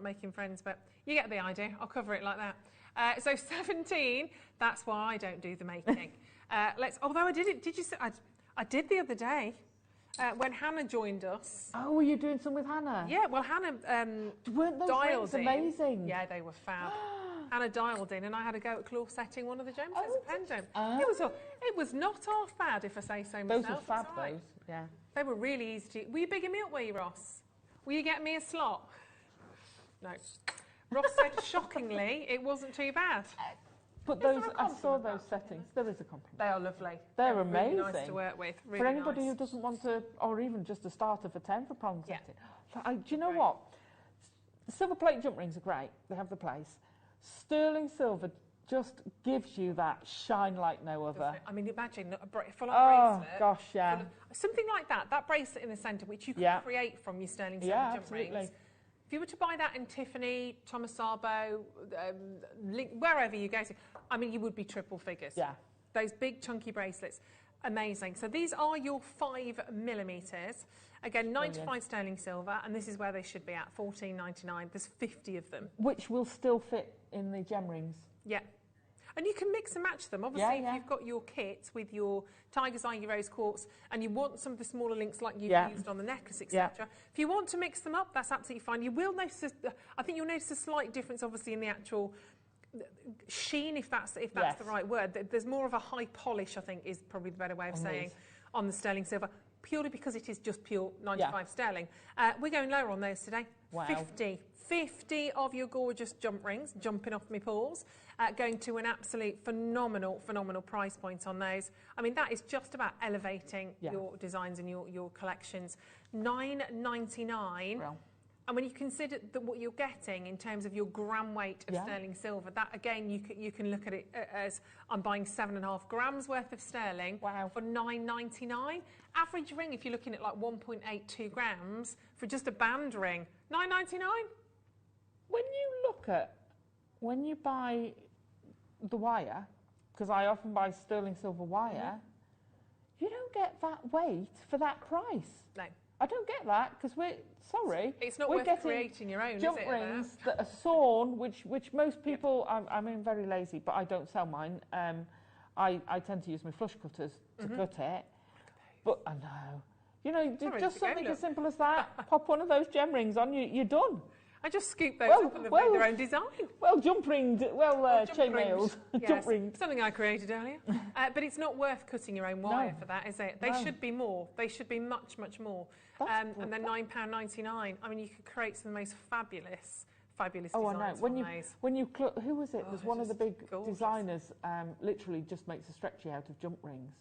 making friends, but you get the idea. I'll cover it like that. So 17, that's why I don't do the making. Although I did it, did you say, I did the other day when Hannah joined us. Oh, were you doing some with Hannah? Yeah, well, Hannah weren't those dialed rings in. amazing? Yeah, they were fab. Hannah dialed in and I had a go at claw setting one of the gems as a pendant. It was not half bad, if I say so myself. Those were fab, those. Yeah. They were really easy to... Were you bigging me up, were you, Ross? Will you get me a slot? No. Ross said, shockingly, it wasn't too bad. But those, I saw those settings. There is a compliment. They are lovely. They're really amazing. Nice to work with. Really for anybody nice. who doesn't want to, or even just a starter for 10 for prong setting. Yeah. Do you know what? Silver plate jump rings are great. They have the place. Sterling silver just gives you that shine like no other. I mean, imagine a full-on bracelet. Oh, gosh, yeah. Something like that bracelet in the centre, which you can create from your sterling silver jump rings. If you were to buy that in Tiffany, Thomas Sabo, wherever you go to, I mean, you would be triple figures. Yeah. those big chunky bracelets. Amazing. So these are your 5mm. Again, 95 sterling silver, and this is where they should be at, $14.99. There's 50 of them. Which will still fit in the gem rings. Yeah. And you can mix and match them. Obviously, if you've got your kit with your tiger's eye, your rose quartz, and you want some of the smaller links like you've used on the necklace, etc. If you want to mix them up, that's absolutely fine. You will notice, I think you'll notice a slight difference, obviously, in the actual sheen, if that's the right word. There's more of a high polish, I think, is probably the better way of saying, on the sterling silver, purely because it is just pure 95 sterling. We're going lower on those today. Wow. 50 of your gorgeous jump rings, jumping off my paws, going to an absolute phenomenal price point on those. I mean, that is just about elevating your designs and your collections. $9.99. And when you consider that what you're getting in terms of your gram weight of sterling silver, that again, you can look at it as I'm buying 7.5 grams worth of sterling for $9.99. Average ring, if you're looking at like 1.82 grams for just a band ring, $9.99. When you buy the wire, because I often buy sterling silver wire, you don't get that weight for that price. No. I don't get that because it's not worth creating your own, is it? Jump rings that are sewn, which most people, I mean, very lazy, but I don't sell mine. I tend to use my flush cutters to cut it. But I know, you know, just something as simple as that. Pop one of those gem rings on, you're done. I just scoop those up and they've made their own design. Chain nails, jump rings. Something I created earlier. But it's not worth cutting your own wire for that, is it? They should be more. They should be much, much more. And they're £9.99. I mean, you could create some of the most fabulous designs. Oh, I know. Who was it? There's one of the big designers literally just makes a stretchy out of jump rings.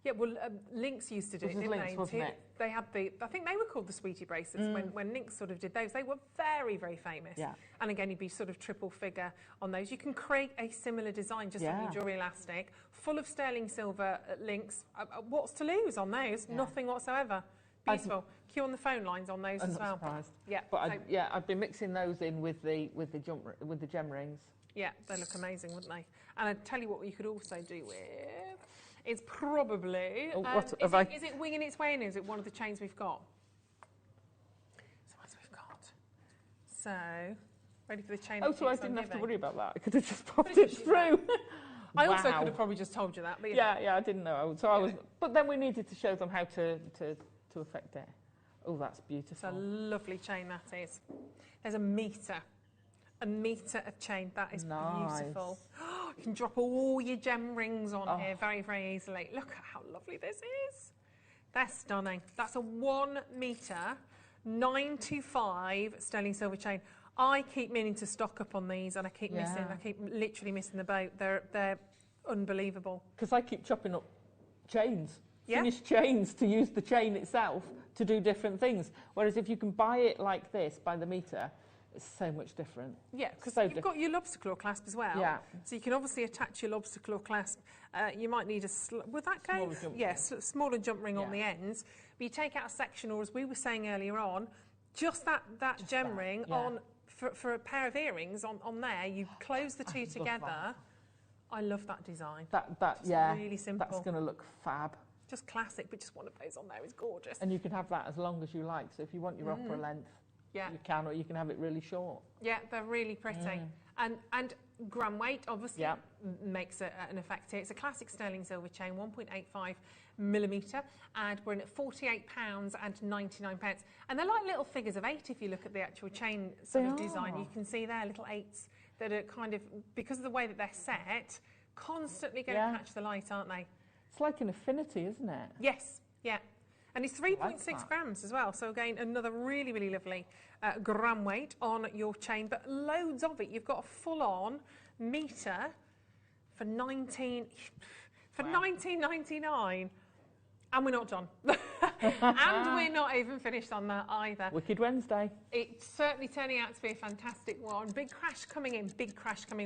Yeah, well, Lynx used to do it, didn't they? Wasn't it? They had I think they were called the Sweetie bracelets when Lynx sort of did those. They were very, very famous. Yeah. And again, you'd be sort of triple figure on those. You can create a similar design just on your jewellery elastic, full of sterling silver links. What's to lose on those? Nothing whatsoever. Beautiful. Queue on the phone lines on those as well. I'm not surprised. Yeah. But I'd be mixing those in with the gem rings. Yeah, they look amazing, wouldn't they? And I'd tell you what you could also do with. It's probably. Is it winging its way in? Is it one of the chains we've got? So, ready for the chain? Oh, so I didn't have to worry about that. I could have just popped it through. I also could have probably just told you that. But I didn't know. So I was. But then we needed to show them how to affect it. Oh, that's beautiful. It's a lovely chain, that is. There's a metre of chain. That is beautiful. You can drop all your gem rings on here very, very easily. Look at how lovely this is. They're stunning. That's a 1 metre, 925 sterling silver chain. I keep meaning to stock up on these, and I keep literally missing the boat. They're unbelievable. Because I keep chopping up chains. Finished chains to use the chain itself to do different things. Whereas if you can buy it like this by the metre, it's so much different. Yeah, because you've got your lobster claw clasp as well. Yeah. So you can obviously attach your lobster claw clasp. You might need would that go? Yes, smaller jump ring on the ends. But you take out a section, or as we were saying earlier on, just that gem ring on for a pair of earrings on there. You close the two together. I love that design. That's really simple. That's going to look fab. Just classic, but just one of those on there is gorgeous. And you can have that as long as you like. So if you want your upper length, you can, or you can have it really short. Yeah, they're really pretty. And gram weight obviously makes an effect here. It's a classic sterling silver chain, 1.85mm, and we're in at £48.99. And they're like little figures of 8 if you look at the actual chain sort of design. You can see there little 8s that are kind of, because of the way that they're set, constantly going to catch the light, aren't they? It's like an affinity, isn't it? Yes, yeah. And it's 3.6 grams as well. So again, another really, really lovely gram weight on your chain, but loads of it. You've got a full-on metre for $19.99. And we're not done. And we're not even finished on that either. Wicked Wednesday. It's certainly turning out to be a fantastic one. Big crash coming in.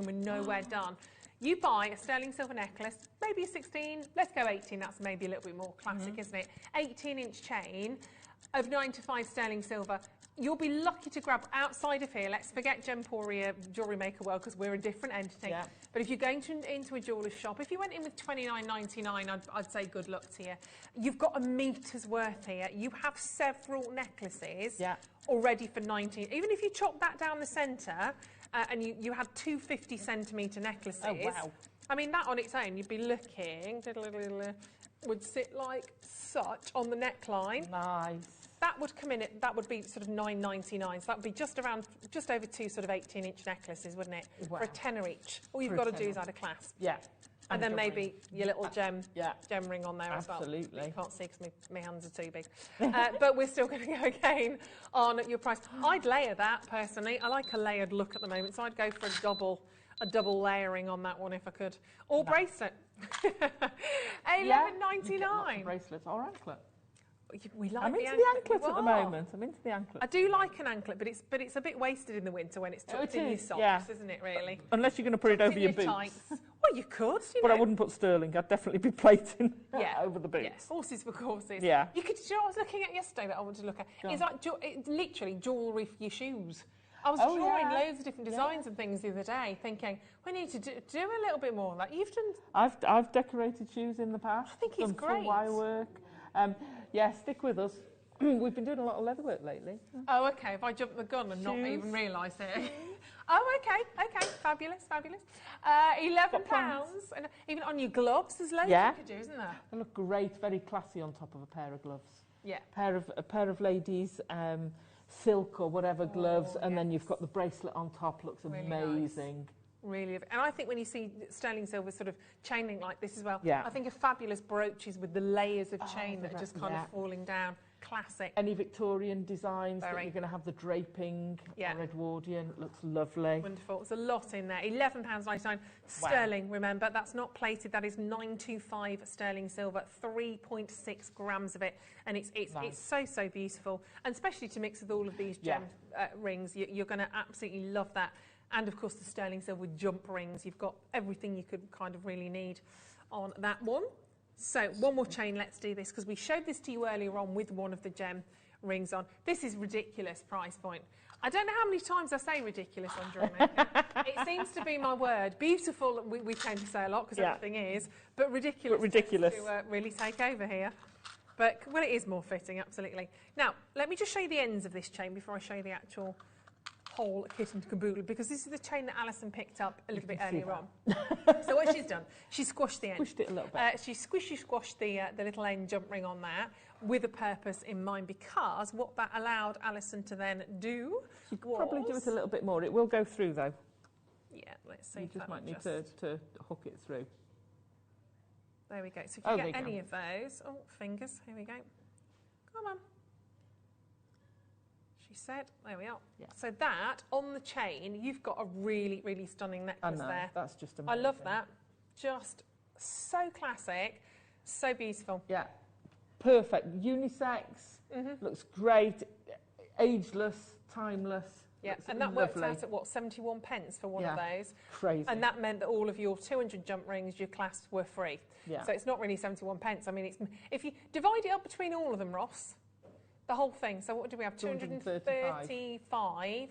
We're nowhere done. You buy a sterling silver necklace, maybe a 16, let's go 18, that's maybe a little bit more classic, isn't it? 18-inch chain, of 9 to 5 sterling silver. You'll be lucky to grab outside of here. Let's forget Gemporia, Jewellery Maker World, because we're a different entity. Yeah. But if you're going into a jeweller's shop, if you went in with $29.99, I'd say good luck to you. You've got a meter's worth here. You have several necklaces already for 19. Even if you chop that down the centre and you had 250 centimetre necklaces. Oh, wow. I mean, that on its own, you'd be looking, would sit like such on the neckline. Nice. That would come in at, that would be sort of $9.99. So that would be just over 2 sort of 18-inch necklaces, wouldn't it? Wow. For a tenner each. All you've For got a to do is tenner. add a clasp. Yeah. And then maybe your little gem ring on there Absolutely. as well. You can't see because my hands are too big. But we're still going to go again on your price. I'd layer that personally. I like a layered look at the moment, so I'd go for a double layering on that one if I could. Or bracelet. $11.99. Bracelet or anklet. We like I'm the into the anklet You at the are. moment. I'm into the anklet. I do like an anklet, but it's a bit wasted in the winter when it's tucked in your socks, isn't it? Really. Unless you're going to put it over your boots. Tights. Well, you could. But I wouldn't put sterling. I'd definitely be plating over the boots. Yes, horses for courses. Yeah. You could. Do you know what I was looking at yesterday that I wanted to look at? It's like it's literally jewellery for your shoes. I was drawing loads of different designs and things the other day, thinking we need to do a little bit more. Like you've done. I've decorated shoes in the past. I think it's done great. Full wire work. Yeah, stick with us. We've been doing a lot of leather work lately. Oh, okay. Have I jumped the gun and not even realised it? Oh, okay. Fabulous. £11. And even on your gloves, there's loads you could do, isn't there? They look great, very classy on top of a pair of gloves. Yeah. A pair of ladies' silk or whatever gloves, and then you've got the bracelet on top. Looks really amazing. Nice. Really, and I think when you see sterling silver sort of chain link like this as well, Yeah. I think of fabulous brooches with the layers of chain that are just kind of falling down. Classic. Any Victorian designs that Very. you're going to have the draping or Edwardian, looks lovely. Wonderful. There's a lot in there. £11.99 sterling, remember. That's not plated. That is 925 sterling silver, 3.6 grams of it. And it's so beautiful. And especially to mix with all of these gem rings, you're going to absolutely love that. And, of course, the sterling silver with jump rings. You've got everything you could kind of really need on that one. So, one more chain, let's do this, because we showed this to you earlier on with one of the gem rings on. This is ridiculous price point. I don't know how many times I say ridiculous on Jewellery Maker. It seems to be my word. Beautiful, we tend to say a lot, because everything is, but ridiculous. Tends to really take over here. But, well, it is more fitting, absolutely. Now, let me just show you the ends of this chain before I show you the actual whole kit and caboodle, because this is the chain that Alison picked up a little bit earlier on. So what she's done, she squashed the end. Squished it a little bit. She squashed the little end jump ring on there with a purpose in mind, because what that allowed Alison to then do You could probably do it a little bit more. It will go through though. Yeah, let's see. You just might need to hook it through. There we go. So if you get any of those, fingers, here we go. Come on. She said, there we are. Yeah. So that, on the chain, you've got a really, really stunning necklace there. That's just amazing. I love that. Just so classic, so beautiful. Yeah. Perfect. Unisex. Looks great. Ageless, timeless. Yeah, and that worked out at what, 71 pence for one of those? Crazy. And that meant that all of your 200 jump rings, your clasps were free. Yeah. So it's not really 71 pence. I mean, it's, if you divide it up between all of them, Ross, the whole thing. So what do we have? 235.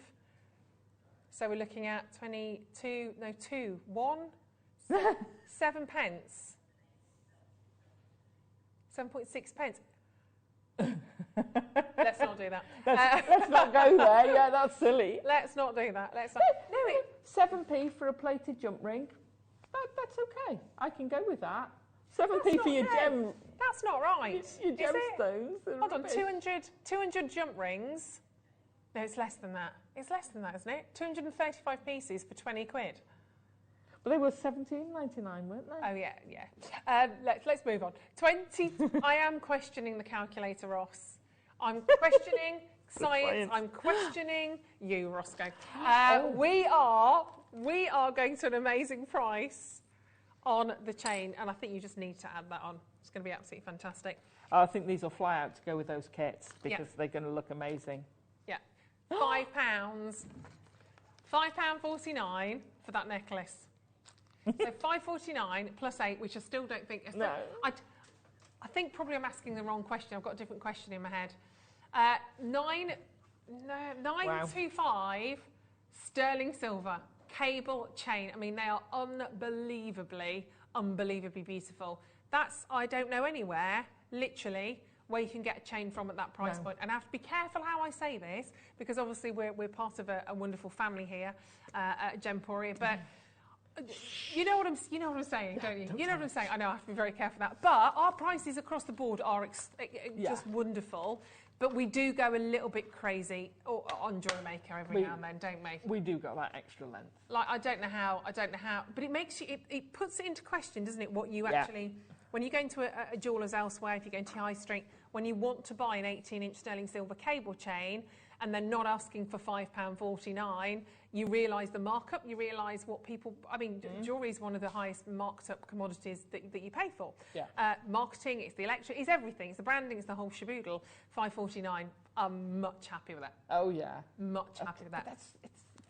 So we're looking at 7 pence. 7.6 pence. Let's not do that. Let's not go there. Yeah, that's silly. Let's not do that. Let's not. No, 7p for a plated jump ring. That's okay. I can go with that. 7p for your gem. That's not right. Your gemstones. Hold on, 200 jump rings. No, it's less than that. It's less than that, isn't it? 235 pieces for 20 quid. But they were $17.99, weren't they? Oh yeah. Let's move on. 20. I am questioning the calculator, Ross. I'm questioning science. I'm questioning you, Roscoe. We are going to an amazing price on the chain, and I think you just need to add that on. It's going to be absolutely fantastic. I think these will fly out to go with those kits because they're going to look amazing. Yeah. £5. £5.49 for that necklace. So $5.49 plus 8, which I still don't think. No. I think probably I'm asking the wrong question. I've got a different question in my head. 925 sterling silver cable chain. I mean, they are unbelievably beautiful. That's, I don't know anywhere, literally, where you can get a chain from at that price point. And I have to be careful how I say this, because obviously we're part of a wonderful family here at Gemporia, but you know what I'm saying, don't you? You know what I'm saying? I know I have to be very careful of that. But our prices across the board are just wonderful. But we do go a little bit crazy on Jewellery Maker every now and then, don't we? We do got that extra length. Like, I don't know how, but it makes you, it puts it into question, doesn't it, what you actually, when you go into a jeweller's elsewhere, if you go into High Street, when you want to buy an 18-inch sterling silver cable chain, and they're not asking for £5.49, you realise the markup, you realise what people, I mean, jewellery is one of the highest marked up commodities that you pay for. Yeah. Marketing, it's the electric, it's everything, it's the branding, it's the whole shaboodle. £5.49, I'm much happy with that. Oh yeah. Much happy with that. It's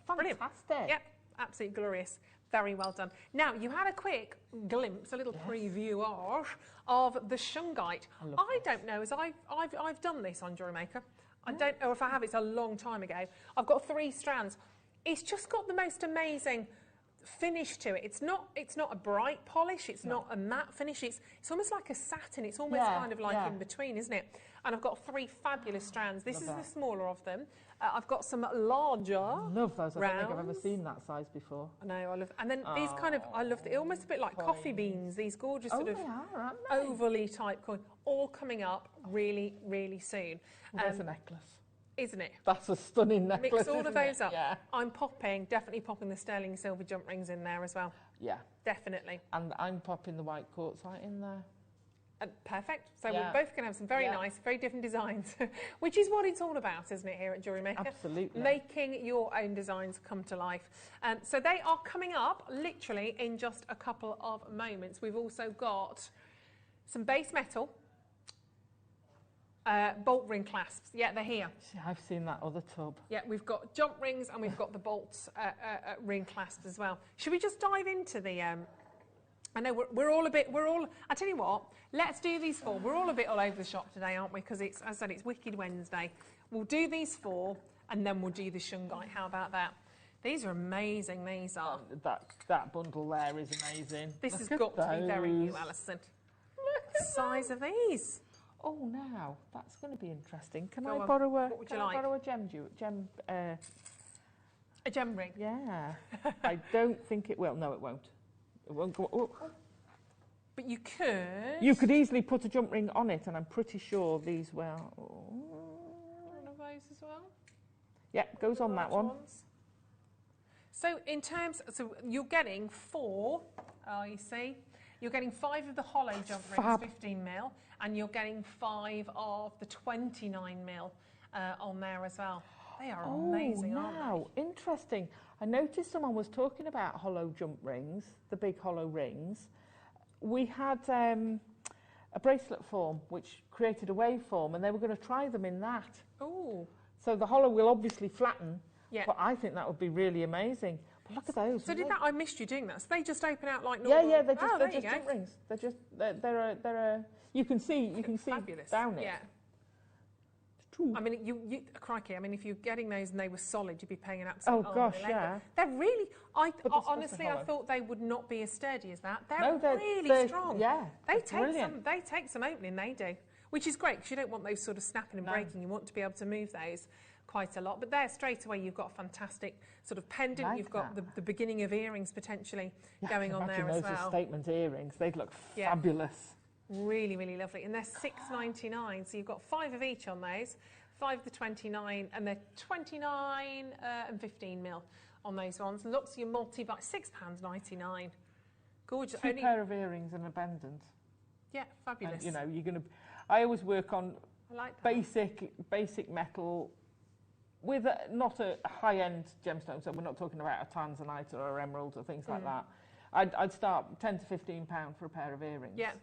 fantastic. Brilliant. Yep, absolutely glorious. Very well done. Now, you had a quick glimpse, a little preview of the shungite. I don't know, as I've done this on Jewellery Maker. I don't know if I have, it's a long time ago. I've got 3 strands. It's just got the most amazing finish to it. It's not a bright polish, it's not a matte finish, it's almost like a satin, it's almost kind of like in between, isn't it? And I've got 3 fabulous strands. This is the smaller of them. I've got some larger. Love those. I don't think I've ever seen that size before. I know, I love. And then these kind of, I love, almost a bit like coffee beans. These gorgeous sort of ovally type coins, all coming up really, really soon. There's a necklace, isn't it? That's a stunning necklace. Mix all of those up. Yeah. I'm definitely popping the sterling silver jump rings in there as well. Yeah, definitely. And I'm popping the white quartzite in there. Perfect. So we're both going to have some very nice, very different designs, which is what it's all about, isn't it, here at Jewellery Maker? Absolutely. Making your own designs come to life. So they are coming up literally in just a couple of moments. We've also got some base metal bolt ring clasps. Yeah, they're here. I've seen that other tub. Yeah, we've got jump rings and we've got the bolts ring clasps as well. Should we just dive into the... I know I tell you what, let's do these 4. We're all a bit all over the shop today, aren't we? Because it's, as I said, it's Wicked Wednesday. We'll do these 4 and then we'll do the shungite. How about that? These are amazing, these are. That bundle there is amazing. This has got to be very new, Alison. Look at the size of these. Oh, now, that's going to be interesting. Can Go I on. borrow What would you like? borrow a a gem ring? Yeah. I don't think it will. No, it won't. It won't go. Oh. But you could. You could easily put a jump ring on it, and I'm pretty sure these will. One of those as well. Yeah, goes on that one. Ones. So so you're getting 4. You see, you're getting 5 of the hollow jump rings, 15mm, and you're getting 5 of the 29mm on there as well. They are amazing, aren't they? Interesting. I noticed someone was talking about hollow jump rings, the big hollow rings. We had a bracelet form which created a waveform, and they were going to try them in that. Oh. So the hollow will obviously flatten, but I think that would be really amazing. But look at those. So I missed you doing that. So they just open out like normal? Yeah, they're just jump rings. They're you can see fabulous. Down it. Yeah. I mean, you crikey! I mean, if you're getting those and they were solid, you'd be paying an absolute arm and a leg. Yeah. They're really. Honestly, I thought they would not be as sturdy as that. They're really strong. Yeah, they take some opening. They do, which is great because you don't want those sort of snapping and breaking. You want to be able to move those quite a lot. But there, straight away, you've got a fantastic sort of pendant. You've got the beginning of earrings potentially going on there as well. Those are statement earrings. They'd look fabulous. Really, really lovely. And they're £6.99, so you've got 5 of each on those. 5 of the 29, and they're 29 and 15mm on those ones. Lots of your multi-buy, £6.99. Gorgeous. 2 pair of earrings and a pendant. Yeah, fabulous. And, you're going to... I always work on basic metal with not a high-end gemstone, so we're not talking about a tanzanite or emerald or things like that. I'd start £10 to £15 for a pair of earrings. Yeah.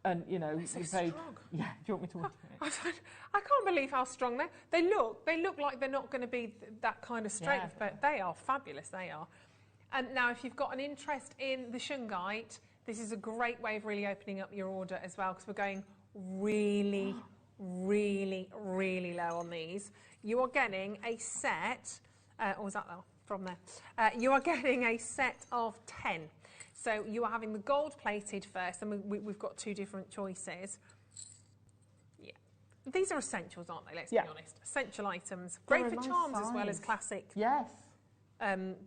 And you paid. Strong. Yeah. Do you want me to? I can't believe how strong they look. They look like they're not going to be that kind of strength, but they are fabulous. They are. And now, if you've got an interest in the shungite, this is a great way of really opening up your order as well, because we're going really, really, really low on these. You are getting a set, or was that from there? You are getting a set of 10. So you are having the gold plated first, and we've got two different choices. Yeah, these are essentials, aren't they? Let's be honest. Essential items, great for charms as well as classic. Yes.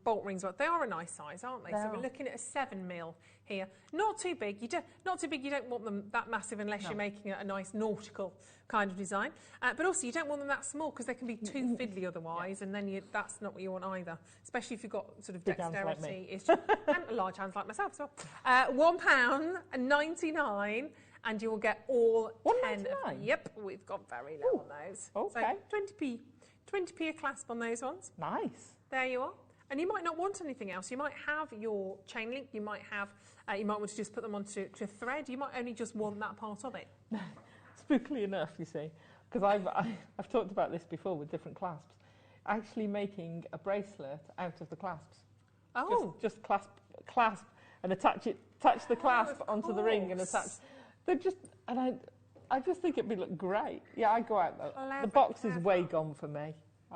Bolt rings, but they are a nice size, aren't they? So we're looking at a 7mm here. Not too big. Not too big. You don't want them that massive unless you're making a nice nautical kind of design. But also, you don't want them that small because they can be too fiddly otherwise, and then that's not what you want either. Especially if you've got sort of dexterity, and large hands like myself. So, £1.99, and you will get all 10. Yep, we've got very low on those. Okay. So 20p a clasp on those ones. Nice. There you are. And you might not want anything else. You might have your chain link. You might have. You might want to just put them onto a thread. You might only just want that part of it. Spookily enough, you see, because I've talked about this before with different clasps. Actually, making a bracelet out of the clasps. Oh. Just clasp, and attach the clasp onto the ring and attach. They're just, and I just think it'd look great. Yeah, I go out though. The box is way gone for me.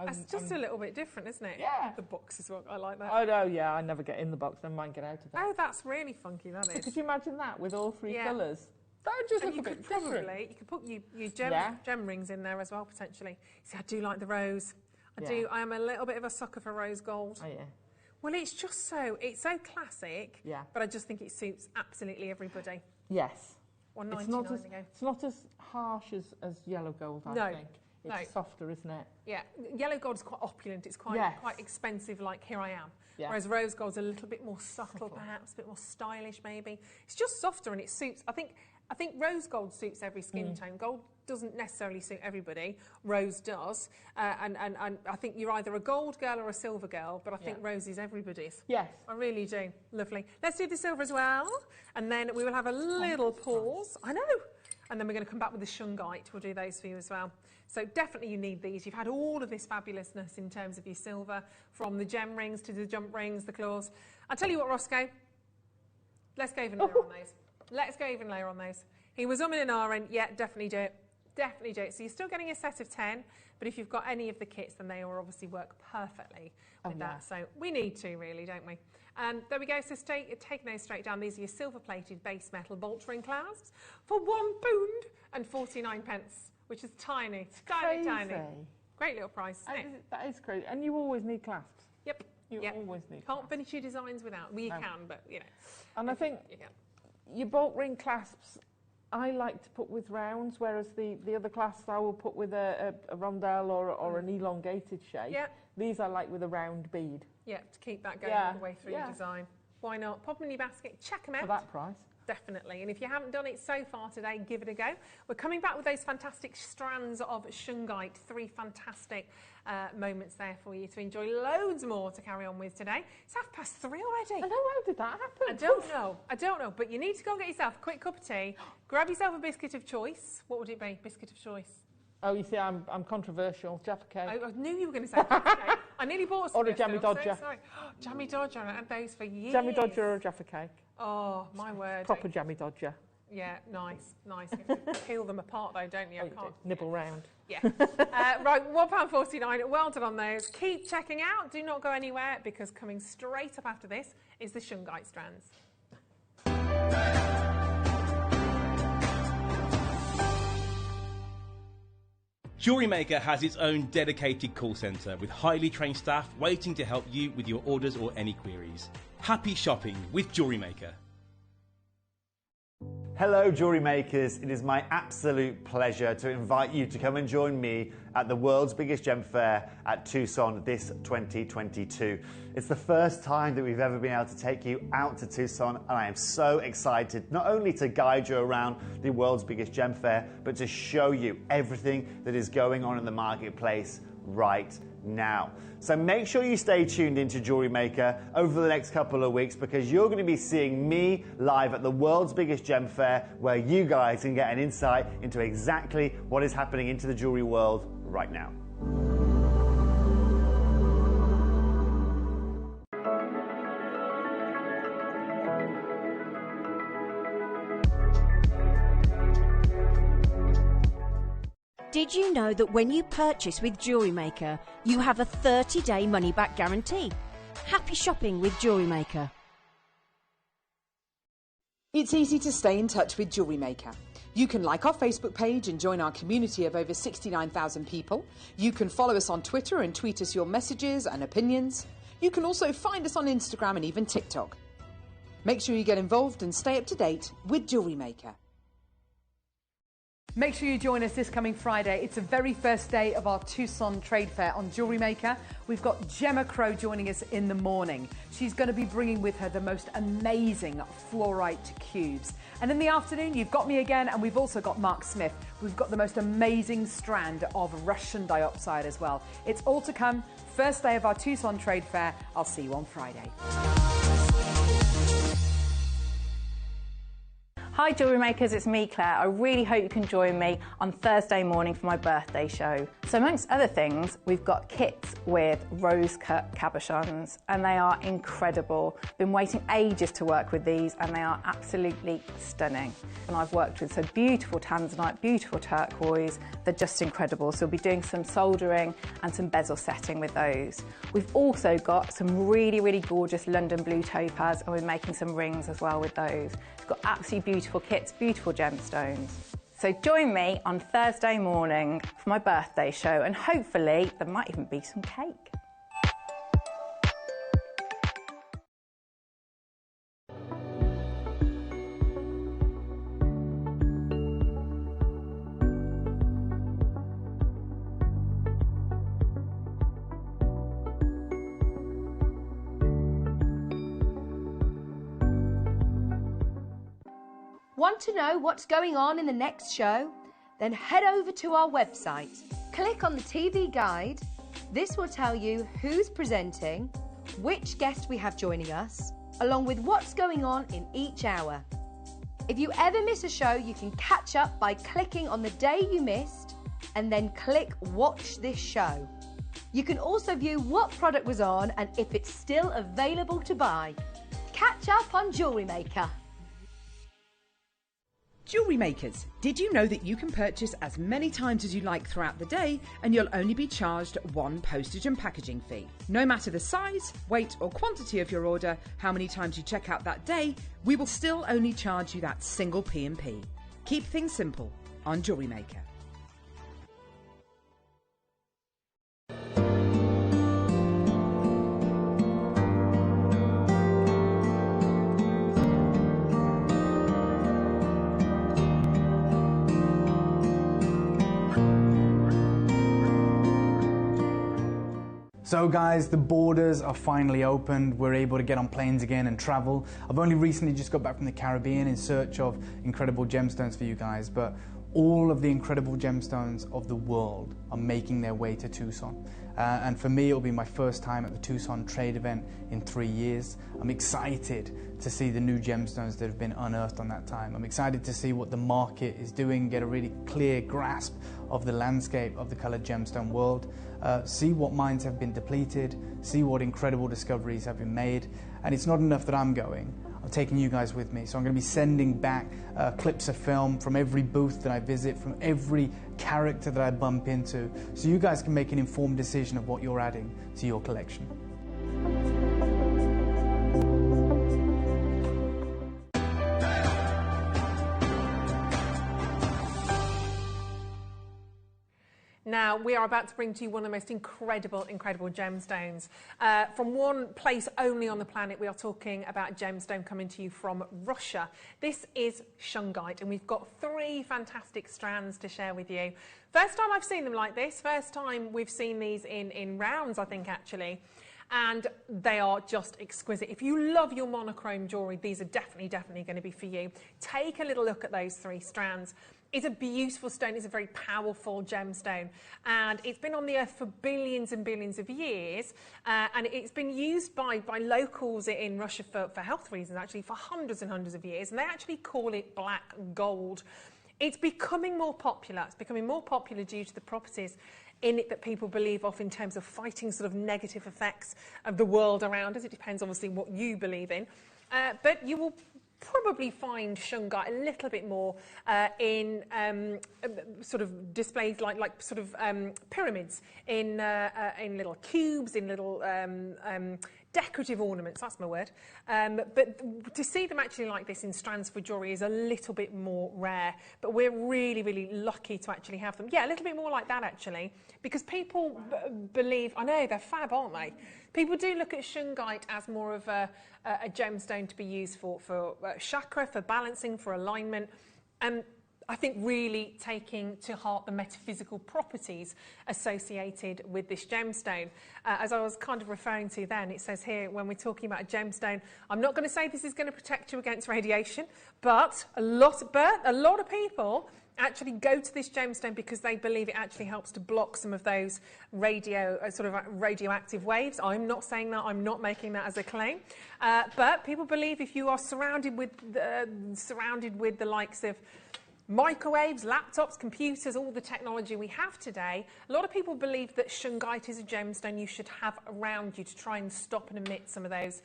It's just a little bit different, isn't it? Yeah. The box is what I like that. Oh no, yeah, I never get in the box. Never mind get out of it. Oh, that's really funky. That is. Could you imagine that with all three colours? That would just look a bit different. You could put your gem rings in there as well potentially. See, I do like the rose. I am a little bit of a sucker for rose gold. Oh yeah. Well, it's so classic. Yeah. But I just think it suits absolutely everybody. Yes. It's not as harsh as yellow gold, I think. It's softer, isn't it? Yeah, yellow gold is quite opulent. It's quite expensive, like Here I Am. Yeah. Whereas rose gold's a little bit more subtle, perhaps a bit more stylish, maybe. It's just softer and it suits. I think rose gold suits every skin tone. Gold doesn't necessarily suit everybody. Rose does, and I think you're either a gold girl or a silver girl. But I think rose is everybody's. Yes, I really do. Lovely. Let's do the silver as well, and then we will have a little pause. I know. And then we're going to come back with the shungite. We'll do those for you as well. So definitely you need these. You've had all of this fabulousness in terms of your silver, from the gem rings to the jump rings, the claws. I'll tell you what, Roscoe, let's go even lower on those. Let's go even lower on those. He was umming and ahhing. Yeah, definitely do it. Definitely do it. So you're still getting a set of 10, but if you've got any of the kits, then they will obviously work perfectly with that. So we need to, really, don't we? And there we go. So take those straight down. These are your silver-plated base metal bolt ring clasps for £1.49, which is tiny. It's tiny. Great little price, isn't it? That is crazy. And you always need clasps. Yep. You always need clasps. Can't finish your designs without. Well, you can, but, you know. And I think your bolt ring clasps, I like to put with rounds, whereas the other clasps I will put with a rondelle or an elongated shape. Yeah. These I like with a round bead. Yeah, to keep that going all the way through your design. Why not? Pop them in your basket, check them out. For that price. Definitely. And if you haven't done it so far today, give it a go. We're coming back with those fantastic strands of shungite. 3 fantastic moments there for you to enjoy. Loads more to carry on with today. It's 3:30 already. I know, how did that happen? I don't know. But you need to go and get yourself a quick cup of tea. Grab yourself a biscuit of choice. What would it be? Biscuit of choice. Oh, you see, I'm controversial. Jaffa cake. I knew you were going to say Jaffa cake. I nearly bought some. Or a jammy dodger. So sorry. Jammy dodger. I had those for years. Jammy dodger or a Jaffa cake. Oh, my word. Proper jammy dodger. Yeah, nice. You have to peel them apart though, don't you? Oh, you do. Nibble round. Yeah. Right, £1.49. Well done on those. Keep checking out. Do not go anywhere, because coming straight up after this is the shungite strands. Jewellery Maker has its own dedicated call centre with highly trained staff waiting to help you with your orders or any queries. Happy shopping with Jewellery Maker. Hello Jewellery Makers, it is my absolute pleasure to invite you to come and join me at the world's biggest gem fair at Tucson this 2022. It's the first time that we've ever been able to take you out to Tucson, and I am so excited not only to guide you around the world's biggest gem fair, but to show you everything that is going on in the marketplace right now. So make sure you stay tuned into Jewellery Maker over the next couple of weeks, because you're going to be seeing me live at the world's biggest gem fair, where you guys can get an insight into exactly what is happening into the jewellery world right now. Did you know that when you purchase with Jewellery Maker, you have a 30-day money-back guarantee? Happy shopping with Jewellery Maker. It's easy to stay in touch with Jewellery Maker. You can like our Facebook page and join our community of over 69,000 people. You can follow us on Twitter and tweet us your messages and opinions. You can also find us on Instagram and even TikTok. Make sure you get involved and stay up to date with Jewellery Maker. Make sure you join us this coming Friday. It's the very first day of our Tucson trade fair on Jewellery Maker. We've got Gemma Crow joining us in the morning. She's going to be bringing with her the most amazing fluorite cubes. And in the afternoon, you've got me again, and we've also got Mark Smith. We've got the most amazing strand of Russian dioxide as well. It's all to come. First day of our Tucson trade fair. I'll see you on Friday. Hi Jewellery Makers, it's me Claire. I really hope you can join me on Thursday morning for my birthday show. So amongst other things, we've got kits with rose-cut cabochons and they are incredible. Been waiting ages to work with these and they are absolutely stunning. And I've worked with some beautiful tanzanite, beautiful turquoise, they're just incredible. So we'll be doing some soldering and some bezel setting with those. We've also got some really, really gorgeous London blue topaz and we're making some rings as well with those. We've got absolutely beautiful kits, beautiful gemstones. So join me on Thursday morning for my birthday show and hopefully there might even be some cake. Want to know what's going on in the next show? Then head over to our website. Click on the TV guide. This will tell you who's presenting, which guest we have joining us, along with what's going on in each hour. If you ever miss a show, you can catch up by clicking on the day you missed and then click Watch This Show. You can also view what product was on and if it's still available to buy. Catch up on Jewellery Maker. Jewellery Makers, did you know that you can purchase as many times as you like throughout the day and you'll only be charged one postage and packaging fee? No matter the size, weight or quantity of your order, how many times you check out that day, we will still only charge you that single P&P. Keep things simple on Jewellery Maker. So guys, the borders are finally opened. We're able to get on planes again and travel. I've only recently just got back from the Caribbean in search of incredible gemstones for you guys, but all of the incredible gemstones of the world are making their way to Tucson. And for me, it'll be my first time at the Tucson trade event in 3 years. I'm excited to see the new gemstones that have been unearthed on that time. I'm excited to see what the market is doing, get a really clear grasp of the landscape of the colored gemstone world, see what mines have been depleted, see what incredible discoveries have been made. And it's not enough that I'm going. I'm taking you guys with me. So I'm going to be sending back clips of film from every booth that I visit, from every character that I bump into, so you guys can make an informed decision of what you're adding to your collection. Now, we are about to bring to you one of the most incredible gemstones. From one place only on the planet, we are talking about a gemstone coming to you from Russia. This is shungite, and we've got 3 fantastic strands to share with you. First time I've seen them like this, first time we've seen these in rounds, I think, actually. And they are just exquisite. If you love your monochrome jewellery, these are definitely going to be for you. Take a little look at those 3 strands. It's a beautiful stone, it's a very powerful gemstone, and it's been on the earth for billions and billions of years, and it's been used by locals in Russia for health reasons, actually, for hundreds and hundreds of years, and they actually call it black gold. It's becoming more popular. It's becoming more popular due to the properties in it that people believe of in terms of fighting sort of negative effects of the world around us. It depends, obviously, what you believe in. But you will probably find shungite a little bit more in sort of displays like sort of pyramids, in little cubes, in little decorative ornaments, that's my word. But to see them actually like this in strands for jewellery is a little bit more rare, but we're really, really lucky to actually have them. Yeah, a little bit more like that actually, because people believe, I know, they're fab, aren't they? People do look at shungite as more of a gemstone to be used for chakra, for balancing, for alignment. And I think really taking to heart the metaphysical properties associated with this gemstone. As I was kind of referring to then, it says here, when we're talking about a gemstone, I'm not going to say this is going to protect you against radiation, but a lot of people actually go to this gemstone because they believe it actually helps to block some of those radioactive waves. I'm not saying that, I'm not making that as a claim, but people believe if you are surrounded with the likes of microwaves, laptops, computers, all the technology we have today, a lot of people believe that shungite is a gemstone you should have around you to try and stop and emit some of those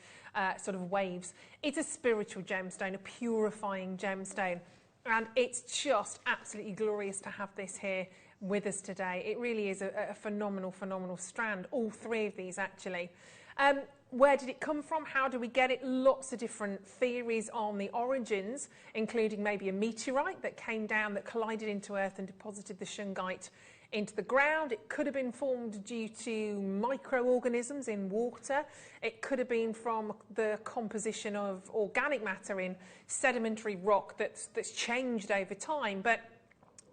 sort of waves. It's a spiritual gemstone, a purifying gemstone, and it's just absolutely glorious to have this here with us today. It really is a phenomenal, phenomenal strand, all three of these actually. Where did it come from? How do we get it? Lots of different theories on the origins, including maybe a meteorite that came down, that collided into Earth and deposited the shungite into the ground. It could have been formed due to microorganisms in water. It could have been from the composition of organic matter in sedimentary rock that's changed over time. But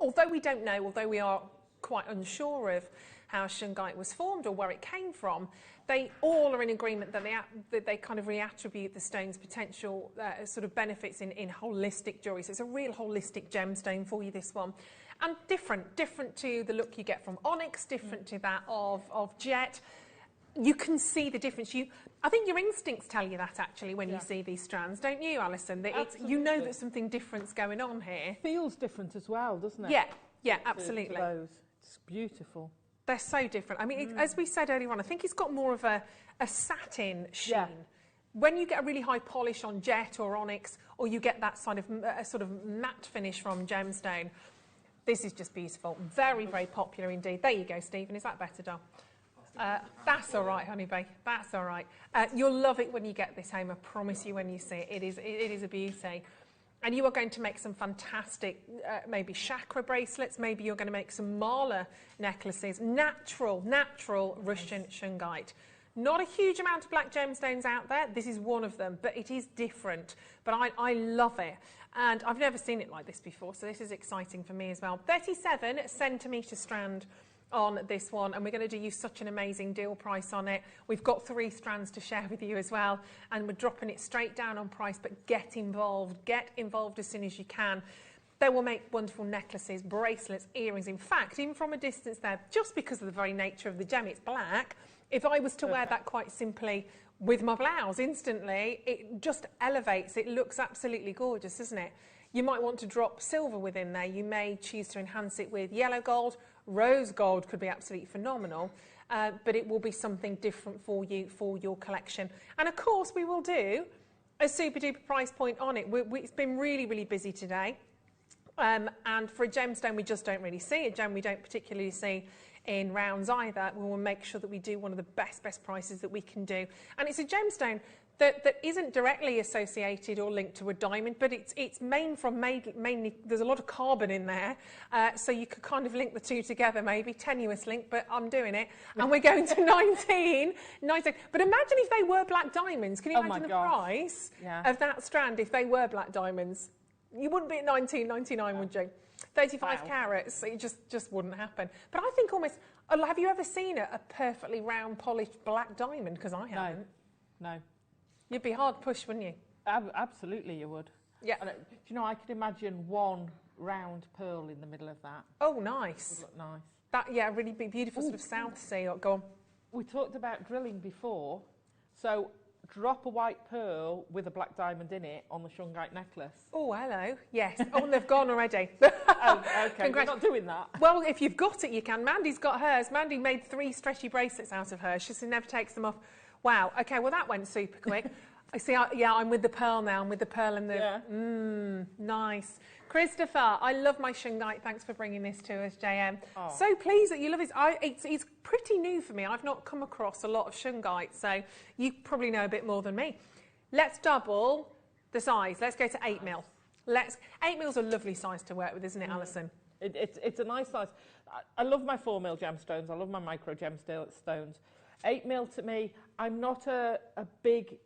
although we don't know, although we are quite unsure of how shungite was formed or where it came from, they all are in agreement that they kind of reattribute the stone's potential sort of benefits in holistic jewellery. So it's a real holistic gemstone for you, this one. And different to the look you get from onyx, different to that of jet. You can see the difference. I think your instincts tell you that actually when you see these strands, don't you, Alison? That you know that something different's going on here. Feels different as well, doesn't it? Yeah, absolutely. It's beautiful. They're so different. I mean, as we said earlier on, I think it's got more of a satin sheen. Yeah. When you get a really high polish on jet or onyx, or you get that sort of matte finish from gemstone, this is just beautiful. Very, very popular indeed. There you go, Stephen. Is that better, Dom? That's all right, honey bae. That's all right. You'll love it when you get this home. I promise you when you see it. It is a beauty. And you are going to make some fantastic, maybe chakra bracelets. Maybe you're going to make some mala necklaces. Natural Russian shungite. Not a huge amount of black gemstones out there. This is one of them, but it is different. But I love it. And I've never seen it like this before, so this is exciting for me as well. 37 centimetre strand on this one, and we're going to do you such an amazing deal price on it. We've got 3 strands to share with you as well, and we're dropping it straight down on price, but get involved as soon as you can. They will make wonderful necklaces, bracelets, earrings. In fact, even from a distance there, just because of the very nature of the gem, it's black. If I was to wear that quite simply with my blouse instantly, it just elevates. It looks absolutely gorgeous, doesn't it? You might want to drop silver within there. You may choose to enhance it with yellow gold. Rose gold could be absolutely phenomenal, but it will be something different for you, for your collection. And of course, we will do a super duper price point on it. It's been really, really busy today. And for a gemstone, we just don't really see. A gem we don't particularly see in rounds either. We will make sure that we do one of the best prices that we can do. And it's a gemstone that isn't directly associated or linked to a diamond, but it's mainly, there's a lot of carbon in there, so you could kind of link the two together, maybe, tenuous link, but I'm doing it. And we're going to 19. But imagine if they were black diamonds. Can you imagine the price of that strand if they were black diamonds? You wouldn't be at $19.99, would you? 35 carats, it just wouldn't happen. But I think almost, have you ever seen a perfectly round, polished black diamond? Because I haven't. No. You'd be hard pushed, wouldn't you? Absolutely, you would. Yeah. And, do you know, I could imagine one round pearl in the middle of that. Oh, nice. It would look nice. That, yeah, really beautiful sort of South Sea. Go on. We talked about drilling before, so drop a white pearl with a black diamond in it on the shungite necklace. Oh, hello. Yes. Oh, and they've gone already. Oh, okay. We're not doing that. Well, if you've got it, you can. Mandy's got hers. Mandy made 3 stretchy bracelets out of hers. She never takes them off. Wow. Okay, well, that went super quick. I see. Yeah, I'm with the pearl now. I'm with the pearl and the. Nice. Christopher, I love my shungite. Thanks for bringing this to us, JM. Oh. So pleased that you love it. It's pretty new for me. I've not come across a lot of shungite, so you probably know a bit more than me. Let's double the size. Let's go to 8mm. 8mm is a lovely size to work with, isn't it, Alison? It's a nice size. I love my 4mm gemstones. I love my micro gemstones. 8mm to me, I'm not a big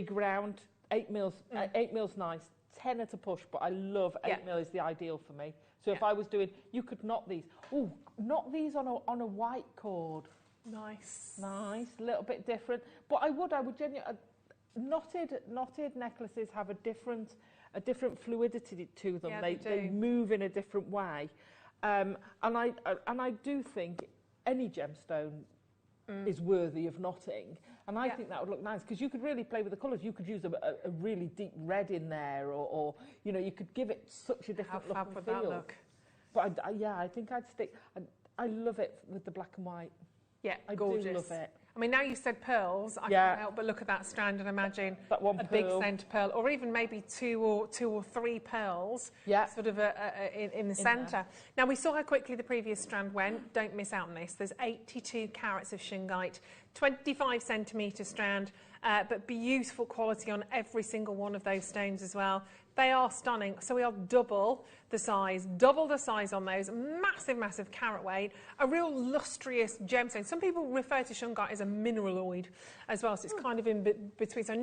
round. 8mm's nice. 10 at a push, but I love 8mm is the ideal for me. So if I was doing, you could knot these. Oh, knot these on a white cord. Nice. Nice, a little bit different. But I would genuinely, knotted necklaces have a different fluidity to them. Yeah, they move in a different way. And I do think any gemstone is worthy of knotting. And I think that would look nice because you could really play with the colours. You could use a really deep red in there, or you know, you could give it such a different look and feel. Look? But I think I'd stick. I love it with the black and white. Yeah, I gorgeous. do love it. I mean, now you said pearls, I can't help but look at that strand and imagine that one big centre pearl, or even maybe two or three pearls, sort of in the centre. Now, we saw how quickly the previous strand went. Don't miss out on this. There's 82 carats of shungite, 25 centimetre strand, but beautiful quality on every single one of those stones as well. They are stunning. So we are double the size on those. Massive, massive carat weight. A real lustrous gemstone. Some people refer to shungite as a mineraloid as well, so it's kind of in between. So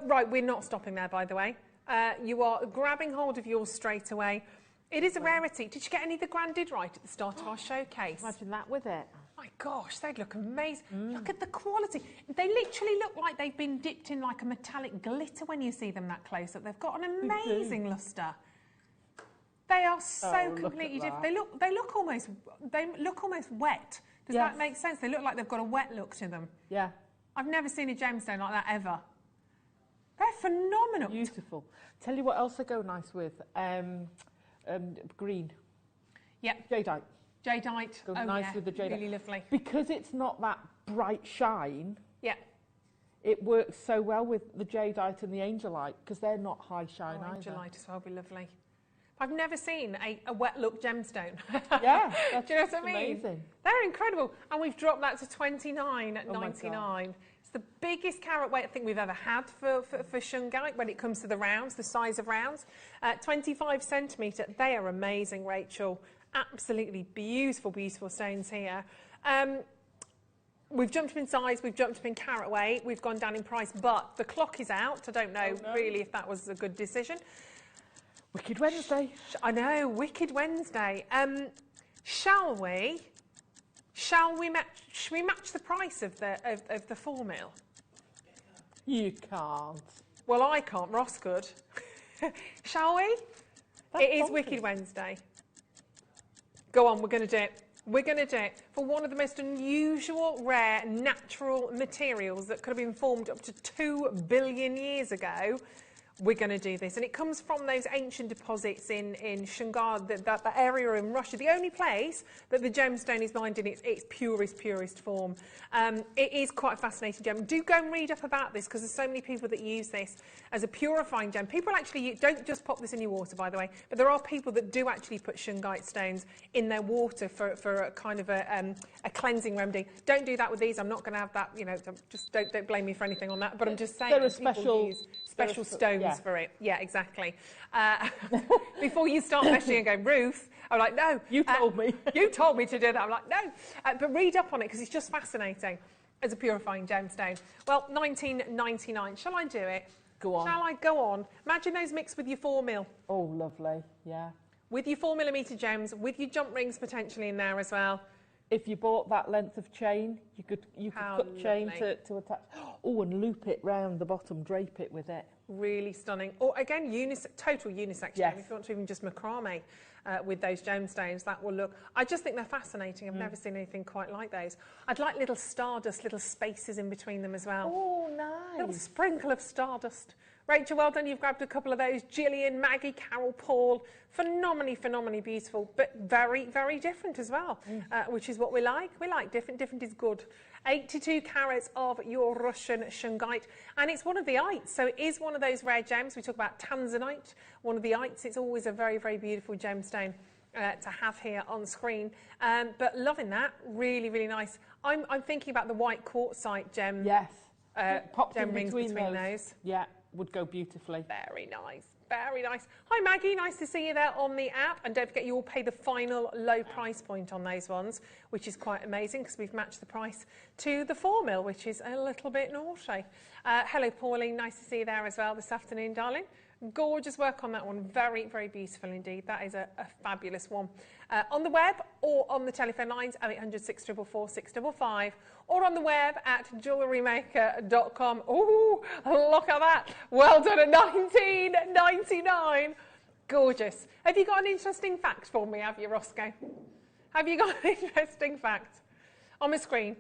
right, we're not stopping there, by the way. You are grabbing hold of yours straight away. It is a rarity. Did you get any of the grandid right at the start of our showcase? Imagine that with it. My gosh, they'd look amazing. Look at the quality. They literally look like they've been dipped in like a metallic glitter when you see them that close up. They've got an amazing lustre. They are so completely different. They look almost wet. Does that make sense? They look like they've got a wet look to them. Yeah. I've never seen a gemstone like that ever. They're phenomenal. Beautiful. Tell you what else they go nice with. Green. Yep. Jadeite. Jadeite. Go nice with the jadeite. Really lovely. Because it's not that bright shine. Yeah. It works so well with the jadeite and the angelite because they're not high shine either. Angelite as well, be lovely. I've never seen a wet look gemstone. Yeah, do you know what I mean? Amazing. They're incredible, and we've dropped that to $29.99. It's the biggest carat weight I think we've ever had for shungite when it comes to the rounds, the size of rounds. 25 centimetre. They are amazing, Rachel. Absolutely beautiful, beautiful stones here. We've jumped up in size, we've jumped up in carat weight, we've gone down in price, but the clock is out. I don't know really if that was a good decision. Wicked Wednesday. I know, Wicked Wednesday. Shall we match the price of the 4mm? You can't. Well, I can't. Ross could. Shall we? It is Wicked Wednesday. Go on, we're going to do it. We're going to do it for one of the most unusual, rare, natural materials that could have been formed up to 2 billion years ago. We're going to do this. And it comes from those ancient deposits in Shungar, that area in Russia, the only place that the gemstone is mined in its purest form. It is quite a fascinating gem. Do go and read up about this because there's so many people that use this as a purifying gem. People actually don't just pop this in your water, by the way, but there are people that do actually put shungite stones in their water for a kind of a cleansing remedy. Don't do that with these. I'm not going to have that, you know, just don't blame me for anything on that, but I'm just saying there are people use special stones for it. Yeah, exactly. Before you start meshing and going, Ruth, I'm like, no. You told me. You told me to do that. I'm like, no. But read up on it because it's just fascinating as a purifying gemstone. Well, $19.99. Shall I do it? Go on. Shall I go on? Imagine those mixed with your 4mm. Oh, lovely. Yeah. With your 4mm gems, with your jump rings potentially in there as well. If you bought that length of chain, you could cut chain to attach. Oh, and loop it round the bottom, drape it with it. Really stunning. Or again, total unisex gem. If you want to even just macrame with those gemstones, that will look. I just think they're fascinating. I've never seen anything quite like those. I'd like little stardust, little spaces in between them as well. Oh, nice. A little sprinkle of stardust Rachel, well done. You've grabbed a couple of those. Gillian, Maggie, Carol, Paul. Phenomenally beautiful, but very, very different as well, which is what we like. We like different. Different is good. 82 carats of your Russian shungite. And it's one of the ites, so it is one of those rare gems. We talk about tanzanite, one of the ites. It's always a very, very beautiful gemstone to have here on screen. But loving that. Really, really nice. I'm thinking about the white quartzite gem. Yes. Popped gem in rings between those. Yeah, would go beautifully. Very nice, very nice. Hi Maggie, nice to see you there on the app. And don't forget, you will pay the final low price point on those ones, which is quite amazing because we've matched the price to the 4mm, which is a little bit naughty. Hello Pauline, nice to see you there as well this afternoon, darling. Gorgeous work on that one. Very, very beautiful indeed. That is a fabulous one. On the web or on the telephone lines, 0800 644 655, or on the web at JewelleryMaker.com. Ooh, look at that. Well done at $19.99. Gorgeous. Have you got an interesting fact for me, have you, Roscoe? Have you got an interesting fact? On my screen.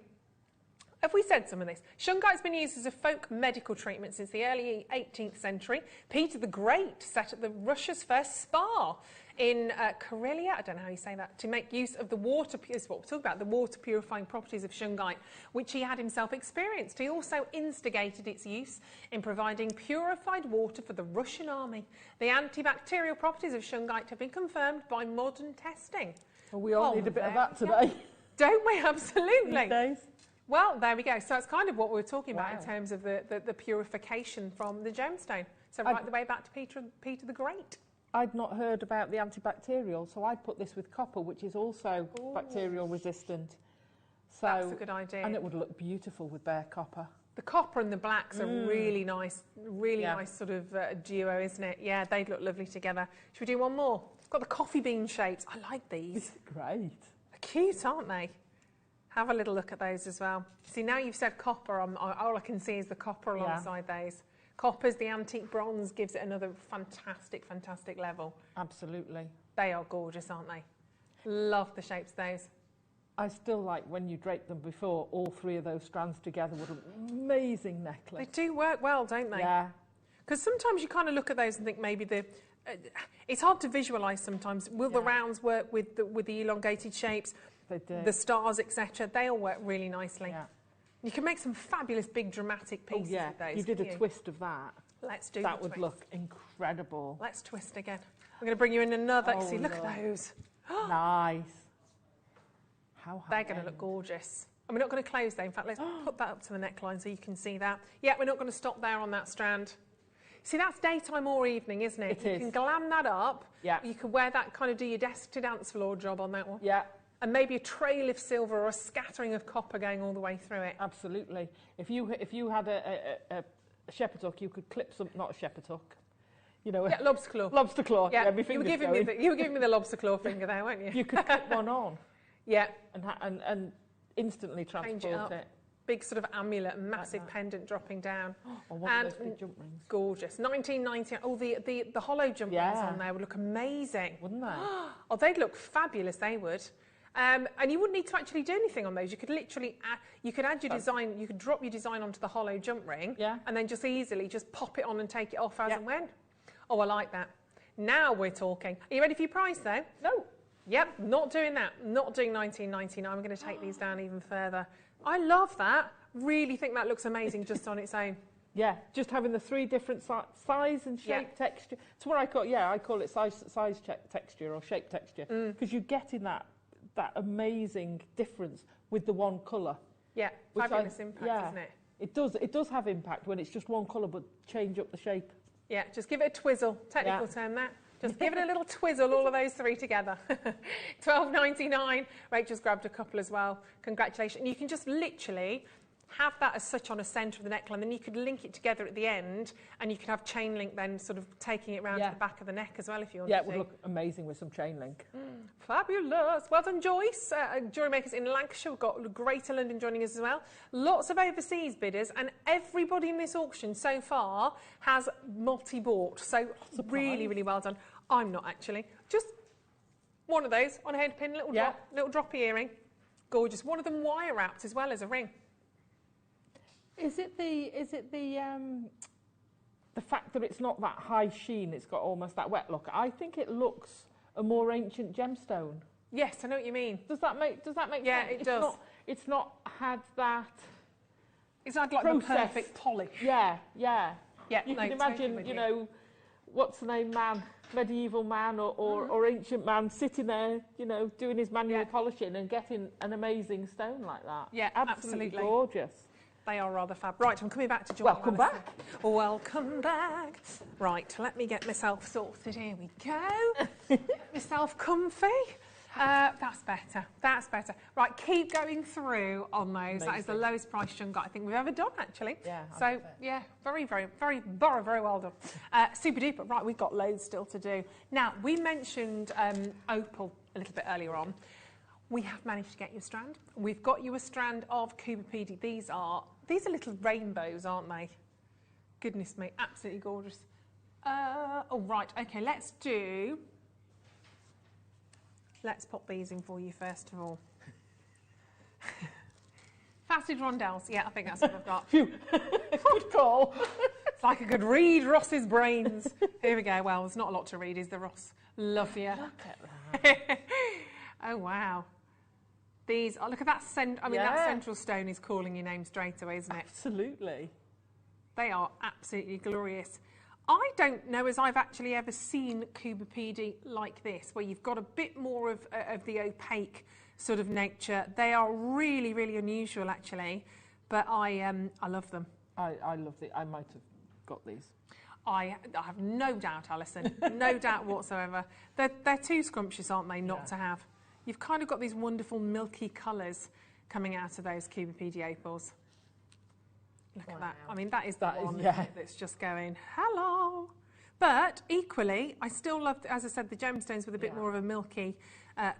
Have we said some of this? Shungite's been used as a folk medical treatment since the early 18th century. Peter the Great set up Russia's first spa in Karelia, I don't know how you say that, to make use of the water, is what we're talking about, the water purifying properties of shungite, which he had himself experienced. He also instigated its use in providing purified water for the Russian army. The antibacterial properties of shungite have been confirmed by modern testing. Well, we all need a bit of that today. Don't we? Absolutely. These days. Well, there we go. So that's kind of what we were talking about in terms of the purification from the gemstone. So right the way back to Peter the Great. I'd not heard about the antibacterial, so I'd put this with copper, which is also bacterial resistant. So, that's a good idea. And it would look beautiful with bare copper. The copper and the blacks are really nice sort of duo, isn't it? Yeah, they'd look lovely together. Should we do one more? It's got the coffee bean shapes. I like these. Great. They're cute, aren't they? Have a little look at those as well. See, now you've said copper, all I can see is the copper alongside those. Copper's the antique bronze, gives it another fantastic, fantastic level. Absolutely. They are gorgeous, aren't they? Love the shapes of those. I still like when you drape them before, all three of those strands together with an amazing necklace. They do work well, don't they? Yeah. Because sometimes you kind of look at those and think maybe it's hard to visualise sometimes. Will the rounds work with the elongated shapes? They do. The stars, etc. They all work really nicely. Yeah. You can make some fabulous big dramatic pieces with those. You did a twist of that. Let's do that. The Would twist. look incredible. Let's twist again. I'm going to bring you in another. See, look at those. Nice. How They're going to look gorgeous. And we're not going to close there. In fact, let's put that up to the neckline so you can see that. Yeah, we're not going to stop there on that strand. See, that's daytime or evening, isn't it? You can glam that up. Yeah. You can wear that, kind of do your desk to dance floor job on that one. Yeah. And maybe a trail of silver or a scattering of copper going all the way through it. Absolutely. If you had a shepherd's hook, you could clip some, not a shepherd's hook. You know, lobster claw. Lobster claw. Yeah, you were giving me the lobster claw finger there, weren't you? You could clip one on. Yeah. And instantly transport it. Big sort of amulet, massive pendant dropping down. Or one of those big jump rings. Gorgeous. 1990. Oh, the hollow jump rings on there would look amazing. Wouldn't they? Oh, they'd look fabulous, they would. And you wouldn't need to actually do anything on those. You could literally add your design, you could drop your design onto the hollow jump ring and then just easily just pop it on and take it off as and when. Oh, I like that. Now we're talking. Are you ready for your price though? No. Yep, not doing that. Not doing $19.99. I'm going to take these down even further. I love that. Really think that looks amazing just on its own. Yeah, just having the three different size and shape texture. It's what I call it size texture or shape texture because you're getting that amazing difference with the one colour. Yeah, fabulous impact, isn't it? It does have impact when it's just one colour but change up the shape. Yeah, just give it a twizzle, technical term that. Just give it a little twizzle, all of those three together. $12.99. Rachel's grabbed a couple as well. Congratulations. And you can just literally have that as such on a centre of the neckline, then you could link it together at the end, and you could have chain link then sort of taking it round to the back of the neck as well if you want to. Yeah, it would look amazing with some chain link. Fabulous. Well done, Joyce. Jewellery Makers in Lancashire. We've got Greater London joining us as well. Lots of overseas bidders, and everybody in this auction so far has multi-bought. So really, really well done. I'm not actually. Just one of those on a head pin, little droppy earring. Gorgeous. One of them wire wrapped as well as a ring. Is it the the fact that it's not that high sheen, it's got almost that wet look. I think it looks a more ancient gemstone. Yes, I know what you mean. Does that make sense? Yeah, it does. It's not had that. It's had like the perfect polish. Yeah. Yeah, You can imagine, you know, what's the name man, medieval man or ancient man sitting there, you know, doing his manual polishing and getting an amazing stone like that. Yeah, absolutely gorgeous. They are rather fab. Right, I'm coming back to Jewellery. Welcome back. Welcome back. Right, let me get myself sorted. Here we go. Get myself comfy. That's better. That's better. Right, keep going through on those. Amazing. That is the lowest price shungat I think we've ever done, actually. Yeah. So, yeah, very well done. Super duper. Right, we've got loads still to do. Now, we mentioned opal a little bit earlier on. We have managed to get you a strand. We've got you a strand of Kubapedi. These are little rainbows, aren't they? Goodness me, absolutely gorgeous. Oh, right, okay, let's pop these in for you first of all. Faceted rondelles, yeah, I think that's what I've got. Good call. It's like I could read Ross's brains. Here we go. Well, there's not a lot to read, is there, Ross? Love you. Look at that. Oh, wow. These, look at that, that central stone is calling your name straight away, isn't it? Absolutely. They are absolutely glorious. I don't know as I've actually ever seen Kubapedi like this, where you've got a bit more of the opaque sort of nature. They are really, really unusual, actually, but I love them. I love it. I might have got these. I have no doubt, Alison, no doubt whatsoever. They're too scrumptious, aren't they, not to have? You've kind of got these wonderful milky colours coming out of those Kubapedi opals. Look at that. I mean, that is the one that's just going, hello. But equally, I still love, as I said, the gemstones with a bit more of a milky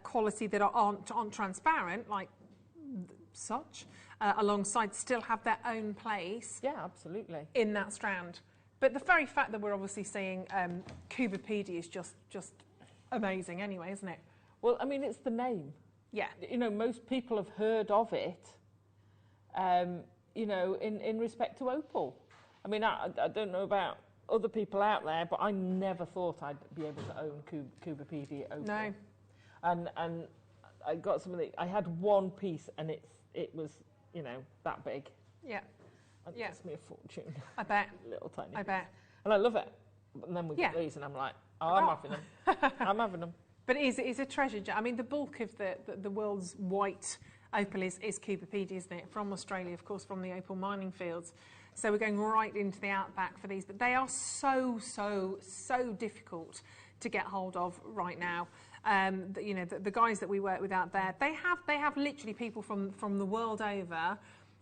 quality that aren't transparent, like such, alongside still have their own place. Yeah, absolutely. In that strand. But the very fact that we're obviously seeing Kubapedi is just amazing anyway, isn't it? Well, I mean, it's the name. Yeah. You know, most people have heard of it, you know, in respect to opal. I mean, I don't know about other people out there, but I never thought I'd be able to own Kubapedi opal. No. And I got some of the, I had one piece and it was, you know, that big. Yeah. And it cost me a fortune. I bet. Little tiny I piece. bet. And I love it. But then we get these and I'm like, oh, I'm having them. I'm having them. But it is a treasure. I mean, the bulk of the world's white opal is Kubapedi, isn't it? From Australia, of course, from the opal mining fields. So we're going right into the outback for these. But they are so difficult to get hold of right now. You know, the guys that we work with out there, they have literally people from the world over.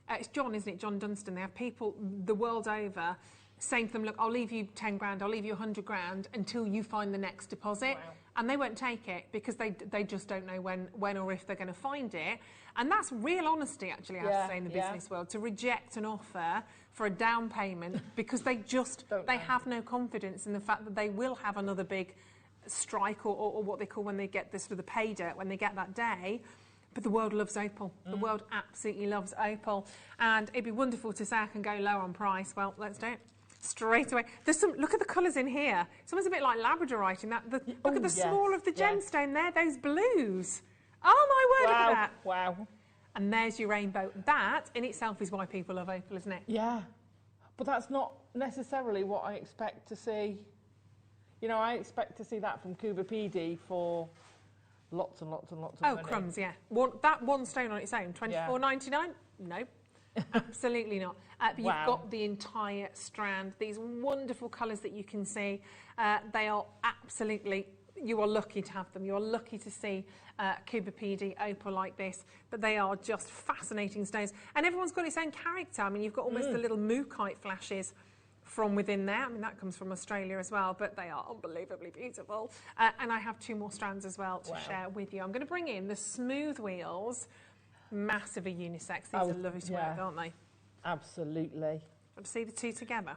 It's John, isn't it? John Dunstan. They have people the world over saying to them, look, I'll leave you 10 grand, I'll leave you 100 grand until you find the next deposit. Wow. And they won't take it because they just don't know when or if they're going to find it. And that's real honesty, actually, I have to say, in the business world, to reject an offer for a down payment because they have no confidence in the fact that they will have another big strike or what they call when they get this for the pay dirt, when they get that day. But the world loves opal. The world absolutely loves opal. And it'd be wonderful to say I can go low on price. Well, let's do it. Straight away. There's some, look at the colours in here. It's almost a bit like labradorite in that. Look at the small of the gemstone there, those blues. Oh my word, look at that. Wow. And there's your rainbow. That in itself is why people love opal, isn't it? Yeah. But that's not necessarily what I expect to see. You know, I expect to see that from Kubapedi for lots and lots and lots of money. Oh, crumbs, yeah. That one stone on its own, $24.99? No. Absolutely not. But you've got the entire strand. These wonderful colours that you can see. They are absolutely, you are lucky to have them. You are lucky to see Kubapedi opal like this. But they are just fascinating stones. And everyone's got its own character. I mean, you've got almost the little mookaite flashes from within there. I mean, that comes from Australia as well, but they are unbelievably beautiful. And I have 2 more strands as well to share with you. I'm going to bring in the smooth wheels. Massively unisex. These are lovely to work, aren't they? Absolutely. Want to see the 2 together?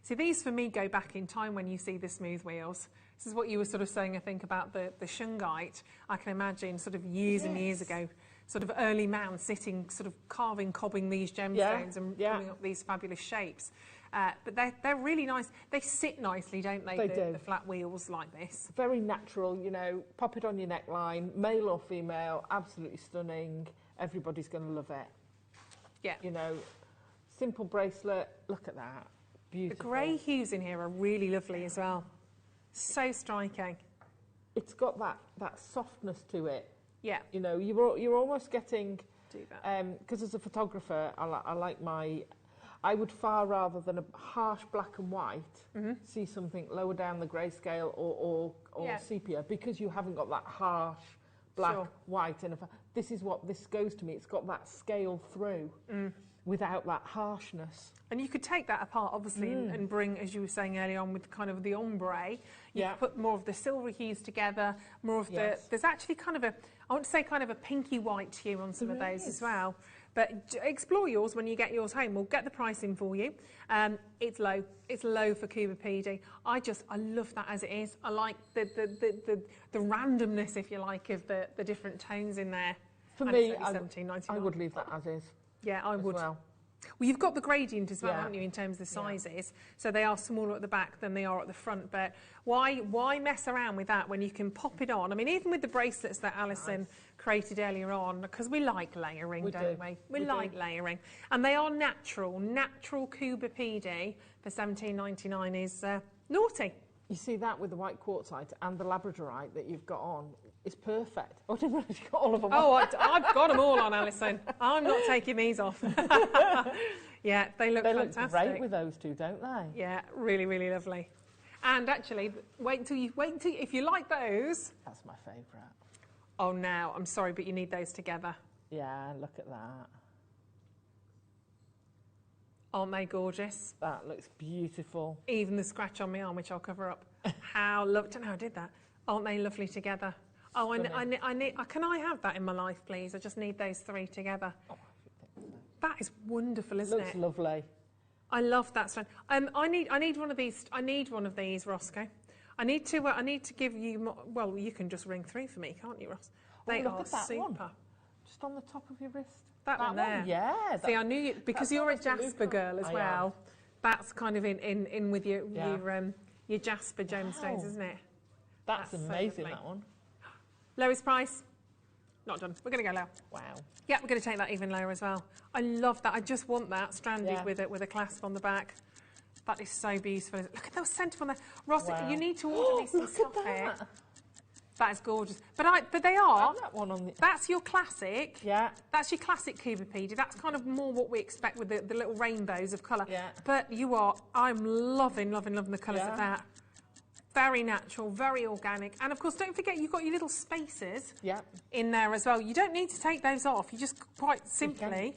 See, these for me go back in time when you see the smooth wheels. This is what you were sort of saying, I think, about the shungite. I can imagine sort of years and years ago, sort of early man sitting, sort of cobbing these gemstones and coming up these fabulous shapes. But they're really nice. They sit nicely, don't they? They do. The flat wheels like this. Very natural, you know, pop it on your neckline, male or female, absolutely stunning. Everybody's going to love it. Yeah. You know, simple bracelet, look at that. Beautiful. The grey hues in here are really lovely as well. So striking. It's got that softness to it. Yeah. You know, you're almost getting... Do that. Because as a photographer, I would far rather than a harsh black and white see something lower down the grayscale or sepia, because you haven't got that harsh black, white. And this is what this goes to me. It's got that scale through without that harshness. And you could take that apart, obviously, and bring, as you were saying earlier on, with kind of the ombre. You could put more of the silver hues together, more of the... There's actually kind of I want to say kind of a pinky white hue on some of those as well. But explore yours when you get yours home. We'll get the pricing for you. It's low. It's low for Cuba PD. I love that as it is. I like the randomness, if you like, of the different tones in there. For me, I would leave that as is. Yeah, I would. Well, you've got the gradient as well, haven't you, in terms of the sizes? So they are smaller at the back than they are at the front. But why mess around with that when you can pop it on? I mean, even with the bracelets that Alison created earlier on, because we like layering, don't we? We like layering. And they are natural. Natural Cuba PD for $17.99 is naughty. You see that with the white quartzite and the labradorite that you've got on. It's perfect. I didn't realize you got all of them on. I've got them all on, Alison. I'm not taking these off. Yeah, they look fantastic. Look great with those two, don't they? Yeah, really, really lovely. And actually, wait until if you like those. That's my favourite. Oh, now I'm sorry, but you need those together. Yeah, look at that. Aren't they gorgeous? That looks beautiful. Even the scratch on my arm, which I'll cover up. Don't know how I did that. Aren't they lovely together? Oh, can I have that in my life, please? I just need those three together. Oh, that is wonderful, isn't it? Looks lovely. I love that strand. I need one of these. I need one of these, Roscoe. I need to give you more. Well, you can just ring through for me, can't you, Ross? They look are at that super. One. Just on the top of your wrist. That one there. Yeah. See, I knew you because you're a Jasper girl as well. That's kind of in with your Jasper gemstones, isn't it? That's amazing. That one. Lowest price? Not done. We're going to go low. Wow. Yeah, we're going to take that even lower as well. I love that. I just want that stranded with a clasp on the back. That is so beautiful. Look at those centre on there. Ross, you need to order these some stuff here. That is gorgeous. But they are. That one on the... That's your classic. Yeah. That's your classic Cuba PD. That's kind of more what we expect with the little rainbows of colour. Yeah. But I'm loving the colours of that. Very natural, very organic. And of course, don't forget you've got your little spacers in there as well. You don't need to take those off. You just quite simply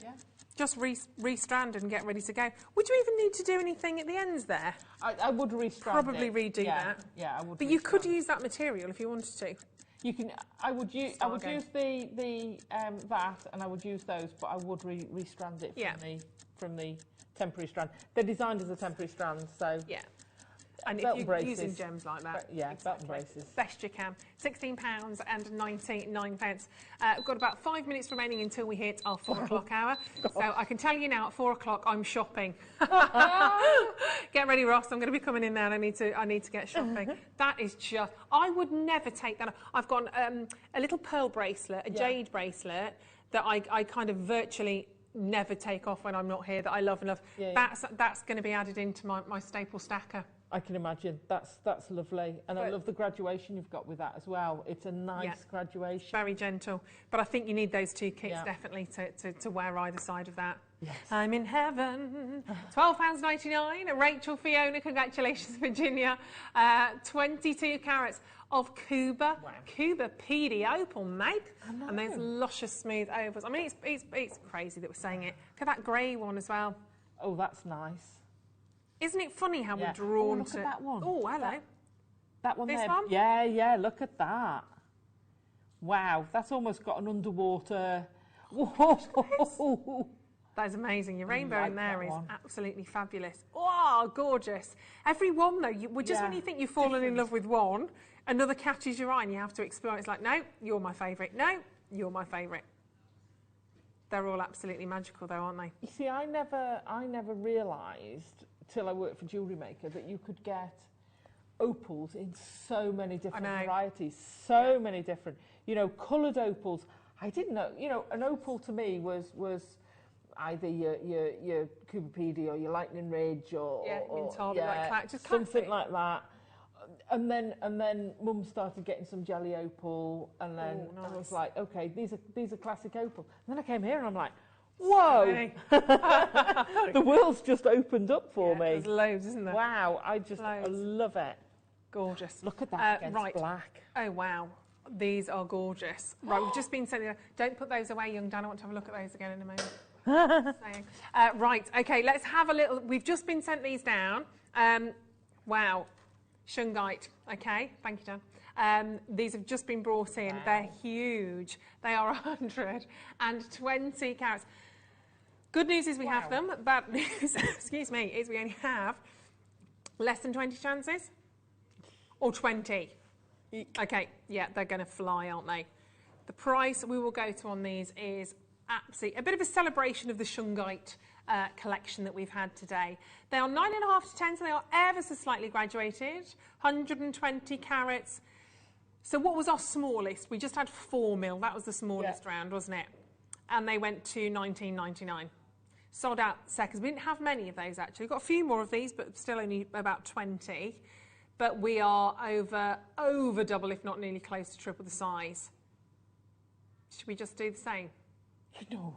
just re-strand and get ready to go. Would you even need to do anything at the ends there? I would re-strand Probably redo that. Yeah, I would. But you could use that material if you wanted to. You can. I would use the that, and I would use those, but I would re-strand it from the temporary strand. They're designed as a temporary strand, so And belt if you're braces. using gems like that, belt and braces. Best you can. £16.99. We've got about 5 minutes remaining until we hit our 4 o'clock hour. So I can tell you now, at 4 o'clock, I'm shopping. Get ready, Ross. I'm going to be coming in there, and I need to get shopping. That is just. I would never take that off. I've got a little pearl bracelet, a jade bracelet that I kind of virtually never take off when I'm not here. That I love and love. That's going to be added into my staple stacker. I can imagine. That's lovely. And I love the graduation you've got with that as well. It's a nice graduation. Very gentle. But I think you need those two kits definitely to wear either side of that. Yes. I'm in heaven. £12.99. Rachel, Fiona, congratulations, Virginia. 22 carats of Cuba. Wow. Cuba PD Opal, mate. And those luscious smooth ovals. I mean, it's crazy that we're saying it. Look at that grey one as well. Oh, that's nice. Isn't it funny how we're drawn look to... at that one. Oh, hello. That one this there. One? Yeah, look at that. Wow, that's almost got an underwater... Whoa. That is amazing. Your rainbow in there is absolutely fabulous. Oh, gorgeous. Every one, though, just when you think you've fallen in love with one, another catches your eye and you have to explore. It's like, no, you're my favourite. No, you're my favourite. They're all absolutely magical, though, aren't they? You see, I never realised till I worked for Jewellery Maker, that you could get opals in so many different varieties, so many different, you know, coloured opals. I didn't know, you know, an opal to me was either your Cupidity or your Lightning Ridge or like just something classic. like that. And then Mum started getting some jelly opal, and then I was like, okay, these are classic opal. And then I came here and I'm like, whoa, the world's just opened up for me. There's loads, isn't there? Wow, I love it. Gorgeous. Look at that against black. Oh, wow. These are gorgeous. Right, we've just been sending... Don't put those away, young Dan. I want to have a look at those again in a moment. Right, OK, let's have a little... We've just been sent these down. Wow. Shungite. OK, thank you, Dan. These have just been brought in. Wow. They're huge. They are 120 carats. Good news is we have them. Bad news, excuse me, is we only have less than 20 chances. Or 20. OK, yeah, they're going to fly, aren't they? The price we will go to on these is absolutely a bit of a celebration of the Shungite collection that we've had today. They are 9.5 to 10, so they are ever so slightly graduated. 120 carats. So what was our smallest? We just had 4 mil. That was the smallest round, wasn't it? And they went to $19.99. Sold out seconds. We didn't have many of those, actually. We've got a few more of these, but still only about 20. But we are over double, if not nearly close to triple the size. Should we just do the same? No.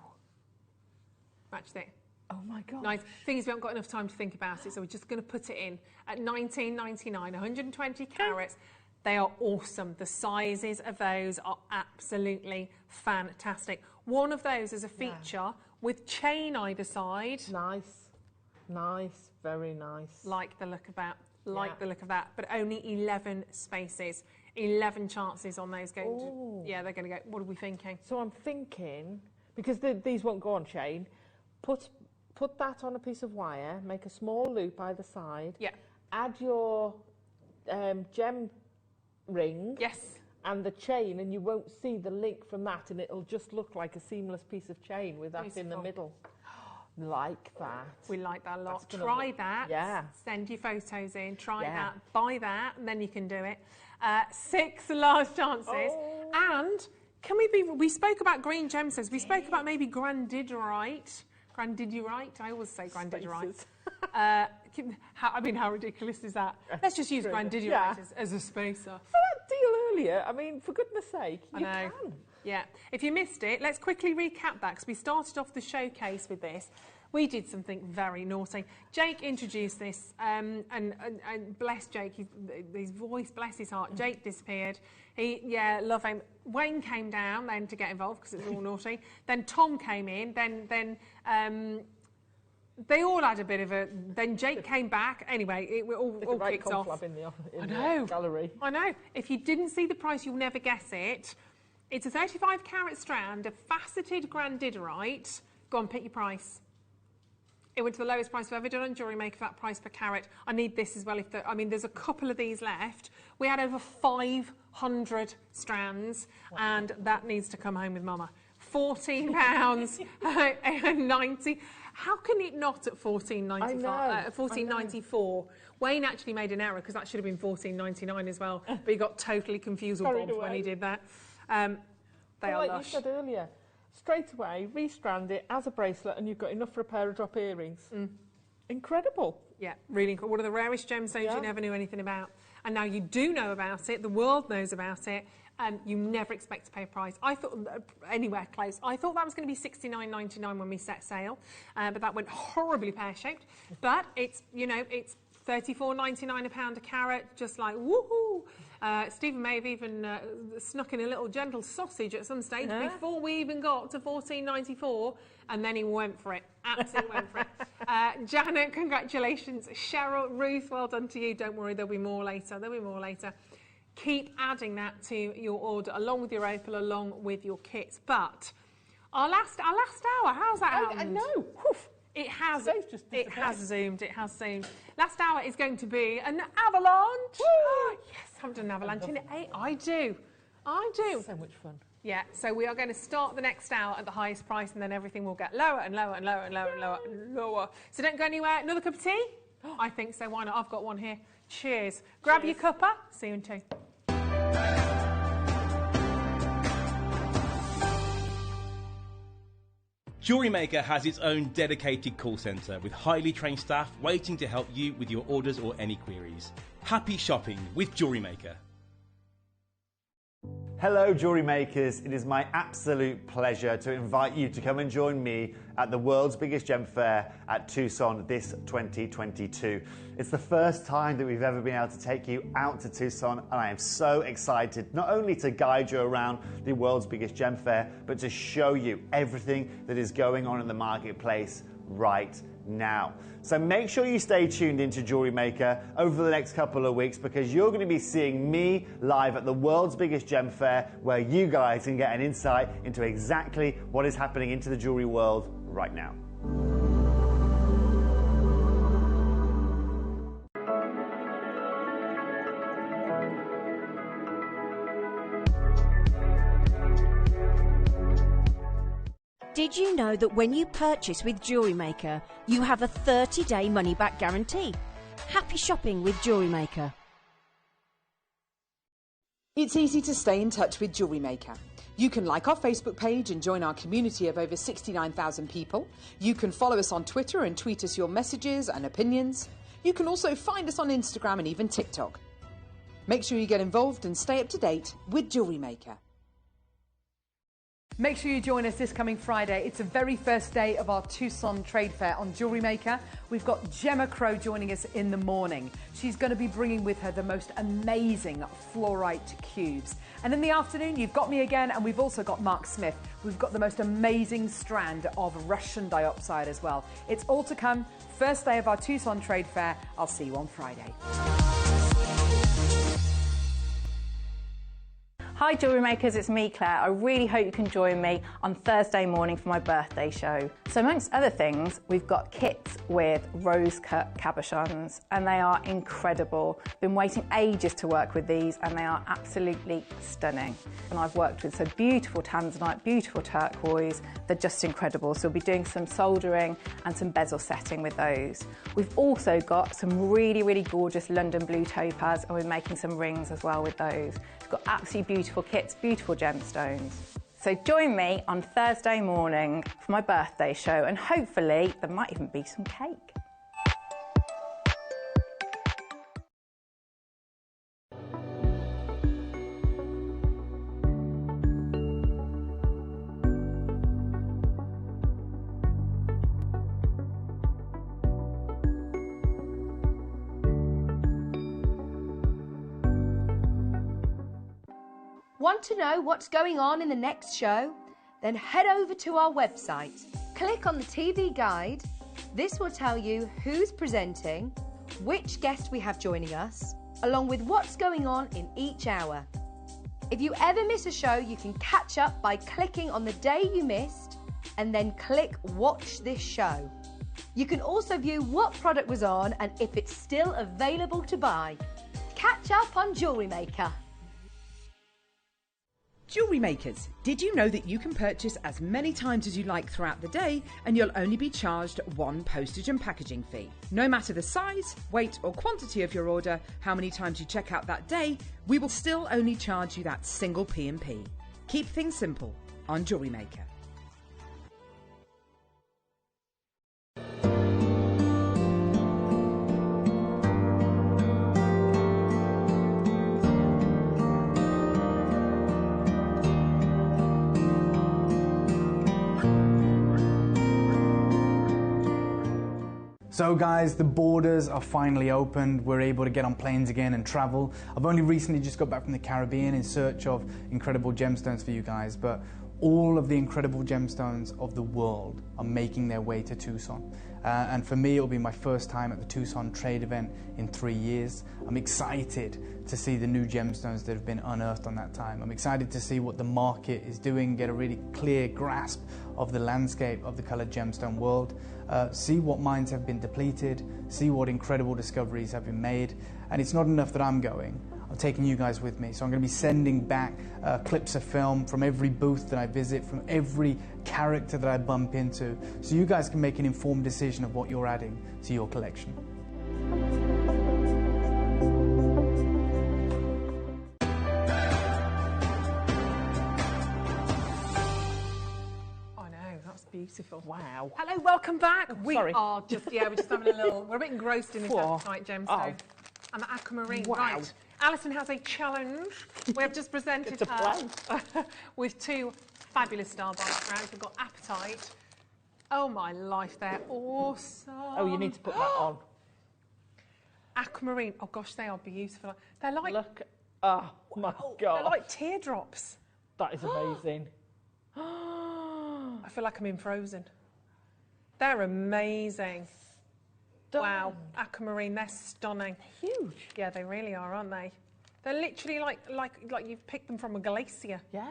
Matched it. Oh my God. Nice. Thing is, we haven't got enough time to think about it, so we're just going to put it in at $19.99, 120 carats. They are awesome. The sizes of those are absolutely fantastic. One of those is a feature with chain either side. Nice. Nice. Very nice. Like the look of that. Like the look of that. But only 11 spaces. 11 chances on those going to... Yeah, they're going to go... What are we thinking? So I'm thinking, because these won't go on chain, put that on a piece of wire, make a small loop either side. Yeah. Add your gem ring. Yes. And the chain, and you won't see the link from that, and it'll just look like a seamless piece of chain with that in the middle. Like that. We like that a lot. Try that. Yeah. Send your photos in. Try that. Buy that, and then you can do it. 6 large chances. And can we be... We spoke about green gemstones. We spoke about maybe grandidierite. Grandidierite. I always say grandidierite. I mean, how ridiculous is that? Let's just use grandidierite as a spacer. For that deal earlier, I mean, for goodness sake, you can. Yeah. If you missed it, let's quickly recap that, because we started off the showcase with this. We did something very naughty. Jake introduced this, and bless Jake, his voice, bless his heart. Jake disappeared. Love him. Wayne came down then to get involved because it was all naughty. Then Tom came in. Then they all had a bit of a... Then Jake came back. Anyway, it all kicked off. In the gallery. I know. If you didn't see the price, you'll never guess it. It's a 35 carat strand of faceted grandidierite. Go on, pick your price. It went to the lowest price I've ever done on Jewellery Maker for that price per carat. I need this as well. I mean, there's a couple of these left. We had over 500 strands, and that needs to come home with Mama. £14.90. How can it not at $14.94? Wayne actually made an error, because that should have been $14.99 as well. But he got totally confused with Bob when he did that. They are like lush. you said earlier, straight away, restrand it as a bracelet, and you've got enough for a pair of drop earrings. Incredible. Yeah, really incredible. One of the rarest gemstones you never knew anything about. And now you do know about it, the world knows about it, and you never expect to pay a price. I thought, anywhere close, I thought that was going to be $69.99 when we set sail, but that went horribly pear-shaped. But it's, you know, it's $34.99 a pound a carat, just like woohoo. Stephen may have even snuck in a little gentle sausage at some stage before we even got to $14.94, and then he went for it. Absolutely went for it. Janet, congratulations. Cheryl, Ruth, well done to you. Don't worry, there'll be more later. There'll be more later. Keep adding that to your order, along with your opal, along with your kits. But our last hour, how's that happened? I know. It has zoomed. Last hour is going to be an avalanche. Yes, I haven't done an avalanche in 8. I do. So much fun. Yeah, so we are going to start the next hour at the highest price, and then everything will get lower and lower and lower and lower and lower and lower. So don't go anywhere. Another cup of tea? I think so. Why not? I've got one here. Cheers. Grab your cuppa. See you in 2. Jewellery Maker has its own dedicated call centre with highly trained staff waiting to help you with your orders or any queries. Happy shopping with Jewellery Maker. Hello Jewellery Makers, it is my absolute pleasure to invite you to come and join me at the world's biggest gem fair at Tucson this 2022. It's the first time that we've ever been able to take you out to Tucson, and I am so excited not only to guide you around the world's biggest gem fair, but to show you everything that is going on in the marketplace right now. So make sure you stay tuned into Jewellery Maker over the next couple of weeks, because you're going to be seeing me live at the world's biggest gem fair, where you guys can get an insight into exactly what is happening into the jewellery world right now. Did you know that when you purchase with Jewellery Maker, you have a 30-day money-back guarantee? Happy shopping with Jewellery Maker. It's easy to stay in touch with Jewellery Maker. You can like our Facebook page and join our community of over 69,000 people. You can follow us on Twitter and tweet us your messages and opinions. You can also find us on Instagram and even TikTok. Make sure you get involved and stay up to date with Jewellery Maker. Make sure you join us this coming Friday. It's the very first day of our Tucson Trade Fair on Jewellery Maker. We've got Gemma Crow joining us in the morning. She's going to be bringing with her the most amazing fluorite cubes. And in the afternoon, you've got me again, and we've also got Mark Smith. We've got the most amazing strand of Russian dioxide as well. It's all to come. First day of our Tucson Trade Fair. I'll see you on Friday. Hi Jewellery Makers, it's me Claire. I really hope you can join me on Thursday morning for my birthday show. So amongst other things, we've got kits with rose-cut cabochons, and they are incredible. Been waiting ages to work with these, and they are absolutely stunning. And I've worked with some beautiful tanzanite, beautiful turquoise. They're just incredible. So we'll be doing some soldering and some bezel setting with those. We've also got some really, really gorgeous London blue topaz, and we're making some rings as well with those. We've got absolutely beautiful kits, beautiful gemstones. So join me on Thursday morning for my birthday show, and hopefully there might even be some cake. Want to know what's going on in the next show? Then head over to our website. Click on the TV guide. This will tell you who's presenting, which guest we have joining us, along with what's going on in each hour. If you ever miss a show, you can catch up by clicking on the day you missed and then click Watch This Show. You can also view what product was on and if it's still available to buy. Catch up on Jewellery Maker. Jewellery Makers, did you know that you can purchase as many times as you like throughout the day and you'll only be charged one postage and packaging fee? No matter the size, weight or quantity of your order, how many times you check out that day, we will still only charge you that single P&P. Keep things simple on Jewellery Maker. So guys, the borders are finally opened. We're able to get on planes again and travel. I've only recently just got back from the Caribbean in search of incredible gemstones for you guys, but all of the incredible gemstones of the world are making their way to Tucson. And for me, it'll be my first time at the Tucson trade event in 3 years. I'm excited to see the new gemstones that have been unearthed on that time. I'm excited to see what the market is doing, get a really clear grasp of the landscape of the colored gemstone world, see what mines have been depleted, see what incredible discoveries have been made. And it's not enough that I'm going. I'm taking you guys with me. So I'm going to be sending back clips of film from every booth that I visit, from every character that I bump into, so you guys can make an informed decision of what you're adding to your collection. beautiful. Wow. Hello, welcome back. We sorry. are just, we're just having a little, we're a bit engrossed in this apatite gemstone. And the aquamarine. Wow. Right. Alison has a challenge. We have just presented her with 2 fabulous star bites rounds. We've got apatite. Oh my life, they're awesome. Oh, you need to put that on. Aquamarine. Oh gosh, they are beautiful. They're like... Look. Oh my God. They're like teardrops. That is amazing. I feel like I'm in Frozen. They're amazing. Wow, aquamarine, they're stunning. They're huge. Yeah, they really are, aren't they? They're literally like you've picked them from a glacier. Yeah.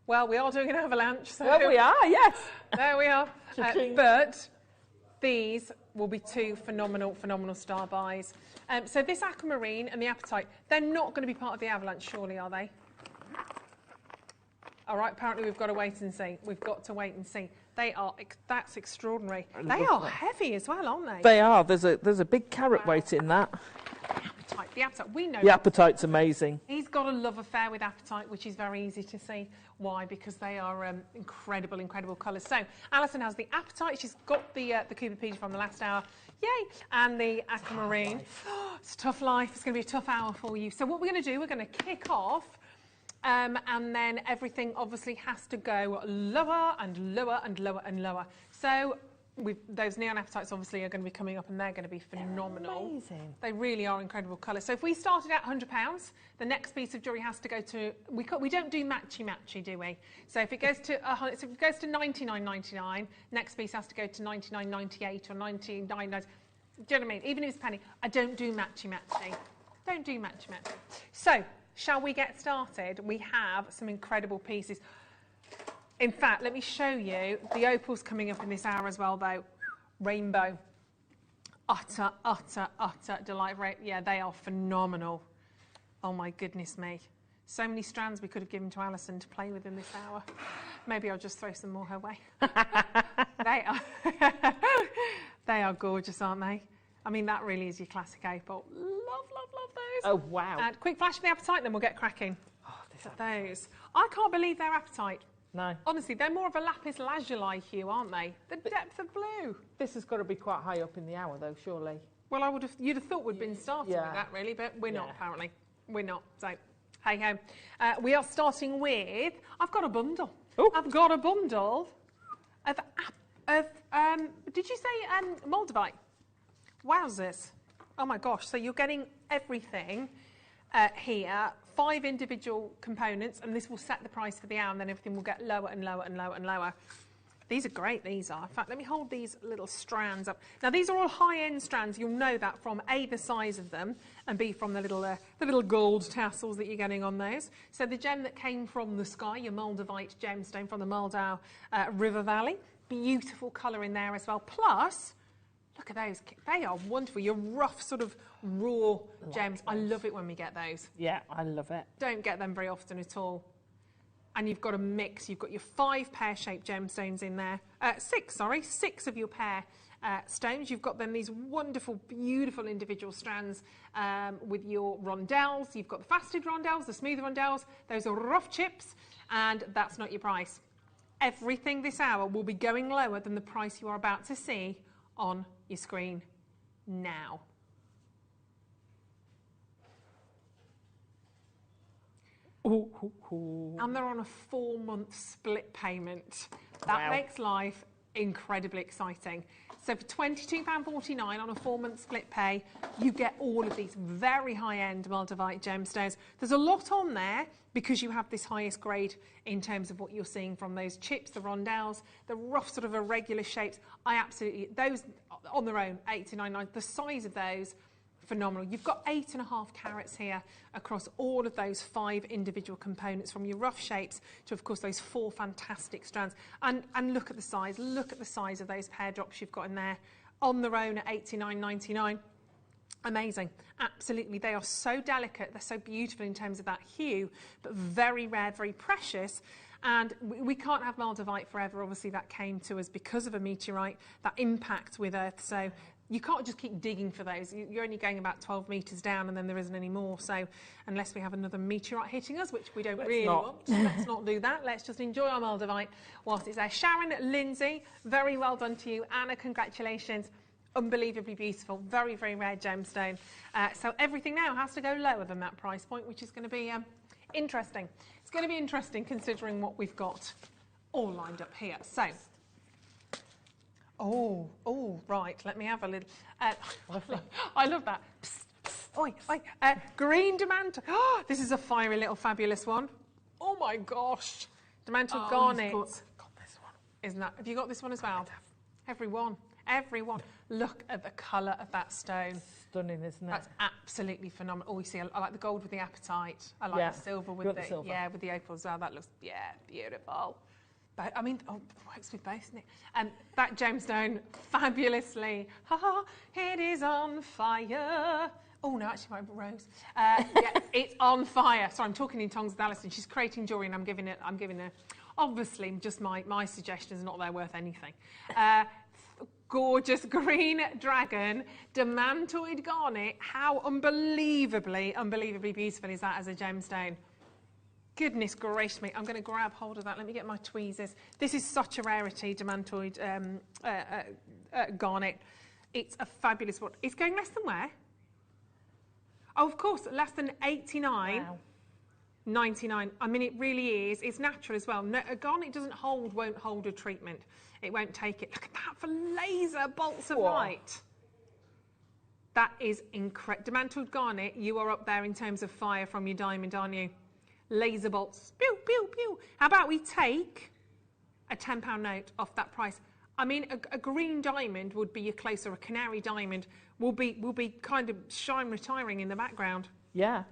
Well, we are doing an avalanche, so... Well, we are, yes. There we are. But these will be 2 phenomenal star buys. So this aquamarine and the apatite, they're not going to be part of the avalanche, surely, are they? All right, apparently we've got to wait and see. We've got to wait and see. They are, that's extraordinary. They are heavy as well, aren't they? They are. There's a big carat weight in that. The apatite, we know. The apatite's amazing. He's got a love affair with apatite, which is very easy to see. Why? Because they are incredible colours. So Alison has the apatite. She's got the Cooper from the last hour. Yay! And the aquamarine. It's a tough life. It's going to be a tough hour for you. So what we're going to do, we're going to kick off. And then everything obviously has to go lower and lower and lower and lower. So those neon apatites obviously are going to be coming up and they're going to be phenomenal. They're amazing. They really are incredible colours. So if we started at £100, the next piece of jewellery has to go to, we don't do matchy, do we? So if it goes to £99.99, next piece has to go to £99.98 or £99.90. Do you know what I mean? Even if it's a penny, I don't do matchy. Don't do matchy. So, shall we get started? We have some incredible pieces. In fact, let me show you. The opal's coming up in this hour as well, though. Rainbow. Utter delight. Yeah, they are phenomenal. Oh, my goodness me. So many strands we could have given to Alison to play with in this hour. Maybe I'll just throw some more her way. They are gorgeous, aren't they? I mean, that really is your classic opal. Love those. Oh, wow. And quick flash of the apatite, then we'll get cracking. Oh, those. I can't believe they're apatite. No. Honestly, they're more of a lapis lazuli hue, aren't they? The depth of blue. This has got to be quite high up in the hour, though, surely. Well, you'd have thought we'd been starting with that, really, but we're not, apparently. We're not. So, hey-ho. We are starting with... I've got a bundle. Ooh. I've got a bundle of did you say moldavite? Wowzers. Oh, my gosh. So you're getting everything here. 5 individual components, and this will set the price for the hour, and then everything will get lower and lower and lower and lower. These are great, these are. In fact, let me hold these little strands up. Now, these are all high-end strands. You'll know that from A, the size of them, and B, from the little gold tassels that you're getting on those. So the gem that came from the sky, your moldavite gemstone from the Moldau River Valley. Beautiful colour in there as well. Plus, look at those. They are wonderful. Your rough sort of raw gems. I love it when we get those. Yeah, I love it. Don't get them very often at all. And you've got a mix. You've got your 5 pear-shaped gemstones in there. 6 of your pear stones. You've got then these wonderful, beautiful individual strands with your rondelles. You've got the faceted rondelles, the smooth rondelles. Those are rough chips, and that's not your price. Everything this hour will be going lower than the price you are about to see on your screen now. And they're on a 4-month split payment. That makes life incredibly exciting. So for £22.49 on a 4-month split pay, you get all of these very high-end moldavite gemstones. There's a lot on there because you have this highest grade in terms of what you're seeing from those chips, the rondelles, the rough sort of irregular shapes. Those on their own, £8.99. The size of those, phenomenal. You've got 8.5 carats here across all of those 5 individual components, from your rough shapes to, of course, those 4 fantastic strands. And look at the size. Look at the size of those pear drops you've got in there on their own at £89.99. Amazing. Absolutely. They are so delicate. They're so beautiful in terms of that hue, but very rare, very precious. And we can't have moldavite forever. Obviously, that came to us because of a meteorite, that impact with Earth. So you can't just keep digging for those. You're only going about 12 metres down and then there isn't any more. So unless we have another meteorite hitting us, which we don't really want, let's not do that. Let's just enjoy our Moldavite whilst it's there. Sharon, Lindsay, very well done to you. Anna, congratulations. Unbelievably beautiful, very, very rare gemstone. So everything now has to go lower than that price point, which is going to be interesting. It's going to be interesting considering what we've got all lined up here. So, right, let me have a little. I love that. Psst, psst, oi, oi. Green Demantoid. Oh, this is a fiery little fabulous one. Oh my gosh. Demantoid Garnet. Got this one. Isn't that? Have you got this one as well? Everyone. Everyone. Look at the colour of that stone. Stunning, isn't it? That's absolutely phenomenal. Oh, you see, I like the gold with the apatite. I like the silver with the silver. Yeah, with the opal as well. That looks, beautiful. But I mean, it works with both, isn't it? That gemstone, fabulously. It is on fire. Oh no, actually, my rose. It's on fire. So I'm talking in tongues with Alison. She's creating jewellery, and I'm giving her. Obviously, just my suggestions are not there worth anything. Gorgeous green dragon, Demantoid Garnet. How unbelievably beautiful is that as a gemstone? Goodness gracious me. I'm going to grab hold of that. Let me get my tweezers. This is such a rarity, Demantoid Garnet. It's a fabulous one. It's going less than where? Oh, of course, less than 89. Wow. 99. I mean, it really is. It's natural as well. No, a garnet won't hold a treatment. It won't take it. Look at that for laser bolts of light. That is incredible. Demantoid Garnet, you are up there in terms of fire from your diamond, aren't you? Laser bolts. Pew, pew, pew. How about we take a £10 note off that price? I mean, a green diamond would be your closer. A canary diamond will be kind of shine retiring in the background. Yeah.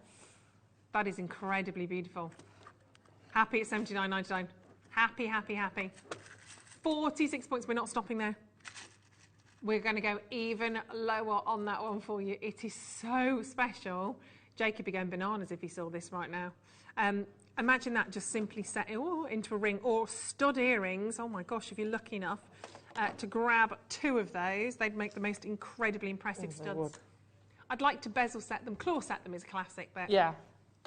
That is incredibly beautiful. Happy at $79.99. Happy, happy, happy. 46 points. We're not stopping there. We're going to go even lower on that one for you. It is so special. Jake would be going bananas if he saw this right now. Imagine that just simply set into a ring, or stud earrings. Oh my gosh, if you're lucky enough to grab 2 of those, they'd make the most incredibly impressive studs. I'd like to bezel set them. Claw set them is a classic, but yeah,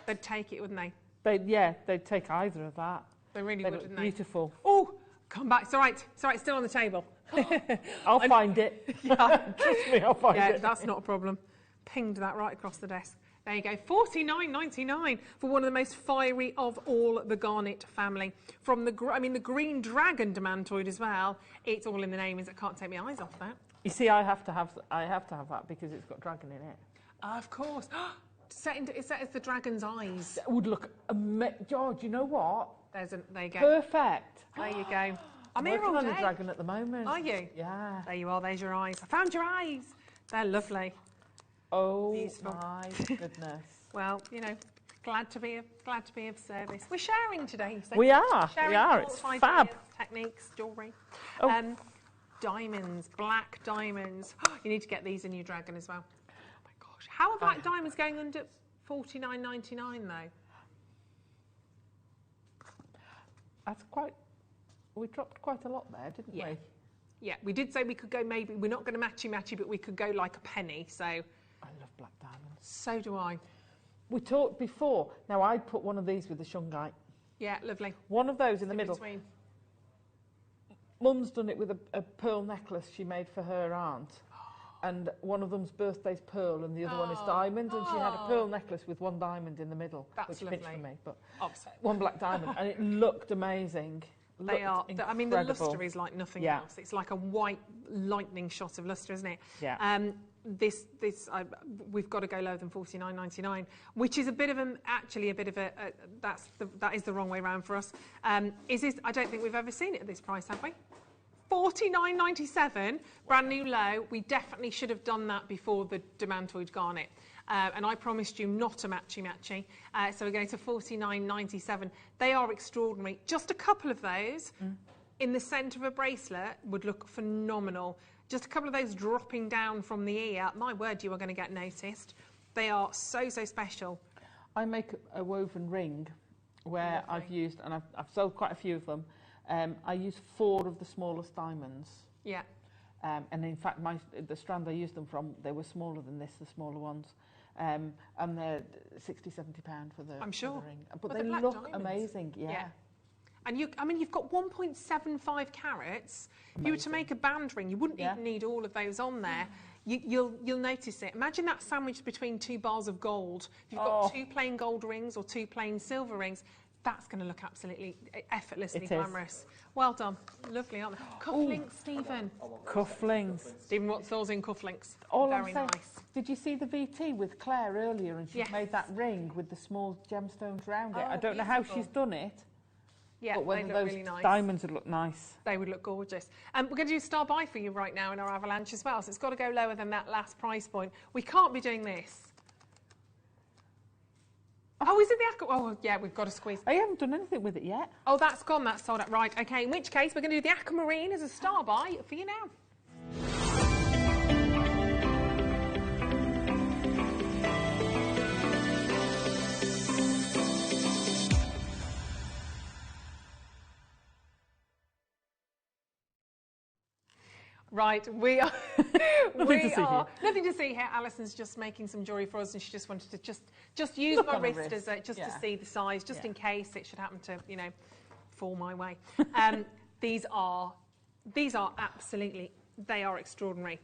they'd take it, wouldn't they? They'd take either of that. They really would, wouldn't they? Beautiful. Oh, come back. It's all right. It's all right. It's still on the table. I'll find it. Trust me, I'll find it. Yeah, that's not a problem. Pinged that right across the desk. There you go, $49.99 for one of the most fiery of all the garnet family. From the green dragon Demantoid as well. It's all in the name. I can't take my eyes off that. You see, I have to have that because it's got dragon in it. Of course. Set as the dragon's eyes. That would look George, you know what? There you go. Perfect. There you go. I'm here all day. On a dragon at the moment. Are you? Yeah. There you are. There's your eyes. I found your eyes. They're lovely. Oh beautiful. My goodness. Well, you know, glad to be of service. We're sharing today. So we are. Sharing It's fab. Ideas, techniques, jewellery. Oh. Diamonds, black diamonds. You need to get these in your dragon as well. Oh my gosh. How are black diamonds going under $49.99 though? That's we dropped quite a lot there, didn't we? Yeah, we did say we could go maybe, we're not going to matchy, but we could go like a penny, so. I love black diamonds. So do I. We talked before. Now, I'd put one of these with the shungite. Yeah, lovely. One of those in the middle. Between. Mum's done it with a pearl necklace she made for her aunt. And one of them's birthday's pearl and the other one is diamond. And she had a pearl necklace with one diamond in the middle. That's which lovely. Pinched for me, but Obviously. one black diamond. And it looked amazing. They are. Incredible. I mean, the lustre is like nothing else. It's like a white lightning shot of lustre, isn't it? Yeah. We've got to go lower than $49.99, which is that is the wrong way round for us. I don't think we've ever seen it at this price, have we? $49.97, brand new low. We definitely should have done that before the Demantoid Garnet. And I promised you not a matchy. So we're going to $49.97. They are extraordinary. Just a couple of those in the centre of a bracelet would look phenomenal. Just a couple of those dropping down from the ear. My word, you are going to get noticed. They are so special. I make a woven ring where I've used, and I've sold quite a few of them. I use 4 of the smallest diamonds. Yeah. And in fact, the strand I used them from, they were smaller than this, the smaller ones. And they're £60, £70 for the, I'm sure. for the ring. But they look amazing, yeah. And you've got 1.75 carats. If you were to make a band ring, you wouldn't even need all of those on there. You'll notice it. Imagine that sandwiched between 2 bars of gold. If you've got 2 plain gold rings or 2 plain silver rings, that's going to look absolutely effortlessly glamorous. Well done. Lovely, aren't they? Cufflinks, Stephen. Cufflinks. Stephen, what's those in cufflinks? Very nice. Did you see the VT with Claire earlier? And she's made that ring with the small gemstones around it. I don't know how she's done it. Yeah, but whether they look those really nice. diamonds would look nice. They would look gorgeous. We're going to do star buy for you right now in our avalanche as well, so it's got to go lower than that last price point. We can't be doing this. Oh, is it the Oh, yeah, we've got to squeeze. I haven't done anything with it yet. Oh, that's gone. That's sold out. Right, OK, in which case we're going to do the Aquamarine as a star buy for you now. Right, we are. Nothing to see here. Alison's just making some jewellery for us, and she just wanted to just use my wrist as to see the size, just in case it should happen to fall my way. These are absolutely, they are extraordinary.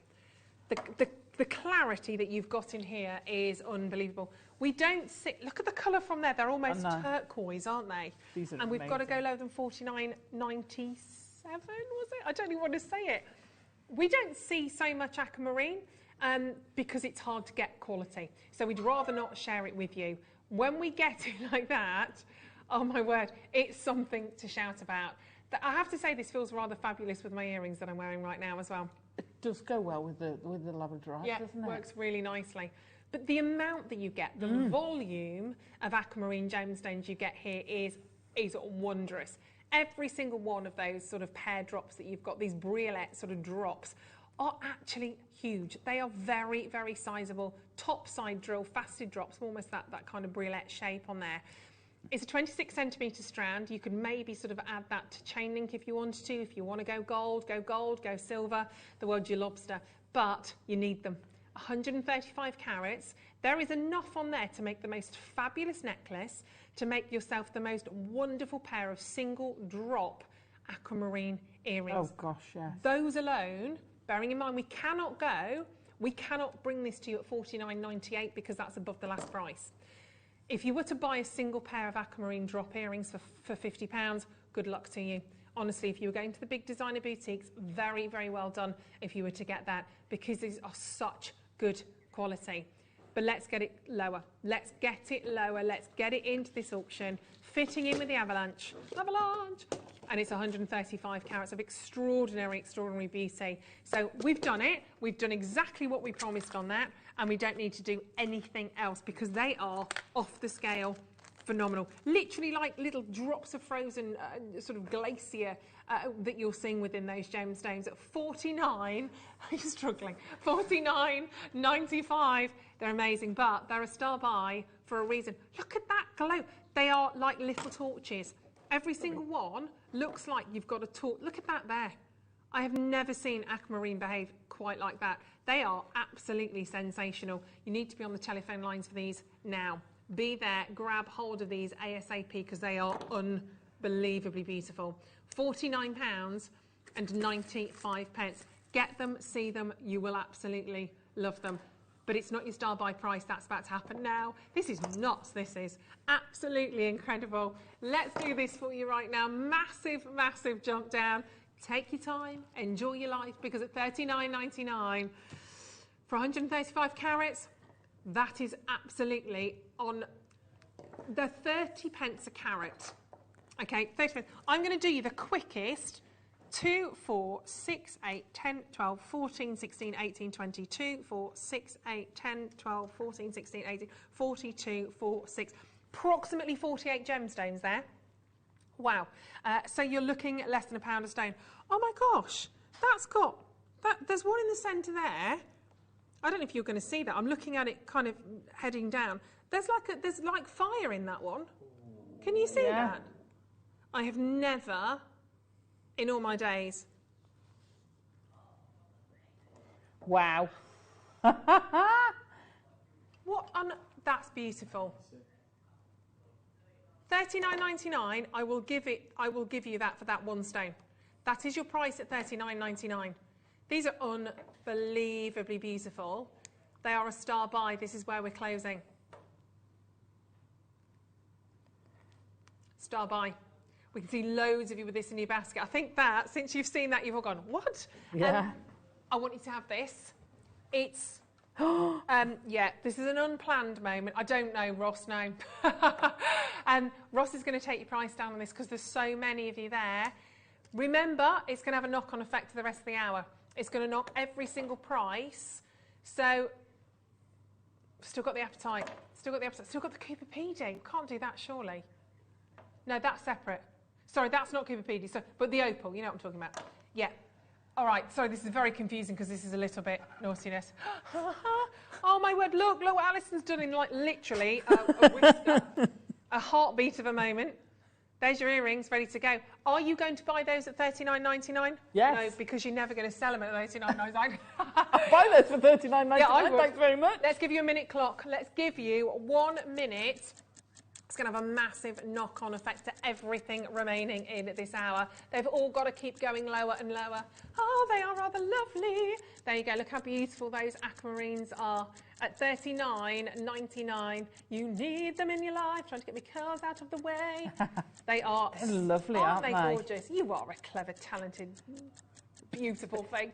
The clarity that you've got in here is unbelievable. We don't see. Look at the colour from there. They're almost turquoise, aren't they? These are and we've amazing. got to go lower than $49.97. Was it? I don't even want to say it. We don't see so much aquamarine because it's hard to get quality. So we'd rather not share it with you. When we get it like that, oh my word, it's something to shout about. I have to say this feels rather fabulous with my earrings that I'm wearing right now as well. It does go well with the lavender eyes, doesn't it? Works really nicely. But the amount that you get, the volume of aquamarine gemstones you get here is wondrous. Every single one of those sort of pear drops that you've got, these Briolette sort of drops, are actually huge. They are very, very sizable. Top side drill, faceted drops, almost that kind of Briolette shape on there. It's a 26 centimetre strand. You could maybe sort of add that to chain link if you wanted to. If you want to go gold, go silver, the world's your lobster. But you need them. 135 carats. There is enough on there to make the most fabulous necklace, to make yourself the most wonderful pair of single drop aquamarine earrings. Oh gosh, yes. Those alone, bearing in mind we cannot bring this to you at $49.98 because that's above the last price. If you were to buy a single pair of aquamarine drop earrings for £50, good luck to you. Honestly, if you were going to the big designer boutiques, very, very well done if you were to get that, because these are such good quality. But let's get it lower. Let's get it lower. Let's get it into this auction, fitting in with the avalanche. Avalanche! And it's 135 carats of extraordinary, extraordinary beauty. So we've done it. We've done exactly what we promised on that. And we don't need to do anything else because they are off the scale. Phenomenal. Literally like little drops of frozen sort of glacier that you're seeing within those gemstones at $49. You're struggling. $49.95. They're amazing, but they're a star buy for a reason. Look at that glow. They are like little torches. Every single one looks like you've got a torch. Look at that there. I have never seen aquamarine behave quite like that. They are absolutely sensational. You need to be on the telephone lines for these now. Be there, grab hold of these ASAP because they are unbelievably beautiful. £49.95. Get them, see them, you will absolutely love them. But it's not your star buy price, that's about to happen now. This is nuts, this is absolutely incredible. Let's do this for you right now. Massive, massive jump down. Take your time, enjoy your life, because at $39.99 for 135 carats, that is absolutely on the 30 pence a carat. Okay, 30 pence. I'm going to do you the quickest. 2, 4, 6, 8, 10, 12, 14, 16, 18, 22, 4, 6, 8, 10, 12, 14, 16, 18, 42, 4, 6. Approximately 48 gemstones there. Wow. So you're looking at less than £1 a stone. Oh my gosh, that's got, there's one in the centre there. I don't know if you're going to see that. I'm looking at it kind of heading down. There's like fire in that one. Can you see that? I have never, in all my days, Wow. What on? That's beautiful. $39.99. I will give you that for that one stone. That is your price at $39.99. These are unbelievably beautiful. They are a star buy. This is where we're closing. Star buy. We can see loads of you with this in your basket. I think that since you've seen that, you've all gone, what? Yeah. I want you to have this. It's, yeah, this is an unplanned moment. I don't know, Ross, no. Ross is going to take your price down on this because there's so many of you there. Remember, it's going to have a knock-on effect for the rest of the hour. It's going to knock every single price. So, still got the appetite. Still got the appetite. Still got the Cooper PD. Can't do that, surely. No, that's separate. Sorry, that's not Cooper PD. So, but the opal, you know what I'm talking about. Yeah. All right, sorry, this is very confusing because this is a little bit naughtiness. Oh my word, look what Alison's done in like literally a whisper, a heartbeat of a moment. There's your earrings ready to go. Are you going to buy those at $39.99? Yes. No, because you're never going to sell them at $39.99. Buy those for $39.99, yeah, thanks very much. Let's give you a minute clock. Let's give you 1 minute. It's going to have a massive knock-on effect to everything remaining in this hour. They've all got to keep going lower and lower. Oh, they are rather lovely. There you go. Look how beautiful those aquamarines are at $39.99. You need them in your life. Trying to get my curls out of the way. They are They're lovely, aren't they? Gorgeous? You are a clever, talented, beautiful thing.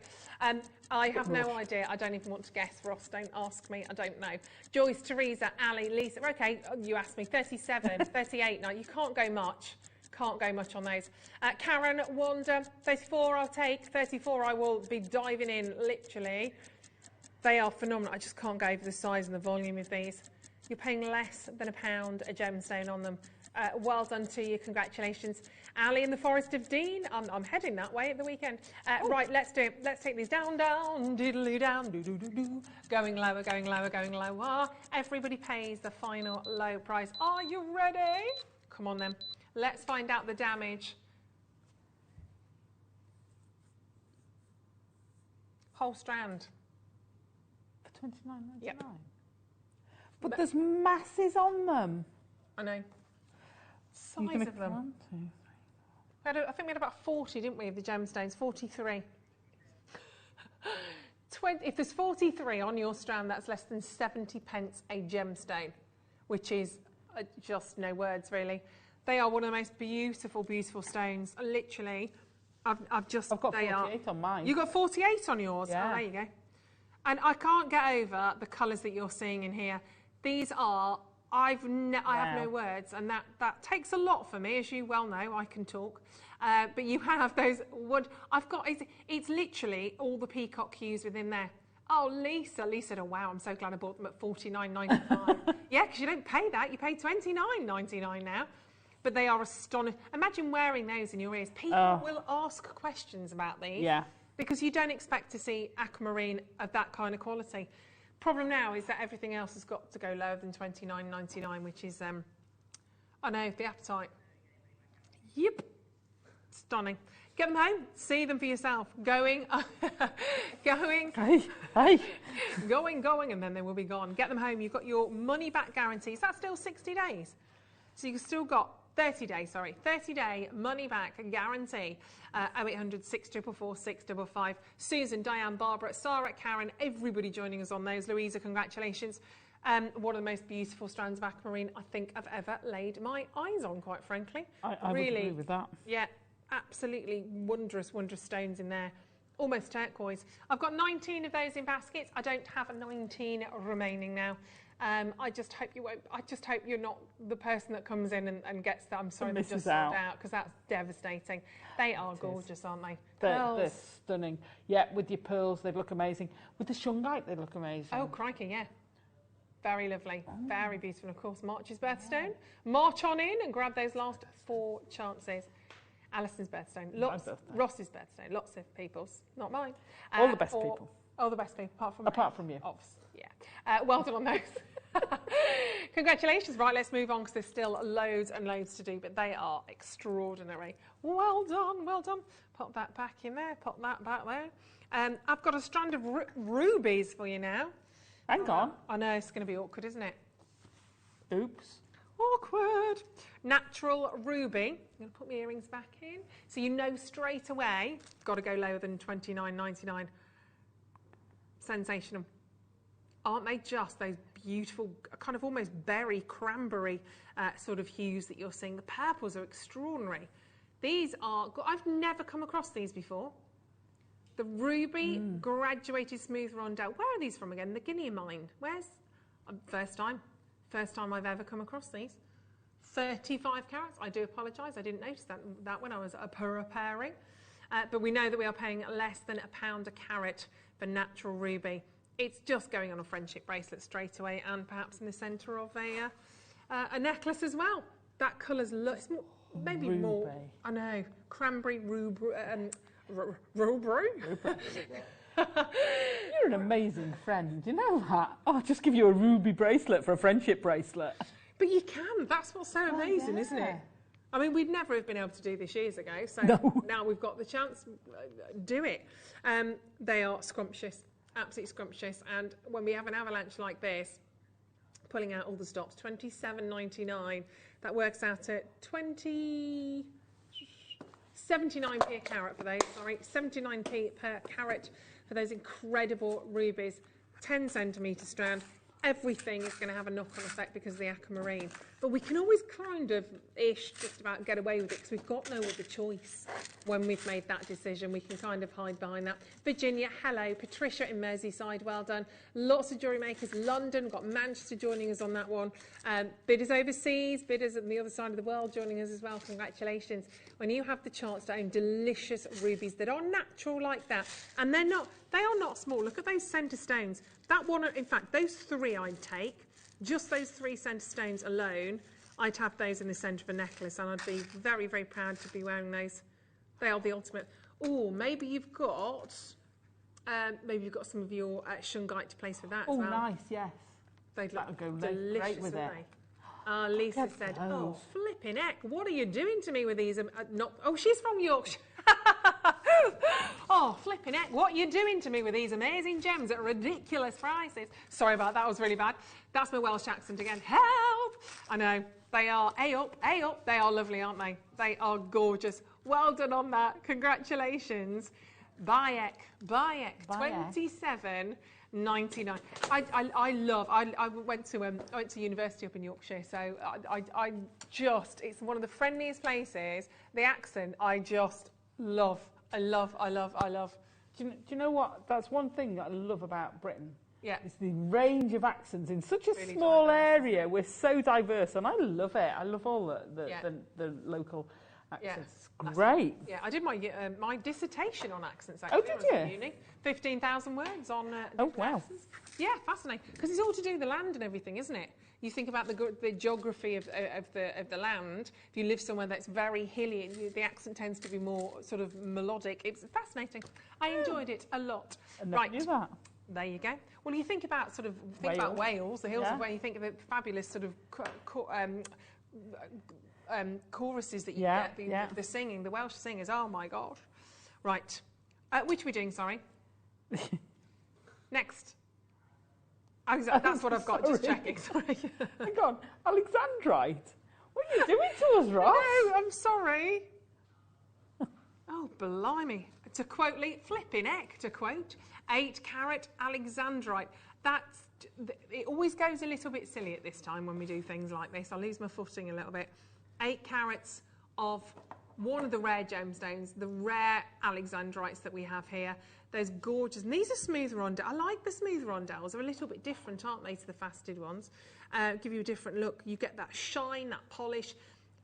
I have no idea. I don't even want to guess. Ross, don't ask me. I don't know. Joyce, Teresa, Ali, Lisa. Okay, you asked me. 37, 38. Now, you can't go much. Can't go much on those. Karen, Wanda, 34 I'll take. 34 I will be diving in, literally. They are phenomenal. I just can't go over the size and the volume of these. You're paying less than £1 a gemstone on them. Well done to you. Congratulations. Ali in the Forest of Dean. I'm heading that way at the weekend. Right, let's do it. Let's take these down, diddly down, do. Going lower, going lower, going lower. Everybody pays the final low price. Are you ready? Come on then. Let's find out the damage. Whole strand. For $29.99? Yep. But there's masses on them. I know. Size of them. I think we had about 40, didn't we, of the gemstones? 43. If there's 43 on your strand, that's less than 70 pence a gemstone, which is just no words, really. They are one of the most beautiful, beautiful stones. Literally, I've got 48 on mine. You got 48 on yours? Yeah. Oh, there you go. And I can't get over the colours that you're seeing in here. These are... I have no words, and that takes a lot for me, as you well know. I can talk, but you have those. What I've got is it's literally all the peacock hues within there. Oh, Lisa, oh wow! I'm so glad I bought them at $49.95. Yeah, because you don't pay that; you pay $29.99 now. But they are astonishing. Imagine wearing those in your ears. People will ask questions about these, because you don't expect to see aquamarine of that kind of quality. Problem now is that everything else has got to go lower than $29.99, which is, I know, the appetite. Yep. Stunning. Get them home, see them for yourself. Going, going, going, and then they will be gone. Get them home. You've got your money back guarantee. Is that still 60 days? So you've still got 30 day money back guarantee. 0800 644 655. Susan, Diane, Barbara, Sarah, Karen, everybody joining us on those. Louisa, congratulations. One of the most beautiful strands of aquamarine I think I've ever laid my eyes on, quite frankly. I really would agree with that. Yeah, absolutely wondrous, wondrous stones in there. Almost turquoise. I've got 19 of those in baskets. I don't have 19 remaining now. I just hope you won't. I just hope you're not the person that comes in and gets that. I'm sorry, they just sold out, because that's devastating. They are gorgeous, aren't they? They're stunning. Yeah, with your pearls, they look amazing. With the shungite, they look amazing. Oh, crikey, yeah. Very lovely, very beautiful. And of course, March's birthstone. March on in and grab those last 4 chances. Alison's birthstone, Ross's birthstone, lots of people's, not mine. All the best people. All the best people, apart from you. Yeah. Well done on those. Congratulations. Right, let's move on because there's still loads and loads to do, but they are extraordinary. Well done, well done. Pop that back in there, pop that back there. I've got a strand of rubies for you now. Hang on. I know, it's going to be awkward, isn't it? Oops. Awkward. Natural ruby. I'm going to put my earrings back in. So you know straight away, got to go lower than $29.99. Sensational. Aren't they just those beautiful, kind of almost berry, cranberry sort of hues that you're seeing? The purples are extraordinary. These are, I've never come across these before. The ruby graduated smooth rondelle. Where are these from again? The Guinea mine. Where's, first time I've ever come across these. 35 carats. I do apologise. I didn't notice that when I was preparing. But we know that we are paying less than £1 a carat for natural ruby. It's just going on a friendship bracelet straight away, and perhaps in the centre of a necklace as well. That colour's maybe ruby. More. I know, cranberry ruby. Ruby. You're an amazing friend. You know that? I'll just give you a ruby bracelet for a friendship bracelet. But you can. That's what's so amazing, isn't it? I mean, we'd never have been able to do this years ago, so now we've got the chance. Do it. They are scrumptious. Absolutely scrumptious, and when we have an avalanche like this, pulling out all the stops, $27.99, that works out at 79p a carat for those, 79p per carat for those incredible rubies, 10 centimetre strand. Everything is going to have a knock-on effect because of the aquamarine. But we can always kind of just about get away with it because we've got no other choice when we've made that decision. We can kind of hide behind that. Virginia, hello. Patricia in Merseyside, well done. Lots of jewellery makers. London, got Manchester joining us on that one. Bidders overseas, bidders on the other side of the world joining us as well. Congratulations. When you have the chance to own delicious rubies that are natural like that, and they are not small. Look at those centre stones. That one, in fact, those three I'd take, just those 3 centre stones alone, I'd have those in the centre of a necklace, and I'd be very, very proud to be wearing those. They are the ultimate. Oh, maybe you've got some of your shungite to place with that as well. Oh, nice, yes. They'd look go delicious, great with it. Lisa said, "Oh, flipping heck, what are you doing to me with these?" Oh, she's from Yorkshire. Oh, flipping heck, what are you doing to me with these amazing gems at ridiculous prices? Sorry about that, that was really bad. That's my Welsh accent again. Help! I know, they are A-up. They are lovely, aren't they? They are gorgeous. Well done on that. Congratulations. Bayek, 27.99. I went to university up in Yorkshire, so it's one of the friendliest places. The accent, I just love. I love. Do you know what? That's one thing that I love about Britain. Yeah. It's the range of accents in such a really small diverse. Area. We're so diverse, and I love it. I love all the local accents. Yeah. Great. Yeah, I did my dissertation on accents, actually. Oh, did you? At uni. 15,000 words on oh, wow. accents. Yeah, fascinating. Because it's all to do with the land and everything, isn't it? You think about the geography of the land. If you live somewhere that's very hilly, the accent tends to be more sort of melodic. It's fascinating. I enjoyed it a lot. Right. Knew that. There you go. Well, you think about about Wales, the hills of Wales. You think of the fabulous sort of choruses that you get. The singing, the Welsh singers. Oh my God! Right. Which are we doing? Sorry. Next. That's what I've got, just checking, sorry. Hang on, Alexandrite? What are you doing to us, Ross? No, I'm sorry. Oh, blimey. To quote flipping heck, to quote, 8 carat Alexandrite. It always goes a little bit silly at this time when we do things like this. I lose my footing a little bit. 8 carats of one of the rare gemstones, the rare Alexandrites that we have here. Those gorgeous, and these are smooth rondelles. I like the smooth rondelles. They're a little bit different, aren't they, to the faceted ones? Give you a different look. You get that shine, that polish,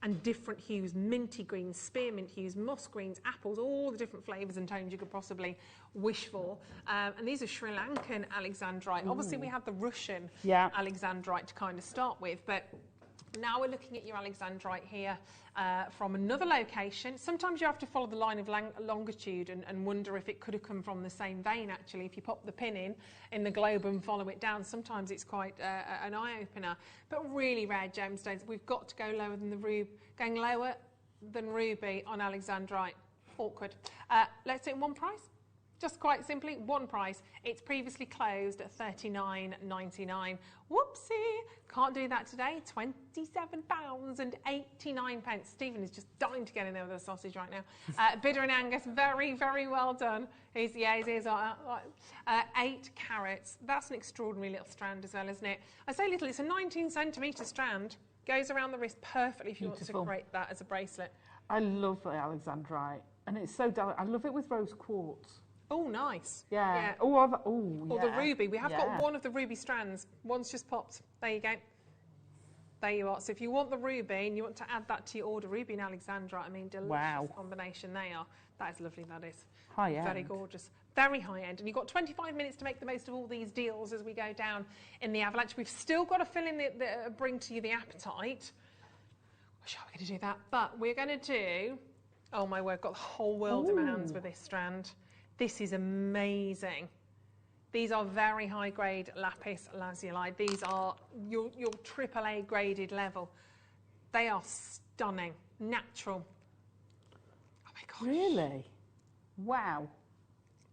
and different hues, minty greens, spearmint hues, moss greens, apples, all the different flavours and tones you could possibly wish for. And these are Sri Lankan Alexandrite. Obviously, we have the Russian Alexandrite to kind of start with, but Now we're looking at your alexandrite here from another location. Sometimes you have to follow the line of longitude and wonder if it could have come from the same vein, actually. If you pop the pin in the globe and follow it down, sometimes it's quite an eye-opener. But really rare gemstones. We've got to go lower than the ruby. Going lower than ruby on alexandrite. Awkward. Let's do it in one price. Just quite simply, one price. It's previously closed at £39.99. Whoopsie! Can't do that today. £27.89. Stephen is just dying to get in there with a sausage right now. Bidder and Angus, very, very well done. His ears are 8 carats. That's an extraordinary little strand as well, isn't it? I say little, it's a 19cm strand. Goes around the wrist perfectly if you want to create that as a bracelet. I love the alexandrite, and it's so delicate. I love it with rose quartz. Oh, nice. Yeah. Or the ruby. We have got one of the ruby strands. One's just popped. There you go. There you are. So if you want the ruby and you want to add that to your order, ruby and alexandrite, I mean, delicious combination they are. That is lovely, that is. High end. Very gorgeous. Very high end. And you've got 25 minutes to make the most of all these deals as we go down in the avalanche. We've still got to fill in bring to you the appetite. Gosh, how are we going to do that? But we're going to do, oh my word, got the whole world in my hands with this strand. This is amazing. These are very high grade lapis lazuli. These are your AAA graded level. They are stunning, natural. Oh my gosh. Really? Wow.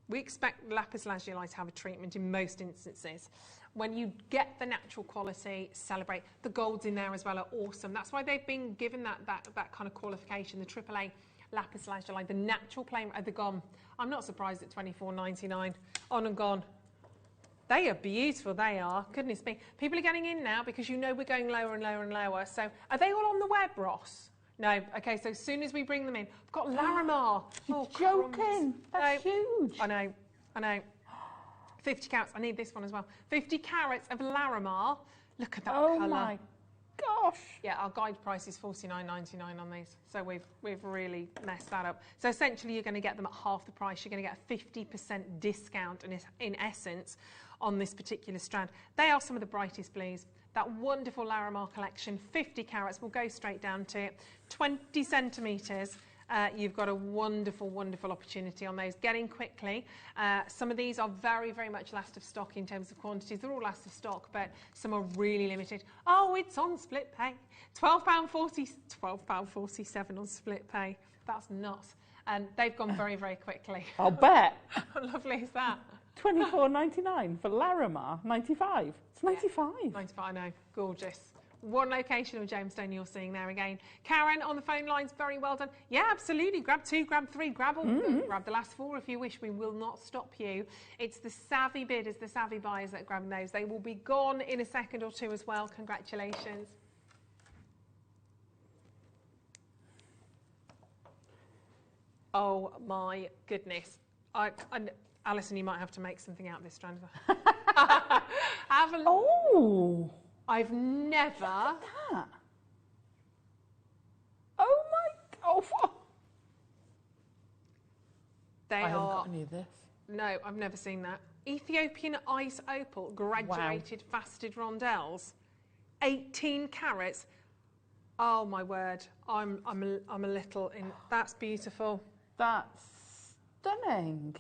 We expect lapis lazuli to have a treatment in most instances. When you get the natural quality, celebrate. The golds in there as well are awesome. That's why they've been given that kind of qualification, the AAA lapis lazuli, the natural plain, they're gone. I'm not surprised at £24.99. On and gone. They are beautiful, they are. Goodness me. People are getting in now because you know we're going lower and lower and lower. So are they all on the web, Ross? No. Okay, so as soon as we bring them in, I've got Larimar. You're joking. That's huge. I know. 50 carats. I need this one as well. 50 carats of Larimar. Look at that colour. Oh my gosh. Yeah, our guide price is $49.99 on these. So we've really messed that up. So essentially you're going to get them at half the price. You're going to get a 50% discount in essence on this particular strand. They are some of the brightest blues. That wonderful Larimar collection, 50 carats. We'll go straight down to it. 20 centimetres. You've got a wonderful, wonderful opportunity on those. Get in quickly. Some of these are very, very much last of stock in terms of quantities. They're all last of stock, but some are really limited. Oh, it's on split pay. £12.47 on split pay. That's nuts. And they've gone very, very quickly. I'll bet. How lovely is that? $24.99 for Larimar, 95. It's 95. 95, I know. Gorgeous. One location of gemstone you're seeing there again. Karen on the phone lines, very well done. Yeah, absolutely. Grab 2, grab 3, grab all, grab the last 4 if you wish. We will not stop you. It's the savvy bidders, the savvy buyers that are grabbing those. They will be gone in a second or two as well. Congratulations. Oh my goodness. Alison, you might have to make something out of this strand. Have a look. Oh. I've never. That. Oh my God. They I haven't are. got any of this. No, I've never seen that. Ethiopian ice opal, graduated faceted rondelles, 18 carats. Oh my word! I'm a little in. That's beautiful. That's stunning.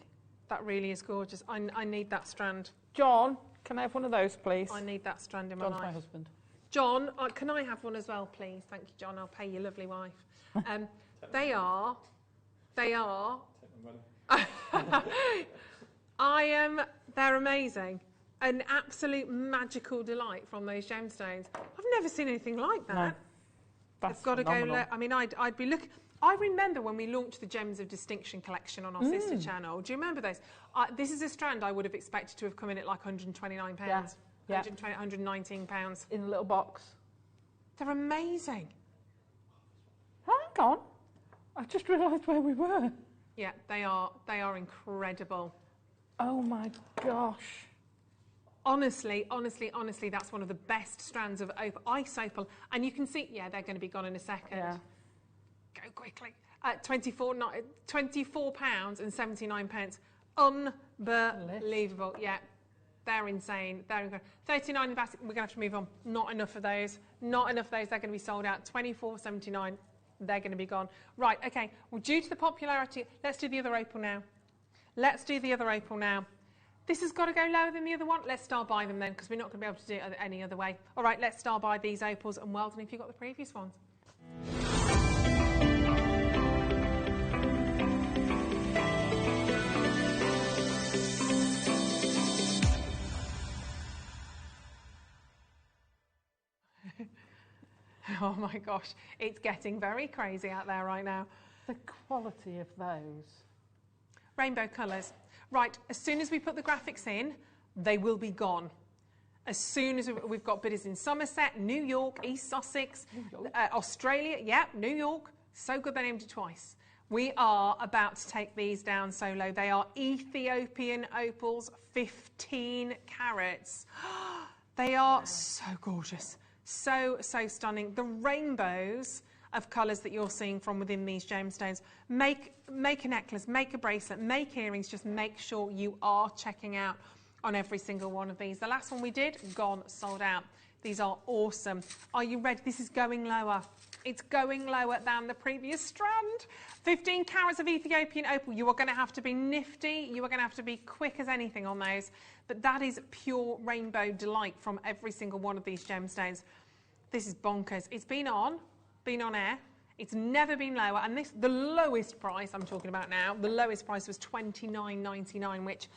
That really is gorgeous. I need that strand. John, can I have one of those, please? I need that strand in my John's life. my husband. John, can I have one as well, please? Thank you, John. I'll pay your lovely wife. They are. They're amazing. An absolute magical delight from those gemstones. I've never seen anything like that. No, that's I've got to phenomenal. go. I mean, I'd be looking. I remember when we launched the Gems of Distinction collection on our sister channel. Do you remember those? This is a strand I would have expected to have come in at like £129. Yeah. £119. In a little box. They're amazing. Hang on. I just realised where we were. Yeah, they are incredible. Oh my gosh. Honestly, that's one of the best strands of ice opal. And you can see, yeah, they're going to be gone in a second. Yeah. Go quickly. £24.79. Unbelievable. Yeah. They're insane. They're incredible. 39 in basket. We're going to have to move on. Not enough of those. Not enough of those. They're going to be sold out. 24.79. They're going to be gone. Right, okay. Well, due to the popularity, let's do the other opal now. Let's do the other opal now. This has got to go lower than the other one. Let's star buy them then, because we're not going to be able to do it any other way. All right, let's star buy these opals, and well done if you got the previous ones. Oh my gosh, it's getting very crazy out there right now. The quality of those. Rainbow colours. Right, as soon as we put the graphics in, they will be gone. As soon as we've got bidders in Somerset, New York, East Sussex, Australia, yeah, New York. So good they named it twice. We are about to take these down so low. They are Ethiopian opals, 15 carats. They are so gorgeous. So, so stunning. The rainbows of colours that you're seeing from within these gemstones. Make a necklace, make a bracelet, make earrings. Just make sure you are checking out on every single one of these. The last one we did, gone, sold out. These are awesome. Are you ready? This is going lower. It's going lower than the previous strand. 15 carats of Ethiopian opal. You are going to have to be nifty. You are going to have to be quick as anything on those. But that is pure rainbow delight from every single one of these gemstones. This is bonkers. It's been on air. It's never been lower. And this, the lowest price I'm talking about now, the lowest price was $29.99, which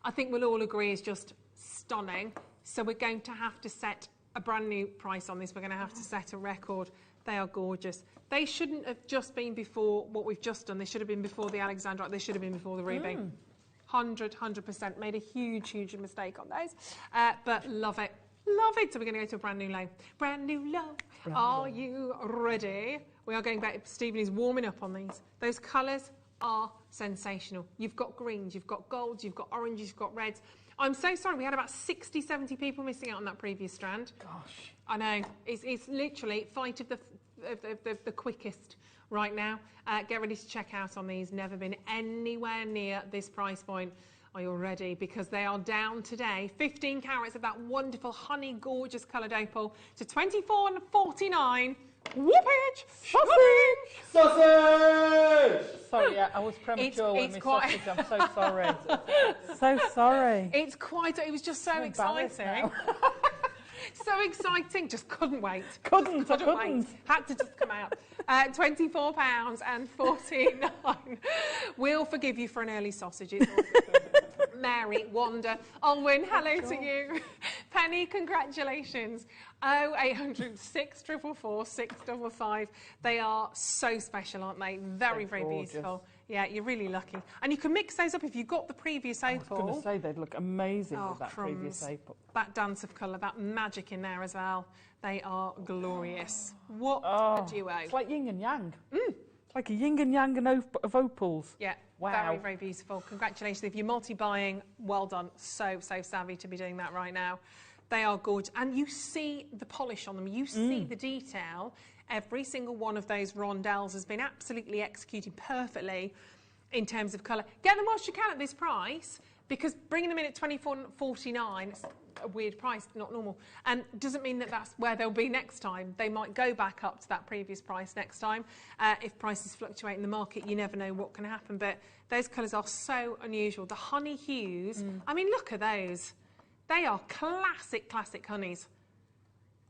I think we'll all agree is just stunning. So we're going to have to set a brand new price on this. We're going to have to set a record. They are gorgeous. They shouldn't have just been before what we've just done. They should have been before the Alexandrite. They should have been before the ruby. 100%. Made a huge, huge mistake on those. But love it. Love it. So we're going to go to a brand new low. Brand new low. Are you ready? We are going back. Stephen is warming up on these. Those colours are sensational. You've got greens, you've got golds, you've got oranges, you've got reds. I'm so sorry, we had about 60, 70 people missing out on that previous strand. Gosh. I know. It's literally fight of the quickest right now. Get ready to check out on these. Never been anywhere near this price point. Are you ready? Because they are down today. 15 carats of that wonderful honey gorgeous coloured opal to $24.49. Whoopage! Sausage! Sausage! Sorry, I was premature with my sausage. I'm so sorry. So sorry. It's quite. It was just so exciting. So exciting. Just couldn't wait. Couldn't wait. Had to just come out. £24.49. We'll forgive you for an early sausage. It's Mary, Wanda, Olwyn, hello to you. Penny, congratulations. 0800 644 655. They are so special, aren't they? Very, very beautiful. Yeah, you're really lucky. And you can mix those up if you've got the previous opal. I was going to say they'd look amazing with that previous opal. That dance of colour, that magic in there as well. They are glorious. What a duo. It's like yin and yang. It's like a yin and yang of opals. Yeah. Wow. Very, very beautiful. Congratulations. If you're multi-buying, well done. So, so savvy to be doing that right now. They are gorgeous. And you see the polish on them. You see the detail. Every single one of those rondelles has been absolutely executed perfectly in terms of colour. Get them whilst you can at this price, because bringing them in at $24.49, it's a weird price, not normal, and doesn't mean that that's where they'll be next time. They might go back up to that previous price next time. If prices fluctuate in the market, you never know what can happen, but those colours are so unusual. The honey hues, I mean, look at those. They are classic honeys.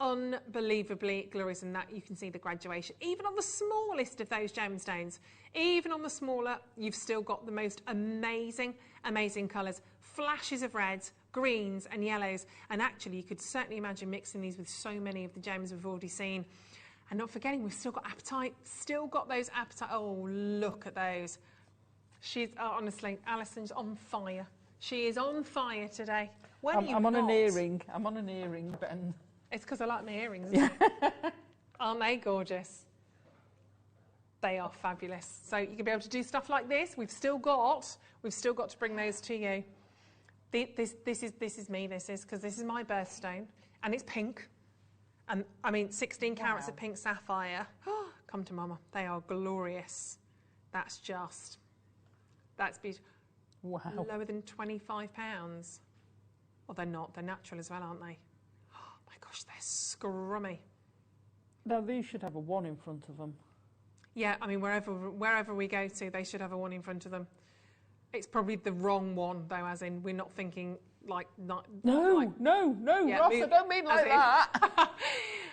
Unbelievably glorious, and that you can see the graduation. Even on the smallest of those gemstones, even on the smaller, you've still got the most amazing colours. Flashes of reds, greens and yellows, and actually you could certainly imagine mixing these with so many of the gems we've already seen. And not forgetting, we've still got apatite, still got those apatite. Oh, look at those. She's, honestly, Alison's on fire. She is on fire today. I'm on an earring. I'm on an earring, Ben. It's because I like my earrings, isn't it? Aren't they gorgeous? They are fabulous. So you can be able to do stuff like this. We've still got to bring those to you. This is me, because this is my birthstone, and it's pink. And I mean, 16 carats of pink sapphire. Come to mama. They are glorious. That's beautiful. Wow. Lower than £25. Well, they're not. They're natural as well, aren't they? Oh my gosh, they're scrummy. Now, these should have a 1 in front of them. Yeah, I mean, wherever we go to, they should have a 1 in front of them. It's probably the wrong one, though, as in we're not thinking like... No, yeah, Ross, I don't mean like that.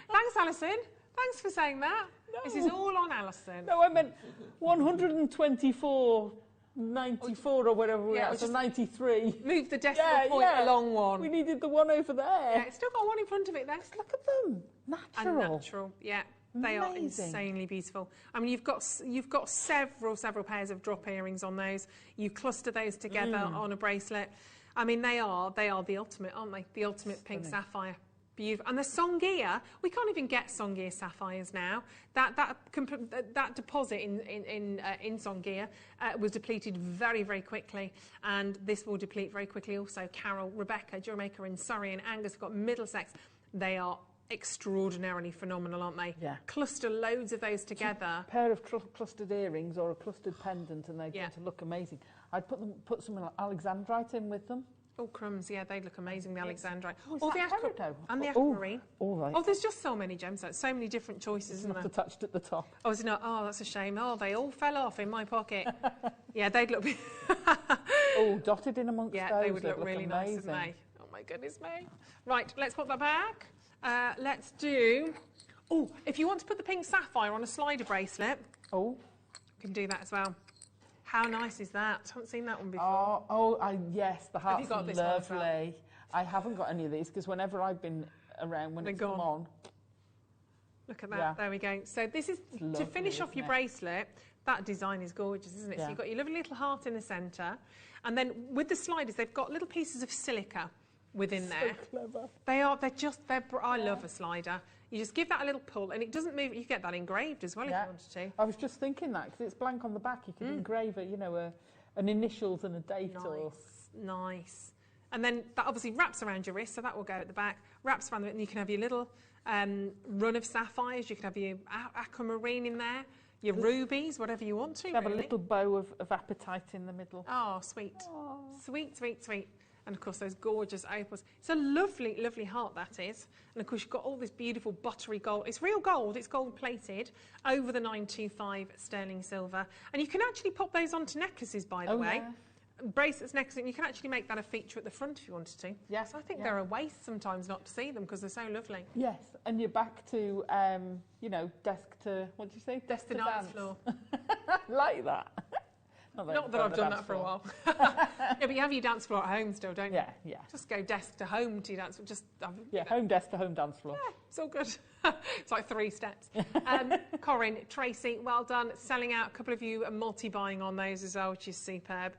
Thanks, Alison. Thanks for saying that. No. This is all on Alison. No, I meant 124, 94 or whatever we are, so 93. Move the decimal point along one. We needed the one over there. Yeah, it's still got one in front of it there. Look at them. Natural. And natural, yeah. They are insanely beautiful. I mean, you've got several pairs of drop earrings on those. You cluster those together on a bracelet. I mean, they are the ultimate, aren't they? The ultimate pink sapphire. Beautiful. And the Songhia, we can't even get Songhia sapphires now. That deposit in Songhia was depleted very, very quickly, and this will deplete very quickly also. Carol, Rebecca, Jewellery Maker in Surrey and Angus have got Middlesex. They are extraordinarily phenomenal, aren't they? Yeah. Cluster loads of those together. A pair of clustered earrings or a clustered pendant, and they're going to look amazing. I'd put some alexandrite in with them. Oh, crumbs, yeah, they look amazing, the alexandrite. Oh, the peridot. And the aquamarine. All right. Oh, there's just so many gemstones, so many different choices, isn't there? Not attached at the top. Oh, is it not? Oh, that's a shame. Oh, they all fell off in my pocket. Yeah, they'd look... Oh, dotted in amongst those. Yeah, they would look really amazing. nice, wouldn't they? Oh, my goodness me. Right, let's put that back. Let's do... Oh, if you want to put the pink sapphire on a slider bracelet... Oh. You can do that as well. How nice is that? I haven't seen that one before. Yes, the heart's got this one as well? lovely. I haven't got any of these because whenever I've been around, when it's come on... Look at that, there we go. So this is, to finish off your bracelet, that design is gorgeous, isn't it? Yeah. So you've got your lovely little heart in the centre, and then with the sliders, they've got little pieces of silica within there. So clever. I love a slider. You just give that a little pull, and it doesn't move. You get that engraved as well if you wanted to. I was just thinking that, because it's blank on the back. You could engrave it, you know, an initials and a date. Nice. And then that obviously wraps around your wrist, so that will go at the back. Wraps around and you can have your little run of sapphires. You can have your aquamarine in there, your rubies, whatever you want to. You have a little bow of apatite in the middle. Oh, sweet. Oh. Sweet, sweet, sweet. And of course those gorgeous opals. It's a lovely, lovely heart, that is. And of course you've got all this beautiful buttery gold. It's real gold, it's gold plated over the 925 sterling silver. And you can actually pop those onto necklaces, by the way. Yeah. Bracelets, necklaces, you can actually make that a feature at the front if you wanted to. Yes. So I think they're a waste sometimes not to see them because they're so lovely. Yes, and you're back to, you know, desk to, what did you say? Desk to dance floor. Like that. Not that I've done that for a while. Yeah, but you have your dance floor at home still, don't you? Yeah. Just go desk to home to your dance floor. Home desk to home dance floor. Yeah, it's all good. It's like 3 steps. Corinne, Tracy, well done. Selling out. A couple of you are multi-buying on those as well, which is superb.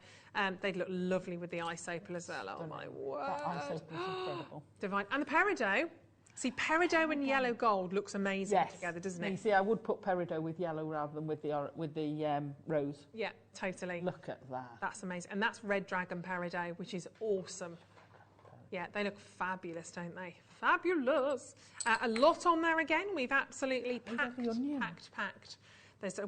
They'd look lovely with the ice opal as well. Oh, my word. That ice opal is incredible. Divine. And the peridot. See, peridot and yellow gold looks amazing together, doesn't it? You see, I would put peridot with yellow rather than with the rose. Yeah, totally. Look at that. That's amazing. And that's Red Dragon peridot, which is awesome. Yeah, they look fabulous, don't they? Fabulous. A lot on there again. We've absolutely packed.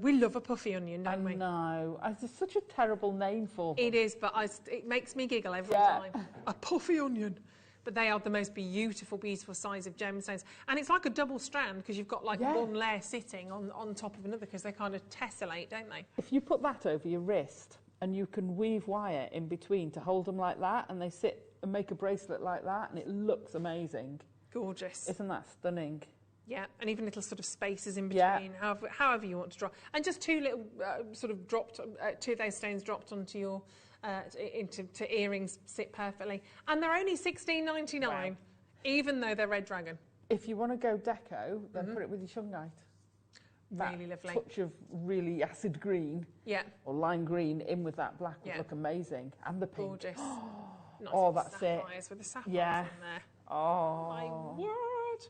We love a puffy onion, don't we? No, it's such a terrible name for them. It is, but it makes me giggle every time. A puffy onion. But they are the most beautiful, beautiful size of gemstones. And it's like a double strand because you've got like one layer sitting on top of another because they kind of tessellate, don't they? If you put that over your wrist and you can weave wire in between to hold them like that and they sit and make a bracelet like that and it looks amazing. Gorgeous. Isn't that stunning? Yeah, and even little sort of spaces in between, however you want to draw. And just 2 little sort of dropped, 2 of those stones dropped onto your... into earrings sit perfectly, and they're only $16.99, even though they're Red Dragon. If you want to go deco, then put it with your shungite. Really lovely. Touch of really acid green, or lime green in with that black would look amazing, and the pink. Gorgeous. That's sapphires with the sapphires in there. Oh my word,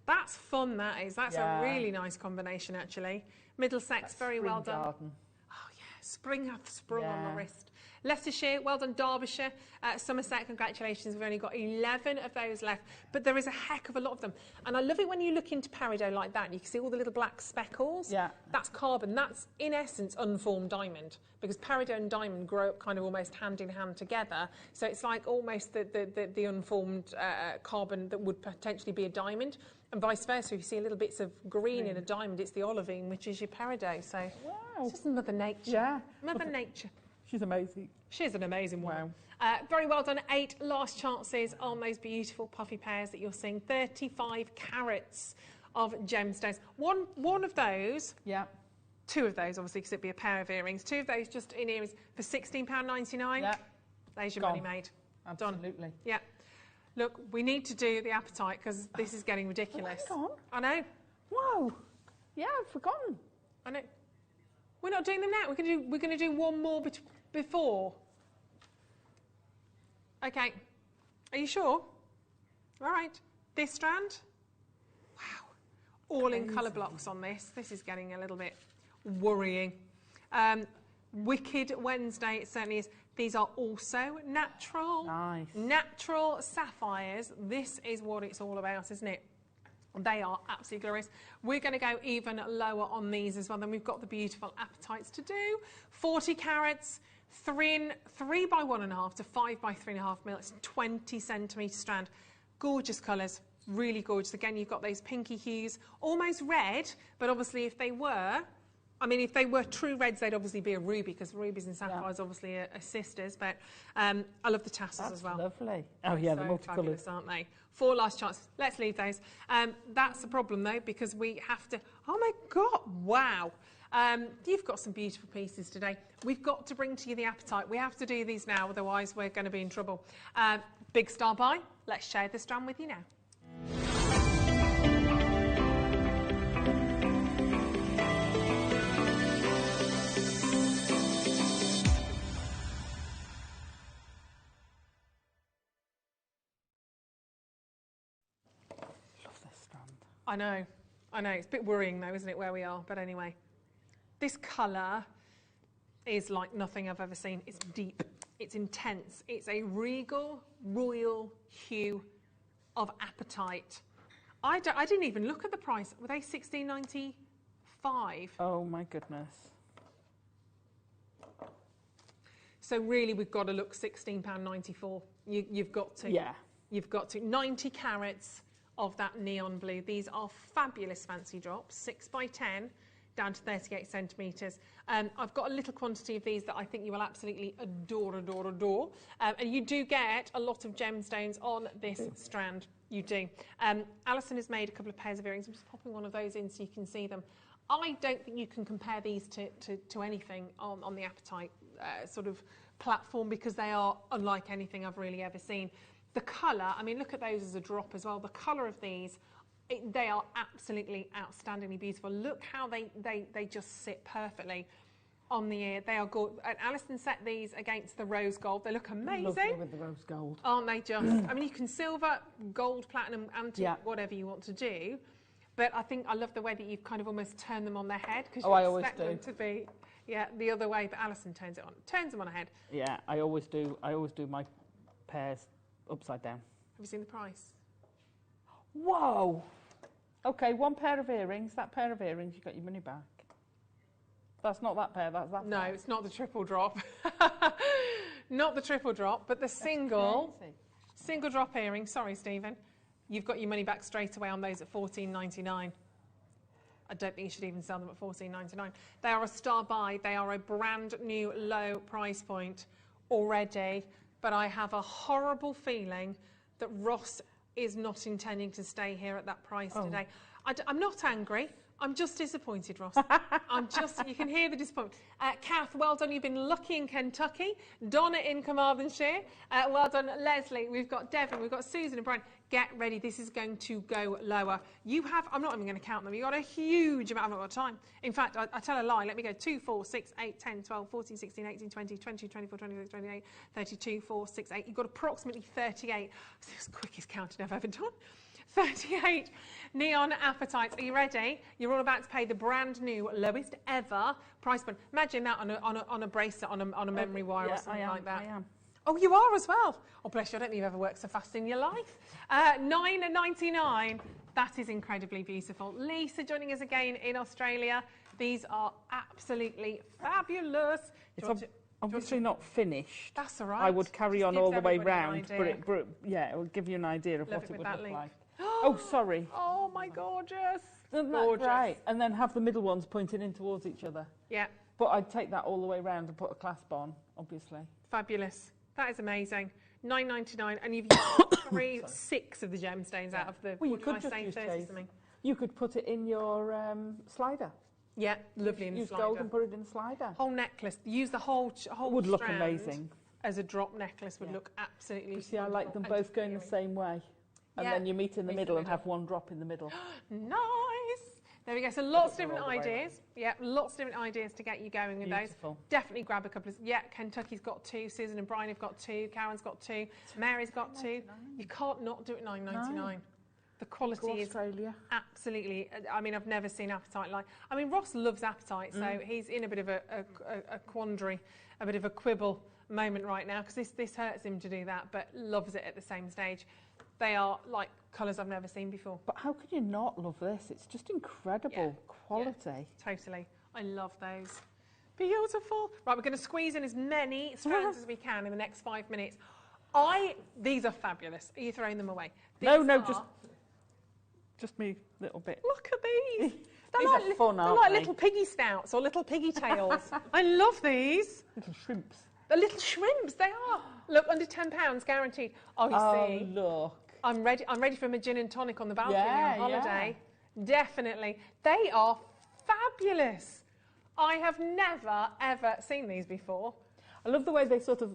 that's fun. That is. That's a really nice combination, actually. Middlesex, very well done. Garden. Oh yeah, spring hath sprung on the wrist. Leicestershire, well done. Derbyshire, Somerset, congratulations. We've only got 11 of those left, but there is a heck of a lot of them. And I love it when you look into peridot like that and you can see all the little black speckles. Yeah. That's carbon. That's, in essence, unformed diamond, because peridot and diamond grow up kind of almost hand in hand together. So it's like almost the unformed carbon that would potentially be a diamond. And vice versa, if you see little bits of green in a diamond, it's the olivine, which is your peridot. So it's just Mother Nature. Yeah. Mother Nature. She's amazing. She's an amazing woman. Very well done. 8 last chances on those beautiful puffy pairs that you're seeing. 35 carats of gemstones. One of those. Yeah. 2 of those, obviously, because it'd be a pair of earrings. 2 of those just in earrings for £16.99. Yeah. There's your money made. Absolutely. Done. Yeah. Look, we need to do the appetite because this is getting ridiculous. Oh, I know. Whoa. Yeah, I've forgotten. I know. We're not doing them now. We're going to do one more before. Okay. Are you sure? All right. This strand. Wow. All in colour blocks on this. This is getting a little bit worrying. Wicked Wednesday, it certainly is. These are also natural. Nice. Natural sapphires. This is what it's all about, isn't it? They are absolutely glorious. We're going to go even lower on these as well. Then we've got the beautiful apatites to do. 40 carats, 3 by 1.5 to 5 by 3.5 mil. It's 20 centimetre strand. Gorgeous colours, really gorgeous. Again, you've got those pinky hues, almost red, but obviously if they were, I mean, if they were true reds, they'd obviously be a ruby, because rubies and sapphires obviously are sisters. But I love the tassels as well. Lovely. Oh yeah, the multicolours, aren't they? 4 last chances. Let's leave those. That's the problem though, because we have to. Oh my God! Wow. You've got some beautiful pieces today. We've got to bring to you the appetite. We have to do these now, otherwise we're going to be in trouble. Big star buy. Let's share the strand with you now. I know. It's a bit worrying though, isn't it, where we are? But anyway, this colour is like nothing I've ever seen. It's deep, it's intense, it's a regal, royal hue of apatite. I didn't even look at the price. Were they £16.95? Oh my goodness. So really we've got to look £16.94. You've got to. Yeah. You've got to. 90 carats of that neon blue. These are fabulous fancy drops, 6 by 10 down to 38 centimetres. I've got a little quantity of these that I think you will absolutely adore. And you do get a lot of gemstones on this strand. You do. Alison has made a couple of pairs of earrings. I'm just popping one of those in so you can see them. I don't think you can compare these to anything on the apatite sort of platform, because they are unlike anything I've really ever seen. The colour, I mean, look at those as a drop as well. The colour of these, they are absolutely outstandingly beautiful. Look how they just sit perfectly on the ear. They are good. And Alison set these against the rose gold. They look amazing. Lovely with the rose gold. Aren't they just? I mean, you can silver, gold, platinum, antique, whatever you want to do. But I think I love the way that you've kind of almost turned them on their head, because you expect them to be the other way. But Alison turns them on her head. Yeah, I always do my pairs upside down. Have you seen the price? Whoa! Okay, 1 pair of earrings. That pair of earrings, you got your money back. That's not that pair, that's that No, pair. it's not the triple drop. Not the triple drop, but the single drop earring. Sorry, Stephen. You've got your money back straight away on those at $14.99. I don't think you should even sell them at $14.99. They are a star buy. They are a brand new low price point already. But I have a horrible feeling that Ross is not intending to stay here at that price today. I'm not angry. I'm just disappointed, Ross. You can hear the disappointment. Kath, well done. You've been lucky in Kentucky. Donna in Carmarthenshire. Well done, Leslie. We've got Devon. We've got Susan and Brian. Get ready. This is going to go lower. You have, I'm not even going to count them. You've got a huge amount. I've not got time. In fact, I tell a lie. Let me go 2, 4, 6, 8, 10, 12, 14, 16, 18, 20, 22, 24, 26, 28, 32, 4, 6, 8. You've got approximately 38. This is the quickest counting I've ever done. 38 neon apatites. Are you ready? You're all about to pay the brand new lowest ever price point. Imagine that on a bracelet, on a memory wire or something like that. I am. Oh, you are as well. Oh, bless you. I don't think you've ever worked so fast in your life. $9.99. That is incredibly beautiful. Lisa joining us again in Australia. These are absolutely fabulous. It's obviously not finished. That's all right. I would carry Just on gives all the way everybody an round, idea. but yeah, it will give you an idea of Love what it it with would that look link. like. Oh, sorry. Oh, my gorgeous. Isn't that Gorgeous. great? And then have the middle ones pointing in towards each other. Yeah. But I'd take that all the way round and put a clasp on, obviously. Fabulous. That is amazing. $9.99, and you've used 6 of the gemstones out of the. Well, you what did could I just say, use 30 chase. something. You could put it in your slider. Yeah, lovely in the Use slider. gold and put it in the slider. Whole necklace. Use the whole Would look strand amazing. as a drop necklace. Would look absolutely. You see, I like them both going the same way. And Yeah. then you meet in the middle and have one drop in the middle. Nice. There we go. So lots of different ideas. Yeah, lots of different ideas to get you going with Beautiful. those. Definitely grab a couple of. Yeah, Kentucky's got 2. Susan and Brian have got 2. Karen's got 2. Mary's got 2. You can't not do it $9.99. The quality is Australia. absolutely. I mean, I've never seen apatite like. I mean, Ross loves apatite, so he's in a bit of a quandary, a bit of a quibble moment right now because this hurts him to do that, but loves it at the same stage. They are like colours I've never seen before. But how could you not love this? It's just incredible quality. Yeah, totally. I love those. Beautiful. Right, we're going to squeeze in as many strands as we can in the next 5 minutes. These are fabulous. Are you throwing them away? No, These are- just me a little bit. Look at these. These are fun, they're aren't like they? little piggy snouts or little piggy tails. I love these. Little shrimps. The little shrimps, they are. Look, under £10 guaranteed. Oh, you see. Look. I'm ready for my gin and tonic on the balcony on holiday. Yeah. Definitely. They are fabulous. I have never, ever seen these before. I love the way they sort of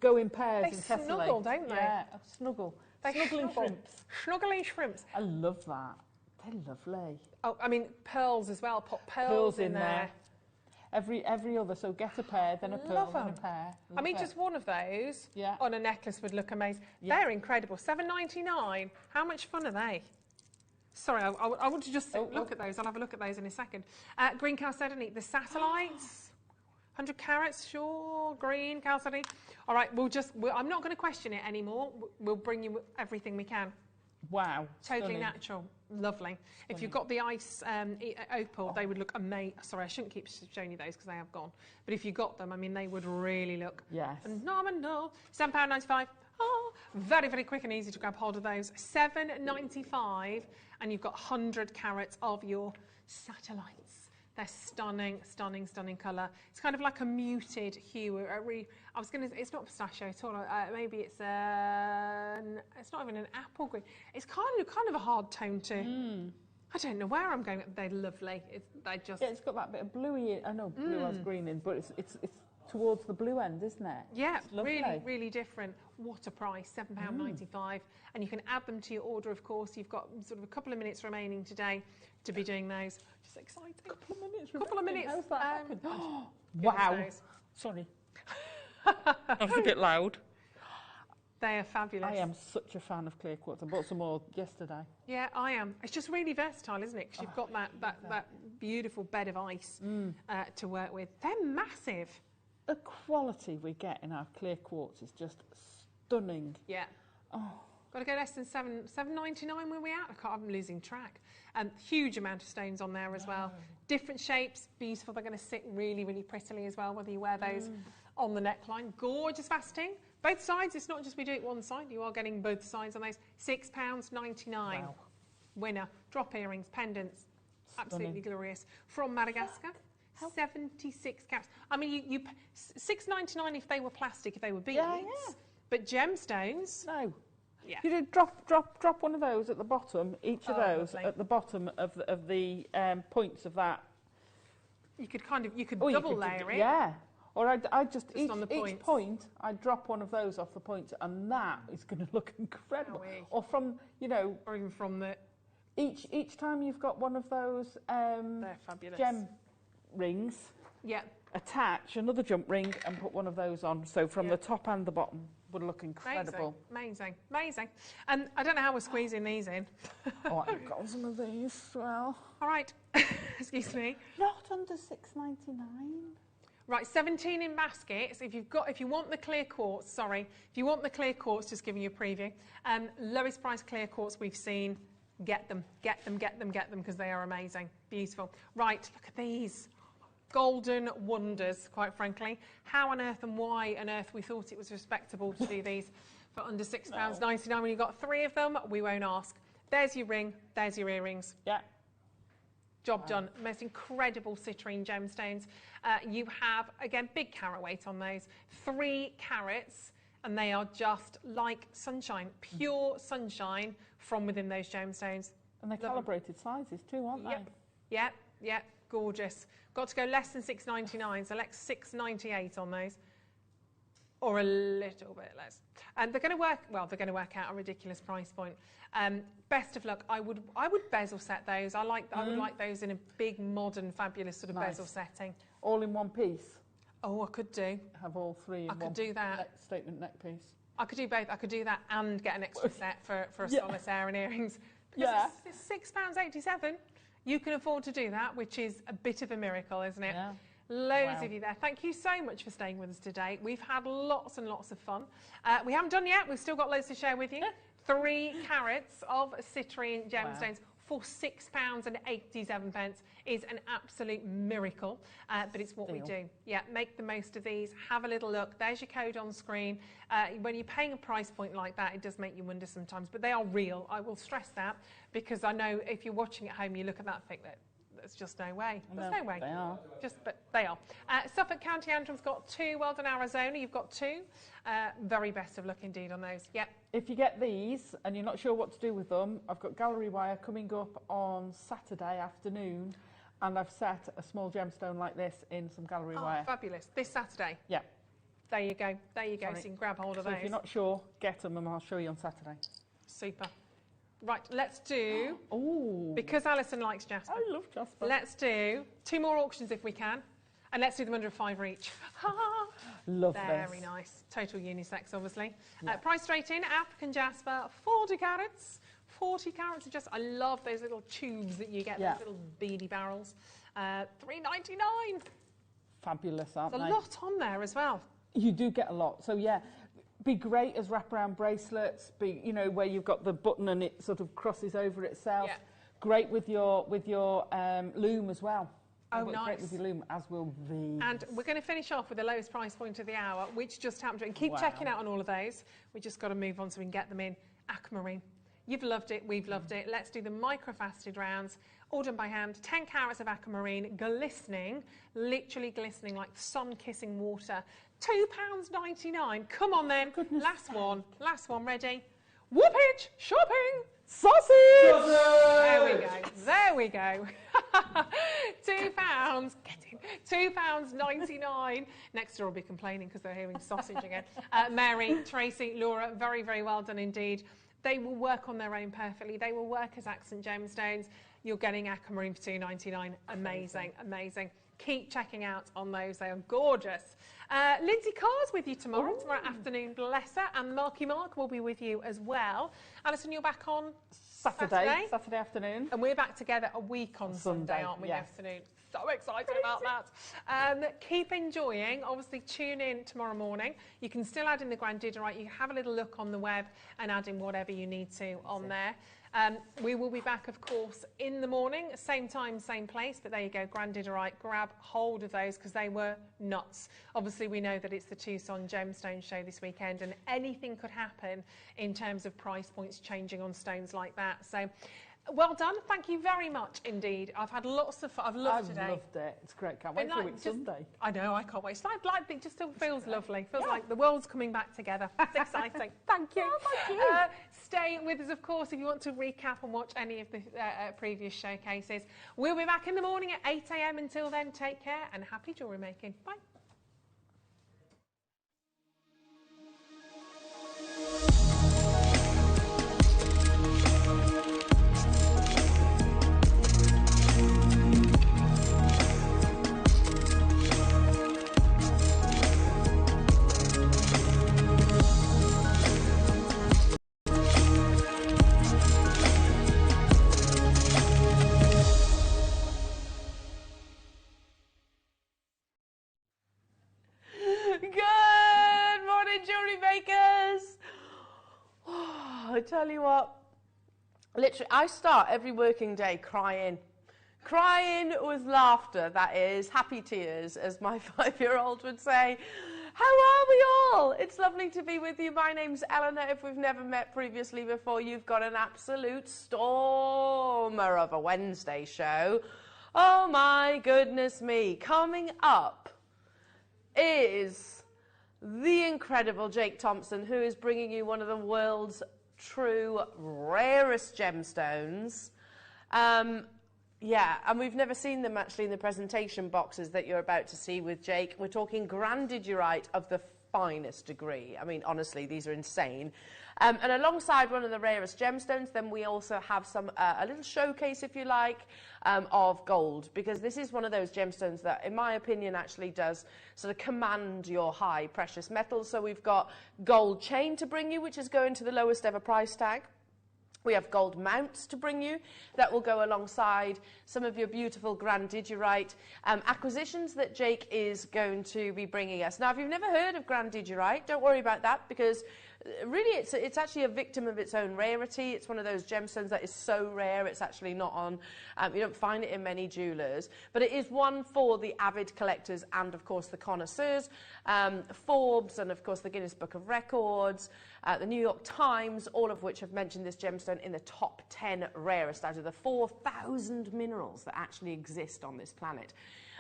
go in pairs They and tessellate. snuggle, don't they? Yeah, snuggle. They Snuggling snuggle. shrimps. Snuggling shrimps. I love that. They're lovely. Oh, I mean, pearls as well. Put pearls Pearls in there. Every other, so get a pair, then a pearl, Love then a 'em. pair. I mean, Love just one of those Yeah. on a necklace would look amazing. Yeah. They're incredible. $7.99. How much fun are they? Sorry, I want to just look at those. I'll have a look at those in a second. Green chalcedony, the satellites. 100 carats, sure. Green chalcedony. All right, I'm not going to question it anymore. We'll bring you everything we can. Wow. Totally Stunning. natural. Lovely. If you've got the ice opal, they would look amazing. Sorry, I shouldn't keep showing you those because they have gone. But if you got them, I mean, they would really look phenomenal. £7.95. Oh, very, very quick and easy to grab hold of those. $7.95, and you've got 100 carats of your satellites. They're stunning, stunning, stunning colour. It's kind of like a muted hue. It's not pistachio at all. Maybe it's not even an apple green. It's kind of a hard tone too. I don't know where I'm going. They're lovely. It's got that bit of bluey in. I know blue has green in, but it's towards the blue end, isn't it? Yeah, It's lovely. really, really different. What a price, £7.95. And you can add them to your order, of course. You've got sort of a couple of minutes remaining today to be doing those. Just exciting. Couple Couple of minutes. How's that happen? Goodness Wow. knows. Sorry. I was a bit loud. They are fabulous. I am such a fan of clear quartz. I bought some more yesterday. Yeah, I am. It's just really versatile, isn't it? Because you've got that beautiful bed of ice to work with. They're massive. The quality we get in our clear quartz is just stunning. Yeah. Oh. Got to go less than $7.99 when we out. I'm losing track. Huge amount of stones on there as well. Different shapes, beautiful. They're going to sit really, really prettily as well, whether you wear those on the neckline. Gorgeous faceting. Both sides. It's not just we do it one side. You are getting both sides on those. £6.99. Wow. Winner. Drop earrings, pendants. Absolutely glorious. From Madagascar. 76 carats. I mean, you $6.99 if they were plastic, if they were beads. Yeah. But gemstones. No. Yeah. You did drop one of those at the bottom. Each of those lovely. at the bottom of the points of that. You could double layer it. Yeah. Or I just each on the each point I'd drop one of those off the point, and that is going to look incredible. Or from or even from the each time you've got one of those they're fabulous. gem rings. attach another jump ring and put one of those on. So from the top and the bottom would look incredible. Amazing, amazing. And I don't know how we're squeezing these in. Oh, I've got some of these as well. All right, excuse me. Not under $6.99. Right, 17 in baskets. If you want the clear quartz, if you want the clear quartz, just giving you a preview. Lowest price clear quartz we've seen. Get them, because they are amazing, beautiful. Right, look at these. Golden wonders, quite frankly. How on earth and why on earth we thought it was respectable to do these for under £6.99 when you got 3 of them, we won't ask. There's your ring, there's your earrings. Yeah. Job done. Most incredible citrine gemstones. You have, again, big carat weight on those. 3 carats, and they are just like sunshine, pure sunshine from within those gemstones. And they're calibrated sizes too, aren't they? Yep, gorgeous. Got to go less than $6.99, so let's $6.98 on those, or a little bit less. And they're going to work. Well, they're going to work out a ridiculous price point. Best of luck. I would bezel set those. I would like those in a big, modern, fabulous sort of bezel setting. All in one piece. Oh, I could do. Have all 3 in one. I could do that. Statement neck piece. I could do both. I could do that and get an extra set for a solitaire and earrings. Because it's £6.87. You can afford to do that, which is a bit of a miracle, isn't it? Yeah. Loads of you there. Thank you so much for staying with us today. We've had lots and lots of fun. We haven't done yet. We've still got loads to share with you. 3 carats of citrine gemstones for £6.87 is an absolute miracle, but it's what we do. Yeah, make the most of these. Have a little look. There's your code on screen. When you're paying a price point like that, it does make you wonder sometimes, but they are real. I will stress that, because I know if you're watching at home, you look at that and think that there's just no way. There's no way. They are. But they are. Suffolk County Antrum's got 2. Well done, Arizona. You've got 2. Very best of luck indeed on those. Yep. If you get these and you're not sure what to do with them, I've got gallery wire coming up on Saturday afternoon, and I've set a small gemstone like this in some gallery wire. Fabulous. This Saturday? Yeah. There you go. There you go. So you can grab hold of those. If you're not sure, get them and I'll show you on Saturday. Super. Right, let's do, because Alison likes Jasper. I love Jasper. Let's do 2 more auctions if we can, and let's do them under a £5 each. Love Very nice. Total unisex, obviously. Price straight in, African Jasper, 40 carats. 40 carats of Jasper. I love those little tubes that you get, those little beady barrels. $3.99. Fabulous, aren't they? There's a lot on there as well. You do get a lot. So, yeah. Be great as wraparound bracelets, where you've got the button and it sort of crosses over itself. Yeah. Great with your loom as well. Oh, nice. Great with your loom, as will these. And we're going to finish off with the lowest price point of the hour, which just happened to... And keep checking out on all of those. We just got to move on so we can get them in. Aquamarine. You've loved it, we've loved it. Let's do the microfaceted rounds, all done by hand. 10 carats of aquamarine, glistening, literally glistening like sun-kissing water. £2.99. Come on then. Goodness last one, ready? Whoopage, shopping, sausage! There we go. £2, get in. £2.99. Next door will be complaining because they're hearing sausage again. Mary, Tracy, Laura, very, very well done indeed. They will work on their own perfectly. They will work as accent gemstones. You're getting aquamarine for £2.99. Amazing, amazing. Keep checking out on those. They are gorgeous. Lindsay Carr's with you tomorrow afternoon, bless her. And Marky Mark will be with you as well. Alison, you're back on Saturday afternoon. And we're back together a week on Sunday, aren't we, afternoon? So excited about that. Keep enjoying. Obviously, tune in tomorrow morning. You can still add in the grandidorite. You can have a little look on the web and add in whatever you need to on there. We will be back, of course, in the morning, same time, same place. But there you go, grandidorite. Grab hold of those because they were nuts. Obviously, we know that it's the Tucson Gemstone Show this weekend, and anything could happen in terms of price points changing on stones like that. So, well done. Thank you very much indeed. I've had lots of fun. I've loved today. I've loved it. It's great. Can't wait for it Sunday. I know. I can't wait. It's like it just still feels lovely. Feels like the world's coming back together. It's exciting. Thank you. Oh, thank you. Stay with us, of course, if you want to recap and watch any of the previous showcases. We'll be back in the morning at 8 a.m. Until then, take care and happy jewellery making. Bye. Jewellery Makers! Oh, I tell you what, literally, I start every working day crying. Crying with laughter, that is, happy tears, as my 5-year-old would say. How are we all? It's lovely to be with you. My name's Eleanor. If we've never met previously before, you've got an absolute stormer of a Wednesday show. Oh my goodness me. Coming up is the incredible Jake Thompson, who is bringing you one of the world's true rarest gemstones. Yeah, and we've never seen them actually in the presentation boxes that you're about to see with Jake. We're talking grandidierite of the finest degree. I mean, honestly, these are insane. And alongside one of the rarest gemstones, then we also have some a little showcase, if you like, of gold, because this is one of those gemstones that, in my opinion, actually does sort of command your high precious metals. So we've got gold chain to bring you, which is going to the lowest ever price tag. We have gold mounts to bring you that will go alongside some of your beautiful grandidierite acquisitions that Jake is going to be bringing us. Now, if you've never heard of grandidierite, don't worry about that, because really it's actually a victim of its own rarity. It's one of those gemstones that is so rare it's actually not on, you don't find it in many jewellers, but it is one for the avid collectors and of course the connoisseurs. Forbes and of course the Guinness Book of Records, the New York Times, all of which have mentioned this gemstone in the top 10 rarest out of the 4,000 minerals that actually exist on this planet.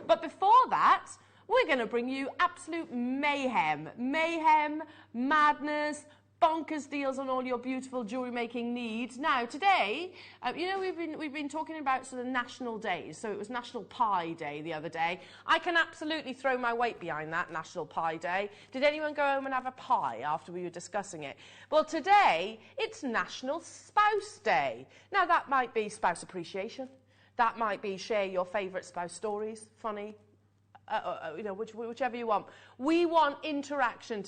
But before that, we're going to bring you absolute mayhem. Mayhem, madness, bonkers deals on all your beautiful jewellery making needs. Now, today, you know, we've been talking about sort of national days. So it was National Pie Day the other day. I can absolutely throw my weight behind that, National Pie Day. Did anyone go home and have a pie after we were discussing it? Well, today, it's National Spouse Day. Now, that might be spouse appreciation. That might be share your favourite spouse stories, funny, you know, whichever you want. We want interaction